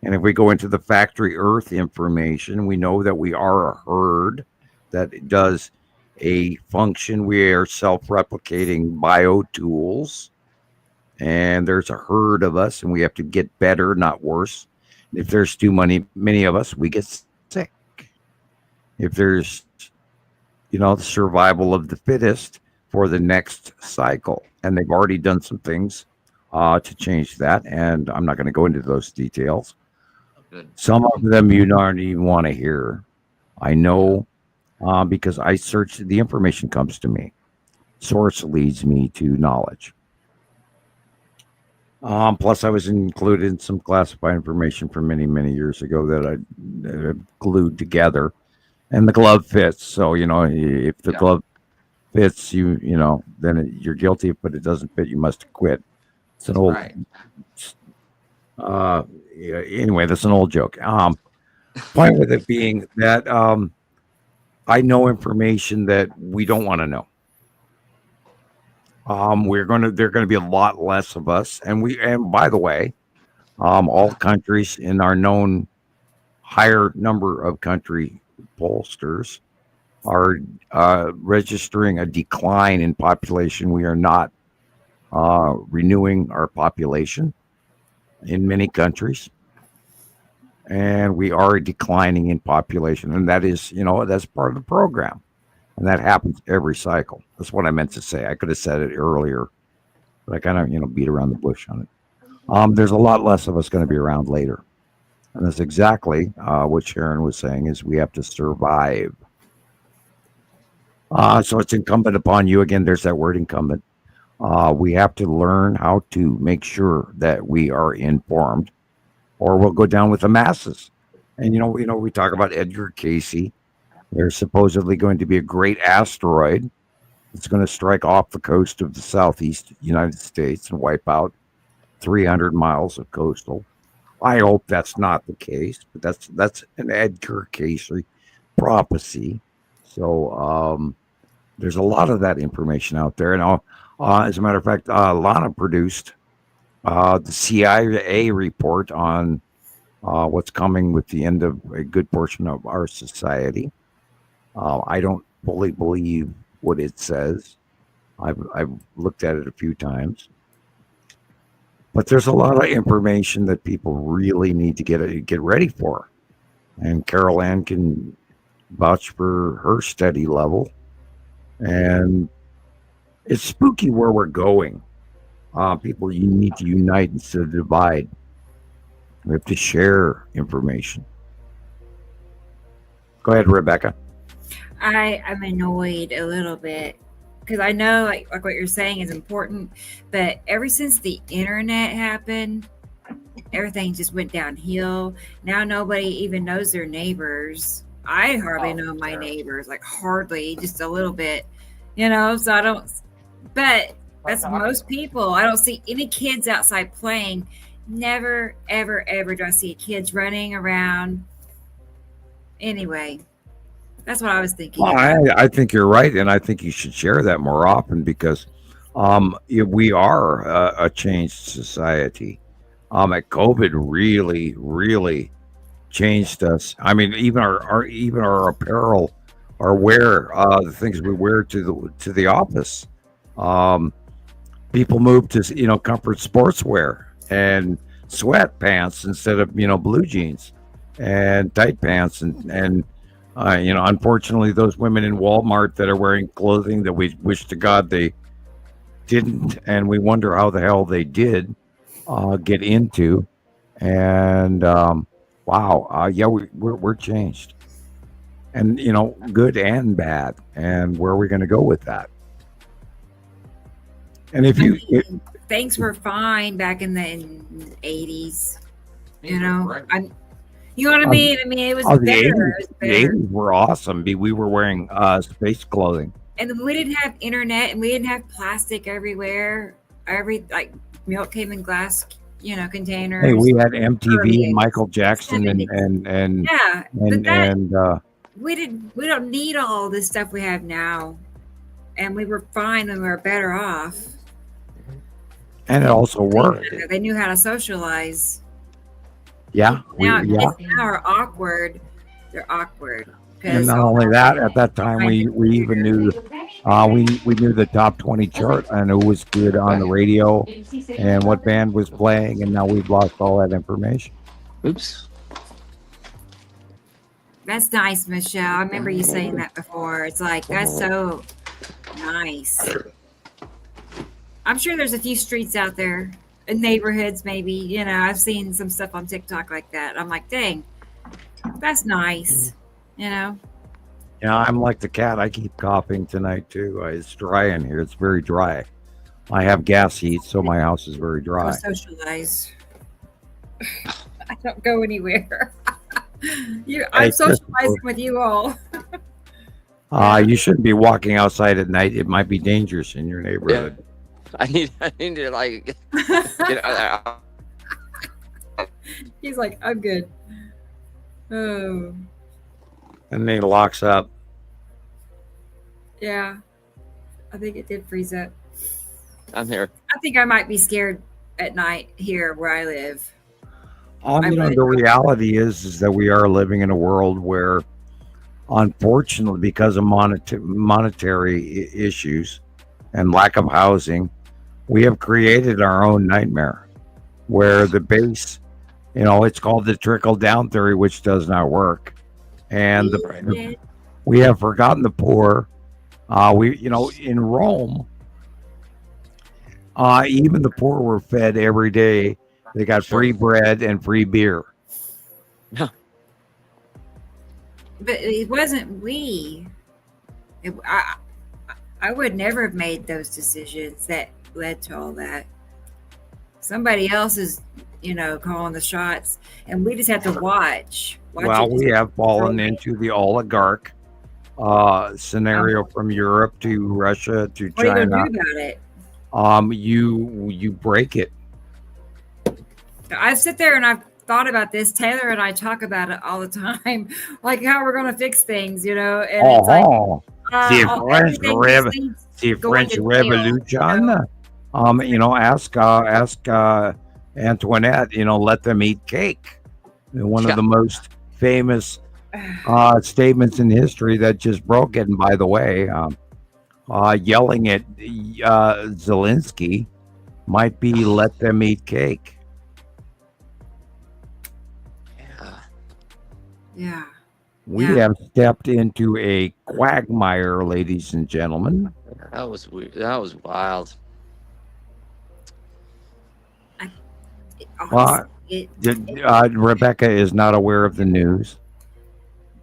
And if we go into the factory Earth information, we know that we are a herd that does a function. We are self-replicating biotools, and there's a herd of us, and we have to get better, not worse. If there's too many of us, we get sick. If there's, the survival of the fittest for the next cycle, and they've already done some things to change that, and I'm not going to go into those details. Good. Some of them you don't even want to hear. I know because I search, the information comes to me. Source leads me to knowledge. Plus, I was included in some classified information from many, many years ago that I glued together, and the glove fits. So, if the glove fits, then you're guilty. But it doesn't fit, you must quit. It's an old. Right. Anyway, that's an old joke. Point with it being that I know information that we don't want to know. There are going to be a lot less of us, and by the way, all countries in our known higher number of country pollsters are registering a decline in population. We are not renewing our population in many countries, and we are declining in population, and that is, that's part of the program. and that happens every cycle. That's what I meant to say. I could have said it earlier, but I kind of beat around the bush on it. There's a lot less of us going to be around later, and that's exactly what Sharon was saying. Is we have to survive. So it's incumbent upon you again. There's that word, incumbent. We have to learn how to make sure that we are informed, or we'll go down with the masses. And we talk about Edgar Casey. There's supposedly going to be a great asteroid that's going to strike off the coast of the southeast United States and wipe out 300 miles of coastal. I hope that's not the case, but that's an Edgar Casey prophecy. So there's a lot of that information out there. And as a matter of fact, Lana produced the CIA report on what's coming with the end of a good portion of our society. I don't fully believe what it says. I've looked at it a few times, but there's a lot of information that people really need to get ready for. And Carol Ann can vouch for her steady level, and it's spooky where we're going. People, you need to unite instead of divide. We have to share information. Go ahead, Rebecca. I'm annoyed a little bit because I know like what you're saying is important, but ever since the internet happened, everything just went downhill. Now nobody even knows their neighbors. I hardly know my neighbors, like hardly, just a little bit, so I don't, but that's most people. I don't see any kids outside playing. Never, ever, ever do I see kids running around. Anyway, that's what I was thinking. Well, I think you're right, and I think you should share that more often because we are a changed society. COVID really, really changed us. I mean, even our apparel, our wear, the things we wear to the office. People moved to comfort sportswear and sweatpants instead of blue jeans and tight pants and unfortunately those women in Walmart that are wearing clothing that we wish to God they didn't, and we wonder how the hell they did get into. And we're changed, and good and bad. And where are we going to go with that? And if things were fine back in the 80s, you know what I mean? I mean, it was better. The 80s were awesome. We were wearing space clothing. And we didn't have internet, and we didn't have plastic everywhere. Milk came in glass, containers. Hey, we had MTV and Michael Jackson and we don't need all this stuff we have now. And we were fine and we were better off. And it also worked. They knew how to socialize. Yeah. Kids now are awkward. They're awkward. And not only that, at that time we even knew we knew the top 20 chart and who was good on the radio and what band was playing, and now we've lost all that information. Oops. That's nice, Michelle. I remember you saying that before. It's like, that's so nice. I'm sure there's a few streets out there, neighborhoods maybe. I've seen some stuff on TikTok like that. I'm like, dang, that's nice. Yeah, I'm like the cat. I keep coughing tonight too. It's dry in here. It's very dry. I have gas heat, so my house is very dry. Go socialize. I don't go anywhere. I'm socializing with you all. You shouldn't be walking outside at night. It might be dangerous in your neighborhood. Yeah. I need to like get out there. He's like, I'm good. Oh. And then he locks up. Yeah. I think it did freeze up. I'm here. I think I might be scared at night here where I live. The reality is that we are living in a world where, unfortunately, because of monetary issues and lack of housing, we have created our own nightmare where the base, it's called the trickle-down theory, which does not work. And we have forgotten the poor, In Rome, even the poor were fed every day. They got free bread and free beer. But it wasn't we. I would never have made those decisions that led to all that. Somebody else is, calling the shots, and we just have to watch. Well, we have fallen into the oligarch scenario from Europe to Russia to What are China. you gonna do about it? You break it. I sit there and I've thought about this. Taylor and I talk about it all the time, like how we're going to fix things, and it's like the French Revolution. Ask Antoinette. Let them eat cake. One of the most famous statements in history that just broke it. And by the way, yelling at Zelensky might be "let them eat cake." Yeah. We have stepped into a quagmire, ladies and gentlemen. That was weird. That was wild. Rebecca is not aware of the news.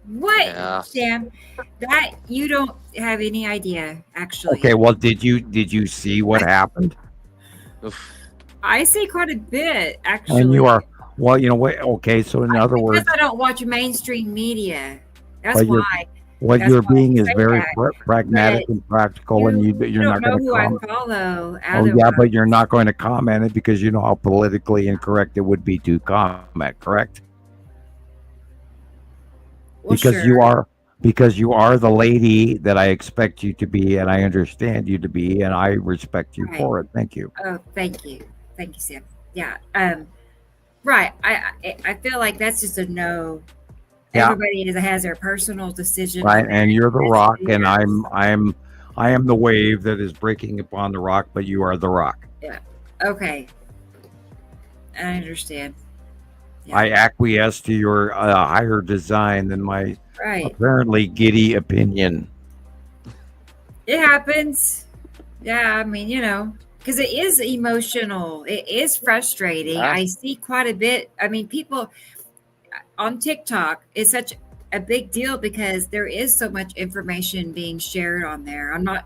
What, Yeah. Sam? That you don't have any idea, actually. Okay, well, did you see what happened? I see quite a bit, actually. And you are, well, what? Okay, so in other words, because I don't watch mainstream media. That's But why. what That's you're why I being is say very that. pragmatic But and practical, and you're don't not know going to who I comment. follow. Oh yeah, but you're not going to comment it because you know how politically incorrect it would be to comment, correct? Well, Because you are the lady that I expect you to be, and I understand you to be, and I respect you Right. for it. Thank you. Oh, thank you, Sam. Yeah. Right. I feel like that's just a no. Yeah. Everybody has their personal decision. Right, on and that. you're the That's rock, theirs. and I am the wave that is breaking upon the rock, but you are the rock. Yeah. Okay. I understand. I acquiesce to your higher design than my Right. apparently giddy opinion. It happens. Yeah, I mean, because it is emotional. It is frustrating. Yeah. I see quite a bit. I mean, people on TikTok is such a big deal because there is so much information being shared on there. I'm not.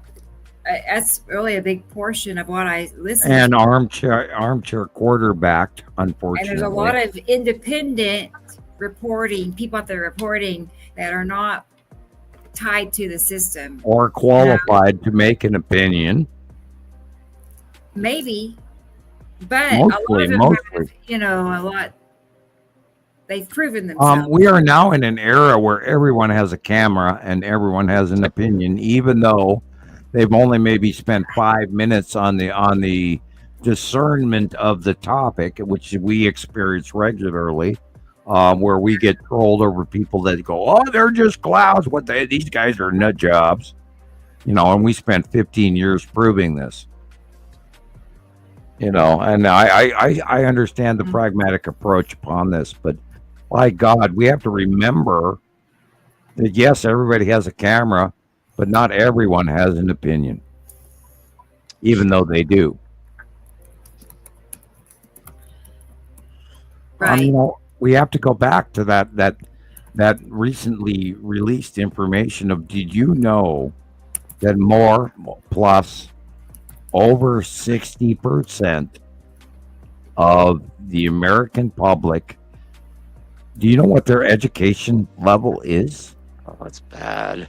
That's really a big portion of what I listen And to. armchair quarterbacked, And unfortunately. there's a lot of independent reporting, people out there reporting that are not tied to the system. or qualified to make an opinion. Maybe, but a Mostly, lot of them have, a lot. They've proven themselves. We are now in an era where everyone has a camera and everyone has an opinion, even though they've only maybe spent 5 minutes on the discernment of the topic, which we experience regularly, where we get trolled over people that go, "Oh, they're just clouds. These guys are nut jobs," and we spent 15 years proving this. And I understand the pragmatic approach upon this, but by God, we have to remember that yes, everybody has a camera, but not everyone has an opinion, even though they do. Right. We have to go back to that recently released information of, did you know that more plus over 60% of the American public, do you know what their education level is? Oh, that's bad.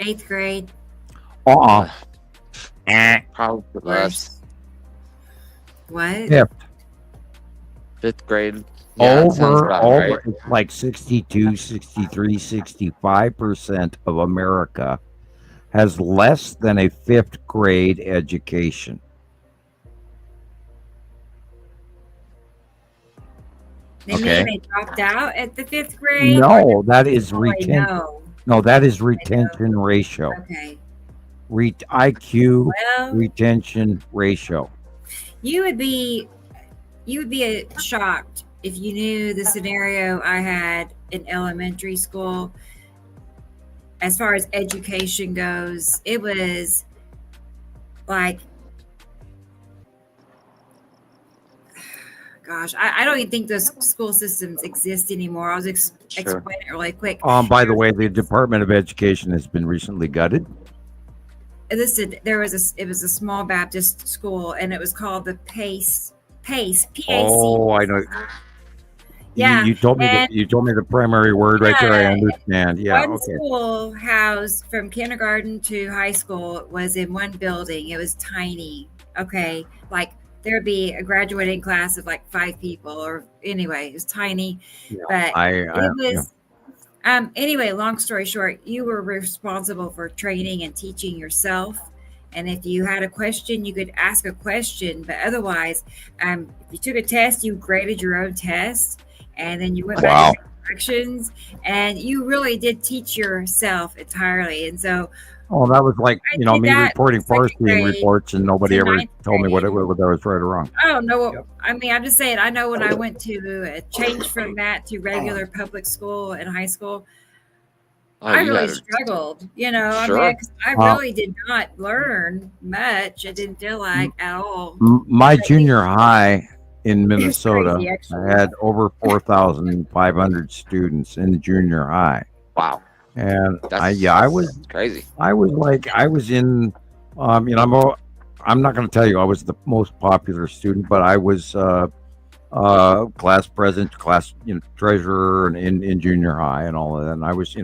8th grade. Probably less. What? Fifth. 5th grade. Yeah, that sounds about right. It's like 62, 63, 65% of America has less than a 5th grade education. They may dropped out at the 5th grade. No, that is retention. No. No, that is retention ratio. Okay. IQ Well, retention ratio. you would be shocked if you knew the scenario I had in elementary school. as far as education goes, it was like, gosh, I don't even think those school systems exist anymore. I'll just explain it really quick. By the way, the Department of Education has been recently gutted. Listen, it was a small Baptist school, and it was called the Pace, PAC. Oh, I know. Yeah, you told me the primary word right there. I understand. Yeah, one okay. school housed from kindergarten to high school was in one building. It was tiny. Okay, like there'd be a graduating class of like 5 people, or anyway, it was tiny. Yeah, but it was. Anyway, long story short, you were responsible for training and teaching yourself. And if you had a question, you could ask a question. But otherwise, if you took a test, you graded your own test. And then you went back to instructions. And you really did teach yourself entirely. And so... Oh, that was like, me reporting forest team reports, and nobody ever told me whether I was right or wrong. Oh, no. Yep. I mean, I'm just saying, I know when I went to change from that to regular public school and high school, I really struggled, Sure. I mean, I really did not learn much. I didn't feel like at all. My junior high in Minnesota, crazy, I had over 4,500 students in junior high. Wow. And I was crazy. I was in, I'm not going to tell you I was the most popular student, but I was class president, class treasurer, and in junior high and all of that. And I was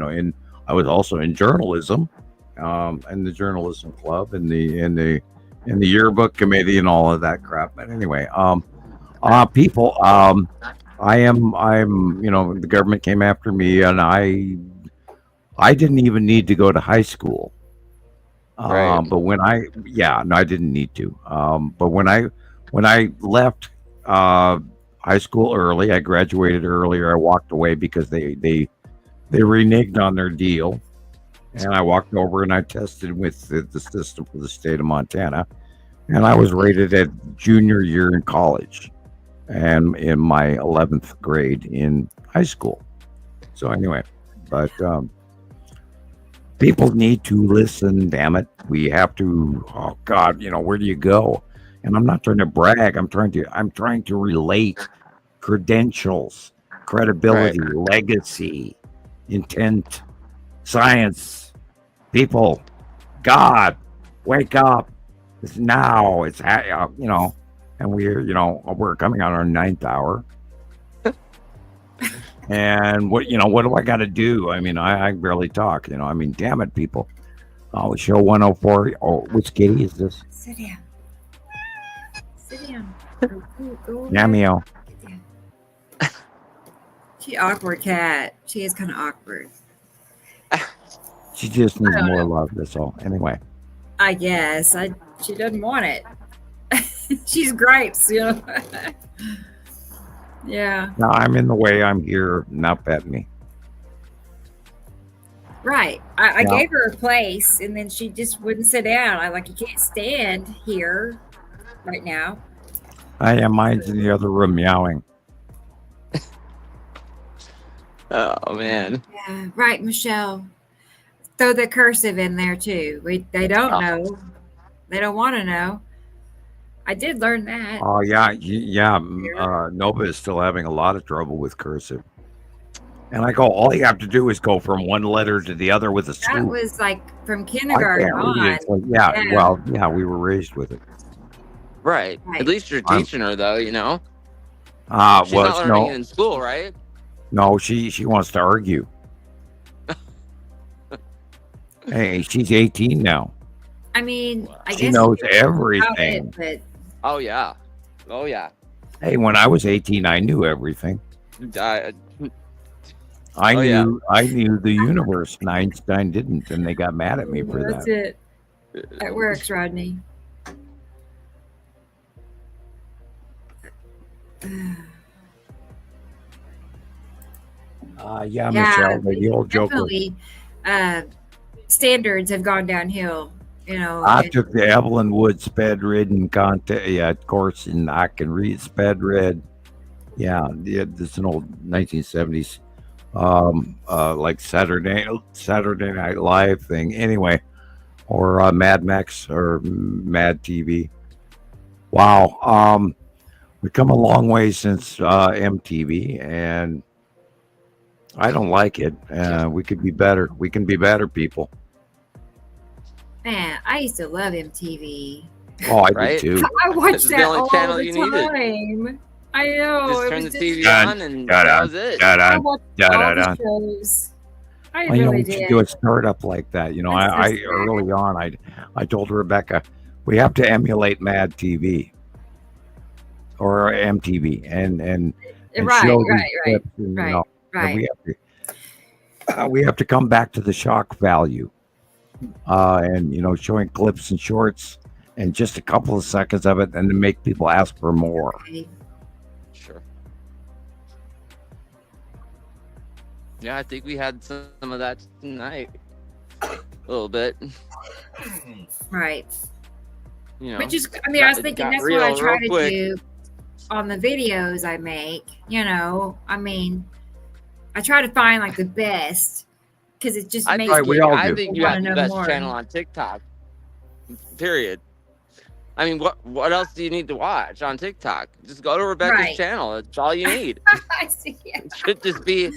I was also in journalism, and the journalism club, and the yearbook committee, and all of that crap. But anyway, people, I'm the government came after me, and I didn't even need to go to high school. Right. But I didn't need to. But when I left high school early, I graduated earlier. I walked away because they reneged on their deal, and I walked over and I tested with the system for the state of Montana, and I was rated at junior year in college, and in my 11th grade in high school. So anyway, but. People need to listen, damn it. We have to, oh God, where do you go? And I'm not trying to brag. I'm trying to relate credentials, credibility, legacy, intent, science, people, God, wake up. It's now. It's, and we're coming on our 9th hour. And what do I got to do? I mean, I barely talk, damn it, people. Oh, show 104. Oh, which kitty is this? Sit down. Sit down. Go Meow. She awkward cat. She is kind of awkward. She just needs more love, that's all. Anyway. I guess. She doesn't want it. She's gripes, Yeah. No, I'm in the way. I'm here. Now pet me. Right. I gave her a place, and then she just wouldn't sit down. You can't stand here right now. Mine's in the other room meowing. Oh, man. Yeah. Right, Michelle. Throw the cursive in there, too. They don't know. They don't want to know. I did learn that. Oh, yeah. Nova is still having a lot of trouble with cursive. And I go, all you have to do is go from one letter to the other with a swoop. That was from kindergarten on. We were raised with it. Right. At least you're teaching her, though, She's not learning it in school, right? No, she wants to argue. Hey, she's 18 now. I mean, I guess she knows everything. Oh yeah. Hey, when I was 18, I knew everything. I knew the universe, and Einstein didn't, and they got mad at me for that. That's it. That works, Rodney. Michelle, the old joker. Standards have gone downhill. I took the Evelyn Wood sped ridden course, and I can read sped read. Yeah, it's an old 1970s like Saturday Night Live thing. Anyway, or Mad Max or Mad TV. Wow. We've come a long way since MTV, and I don't like it. We could be better. We can be better, people. Man, I used to love MTV. Oh, I Right? do too. I watched the that only all channel the you needed. time. I know. Just it turn the was TV Dun, on, and dun, that was it. I watched all the Dun. shows. I Well, really we did. should do a startup like that. That's so I sad. early on, I told Rebecca, we have to emulate Mad TV or MTV and Right, show right, these right, clips and, right, and right. we have to come back to the shock value, and showing clips and shorts and just a couple of seconds of it, and to make people ask for more. Sure. Yeah, I think we had some of that tonight. A little bit. Right. Which is, I was thinking that's what I try to do on the videos I make. I try to find like the best because it just makes me I think you have the know best more. channel on TikTok. Period. I mean, what else do you need to watch on TikTok? Just go to Rebecca's channel. That's all you need. I see. It should just be.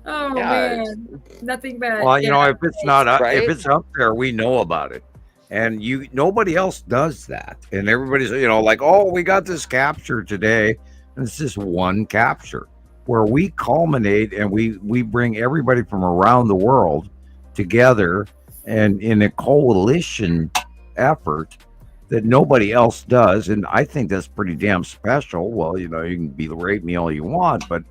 Oh man, nothing but. Well, if it's not Right? if it's up there, we know about it, and nobody else does that. And everybody's like, oh, we got this capture today, and it's just one capture where we culminate and we bring everybody from around the world together and in a coalition effort that nobody else does. And I think that's pretty damn special. Well, you can berate me all you want, but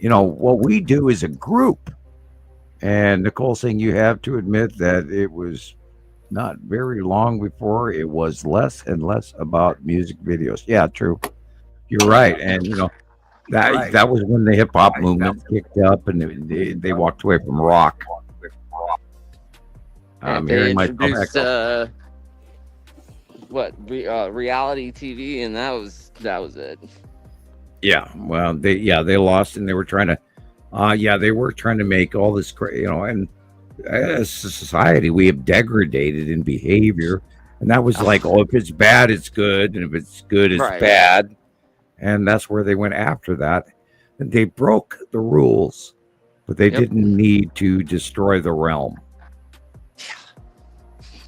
what we do is a group. And Nicole saying you have to admit that it was not very long before it was less and less about music videos. Yeah, true. You're right. And that was when the hip hop movement kicked up and they walked away from rock. They introduced reality TV, and that was it. Yeah, well, they lost, and they were trying to make all this, and as a society, we have degraded in behavior, and that was like, oh, if it's bad, it's good, and if it's good, it's bad, and that's where they went after that, and they broke the rules, but they didn't need to destroy the realm.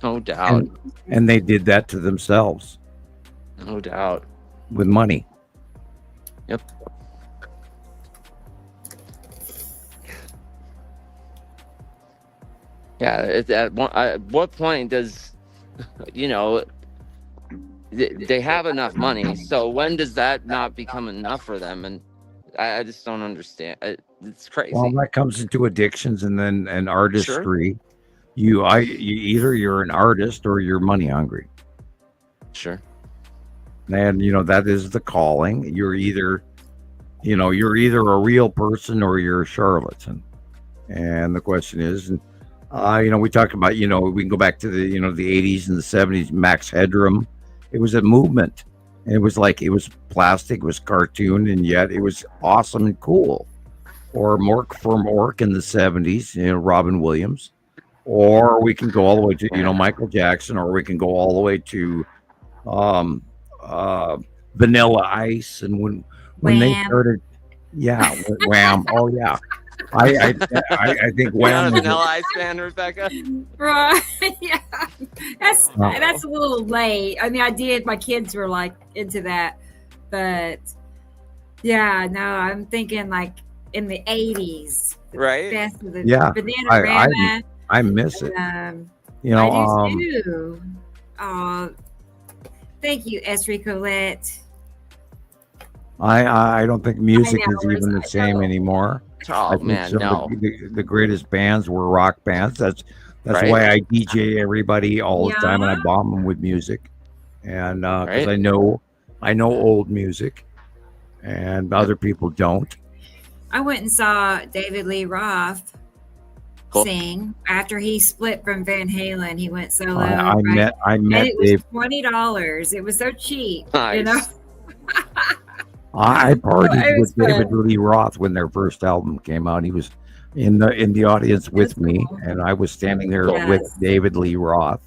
No doubt. And they did that to themselves. No doubt. With money. Yep. Yeah. At what point does, they have enough money. So when does that not become enough for them? And I just don't understand. It's crazy. Well, that comes into addictions and then artistry. Sure. You're an artist or you're money hungry. Sure. And that is the calling. You're either a real person or you're a charlatan. And the question is, we talked about, we can go back to the 80s and the 70s, Max Headroom. It was a movement. And it was plastic, it was cartoon, and yet it was awesome and cool. Or Mork from Ork in the 70s, Robin Williams. Or we can go all the way to, Michael Jackson, or we can go all the way to Vanilla Ice. And when they started, Wham. Oh, yeah. I think Wham. You're not a Vanilla Ice fan, Rebecca? Right. Yeah. That's a little late. I did. My kids were like into that. But yeah, no, I'm thinking like in the 80s. Right? Best of the Bananarama. I miss it. I do too. Thank you, Esri Colette. I don't think music is even the same anymore. Oh man, no. The greatest bands were rock bands. That's why I DJ everybody all the time, and I bomb them with music, and because I know old music, and other people don't. I went and saw David Lee Roth sing after he split from Van Halen. He went solo. I met and it was Dave. $20. It was so cheap, Nice. I partied It was with David fun. Lee Roth when their first album came out. He was in the audience with That's me, cool. and I was standing there with Yes. David Lee Roth.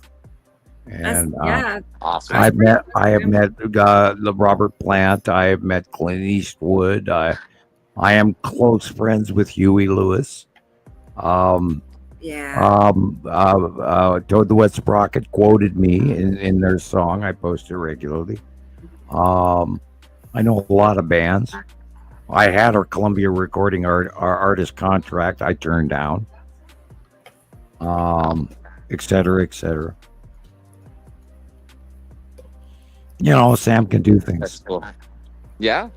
That's, And yeah. Awesome. That's pretty I have awesome. met Robert Plant. I have met Clint Eastwood. I am close friends with Huey Lewis. Yeah. Toad the Wet Sprocket quoted me in their song. I post it regularly. I know a lot of bands. I had our Columbia recording our artist contract. I turned down. Et cetera, et cetera. You know, Sam can do That's things. cool. Yeah.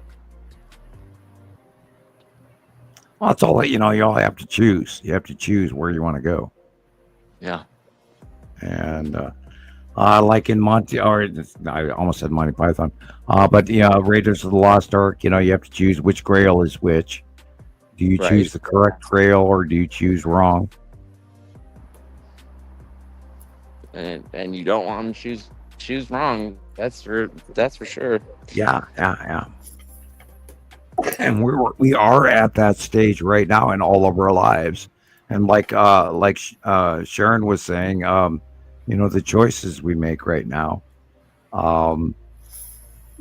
Well, that's all. You know, you all have to choose. You have to choose where you want to go. Yeah. And like in Monty, or I almost said Monty Python, but yeah, Raiders of the Lost Ark. You know, you have to choose which Grail is which. Do you Right. choose the correct Grail or do you choose wrong? And you don't want to choose wrong. That's for sure. Yeah. And we are at that stage right now in all of our lives, and like Sharon was saying, you know, the choices we make right now.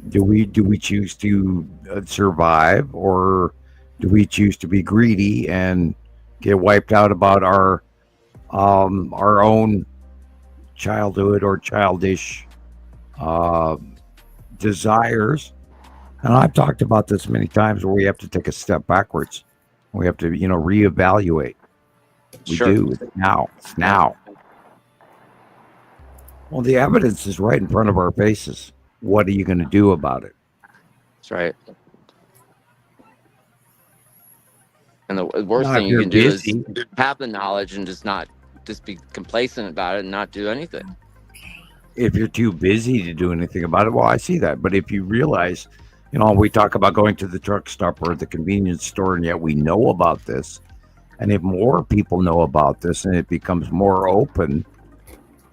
Do we choose to survive, or do we choose to be greedy and get wiped out about our own childhood or childish desires? And I've talked about this many times, where we have to take a step backwards. We have to, you know, reevaluate. We Sure. do. It's now. It's now. Well, the evidence is right in front of our faces. What are you going to do about it? That's right. And the worst Now, thing if you you're can do is busy, have the knowledge and just be complacent about it and not do anything. if you're too busy to do anything about it, well, I see that. But if you realize, you know, we talk about going to the truck stop or the convenience store, and yet we know about this. And if more people know about this and it becomes more open,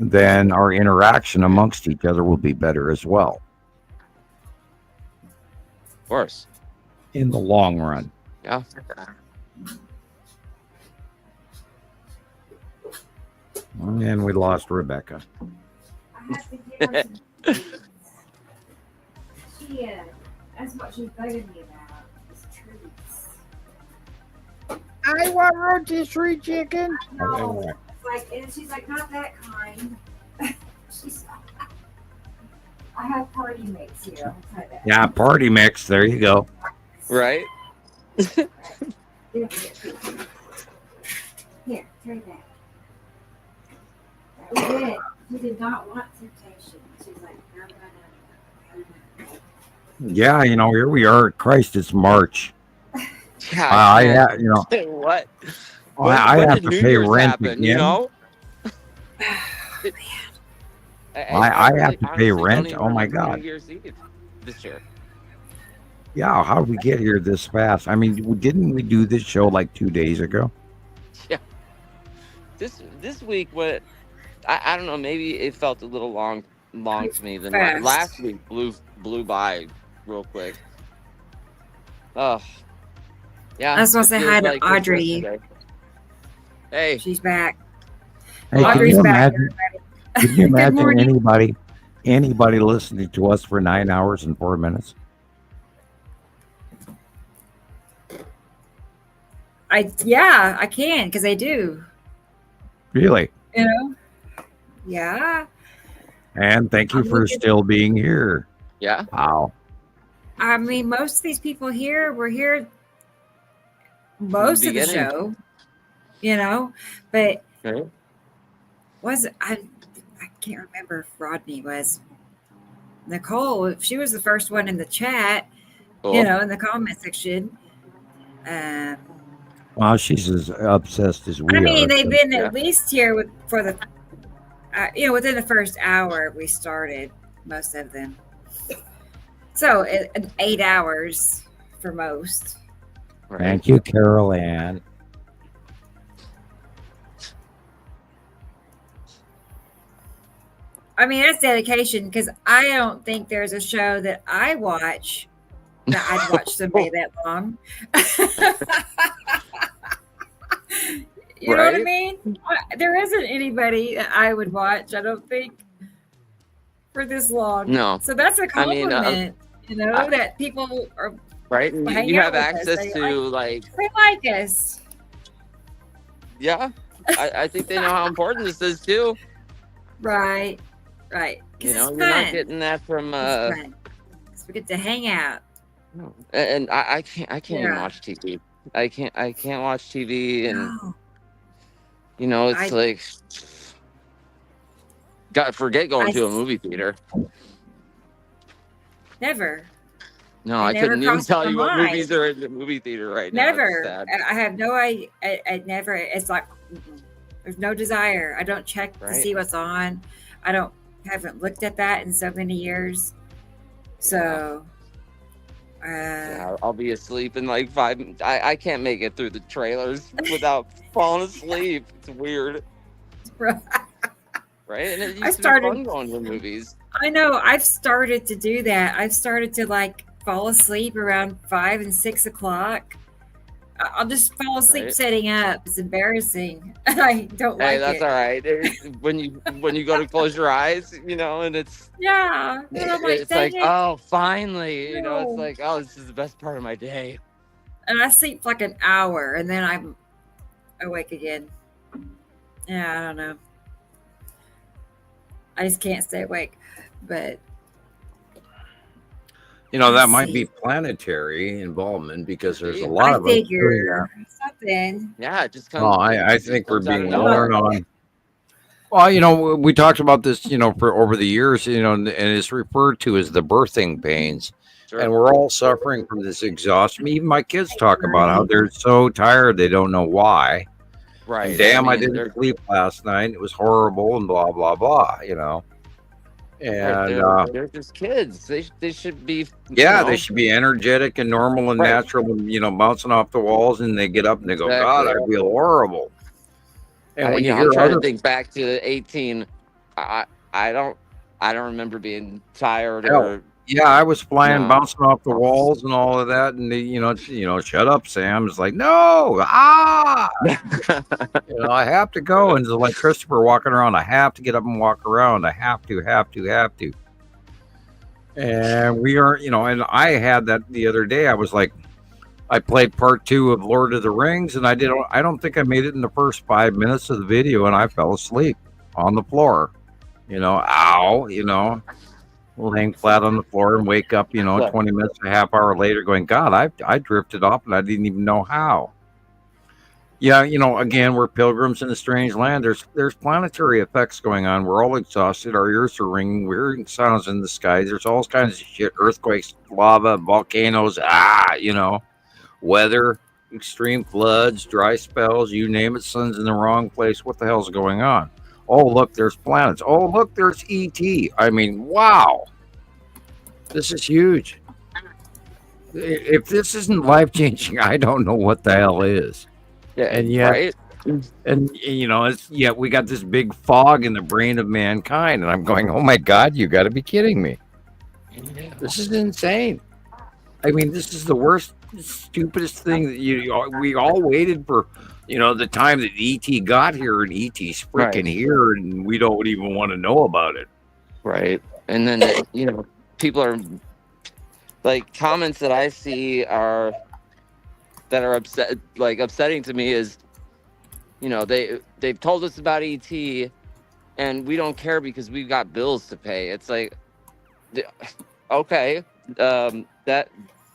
then our interaction amongst each other will be better as well Of course. in the long run. Yeah. And we lost Rebecca. That's what she's bugging me about. Is treats. I want rotisserie chicken. No, it's like, and she's like, not that kind. she's. I have party mix here. I'll try that. Yeah, party mix. There you go. Right? Here, try that. That was it. She did not want temptation. She's like, no. Yeah, you know, here we are. Christ, it's March. Yeah. I have, you know, what? I When have did to New pay Year's rent happen, again. you know? I have to pay honestly rent. don't even Oh my remember God. New Year's Eve this year. Yeah, how did we get here this fast? I mean, didn't we do this show like 2 days ago? Yeah. This week, what I don't know, maybe it felt a little long to me than Fast. last week. Blew by real quick. Oh, yeah. I just want it to say feels hi to like just Audrey. yesterday. Hey, She's back. Hey, Audrey's back. Can you imagine morning. anybody listening to us for 9 hours and 4 minutes? I can, because I do. Really? You know? Yeah. And thank you I'm for looking- still being here. yeah. Wow. I mean, most of these people here were here most of the Beginning. show, you know, but Okay. I can't remember if Rodney was. Nicole, she was the first one in the chat, Cool. you know, in the comment section. Well, she's as obsessed as we I mean, are. they've so- been Yeah. at least here for the, within the first hour we started, most of them. So 8 hours for most. Right. Thank you, Carol Ann. I mean, that's dedication, because I don't think there's a show that I watch that I'd watch somebody that long. You know what I Right? mean? There isn't anybody that I would watch, I don't think, for this long. No. So that's a I mean, compliment, I- that people are right? And hang you out have with us. access They to like, they like us. yeah. I think they know how important this is too. Right. 'Cause You know, it's you're not fun. getting that from It's fun. 'Cause we get to hang out. and I can't even Yeah. watch TV. I can't watch TV, and No. you know, it's I- like forget going I to a s- movie theater. Never. No, It I never couldn't even crossed tell my you what mind. movies are in the movie theater right now. It's Never. sad. I have no idea. I never. It's like there's no desire. I don't check to Right. see what's on. Haven't looked at that in so many years. So, Yeah, I'll be asleep in like 5 minutes. I can't make it through the trailers without falling asleep. It's weird, right? And it used to be fun going to movies. I know. I've started to do that. I've started to like fall asleep around 5 and 6 o'clock. I'll just fall asleep Right. setting up. It's embarrassing. I don't Hey, like that's it. all right. When you go to close your eyes, you know, and it's Yeah. And I'm like, it's dang like, it. oh, finally, you know, No. it's like, oh, this is the best part of my day. And I sleep for like an hour and then I'm awake again. Yeah, I don't know. I just can't stay awake. But You know, that Let's might see. be planetary involvement because there's a lot I of us doing figure that. something. Yeah, it just comes. Oh, I it think we're comes out of being nowhere. worn on. Well, you know, we talked about this, you know, for over the years, you know, and it's referred to as the birthing pains. Sure. And we're all suffering from this exhaustion. Even my kids talk about how they're so tired they don't know why. Right. And damn, I mean, didn't they're- sleep last night. It was horrible and blah blah blah. You know, right, and they're just kids. They should be. yeah, you know, they should be energetic and normal and Right. natural, and you know, bouncing off the walls. And they get up and they go, God, I Exactly. feel horrible. And when you I'm hear trying other, to think back to 18. I don't remember being tired Hell, or yeah, I was flying, No. bouncing off the walls and all of that, and you know, shut up, Sam. It's like, no, you know, I have to go, and it's like Christopher walking around. I have to get up and walk around. I have to. And we are, you know, and I had that the other day. I was like, I played part 2 of Lord of the Rings, and I don't think I made it in the first 5 minutes of the video, and I fell asleep on the floor. You know, ow, you know, laying flat on the floor and wake up, you know, 20 minutes, a half hour later going, God, I drifted off and I didn't even know how. Yeah, you know, again, we're pilgrims in a strange land. There's planetary effects going on. We're all exhausted. Our ears are ringing. We're hearing sounds in the skies. There's all kinds of shit, earthquakes, lava, volcanoes, you know, weather, extreme floods, dry spells, you name it, sun's in the wrong place. What the hell's going on? Oh, look, there's planets. Oh, look, there's ET. I mean, wow. This is huge. If this isn't life-changing, I don't know what the hell is. Yeah, And yet, right? and you know, yet we got this big fog in the brain of mankind, and I'm going, oh my God, you got to be kidding me. This is insane. I mean, this is the worst, stupidest thing that we all waited for. You know, the time that ET got here, and ET's freaking Right. here, and we don't even want to know about it. Right. And then you know, people are like, comments that I see that are upsetting to me is, you know, they've told us about ET and we don't care because we've got bills to pay. It's like, okay,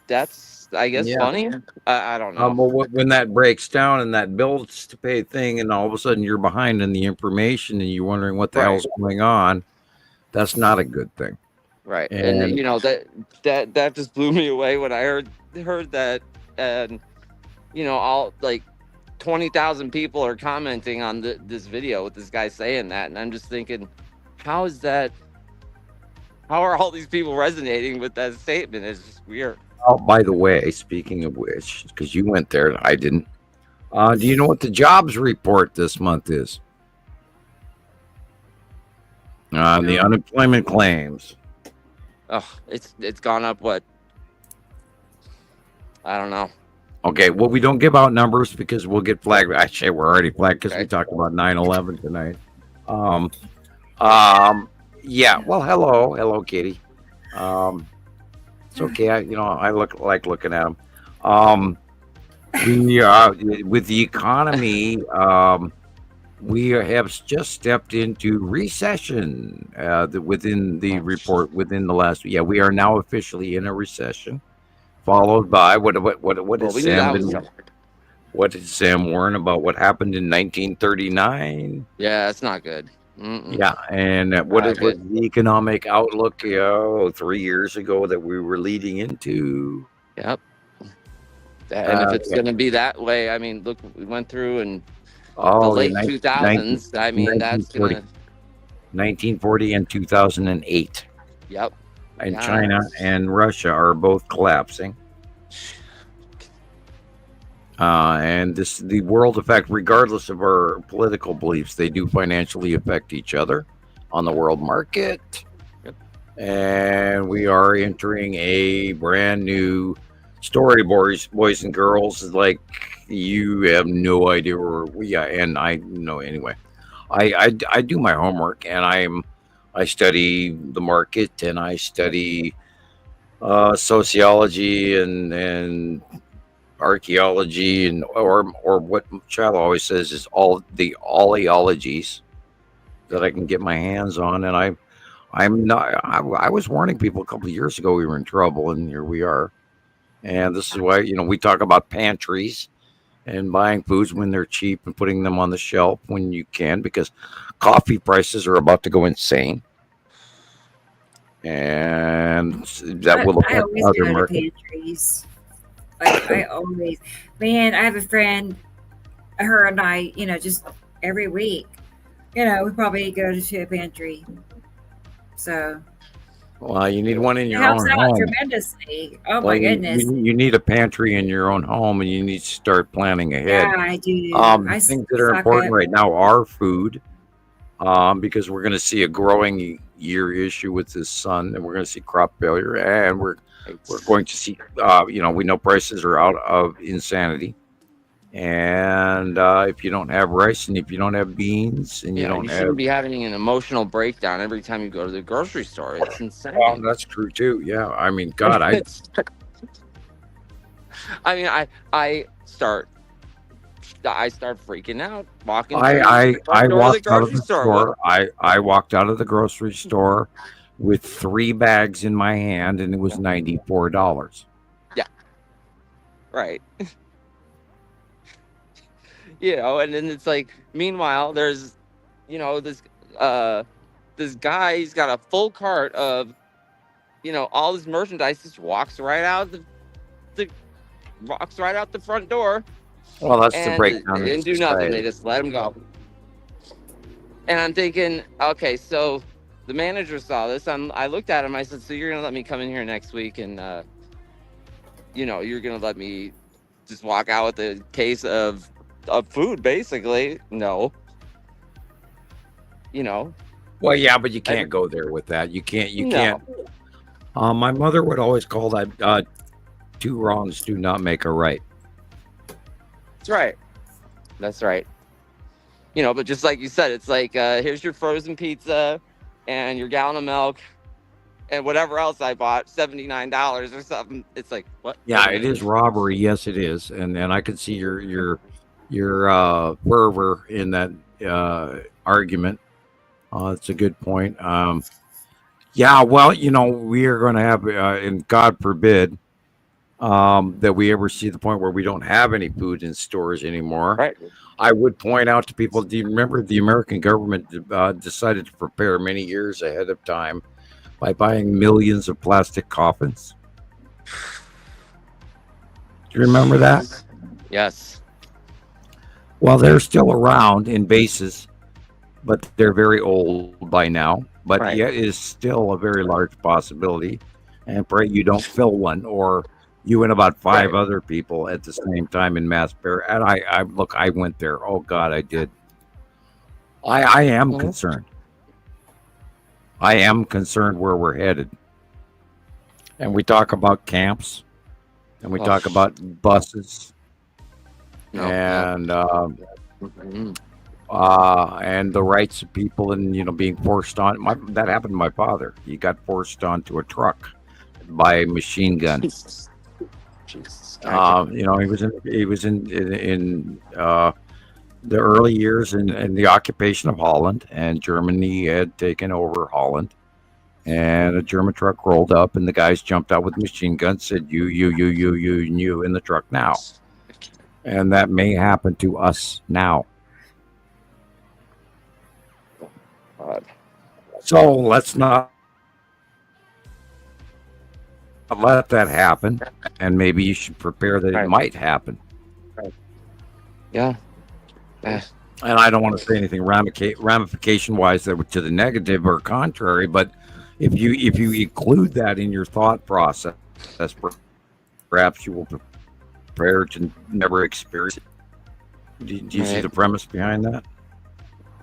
that's I guess Yeah. funny. I don't know. Well, when that breaks down and that bills to pay thing, and all of a sudden you're behind in the information and you're wondering what the hell's going on, that's not a good thing. Right. And you know, that just blew me away when I heard that, and you know, all like 20,000 people are commenting on this video with this guy saying that, and I'm just thinking, how are all these people resonating with that statement? It's just weird. Oh, by the way, speaking of which, because you went there and I didn't, do you know what the jobs report this month is? The unemployment claims. Oh, it's gone up what? I don't know. Okay, well, we don't give out numbers because we'll get flagged. Actually, we're already flagged because Okay. we talked about 9/11 tonight. Yeah. Well, hello, Katie. It's okay. I like looking at them. We with the economy. We have just stepped into recession. Within the report, within the last, we are now officially in a recession. Followed by what Well, is we knew that was Sam? coming. What did Sam warn about what happened in 1939? Yeah, it's not good. Mm-mm. Yeah, and what Not is was good. the economic outlook 3 years ago that we were leading into? Yep. And if it's Okay. going to be that way, I mean, look, we went through in the Oh, late 2000s. I mean, that's going to. 1940 and 2008. Yep. And Yeah. China and Russia are both collapsing. And the world effect, regardless of our political beliefs, they do financially affect each other on the world market. Yep. And we are entering a brand new story, boys and girls. Like, you have no idea where we are. And I know anyway. I do my homework, and I study the market, and I study sociology and archaeology, and or what Shiloh always says is all the oleologies that I can get my hands on. And I'm not. I was warning people a couple of years ago we were in trouble, and here we are. And this is why we talk about pantries and buying foods when they're cheap and putting them on the shelf when you can, because coffee prices are about to go insane. And that will I affect always other go to markets. pantries. Like I always, man. I have a friend. Her and I, just every week, we probably go to a pantry. So Well, you need one in it your helps own out home. tremendously. Oh Well, my goodness. you need a pantry in your own home, and you need to start planning ahead. Yeah, I do. The things that are stock important up. right now are food, because we're going to see a growing year issue with this sun, and we're going to see crop failure, and we're going to see, we know prices are out of insanity. And if you don't have rice, and if you don't have beans, and you Yeah, don't you have, shouldn't be having an emotional breakdown every time you go to the grocery store. It's insane. well, that's true too. Yeah, I mean, God, I I start freaking out walking through I the front door of the walked out of grocery the store. store. I walked out of the grocery store with 3 bags in my hand, and it was $94. Right. And then it's like, meanwhile, there's, this guy, he's got a full cart of, all this merchandise, just walks right out the front door. Well, that's the And breakdown they of didn't do nothing. society. They just let him go. And I'm thinking, okay, so the manager saw this. I looked at him. I said, so you're going to let me come in here next week and, you're going to let me just walk out with a case of food, basically? No. Well, yeah, but you can't go there with that. You can't. My mother would always call that 2 wrongs do not make a right. That's right. But just like you said, it's like, here's your frozen pizza and your gallon of milk and whatever else I bought, $79 or something. It's like, what? Yeah, it is robbery. Yes, it is, and I could see your fervor in that argument. It's a good point. Yeah, well, we are going to have, and God forbid, that we ever see the point where we don't have any food in stores anymore. Right. I would point out to people, do you remember the American government decided to prepare many years ahead of time by buying millions of plastic coffins? Do you remember that? Yes. Well, they're still around in bases, but they're very old by now. But Right. yet is still a very large possibility. And pray you don't fill one, or you and about 5 other people at the same time in mass burial. And I went there. Oh God, I did. I am concerned. I am concerned where we're headed. And we talk about camps. and we talk about buses and the rights of people, and being forced on. That happened to my father. He got forced onto a truck by a machine gun. Jesus. He was in the early years in the occupation of Holland, and Germany had taken over Holland. And a German truck rolled up, and the guys jumped out with machine guns, said, you in the truck now. And that may happen to us now. God. So let's not let that happen, and maybe you should prepare that it might happen. Yeah. And I don't want to say anything ramification-wise that to the negative or contrary, but if you include that in your thought process, perhaps you will prepare to never experience it. Do you see the premise behind that?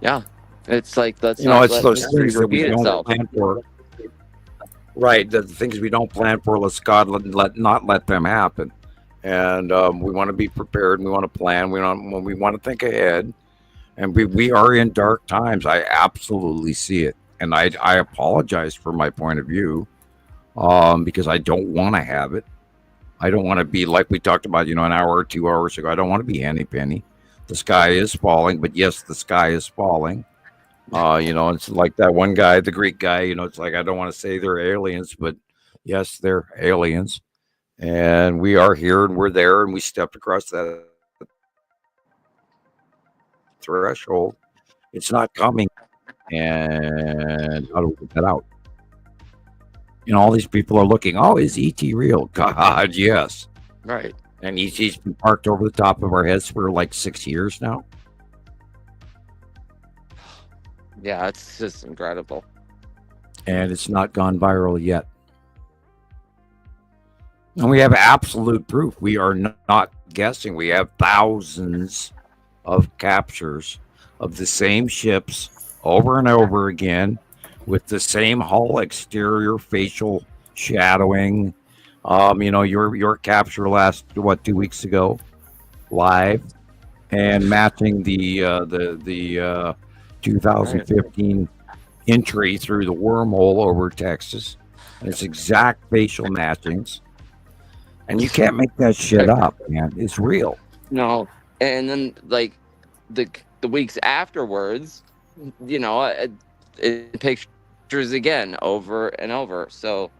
Yeah, it's like it's those things that we don't plan for. Right, the things we don't plan for, not let them happen, and we want to be prepared. And we want to plan. We want to think ahead, and we are in dark times. I absolutely see it. And I apologize for my point of view, because I don't want to have it. I don't want to be like we talked about, an hour or 2 hours ago. I don't want to be Henny Penny. The sky is falling, but yes, the sky is falling. It's like that one guy, the Greek guy. It's like I don't want to say they're aliens, but yes, they're aliens, and we are here and we're there, and we stepped across that threshold. It's not coming. And how do we get that out? All these people are looking, is E.T. real? God, yes. Right. And E.T.'s been parked over the top of our heads for like 6 years now. Yeah, it's just incredible. And it's not gone viral yet. And we have absolute proof. We are not guessing. We have thousands of captures of the same ships over and over again, with the same hull exterior, facial shadowing. Your capture last 2 weeks ago, live, and matching the 2015 entry through the wormhole over Texas. And it's exact facial matchings, and you can't make that shit up, man. It's real. No, and then like the weeks afterwards. Pictures again over and over. So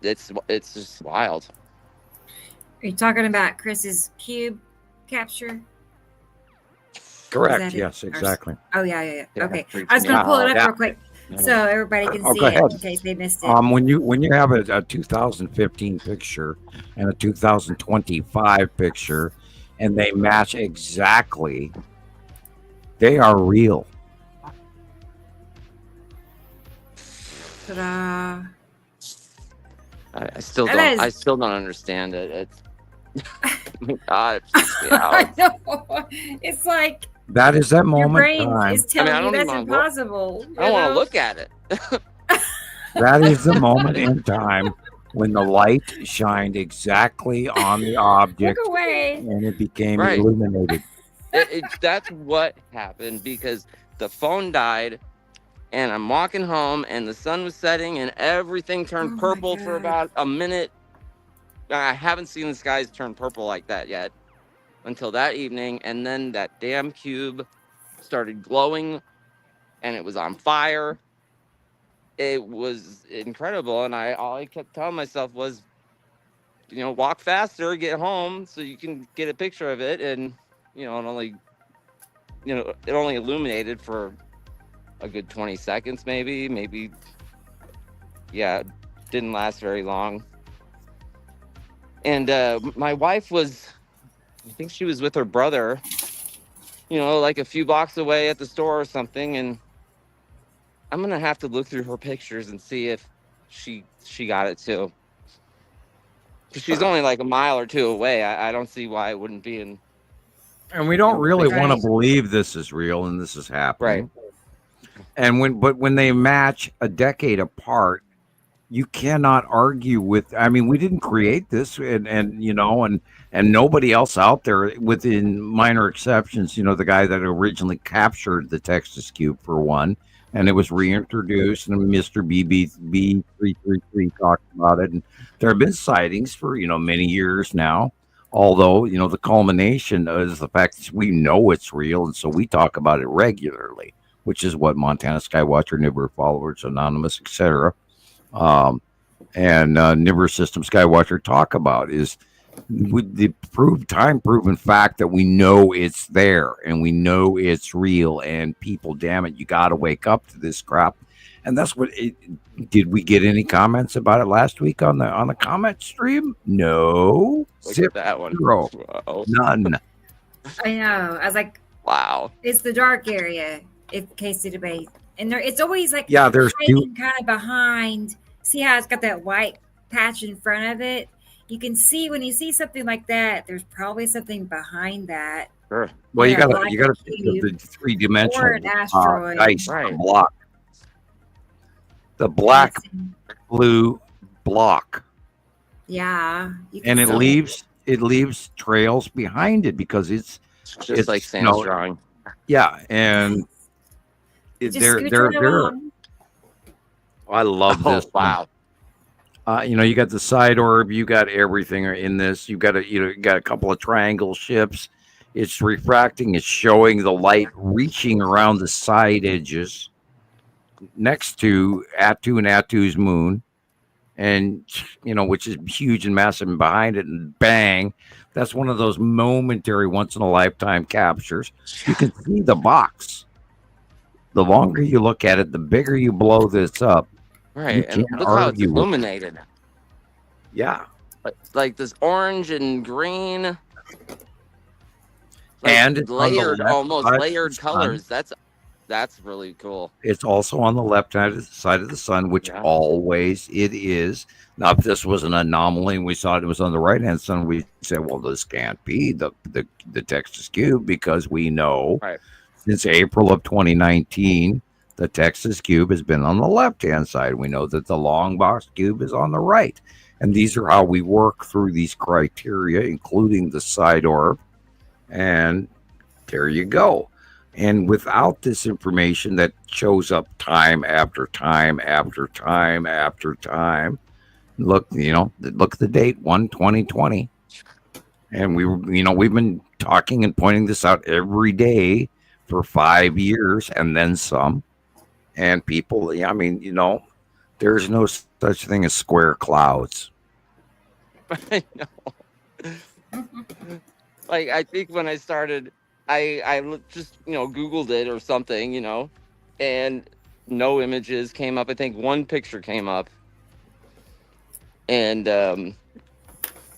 it's just wild. Are you talking about Chris's cube capture? Correct. Yes, exactly. Oh yeah. Okay, I was going to pull it up real quick so everybody can see it in case they missed it. When you have a 2015 picture and a 2025 picture, and they match exactly, they are real. Ta-da. I still don't understand it. God, it freaks me out. I know. It's like that is that moment. Your brain is telling you that's impossible. I don't want to look at it. That is the moment in time when the light shined exactly on the object, look away, and it became illuminated. That's what happened, because the phone died. And I'm walking home, and the sun was setting, and everything turned purple for about a minute. I haven't seen the skies turn purple like that yet until that evening. And then that damn cube started glowing, and it was on fire. It was incredible. And all I kept telling myself was, walk faster, get home so you can get a picture of it. And, it only illuminated for a good 20 seconds, maybe. Yeah, it didn't last very long. And my wife I think she was with her brother, like a few blocks away at the store or something. And I'm going to have to look through her pictures and see if she got it too. Because she's only like a mile or two away. I don't see why it wouldn't be in. And we don't really want to believe this is real and this is happening. Right. And when they match a decade apart, you cannot argue with. I mean, we didn't create this, and you know, and nobody else out there, within minor exceptions. You know, the guy that originally captured the Texas cube for one, and it was reintroduced, and Mr. BB333 talked about it, and there have been sightings for many years now. Although the culmination is the fact that we know it's real, and so we talk about it regularly, which is what Montana Skywatcher, Nibiru Followers Anonymous, etc. And Nibiru System Skywatcher talk about is with the time proven fact that we know it's there and we know it's real, and people, damn it, you got to wake up to this crap. And that's what did we get any comments about it last week on the comment stream? No. Look at that one. Zero. Wow. None. I know. I was like, wow. It's the dark area. It's Casey debate. And it's always like there's hiding kind of behind. See how it's got that white patch in front of it? You can see when you see something like that, there's probably something behind that. Sure. Well, you got to the three-dimensional asteroid. ice block. The black blue block. Yeah. And it leaves trails behind it because it's like Sam's drawing. Yeah, and they're I love this. Wow. You got the side orb, you got everything in this. You got a couple of triangle ships. It's refracting, it's showing the light reaching around the side edges next to Attu and Attu's moon, and which is huge and massive, and behind it, and bang, that's one of those momentary, once in a lifetime captures. You can see the box. The longer you look at it, the bigger you blow this up. Right, and look how it's illuminated. Yeah, like this orange and green, and layered, almost layered colors. That's really cool. It's also on the left side of the sun, which always it is. Now, if this was an anomaly and we saw it was on the right hand sun, we said, well, this can't be the Texas cube, because we know since April of 2019, the Texas cube has been on the left hand side. We know that the long box cube is on the right. And these are how we work through these criteria, including the side orb. And there you go. And without this information that shows up time after time after time after time, look at the date 1/2020, and we've been talking and pointing this out every day for 5 years and then some. And people, there's no such thing as square clouds. I know. Like, I think when I started, I just Googled it or something, and no images came up. I think one picture came up, and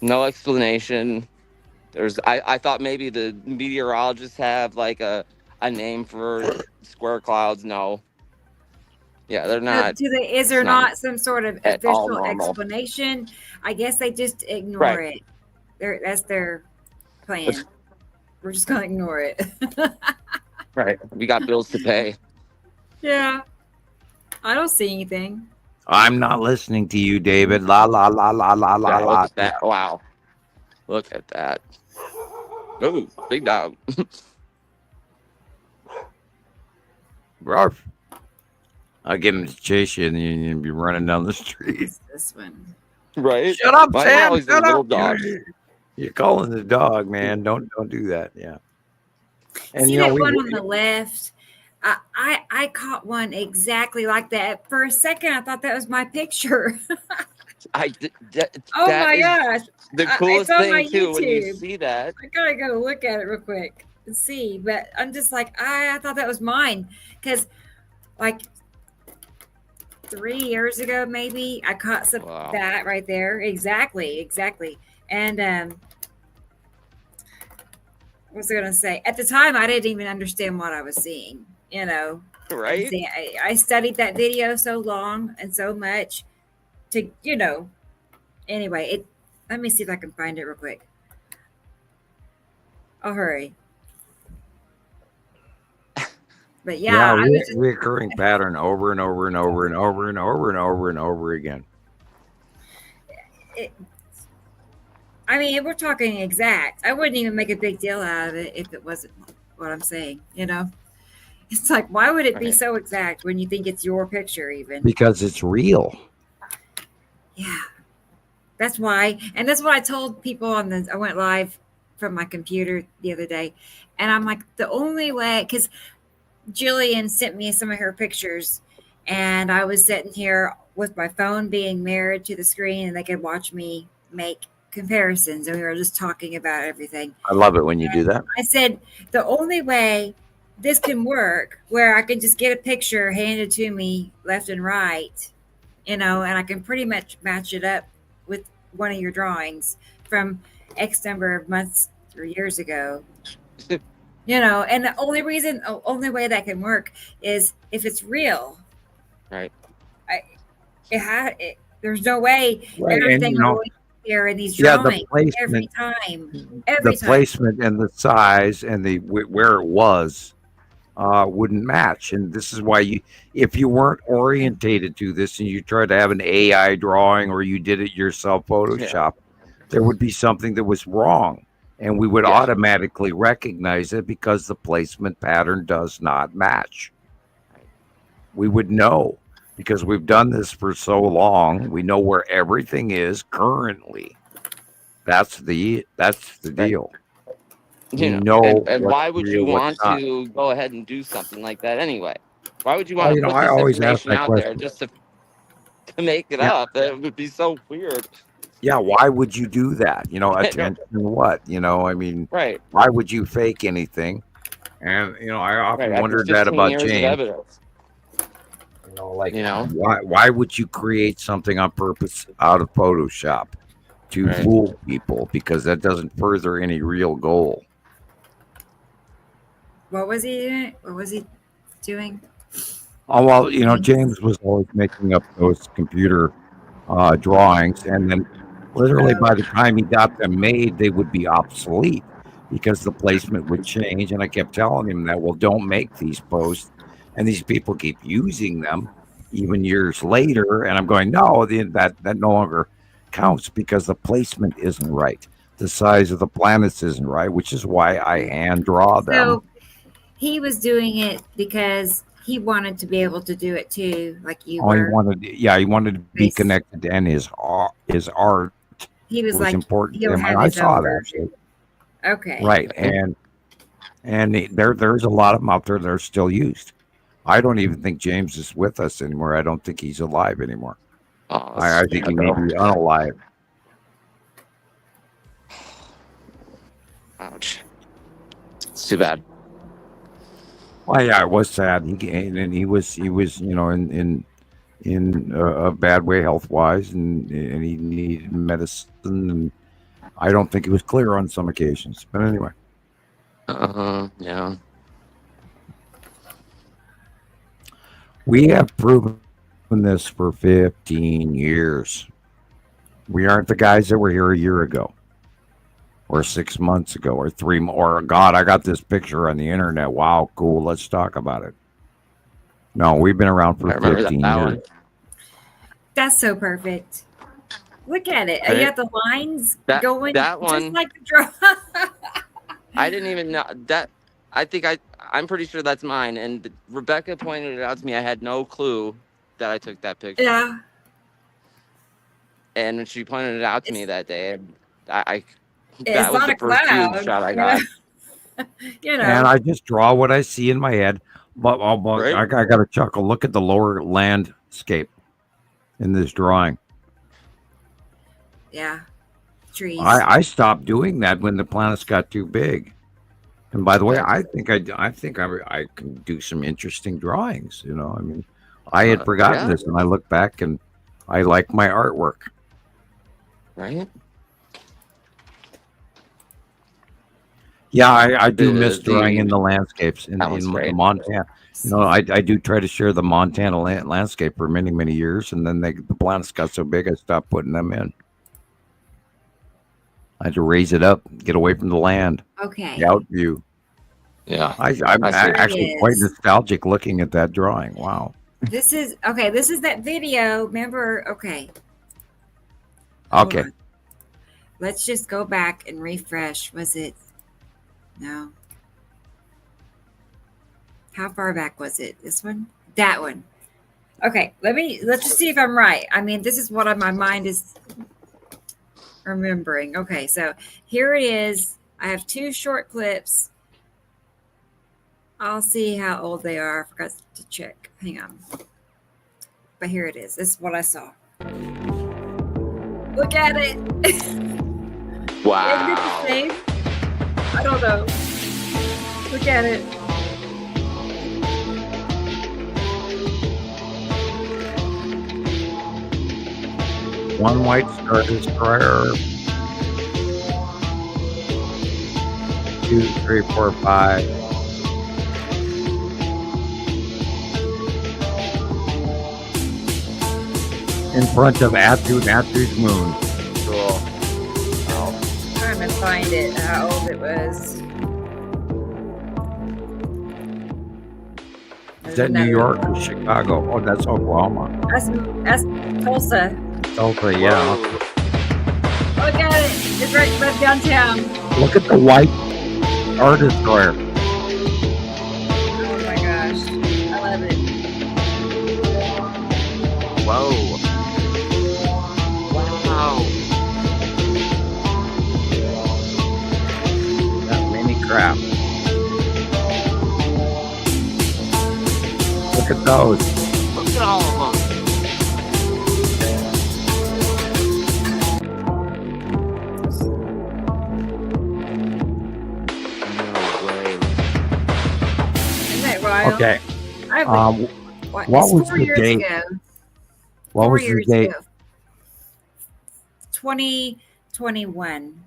no explanation. I thought maybe the meteorologists have like a name for square clouds. No. Yeah, they're not. Is there not some sort of official explanation? I guess they just ignore it. That's their plan. We're just gonna ignore it. Right. We got bills to pay. Yeah. I don't see anything. I'm not listening to you, David. La la la la la la la. Look at that. Wow. Look at that. Oh, big dog. Ruff. I'll get him to chase you, and you'll be running down the street. This one. Right. Shut up, Sam. Shut up. Little dog. You're calling the dog, man. Don't do that. Yeah. And see that one on the left? I caught one exactly like that. For a second, I thought that was my picture. My gosh! The coolest thing too when you see that. I gotta go look at it real quick and see. But I'm just like, I thought that was mine, because like 3 years ago, maybe I caught that right there. Exactly. And what was I gonna say? At the time, I didn't even understand what I was seeing. Right? I studied that video so long and so much to, Anyway, let me see if I can find it real quick. I'll hurry. But yeah, recurring pattern over and over and over and over and over and over and over again. I mean, we're talking exact. I wouldn't even make a big deal out of it if it wasn't what I'm saying. It's like, why would it be so exact when you think it's your picture even? Because it's real. Yeah. That's why. And that's what I told people I went live from my computer the other day. And I'm like, the only way, because Gillian sent me some of her pictures, and I was sitting here with my phone being mirrored to the screen, and they could watch me make comparisons. And we were just talking about everything. I love it when you do that. I said, the only way this can work where I can just get a picture handed to me left and right, and I can pretty much match it up with one of your drawings from X number of months or years ago. And the only way that can work is if it's real. Right. There's no way everything will be here in these drawings every time. The placement and the size and where it was wouldn't match. And this is why if you weren't orientated to this and you tried to have an AI drawing or you did it yourself, Photoshop, there would be something that was wrong. And we would automatically recognize it because the placement pattern does not match. We would know because we've done this for so long. We know where everything is currently. That's the deal. And why would you want to go ahead and do something like that anyway? Why would you want to put this information out there just to make it up? That would be so weird. Yeah, why would you do that? Attention what? I mean, why would you fake anything? And I often wondered that about James. Why would you create something on purpose out of Photoshop to fool people? Because that doesn't further any real goal. What was he doing? Oh well, James was always making up those computer drawings, and then literally by the time he got them made, they would be obsolete because the placement would change. And I kept telling him that, well, don't make these posts. And these people keep using them even years later. And I'm going, no, that no longer counts because the placement isn't right. The size of the planets isn't right, which is why I hand draw them. So he was doing it because he wanted to be able to do it too, like you were. He wanted to be connected, and his art. He was like, important to him. I saw that. Okay. Right, and there's a lot of them out there that are still used. I don't even think James is with us anymore. I don't think he's alive anymore. I think he may be unalive. Ouch. It's too bad. Well, yeah, it was sad. He was in a bad way health wise, and he needed medicine, and I don't think he was clear on some occasions. But anyway. Yeah. We have proven this for 15 years. We aren't the guys that were here a year ago, or 6 months ago, or 3 more. God, I got this picture on the internet. Wow, cool. Let's talk about it. No, we've been around for 15 years. That's so perfect. Look at it. You got the lines going that one, just like the draw. I didn't even know that. I'm pretty sure that's mine. And Rebecca pointed it out to me. I had no clue that I took that picture. Yeah. And when she pointed it out to me that day, that was the first screenshot I got. And I just draw what I see in my head. But I got to chuckle. Look at the lower landscape in this drawing. Yeah. Trees. I stopped doing that when the planets got too big. And by the way, I think I can do some interesting drawings. I mean, I had forgotten this, and I look back and I like my artwork. Right. Yeah, I do miss drawing in the landscapes in Montana. I do try to share the Montana landscape for many, many years, and then the planets got so big, I stopped putting them in. I had to raise it up, get away from the land. Okay. The out view. Yeah. I'm actually quite nostalgic looking at that drawing. Wow. This is that video. Remember? Okay. Hold Okay. on. Let's just go back and refresh. Was it? No. How far back was it? This one? That one. Okay, let's just see if I'm right. I mean, this is what my mind is remembering. Okay, so here it is. I have 2 short clips. I'll see how old they are. I forgot to check. Hang on. But here it is. This is what I saw. Look at it. Wow. Isn't it the same? I don't know. Look at it. One white star destroyer. 2, 3, 4, 5. In front of Atu's moon. Cool. Trying to find it, how old it was. Is that New York or Chicago? Oh, that's Oklahoma. That's Tulsa. Tulsa, yeah. Look at it. It's right downtown. Look at the white star destroyer. Oh my gosh. I love it. Whoa. Wow. That mini crap. Look at those. Look at all of them. Isn't that wild? Okay. What was was the 4 years date? ago? What 4 was the years date? ago. 2021.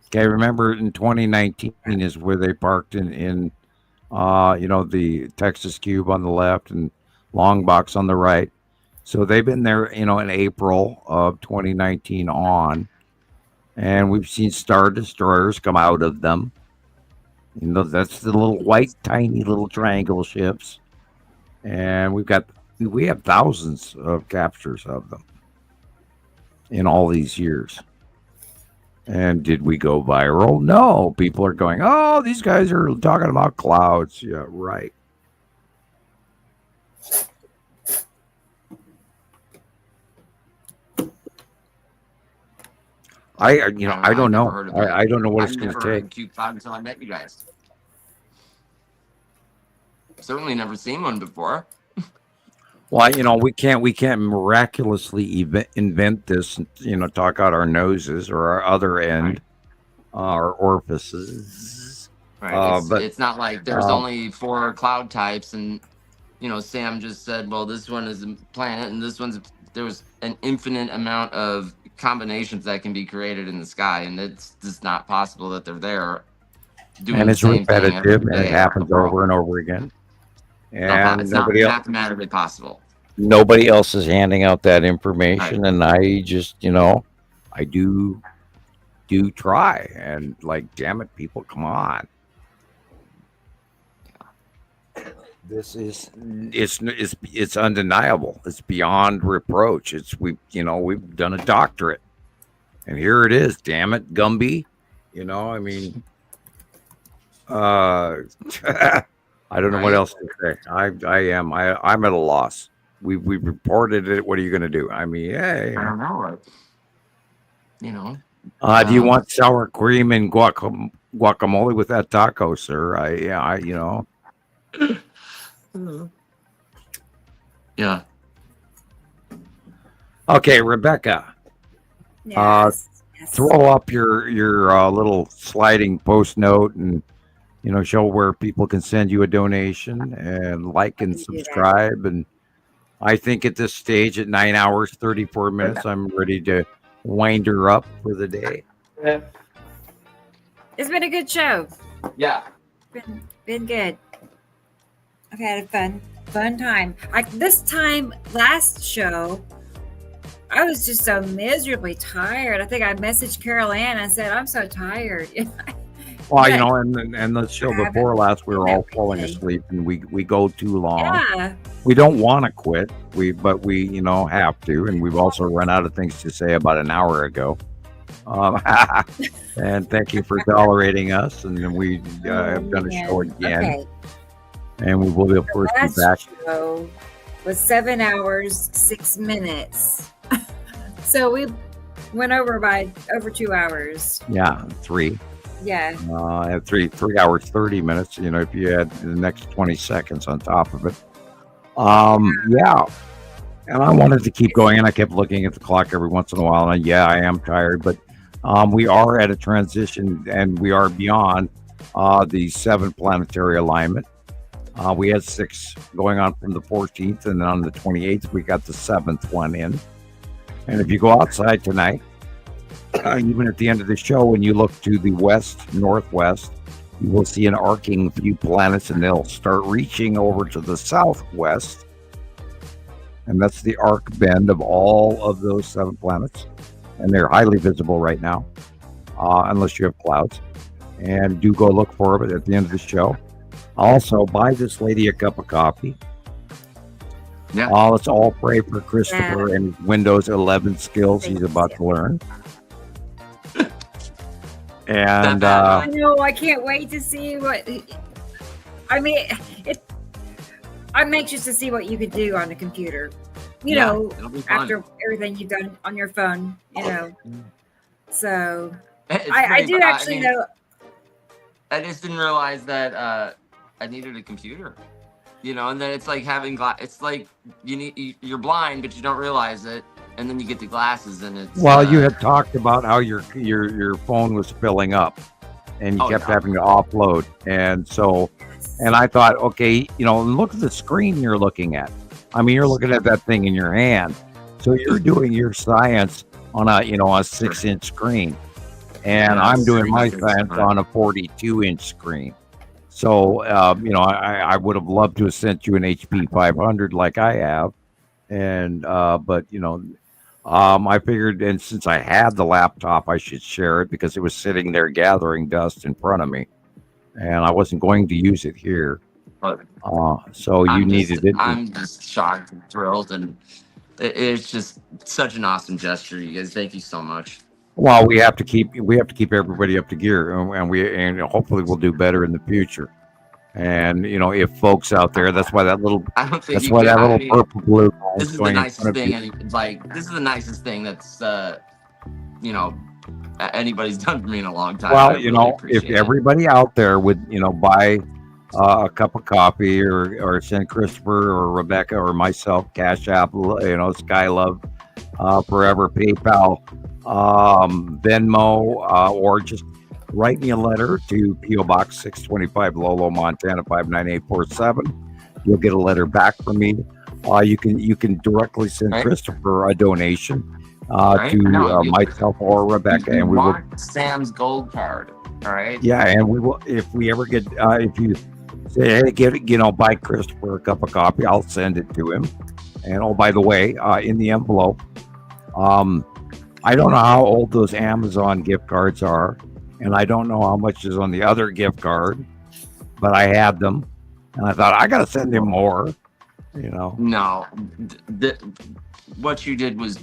Okay, remember in 2019 is where they parked in the Texas Cube on the left and Long Box on the right. So they've been there, in April of 2019 on, and we've seen Star Destroyers come out of them. That's the little white, tiny little triangle ships, and we have thousands of captures of them in all these years. And did we go viral? No. People are going, oh, these guys are talking about clouds. Yeah, right. I don't know. I don't know what it's going to heard take. of cute cloud until I met you guys. Certainly never seen one before. Well, we can't miraculously invent this, talk out our noses or our other end, our orifices. Right. But it's not like there's only 4 cloud types, and Sam just said, well, this one is a planet, and there's an infinite amount of combinations that can be created in the sky, and it's just not possible that they're there doing and the it's same thing every repetitive, and day it happens around the world. over and over again. It's And not mathematically possible. nobody else is handing out that information, and I just, I do try, and damn it, people, come on. This is it's undeniable. It's beyond reproach. We've done a doctorate, and here it is. Damn it, Gumby. I don't know what else to say. I'm at a loss. We reported it. What are you going to do? I mean, hey. I don't know. Do you want sour cream and guacamole with that taco, sir? Yeah. Okay, Rebecca. Yes. Throw up your little sliding post note and show where people can send you a donation and like and subscribe. And I think at this stage, at 9 hours 34 minutes, I'm ready to wind her up for the day. It's been a good show. Yeah. Been good. I've had a fun time. This time last show, I was just so miserably tired. I think I messaged Carol Ann and said, I'm so tired. Well, Yeah. and the show I haven't before last, we were all every falling day. asleep, and we go too long. Yeah. We don't want to quit, but we have to, and we've also run out of things to say about an hour ago. And thank you for tolerating us, and then we have done a show again, Okay. and we will of course be Last back. show was 7 hours 6 minutes. So we went over by over 2 hours. Yeah, 3. Yeah. At 3 hours 30 minutes. If you add the next 20 seconds on top of it. Yeah. And I wanted to keep going, and I kept looking at the clock every once in a while. And I am tired, but we are at a transition, and we are beyond the 7 planetary alignment. We had 6 going on from the 14th, and then on the 28th, we got the 7th one in. And if you go outside tonight, even at the end of the show, when you look to the west, northwest, you will see an arcing few planets, and they'll start reaching over to the southwest. And that's the arc bend of all of those 7 planets. And they're highly visible right now, unless you have clouds. And do go look for it at the end of the show. Also, buy this lady a cup of coffee. Yeah. Let's all pray for Christoper and his Windows 11 skills he's about to learn. And I know, I can't wait to see what. I mean, I'm anxious to see what you could do on the computer. It'll be fun. After everything you've done on your phone, So It's I pretty do fun. actually know. I just didn't realize that I needed a computer. And then it's like having it's like you're blind, but you don't realize it, and then you get the glasses, and it's. Well, you had talked about how your phone was filling up, and you kept having to offload, and so, and I thought, okay, look at the screen you're looking at. I mean, you're looking at that thing in your hand, so you're doing your science on a 6-inch screen, and I'm doing my science on a 42-inch screen. So, I would have loved to have sent you an HP 500 like I have, and but I figured, and since I had the laptop, I should share it because it was sitting there gathering dust in front of me, and I wasn't going to use it here. So you needed it. I'm just shocked and thrilled, and it's just such an awesome gesture, you guys. Thank you so much. Well, we have to keep everybody up to gear, and hopefully we'll do better in the future. And if folks out there, that's why that little purple blue. This is the nicest thing. This is the nicest thing that's anybody's done for me in a long time. Well, if everybody out there would buy a cup of coffee or send Christoper or Rebecca or myself Cash App, Skylove, Forever, PayPal, Venmo, or just write me a letter to P.O. Box 625, Lolo, Montana 59847. You'll get a letter back from me. You can directly send Christoper a donation to myself or Rebecca, and we will. Sam's gold card. All right. Yeah, and we will if we ever get if you say, hey, buy Christoper a cup of coffee, I'll send it to him. And by the way, in the envelope, I don't know how old those Amazon gift cards are, and I don't know how much is on the other gift card, but I had them, and I thought I got to send him more. No, what you did was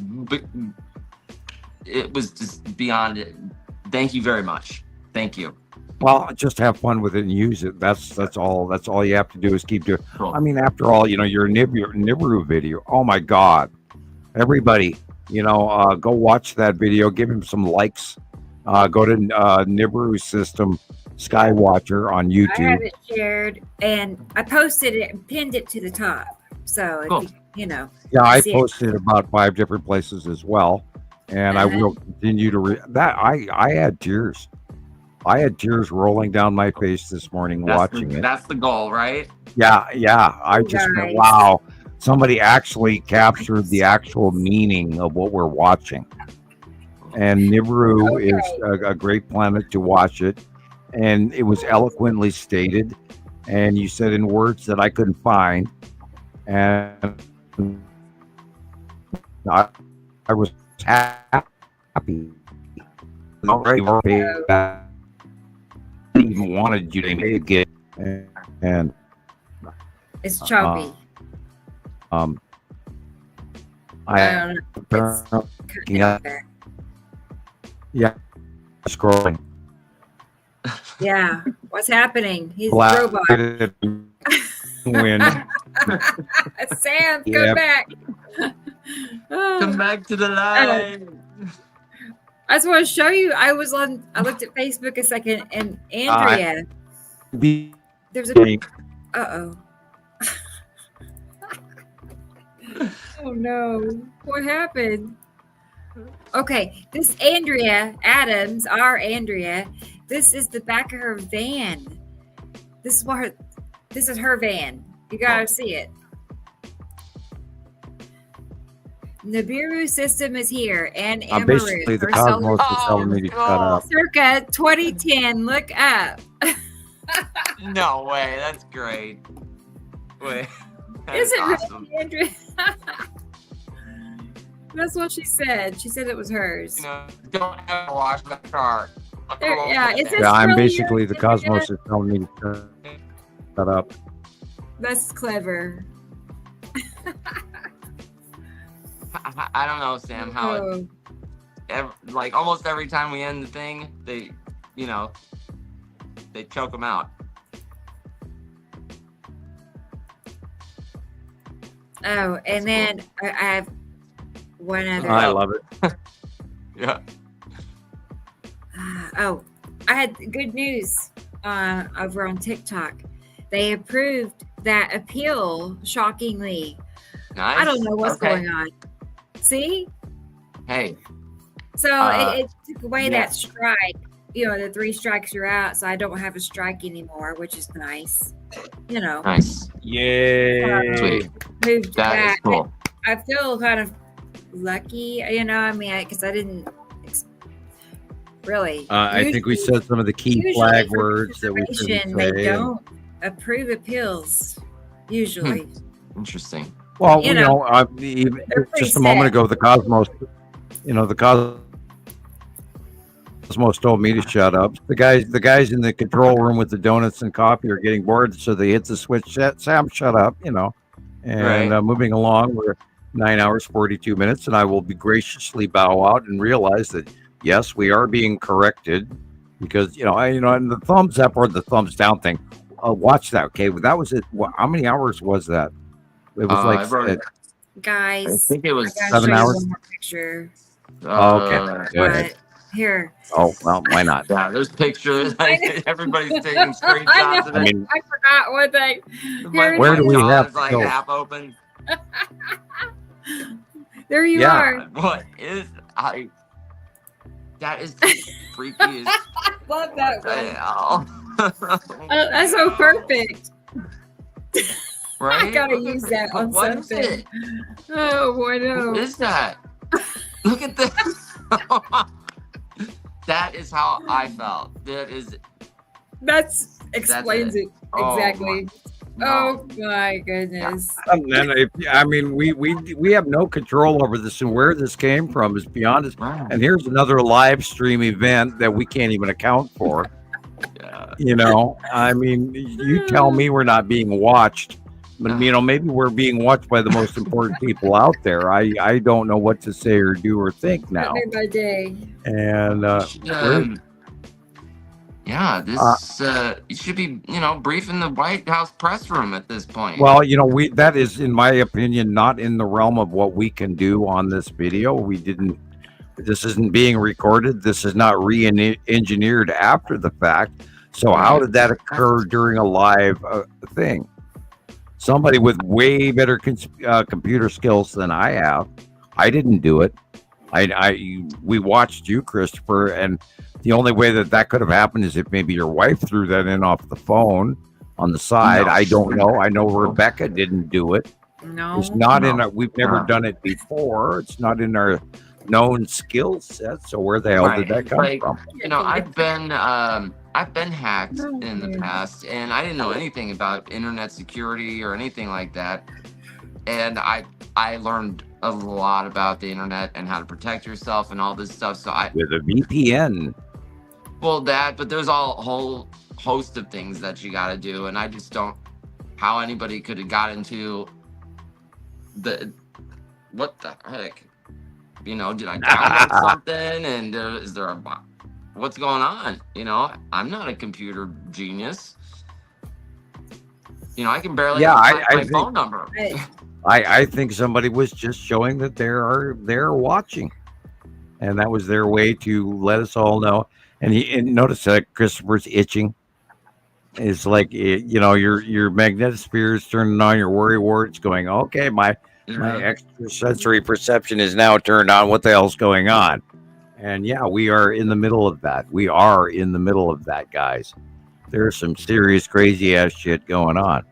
it was just beyond it. Thank you very much. Thank you. Well, just have fun with it and use it. That's all. That's all you have to do is keep doing. Cool. I mean, after all, your Nibiru video. Oh my God, everybody, go watch that video. Give him some likes. Go to Nibiru System Skywatcher on YouTube. I have it shared, and I posted it and pinned it to the top. So Cool. if you Yeah, I posted about 5 different places as well, and I will continue to that. I had tears. I had tears rolling down my face this morning watching it. That's the goal, right? Yeah. I just went, wow. Somebody actually captured the actual meaning of what we're watching. And Nibiru is a great planet to watch it. And it was eloquently stated. And you said in words that I couldn't find. And I was happy. even wanted you to get, and It's choppy. I don't know. yeah, scrolling. Yeah. What's happening? He's a Black robot. Wind. Sam, Yep. come back. Come back to the line. I just want to show you. I looked at Facebook a second, and Andrea. There's a. Uh-oh. Oh no! What happened? Okay, this Andrea Adams, our Andrea. This is the back of her van. This is her van. You gotta see it. Nibiru system is here, and Amaru. Basically, the cosmos is telling me to shut up. Circa 2010. Look up. No way. That's great. Wait. Is it awesome. really, Andrea? That's what she said. She said it was hers. You know, don't ever wash that car. I'm basically the cosmos is telling me to shut up. That's clever. I don't know, Sam, how like almost every time we end the thing, they choke them out. Oh, and then I have one other. I love it. Yeah. Oh, I had good news over on TikTok. They approved that appeal, shockingly. Nice. I don't know what's going on. See? Hey. So it took away that strike. The 3 strikes you're out, so I don't have a strike anymore, which is nice. Nice. Yay. Sweet. Moved That back. is cool. I feel kind of lucky, because I didn't really. I think we said some of the key flag words that we shouldn't They say. don't approve appeos usually. Interesting. Well, even just a moment ago, the cosmos, the cosmos told me to shut up. The guys in the control room with the donuts and coffee are getting bored, so they hit the switch. Sam, shut up, and Right. moving along, we're 9 hours 42 minutes, and I will be graciously bow out and realize that yes, we are being corrected because and the thumbs up or the thumbs down thing. Watch that, okay? That was it. How many hours was that? It was I wrote it. Guys, I think it was I gotta 7 show you hours. one more picture. Okay, go ahead. Here. Oh well, why not? Yeah, there's pictures. Everybody's taking screenshots I of know. it. I forgot one thing. Where do we have It's to like go? half open. There you Yeah. are. What is that is the freakiest. Love that one. Hell. Oh, that's so perfect. Right? I gotta use that on What is something. it? Oh boy, no. What is that? Look at this. That is how I felt. That explains it Oh, exactly. Oh my goodness. And we have no control over this, and where this came from is beyond us. And here's another live stream event that we can't even account for. You tell me we're not being watched, but maybe we're being watched by the most important people out there. I don't know what to say or do or think now. Day by day. And this it should be briefing the White House press room at this point. well, that is, in my opinion, not in the realm of what we can do on this video. This isn't being recorded. This is not re-engineered after the fact. So how did that occur during a live thing? Somebody with way better computer skills than I have. I didn't do it. We watched you, Christopher, and the only way that could have happened is if maybe your wife threw that in off the phone on the side. No. I don't know. I know Rebecca didn't do it. No. It's not in our. We've never done it before. It's not in our known skill set. So where the hell did that come from? I've been hacked in the past, and I didn't know anything about internet security or anything like that. And I learned a lot about the internet and how to protect yourself and all this stuff. So With a VPN. Well, that, but there's a whole host of things that you got to do, and I just don't how anybody could have got into what the heck, did I download something, and is there what's going on? I'm not a computer genius. I can barely find my phone number. I think somebody was just showing that they're watching, and that was their way to let us all know. And notice that Christopher's itching. It's like your magnetosphere is turning on, your worry wart's going, okay, my extrasensory perception is now turned on. What the hell's going on? And yeah, we are in the middle of that. We are in the middle of that, guys. There's some serious crazy ass shit going on.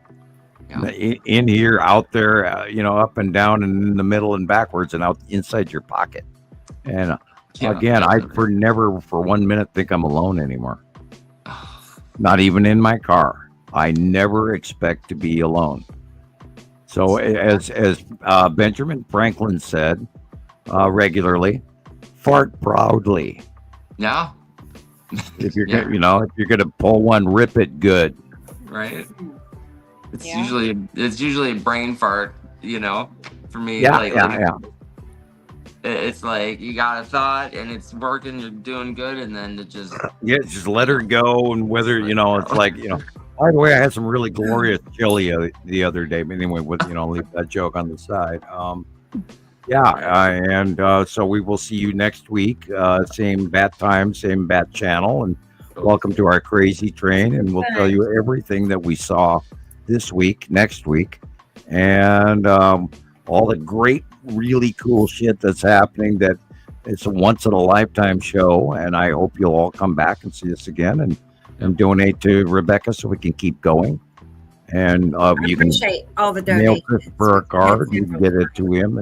Yeah. In here, out there, up and down and in the middle and backwards and out inside your pocket. And again, I never for 1 minute think I'm alone anymore. Not even in my car. I never expect to be alone. So as Benjamin Franklin said regularly, fart proudly. Yeah. If you're if you're gonna pull one, rip it good. Right. It's usually a brain fart, for me. Yeah. It's like you got a thought and it's working, you're doing good, and then it just just let her go. And whether it's like by the way, I had some really glorious chili the other day. But anyway, leave that joke on the side. So we will see you next week. Same bat time, same bat channel, and welcome to our crazy train. And we'll tell you everything that we saw this week, next week, and all the great, really cool shit that's happening. That it's a once in a lifetime show, and I hope you'll all come back and see us again and donate to Rebecca so we can keep going. And you can all the mail Christopher a card, you can get it to him,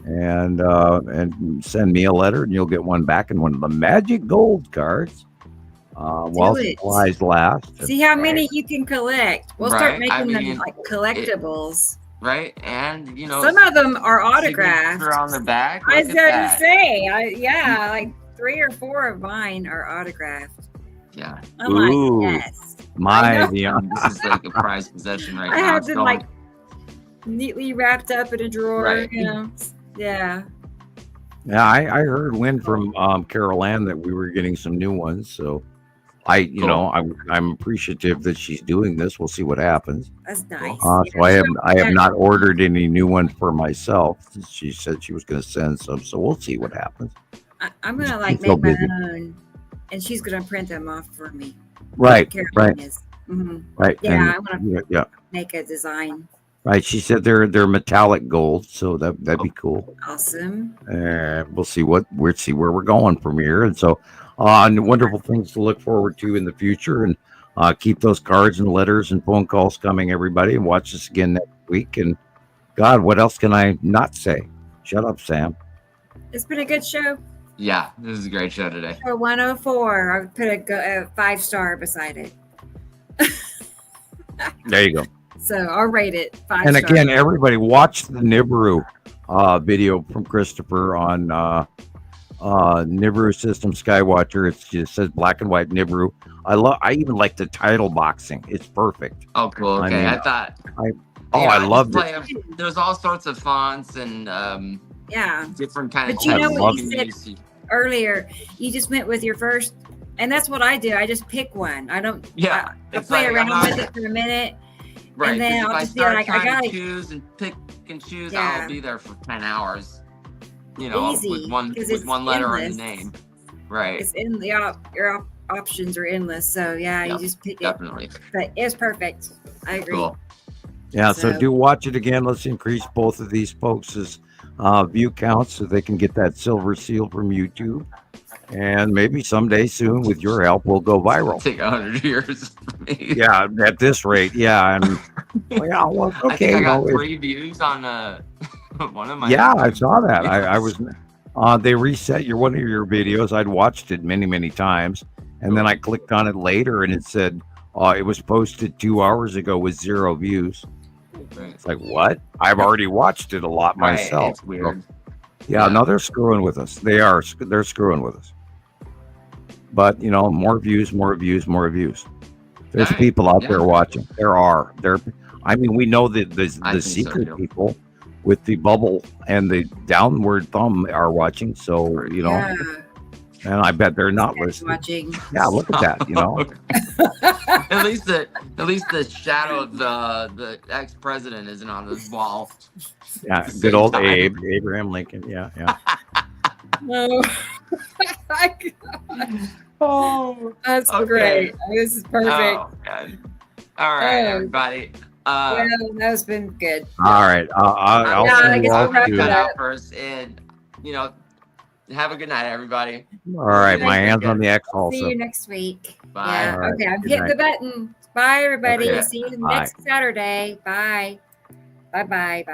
and send me a letter, and you'll get one back in one of the magic gold cards. While supplies last. See how many you can collect. We'll start making them like collectibles. Right, and some of them are autographed. On the back. I was going to say, like 3 or 4 of mine are autographed. Yeah. I'm like, yes. This is like a prized possession right now. I have them like neatly wrapped up in a drawer. Right. Yeah. Yeah, I heard wind from Carol Ann that we were getting some new ones, so I'm appreciative that she's doing this. We'll see what happens. That's nice. So I have not ordered any new ones for myself. She said she was going to send some, so we'll see what happens. I'm going to make my own, and she's going to print them off for me. Right. Mm-hmm. Right. Yeah, I want to make a design. Right. She said they're metallic gold, so that'd be cool. Awesome. We'll see where we're going from here, and so wonderful things to look forward to in the future. And keep those cards and letters and phone calls coming, everybody, and watch us again next week. And God, what else can I not say? Shut up, Sam. It's been a good show. Yeah, this is a great show today. For 104, I put a 5-star beside it. There you go. So I'll rate it 5 And stars. again, everybody watch the Nibiru video from Christopher on Nibiru System Skywatcher. It just says black and white Nibiru. I even like the title boxing. It's perfect. Oh, cool. Okay, I loved it. There's all sorts of fonts and different kind of. But you know what you said earlier? You just went with your first, and that's what I do. I just pick one. I don't. Yeah, I play around with it for a minute. Right. And then I'll just be like, I gotta choose and pick and choose. Yeah. I'll be there for 10 hours. Easy, with one letter in the name. Right. It's in your options are endless. So you just pick definitely. it. But it's perfect. I agree. Cool. Yeah. So do watch it again. Let's increase both of these folks' view counts so they can get that silver seal from YouTube. And maybe someday soon, with your help, we'll go viral. It'll take 100 years for me. Yeah, at this rate, yeah. And okay. I think I got 3 views on one of my. Yeah, I saw that. I was. They reset one of your videos. I'd watched it many times, and then I clicked on it later, and it said it was posted 2 hours ago with 0 views. Right. It's like, what? I've already watched it a lot myself. It's weird. So, no, they're screwing with us. They're screwing with us. But more views, more views, more views. There's Right. people out Yeah. there watching. There. I mean, we know that I the think so, secret too. people with the bubble and the downward thumb are watching. So Yeah. and I bet they're not Guys listening. watching. Yeah, look at that. At least the shadow of the ex-president isn't on the wall. Yeah, Same good old time. Abraham Lincoln. Yeah. No. Oh, That's okay. great. This is perfect. Oh, God. All right, Oh. everybody. Well, that's been good. All right. I'll Yeah, I see you guess all we'll wrap too. it Cut up. out first, and have a good night, everybody. All right. My Thank hands on the X See also. you next week. Bye. Yeah. All right. Okay. I'm Good hitting the night. button. Bye, everybody. Okay. See you Bye. next Saturday. Bye. Bye. Bye. Bye.